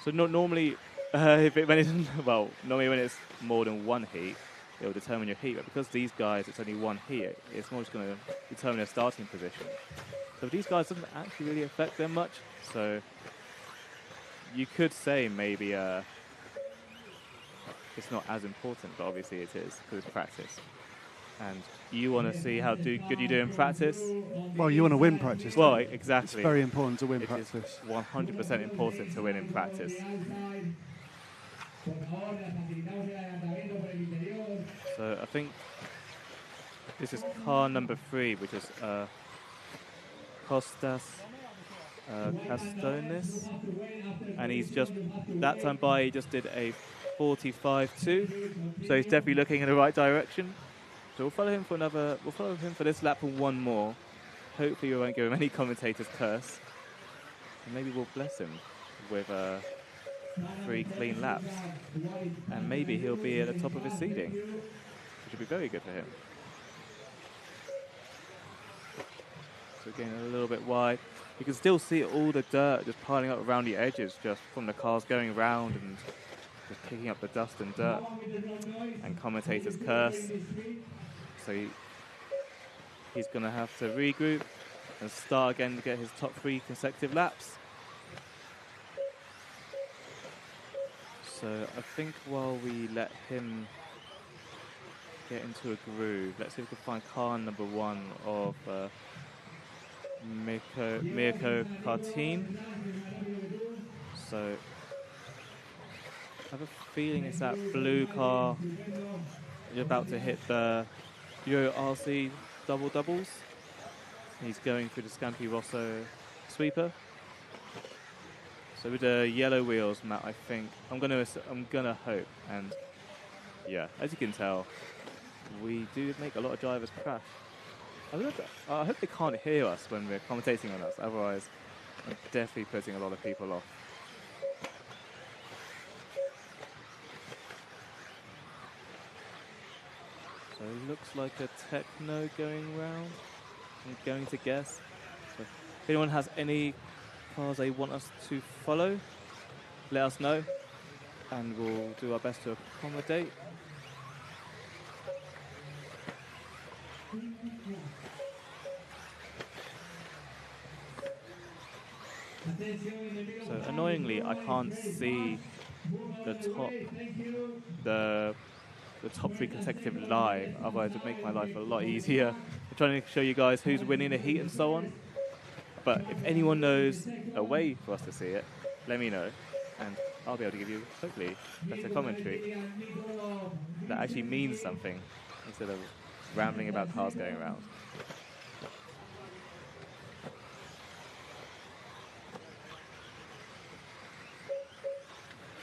So normally, normally when it's more than one heat, it will determine your heat. But because these guys, it's only one heat, it's more just going to determine their starting position. So these guys doesn't actually really affect them much. So you could say maybe it's not as important, but obviously it is because it's practice. And you want to see how good you do in practice. Well, you want to win practice. Well, exactly. It's very important to win practice. It's 100% important to win in practice. So I think this is car number 3, which is Costas Castonis, and he's just that time by he just did a 45.2, so he's definitely looking in the right direction. So we'll follow him for another. We'll follow him for this lap and one more. Hopefully, we won't give him any commentator's curse, and maybe we'll bless him with 3 clean laps, and maybe he'll be at the top of his seeding, which would be very good for him. So getting a little bit wide. You can still see all the dirt just piling up around the edges just from the cars going round and just picking up the dust and dirt. And commentator's curse. So he's going to have to regroup and start again to get his top 3 consecutive laps. So I think while we let him get into a groove, let's see if we can find car number 1 of Mirko Kartin. So I have a feeling it's that blue car. You're about to hit the Euro RC doubles. He's going through the Scampi Rosso sweeper. So with the yellow wheels, Matt, I think I'm gonna hope, and yeah, as you can tell, we do make a lot of drivers crash. I hope they can't hear us when we're commentating on us, otherwise I'm definitely putting a lot of people off. So it looks like a Techno going round, I'm going to guess. So if anyone has any cars they want us to follow, let us know, and we'll do our best to accommodate. So annoyingly, I can't see the top 3 consecutive live. Otherwise, it would make my life a lot easier. I'm trying to show you guys who's winning the heat and so on. But if anyone knows a way for us to see it, let me know, and I'll be able to give you hopefully better commentary that actually means something instead of rambling about cars going around.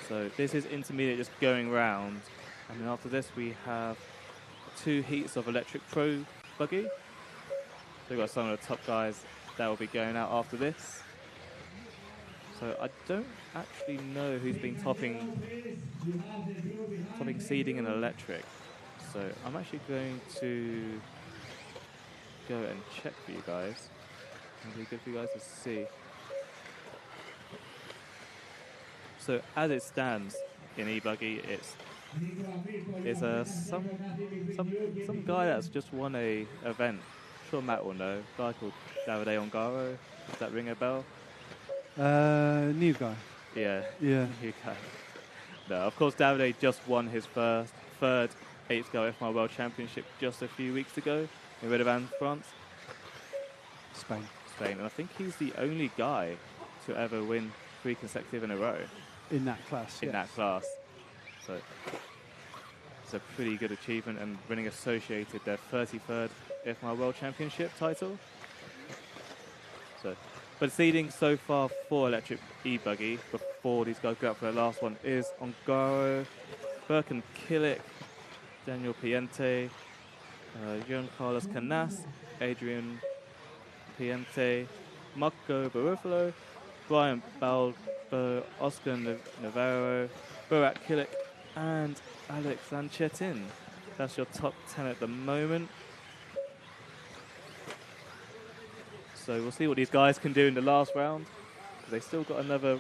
So this is intermediate, just going round, and then after this we have 2 heats of electric pro buggy. So we've got some of the top guys that will be going out after this. So I don't actually know who's been topping seeding in electric. So I'm actually going to go and check for you guys. It'll be good for you guys to see. So as it stands in E-buggy, it's some guy that's just won a event. I'm sure Matt will know. A guy called Davide Ongaro. Does that ring a bell? New guy. Yeah. Yeah. New guy. No, of course Davide just won his third 8-Go F1 World Championship just a few weeks ago in Redevan, France. Spain. And I think he's the only guy to ever win 3 consecutive in a row. In that class, In that class. So it's a pretty good achievement, and winning associated their 33rd F1 World Championship title. So, but seeding so far for electric E-buggy before these guys go out for their last one is Ongaro, Birkin Killick, Daniel Piente, Jean Carlos Canas, Adrian Piente, Marco Barufalo, Brian Balbo, Oscar Navarro, Borat Killick, and Alex Anchetin. That's your top 10 at the moment. So we'll see what these guys can do in the last round. They've still got another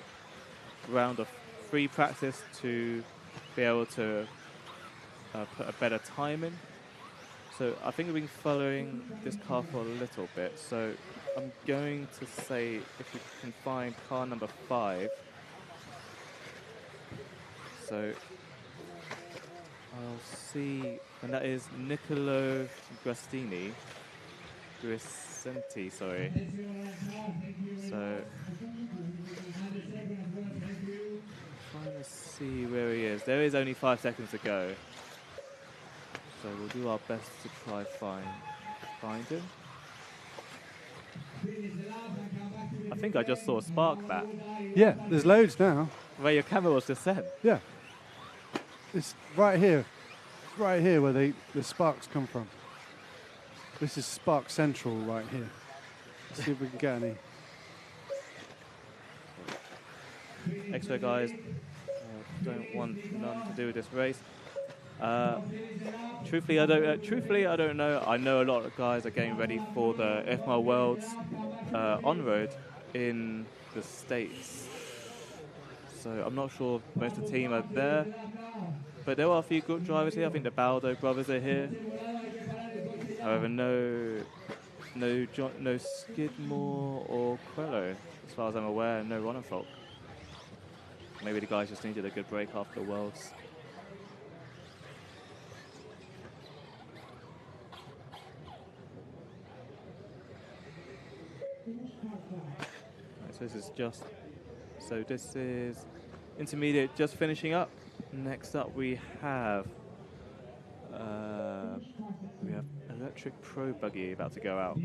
round of free practice to be able to put a better time in. So I think we've been following this car for a little bit. So I'm going to say if we can find car number 5. So I'll see, and that is Niccolo Grisenti, sorry. So trying to see where he is. There is only 5 seconds to go. So we'll do our best to try find him. I think I just saw a spark bat. Yeah, there's loads now. Where your camera was just then. Yeah. It's right here. Right here where the sparks come from. This is Spark Central right here. Let's see if we can get any. Extra guys don't want none to do with this race. Truthfully, I don't know. I know a lot of guys are getting ready for the F-Mile Worlds on road in the States. So I'm not sure if most of the team are there, but there are a few good drivers here. I think the Baldo brothers are here. However, no Skidmore or Quello, as far as I'm aware, no Ronenfolk. Maybe the guys just needed a good break after the Worlds. Right, so this is intermediate just finishing up. Next up we have Electric Pro Buggy about to go out.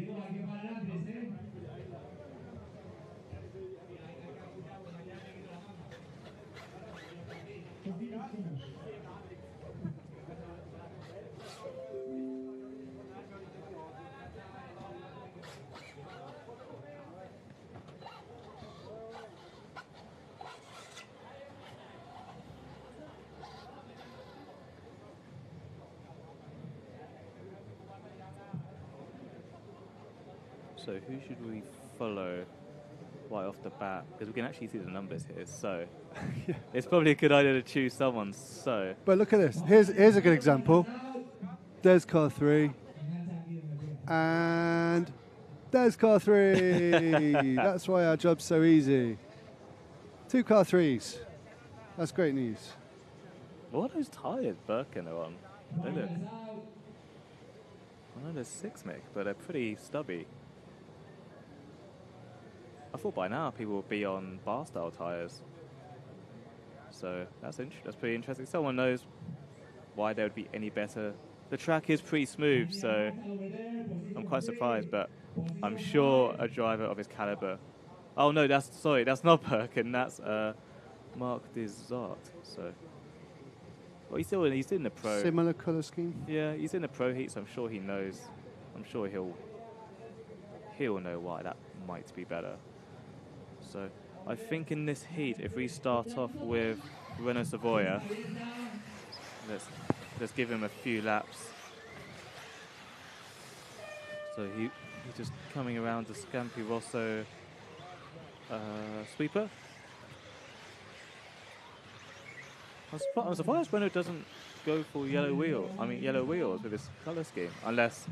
So who should we follow right off the bat? Because we can actually see the numbers here, so it's probably a good idea to choose someone. So, but look at this. Here's a good example. There's car 3. And there's car 3. That's why our job's so easy. 2 car 3s. That's great news. What are those tyres Birkin are on? They look... I know they're 6-mic, but they're pretty stubby. I thought by now people would be on bar-style tyres. So that's pretty interesting. Someone knows why they would be any better. The track is pretty smooth, so I'm quite surprised, but I'm sure a driver of his caliber... Oh no, that's not Birkin, that's Mark Desart. So, well, he's in the pro. Similar colour scheme? Yeah, he's in the pro heat, so I'm sure he knows. I'm sure he'll know why that might be better. So I think in this heat, if we start off with Renault Savoia, let's give him a few laps. So he's just coming around the Scampi Rosso sweeper. I'm surprised Renault doesn't go for yellow wheels with this colour scheme, unless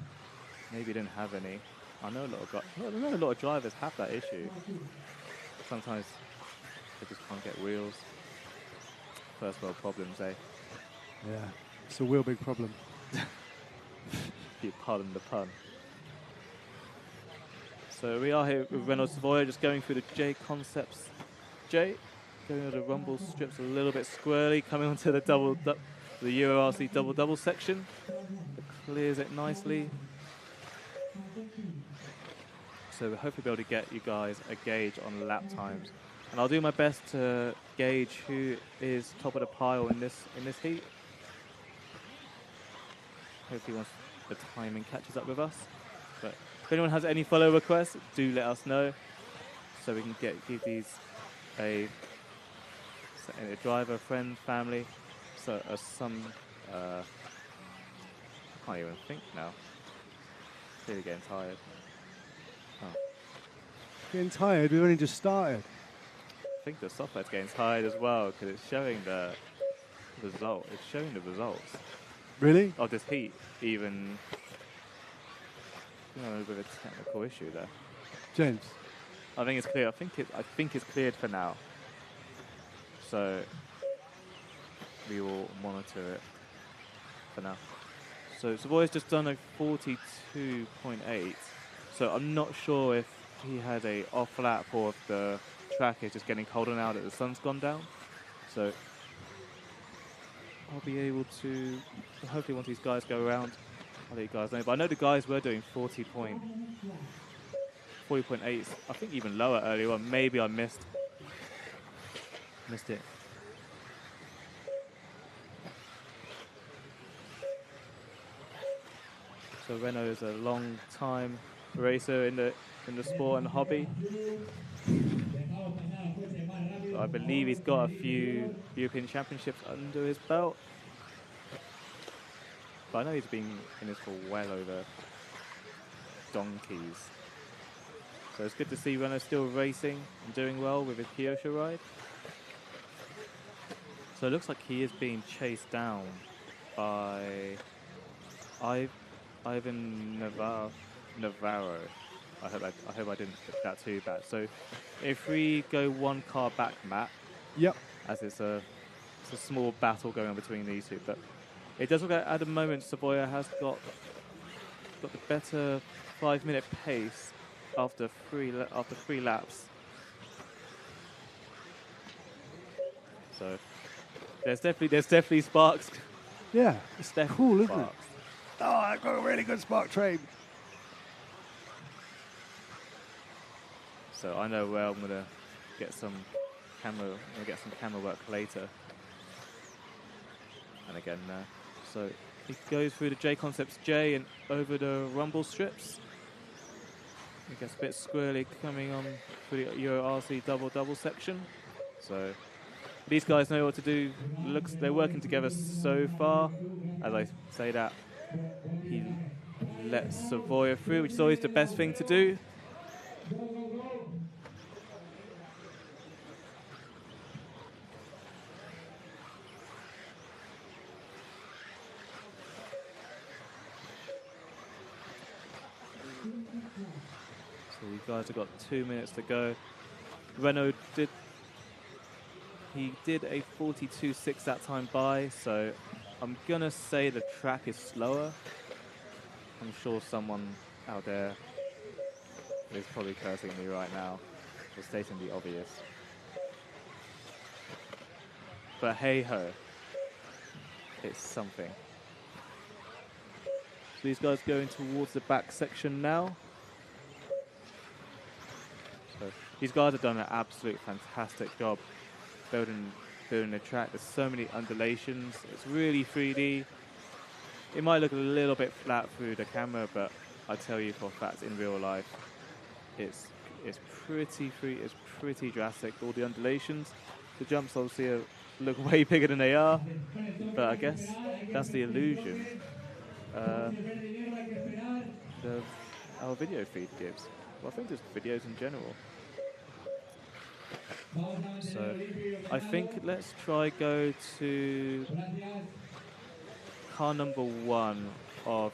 maybe he didn't have any. I know a lot of drivers have that issue. Sometimes they just can't get wheels. First world problems, eh? Yeah, it's a real big problem. If you pardon the pun. So we are here with Renault Savoia, just going through the J Concepts. J, going over the rumble strips a little bit squirrely, coming onto the Euro RC double section. Clears it nicely. So we'll hopefully be able to get you guys a gauge on lap times. And I'll do my best to gauge who is top of the pile in this heat. Hopefully once the timing catches up with us. But if anyone has any follow requests, do let us know so we can give these a driver, friend, family, so some I can't even think now. Clearly getting tired. Oh. Getting tired? We've only just started. I think the software's getting tired as well because it's showing the result. It's showing the results. Really? Of this heat, even a bit of a technical issue there. James, I think it's clear. I think it's cleared for now. So we will monitor it for now. So Savoy's just done a 42.8. So I'm not sure if he had a off lap or if the track is just getting colder now that the sun's gone down. So I'll be able to, hopefully once these guys go around, I'll let you guys know. But I know the guys were doing 40.4 40.8, I think even lower earlier on. Maybe I missed it. So Renault is a long time racer in the sport and hobby. So I believe he's got a few European Championships under his belt. But I know he's been in this for well over donkeys. So it's good to see Renault still racing and doing well with his Kyosho ride. So it looks like he is being chased down by Ivan Navarro. I hope I didn't get that too bad. So if we go one car back, Matt. Yep. As it's a small battle going on between these two, but it does look like at the moment Savoia has got the better 5-minute pace after three laps. So there's definitely sparks. Yeah, it's cool, isn't it? Oh, I've got a really good spark train. So I know where I'm gonna get some camera work later. And again, so he goes through the J Concepts J and over the rumble strips. It gets a bit squirrely coming on through the Euro RC double section. So these guys know what to do. They're working together so far. As I say that, he lets Savoia through, which is always the best thing to do. So you guys have got 2 minutes to go. Renault did a 42.6 that time by, so I'm gonna say the track is slower. I'm sure someone out there is probably cursing me right now for stating the obvious. But hey ho, it's something. So these guys going towards the back section now. So these guys have done an absolute fantastic job building the track. There's so many undulations. It's really 3D. It might look a little bit flat through the camera, but I tell you for a fact, in real life, it's pretty drastic. All the undulations, the jumps obviously look way bigger than they are, but I guess that's the illusion our video feed gives. Well, I think just videos in general. So I think let's try go to car number 1 of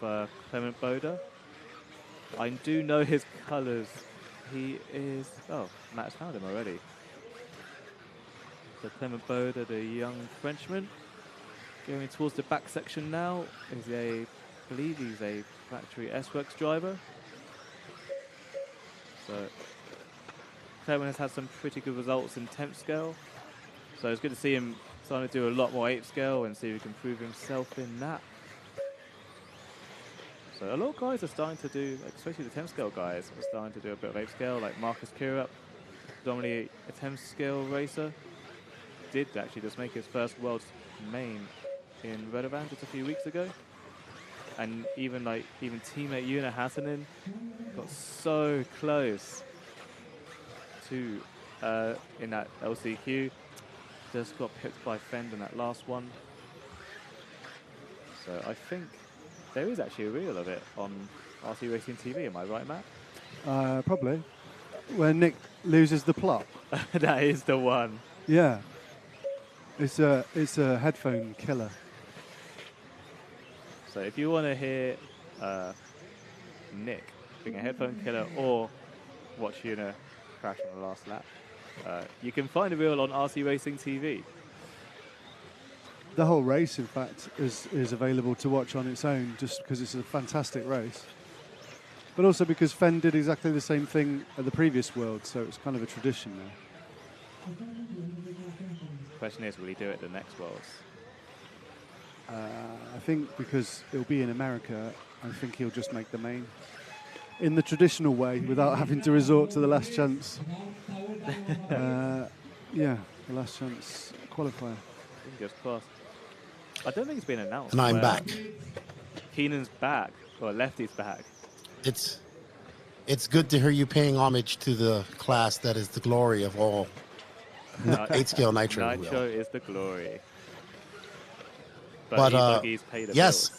Clement Boda. I do know his colours. He is... Oh, Matt's found him already. So Clement Boda, the young Frenchman, going towards the back section now. I believe he's a factory S-Works driver. So Clement has had some pretty good results in 10th scale. So it's good to see him starting to do a lot more 8th scale and see if he can prove himself in that. So a lot of guys are starting to do, especially the 10th scale guys, are starting to do a bit of 8th scale, like Marcus Kirup, predominantly a 10th scale racer. Did actually just make his first world's main in Redovan just a few weeks ago. And even teammate Yuna Hassanen got so close to in that LCQ. Just got pipped by Fend in that last one. So I think there is actually a reel of it on RC Racing TV. Am I right, Matt? Probably. Where Nick loses the plot. That is the one. Yeah. It's a headphone killer. So if you want to hear Nick being a headphone killer or watch Yuna crash on the last lap, you can find a reel on RC Racing TV. The whole race, in fact, is available to watch on its own just because it's a fantastic race. But also because Fenn did exactly the same thing at the previous World, so it's kind of a tradition now. The question is, will he do it at the next Worlds? I think because it'll be in America, I think he'll just make the main. in the traditional way without having to resort to the last chance. Yeah, the last chance qualifier. Fingers crossed. I don't think it's been announced. And I'm where back. Keenan's back, or Lefty's back. It's good to hear you paying homage to the class that is the glory of all 8-scale Nitro. Nitro is the glory. But E-buggies pay the yes. bills.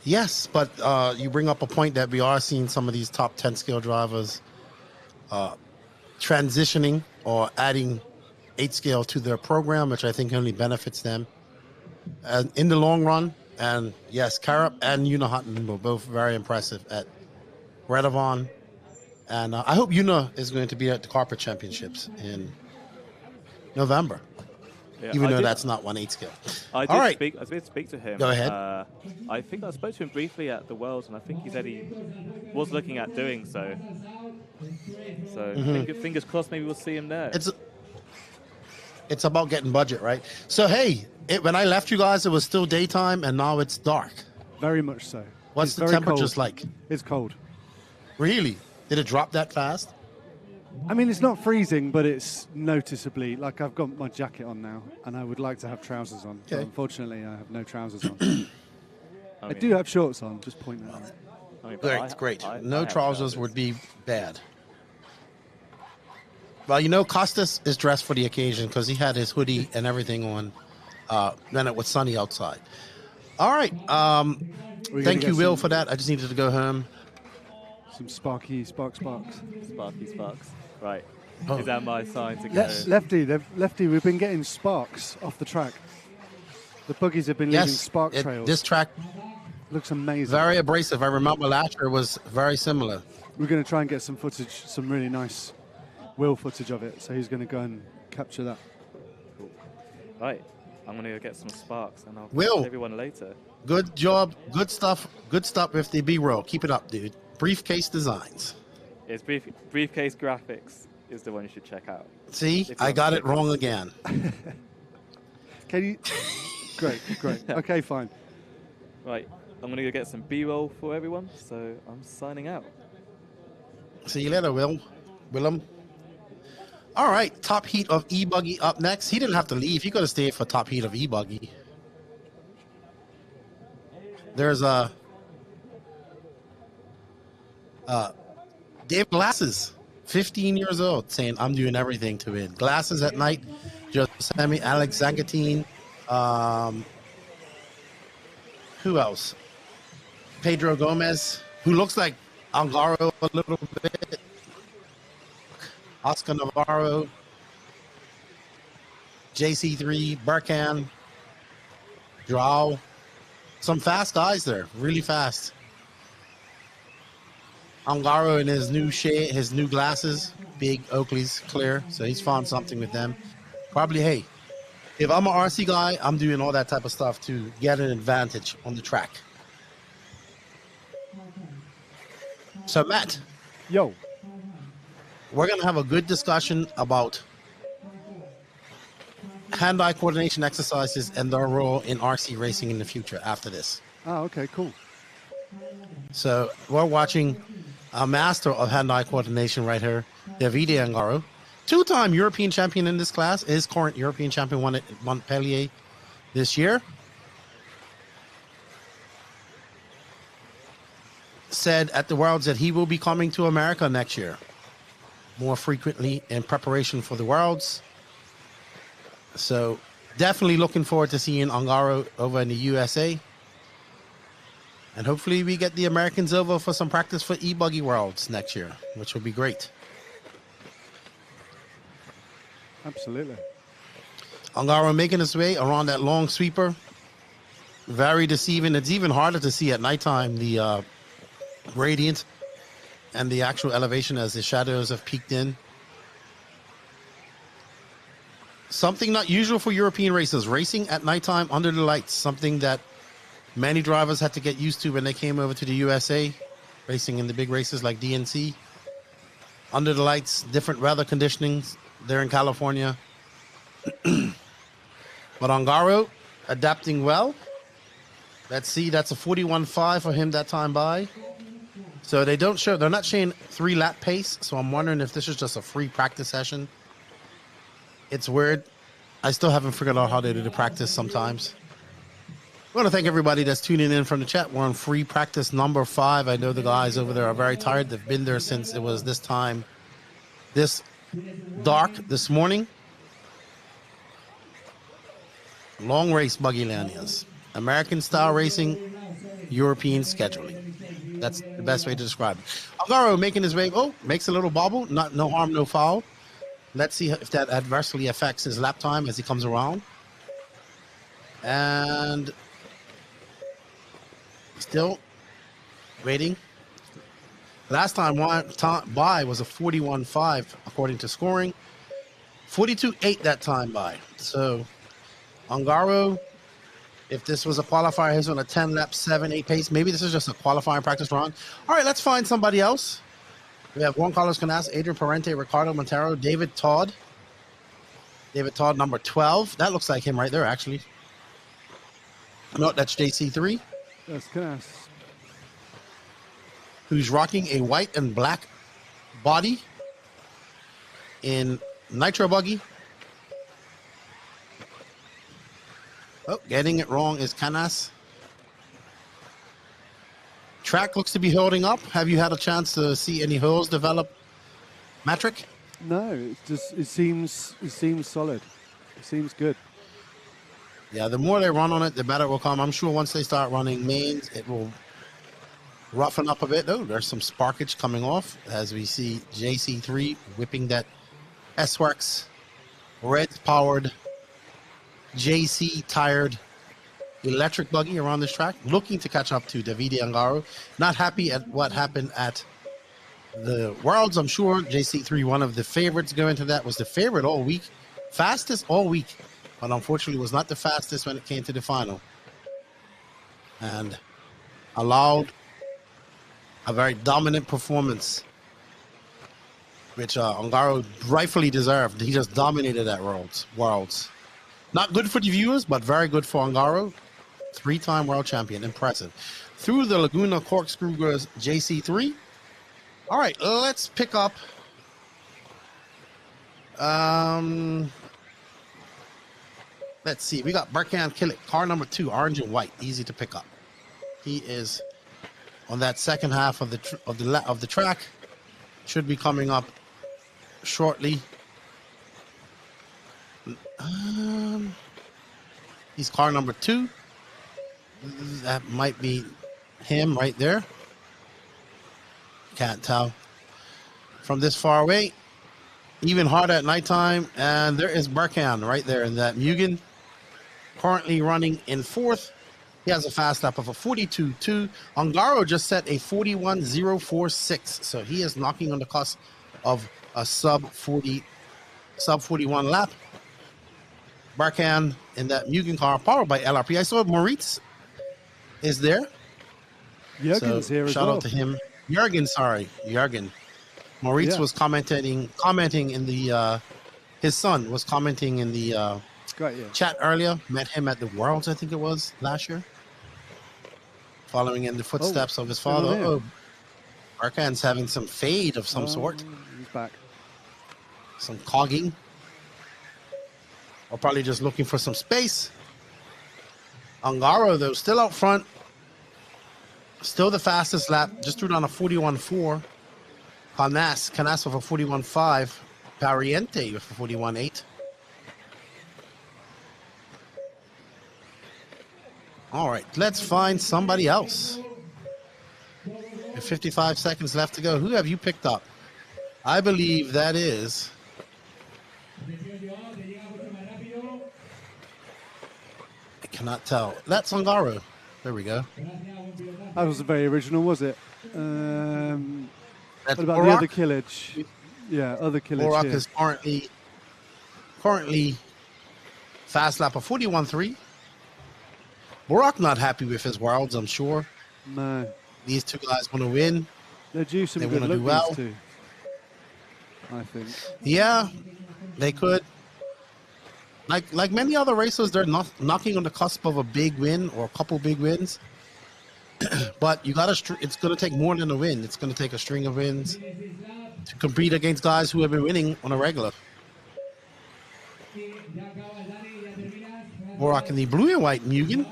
Yes, but you bring up a point that we are seeing some of these top 10-scale drivers transitioning or adding 8-scale to their program, which I think only benefits them. And in the long run, and yes, Karup and Una Hutton were both very impressive at Redavon. And I hope Una is going to be at the Carpet Championships in November. Yeah, Even though that's not 1/8 scale. I did speak to him. Go ahead. I think I spoke to him briefly at the Worlds, and I think he said he was looking at doing so. So fingers crossed, maybe we'll see him there. It's about getting budget, right? So hey, when I left you guys, it was still daytime, and now it's dark. Very much so. What's the temperatures like? It's cold. Really? Did it drop that fast? I mean, it's not freezing, but it's noticeably, like I've got my jacket on now, and I would like to have trousers on. But unfortunately, I have no trousers on. I do have shorts on, just point that out. Great. No trousers would be bad. Well, you know, Costas is dressed for the occasion because he had his hoodie and everything on when it was sunny outside. All right. Thank you, Will, for that. I just needed to go home. Some sparks. Sparky sparks. Right. Oh. Is that my sign to go? Lefty, we've been getting sparks off the track. The buggies have been leaving spark trails. This track looks amazing. Very abrasive. I remember last year was very similar. We're going to try and get some footage, some really nice Will footage of it. So he's going to go and capture that. Cool. Right. I'm going to go get some sparks, and I'll Will, see everyone later. Good job. Good stuff with the B-roll. Keep it up, dude. Briefcase designs. It's briefcase graphics is the one you should check out. See, I got it wrong again. Can you? Great. Okay, fine. Right, I'm gonna go get some B-roll for everyone. So I'm signing out. See you later, Willem. All right, top heat of E-buggy up next. He didn't have to leave. He could have stayed for top heat of E-buggy. There's Dave Glasses, 15 years old, saying, I'm doing everything to win. Glasses at night, Josemi, Alex Zangatine. Who else? Pedro Gomez, who looks like Angaro a little bit. Oscar Navarro. JC3, Burkan, Joao. Some fast guys there, really fast. Angaro in his new shade, his new glasses, big Oakley's clear, so he's found something with them. Probably, hey, if I'm an RC guy, I'm doing all that type of stuff to get an advantage on the track. So, Matt. Yo. We're going to have a good discussion about hand-eye coordination exercises and their role in RC racing in the future after this. Oh, okay, cool. So, we're watching a master of hand-eye coordination right here, Davide Angaro. Two-time European champion in this class. Is current European champion, won at Montpellier this year. Said at the Worlds that he will be coming to America next year more frequently in preparation for the Worlds. So definitely looking forward to seeing Angaro over in the USA. And hopefully we get the Americans over for some practice for E-buggy Worlds next year, which will be great. Absolutely. Angaro making his way around that long sweeper. Very deceiving. It's even harder to see at nighttime, the gradient and the actual elevation as the shadows have peeked in. Something not usual for European racers. Racing at nighttime under the lights. Something that many drivers had to get used to when they came over to the USA. Racing in the big races like DNC. Under the lights, different weather conditionings there in California. But Angaro adapting well. Let's see, that's a 41.5 for him that time by. So they're not showing 3-lap pace. So I'm wondering if this is just a free practice session. It's weird. I still haven't figured out how they do the practice sometimes. I want to thank everybody that's tuning in from the chat. We're on free practice number 5. I know the guys over there are very tired. They've been there since it was this time, this dark this morning. Long race Buggyland, yes. American style racing, European scheduling. That's the best way to describe it. Algaro making his way. Oh, makes a little bobble. No harm, no foul. Let's see if that adversely affects his lap time as he comes around. And still waiting. Last time by was a 41.5 according to scoring. 42.8 that time by. So Ongaro, if this was a qualifier, he's on a 10-lap, 7-8 pace. Maybe this is just a qualifying practice run. All right, let's find somebody else. We have Juan Carlos Canas, Adrian Parente, Ricardo Montero, David Todd. David Todd, number 12. That looks like him right there, actually. No, that's JC3. That's Canas. Who's rocking a white and black body in Nitro buggy. Oh, getting it wrong is Canas. Track looks to be holding up. Have you had a chance to see any holes develop, Matrick? No, it seems solid. It seems good. Yeah, the more they run on it, the better it will come. I'm sure once they start running mains, it will roughen up a bit. Oh, there's some sparkage coming off as we see JC3 whipping that S-Works red-powered JC tired electric buggy around this track, looking to catch up to Davide Ongaro. Not happy at what happened at the Worlds, I'm sure. JC3, one of the favorites going to that, was the favorite all week. Fastest all week, but unfortunately was not the fastest when it came to the final. And allowed a very dominant performance, which Ongaro rightfully deserved. He just dominated that Worlds. Not good for the viewers, but very good for Ongaro. 3-time world champion. Impressive. Through the Laguna corkscrew goes JC3. All right, let's pick up. Let's see. We got Berkan Killick, car number 2, orange and white, easy to pick up. He is on that second half of the track. Should be coming up shortly. He's car number 2. That might be him right there. Can't tell from this far away. Even harder at nighttime. And there is Berkan right there in that Mugen. Currently running in 4th. He has a fast lap of a 42.2. Ongaro just set a 41.046. So he is knocking on the cusp of a sub 41 lap. Berkan in that Mugen car powered by LRP. I saw Moritz is there. Jürgen's here as well. Shout out to him. Jürgen. Moritz was commenting in the his son was commenting in the chat earlier. Met him at the Worlds, I think it was, last year. Following in the footsteps of his father. Oh, Berkan's having some fade of some sort. He's back. Some cogging. Or probably just looking for some space. Ongaro, though, still out front. Still the fastest lap. Just threw down a 41.4. Canas with a 41.5. Pariente with a 41.8. All right, let's find somebody else. 55 seconds left to go. Who have you picked up? I believe that is... I cannot tell. That's Ongaro. There we go. That wasn't very original, was it? That's what about Borak? the other killage? Yeah, other killage. Borak here. is currently fast lap of 41.3. Borak not happy with his Worlds, I'm sure. No. These two guys want to win. They're due some They good wanna look, do well. these two, I think. Yeah, they could. Like many other racers, they're not knocking on the cusp of a big win or a couple big wins. But you got to. It's going to take more than a win. It's going to take a string of wins to compete against guys who have been winning on a regular. We're rocking the blue and white Mugen,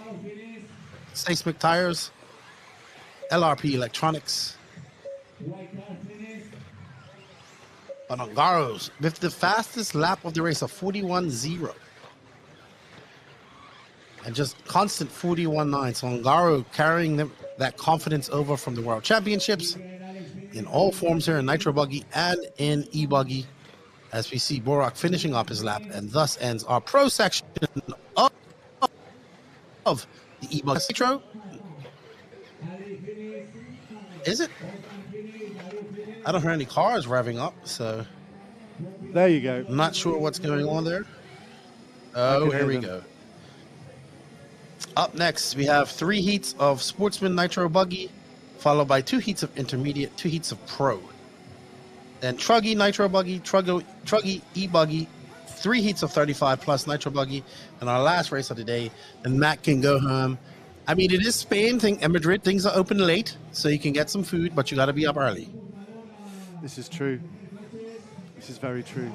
Seismic Tires, LRP Electronics, Banangaros with the fastest lap of the race of 41.0. And just constant 41.9. So Ongaro carrying that confidence over from the World Championships in all forms here in Nitro Buggy and in E-buggy, as we see Borak finishing up his lap, and thus ends our pro section of the E-buggy. Nitro? Is it? I don't hear any cars revving up, so there you go. I'm not sure what's going on there. Oh, here we go. Up next, we have 3 heats of Sportsman Nitro Buggy, followed by 2 heats of Intermediate, 2 heats of Pro. Then Truggy Nitro Buggy, Truggy E-buggy, 3 heats of 35 plus Nitro Buggy, and our last race of the day. And Matt can go home. I mean, it is Spain and Madrid. Things are open late, so you can get some food, but you got to be up early. This is true. This is very true.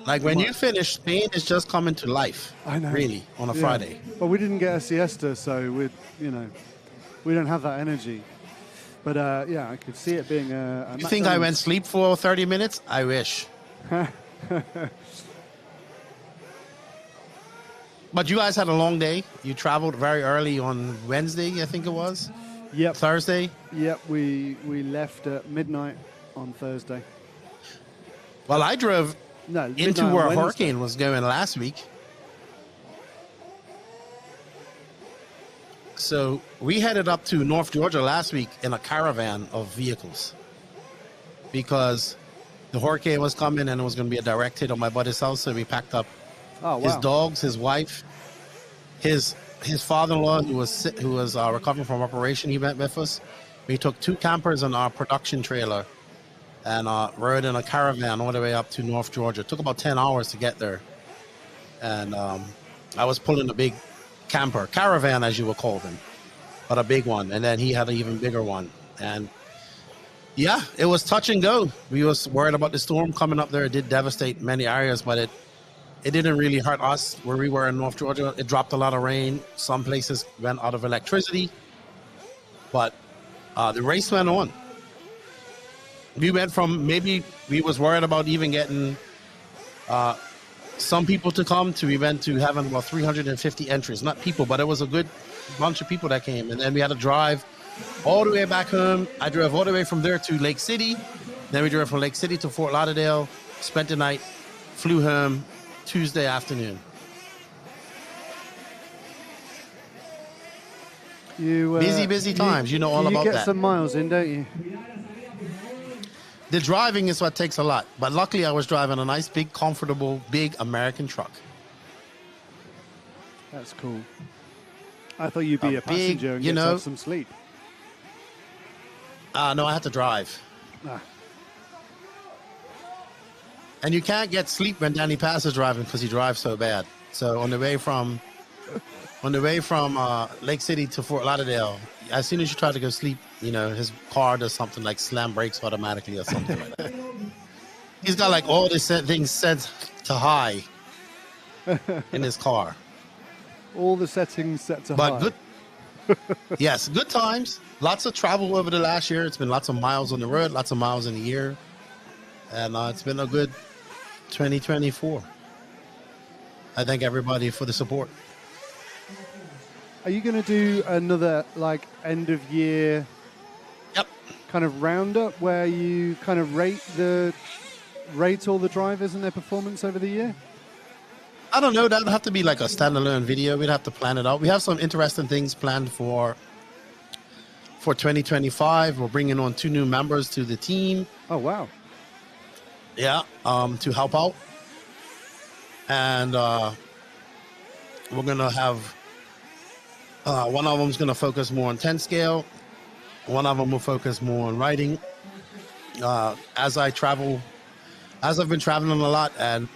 Like when you finish, Spain is just coming to life. I know. Really, on a Friday. Well, we didn't get a siesta, so we don't have that energy. But I could see it being a You think I went sleep for 30 minutes? I wish. But you guys had a long day. You traveled very early on Wednesday, I think it was. Yep. Thursday. Yep. We left at midnight on Thursday. Well, I drove into where a hurricane was going last week. So we headed up to North Georgia last week in a caravan of vehicles because the hurricane was coming and it was going to be a direct hit on my buddy's house. So we packed up his dogs, his wife, his father-in-law who was recovering from operation. He went with us. We took 2 campers and our production trailer and rode in a caravan all the way up to North Georgia. It took about 10 hours to get there. And I was pulling a big caravan, as you would call them, but a big one. And then he had an even bigger one. And yeah, it was touch and go. We was worried about the storm coming up there. It did devastate many areas, but it didn't really hurt us where we were in North Georgia. It dropped a lot of rain. Some places went out of electricity, but the race went on. We went from maybe we was worried about even getting some people to come to we went to having about 350 entries. Not people, but it was a good bunch of people that came. And then we had to drive all the way back home. I drove all the way from there to Lake City. Then we drove from Lake City to Fort Lauderdale, spent the night, flew home Tuesday afternoon. Busy times. You know all about that. You get some miles in, don't you? The driving is what takes a lot. But luckily, I was driving a nice, big, comfortable, big American truck. That's cool. I thought you'd be a passenger and get to have some sleep. No, I had to drive. And you can't get sleep when Danny Pass is driving because he drives so bad. So on the way from Lake City to Fort Lauderdale, as soon as you try to go sleep, his car does something like slam brakes automatically or something like that. He's got like all these things set to high in his car. All the settings set to high. But yes, good times. Lots of travel over the last year. It's been lots of miles on the road, lots of miles in the year. And it's been a good 2024. I thank everybody for the support. Are you going to do another end of year kind of roundup where you kind of rate all the drivers and their performance over the year? I don't know. That would have to be like a standalone video. We'd have to plan it out. We have some interesting things planned for 2025. We're bringing on 2 new members to the team. Oh, wow. Yeah, to help out. And we're going to have one of them is going to focus more on 10 scale. One of them will focus more on writing. As I've been traveling a lot, and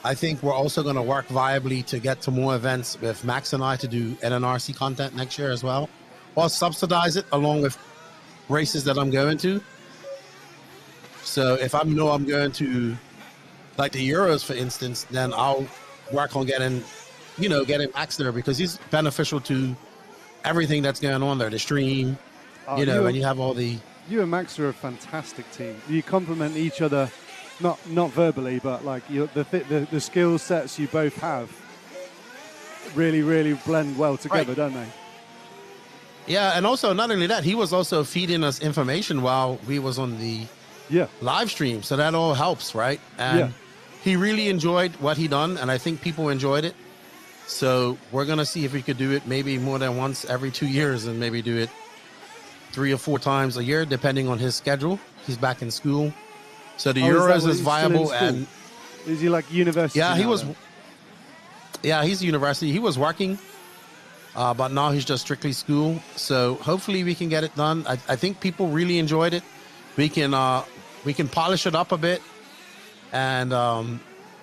I think we're also going to work viably to get to more events with Max and I to do NNRC content next year as well. or subsidize it along with races that I'm going to. So if I know I'm going to, like the Euros, for instance, then I'll work on getting Max there, because he's beneficial to everything that's going on there, the stream, and you have all the... You and Max are a fantastic team. You complement each other, not verbally, but like the skill sets you both have really, really blend well together, don't they? Yeah, and also not only that, he was also feeding us information while we was on the live stream, so that all helps, right? And he really enjoyed what he done, and I think people enjoyed it. So we're gonna see if we could do it maybe more than once every 2 years, and maybe do it 3 or 4 times a year, depending on his schedule. He's back in school, so the Euros is viable. And is he like university? Yeah, he was. Yeah, he's university. He was working, but now he's just strictly school. So hopefully we can get it done. I think people really enjoyed it. We can polish it up a bit, and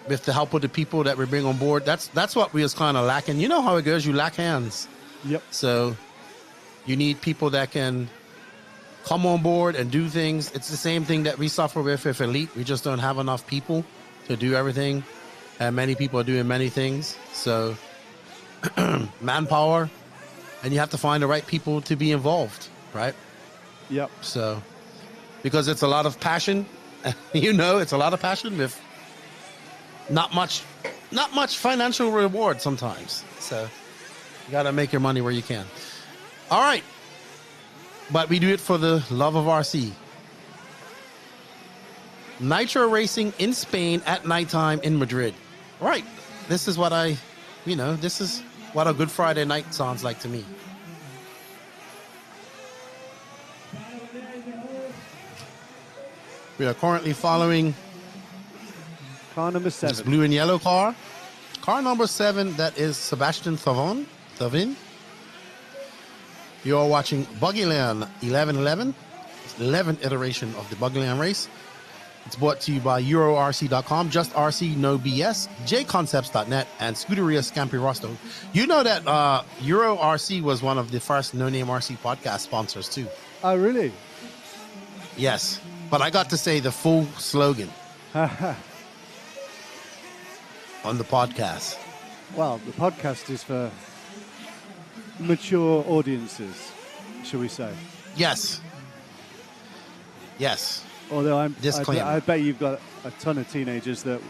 with the help of the people that we bring on board, that's what we was kind of lacking. You know how it goes. You lack hands. Yep. So you need people that can come on board and do things. It's the same thing that we suffer with Elite. We just don't have enough people to do everything, and many people are doing many things. So manpower, and you have to find the right people to be involved, right? Yep. So because it's a lot of passion, it's a lot of passion with not much financial reward sometimes. So you got to make your money where you can. All right. But we do it for the love of RC. Nitro racing in Spain at nighttime in Madrid. All right. This is what this is what a good Friday night sounds like to me. We are currently following car number 7. This blue and yellow car. Car number 7, that is Sebastian Thavin. You are watching Buggyland 1111, 11th iteration of the Buggyland race. It's brought to you by EuroRC.com, Just RC, No BS, JConcepts.net, and Scuderia Scampi Rosto. You know that EuroRC was one of the first No Name RC podcast sponsors too. Oh, really? Yes, but I got to say the full slogan on the podcast. Well, the podcast is for mature audiences, shall we say? Yes. Yes. Although I bet you've got a ton of teenagers that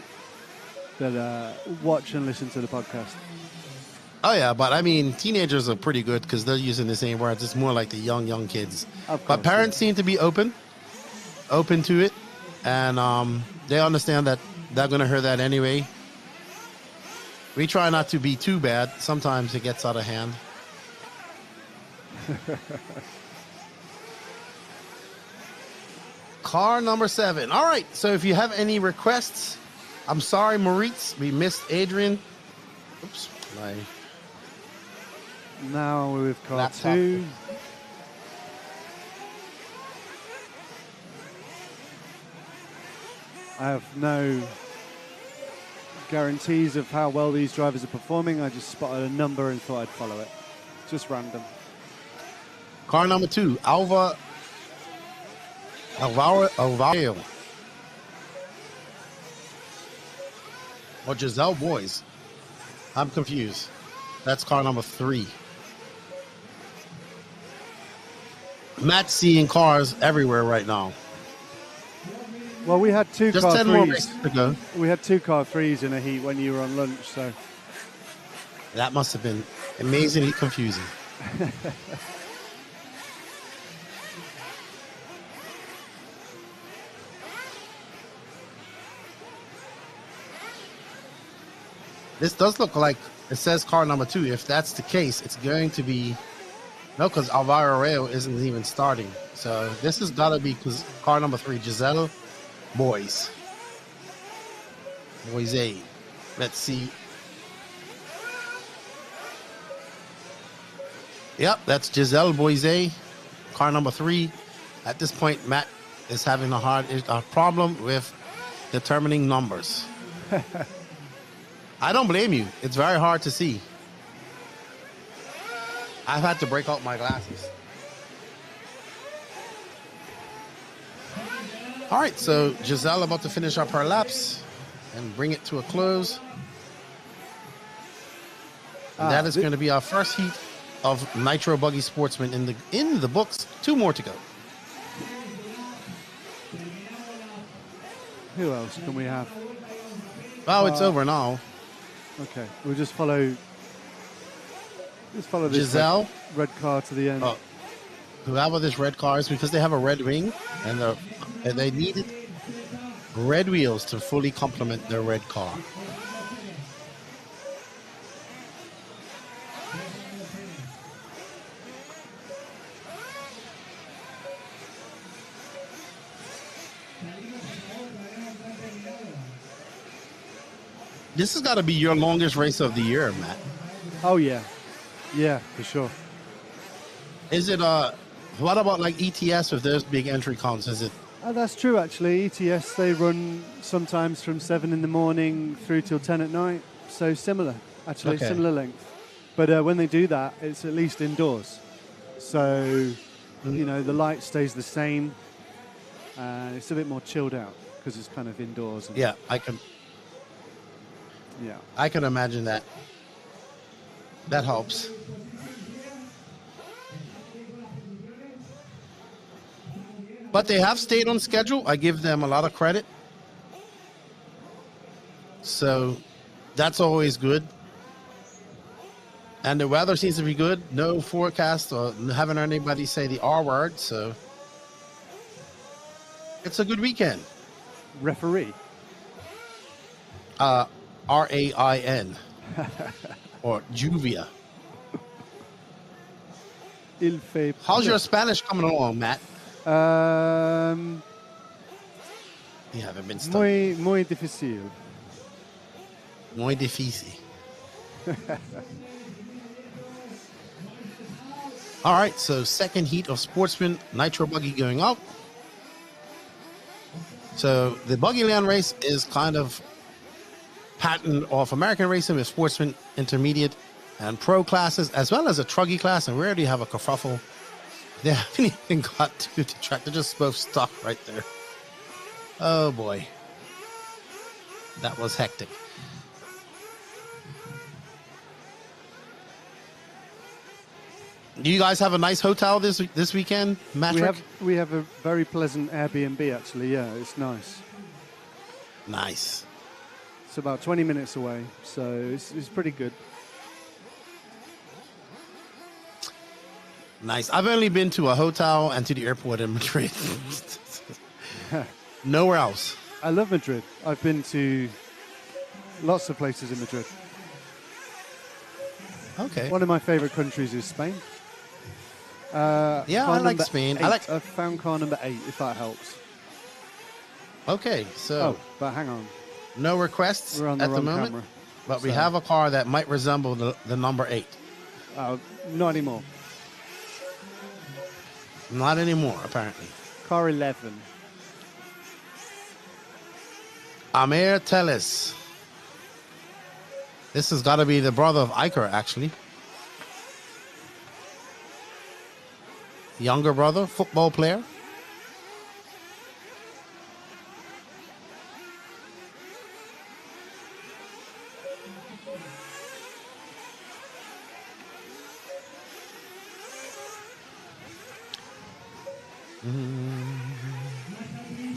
watch and listen to the podcast. Oh yeah, but I mean, teenagers are pretty good because they're using the same words. It's more like the young kids. Of course, but parents seem to be open to it, and they understand that they're going to hear that anyway. We try not to be too bad. Sometimes it gets out of hand. Car number 7. All right. So if you have any requests, I'm sorry, Moritz. We missed Adrian. Oops. Now we've car 2. I have no guarantees of how well these drivers are performing. I just spotted a number and thought I'd follow it. Just random. Car number 2, Alvaro. Or Giselle Boys. I'm confused. That's car number 3. Matt's seeing cars everywhere right now. Well, we had two Just car 10 threes. more races to go. We had 2 car 3s in a heat when you were on lunch, so That must have been amazingly confusing. This does look like it says car number 2. If that's the case, it's going to be no, because Alvaro Rayo isn't even starting. So this has got to be car number 3, Giselle Boys. Boys 8. Let's see. Yep, that's Giselle Boise, car number 3. At this point, Matt is having a problem with determining numbers. I don't blame you. It's very hard to see. I've had to break out my glasses. All right, so Giselle about to finish up her laps and bring it to a close. And that is going to be our first heat of Nitro Buggy Sportsman in the books. 2 more to go. Who else can we have? Oh, it's over now. Okay, we'll just follow this Giselle. red car to the end. Oh, whoever this red car is, because they have a red wing and they needed red wheels to fully complement their red car. This has got to be your longest race of the year, Matt. Oh, yeah. Yeah, for sure. Is it, what about like ETS with those big entry counts? Is it? That's true, actually. ETS, they run sometimes from 7 in the morning through till 10 at night. So similar, actually, Okay. similar length. But when they do that, it's at least indoors. So, you know, the light stays the same. It's a bit more chilled out because it's kind of indoors. Yeah, I can imagine that. That helps. But they have stayed on schedule. I give them a lot of credit. So that's always good. And the weather seems to be good. No forecast, or haven't heard anybody say the R word. So it's a good weekend. Referee. RAIN. Or Juvia. How's your Spanish coming along, Matt? You haven't been studying. Muy difícil. Muy difícil. All right, so second heat of Sportsman Nitro Buggy going up. So the Buggyland race is kind of patterned off American racing with Sportsman Intermediate and Pro classes, as well as a Truggy class, and we already have a kerfuffle. They haven't even got to the track. They're just both stuck right there. Oh, boy. That was hectic. Do you guys have a nice hotel this weekend, Matrick? We have a very pleasant Airbnb, actually. Yeah, it's nice. Nice. It's about 20 minutes away, so it's pretty good. Nice. I've only been to a hotel and to the airport in Madrid. Nowhere else. I love Madrid. I've been to lots of places in Madrid. Okay. One of my favorite countries is Spain. Yeah, I like Spain. I've found car number 8, if that helps. Okay, so. Oh, but hang on. No requests We're on at the the wrong moment, camera. but we have a car that might resemble the number 8. Not anymore. Not anymore, apparently. Car 11. Amir Teles. This has got to be the brother of Iker, actually. Younger brother, football player.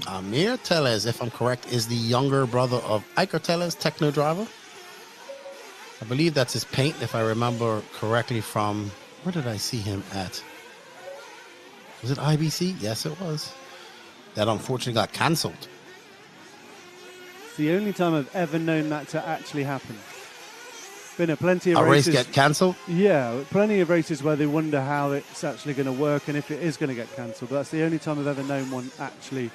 Amir Teles, if I'm correct, is the younger brother of Iker Teles, techno driver. I believe that's his paint, if I remember correctly from... Where did I see him at? Was it IBC? Yes, it was. That unfortunately got cancelled. It's the only time I've ever known that to actually happen. Been a plenty of A race races. get cancelled? Yeah, plenty of races where they wonder how it's actually going to work and if it is going to get cancelled. But that's the only time I've ever known one actually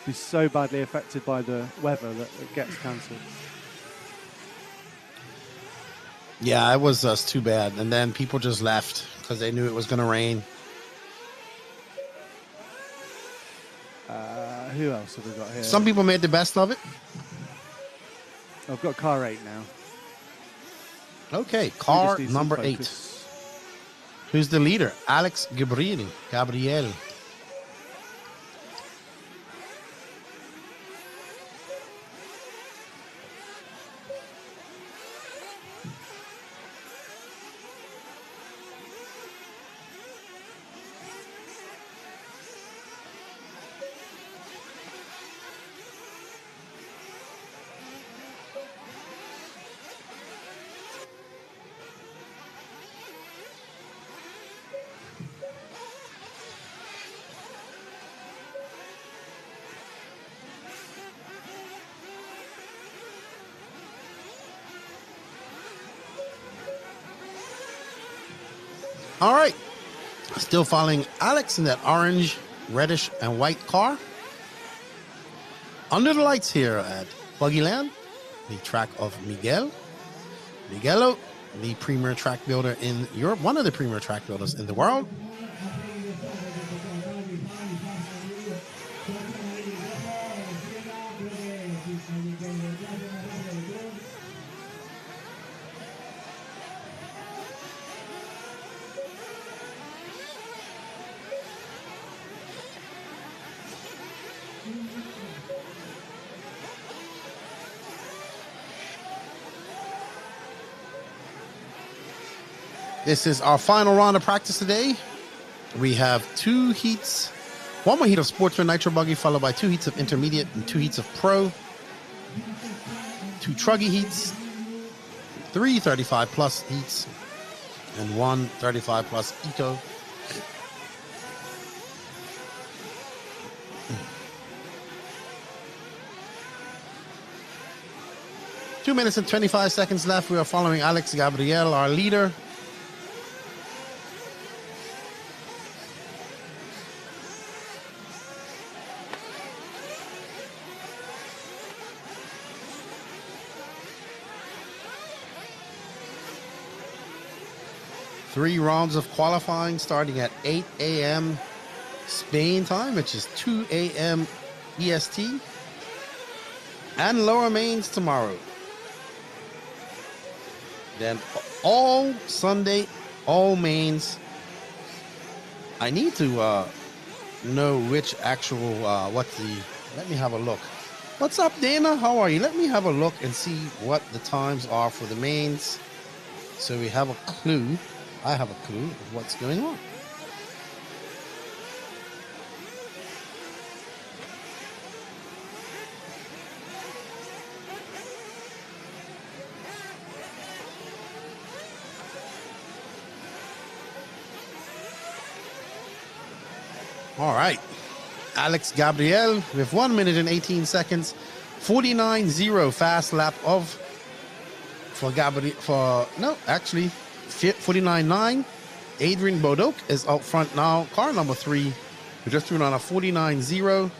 be so badly affected by the weather that it gets cancelled. Yeah, it was too bad. And then people just left because they knew it was going to rain. Who else have we got here? Some people made the best of it. I've got car 8 now. Okay, We car just need some number focus. 8. Who's the leader? Alex Gabriel. All right. Still following Alex in that orange, reddish, and white car. Under the lights here at Buggyland, the track of Miguelo, the premier track builder in Europe, one of the premier track builders in the world. This is our final round of practice today. We have 2 heats, 1 more heat of Sportsman Nitro Buggy, followed by 2 heats of Intermediate and 2 heats of Pro, 2 Truggy heats, 3 35 plus heats, and 1 35 plus Eco. Two minutes and 25 seconds left. We are following Alex Gabriel, our leader. Three rounds of qualifying starting at 8 a.m. Spain time, which is 2 a.m. EST. And lower mains tomorrow. Then all Sunday, all mains. I need to know which actual, let me have a look. What's up, Dana? How are you? Let me have a look and see what the times are for the mains. So we have a clue. I have a clue of what's going on. All right. Alex Gabriel with 1 minute and 18 seconds. 49.0 fast lap of for Gabriel. 49.9. Adrian Bodok is out front now. Car number 3. We just threw on a 49.0.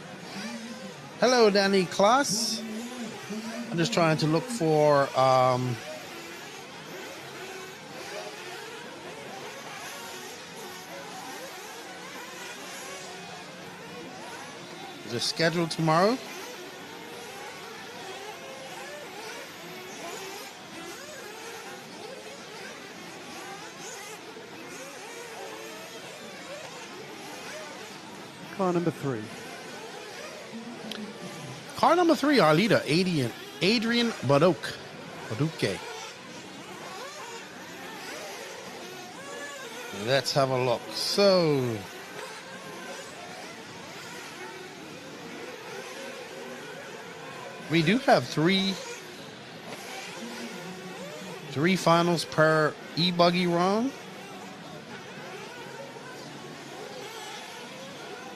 Hello, Danny Klaas. I'm just trying to look for the schedule tomorrow. Car number 3. Car number 3, our leader, Adrian Boduke. Let's have a look. So, we do have three finals per E-buggy round.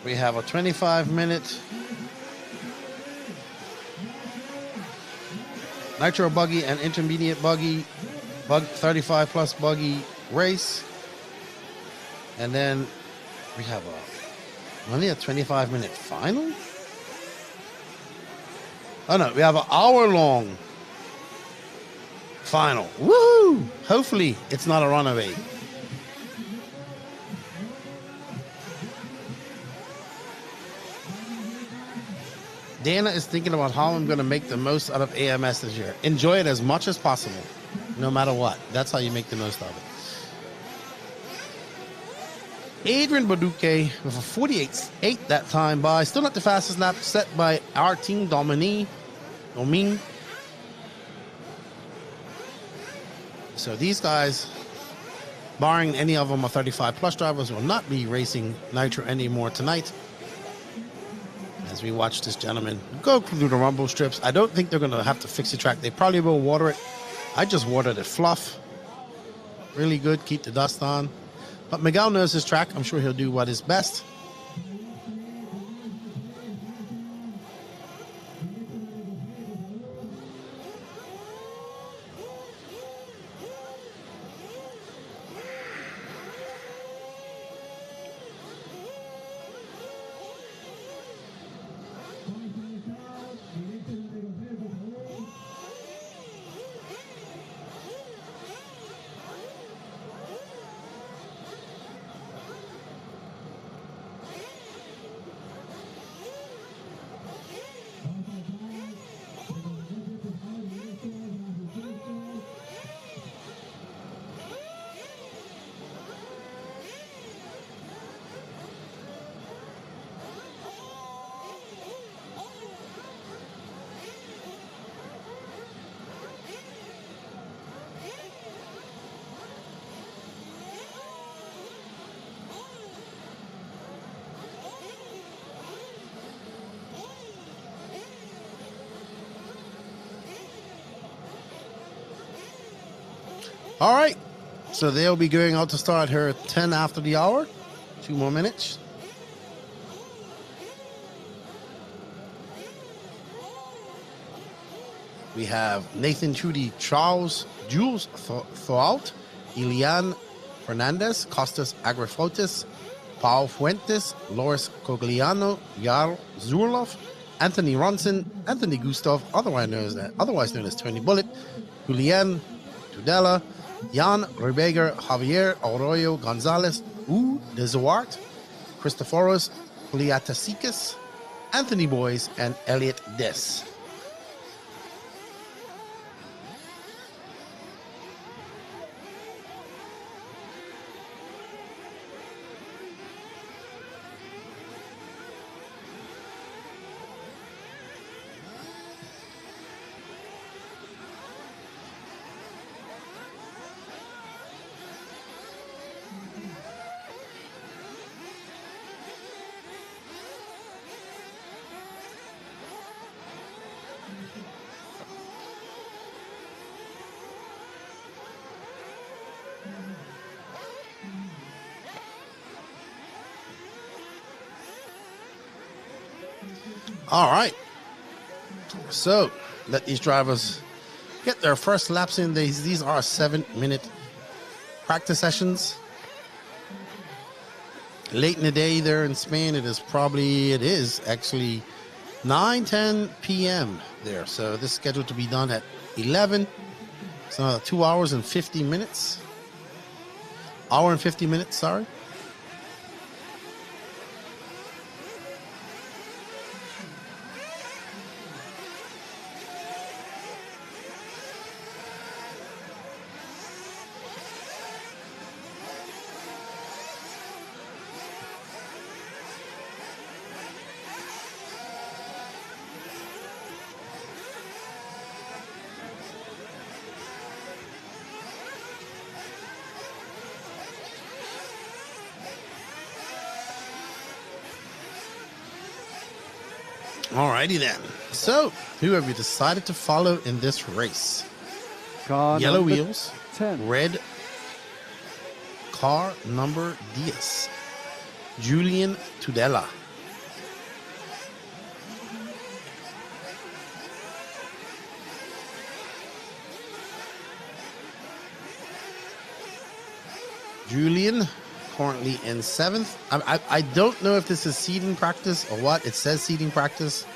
We have a 25-minute Nitro buggy and intermediate buggy, 35 plus buggy race. And then we have only a 25-minute final? Oh no, we have an hour-long final. Woo! Hopefully it's not a runaway. Dana is thinking about how I'm going to make the most out of AMS this year. Enjoy it as much as possible, no matter what. That's how you make the most of it. Adrian Baduque with a 48.8 that time by. Still not the fastest lap set by our team, Domine. So these guys, barring any of them are 35 plus drivers, will not be racing Nitro anymore tonight. As we watch this gentleman go through the rumble strips. I don't think they're going to have to fix the track. They probably will water it. I just watered it fluff. Really good, keep the dust on. But Miguel knows his track. I'm sure he'll do what is best. All right, so they'll be going out to start here at 10 after the hour. 2 more minutes. We have Nathan Trudy, Charles, Jules Throughout, Ilian Fernandez, Costas Agrafotis, Paul Fuentes, Loris Cogliano, Jarl Zurlov, Anthony Ronson, Anthony Gustav, otherwise known as Tony Bullet, Julian Tudela, Jan Rebeger, Javier Arroyo Gonzalez, U Dezuart, Christoforos Poliatasikis, Anthony Boyes, and Elliot Des. All right. So let these drivers get their first laps in. These are 7-minute practice sessions. Late in the day there in Spain, it is actually 9:10 p.m. there. So this is scheduled to be done at 11. So 2 hours and 50 minutes. Hour and 50 minutes, sorry. Alrighty then. So, who have you decided to follow in this race? Car Yellow number wheels, 10. Red car number 10. Julian Tudela. Julian currently in 7th. I don't know if this is seeding practice or what. It says seeding practice.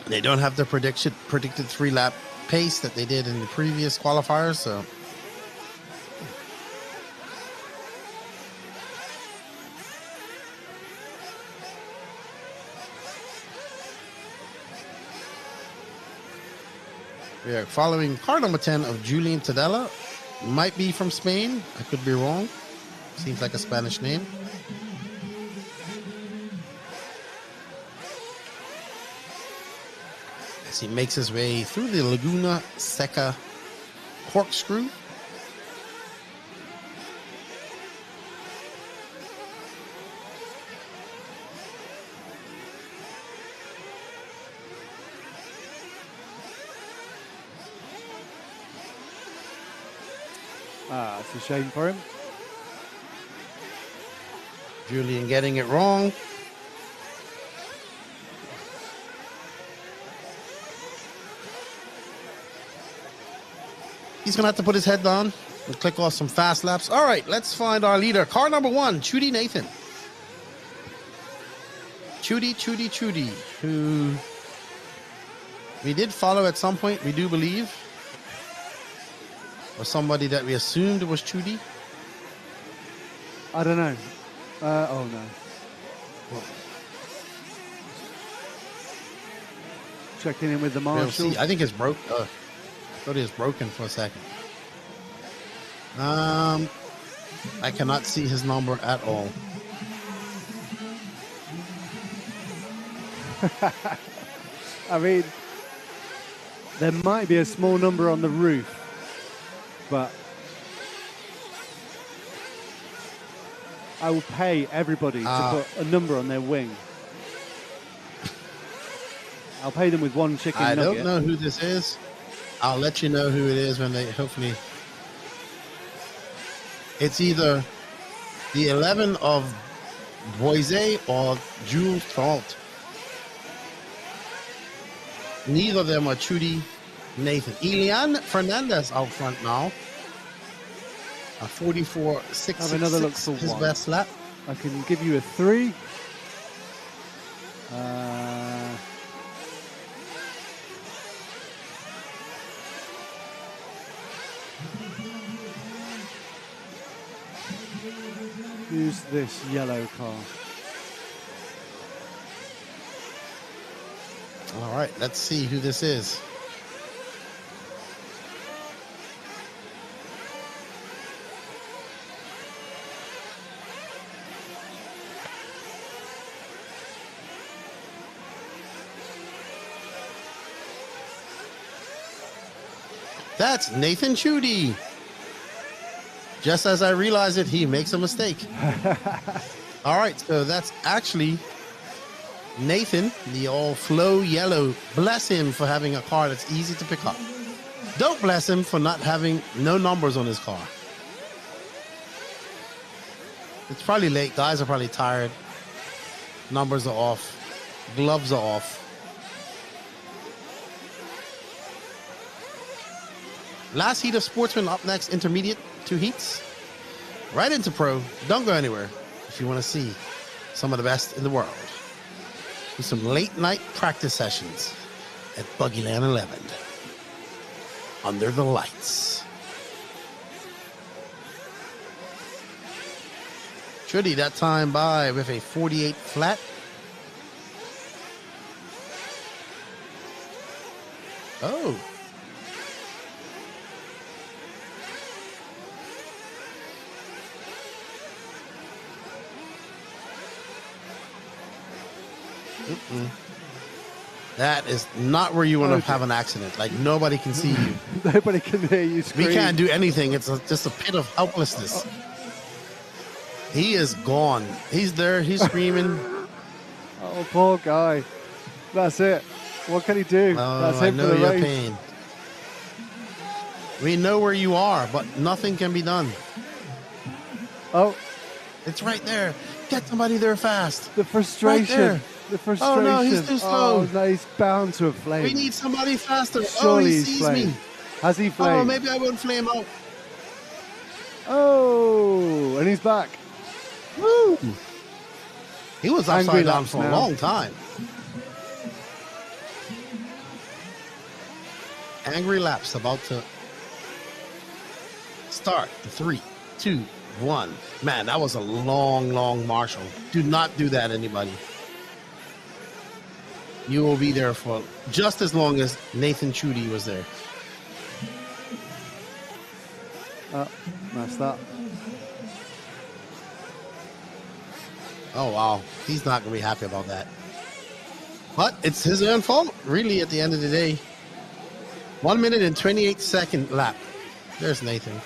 They don't have the predicted 3-lap pace that they did in the previous qualifiers, so we are following car number 10 of Julian Tudela. Might be from Spain. I could be wrong. Seems like a Spanish name. As he makes his way through the Laguna Seca corkscrew. Ah, it's a shame for him. Julian getting it wrong. He's going to have to put his head down and click off some fast laps. All right, let's find our leader. Car number 1, Chudy Nathan. Chudy, who we did follow at some point, we do believe. Or somebody that we assumed was Chudy. I don't know. Oh, no. Checking in with the We'll marshal. see. I think it's broke. I thought it was broken for a second. I cannot see his number at all. I mean, there might be a small number on the roof, but I will pay everybody to put a number on their wing. I'll pay them with one chicken nugget. I don't know who this is. I'll let you know who it is when they hopefully. It's either the 11 of Boise or Jules Tralt. Neither of them are Chudy Nathan. Elian Fernandez out front now. A 44.666. Have another look for his one. best lap. I can give you a 3. Who's this yellow car? All right, let's see who this is. That's Nathan Chudy. Just as I realize it, he makes a mistake. All right, so that's actually Nathan, the all flow yellow. Bless him for having a car that's easy to pick up. Don't bless him for not having no numbers on his car. It's probably late. Guys are probably tired. Numbers are off. Gloves are off. Last heat of Sportsman up next, intermediate, 2 heats. Right into pro. Don't go anywhere if you want to see some of the best in the world. With some late night practice sessions at Buggyland 11. Under the lights. Trudy that time by with a 48 flat. Oh. That is not where you want to have an accident. Like, nobody can see you. Nobody can hear you scream. We can't do anything. It's just a pit of helplessness. He is gone. He's there. He's screaming. Oh, poor guy. That's it. What can he do? Oh, That's I him for know the your race. pain. We know where you are, but nothing can be done. Oh. It's right there. Get somebody there fast. The frustration. Right there. The frustration. Oh, no, he's too slow. Oh, no, he's bound to have flamed. We need somebody faster. Surely he he's sees flamed. me. Has he flamed? Oh, maybe I won't flame out. Oh, and he's back. Woo! He was Angry upside down laps for a now. long time. Angry laps about to start. 3, 2, 1. Man, that was a long marshal. Do not do that, anybody. You will be there for just as long as Nathan Chudy was there. Oh, that's that. Oh, wow. He's not going to be happy about that. But it's his own fault, really, at the end of the day. 1 minute and 28-second lap. There's Nathan.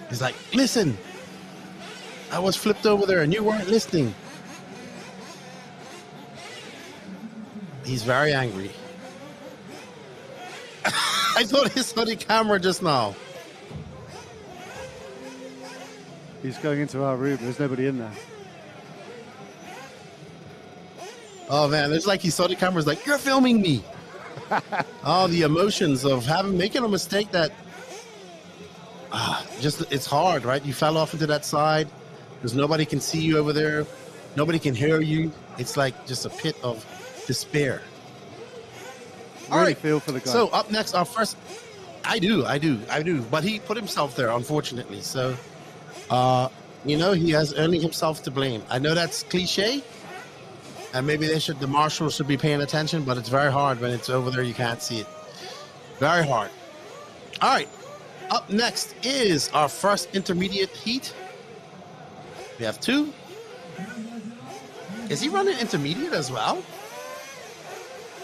He's like, listen, I was flipped over there and you weren't listening. He's very angry. I thought he saw the camera just now. He's going into our room. There's nobody in there. Oh, man, it's like he saw the camera. He's like, you're filming me. Oh, the emotions of making a mistake that it's hard, right? You fell off into that side. There's nobody can see you over there. Nobody can hear you. It's like just a pit of despair. All right, feel for the guy. So up next, our first. I do. But he put himself there, unfortunately. So, he has only himself to blame. I know that's cliche, and maybe the marshals should be paying attention. But it's very hard when it's over there. You can't see it. Very hard. All right. Up next is our first intermediate heat. We have 2. Is he running intermediate as well?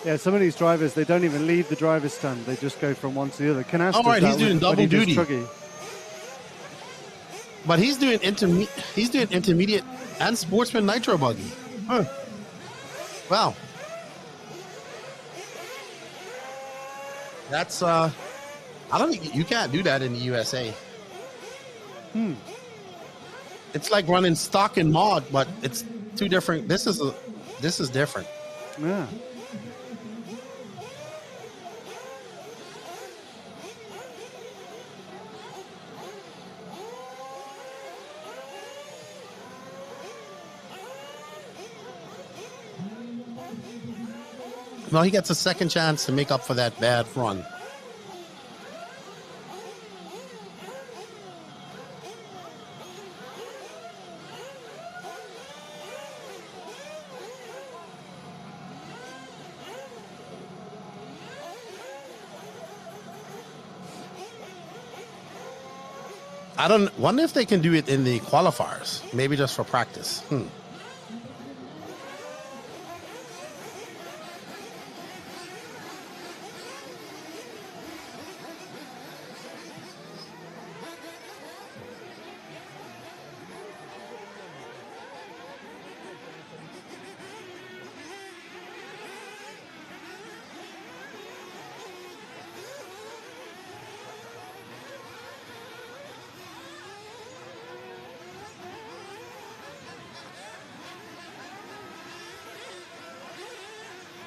Yeah, some of these drivers, they don't even leave the driver's stand. They just go from one to the other. Canasta, all right, he's doing double duty. But he's doing intermediate and sportsman Nitro buggy. Huh. Wow. That's I don't think you can't do that in the USA. It's like running stock and mod, but it's 2 different. This is different. Yeah. Well, he gets a second chance to make up for that bad run. I wonder if they can do it in the qualifiers, maybe just for practice.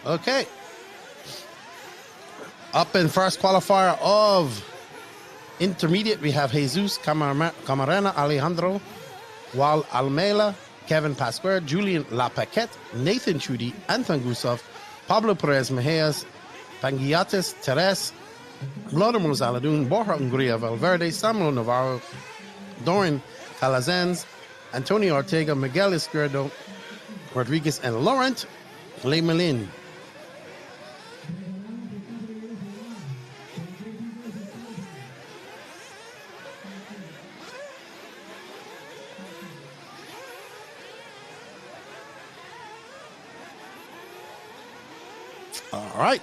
Okay. Up in first qualifier of intermediate, we have Jesus Camarena Alejandro, Wal Almela, Kevin Pasquer, Julian Lapaquette, Nathan Chudy, Anton Gusov, Pablo Perez Mejias, Pangiatis Teres, Vladimir Zaladun, Borja Ungria Valverde, Samuel Navarro, Doran Calazans, Antonio Ortega, Miguel Izquierdo, Rodriguez, and Laurent Lemelin. All right.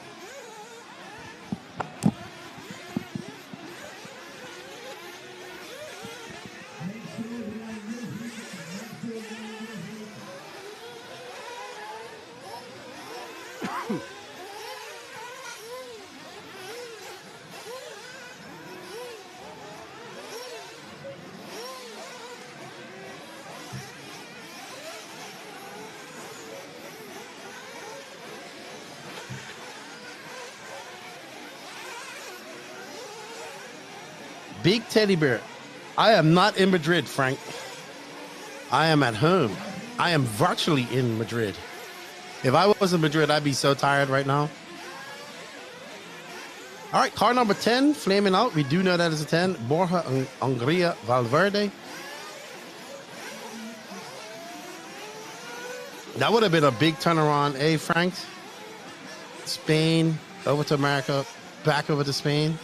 Big teddy bear. I am not in Madrid, Frank. I am at home. I am virtually in Madrid. If I was in Madrid, I'd be so tired right now. All right, car number 10, flaming out. We do know that is a 10. Borja Ungria Valverde. That would have been a big turnaround, eh, Frank? Spain, over to America, back over to Spain.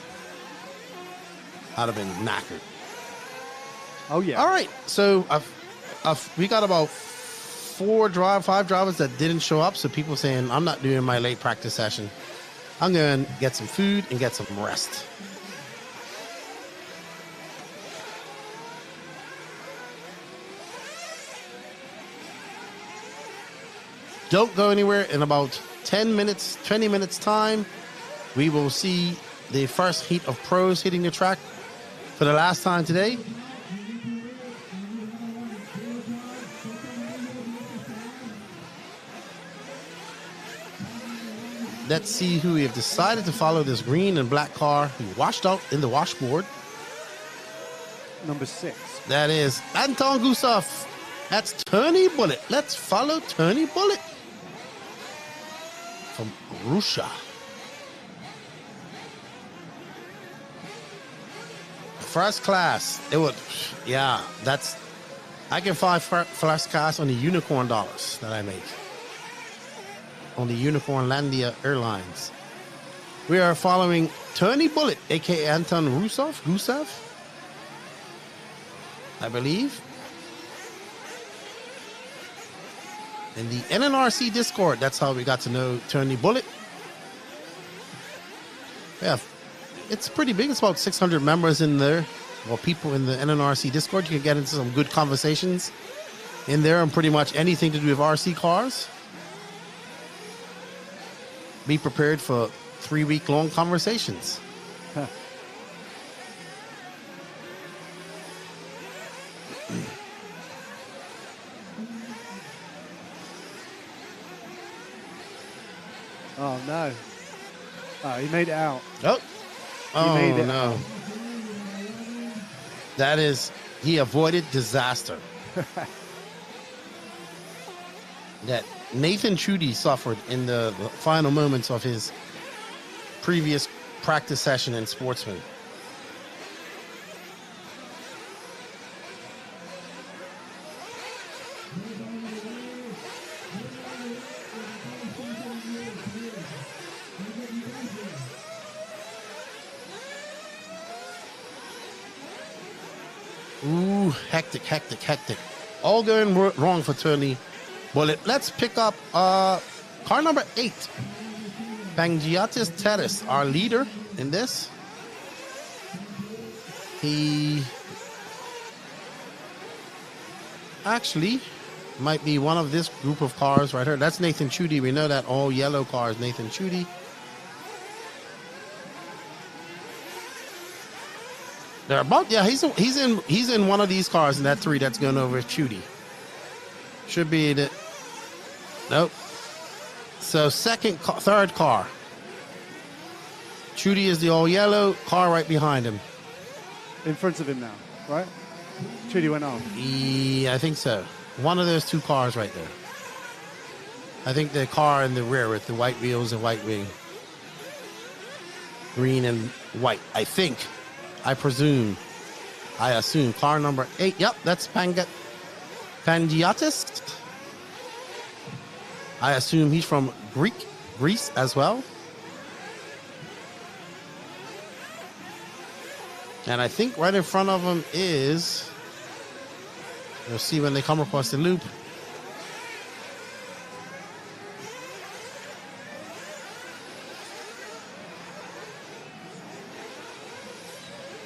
I'd have been knackered. Oh yeah. All right. So we got about 5 drivers that didn't show up. So people saying, I'm not doing my late practice session. I'm going to get some food and get some rest. Don't go anywhere. In about 10 minutes, 20 minutes time, we will see the first heat of pros hitting the track for the last time today. Let's see who we have decided to follow this green and black car who washed out in the washboard. Number 6. That is Anton Gusov. That's Tony Bullitt. Let's follow Tony Bullitt from Russia. First class. It would, yeah, that's, I can find first class on the unicorn dollars that I make. On the Unicornlandia Airlines. We are following Tony Bullitt, aka Anton Gusev, I believe. In the NNRC Discord, that's how we got to know Tony Bullitt. Yeah, it's pretty big. It's about 600 members in there, or people in the NNRC Discord. You can get into some good conversations in there on pretty much anything to do with RC cars. Be prepared for 3-week-long conversations. Huh. Oh no! Oh, he made it out. Oh, made it no! That is, he avoided disaster. That Nathan Truggy suffered in the final moments of his previous practice session in Sportsman. Ooh, hectic. All going wrong for Tony Bullitt. Let's pick up car number 8. Pangiatis Terres, our leader in this. He actually might be one of this group of cars right here. That's Nathan Truggy. We know that all yellow car is Nathan Truggy. They're about, yeah, he's in one of these cars in that 3 that's going over Truggy. Should be the, nope. So third car. Truggy is the all yellow car right behind him. In front of him now, right? Truggy went off. Yeah, I think so. One of those 2 cars right there. I think the car in the rear with the white wheels and white wing. Green and white, I think. I assume. Car number 8. Yep, that's Pangiatis. I assume he's from Greece as well. And I think right in front of him is, you'll see when they come across the loop,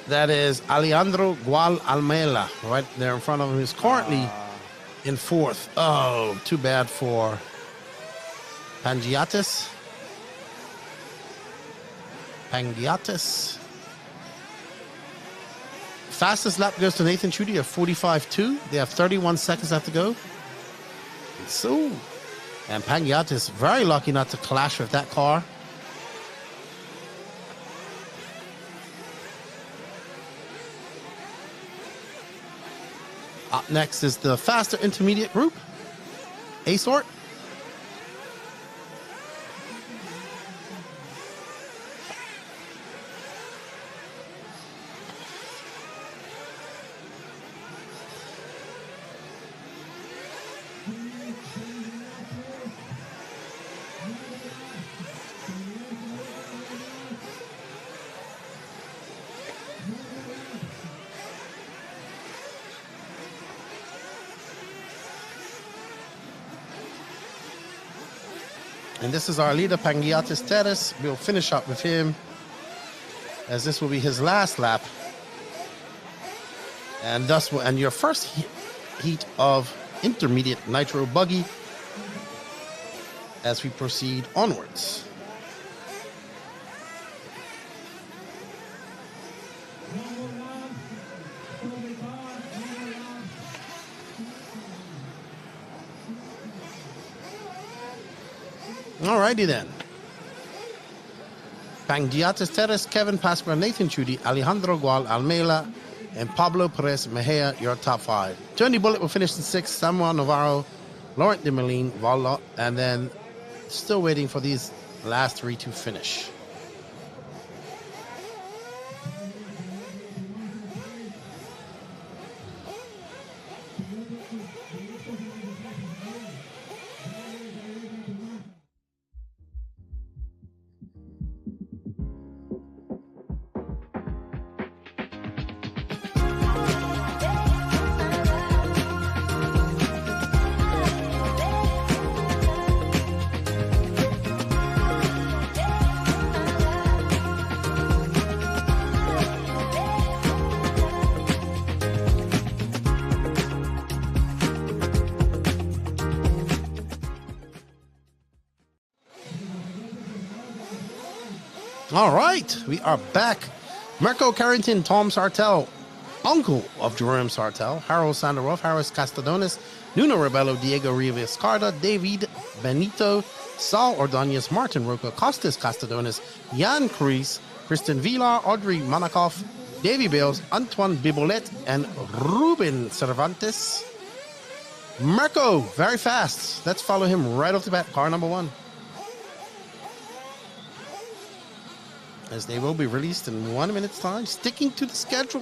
that is Alejandro Gual Almela, right there in front of him. He's currently in 4th. Oh, too bad for Pangiatis. Fastest lap goes to Nathan Truggy of 45.2. They have 31 seconds left to go. So, and Pangiatis very lucky not to clash with that car. Up next is the faster intermediate group, A-Sort. And this is our leader, Pangiatis Teres. We'll finish up with him, as this will be his last lap. And thus, and your first heat of intermediate Nitro Buggy as we proceed onwards. Alrighty then. Pangiatis Teres, Kevin Pasqua, Nathan Chudi, Alejandro Gual, Almela, and Pablo Perez Mejia, your top 5. Johnny Bullet will finish in 6th, Samuel Navarro, Laurent de Melin, Valla, and then still waiting for these last 3 to finish. All right, we are back. Mirko Carrington, Tom Sartell, uncle of Jerome Sartell, Harold Sandaroff, Harris Castadonis, Nuno Rebello, Diego Rivas Carda, David Benito, Saul Ordonez, Martin Roca, Costas Castadonis, Jan Cruz, Kristen Villar, Audrey Manakov, Davy Bales, Antoine Bibolet, and Ruben Cervantes. Mirko, very fast. Let's follow him right off the bat. Car number 1. As they will be released in 1 minute's time, sticking to the schedule.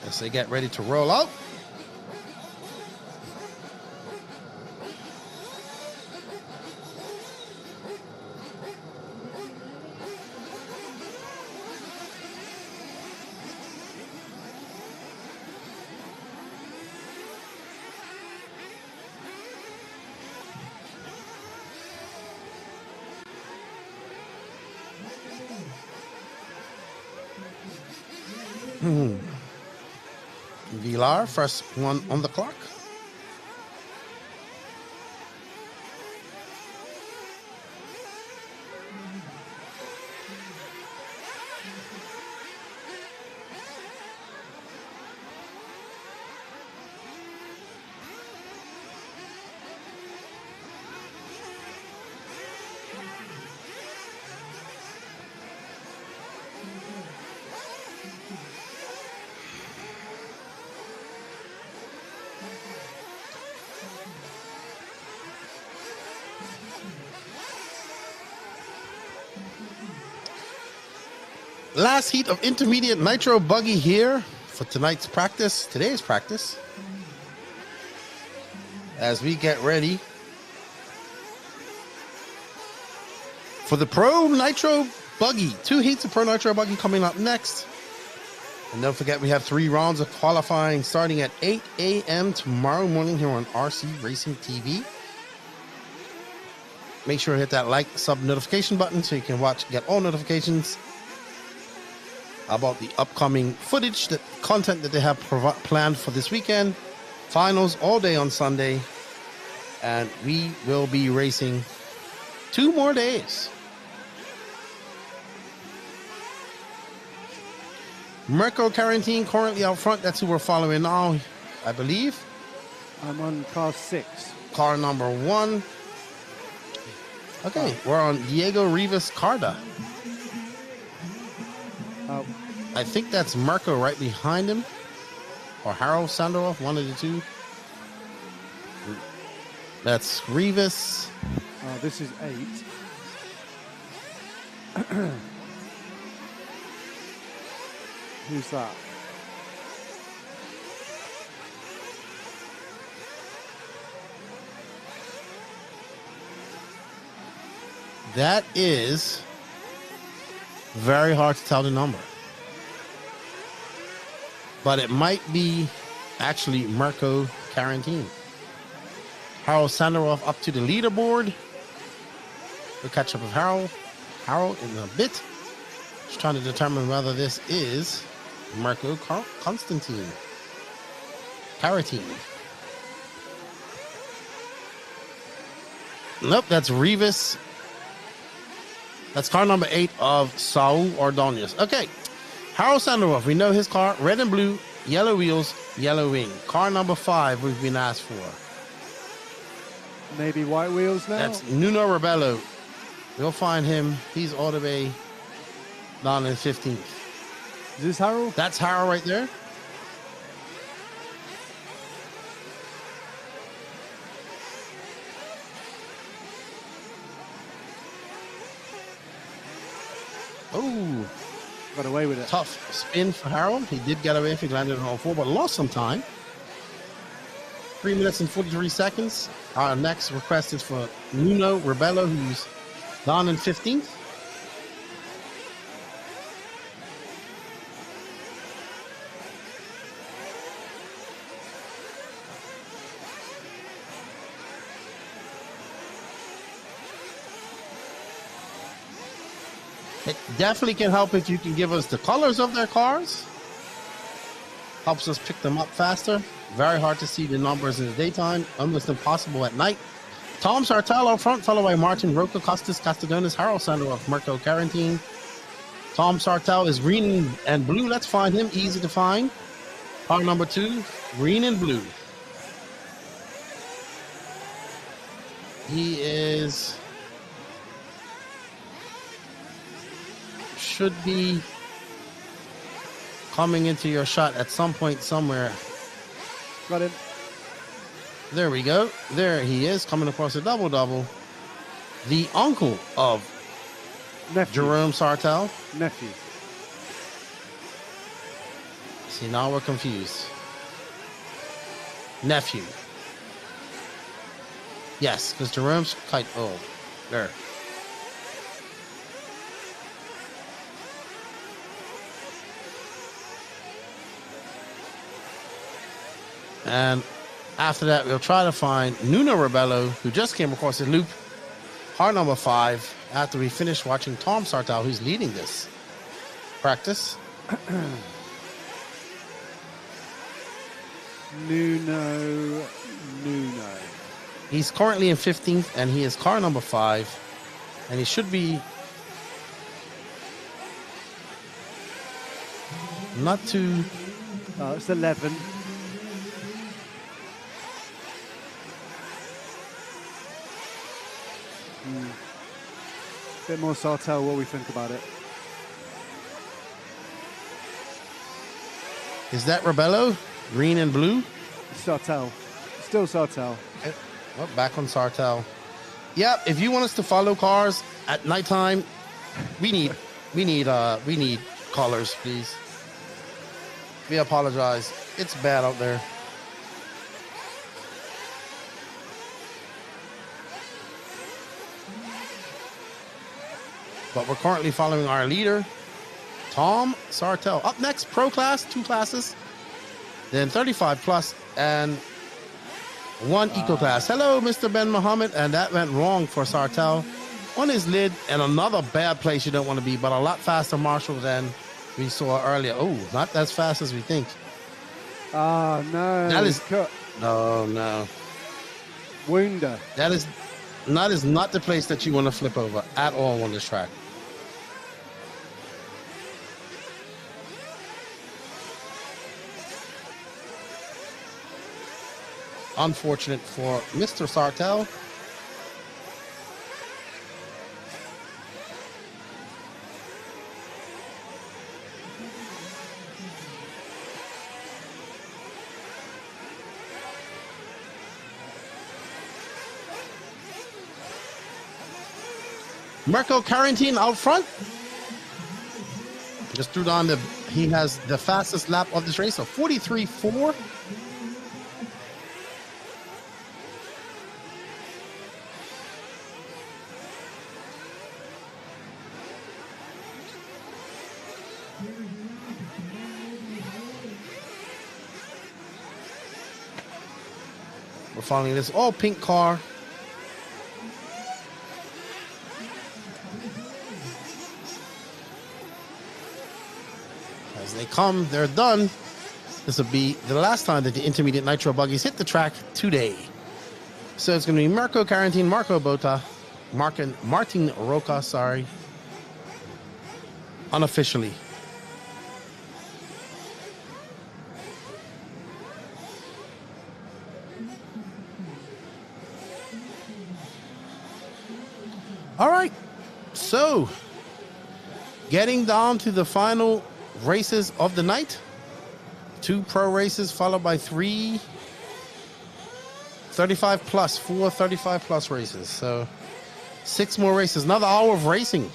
As they get ready to roll out. Villar, first one on the clock. Last heat of intermediate Nitro Buggy here for today's practice, as we get ready for the Pro Nitro Buggy. 2 heats of Pro Nitro Buggy coming up next. And don't forget, we have 3 rounds of qualifying starting at 8 a.m. tomorrow morning here on RC Racing TV. Make sure to hit that like, sub notification button so you can get all notifications about the upcoming footage, the content that they have planned for this weekend. Finals all day on Sunday. And we will be racing 2 more days. Mirko Carantine currently out front. That's who we're following now, I believe. I'm on car 6. Car number 1. Okay, we're on Diego Rivas Carda. I think that's Mirko right behind him. Or Harold Sandaroff, one of the 2. That's Rivas. This is 8. Who's that? That is very hard to tell the number. But it might be actually Mirko Carantini. Harold Sandaroff up to the leaderboard. We'll catch up with Harold in a bit. Just trying to determine whether this is Mirko Constantine. Carantini. Nope, that's Rivas. That's car number 8 of Saul Ordonez. Okay, Harold Sandaroff, we know his car, red and blue, yellow wheels, yellow wing. Car number 5 we've been asked for. Maybe white wheels now? That's Nuno Rebello. We'll find him. He's all the way down in 15th. Is this Harold? That's Harold right there. Oh, got away with it. Tough spin for Harold. He did get away if he landed on 4, but lost some time. 3 minutes and 43 seconds. Our next request is for Nuno Rebello, who's down in 15th. It definitely can help if you can give us the colors of their cars. Helps us pick them up faster. Very hard to see the numbers in the daytime. Almost impossible at night. Tom Sartell up front, followed by Martin Roca, Costas Castadonis, Harold Sandaroff, Mirko Carantine. Tom Sartell is green and blue. Let's find him. Easy to find. Car number 2, green and blue. He is... should be coming into your shot at some point somewhere. Got him. There we go. There he is, coming across a double-double. The uncle of nephew. Jerome Sartell. Nephew. See, now we're confused. Nephew. Yes, because Jerome's quite old. There. And after that, we'll try to find Nuno Rebello, who just came across the loop, car number 5, after we finish watching Tom Sartell, who's leading this practice. Nuno. He's currently in 15th, and he is car number 5, and he should be not too... it's 11. Bit more Sartell, what we think about it. Is that Rebello? Green and blue? Sartell. Still Sartell. Okay. Well, back on Sartell. Yeah, if you want us to follow cars at nighttime, we need colors, please. We apologize. It's bad out there. But we're currently following our leader, Tom Sartell. Up next, Pro Class, 2 classes. Then 35 plus and 1 Eco Class. Hello, Mr. Ben Mohammed. And that went wrong for Sartell. On his lid, and another bad place you don't want to be, but a lot faster Marshall than we saw earlier. Oh, not as fast as we think. Ah, no. That is... No. Wounder. That is not the place that you want to flip over at all on this track. Unfortunate for Mr. Sartell. Mirko Carantine out front. Just threw down he has the fastest lap of this race, so 43.4. We're following this all pink car. As they come, they're done. This will be the last time that the intermediate Nitro buggies hit the track today. So it's going to be Marco Carantine, Marco Bota, Martin Roca, sorry, unofficially. All right, so getting down to the final races of the night. 2 pro races followed by 3 35 plus, 4 35 plus races. So 6 more races, another hour of racing.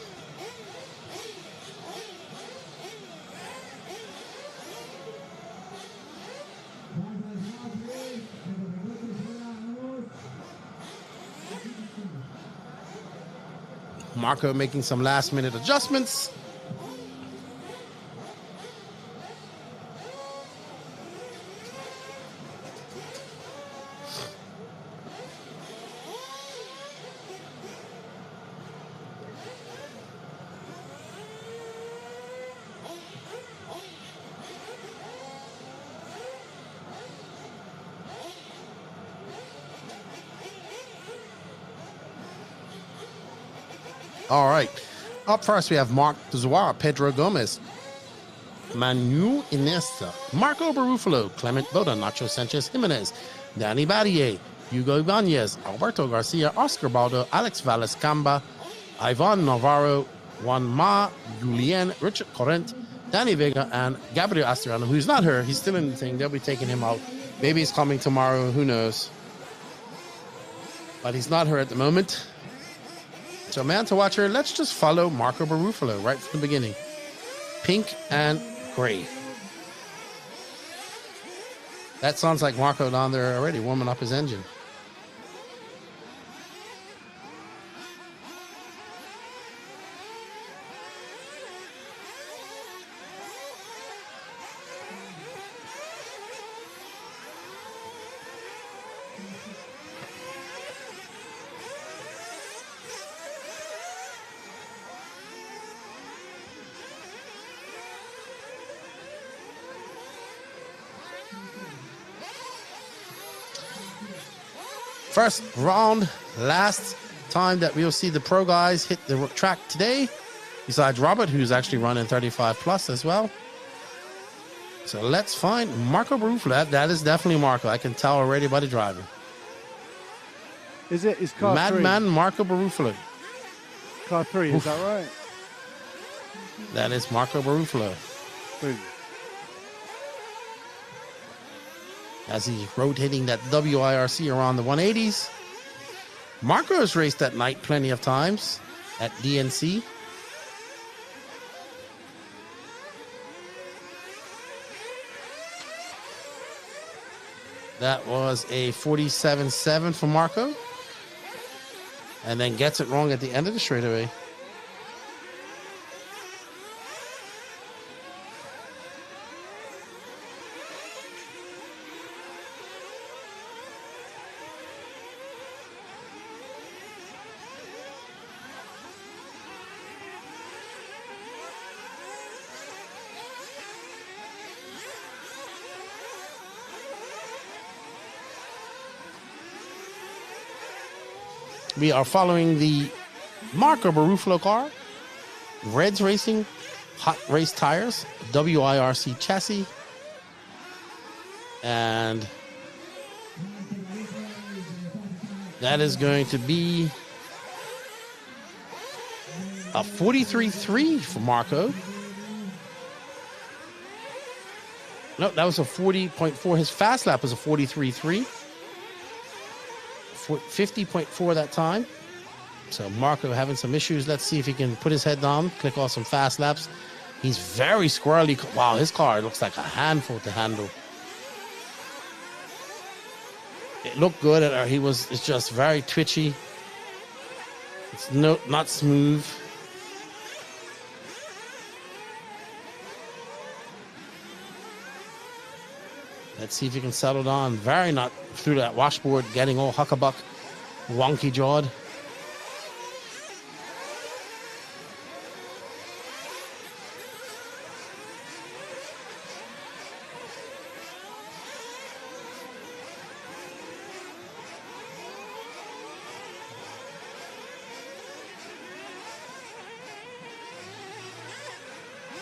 Marco making some last minute adjustments. All right. Up first, we have Mark Zuara, Pedro Gomez, Manuel Iniesta, Marco Barufalo, Clement Boda, Nacho Sanchez Jimenez, Danny Battier, Hugo Ibanez, Alberto Garcia, Oscar Baldo, Alex Valles Camba, Ivan Navarro, Juan Ma, Julien, Richard Corrent, Danny Vega, and Gabriel Astriano, who's not here. He's still in the thing. They'll be taking him out. Maybe he's coming tomorrow. Who knows? But he's not here at the moment. So, man to watch here, let's just follow Marco Barufalo right from the beginning. Pink and gray. That sounds like Marco down there already warming up his engine. First round, last time that we'll see the pro guys hit the track today, besides Robert, who's actually running 35 plus as well. So let's find Marco Barufalo. That is definitely Marco. I can tell already by the driving. Is it? Is car Madman 3? Marco Barufalo. Car 3, is that right? That is Marco Barufalo. Boom. As he's rotating that WIRC around the 180s. Marco has raced that night plenty of times at DNC. That was a 47.7 for Marco. And then gets it wrong at the end of the straightaway. We are following the Marco Barufalo car. Reds Racing, Hot Race Tires, WIRC chassis. And that is going to be a 43.3 for Marco. No, that was a 40.4. His fast lap was a 43.3. 50.4 that time. So Marco having some issues. Let's see if he can put his head down, click off some fast laps. He's very squirrely. Wow, his car looks like a handful to handle. It looked good. It's just very twitchy. It's not smooth. Let's see if he can settle down. Very not through that washboard, getting all huckabuck, wonky jawed.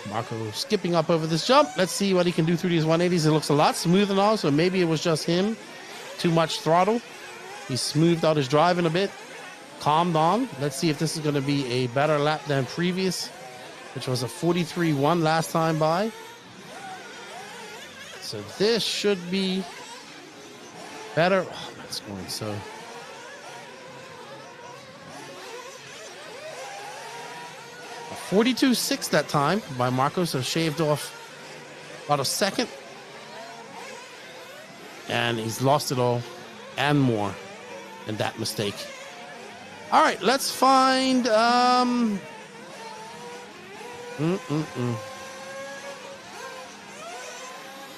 Marco skipping up over this jump. Let's see what he can do through these 180s. It looks a lot smoother now, so maybe it was just him. Too much throttle. He smoothed out his driving a bit. Calmed down. Let's see if this is going to be a better lap than previous, which was a 43.1 last time by. So this should be better. Oh, that's going so... 42.6 that time by Marco, so shaved off about a second. And he's lost it all and more in that mistake. All right, let's find...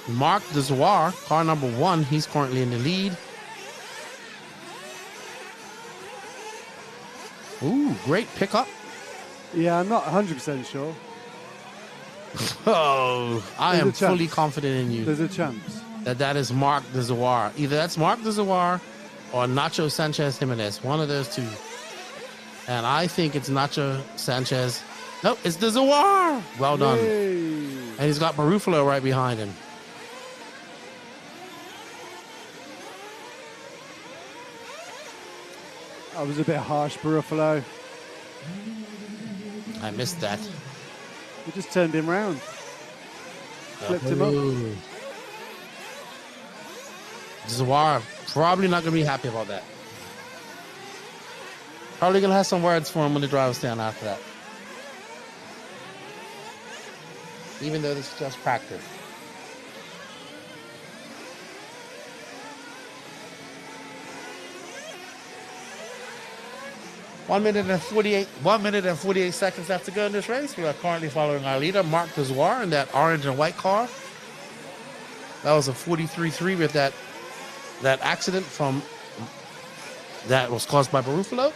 Marc Dezoir, car number 1. He's currently in the lead. Ooh, great pickup. Yeah, I'm not 100% sure. Oh, I am fully confident in you. There's a chance. That is Marc Dezoir. Either that's Marc Dezoir or Nacho Sanchez Jimenez. One of those two. And I think it's Nacho Sanchez. Nope, it's Dezoir. Well done. Yay. And he's got Barufalo right behind him. That was a bit harsh, Barufalo. I missed that. We just turned him round. Flipped him up. Dezoir probably not going to be happy about that. Probably going to have some words for him when the driver's down after that. Even though this is just practice. One minute and 48 seconds left to go in this race. We are currently following our leader, Marc Dezoir, in that orange and white car. That was a 43.3 with that accident that was caused by Barufalo.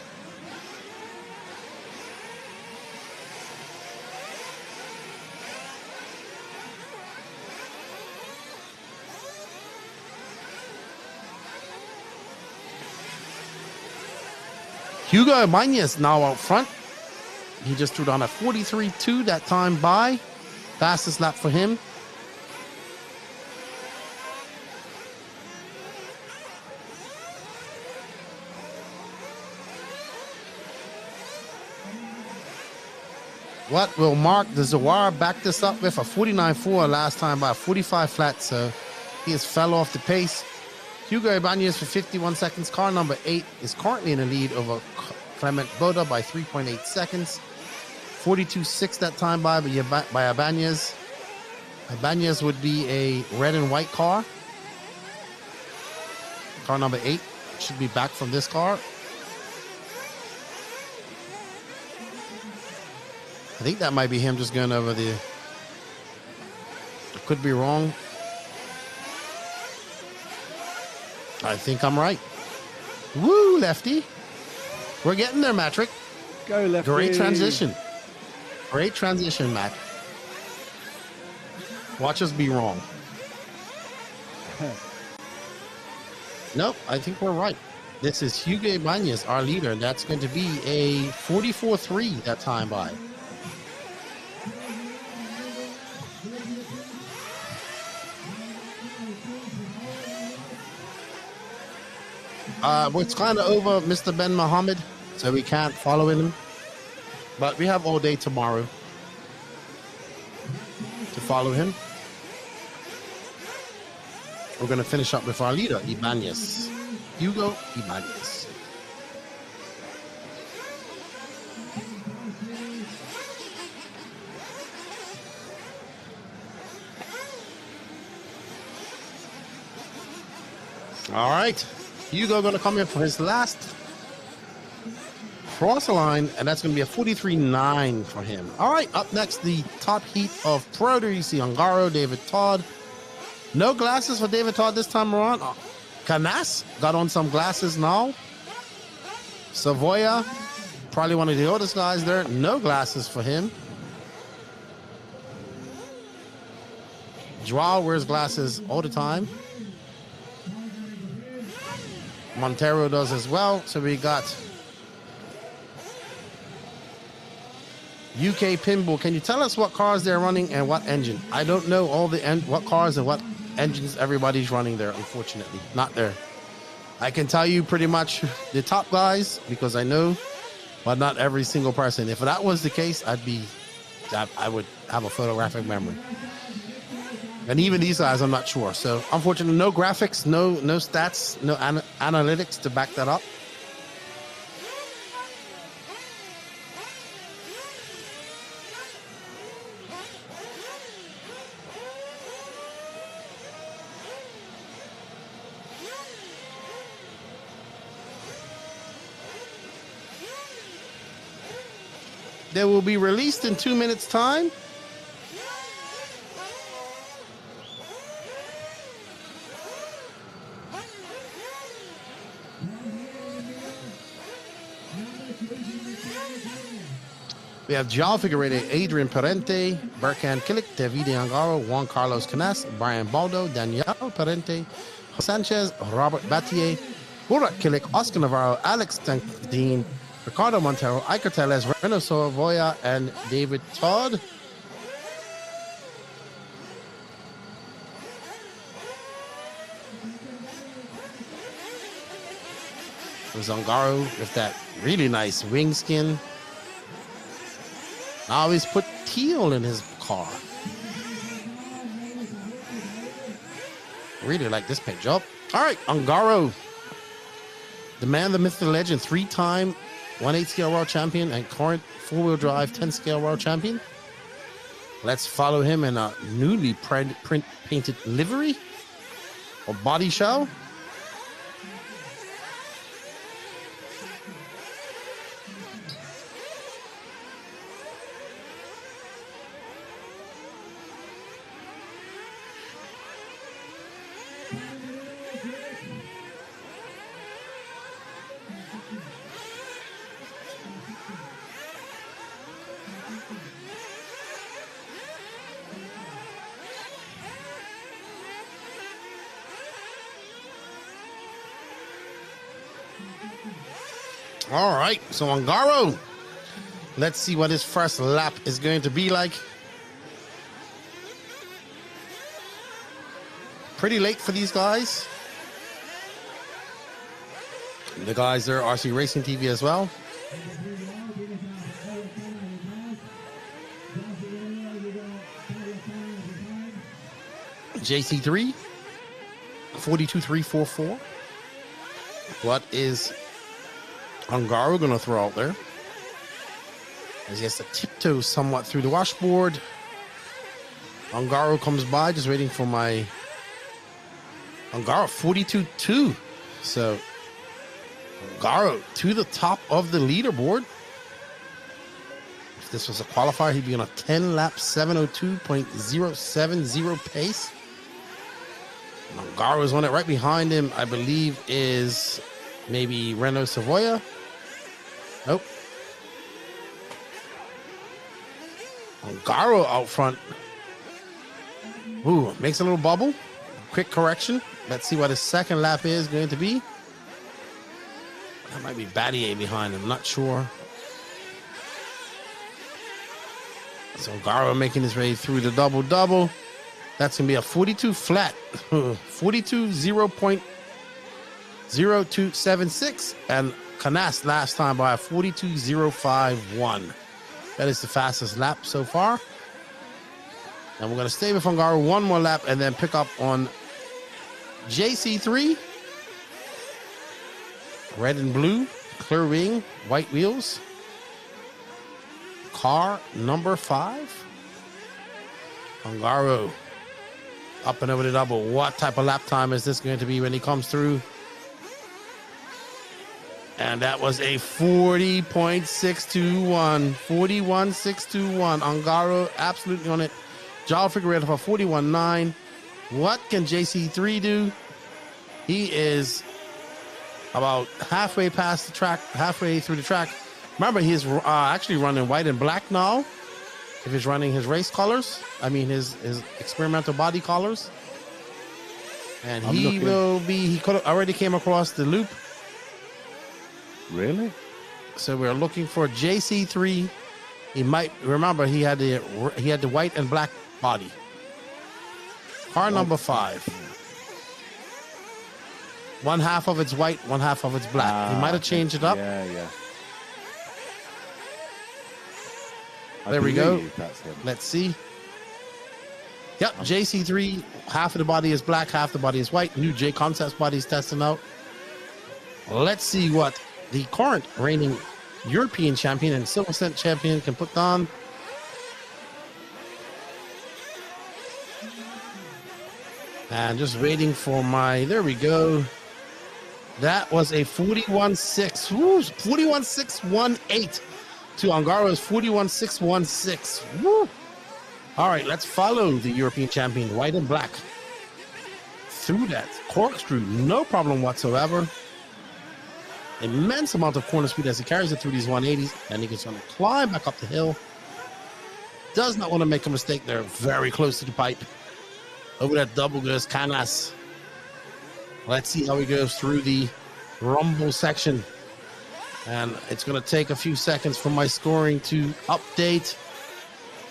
Hugo Ibanez now out front. He just threw down a 43.2 that time by. Fastest lap for him. What will Marc Dezoir back this up with? A 49.4 last time by a 45 flat, so he has fell off the pace. Hugo Ibanez for 51 seconds. Car number 8 is currently in the lead over Clement Boda by 3.8 seconds. 42.6 that time by Ibanez. Ibanez would be a red and white car. Car number 8 should be back from this car. I think that might be him just going over the... I could be wrong. I think I'm right. Woo, Lefty. We're getting there, Matrick. Go, Lefty. Great transition. Great transition, Matt. Watch us be wrong. Nope, I think we're right. This is Hugo Ibanez, our leader. That's going to be a 44.3 that time by. It's kind of over Mr. Ben Mohammed, so we can't follow him. But we have all day tomorrow to follow him. We're going to finish up with our leader, Ibanez. Hugo Ibanez. All right. Hugo going to come in for his last cross the line, and that's going to be a 43.9 for him. All right, up next, the top heat of Pro. You see Ungaro, David Todd, No glasses for David Todd this time around. Canas got on some glasses now. Savoya, probably one of the oldest guys there. No glasses for him. Joao wears glasses all the time. Montero does as well. So we got UK Pinball. Can you tell us what cars they're running and what engine? I don't know all the what cars and what engines everybody's running there, unfortunately. Not there. I can tell you pretty much the top guys because I know, but not every single person. If that was the case, I would have a photographic memory. And even these guys, I'm not sure. So, unfortunately, no graphics, no stats, no analytics to back that up. They will be released in 2 minutes' time. We have Joao Figueiredo, Adrian Parente, Berkan Kilik, Davide Angaro, Juan Carlos Canas, Brian Baldo, Daniel Parente, Sanchez, Robert Battier, Burak Kilik, Oscar Navarro, Alex Tankdeen, Ricardo Montero, Iker Teles, Reno Savoya, and David Todd. Zangaro with that really nice wing skin. Now he's put teal in his car. Really like this paint job. All right, Ungaro. The man, the myth, the legend, 3-time 1/8 scale world champion and current 4-wheel drive 10 scale world champion. Let's follow him in a newly painted livery or body show. All right, so Ungaro, let's see what his first lap is going to be like. Pretty late for these guys. The guys there, RC Racing TV as well. JC3, 42.344. What is Ungaro going to throw out there? As he has to tiptoe somewhat through the washboard. Ungaro comes by, just waiting for my Ungaro 42.2. So Ungaro to the top of the leaderboard. If this was a qualifier, he'd be on a 10-lap 702.070 pace. Ungaro is on it. Right behind him, I believe, is maybe Renault Savoya. Nope. Ungaro out front. Ooh, makes a little bubble. Quick correction. Let's see what his second lap is going to be. That might be Battier behind him. Not sure. So Ungaro making his way through the double-double. That's going to be a 42 flat. 42 0.0276. And Canas last time by a 42.051. That is the fastest lap so far. And we're going to stay with Ungaro one more lap and then pick up on JC3. Red and blue, clear wing, white wheels. Car number 5. Ungaro up and over the double. What type of lap time is this going to be when he comes through? And that was a 40.621. 41.621. Ungaro absolutely on it. Joao Figueiredo for 41.9. What can JC3 do? He is about halfway past the track, halfway through the track. Remember, he's actually running white and black now. If he's running his race colors, I mean his experimental body colors. And he could have already came across the loop. Really? So we're looking for JC3. He might remember he had the white and black body. Car number 5. One half of it's white, one half of it's black. He might have changed it up. Yeah. There we go. That's him. Let's see. Yep, JC3, half of the body is black, half the body is white. New J Concepts body is testing out. Let's see what the current reigning European champion and Silver Cent champion can put on. And just waiting for there we go. That was a 41.6. Woo, 41.618 to Angaro's 41.616. Woo. All right, let's follow the European champion, white and black, through that corkscrew. No problem whatsoever. Immense amount of corner speed as he carries it through these 180s, and he's going to climb back up the hill. Does not want to make a mistake. They're very close to the pipe. Over that double goes Canas. Let's see how he goes through the rumble section. And it's going to take a few seconds for my scoring to update.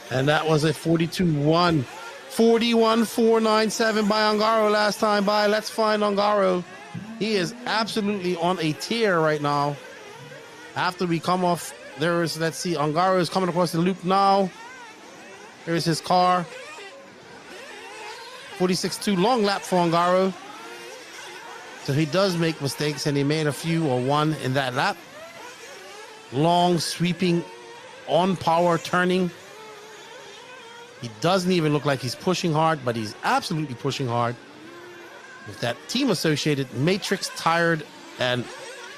And that was a 42-1. 41.497 by Ongaro last time by. Let's find Ongaro. He is absolutely on a tear right now. After we come off, let's see, Ongaro is coming across the loop now. Here's his car. 46.2, long lap for Ongaro. So he does make mistakes, and he made a few or one in that lap. Long, sweeping, on power turning. He doesn't even look like he's pushing hard, but he's absolutely pushing hard. With that team-associated, matrix-tired, and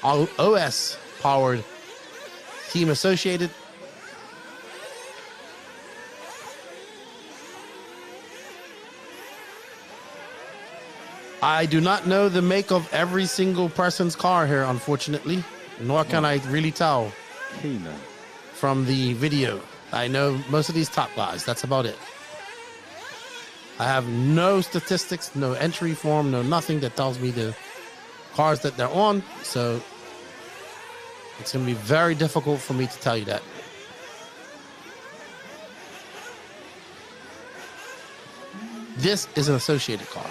OS-powered team-associated. I do not know the make of every single person's car here, unfortunately, nor can I really tell from the video. I know most of these top guys. That's about it. I have no statistics, no entry form, no nothing that tells me the cars that they're on. So it's going to be very difficult for me to tell you that. This is an associated car.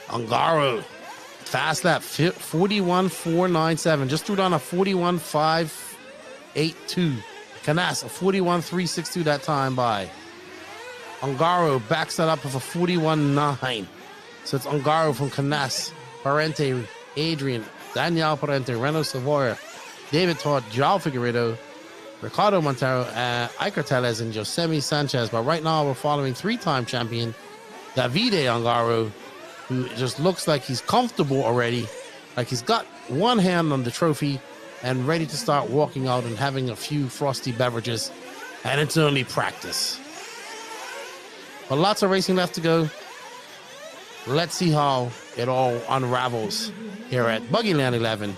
Ongaro, fast lap, 41.497. Just threw down a 41.582. Canas, a 41.362 that time by. Ongaro backs that up with a 41.9. So it's Ongaro from Canas, Parente, Adrian, Daniel Parente, Reno Savoia, David Todd, João Figueiredo, Ricardo Montero, Iker Teles, and Josemi Sanchez. But right now we're following 3-time champion Davide Ongaro, who just looks like he's comfortable already, like he's got one hand on the trophy and ready to start walking out and having a few frosty beverages, and it's only practice. But lots of racing left to go. Let's see how it all unravels here at Buggyland 11.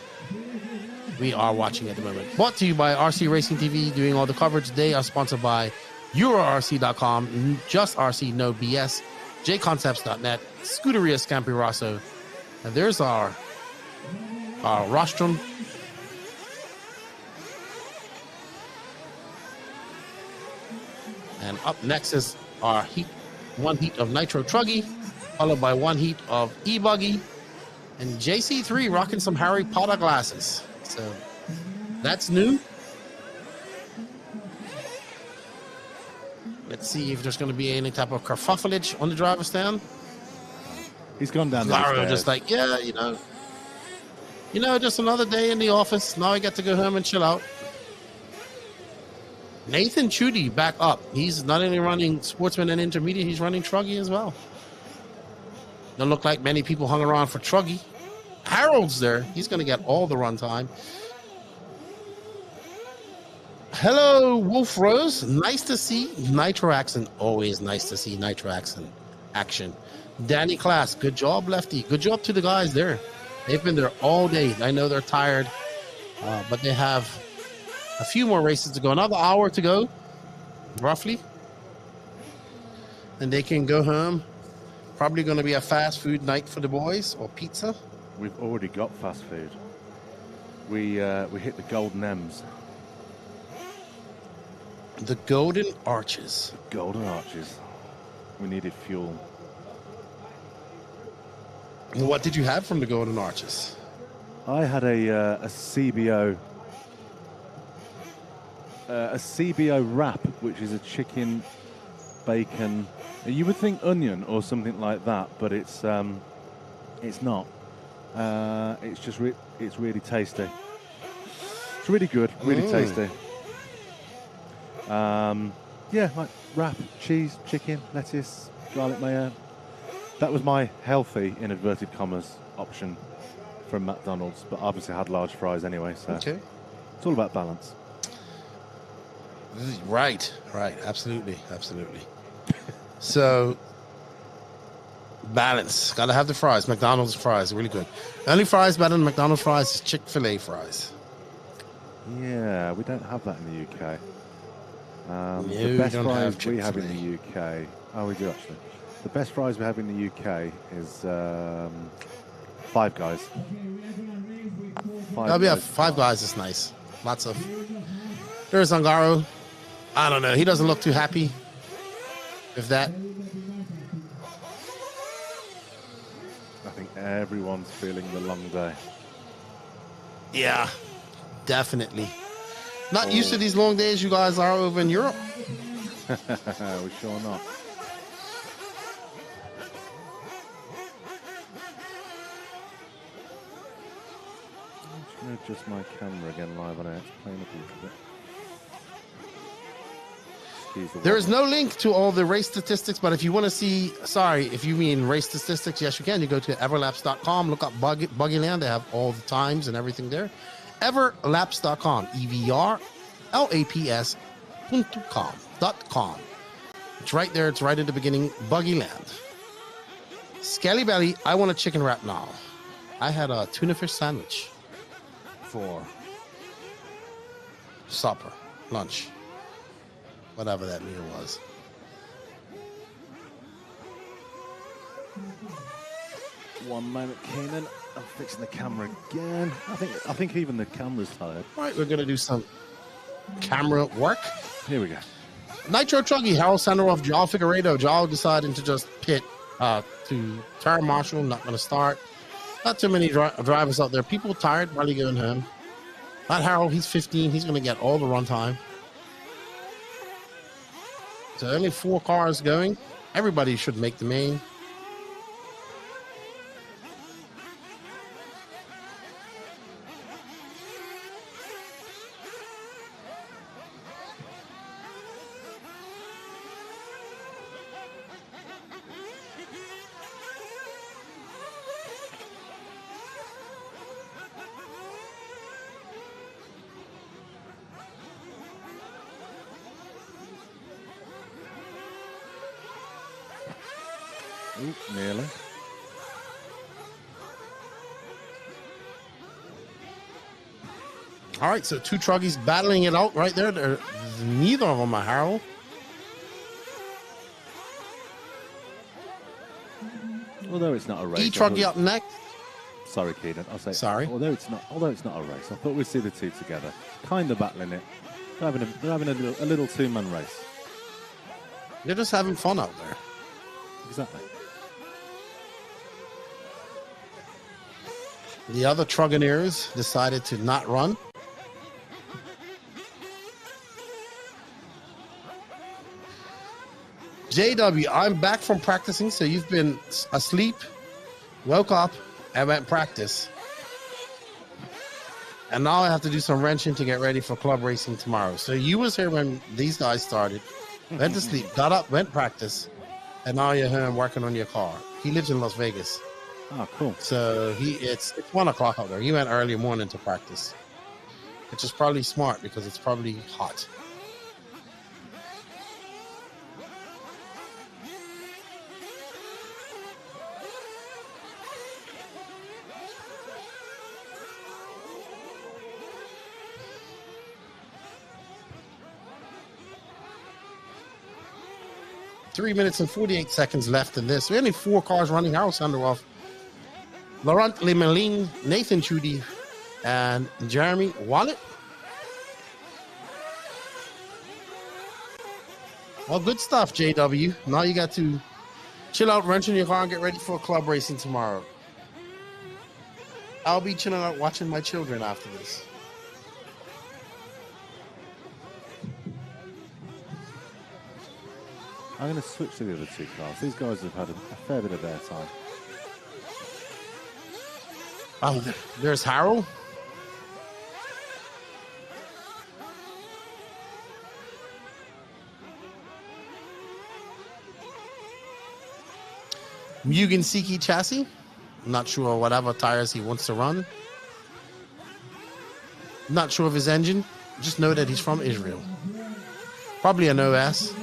We are watching at the moment. Brought to you by RC Racing TV, doing all the coverage. They are sponsored by EuroRC.com, Just RC, no BS, JConcepts.net, Scuderia Scampi Rosso. And there's our rostrum. And up next is our one heat of Nitro Truggy, followed by one heat of E-buggy, and JC3 rocking some Harry Potter glasses. So that's new. Let's see if there's going to be any type of kerfuffleage on the driver's stand. He's gone down Lara just like, yeah, you know, just another day in the office. Now I get to go home and chill out. Nathan Chudy back up. He's not only running Sportsman and Intermediate, he's running Truggy as well. Don't look like many people hung around for Truggy. Harold's there. He's going to get all the run time. Hello, Wolf Rose. Nice to see Nitro Accent. Always nice to see Nitro Accent action. Danny Class, good job, Lefty. Good job to the guys there. They've been there all day. I know they're tired, but they have a few more races to go. Another hour to go, roughly. And they can go home. Probably going to be a fast food night for the boys, or pizza. We've already got fast food. We hit the Golden M's. The Golden Arches. The Golden Arches. We needed fuel. What did you have from the Golden Arches? I had a CBO. A CBO wrap, which is a chicken, bacon. You would think onion or something like that, but it's not. It's just it's really tasty. It's really good, really tasty. Yeah, like wrap, cheese, chicken, lettuce, garlic mayo. That was my healthy, in inverted commas, option from McDonald's, but obviously had large fries anyway, so okay. It's all about balance. Right, absolutely. So, balance. Got to have the fries. McDonald's fries are really good. The only fries better than McDonald's fries is Chick-fil-A fries. Yeah, we don't have that in the UK. No, the best don't fries have we have in the UK. Oh, we do actually. The best fries we have in the UK is Five Guys. Five Guys is nice. Lots of. There's Angaro. I don't know. He doesn't look too happy. If that. I think everyone's feeling the long day. Yeah, definitely. Not used to these long days you guys are over in Europe. We're sure not. I'm just going to adjust my camera again live on air. It's playing up a little bit. There is no link to all the race statistics, but if you want to see, if you mean race statistics, yes, you can. You go to everlaps.com, look up Buggyland. They have all the times and everything there. Everlaps.com, everlaps.com. It's right there. It's right at the beginning. Buggyland. Skelly Belly, I want a chicken wrap now. I had a tuna fish sandwich for supper, lunch. Whatever that meal was. One moment, Keenan. I'm fixing the camera again. I think even the camera's tired. All right, we're gonna do some camera work. Here we go. Nitro Truggy, Harold center off Joao Figueiredo. Joao deciding to just pit to tire marshal. Not gonna start. Not too many drivers out there. People tired, probably going home. Not Harold. He's 15. He's gonna get all the run time. So only 4 cars going. Everybody should make the main. Oop, nearly. All right, so 2 Truggies battling it out right there. Neither of them are Harold. Although it's not a race. E-Truggy up next. Sorry, Keenan. I'll say sorry. Although it's not a race, I thought we'd see the two together, kind of battling it. They're having a little 2-man race. They're just having fun out there. Exactly. The other Truggineers decided to not run. JW, I'm back from practicing, so you've been asleep, woke up, and went practice. And now I have to do some wrenching to get ready for club racing tomorrow. So you was here when these guys started, went to sleep, got up, went practice, and now you're home working on your car. He lives in Las Vegas. Oh, cool. So it's 1 o'clock out there. He went early morning to practice, which is probably smart because it's probably hot. Three minutes and 48 seconds left in this. We only 4 cars running. Harold Sandoval, Laurent Lemelin, Nathan Chudy, and Jeremy Wallet. Well, good stuff, JW. Now you got to chill out, wrench in your car, and get ready for club racing tomorrow. I'll be chilling out watching my children after this. I'm going to switch to the other 2 cars. These guys have had a fair bit of their time. Oh, there's Harold. Mugen Siki chassis. I'm not sure whatever tires he wants to run. Not sure of his engine. Just know that he's from Israel. Probably an OS.